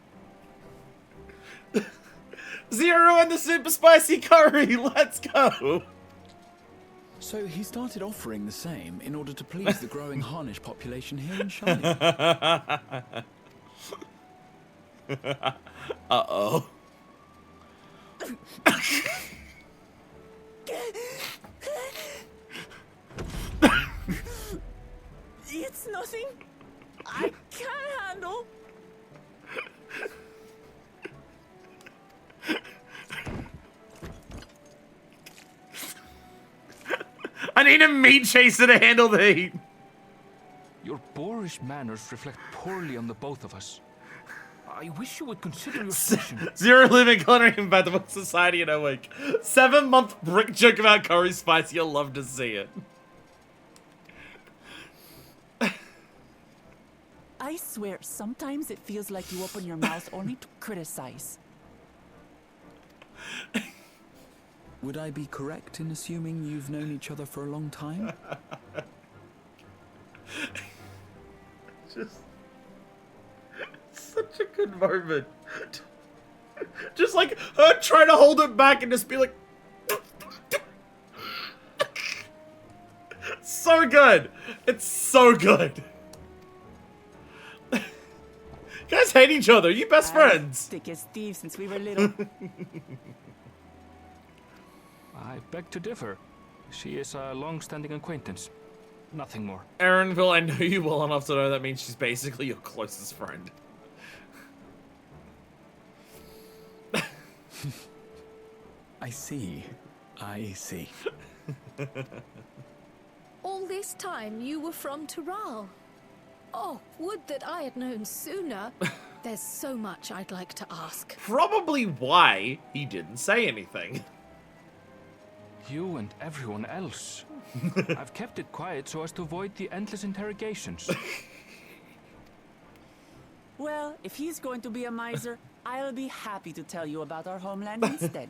Zero and the super spicy curry, let's go! So he started offering the same in order to please the growing Harnish population here in Shiny. Uh-oh. It's nothing I can't handle. I need a meat chaser to handle the heat. Your boorish manners reflect poorly on the both of us. I wish you would consider your position. Zero living culinary compatible society in a week. 7-month brick joke about curry spice. You'll love to see it. I swear, sometimes it feels like you open your mouth only to criticize. Would I be correct in assuming you've known each other for a long time? Just such a good moment. Just like her trying to hold it back and just be like, so good. It's so good. You guys hate each other. You best friends. Thick as thieves since we were little. I beg to differ. She is a long-standing acquaintance. Nothing more. Erinville, I know you well enough to know that means she's basically your closest friend. I see. I see. All this time you were from Tural. Oh, would that I had known sooner. There's so much I'd like to ask. Probably why he didn't say anything. You and everyone else. I've kept it quiet so as to avoid the endless interrogations. Well, if he's going to be a miser, I'll be happy to tell you about our homeland instead.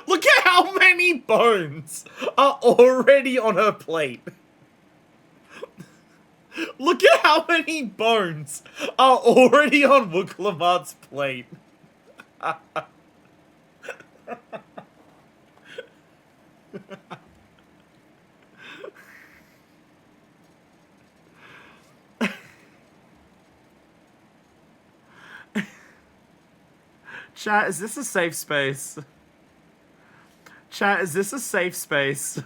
Look at how many bones are already on her plate. Look at how many bones are already on Wuklamad's plate. Chat, is this a safe space? Chat, is this a safe space?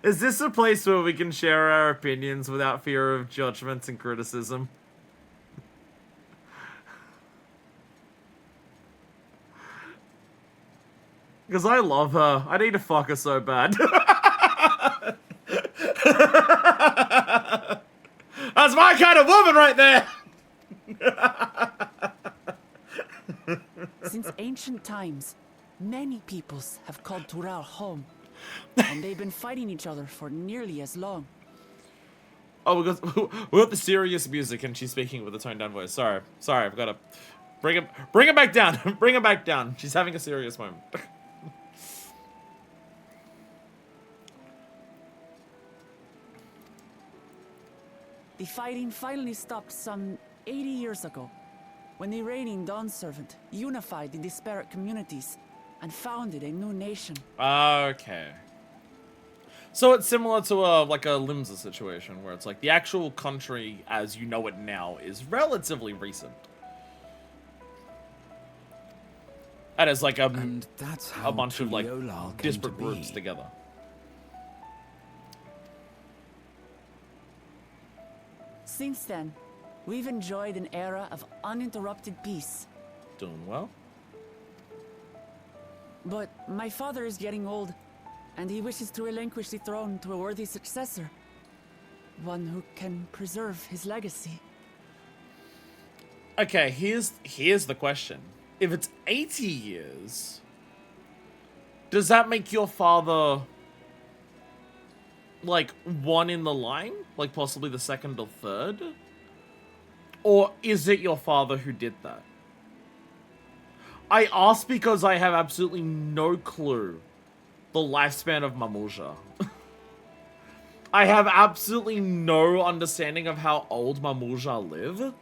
Is this a place where we can share our opinions without fear of judgment and criticism? Because I love her. I need to fuck her so bad. That's my kind of woman right there! Since ancient times, many peoples have called Tural home. And they've been fighting each other for nearly as long. Oh, we got the serious music and she's speaking with a toned down voice. Sorry, I've got to bring it back down. Bring it back down. She's having a serious moment. The fighting finally stopped some 80 years ago, when the reigning Dawn Servant unified the disparate communities and founded a new nation. Okay. So it's similar to like a Limsa situation, where it's like the actual country as you know it now is relatively recent. And it's like And that's how a bunch of like Priolal came to disparate be. groups together. Since then, we've enjoyed an era of uninterrupted peace. Doing well. But my father is getting old, and he wishes to relinquish the throne to a worthy successor. One who can preserve his legacy. Okay, here's the question. If it's 80 years, does that make your father like one in the line? Like possibly the second or third? Or is it your father who did that? I ask because I have absolutely no clue the lifespan of Mamuja. I have absolutely no understanding of how old Mamuja live.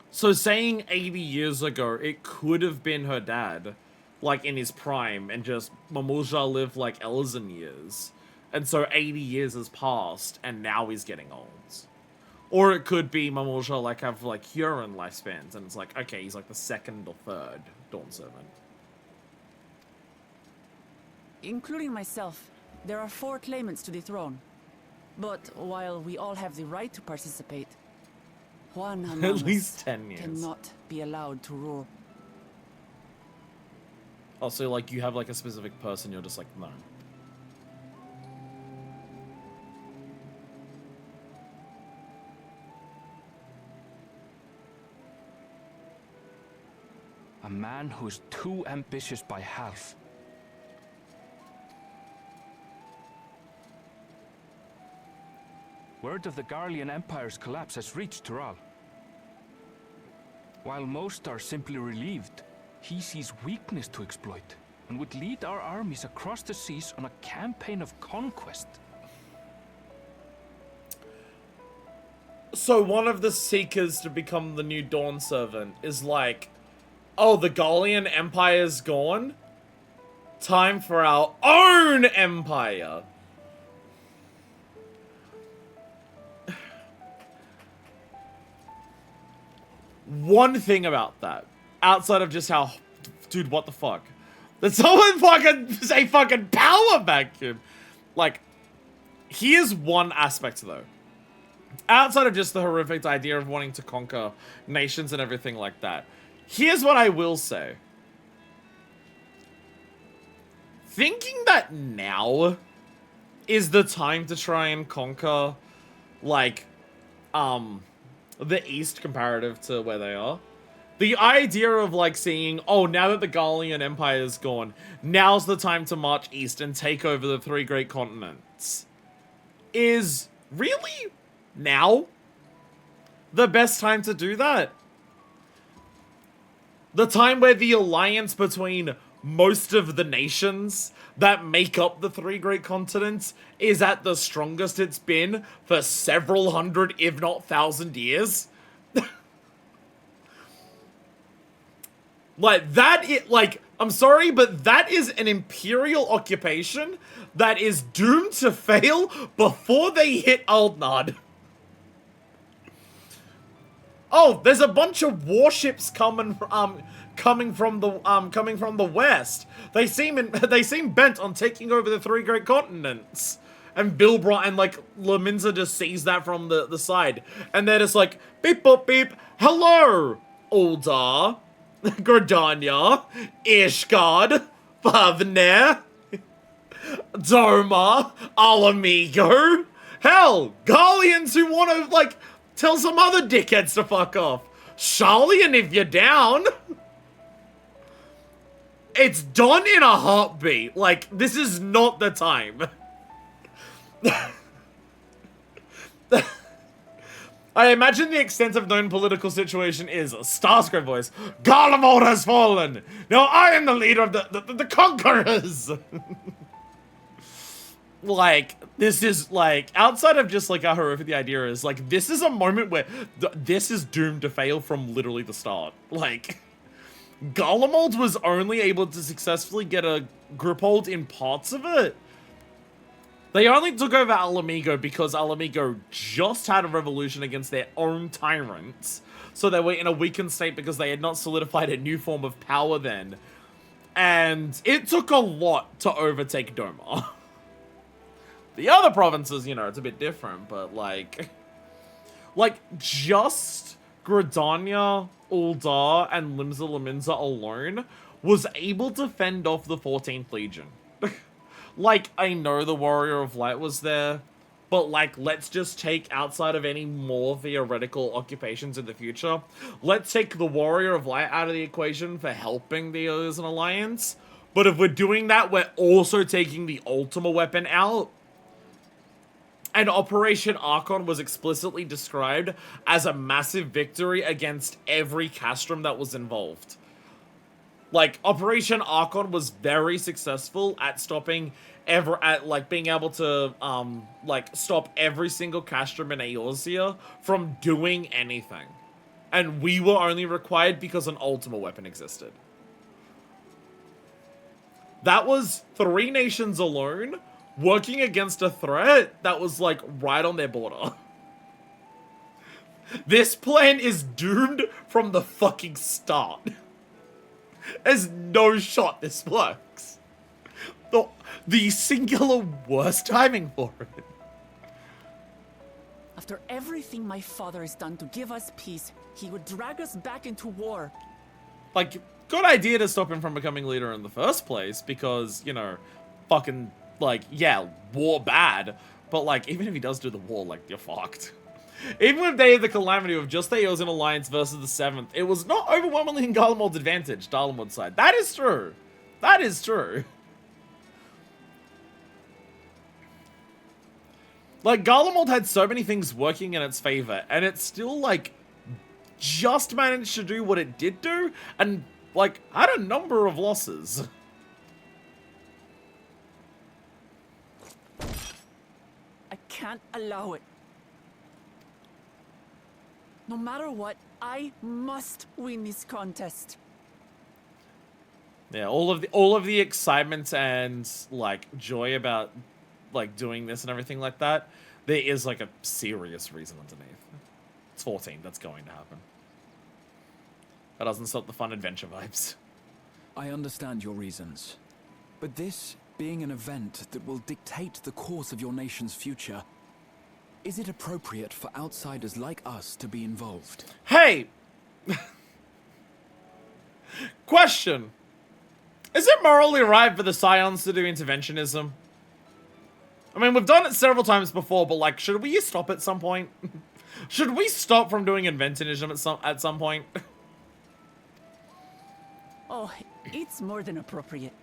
So saying 80 years ago, it could have been her dad, like in his prime, and just Mamuja lived like Elzen years. And so 80 years has passed, and now he's getting old. Or it could be Mamuja like have like Huron lifespans, and it's like, okay, he's like the second or third Dawn Servant. Including myself, there are 4 claimants to the throne. But while we all have the right to participate, one among At us least 10 years. cannot be allowed to rule. Also, like, you have like a specific person, you're just like, no. A man who is too ambitious by half. Word of the Garlean Empire's collapse has reached Tural. While most are simply relieved, he sees weakness to exploit and would lead our armies across the seas on a campaign of conquest. So one of the seekers to become the new Dawn Servant is like, oh, the Garlean Empire's gone? Time for our own empire! One thing about that, outside of just how, dude, what the fuck? Did someone fucking say fucking power vacuum? Like, here's one aspect though. Outside of just the horrific idea of wanting to conquer nations and everything like that, here's what I will say. Thinking that now is the time to try and conquer, like, the East comparative to where they are. The idea of, like, seeing, oh, now that the Garlean Empire is gone, now's the time to march east and take over the 3 great continents, is really now the best time to do that. The time where the alliance between most of the nations that make up the 3 great continents is at the strongest it's been for several hundred, if not 1,000 years. Like, that is, like, I'm sorry, but that is an imperial occupation that is doomed to fail before they hit Aldnard. Oh, there's a bunch of warships coming from the west. They seem bent on taking over the 3 great continents. And Bilbra and like Laminza just sees that from the side. And they're just like, beep boop beep, hello, Uldar, Gridania, Ishgard, Favner, Doma, Alamigo. Hell, Garleans who want to like tell some other dickheads to fuck off. Sharlian if you're down. It's done in a heartbeat. Like, this is not the time. I imagine the extent of known political situation is Starscream voice. Garlemald has fallen. Now I am the leader of the conquerors. Like, this is like, outside of just like how horrific the idea is, like, this is a moment where this is doomed to fail from literally the start. Like, Garlemald was only able to successfully get a grip hold in parts of it. They only took over Alamigo because Alamigo just had a revolution against their own tyrants. So they were in a weakened state because they had not solidified a new form of power then. And it took a lot to overtake Doma. The other provinces, you know, it's a bit different, but like just Gridania, Uldar, and Limsa Laminza alone was able to fend off the 14th Legion. Like, I know the Warrior of Light was there, but like, let's just take, outside of any more theoretical occupations in the future, let's take the Warrior of Light out of the equation for helping the Arisen Alliance. But if we're doing that, we're also taking the Ultima weapon out. And Operation Archon was explicitly described as a massive victory against every castrum that was involved. Like, Operation Archon was very successful at stopping being able to, stop every single castrum in Eorzea from doing anything. And we were only required because an Ultima weapon existed. That was 3 nations alone working against a threat that was, like, right on their border. This plan is doomed from the fucking start. There's no shot this works. The singular worst timing for it. After everything my father has done to give us peace, he would drag us back into war. Like, good idea to stop him from becoming leader in the first place, because, you know, fucking, like, yeah, war bad, but, like, even if he does do the war, like, you're fucked. Even with Day of the Calamity of just the Eorzea Alliance versus the 7th, it was not overwhelmingly in Garlemald's advantage, Garlemald's side. That is true. That is true. Like, Garlemald had so many things working in its favor, and it still, like, just managed to do what it did do, and, like, had a number of losses. I can't allow it. No matter what, I must win this contest. Yeah, all of the excitement and, like, joy about, like, doing this and everything like that, there is, like, a serious reason underneath. It's 14, that's going to happen. That doesn't stop the fun adventure vibes. I understand your reasons, but this being an event that will dictate the course of your nation's future, is it appropriate for outsiders like us to be involved? Hey! Question. Is it morally right for the Scions to do interventionism? I mean, we've done it several times before, but, like, should we stop at some point? Should we stop from doing interventionism at some point? Oh, it's more than appropriate.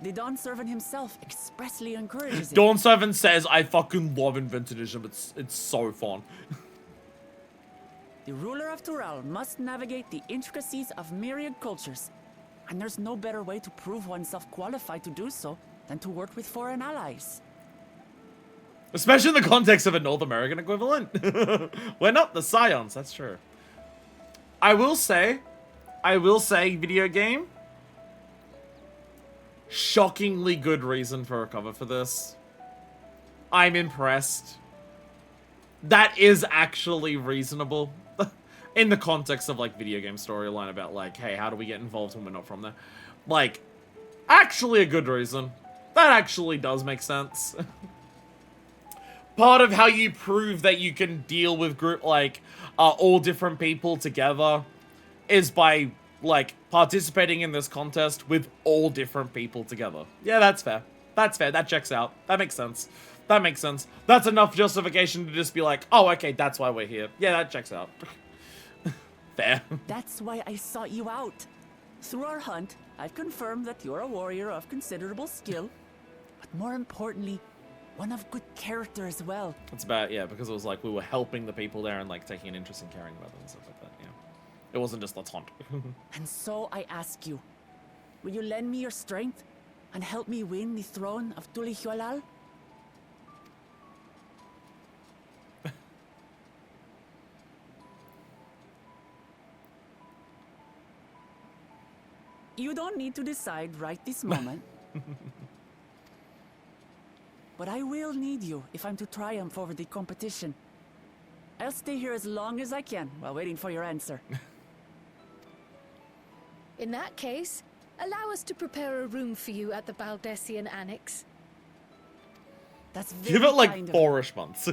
The Dawn Servant himself expressly encourages it. Dawn Servant says, I fucking love interventionism. It's so fun. The ruler of Tural must navigate the intricacies of myriad cultures. And there's no better way to prove oneself qualified to do so than to work with foreign allies. Especially in the context of a North American equivalent. We're not the Scions, that's true. I will say, video game, shockingly good reason for a cover for this. I'm impressed. That is actually reasonable. in the context of like video game storyline about like, hey, how do we get involved when we're not from there? Like, actually a good reason. That actually does make sense. Part of how you prove that you can deal with group like all different people together is by like participating in this contest with all different people together. Yeah, that's fair. That's fair. That checks out. That makes sense. That makes sense. That's enough justification to just be like, oh, okay, that's why we're here. Yeah, that checks out. Fair. That's why I sought you out. Through our hunt, I've confirmed that you're a warrior of considerable skill, but more importantly, one of good character as well. It's about, yeah, because it was like we were helping the people there and like taking an interest in carrying weapons and stuff like that, yeah. It wasn't just a taunt. And so I ask you, will you lend me your strength and help me win the throne of Tulihualal? You don't need to decide right this moment. But I will need you if I'm to triumph over the competition. I'll stay here as long as I can while waiting for your answer. In that case, allow us to prepare a room for you at the Baldessian Annex. That's very Give it like kind of 4-ish months.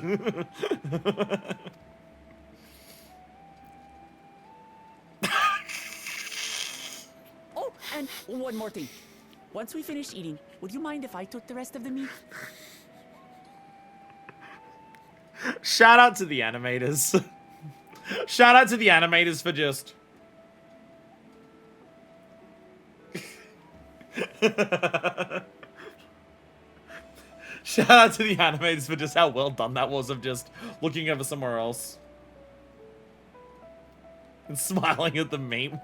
Oh, and one more thing. Once we finish eating, would you mind if I took the rest of the meat? Shout out to the animators. Shout out to the animators for just... Shout out to the animators for just how well done that was of just looking over somewhere else. And smiling at the meme.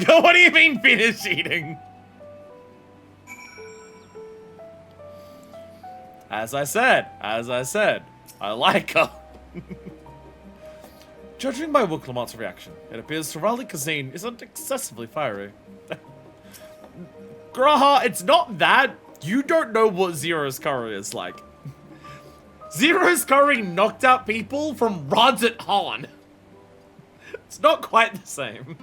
Go, what do you mean finish eating? As I said, I like her. Judging by Wooklamot's reaction, it appears Tirali Kazine isn't excessively fiery. Graha, it's not that. You don't know what Zero's curry is like. Zero's curry knocked out people from rods at Han. It's not quite the same.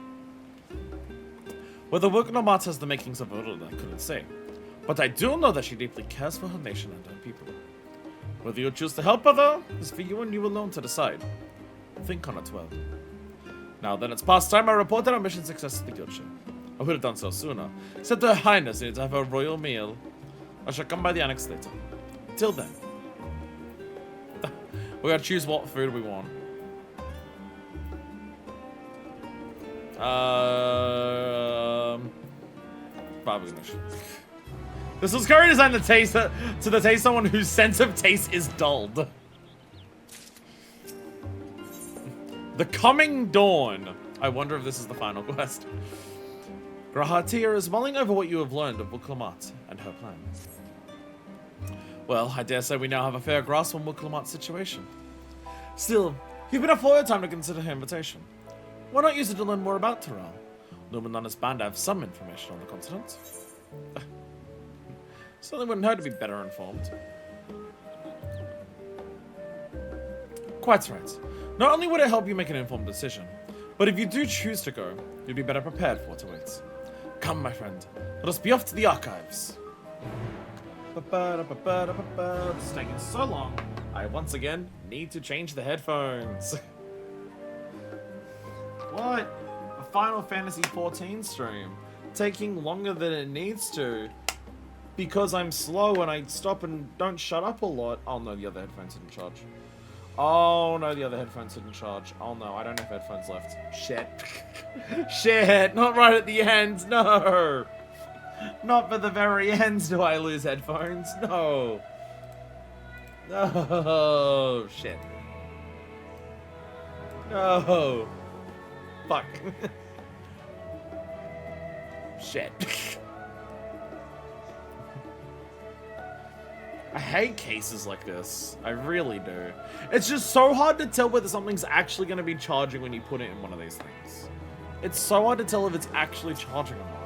Whether Wooklamot has the makings of a ruler, I couldn't say. But I do know that she deeply cares for her nation and her people. Whether you choose to help her, though, is for you and you alone to decide. Think on it well. Now then, it's past time I reported our mission success to the guild ship. I would have done so sooner. Said to Her Highness needs to have a royal meal. I shall come by the annex later. Till then. We gotta choose what food we want. Babuinish. This was curry designed to taste someone whose sense of taste is dulled. The Coming Dawn. I wonder if this is the final quest. Grahatir is mulling over what you have learned of Wooklamot and her plans. Well, I dare say we now have a fair grasp on Wooklamot's situation. Still, you've been afforded your time to consider her invitation. Why not use it to learn more about Tataru? Lumen and his band have some information on the continent. Certainly wouldn't hurt to be better informed. Quite right. Not only would it help you make an informed decision, but if you do choose to go, you'll be better prepared for what awaits. Come, my friend. Let us be off to the archives. This is taking so long. I once again need to change the headphones. What? A Final Fantasy XIV stream. Taking longer than it needs to. Because I'm slow and I stop and don't shut up a lot. Oh no, the other headphones didn't charge. Oh no, the other headphones didn't charge. Oh no, I don't have headphones left. Shit. Shit, not right at the end, no. Not for the very end do I lose headphones, no. No, shit. No. Fuck. Shit. I hate cases like this. I really do. It's just so hard to tell whether something's actually going to be charging when you put it in one of these things. It's so hard to tell if it's actually charging or not.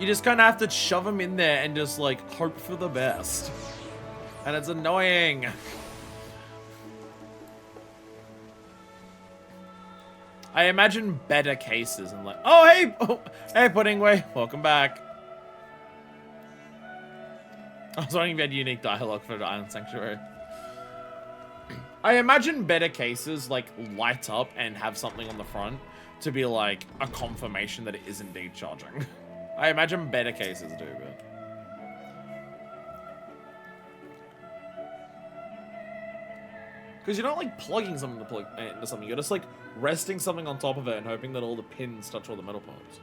You just kind of have to shove them in there and just, like, hope for the best. And it's annoying. I imagine better cases and like, oh, hey, Puddingway, welcome back. I was wondering if you had unique dialogue for the Island Sanctuary. I imagine better cases like light up and have something on the front to be like a confirmation that it is indeed charging. I imagine better cases do, but. Because you're not like plugging something to plug into something, you're just like resting something on top of it and hoping that all the pins touch all the metal parts.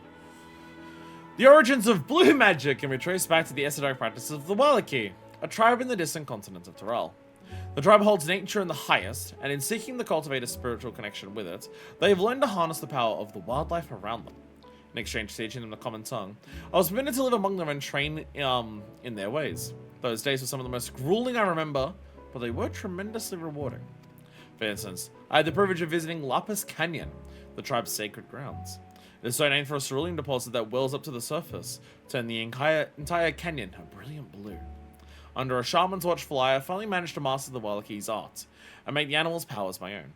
The origins of blue magic can be traced back to the esoteric practices of the Wallaki, a tribe in the distant continent of Tataru. The tribe holds nature in the highest, and in seeking to cultivate a spiritual connection with it, they have learned to harness the power of the wildlife around them. In exchange for teaching them the common tongue, I was permitted to live among them and train in their ways. Those days were some of the most grueling I remember, but they were tremendously rewarding. For instance, I had the privilege of visiting Lapis Canyon, the tribe's sacred grounds. It is so named for a cerulean deposit that wells up to the surface, turning the entire canyon a brilliant blue. Under a shaman's watchful eye, I finally managed to master the Wallaki's art, and make the animal's powers my own.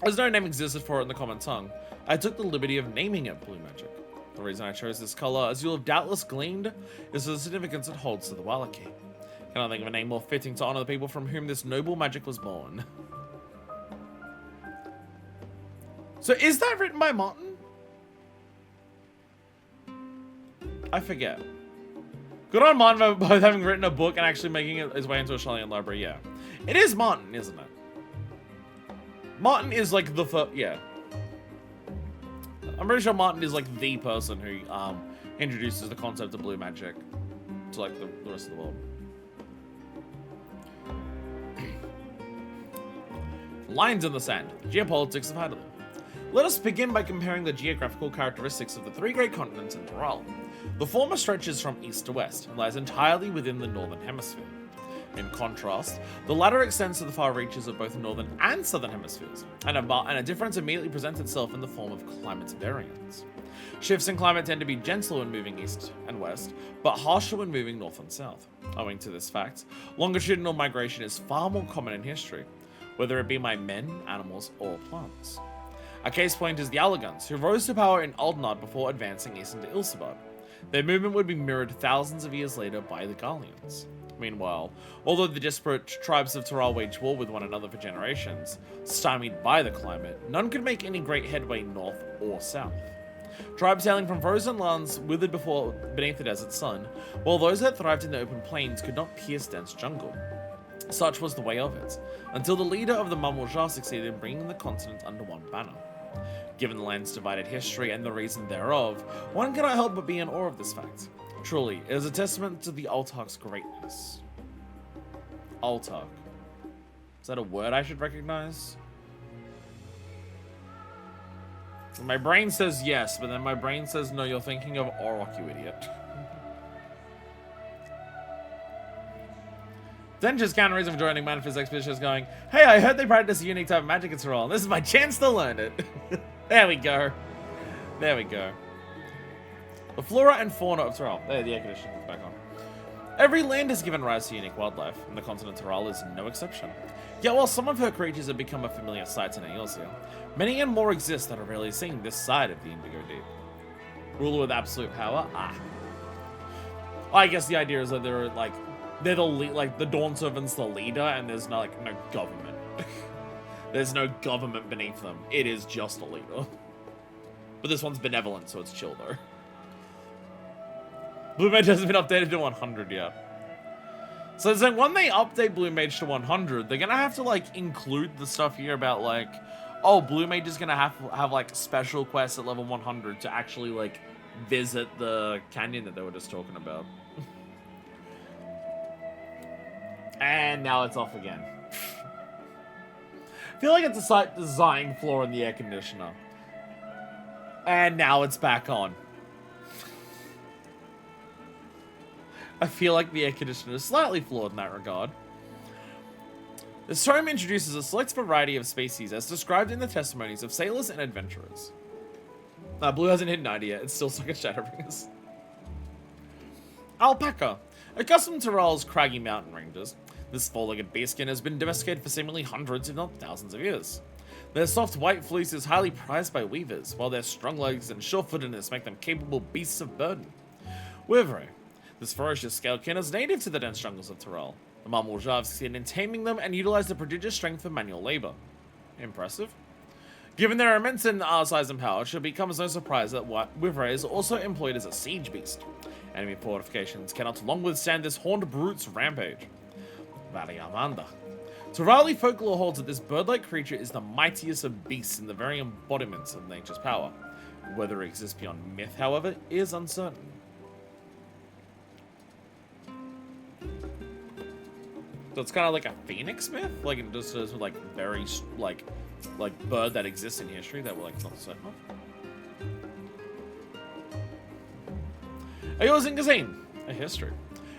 As no name existed for it in the common tongue, I took the liberty of naming it Blue Magic. The reason I chose this color, as you'll have doubtless gleaned, is the significance it holds to the Wallaki. Cannot think of a name more fitting to honor the people from whom this noble magic was born. So is that written by Martin? I forget. Good on Martin for both having written a book and actually making it his way into a Sharlayan library, yeah. It is Martin, isn't it? Martin is like the first, yeah. I'm pretty sure Martin is like the person who introduces the concept of blue magic to like the rest of the world. Lines in the sand. Geopolitics of Heidelberg. Let us begin by comparing the geographical characteristics of the three great continents in Tataru. The former stretches from east to west and lies entirely within the northern hemisphere. In contrast, the latter extends to the far reaches of both northern and southern hemispheres, and a difference immediately presents itself in the form of climate variance. Shifts in climate tend to be gentle when moving east and west, but harsher when moving north and south. Owing to this fact, longitudinal migration is far more common in history, whether it be by men, animals, or plants. A case point is the Allagans, who rose to power in Aldnard before advancing east into Ilsabad. Their movement would be mirrored thousands of years later by the Garleans. Meanwhile, although the disparate tribes of Tataru waged war with one another for generations, stymied by the climate, none could make any great headway north or south. Tribes hailing from frozen lands withered beneath the desert sun, while those that thrived in the open plains could not pierce dense jungle. Such was the way of it, until the leader of the Mamulja succeeded in bringing the continent under one banner. Given the land's divided history and the reason thereof, one cannot help but be in awe of this fact. Truly, it is a testament to the Altark's greatness. Altark. Is that a word I should recognize? My brain says yes, but then my brain says no, you're thinking of Orok, you idiot. Denja's counter reason for joining Manderville's expedition is going, hey, I heard they practice a unique type of magic in Tyrol, and this is my chance to learn it. There we go. There we go. The flora and fauna of Tyrol. There, the air conditioning is back on. Every land has given rise to unique wildlife, and the continent of Tyrol is no exception. Yet while some of her creatures have become a familiar sight in Eorzea, many and more exist that are rarely seen this side of the Indigo Deep. Ruler with absolute power? Ah. I guess the idea is that they're like, they're the Dawn Servant's the leader, and there's no government. There's no government beneath them. It is just a leader. But this one's benevolent, so it's chill though. Blue Mage hasn't been updated to 100 yet. So it's like when they update Blue Mage to 100, they're gonna have to like include the stuff here about like, oh, Blue Mage is gonna have like special quests at level 100 to actually like visit the canyon that they were just talking about. And now it's off again. I feel like it's a slight design flaw in the air conditioner. And now it's back on. I feel like the air conditioner is slightly flawed in that regard. This tome introduces a select variety of species as described in the testimonies of sailors and adventurers. Blue hasn't hit 90 yet, it's still stuck at Shadowbringers. Alpaca. Accustomed to Ral's craggy mountain ranges, this four-legged beastskin has been domesticated for seemingly hundreds, if not thousands of years. Their soft white fleece is highly prized by weavers, while their strong legs and sure-footedness make them capable beasts of burden. Wyvern. This ferocious scalekin is native to the dense jungles of Tyrell. The Marmorja have succeeded in taming them and utilize their prodigious strength for manual labor. Impressive. Given their immense size and power, it should become no surprise that Wyvern is also employed as a siege beast. Enemy fortifications cannot long withstand this horned brute's rampage. Variamanda. Tyrali folklore holds that this bird-like creature is the mightiest of beasts and the very embodiment of nature's power. Whether it exists beyond myth, however, is uncertain. So it's kind of like a phoenix myth, like it just is like very like bird that exists in history that we're like not certain of. Eorzea Kazan, a history.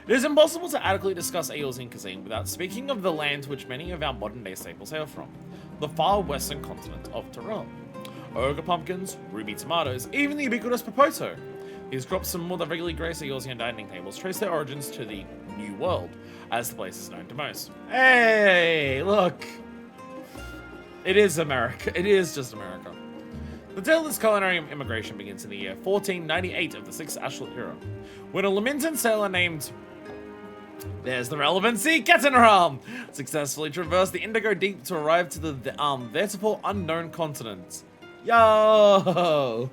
It is impossible to adequately discuss Eorzea Kazan without speaking of the land which many of our modern-day staples hail from, the far western continent of Tyrell. Ogre pumpkins, ruby tomatoes, even the ubiquitous popoto. These crops and more that regularly grace Eorzean dining tables trace their origins to the New World, as the place is known to most. Hey, look! It is America. It is just America. The tale of this culinary immigration begins in the year 1498 of the 6th Ashland era, when a Lamintan sailor named... There's the relevancy! Ketanram! Successfully traversed the Indigo Deep to arrive to the theretofore unknown continent. Yo!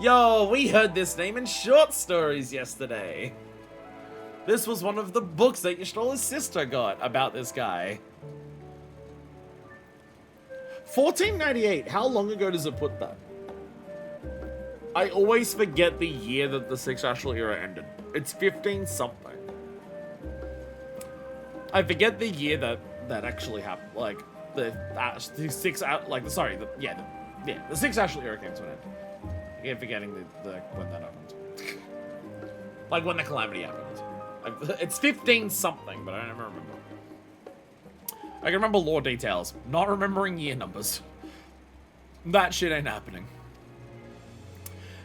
Yo, we heard this name in short stories yesterday. This was one of the books that Yashtola's sister got about this guy. 1498, how long ago does it put that? I always forget the year that the 6th Ashland era ended. It's 15 something. I forget the year that actually happened, like the 6th, like the 6th Ashland era came to an end. I keep forgetting the when that happened. Like when the calamity happened. It's 15 something, but I don't remember. I can remember lore details, not remembering year numbers. That shit ain't happening.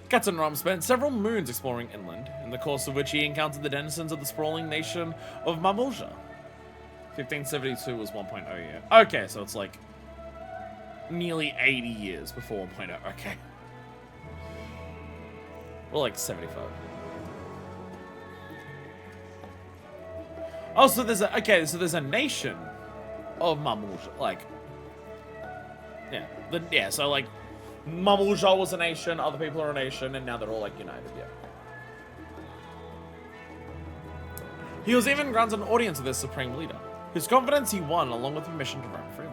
Ketanram spent several moons exploring inland, in the course of which he encountered the denizens of the sprawling nation of Marmorja. 1572 was 1.0 year. Okay, so it's like nearly 80 years before 1.0. Okay. Well, like 75. Oh, so there's a nation of Marmorja, like, so like, Marmorja was a nation, other people are a nation, and now they're all like united, yeah. He was even granted an audience with their supreme leader, whose confidence he won along with permission to roam freely.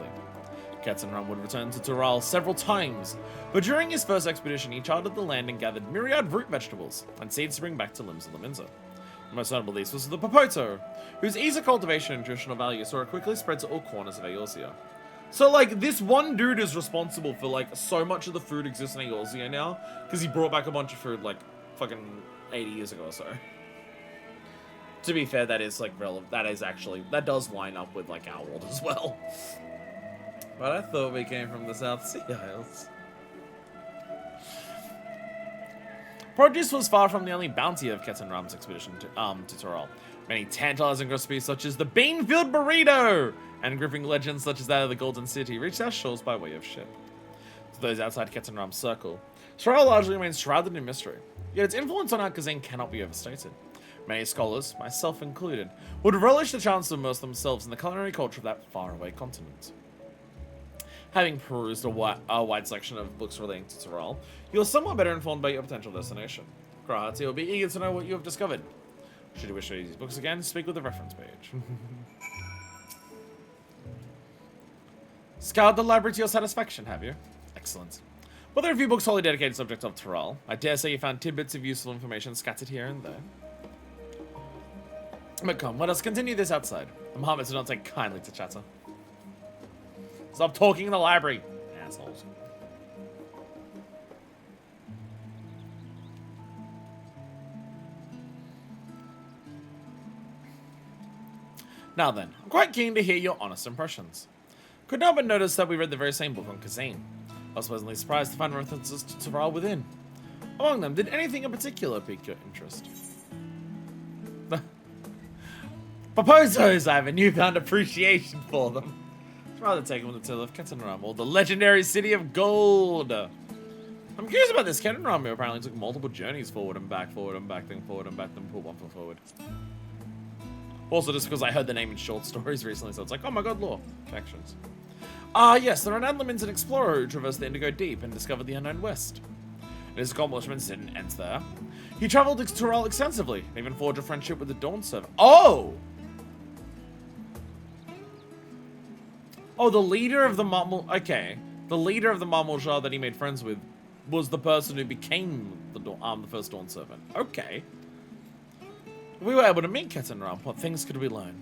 Ketanram would return to Tyrell several times, but during his first expedition he charted the land and gathered myriad root vegetables and seeds to bring back to Limbs of Laminza. The most notable of these was the popoto, whose ease of cultivation and nutritional value saw it quickly spread to all corners of Eorzea. So, like, this one dude is responsible for, like, so much of the food exists in Eorzea now, because he brought back a bunch of food, like, fucking 80 years ago or so. To be fair, that is, like, relevant. That does line up with, like, our world as well. But I thought we came from the South Sea Isles. Produce was far from the only bounty of Ketanram's expedition to Tyrell. Many tantalizing recipes such as the bean-filled burrito and gripping legends such as that of the Golden City reached our shores by way of ship. To those outside Ketanram's circle, Tyrell largely remains shrouded in mystery, yet its influence on our cuisine cannot be overstated. Many scholars, myself included, would relish the chance to immerse themselves in the culinary culture of that faraway continent. Having perused a wide selection of books relating to Tyrell, you're somewhat better informed about your potential destination. Grahati will be eager to know what you have discovered. Should you wish to use these books again, speak with the reference page. Scoured the library to your satisfaction, have you? Excellent. Well, there are a few books wholly dedicated to the subject of Tyrell. I dare say you found tidbits of useful information scattered here and there. But come, let us continue this outside. The Mohammeds do not take kindly to chatter. Stop talking in the library, assholes. Now then, I'm quite keen to hear your honest impressions. Could not but notice that we read the very same book on Kazan. I was pleasantly surprised to find references to Tyrell within. Among them, did anything in particular pique your interest? Proposals, I have a newfound appreciation for them. I'd rather take them to the tale of Ketenram, or the legendary city of gold. I'm curious about this. Ketenram apparently took multiple journeys forward and back, then forward and back, then pull one foot forward. Also, just because I heard the name in short stories recently, so it's like, oh my god, lore. Connections. Yes, the renowned Limited explorer who traversed the Indigo Deep and discovered the unknown West. And his accomplishments didn't end there. He traveled to Torel extensively, and even forged a friendship with the Dawn servant. Oh! Oh, the leader of the okay. The leader of the Marmorjar that he made friends with was the person who became the first Dawn servant. Okay. We were able to meet Ketenram. What things could we learn?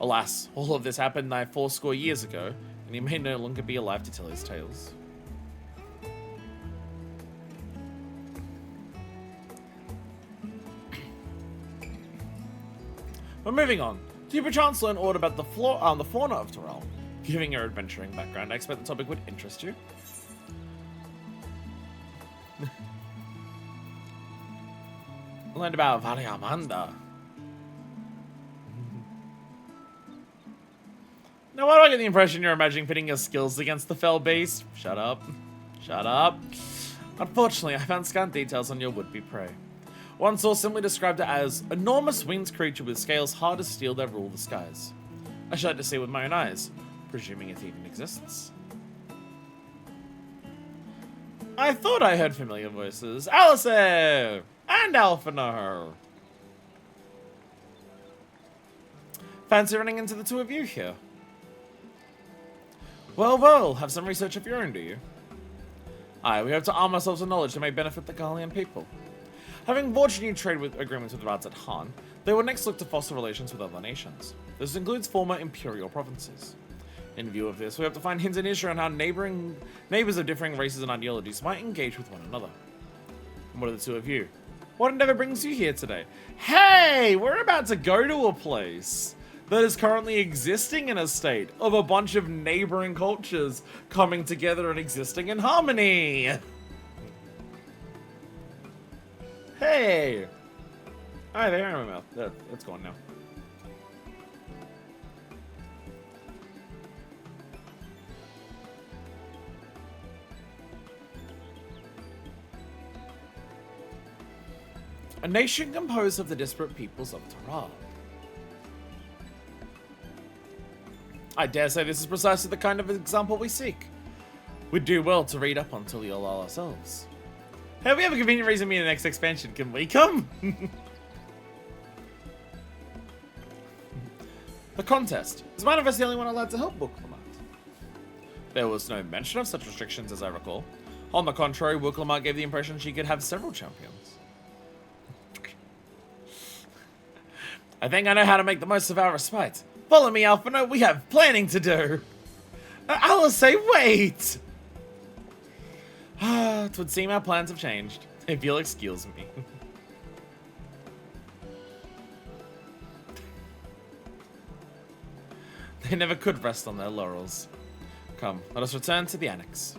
Alas, all of this happened nigh 40 years ago, and he may no longer be alive to tell his tales. But moving on, do you perchance learn aught about the fauna of Torel? Given your adventuring background, I expect the topic would interest you. Learned about Variamanda. Now, why do I get the impression you're imagining pitting your skills against the fell beast? Shut up. Shut up. Unfortunately, I found scant details on your would-be prey. One source simply described it as enormous winged creature with scales hard as steel that rule the skies. I should like to see with my own eyes, presuming it even exists. I thought I heard familiar voices. Alice! And Alphinaher! Fancy running into the two of you here? Well, well, have some research of your own, do you? Aye, we hope to arm ourselves with knowledge that may benefit the Garlean people. Having forged new trade agreements with Radzat Han, they will next look to foster relations with other nations. This includes former imperial provinces. In view of this, we have to find hints and history on how neighbors of differing races and ideologies might engage with one another. And what are the two of you? What endeavor brings you here today? Hey, we're about to go to a place that is currently existing in a state of a bunch of neighboring cultures coming together and existing in harmony. Hey! Hi there, my mouth. There, it's gone now. A nation composed of the disparate peoples of Torel. I dare say this is precisely the kind of example we seek. We'd do well to read up on Tulial ourselves. Hey, we have a convenient reason to be in the next expansion. Can we come? The contest. Is Manderville the only one allowed to help Wuklamart? There was no mention of such restrictions as I recall. On the contrary, Wuklamart gave the impression she could have several champions. I think I know how to make the most of our respite. Follow me, Alphino. We have planning to do. Alice, say wait! It would seem our plans have changed, if you'll excuse me. They never could rest on their laurels. Come, let us return to the annex.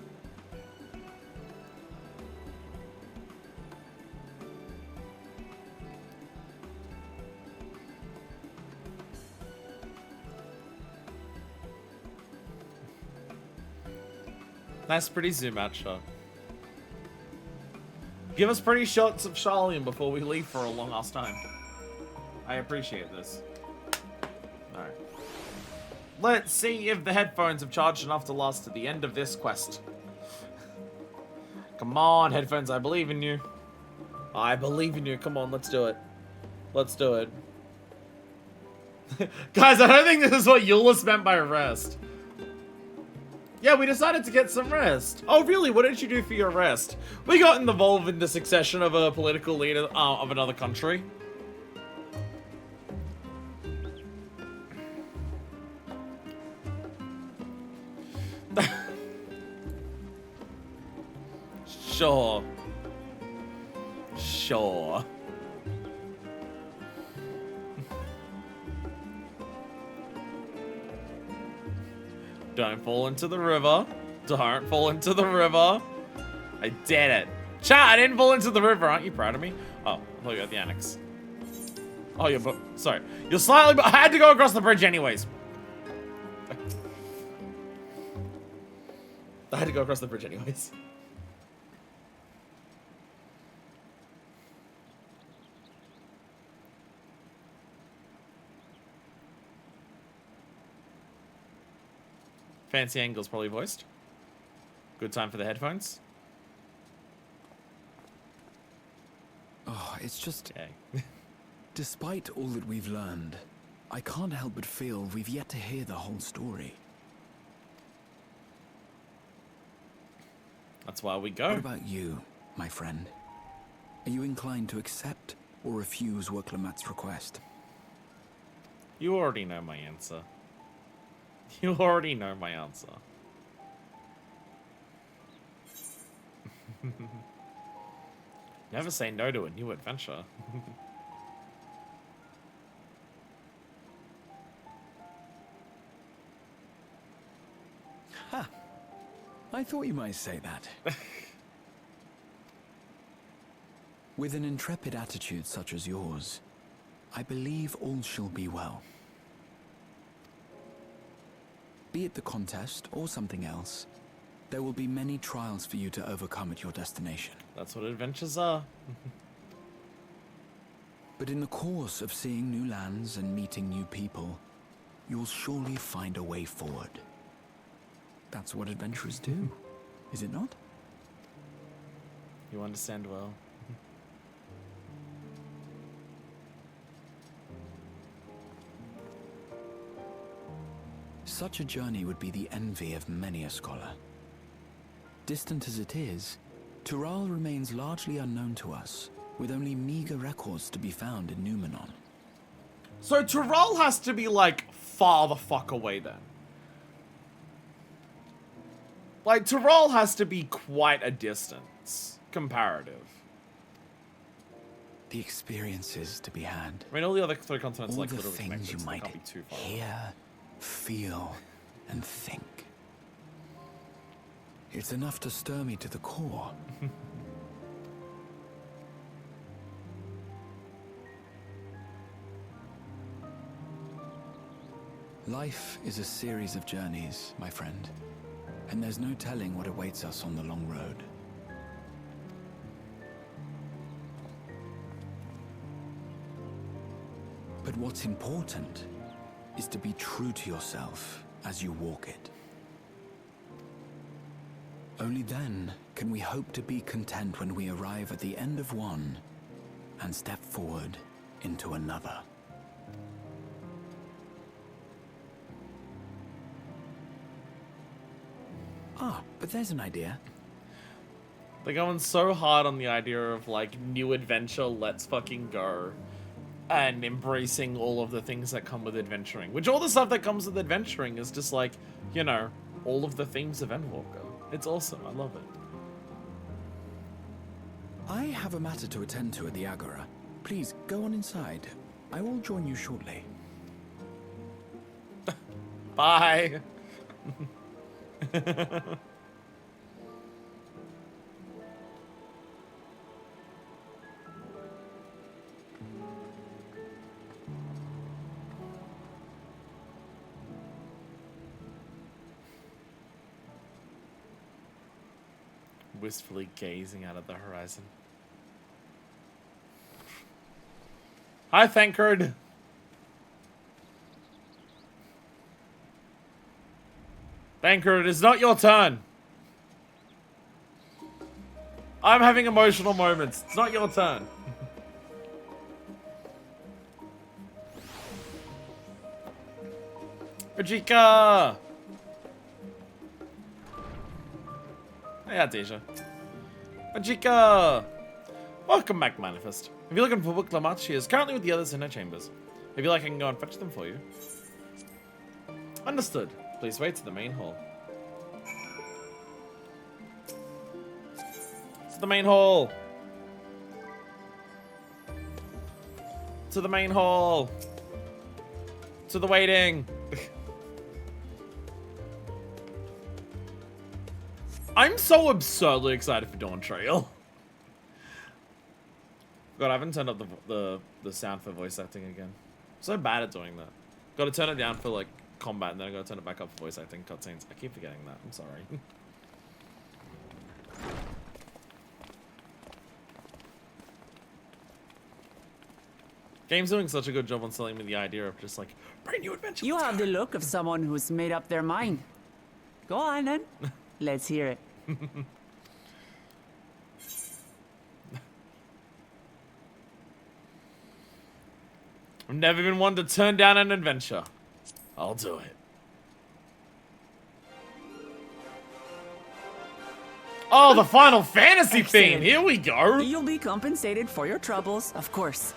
Nice, pretty zoom out shot. Give us pretty shots of Charlian before we leave for a long ass time. I appreciate this. Alright. Let's see if the headphones have charged enough to last to the end of this quest. Come on, headphones, I believe in you. I believe in you. Come on, let's do it. Let's do it. Guys, I don't think this is what Euless meant by rest. Yeah, we decided to get some rest. Oh, really? What did you do for your rest? We got involved in the succession of a political leader of another country. Sure. Sure. Don't fall into the river. Don't fall into the river. I did it. Chat, I didn't fall into the river. Aren't you proud of me? Oh, I thought you were at the annex. Oh, you're sorry. You're slightly. I had to go across the bridge anyways. I had to go across the bridge anyways. Fancy angles probably voiced. Good time for the headphones. Oh, it's just... Okay. Despite all that we've learned, I can't help but feel we've yet to hear the whole story. That's why we go. What about you, my friend? Are you inclined to accept or refuse Worklamat's request? You already know my answer. You already know my answer. Never say no to a new adventure. Ha! I thought you might say that. With an intrepid attitude such as yours, I believe all shall be well. Be it the contest or something else, there will be many trials for you to overcome at your destination. That's what adventures are. But in the course of seeing new lands and meeting new people, you'll surely find a way forward. That's what adventurers do, is it not? You understand well. Such a journey would be the envy of many a scholar. Distant as it is, Tural remains largely unknown to us, with only meager records to be found in Numenor. So Tural has to be like far the fuck away then. Like Tural has to be quite a distance, comparative. The experiences to be had. I mean, all the other three continents All like the literally things connected, you so they might can't be too far away. hear, feel, and think. It's enough to stir me to the core. Life is a series of journeys, my friend, and there's no telling what awaits us on the long road. But what's important is to be true to yourself as you walk it. Only then can we hope to be content when we arrive at the end of one and step forward into another. Ah, but there's an idea. They're going so hard on the idea of like new adventure, let's fucking go. And embracing all of the things that come with adventuring. Which all the stuff that comes with adventuring is just like, you know, all of the themes of Endwalker. It's awesome, I love it. I have a matter to attend to at the Agora. Please, go on inside. I will join you shortly. Bye! Wistfully gazing out at the horizon. Hi, Thankard! Thankard, it is not your turn! I'm having emotional moments. It's not your turn. Vajika! Hey, Deja. Vajika! Welcome back, Manifest. If you're looking for Worklamat, she is currently with the others in her chambers. If you like, I can go and fetch them for you. Understood. Please wait to the main hall. To the main hall! To the main hall! To the waiting! I'm so absurdly excited for Dawntrail. God, I haven't turned up the sound for voice acting again. I'm so bad at doing that. Got to turn it down for like combat, and then I got to turn it back up for voice acting cutscenes. I keep forgetting that. I'm sorry. Game's doing such a good job on selling me the idea of just like brand new adventure. You have the look of someone who's made up their mind. Go on then. Let's hear it. I've never been one to turn down an adventure. I'll do it. Oh, the Final Fantasy theme. Excellent. Here we go. You'll be compensated for your troubles, of course.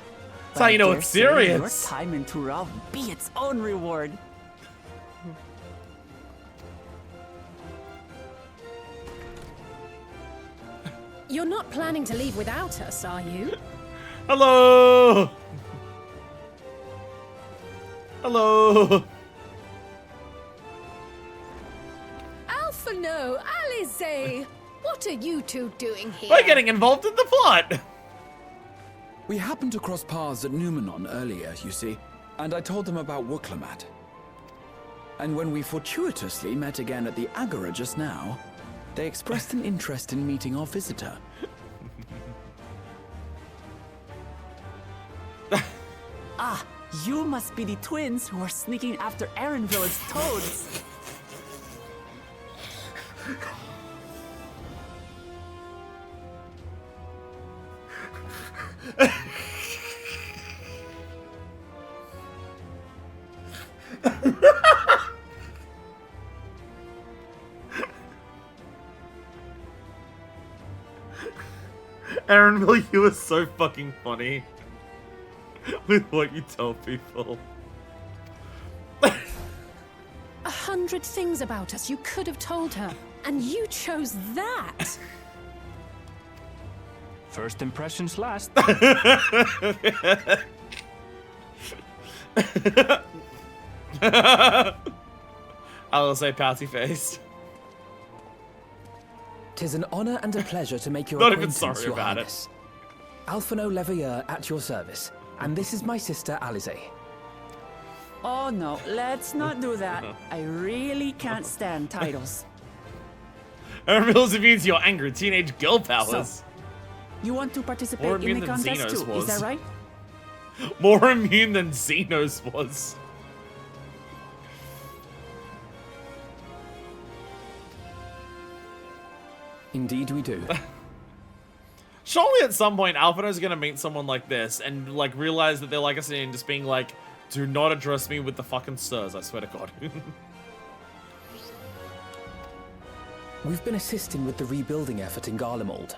That's how you know it's serious. Your time in Turov be its own reward. You're not planning to leave without us, are you? Hello. Hello. Alphino, Alize! What are you two doing here? We're getting involved in the plot. We happened to cross paths at Numenon earlier, you see, and I told them about Wooklamat. And when we fortuitously met again at the Agora just now, they expressed an interest in meeting our visitor. Ah, you must be the twins who are sneaking after Erenville's toads. Erenville, you are so fucking funny with what you tell people. 100 things about us you could have told her, and you chose that. First impressions last. I'll say pouty faced. 'Tis an honor and a pleasure to make your Not even acquaintance, sorry Your about it. Highness. Alphino Leveilleur at your service, and this is my sister Alize. Oh no, let's not do that. I really can't stand titles. Erenville's immune to your angry teenage girl powers. So, you want to participate More in immune the than contest Xenos too, was. is that right? More immune than Xenos was. Indeed we do. Surely at some point Alphino's gonna meet someone like this and like realize that they're like us and just being like, do not address me with the fucking sirs, I swear to God. We've been assisting with the rebuilding effort in Garlemald.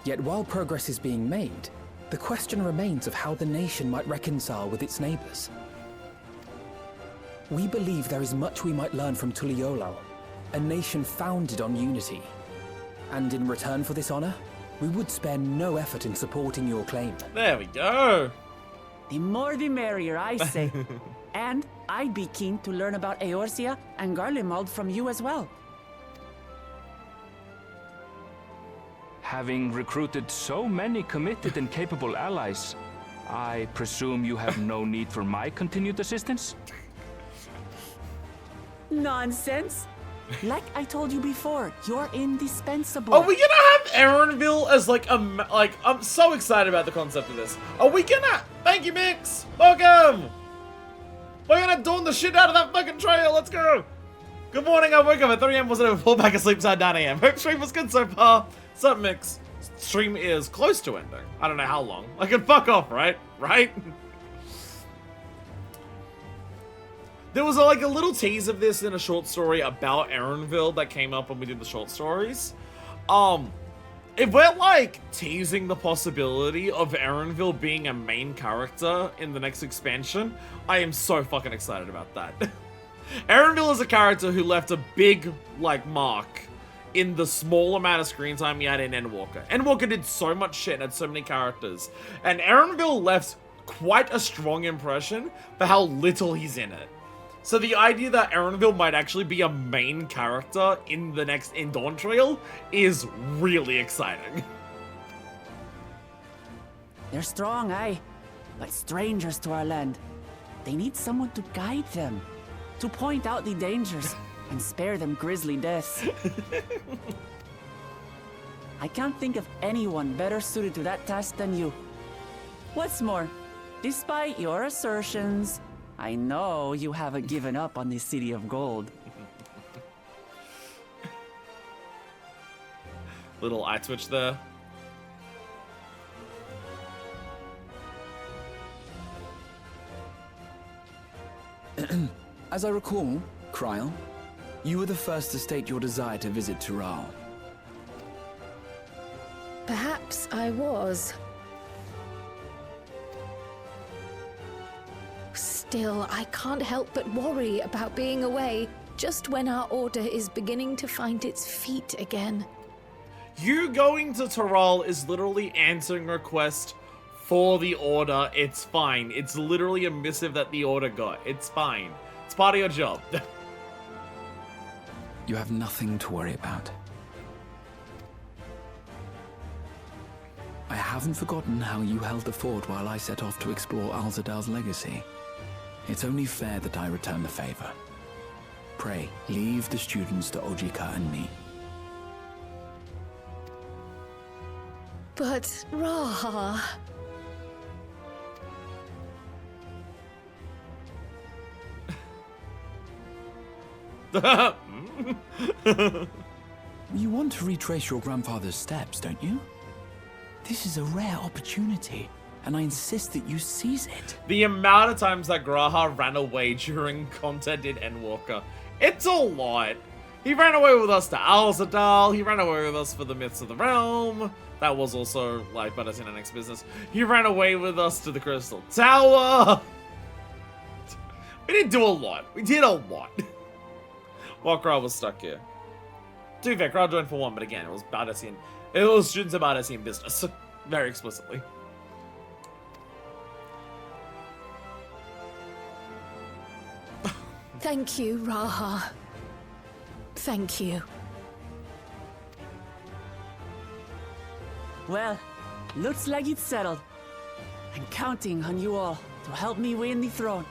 Yet while progress is being made, the question remains of how the nation might reconcile with its neighbors. We believe there is much we might learn from Tuliolal, a nation founded on unity. And in return for this honor, we would spare no effort in supporting your claim. There we go. The more the merrier, I say. And I'd be keen to learn about Eorzea and Garlemald from you as well. Having recruited so many committed and capable allies, I presume you have no need for my continued assistance? Nonsense. Like I told you before, you're indispensable. Are we gonna have Erenville as like I'm so excited about the concept of this. Are we gonna, thank you Mix, welcome. We're gonna dawn the shit out of that fucking trail, let's go. Good morning, I woke up at 3 AM, wasn't able to fall back asleep at 9 AM. Hope stream was good so far. What's up Mix? Stream is close to ending. I don't know how long. I can fuck off, right? Right? There was like a little tease of this in a short story about Erenville that came up when we did the short stories. If we're like teasing the possibility of Erenville being a main character in the next expansion, I am so fucking excited about that. Erenville is a character who left a big like mark in the small amount of screen time he had in Endwalker. Endwalker did so much shit and had so many characters, and Erenville left quite a strong impression for how little he's in it. So the idea that Erenville might actually be a main character in the next Dawntrail is really exciting. They're strong, aye, but strangers to our land. They need someone to guide them, to point out the dangers, and spare them grisly deaths. I can't think of anyone better suited to that task than you. What's more, despite your assertions, I know you haven't given up on the City of Gold. Little eye twitch there. As I recall, Kryl, you were the first to state your desire to visit Tural. Perhaps I was. Still, I can't help but worry about being away just when our order is beginning to find its feet again. You going to Tural is literally answering request for the order. It's fine. It's literally a missive that the order got. It's fine. It's part of your job. You have nothing to worry about. I haven't forgotten how you held the fort while I set off to explore Alzadal's legacy. It's only fair that I return the favor. Pray, leave the students to Ojika and me. But, Raha... You want to retrace your grandfather's steps, don't you? This is a rare opportunity, and I insist that you seize it. The amount of times that Graha ran away during content in Endwalker, it's a lot. He ran away with us to Alzadal, he ran away with us for the Myths of the Realm. That was also, like, but us in our next business. He ran away with us to the Crystal Tower. We didn't do a lot. We did a lot. While Kral was stuck here. To be fair, Kral joined for one, but again, it was Bardessian. It was students of Bardessian business. Very explicitly. Thank you, Raha. Thank you. Well, looks like it's settled. I'm counting on you all to help me win the throne.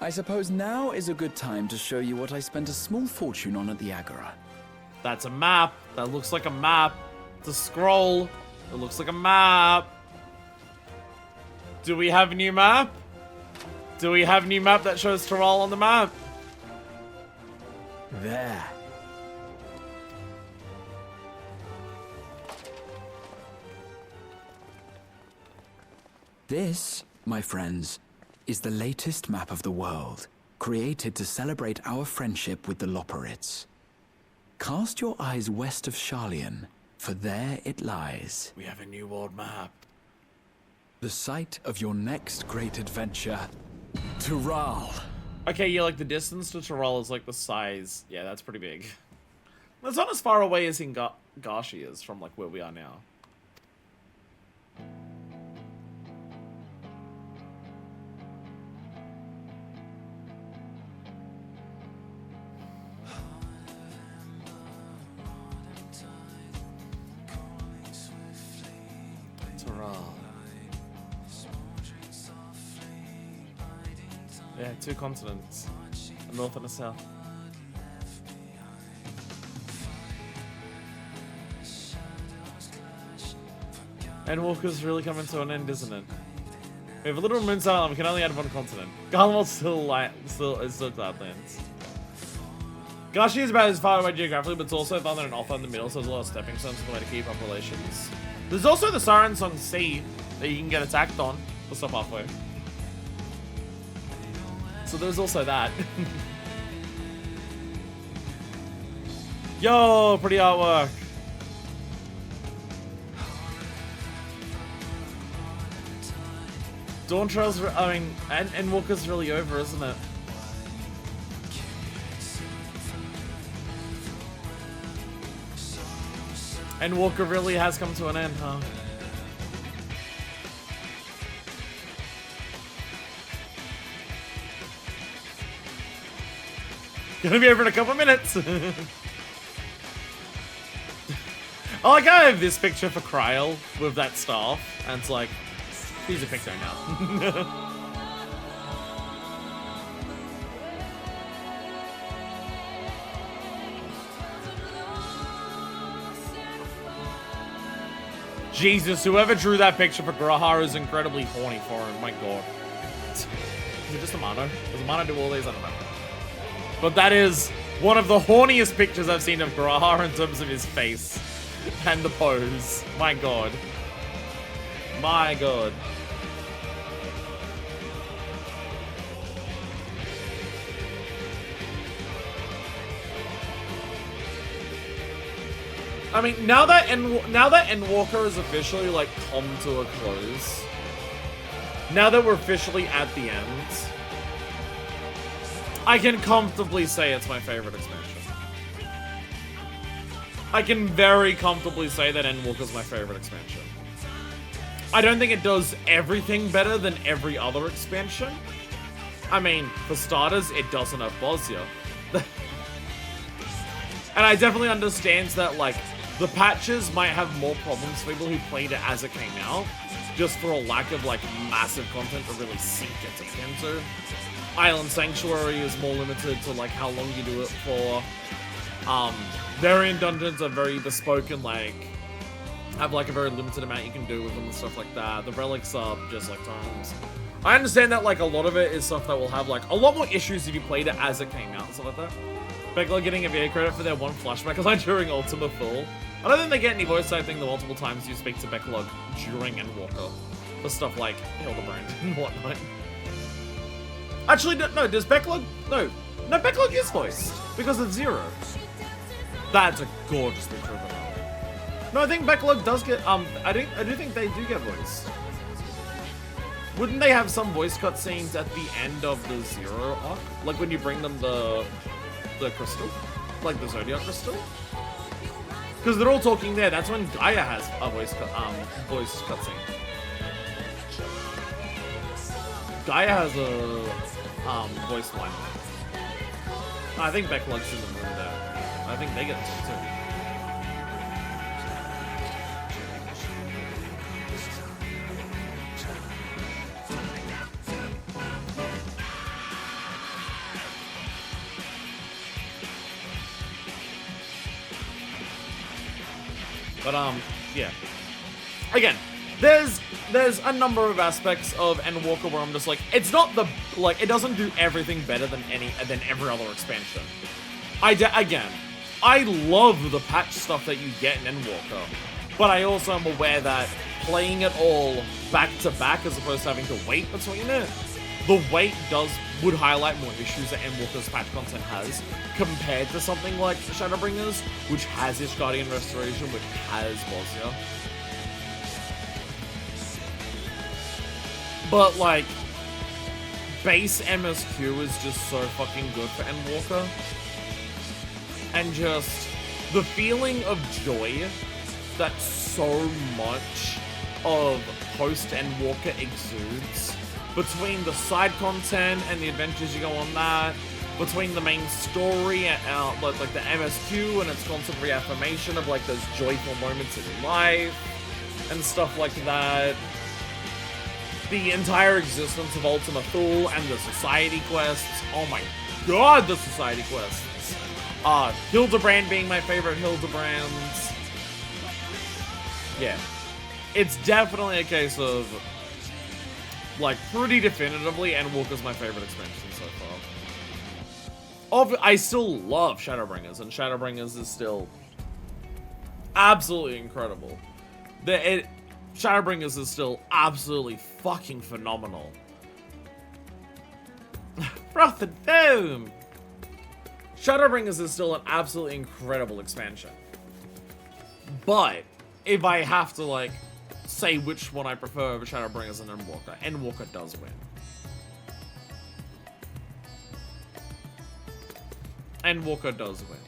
I suppose now is a good time to show you what I spent a small fortune on at the Agora. That's a map. That looks like a map. It's a scroll. It looks like a map. Do we have a new map? Do we have a new map that shows Tural on the map? There. This, my friends, is the latest map of the world, created to celebrate our friendship with the Loporrits. Cast your eyes west of Sharlayan, for there it lies. We have a new world map. The site of your next great adventure, Tural. Okay, yeah, like the distance to Tural is like the size. Yeah, that's pretty big. It's not as far away as Gashi is from like where we are now. Yeah, 2 continents, a north and a south. Endwalker's really coming to an end, isn't it? We have a little moon island, we can only add 1 continent. Garlemald's still Cloudlands. Gashi is about as far away geographically, but it's also fun and off in the middle, so there's a lot of stepping stones for the way to keep up relations. There's also the Siren Song Sea that you can get attacked on. We'll stop halfway. So there's also that. Yo, pretty artwork. Dawntrail's, I mean, Endwalker's really over, isn't it? Endwalker really has come to an end, huh? Gonna be over in a couple minutes. I like how I have this picture for Kryl with that staff, and it's like, here's a picture now. Jesus, whoever drew that picture for Grahar is incredibly horny for him, my god. Is it just Amano? Does Amano do all these? I don't know. But that is one of the horniest pictures I've seen of Grahar in terms of his face and the pose. My god. My god. I mean, now that Endwalker is officially like come to a close, now that we're officially at the end, I can comfortably say it's my favorite expansion. I can very comfortably say that Endwalker's my favorite expansion. I don't think it does everything better than every other expansion. I mean, for starters, it doesn't have Bosnia. And I definitely understand that, like, the patches might have more problems for people who played it as it came out, just for a lack of, like, massive content to really sink its into. Island Sanctuary is more limited to, like, how long you do it for. Variant dungeons are very bespoke and, like, have, like, a very limited amount you can do with them and stuff like that. The relics are just, like, times. I understand that, like, a lot of it is stuff that will have, like, a lot more issues if you played it as it came out and stuff like that. Becklog getting a VA credit for their one flashback line during Ultima Full. I don't think they get any voice acting the multiple times you speak to Becklog during Endwalker for stuff like Hildibrand and whatnot. Actually, no, does Becklog? No, Becklog is voiced because of Zero. That's a gorgeous picture of it. No, I think Becklog does get, I do think they do get voiced. Wouldn't they have some voice cutscenes at the end of the Zero arc? Like when you bring them the crystal? Like the Zodiac crystal? Because they're all talking there, that's when Gaia has a voice cutscene. Gaia has a, voice line. I think Becklog's in the room there. I think they get to too. But, yeah. Again, there's a number of aspects of Endwalker where I'm just like, it's not the, like, it doesn't do everything better than every other expansion. Again, I love the patch stuff that you get in Endwalker, but I also am aware that playing it all back to back as opposed to having to wait between it, the wait would highlight more issues that Endwalker's patch content has compared to something like Shadowbringers, which has Ishgardian Restoration, which has Bosnia. But, like, base MSQ is just so fucking good for Endwalker. And just the feeling of joy that so much of post-Endwalker exudes between the side content and the adventures you go on that, between the main story and like the MSQ and its constant reaffirmation of like those joyful moments in life and stuff like that. The entire existence of Ultima Thule and the society quests. Oh my god, the society quests. Hildibrand being my favorite Hildibrands. Yeah. It's definitely a case of, like, pretty definitively, Endwalker's my favorite expansion so far. I still love Shadowbringers, and Shadowbringers is still absolutely incredible. Shadowbringers is still absolutely fucking phenomenal. Froth and Foam! Shadowbringers is still an absolutely incredible expansion. But, if I have to, like, say which one I prefer over Shadowbringers and Endwalker, Endwalker does win. Endwalker does win.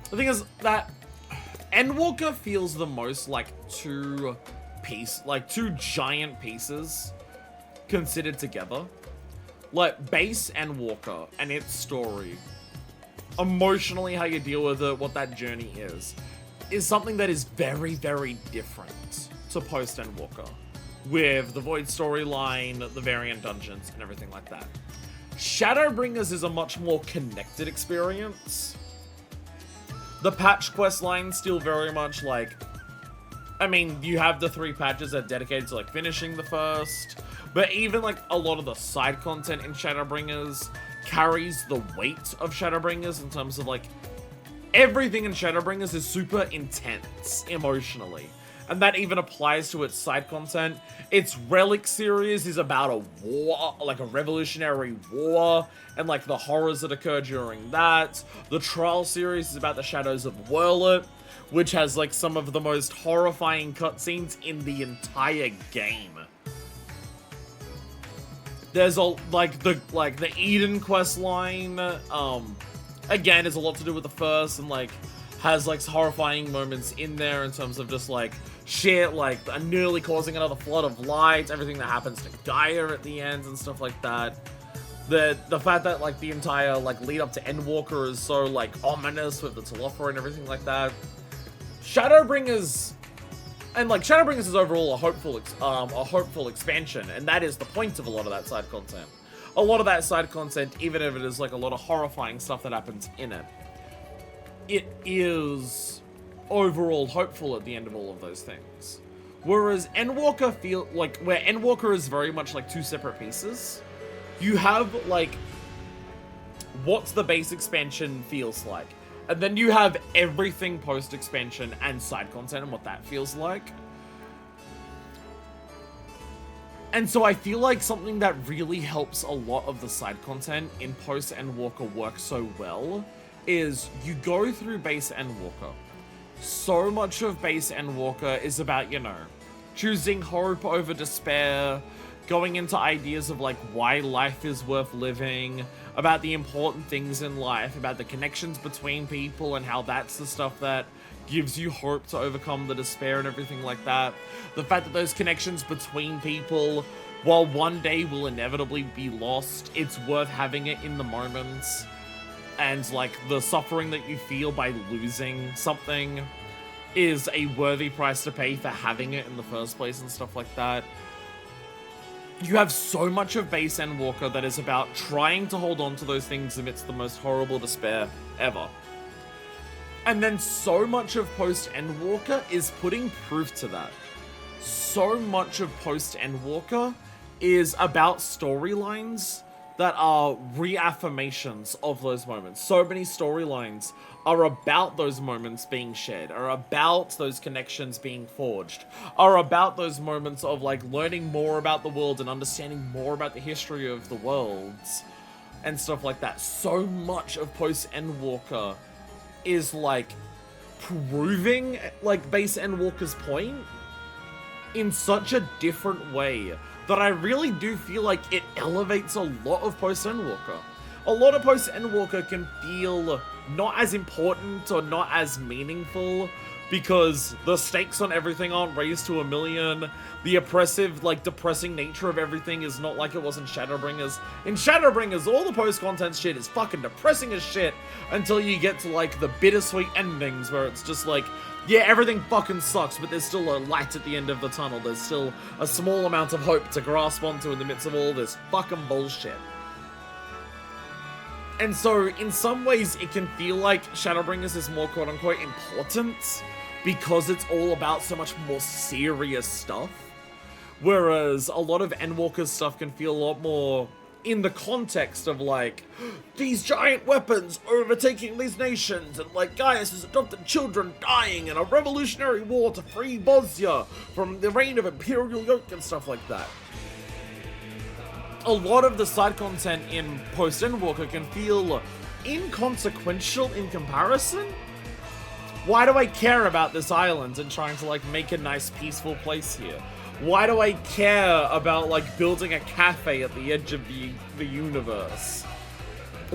The thing is that Endwalker feels the most like two giant pieces considered together, like Base Endwalker and its story, emotionally how you deal with it, what that journey is something that is very, very different to post Endwalker, with the Void storyline, the variant dungeons, and everything like that. Shadowbringers is a much more connected experience. The patch quest line still very much like, I mean, you have the 3 patches that are dedicated to like finishing the first, but even like a lot of the side content in Shadowbringers carries the weight of Shadowbringers in terms of like, everything in Shadowbringers is super intense emotionally. And that even applies to its side content. Its Relic series is about a war, like a revolutionary war, and like the horrors that occur during that. The Trial series is about the shadows of Werlet, which has like some of the most horrifying cutscenes in the entire game. There's a like the Eden quest line, again, has a lot to do with the first, and like has like horrifying moments in there in terms of just like shit, like nearly causing another flood of light, everything that happens to Gaia at the end and stuff like that. The fact that like the entire like lead up to Endwalker is so like ominous with the Telophora and everything like that. Shadowbringers, and like Shadowbringers is overall a hopeful expansion, and that is the point of a lot of that side content. A lot of that side content, even if it is like a lot of horrifying stuff that happens in it, it is overall hopeful at the end of all of those things. Whereas Endwalker where Endwalker is very much like 2 separate pieces. You have like what the base expansion feels like, and then you have everything post expansion and side content and what that feels like. And so I feel like something that really helps a lot of the side content in post Endwalker work so well is you go through base Endwalker. So much of base Endwalker is about, you know, choosing hope over despair, going into ideas of like why life is worth living, about the important things in life, about the connections between people and how that's the stuff that gives you hope to overcome the despair and everything like that. The fact that those connections between people, while one day will inevitably be lost, it's worth having it in the moments. And like the suffering that you feel by losing something is a worthy price to pay for having it in the first place and stuff like that. You have so much of base Endwalker that is about trying to hold on to those things amidst the most horrible despair ever. And then so much of post Endwalker is putting proof to that. So much of post Endwalker is about storylines that are reaffirmations of those moments. So many storylines are about those moments being shared, are about those connections being forged, are about those moments of like learning more about the world and understanding more about the history of the worlds and stuff like that. So much of post Endwalker is like proving like base Endwalker's point in such a different way that I really do feel like it elevates a lot of post Endwalker. A lot of post Endwalker can feel not as important or not as meaningful because the stakes on everything aren't raised to 1,000,000. The oppressive, like, depressing nature of everything is not like it was in Shadowbringers. In Shadowbringers, all the post-content shit is fucking depressing as shit until you get to, like, the bittersweet endings where it's just like, yeah, everything fucking sucks, but there's still a light at the end of the tunnel. There's still a small amount of hope to grasp onto in the midst of all this fucking bullshit. And so, in some ways, it can feel like Shadowbringers is more quote-unquote important because it's all about so much more serious stuff. Whereas a lot of Endwalker's stuff can feel a lot more in the context of, like, these giant weapons overtaking these nations, and, like, Gaius' adopted children dying in a revolutionary war to free Bosnia from the reign of Imperial Yoke and stuff like that. A lot of the side content in post-Endwalker can feel inconsequential in comparison. Why do I care about this island and trying to, like, make a nice, peaceful place here? Why do I care about, like, building a cafe at the edge of the universe?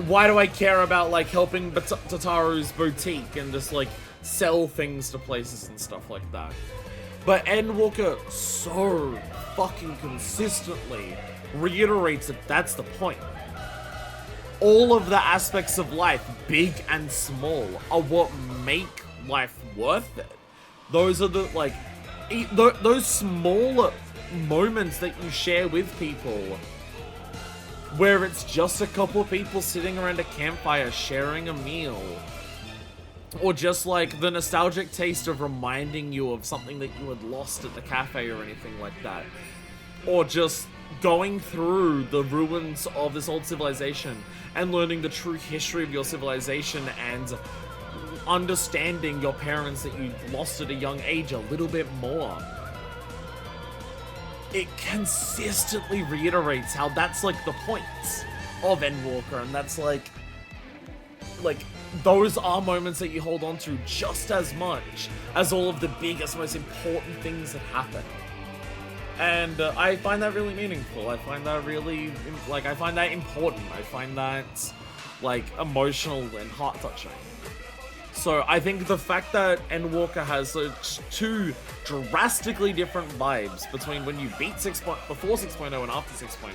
Why do I care about, like, helping Tataru's boutique and just, like, sell things to places and stuff like that? But Endwalker so fucking consistently reiterates that that's the point. All of the aspects of life, big and small, are what make life worth it. Those are the, like, those small moments that you share with people, where it's just a couple of people sitting around a campfire sharing a meal, or just like the nostalgic taste of reminding you of something that you had lost at the cafe or anything like that, or just going through the ruins of this old civilization and learning the true history of your civilization and understanding your parents that you lost at a young age a little bit more. It consistently reiterates how that's like the point of Endwalker, and that's like those are moments that you hold on to just as much as all of the biggest, most important things that happen. And I find that really meaningful. I find that really, like, I find that important. I find that, like, emotional and heart-touching. So I think the fact that Endwalker has two drastically different vibes between when you beat before 6.0 and after 6.0,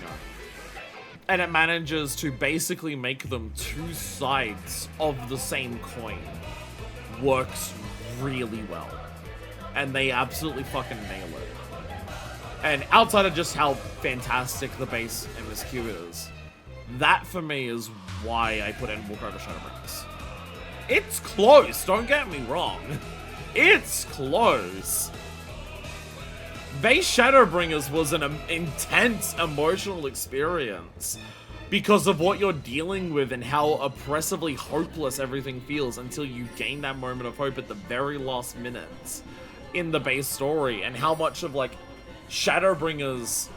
and it manages to basically make them two sides of the same coin, works really well. And they absolutely fucking nail it. And outside of just how fantastic the base MSQ is, that for me is why I put Endwalker over Shadowbringers. It's close, don't get me wrong. It's close. Base Shadowbringers was an intense emotional experience because of what you're dealing with and how oppressively hopeless everything feels until you gain that moment of hope at the very last minute in the base story, and how much of, like, Shadowbringers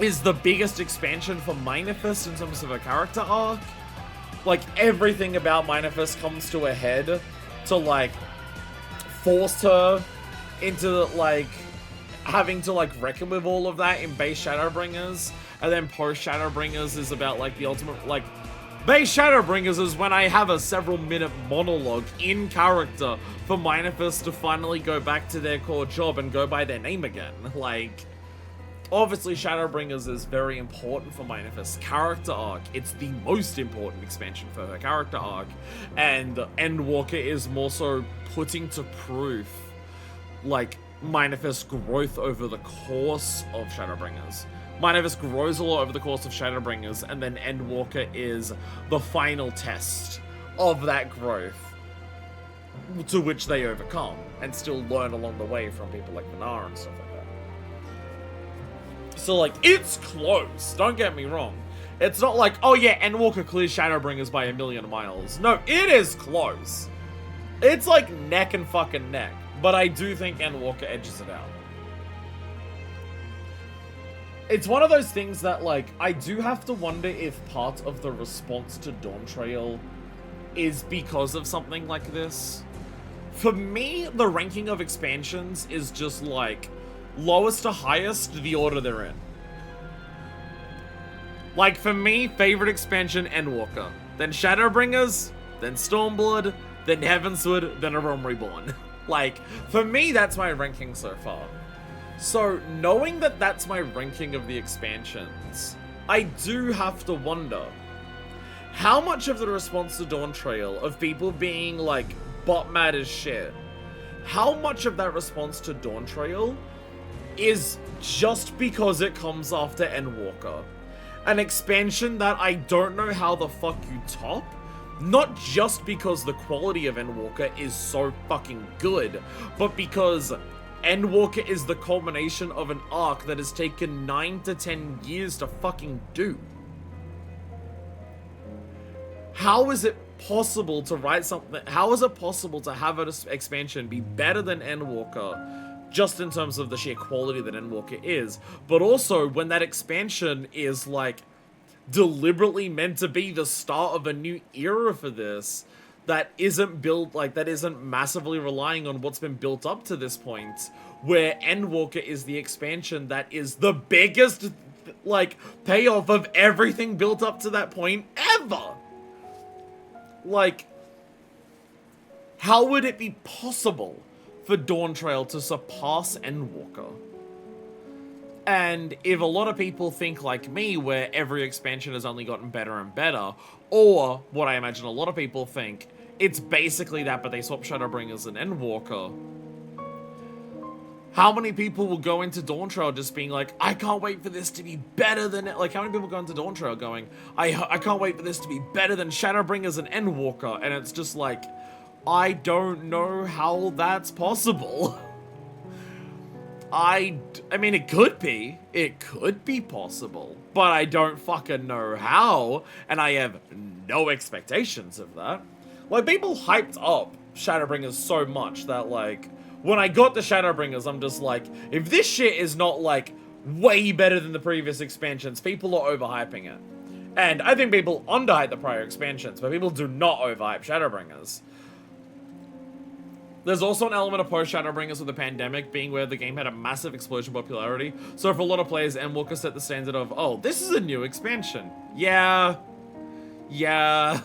is the biggest expansion for Minifest in terms of a character arc. Like, everything about Minifest comes to a head to, like, force her into, like, having to, like, reckon with all of that in base Shadowbringers. And then post Shadowbringers is about, like, the ultimate, like, base Shadowbringers is when I have a several-minute monologue in character for Minifest to finally go back to their core job and go by their name again. Like, obviously Shadowbringers is very important for Minifest's character arc. It's the most important expansion for her character arc. And Endwalker is more so putting to proof, like, Minifest's growth over the course of Shadowbringers. Minifest grows a lot over the course of Shadowbringers, and then Endwalker is the final test of that growth, to which they overcome, and still learn along the way from people like Minar and stuff like that. So, like, it's close, don't get me wrong. It's not like, oh yeah, Endwalker clears Shadowbringers by a million miles. No, it is close. It's like neck and fucking neck, but I do think Endwalker edges it out. It's one of those things that, like, I do have to wonder if part of the response to Dawntrail is because of something like this. For me, the ranking of expansions is just, like, lowest to highest, the order they're in. Like, for me, favorite expansion, Endwalker. Then Shadowbringers, then Stormblood, then Heavensward, then A Realm Reborn. Like, for me, that's my ranking so far. So, knowing that that's my ranking of the expansions, I do have to wonder, how much of the response to Dawntrail, of people being, like, butt mad as shit, how much of that response to Dawntrail is just because it comes after Endwalker? An expansion that I don't know how the fuck you top, not just because the quality of Endwalker is so fucking good, but because Endwalker is the culmination of an arc that has taken 9 to 10 years to fucking do. How is it possible to write something? How is it possible to have an expansion be better than Endwalker, just in terms of the sheer quality that Endwalker is, but also when that expansion is, like, deliberately meant to be the start of a new era for this, that isn't built, like, that isn't massively relying on what's been built up to this point, where Endwalker is the expansion that is the biggest, like, payoff of everything built up to that point ever. Like, how would it be possible for Dawntrail to surpass Endwalker? And if a lot of people think like me, where every expansion has only gotten better and better, or what I imagine a lot of people think, it's basically that, but they swap Shadowbringers and Endwalker. How many people will go into Dawntrail just being like, I can't wait for this to be better than it? Like, how many people go into Dawntrail going, I can't wait for this to be better than Shadowbringers and Endwalker? And it's just like, I don't know how that's possible. I mean, it could be. It could be possible. But I don't fucking know how. And I have no expectations of that. Like, people hyped up Shadowbringers so much that, like, when I got the Shadowbringers, I'm just like, if this shit is not, like, way better than the previous expansions, people are overhyping it. And I think people underhype the prior expansions, but people do not overhype Shadowbringers. There's also an element of post-Shadowbringers with the pandemic being where the game had a massive explosion of popularity. So for a lot of players, Endwalker set the standard of, oh, this is a new expansion. Yeah, the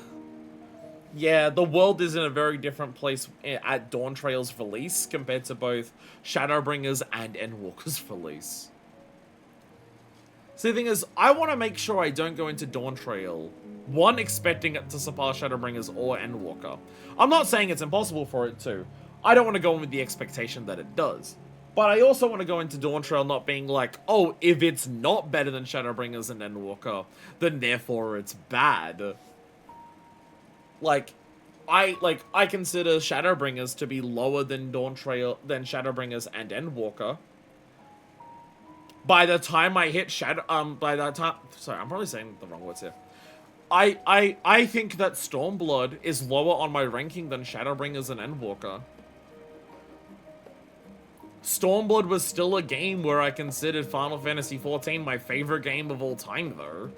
world is in a very different place at Dawntrail's release compared to both Shadowbringers and Endwalker's release. So the thing is, I want to make sure I don't go into Dawntrail, one, expecting it to surpass Shadowbringers or Endwalker. I'm not saying it's impossible for it to. I don't want to go in with the expectation that it does. But I also want to go into Dawntrail not being like, oh, if it's not better than Shadowbringers and Endwalker, then therefore it's bad. I consider Shadowbringers to be lower than Dawntrail, than Shadowbringers and Endwalker. By the time I hit sorry, I'm probably saying the wrong words here. I think that Stormblood is lower on my ranking than Shadowbringers and Endwalker. Stormblood was still a game where I considered Final Fantasy XIV my favorite game of all time, though.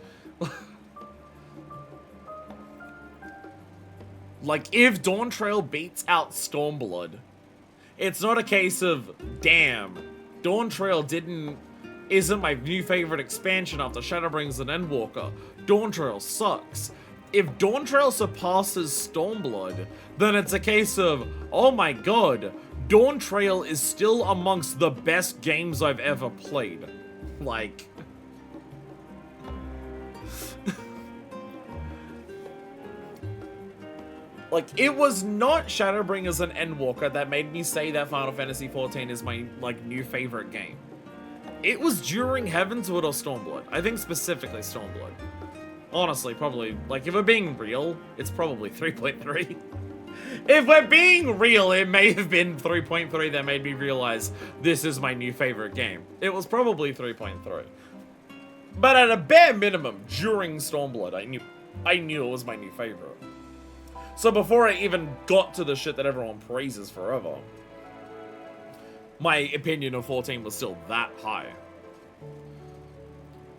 Like, if Dawntrail beats out Stormblood, it's not a case of, damn, Dawntrail isn't my new favorite expansion after Shadowbringers and Endwalker. Dawntrail sucks. If Dawntrail surpasses Stormblood, then it's a case of, oh my god, Dawntrail is still amongst the best games I've ever played. Like... Like, it was not Shadowbringers and Endwalker that made me say that Final Fantasy XIV is my, like, new favorite game. It was during Heavensward or Stormblood. I think specifically Stormblood. Honestly, probably, like, if we're being real, it's probably 3.3. If we're being real, it may have been 3.3 that made me realize this is my new favorite game. It was probably 3.3. But at a bare minimum, during Stormblood, I knew it was my new favorite. So before I even got to the shit that everyone praises forever, my opinion of 14 was still that high.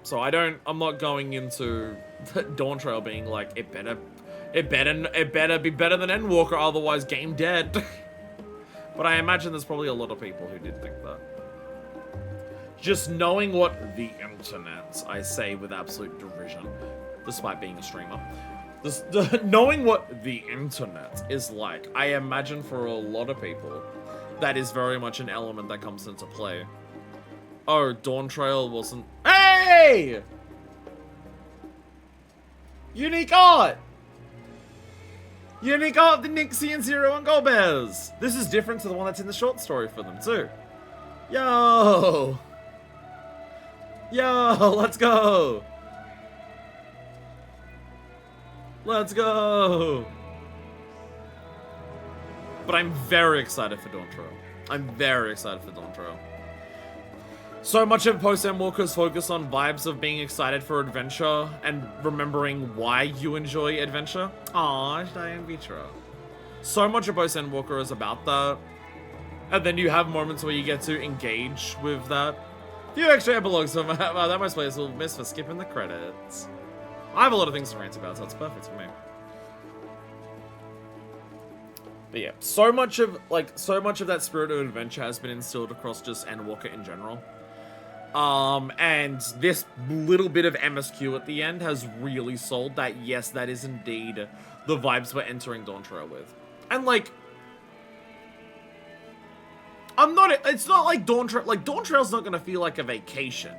So I'm not going into Dawntrail being like, it better be better than Endwalker, otherwise game dead. But I imagine there's probably a lot of people who did think that. Just knowing what the internet, I say with absolute derision, despite being a streamer, knowing what the internet is like, I imagine for a lot of people, that is very much an element that comes into play. Oh, Dawntrail wasn't... Hey! Unique art! Unique art, the Nixie and Zero and Golbez! This is different to the one that's in the short story for them, too. Yo! Yo, let's go! Let's go! But I'm very excited for Dawntrail. I'm very excited for Dawntrail. So much of Post-Endwalker's focus on vibes of being excited for adventure and remembering why you enjoy adventure. Aww, should I in vitro? So much of Post-Endwalker is about that. And then you have moments where you get to engage with that. Few extra epilogues from that most players will miss for skipping the credits. I have a lot of things to rant about, so it's perfect for me. But yeah, so much of that spirit of adventure has been instilled across just Endwalker in general. And this little bit of MSQ at the end has really sold that, yes, that is indeed the vibes we're entering Dawntrail with. And, like, it's not like Dawntrail, like Dawntrail's not gonna feel like a vacation.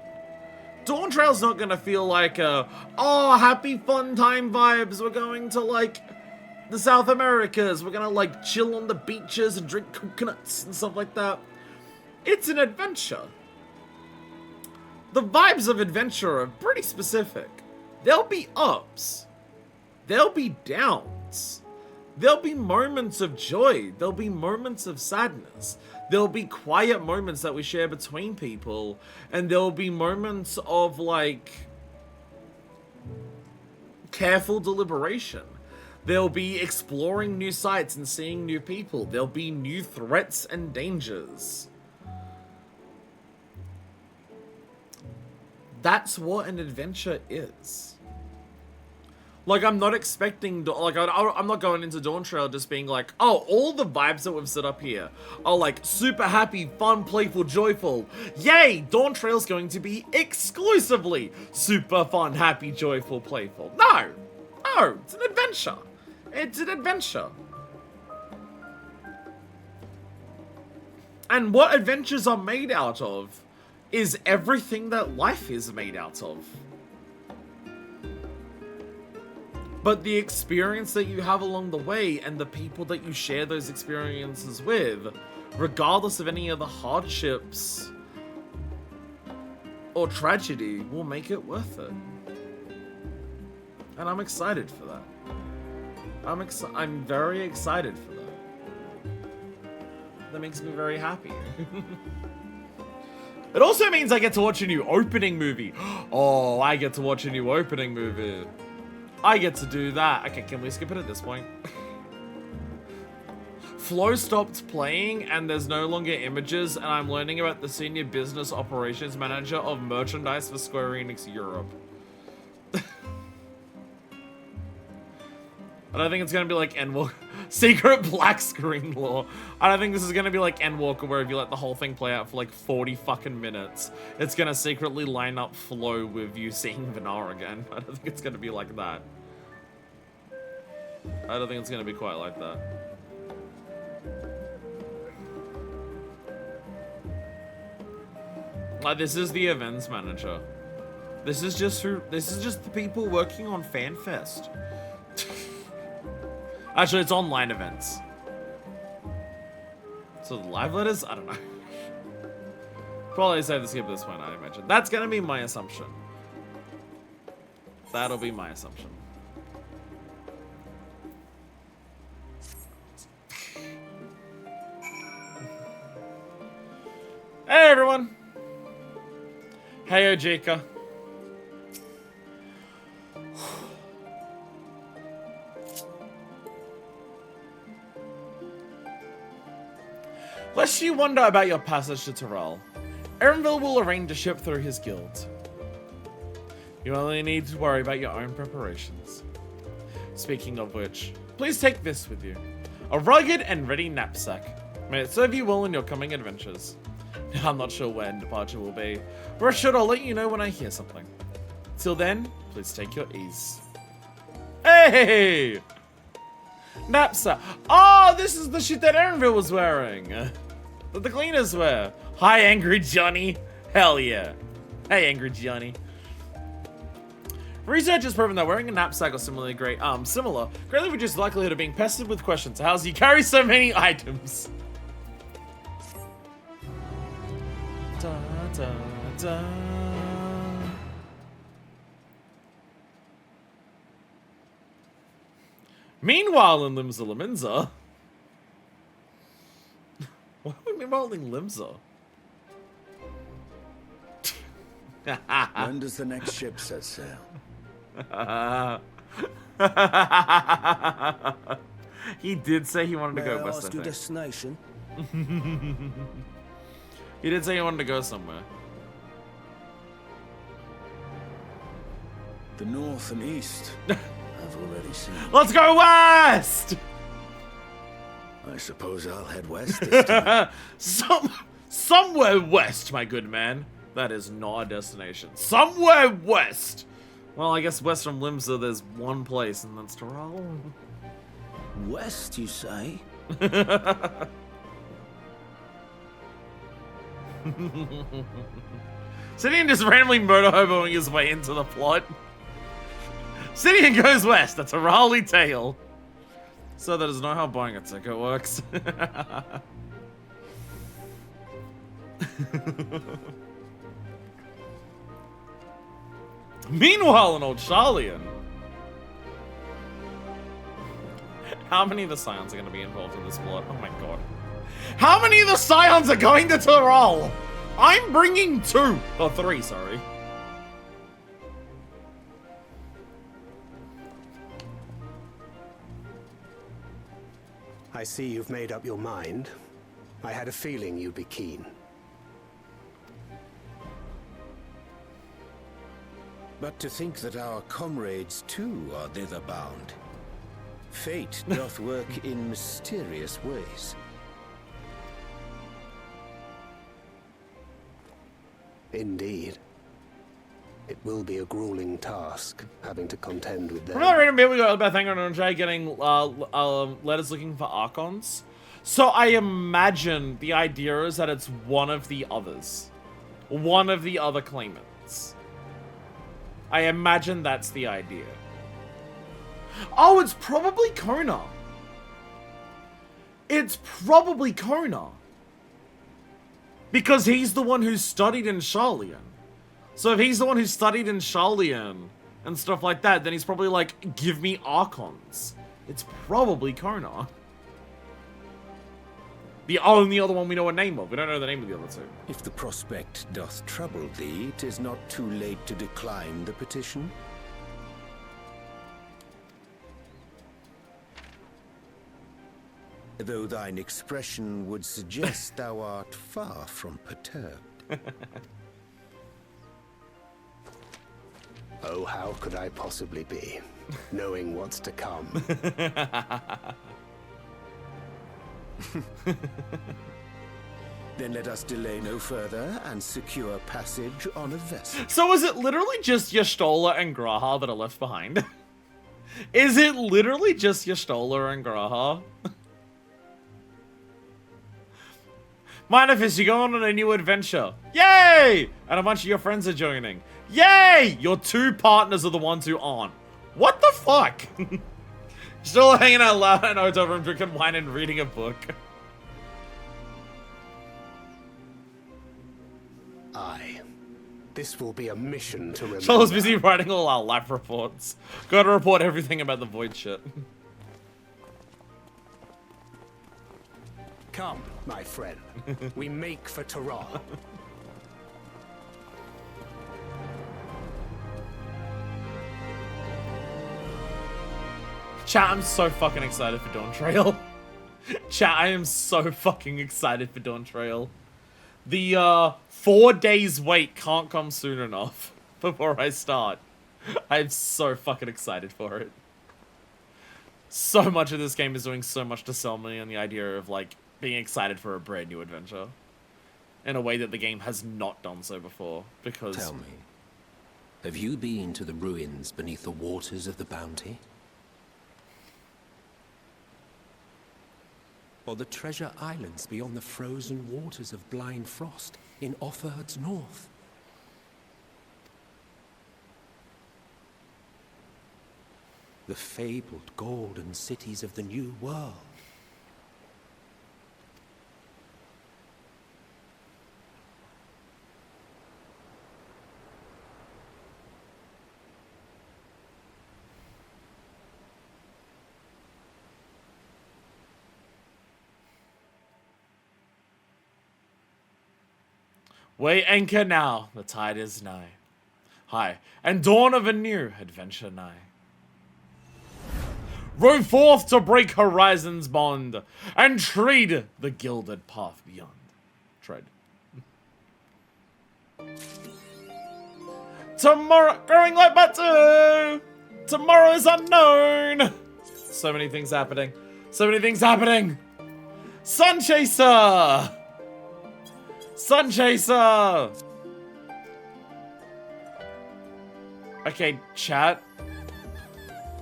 Dawntrail's not gonna feel like oh, happy fun time vibes, we're going to like the South Americas, we're gonna like chill on the beaches and drink coconuts and stuff like that. It's an adventure. The vibes of adventure are pretty specific. There'll be ups. There'll be downs. There'll be moments of joy. There'll be moments of sadness. There'll be quiet moments that we share between people. And there'll be moments of, like, careful deliberation. There'll be exploring new sites and seeing new people. There'll be new threats and dangers. That's what an adventure is. Like, I'm not expecting, like, I'm not going into Dawntrail just being like, oh, all the vibes that we've set up here are, like, super happy, fun, playful, joyful. Yay! Dawntrail's going to be exclusively super fun, happy, joyful, playful. No! No! It's an adventure. It's an adventure. And what adventures are made out of is everything that life is made out of. But the experience that you have along the way and the people that you share those experiences with, regardless of any of the hardships or tragedy, will make it worth it. And I'm excited for that. I'm very excited for that. That makes me very happy. It also means I get to watch a new opening movie. Oh, I get to watch a new opening movie. I get to do that. Okay, can we skip it at this point? Flow stopped playing and there's no longer images, and I'm learning about the senior business operations manager of merchandise for Square Enix Europe. I don't think it's gonna be like Endwalker. Secret black screen lore. I don't think this is gonna be like Endwalker, where if you let the whole thing play out for like 40 fucking minutes, it's gonna secretly line up Flow with you seeing Vinar again. I don't think it's gonna be like that. I don't think it's gonna be quite like that. Like, this is the events manager. This is just the people working on FanFest. Actually, it's online events. So the live letters? I don't know. Probably decided to skip this one, I imagine. That's gonna be my assumption. That'll be my assumption. Hey everyone! Hey Ojika. Lest you wonder about your passage to Terrell, Erenville will arrange a ship through his guild. You only need to worry about your own preparations. Speaking of which, please take this with you. A rugged and ready knapsack. May it serve you well in your coming adventures. I'm not sure when departure will be, but I'll let you know when I hear something. Till then, please take your ease. Hey! Knapsack. Oh, this is the shit that Erenville was wearing. That the cleaners wear. Hi, Angry Johnny. Hell yeah. Hey, Angry Johnny. Research has proven that wearing a knapsack or greatly reduces the likelihood of being pestered with questions. How does you carry so many items? Da, da, da. Meanwhile, in Limsa Laminza. Why are we rolling Limsa? When does the next ship set sail? He did say he wanted to go west, I ask your think. destination? He did say he wanted to go somewhere. The north and east. I've already seen. Let's go west! I suppose I'll head west this time. Somewhere west, my good man. That is not a destination. Somewhere west! Well, I guess west from Limsa, there's one place, and that's Terrell. West, you say? Sidian just randomly murder hoboing his way into the plot. Sidian goes west. That's a Raleigh tale. So that is not how buying a ticket works. Meanwhile, in old Charlian. How many of the Scions are going to be involved in this plot? Oh my god. How many of the Scions are going to Tyrol? I'm bringing 2. Or 3, sorry. I see you've made up your mind. I had a feeling you'd be keen. But to think that our comrades too are thither bound. Fate doth work in mysterious ways. Indeed. It will be a grueling task, having to contend with them. Remember that random bit we got about Thanger and Andre getting letters looking for Archons? So I imagine the idea is that it's one of the others. One of the other claimants. I imagine that's the idea. Oh, it's probably Kona. It's probably Kona. Because he's the one who studied in Charlian. So if he's the one who studied in Charlian and stuff like that, then he's probably like, give me Archons. It's probably Kona. The only other one we know a name of. We don't know the name of the other 2. If the prospect doth trouble thee, 'tis not too late to decline the petition. Though thine expression would suggest thou art far from perturbed. Oh, how could I possibly be, knowing what's to come? Then let us delay no further and secure passage on a vessel. So is it literally just Y'shtola and Graha that are left behind? Is it literally just Y'shtola and Graha? Manifest, you're going on a new adventure. Yay! And a bunch of your friends are joining. Yay! Your 2 partners are the ones who aren't. What the fuck? Still hanging out loud in a hotel room, drinking wine and reading a book. Aye. This will be a mission to remember. Charlotte's busy writing all our lab reports. Gotta report everything about the void shit. Come, my friend. We make for Tyrol. Chat, I'm so fucking excited for Dawntrail. Chat, I am so fucking excited for Dawntrail. The 4 days wait can't come soon enough before I start. I'm so fucking excited for it. So much of this game is doing so much to sell me on the idea of like being excited for a brand new adventure in a way that the game has not done so before. Because tell me, have you been to the ruins beneath the waters of the Bounty? Or the treasure islands beyond the frozen waters of Blind Frost in Offord's north? The fabled golden cities of the New World? Weigh anchor now, the tide is nigh. Hi, and dawn of a new adventure nigh. Row forth to break horizon's bond, and tread the gilded path beyond. Tread. Tomorrow, growing like butter. Tomorrow is unknown. So many things happening. So many things happening. Sun Chaser. Sun Chaser. Okay, chat.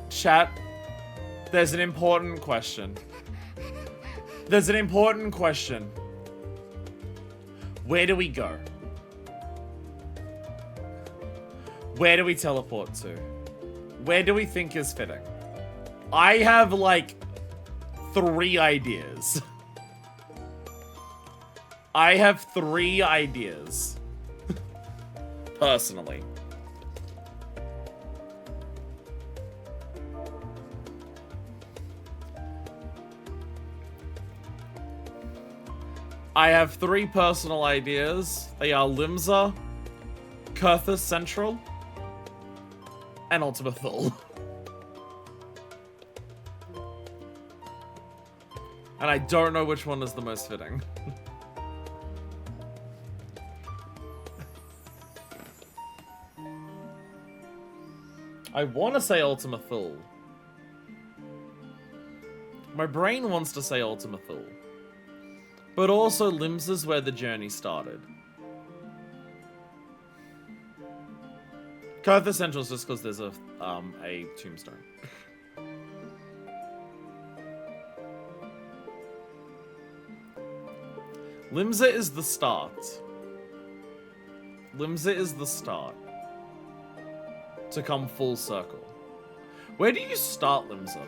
Chat. There's an important question. There's an important question. Where do we go? Where do we teleport to? Where do we think is fitting? I have, like, 3 ideas. I have 3 ideas. Personally. I have 3 personal ideas. They are Limsa, Kurthus Central, and Ultima Thule. And I don't know which one is the most fitting. I want to say Ultima Thule. My brain wants to say Ultima Thule. But also Limsa's where the journey started. Kurthus Central is just because there's a tombstone. Limsa is the start. Limsa is the start. To come full circle. Where do you start Limsa?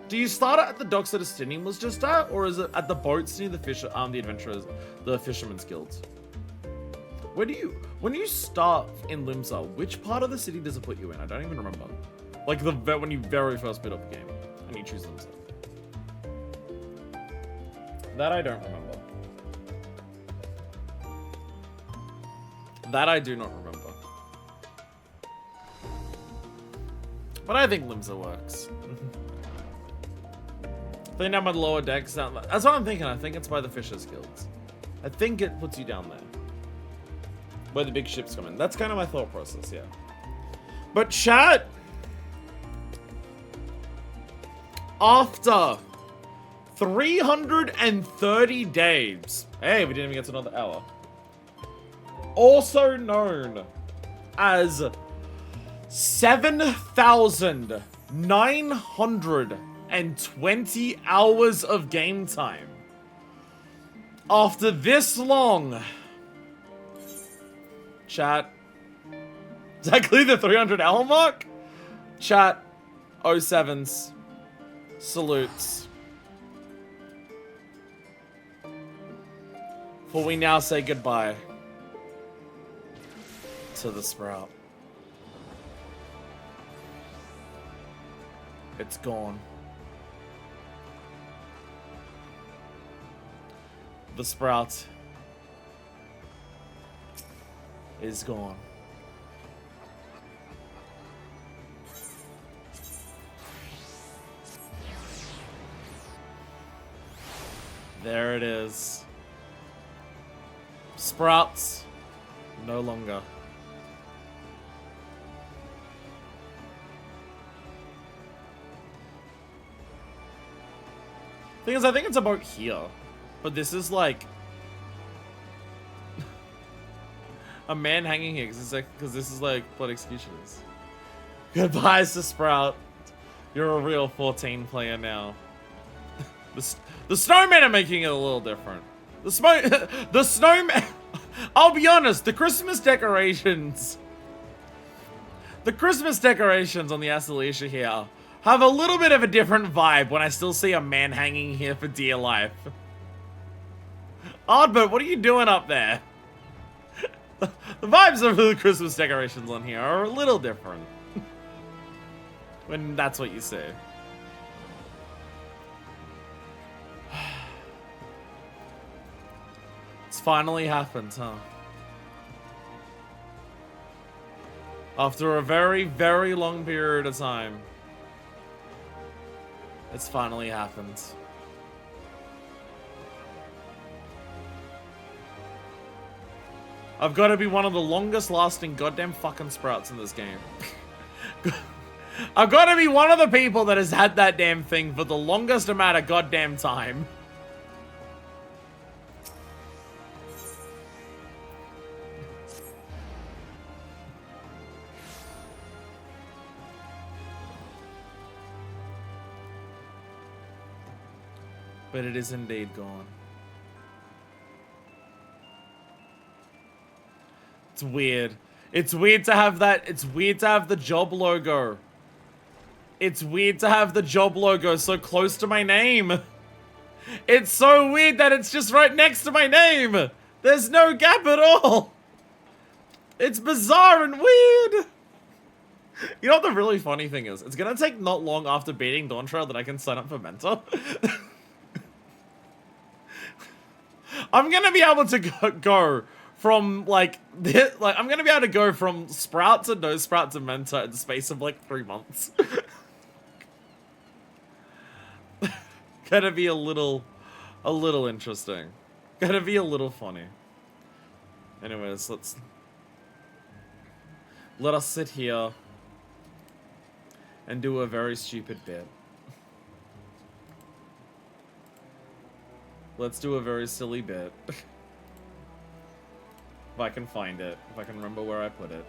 Do you start it at the docks that Estinian was just at, or is it at the boats near the the adventurers, the fishermen's guilds? Where do you, when you start in Limsa, which part of the city does it put you in? I don't even remember. Like when you very first boot up the game and you choose Limsa. That I don't remember. That I do not remember. But I think Limsa works. I think down by the lower decks. That's what I'm thinking. I think it's by the Fishers Guilds. I think it puts you down there. Where the big ships come in. That's kind of my thought process, yeah. But chat! After 330 days. Hey, we didn't even get to another hour. Also known as 7,920 hours of game time. After this long, chat, exactly the 300 hour mark? Chat, 07s, salutes. For we now say goodbye to the Sprout. It's gone. The Sprout is gone. There it is. Sprouts no longer. Thing is, I think it's about here. But this is like a man hanging here because this is like Blood Executioners. Goodbye, Sprout. You're a real 14 player now. The snowmen are making it a little different. The snowmen. I'll be honest. The Christmas decorations on the Asalicia here have a little bit of a different vibe when I still see a man hanging here for dear life. Oddbert, what are you doing up there? The vibes of the Christmas decorations on here are a little different. When that's what you say. It's finally happened, huh? After a very, very long period of time. It's finally happened. I've got to be one of the longest lasting goddamn fucking Sprouts in this game. I've got to be one of the people that has had that damn thing for the longest amount of goddamn time. But it is indeed gone. It's weird. It's weird to have that. It's weird to have the job logo. It's weird to have the job logo so close to my name. It's so weird that it's just right next to my name. There's no gap at all. It's bizarre and weird. You know what the really funny thing is? It's gonna take not long after beating Dawntrail that I can sign up for Mentor. I'm gonna be able to go from like I'm gonna be able to go from Sprout to no Sprout to Mentor in the space of like 3 months. Gonna be a little interesting. Gonna be a little funny. Anyways, let us sit here and do a very stupid bit. Let's do a very silly bit. If I can find it. If I can remember where I put it.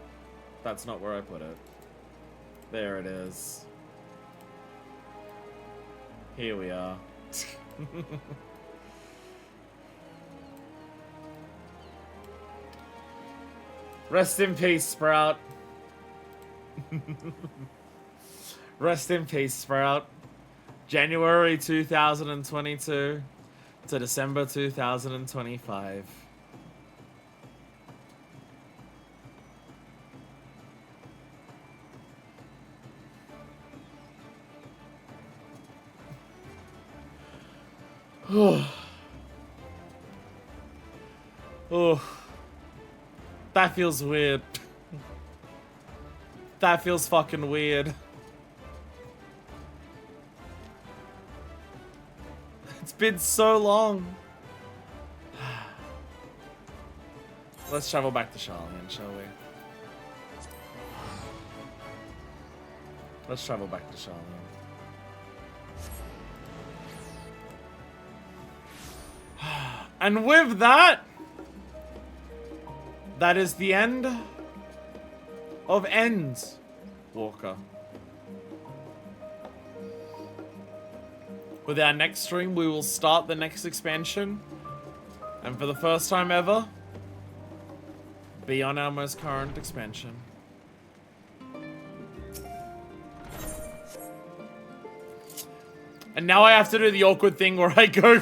That's not where I put it. There it is. Here we are. Rest in peace, Sprout. Rest in peace, Sprout. January 2022 to December 2025. Oh, that feels weird. That feels fucking weird. It's been so long. Let's travel back to Charlene, shall we? Let's travel back to Charlene. And with that, that is the end of Endwalker. With our next stream, we will start the next expansion. And for the first time ever, be on our most current expansion. And now I have to do the awkward thing where I go...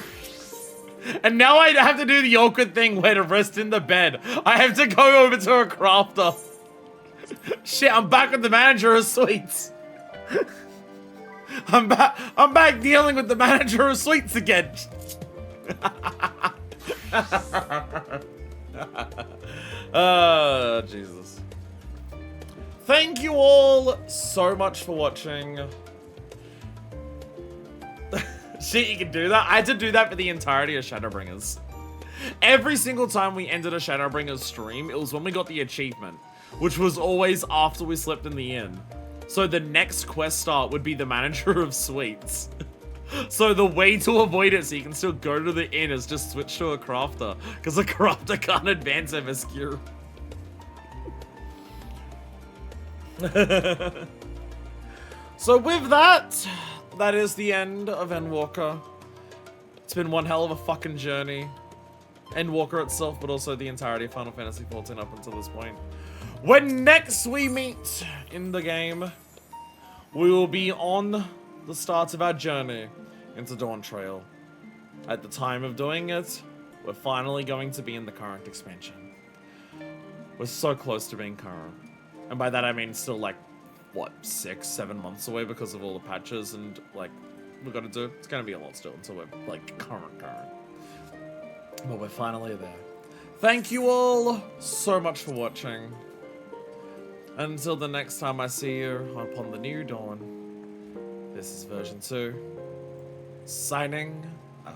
And now I have to do the awkward thing where to rest in the bed. I have to go over to a crafter. Shit, I'm back with the manager of sweets. I'm back dealing with the manager of sweets again. Oh, Jesus. Thank you all so much for watching. Shit, you can do that? I had to do that for the entirety of Shadowbringers. Every single time we ended a Shadowbringers stream, it was when we got the achievement, which was always after we slept in the inn. So the next quest start would be the manager of sweets. So the way to avoid it so you can still go to the inn is just switch to a crafter, because a crafter can't advance MSQ. So with that, that is the end of Endwalker. It's been one hell of a fucking journey. Endwalker itself, but also the entirety of Final Fantasy XIV up until this point. When next we meet in the game, we will be on the start of our journey into Dawntrail. At the time of doing it, we're finally going to be in the current expansion. We're so close to being current. And by that I mean still like, what, 6-7 months away because of all the patches and like, we've got to do. It's going to be a lot still until we're like current. But we're finally there. Thank you all so much for watching. Until the next time I see you upon the new dawn, this is version 2, signing out.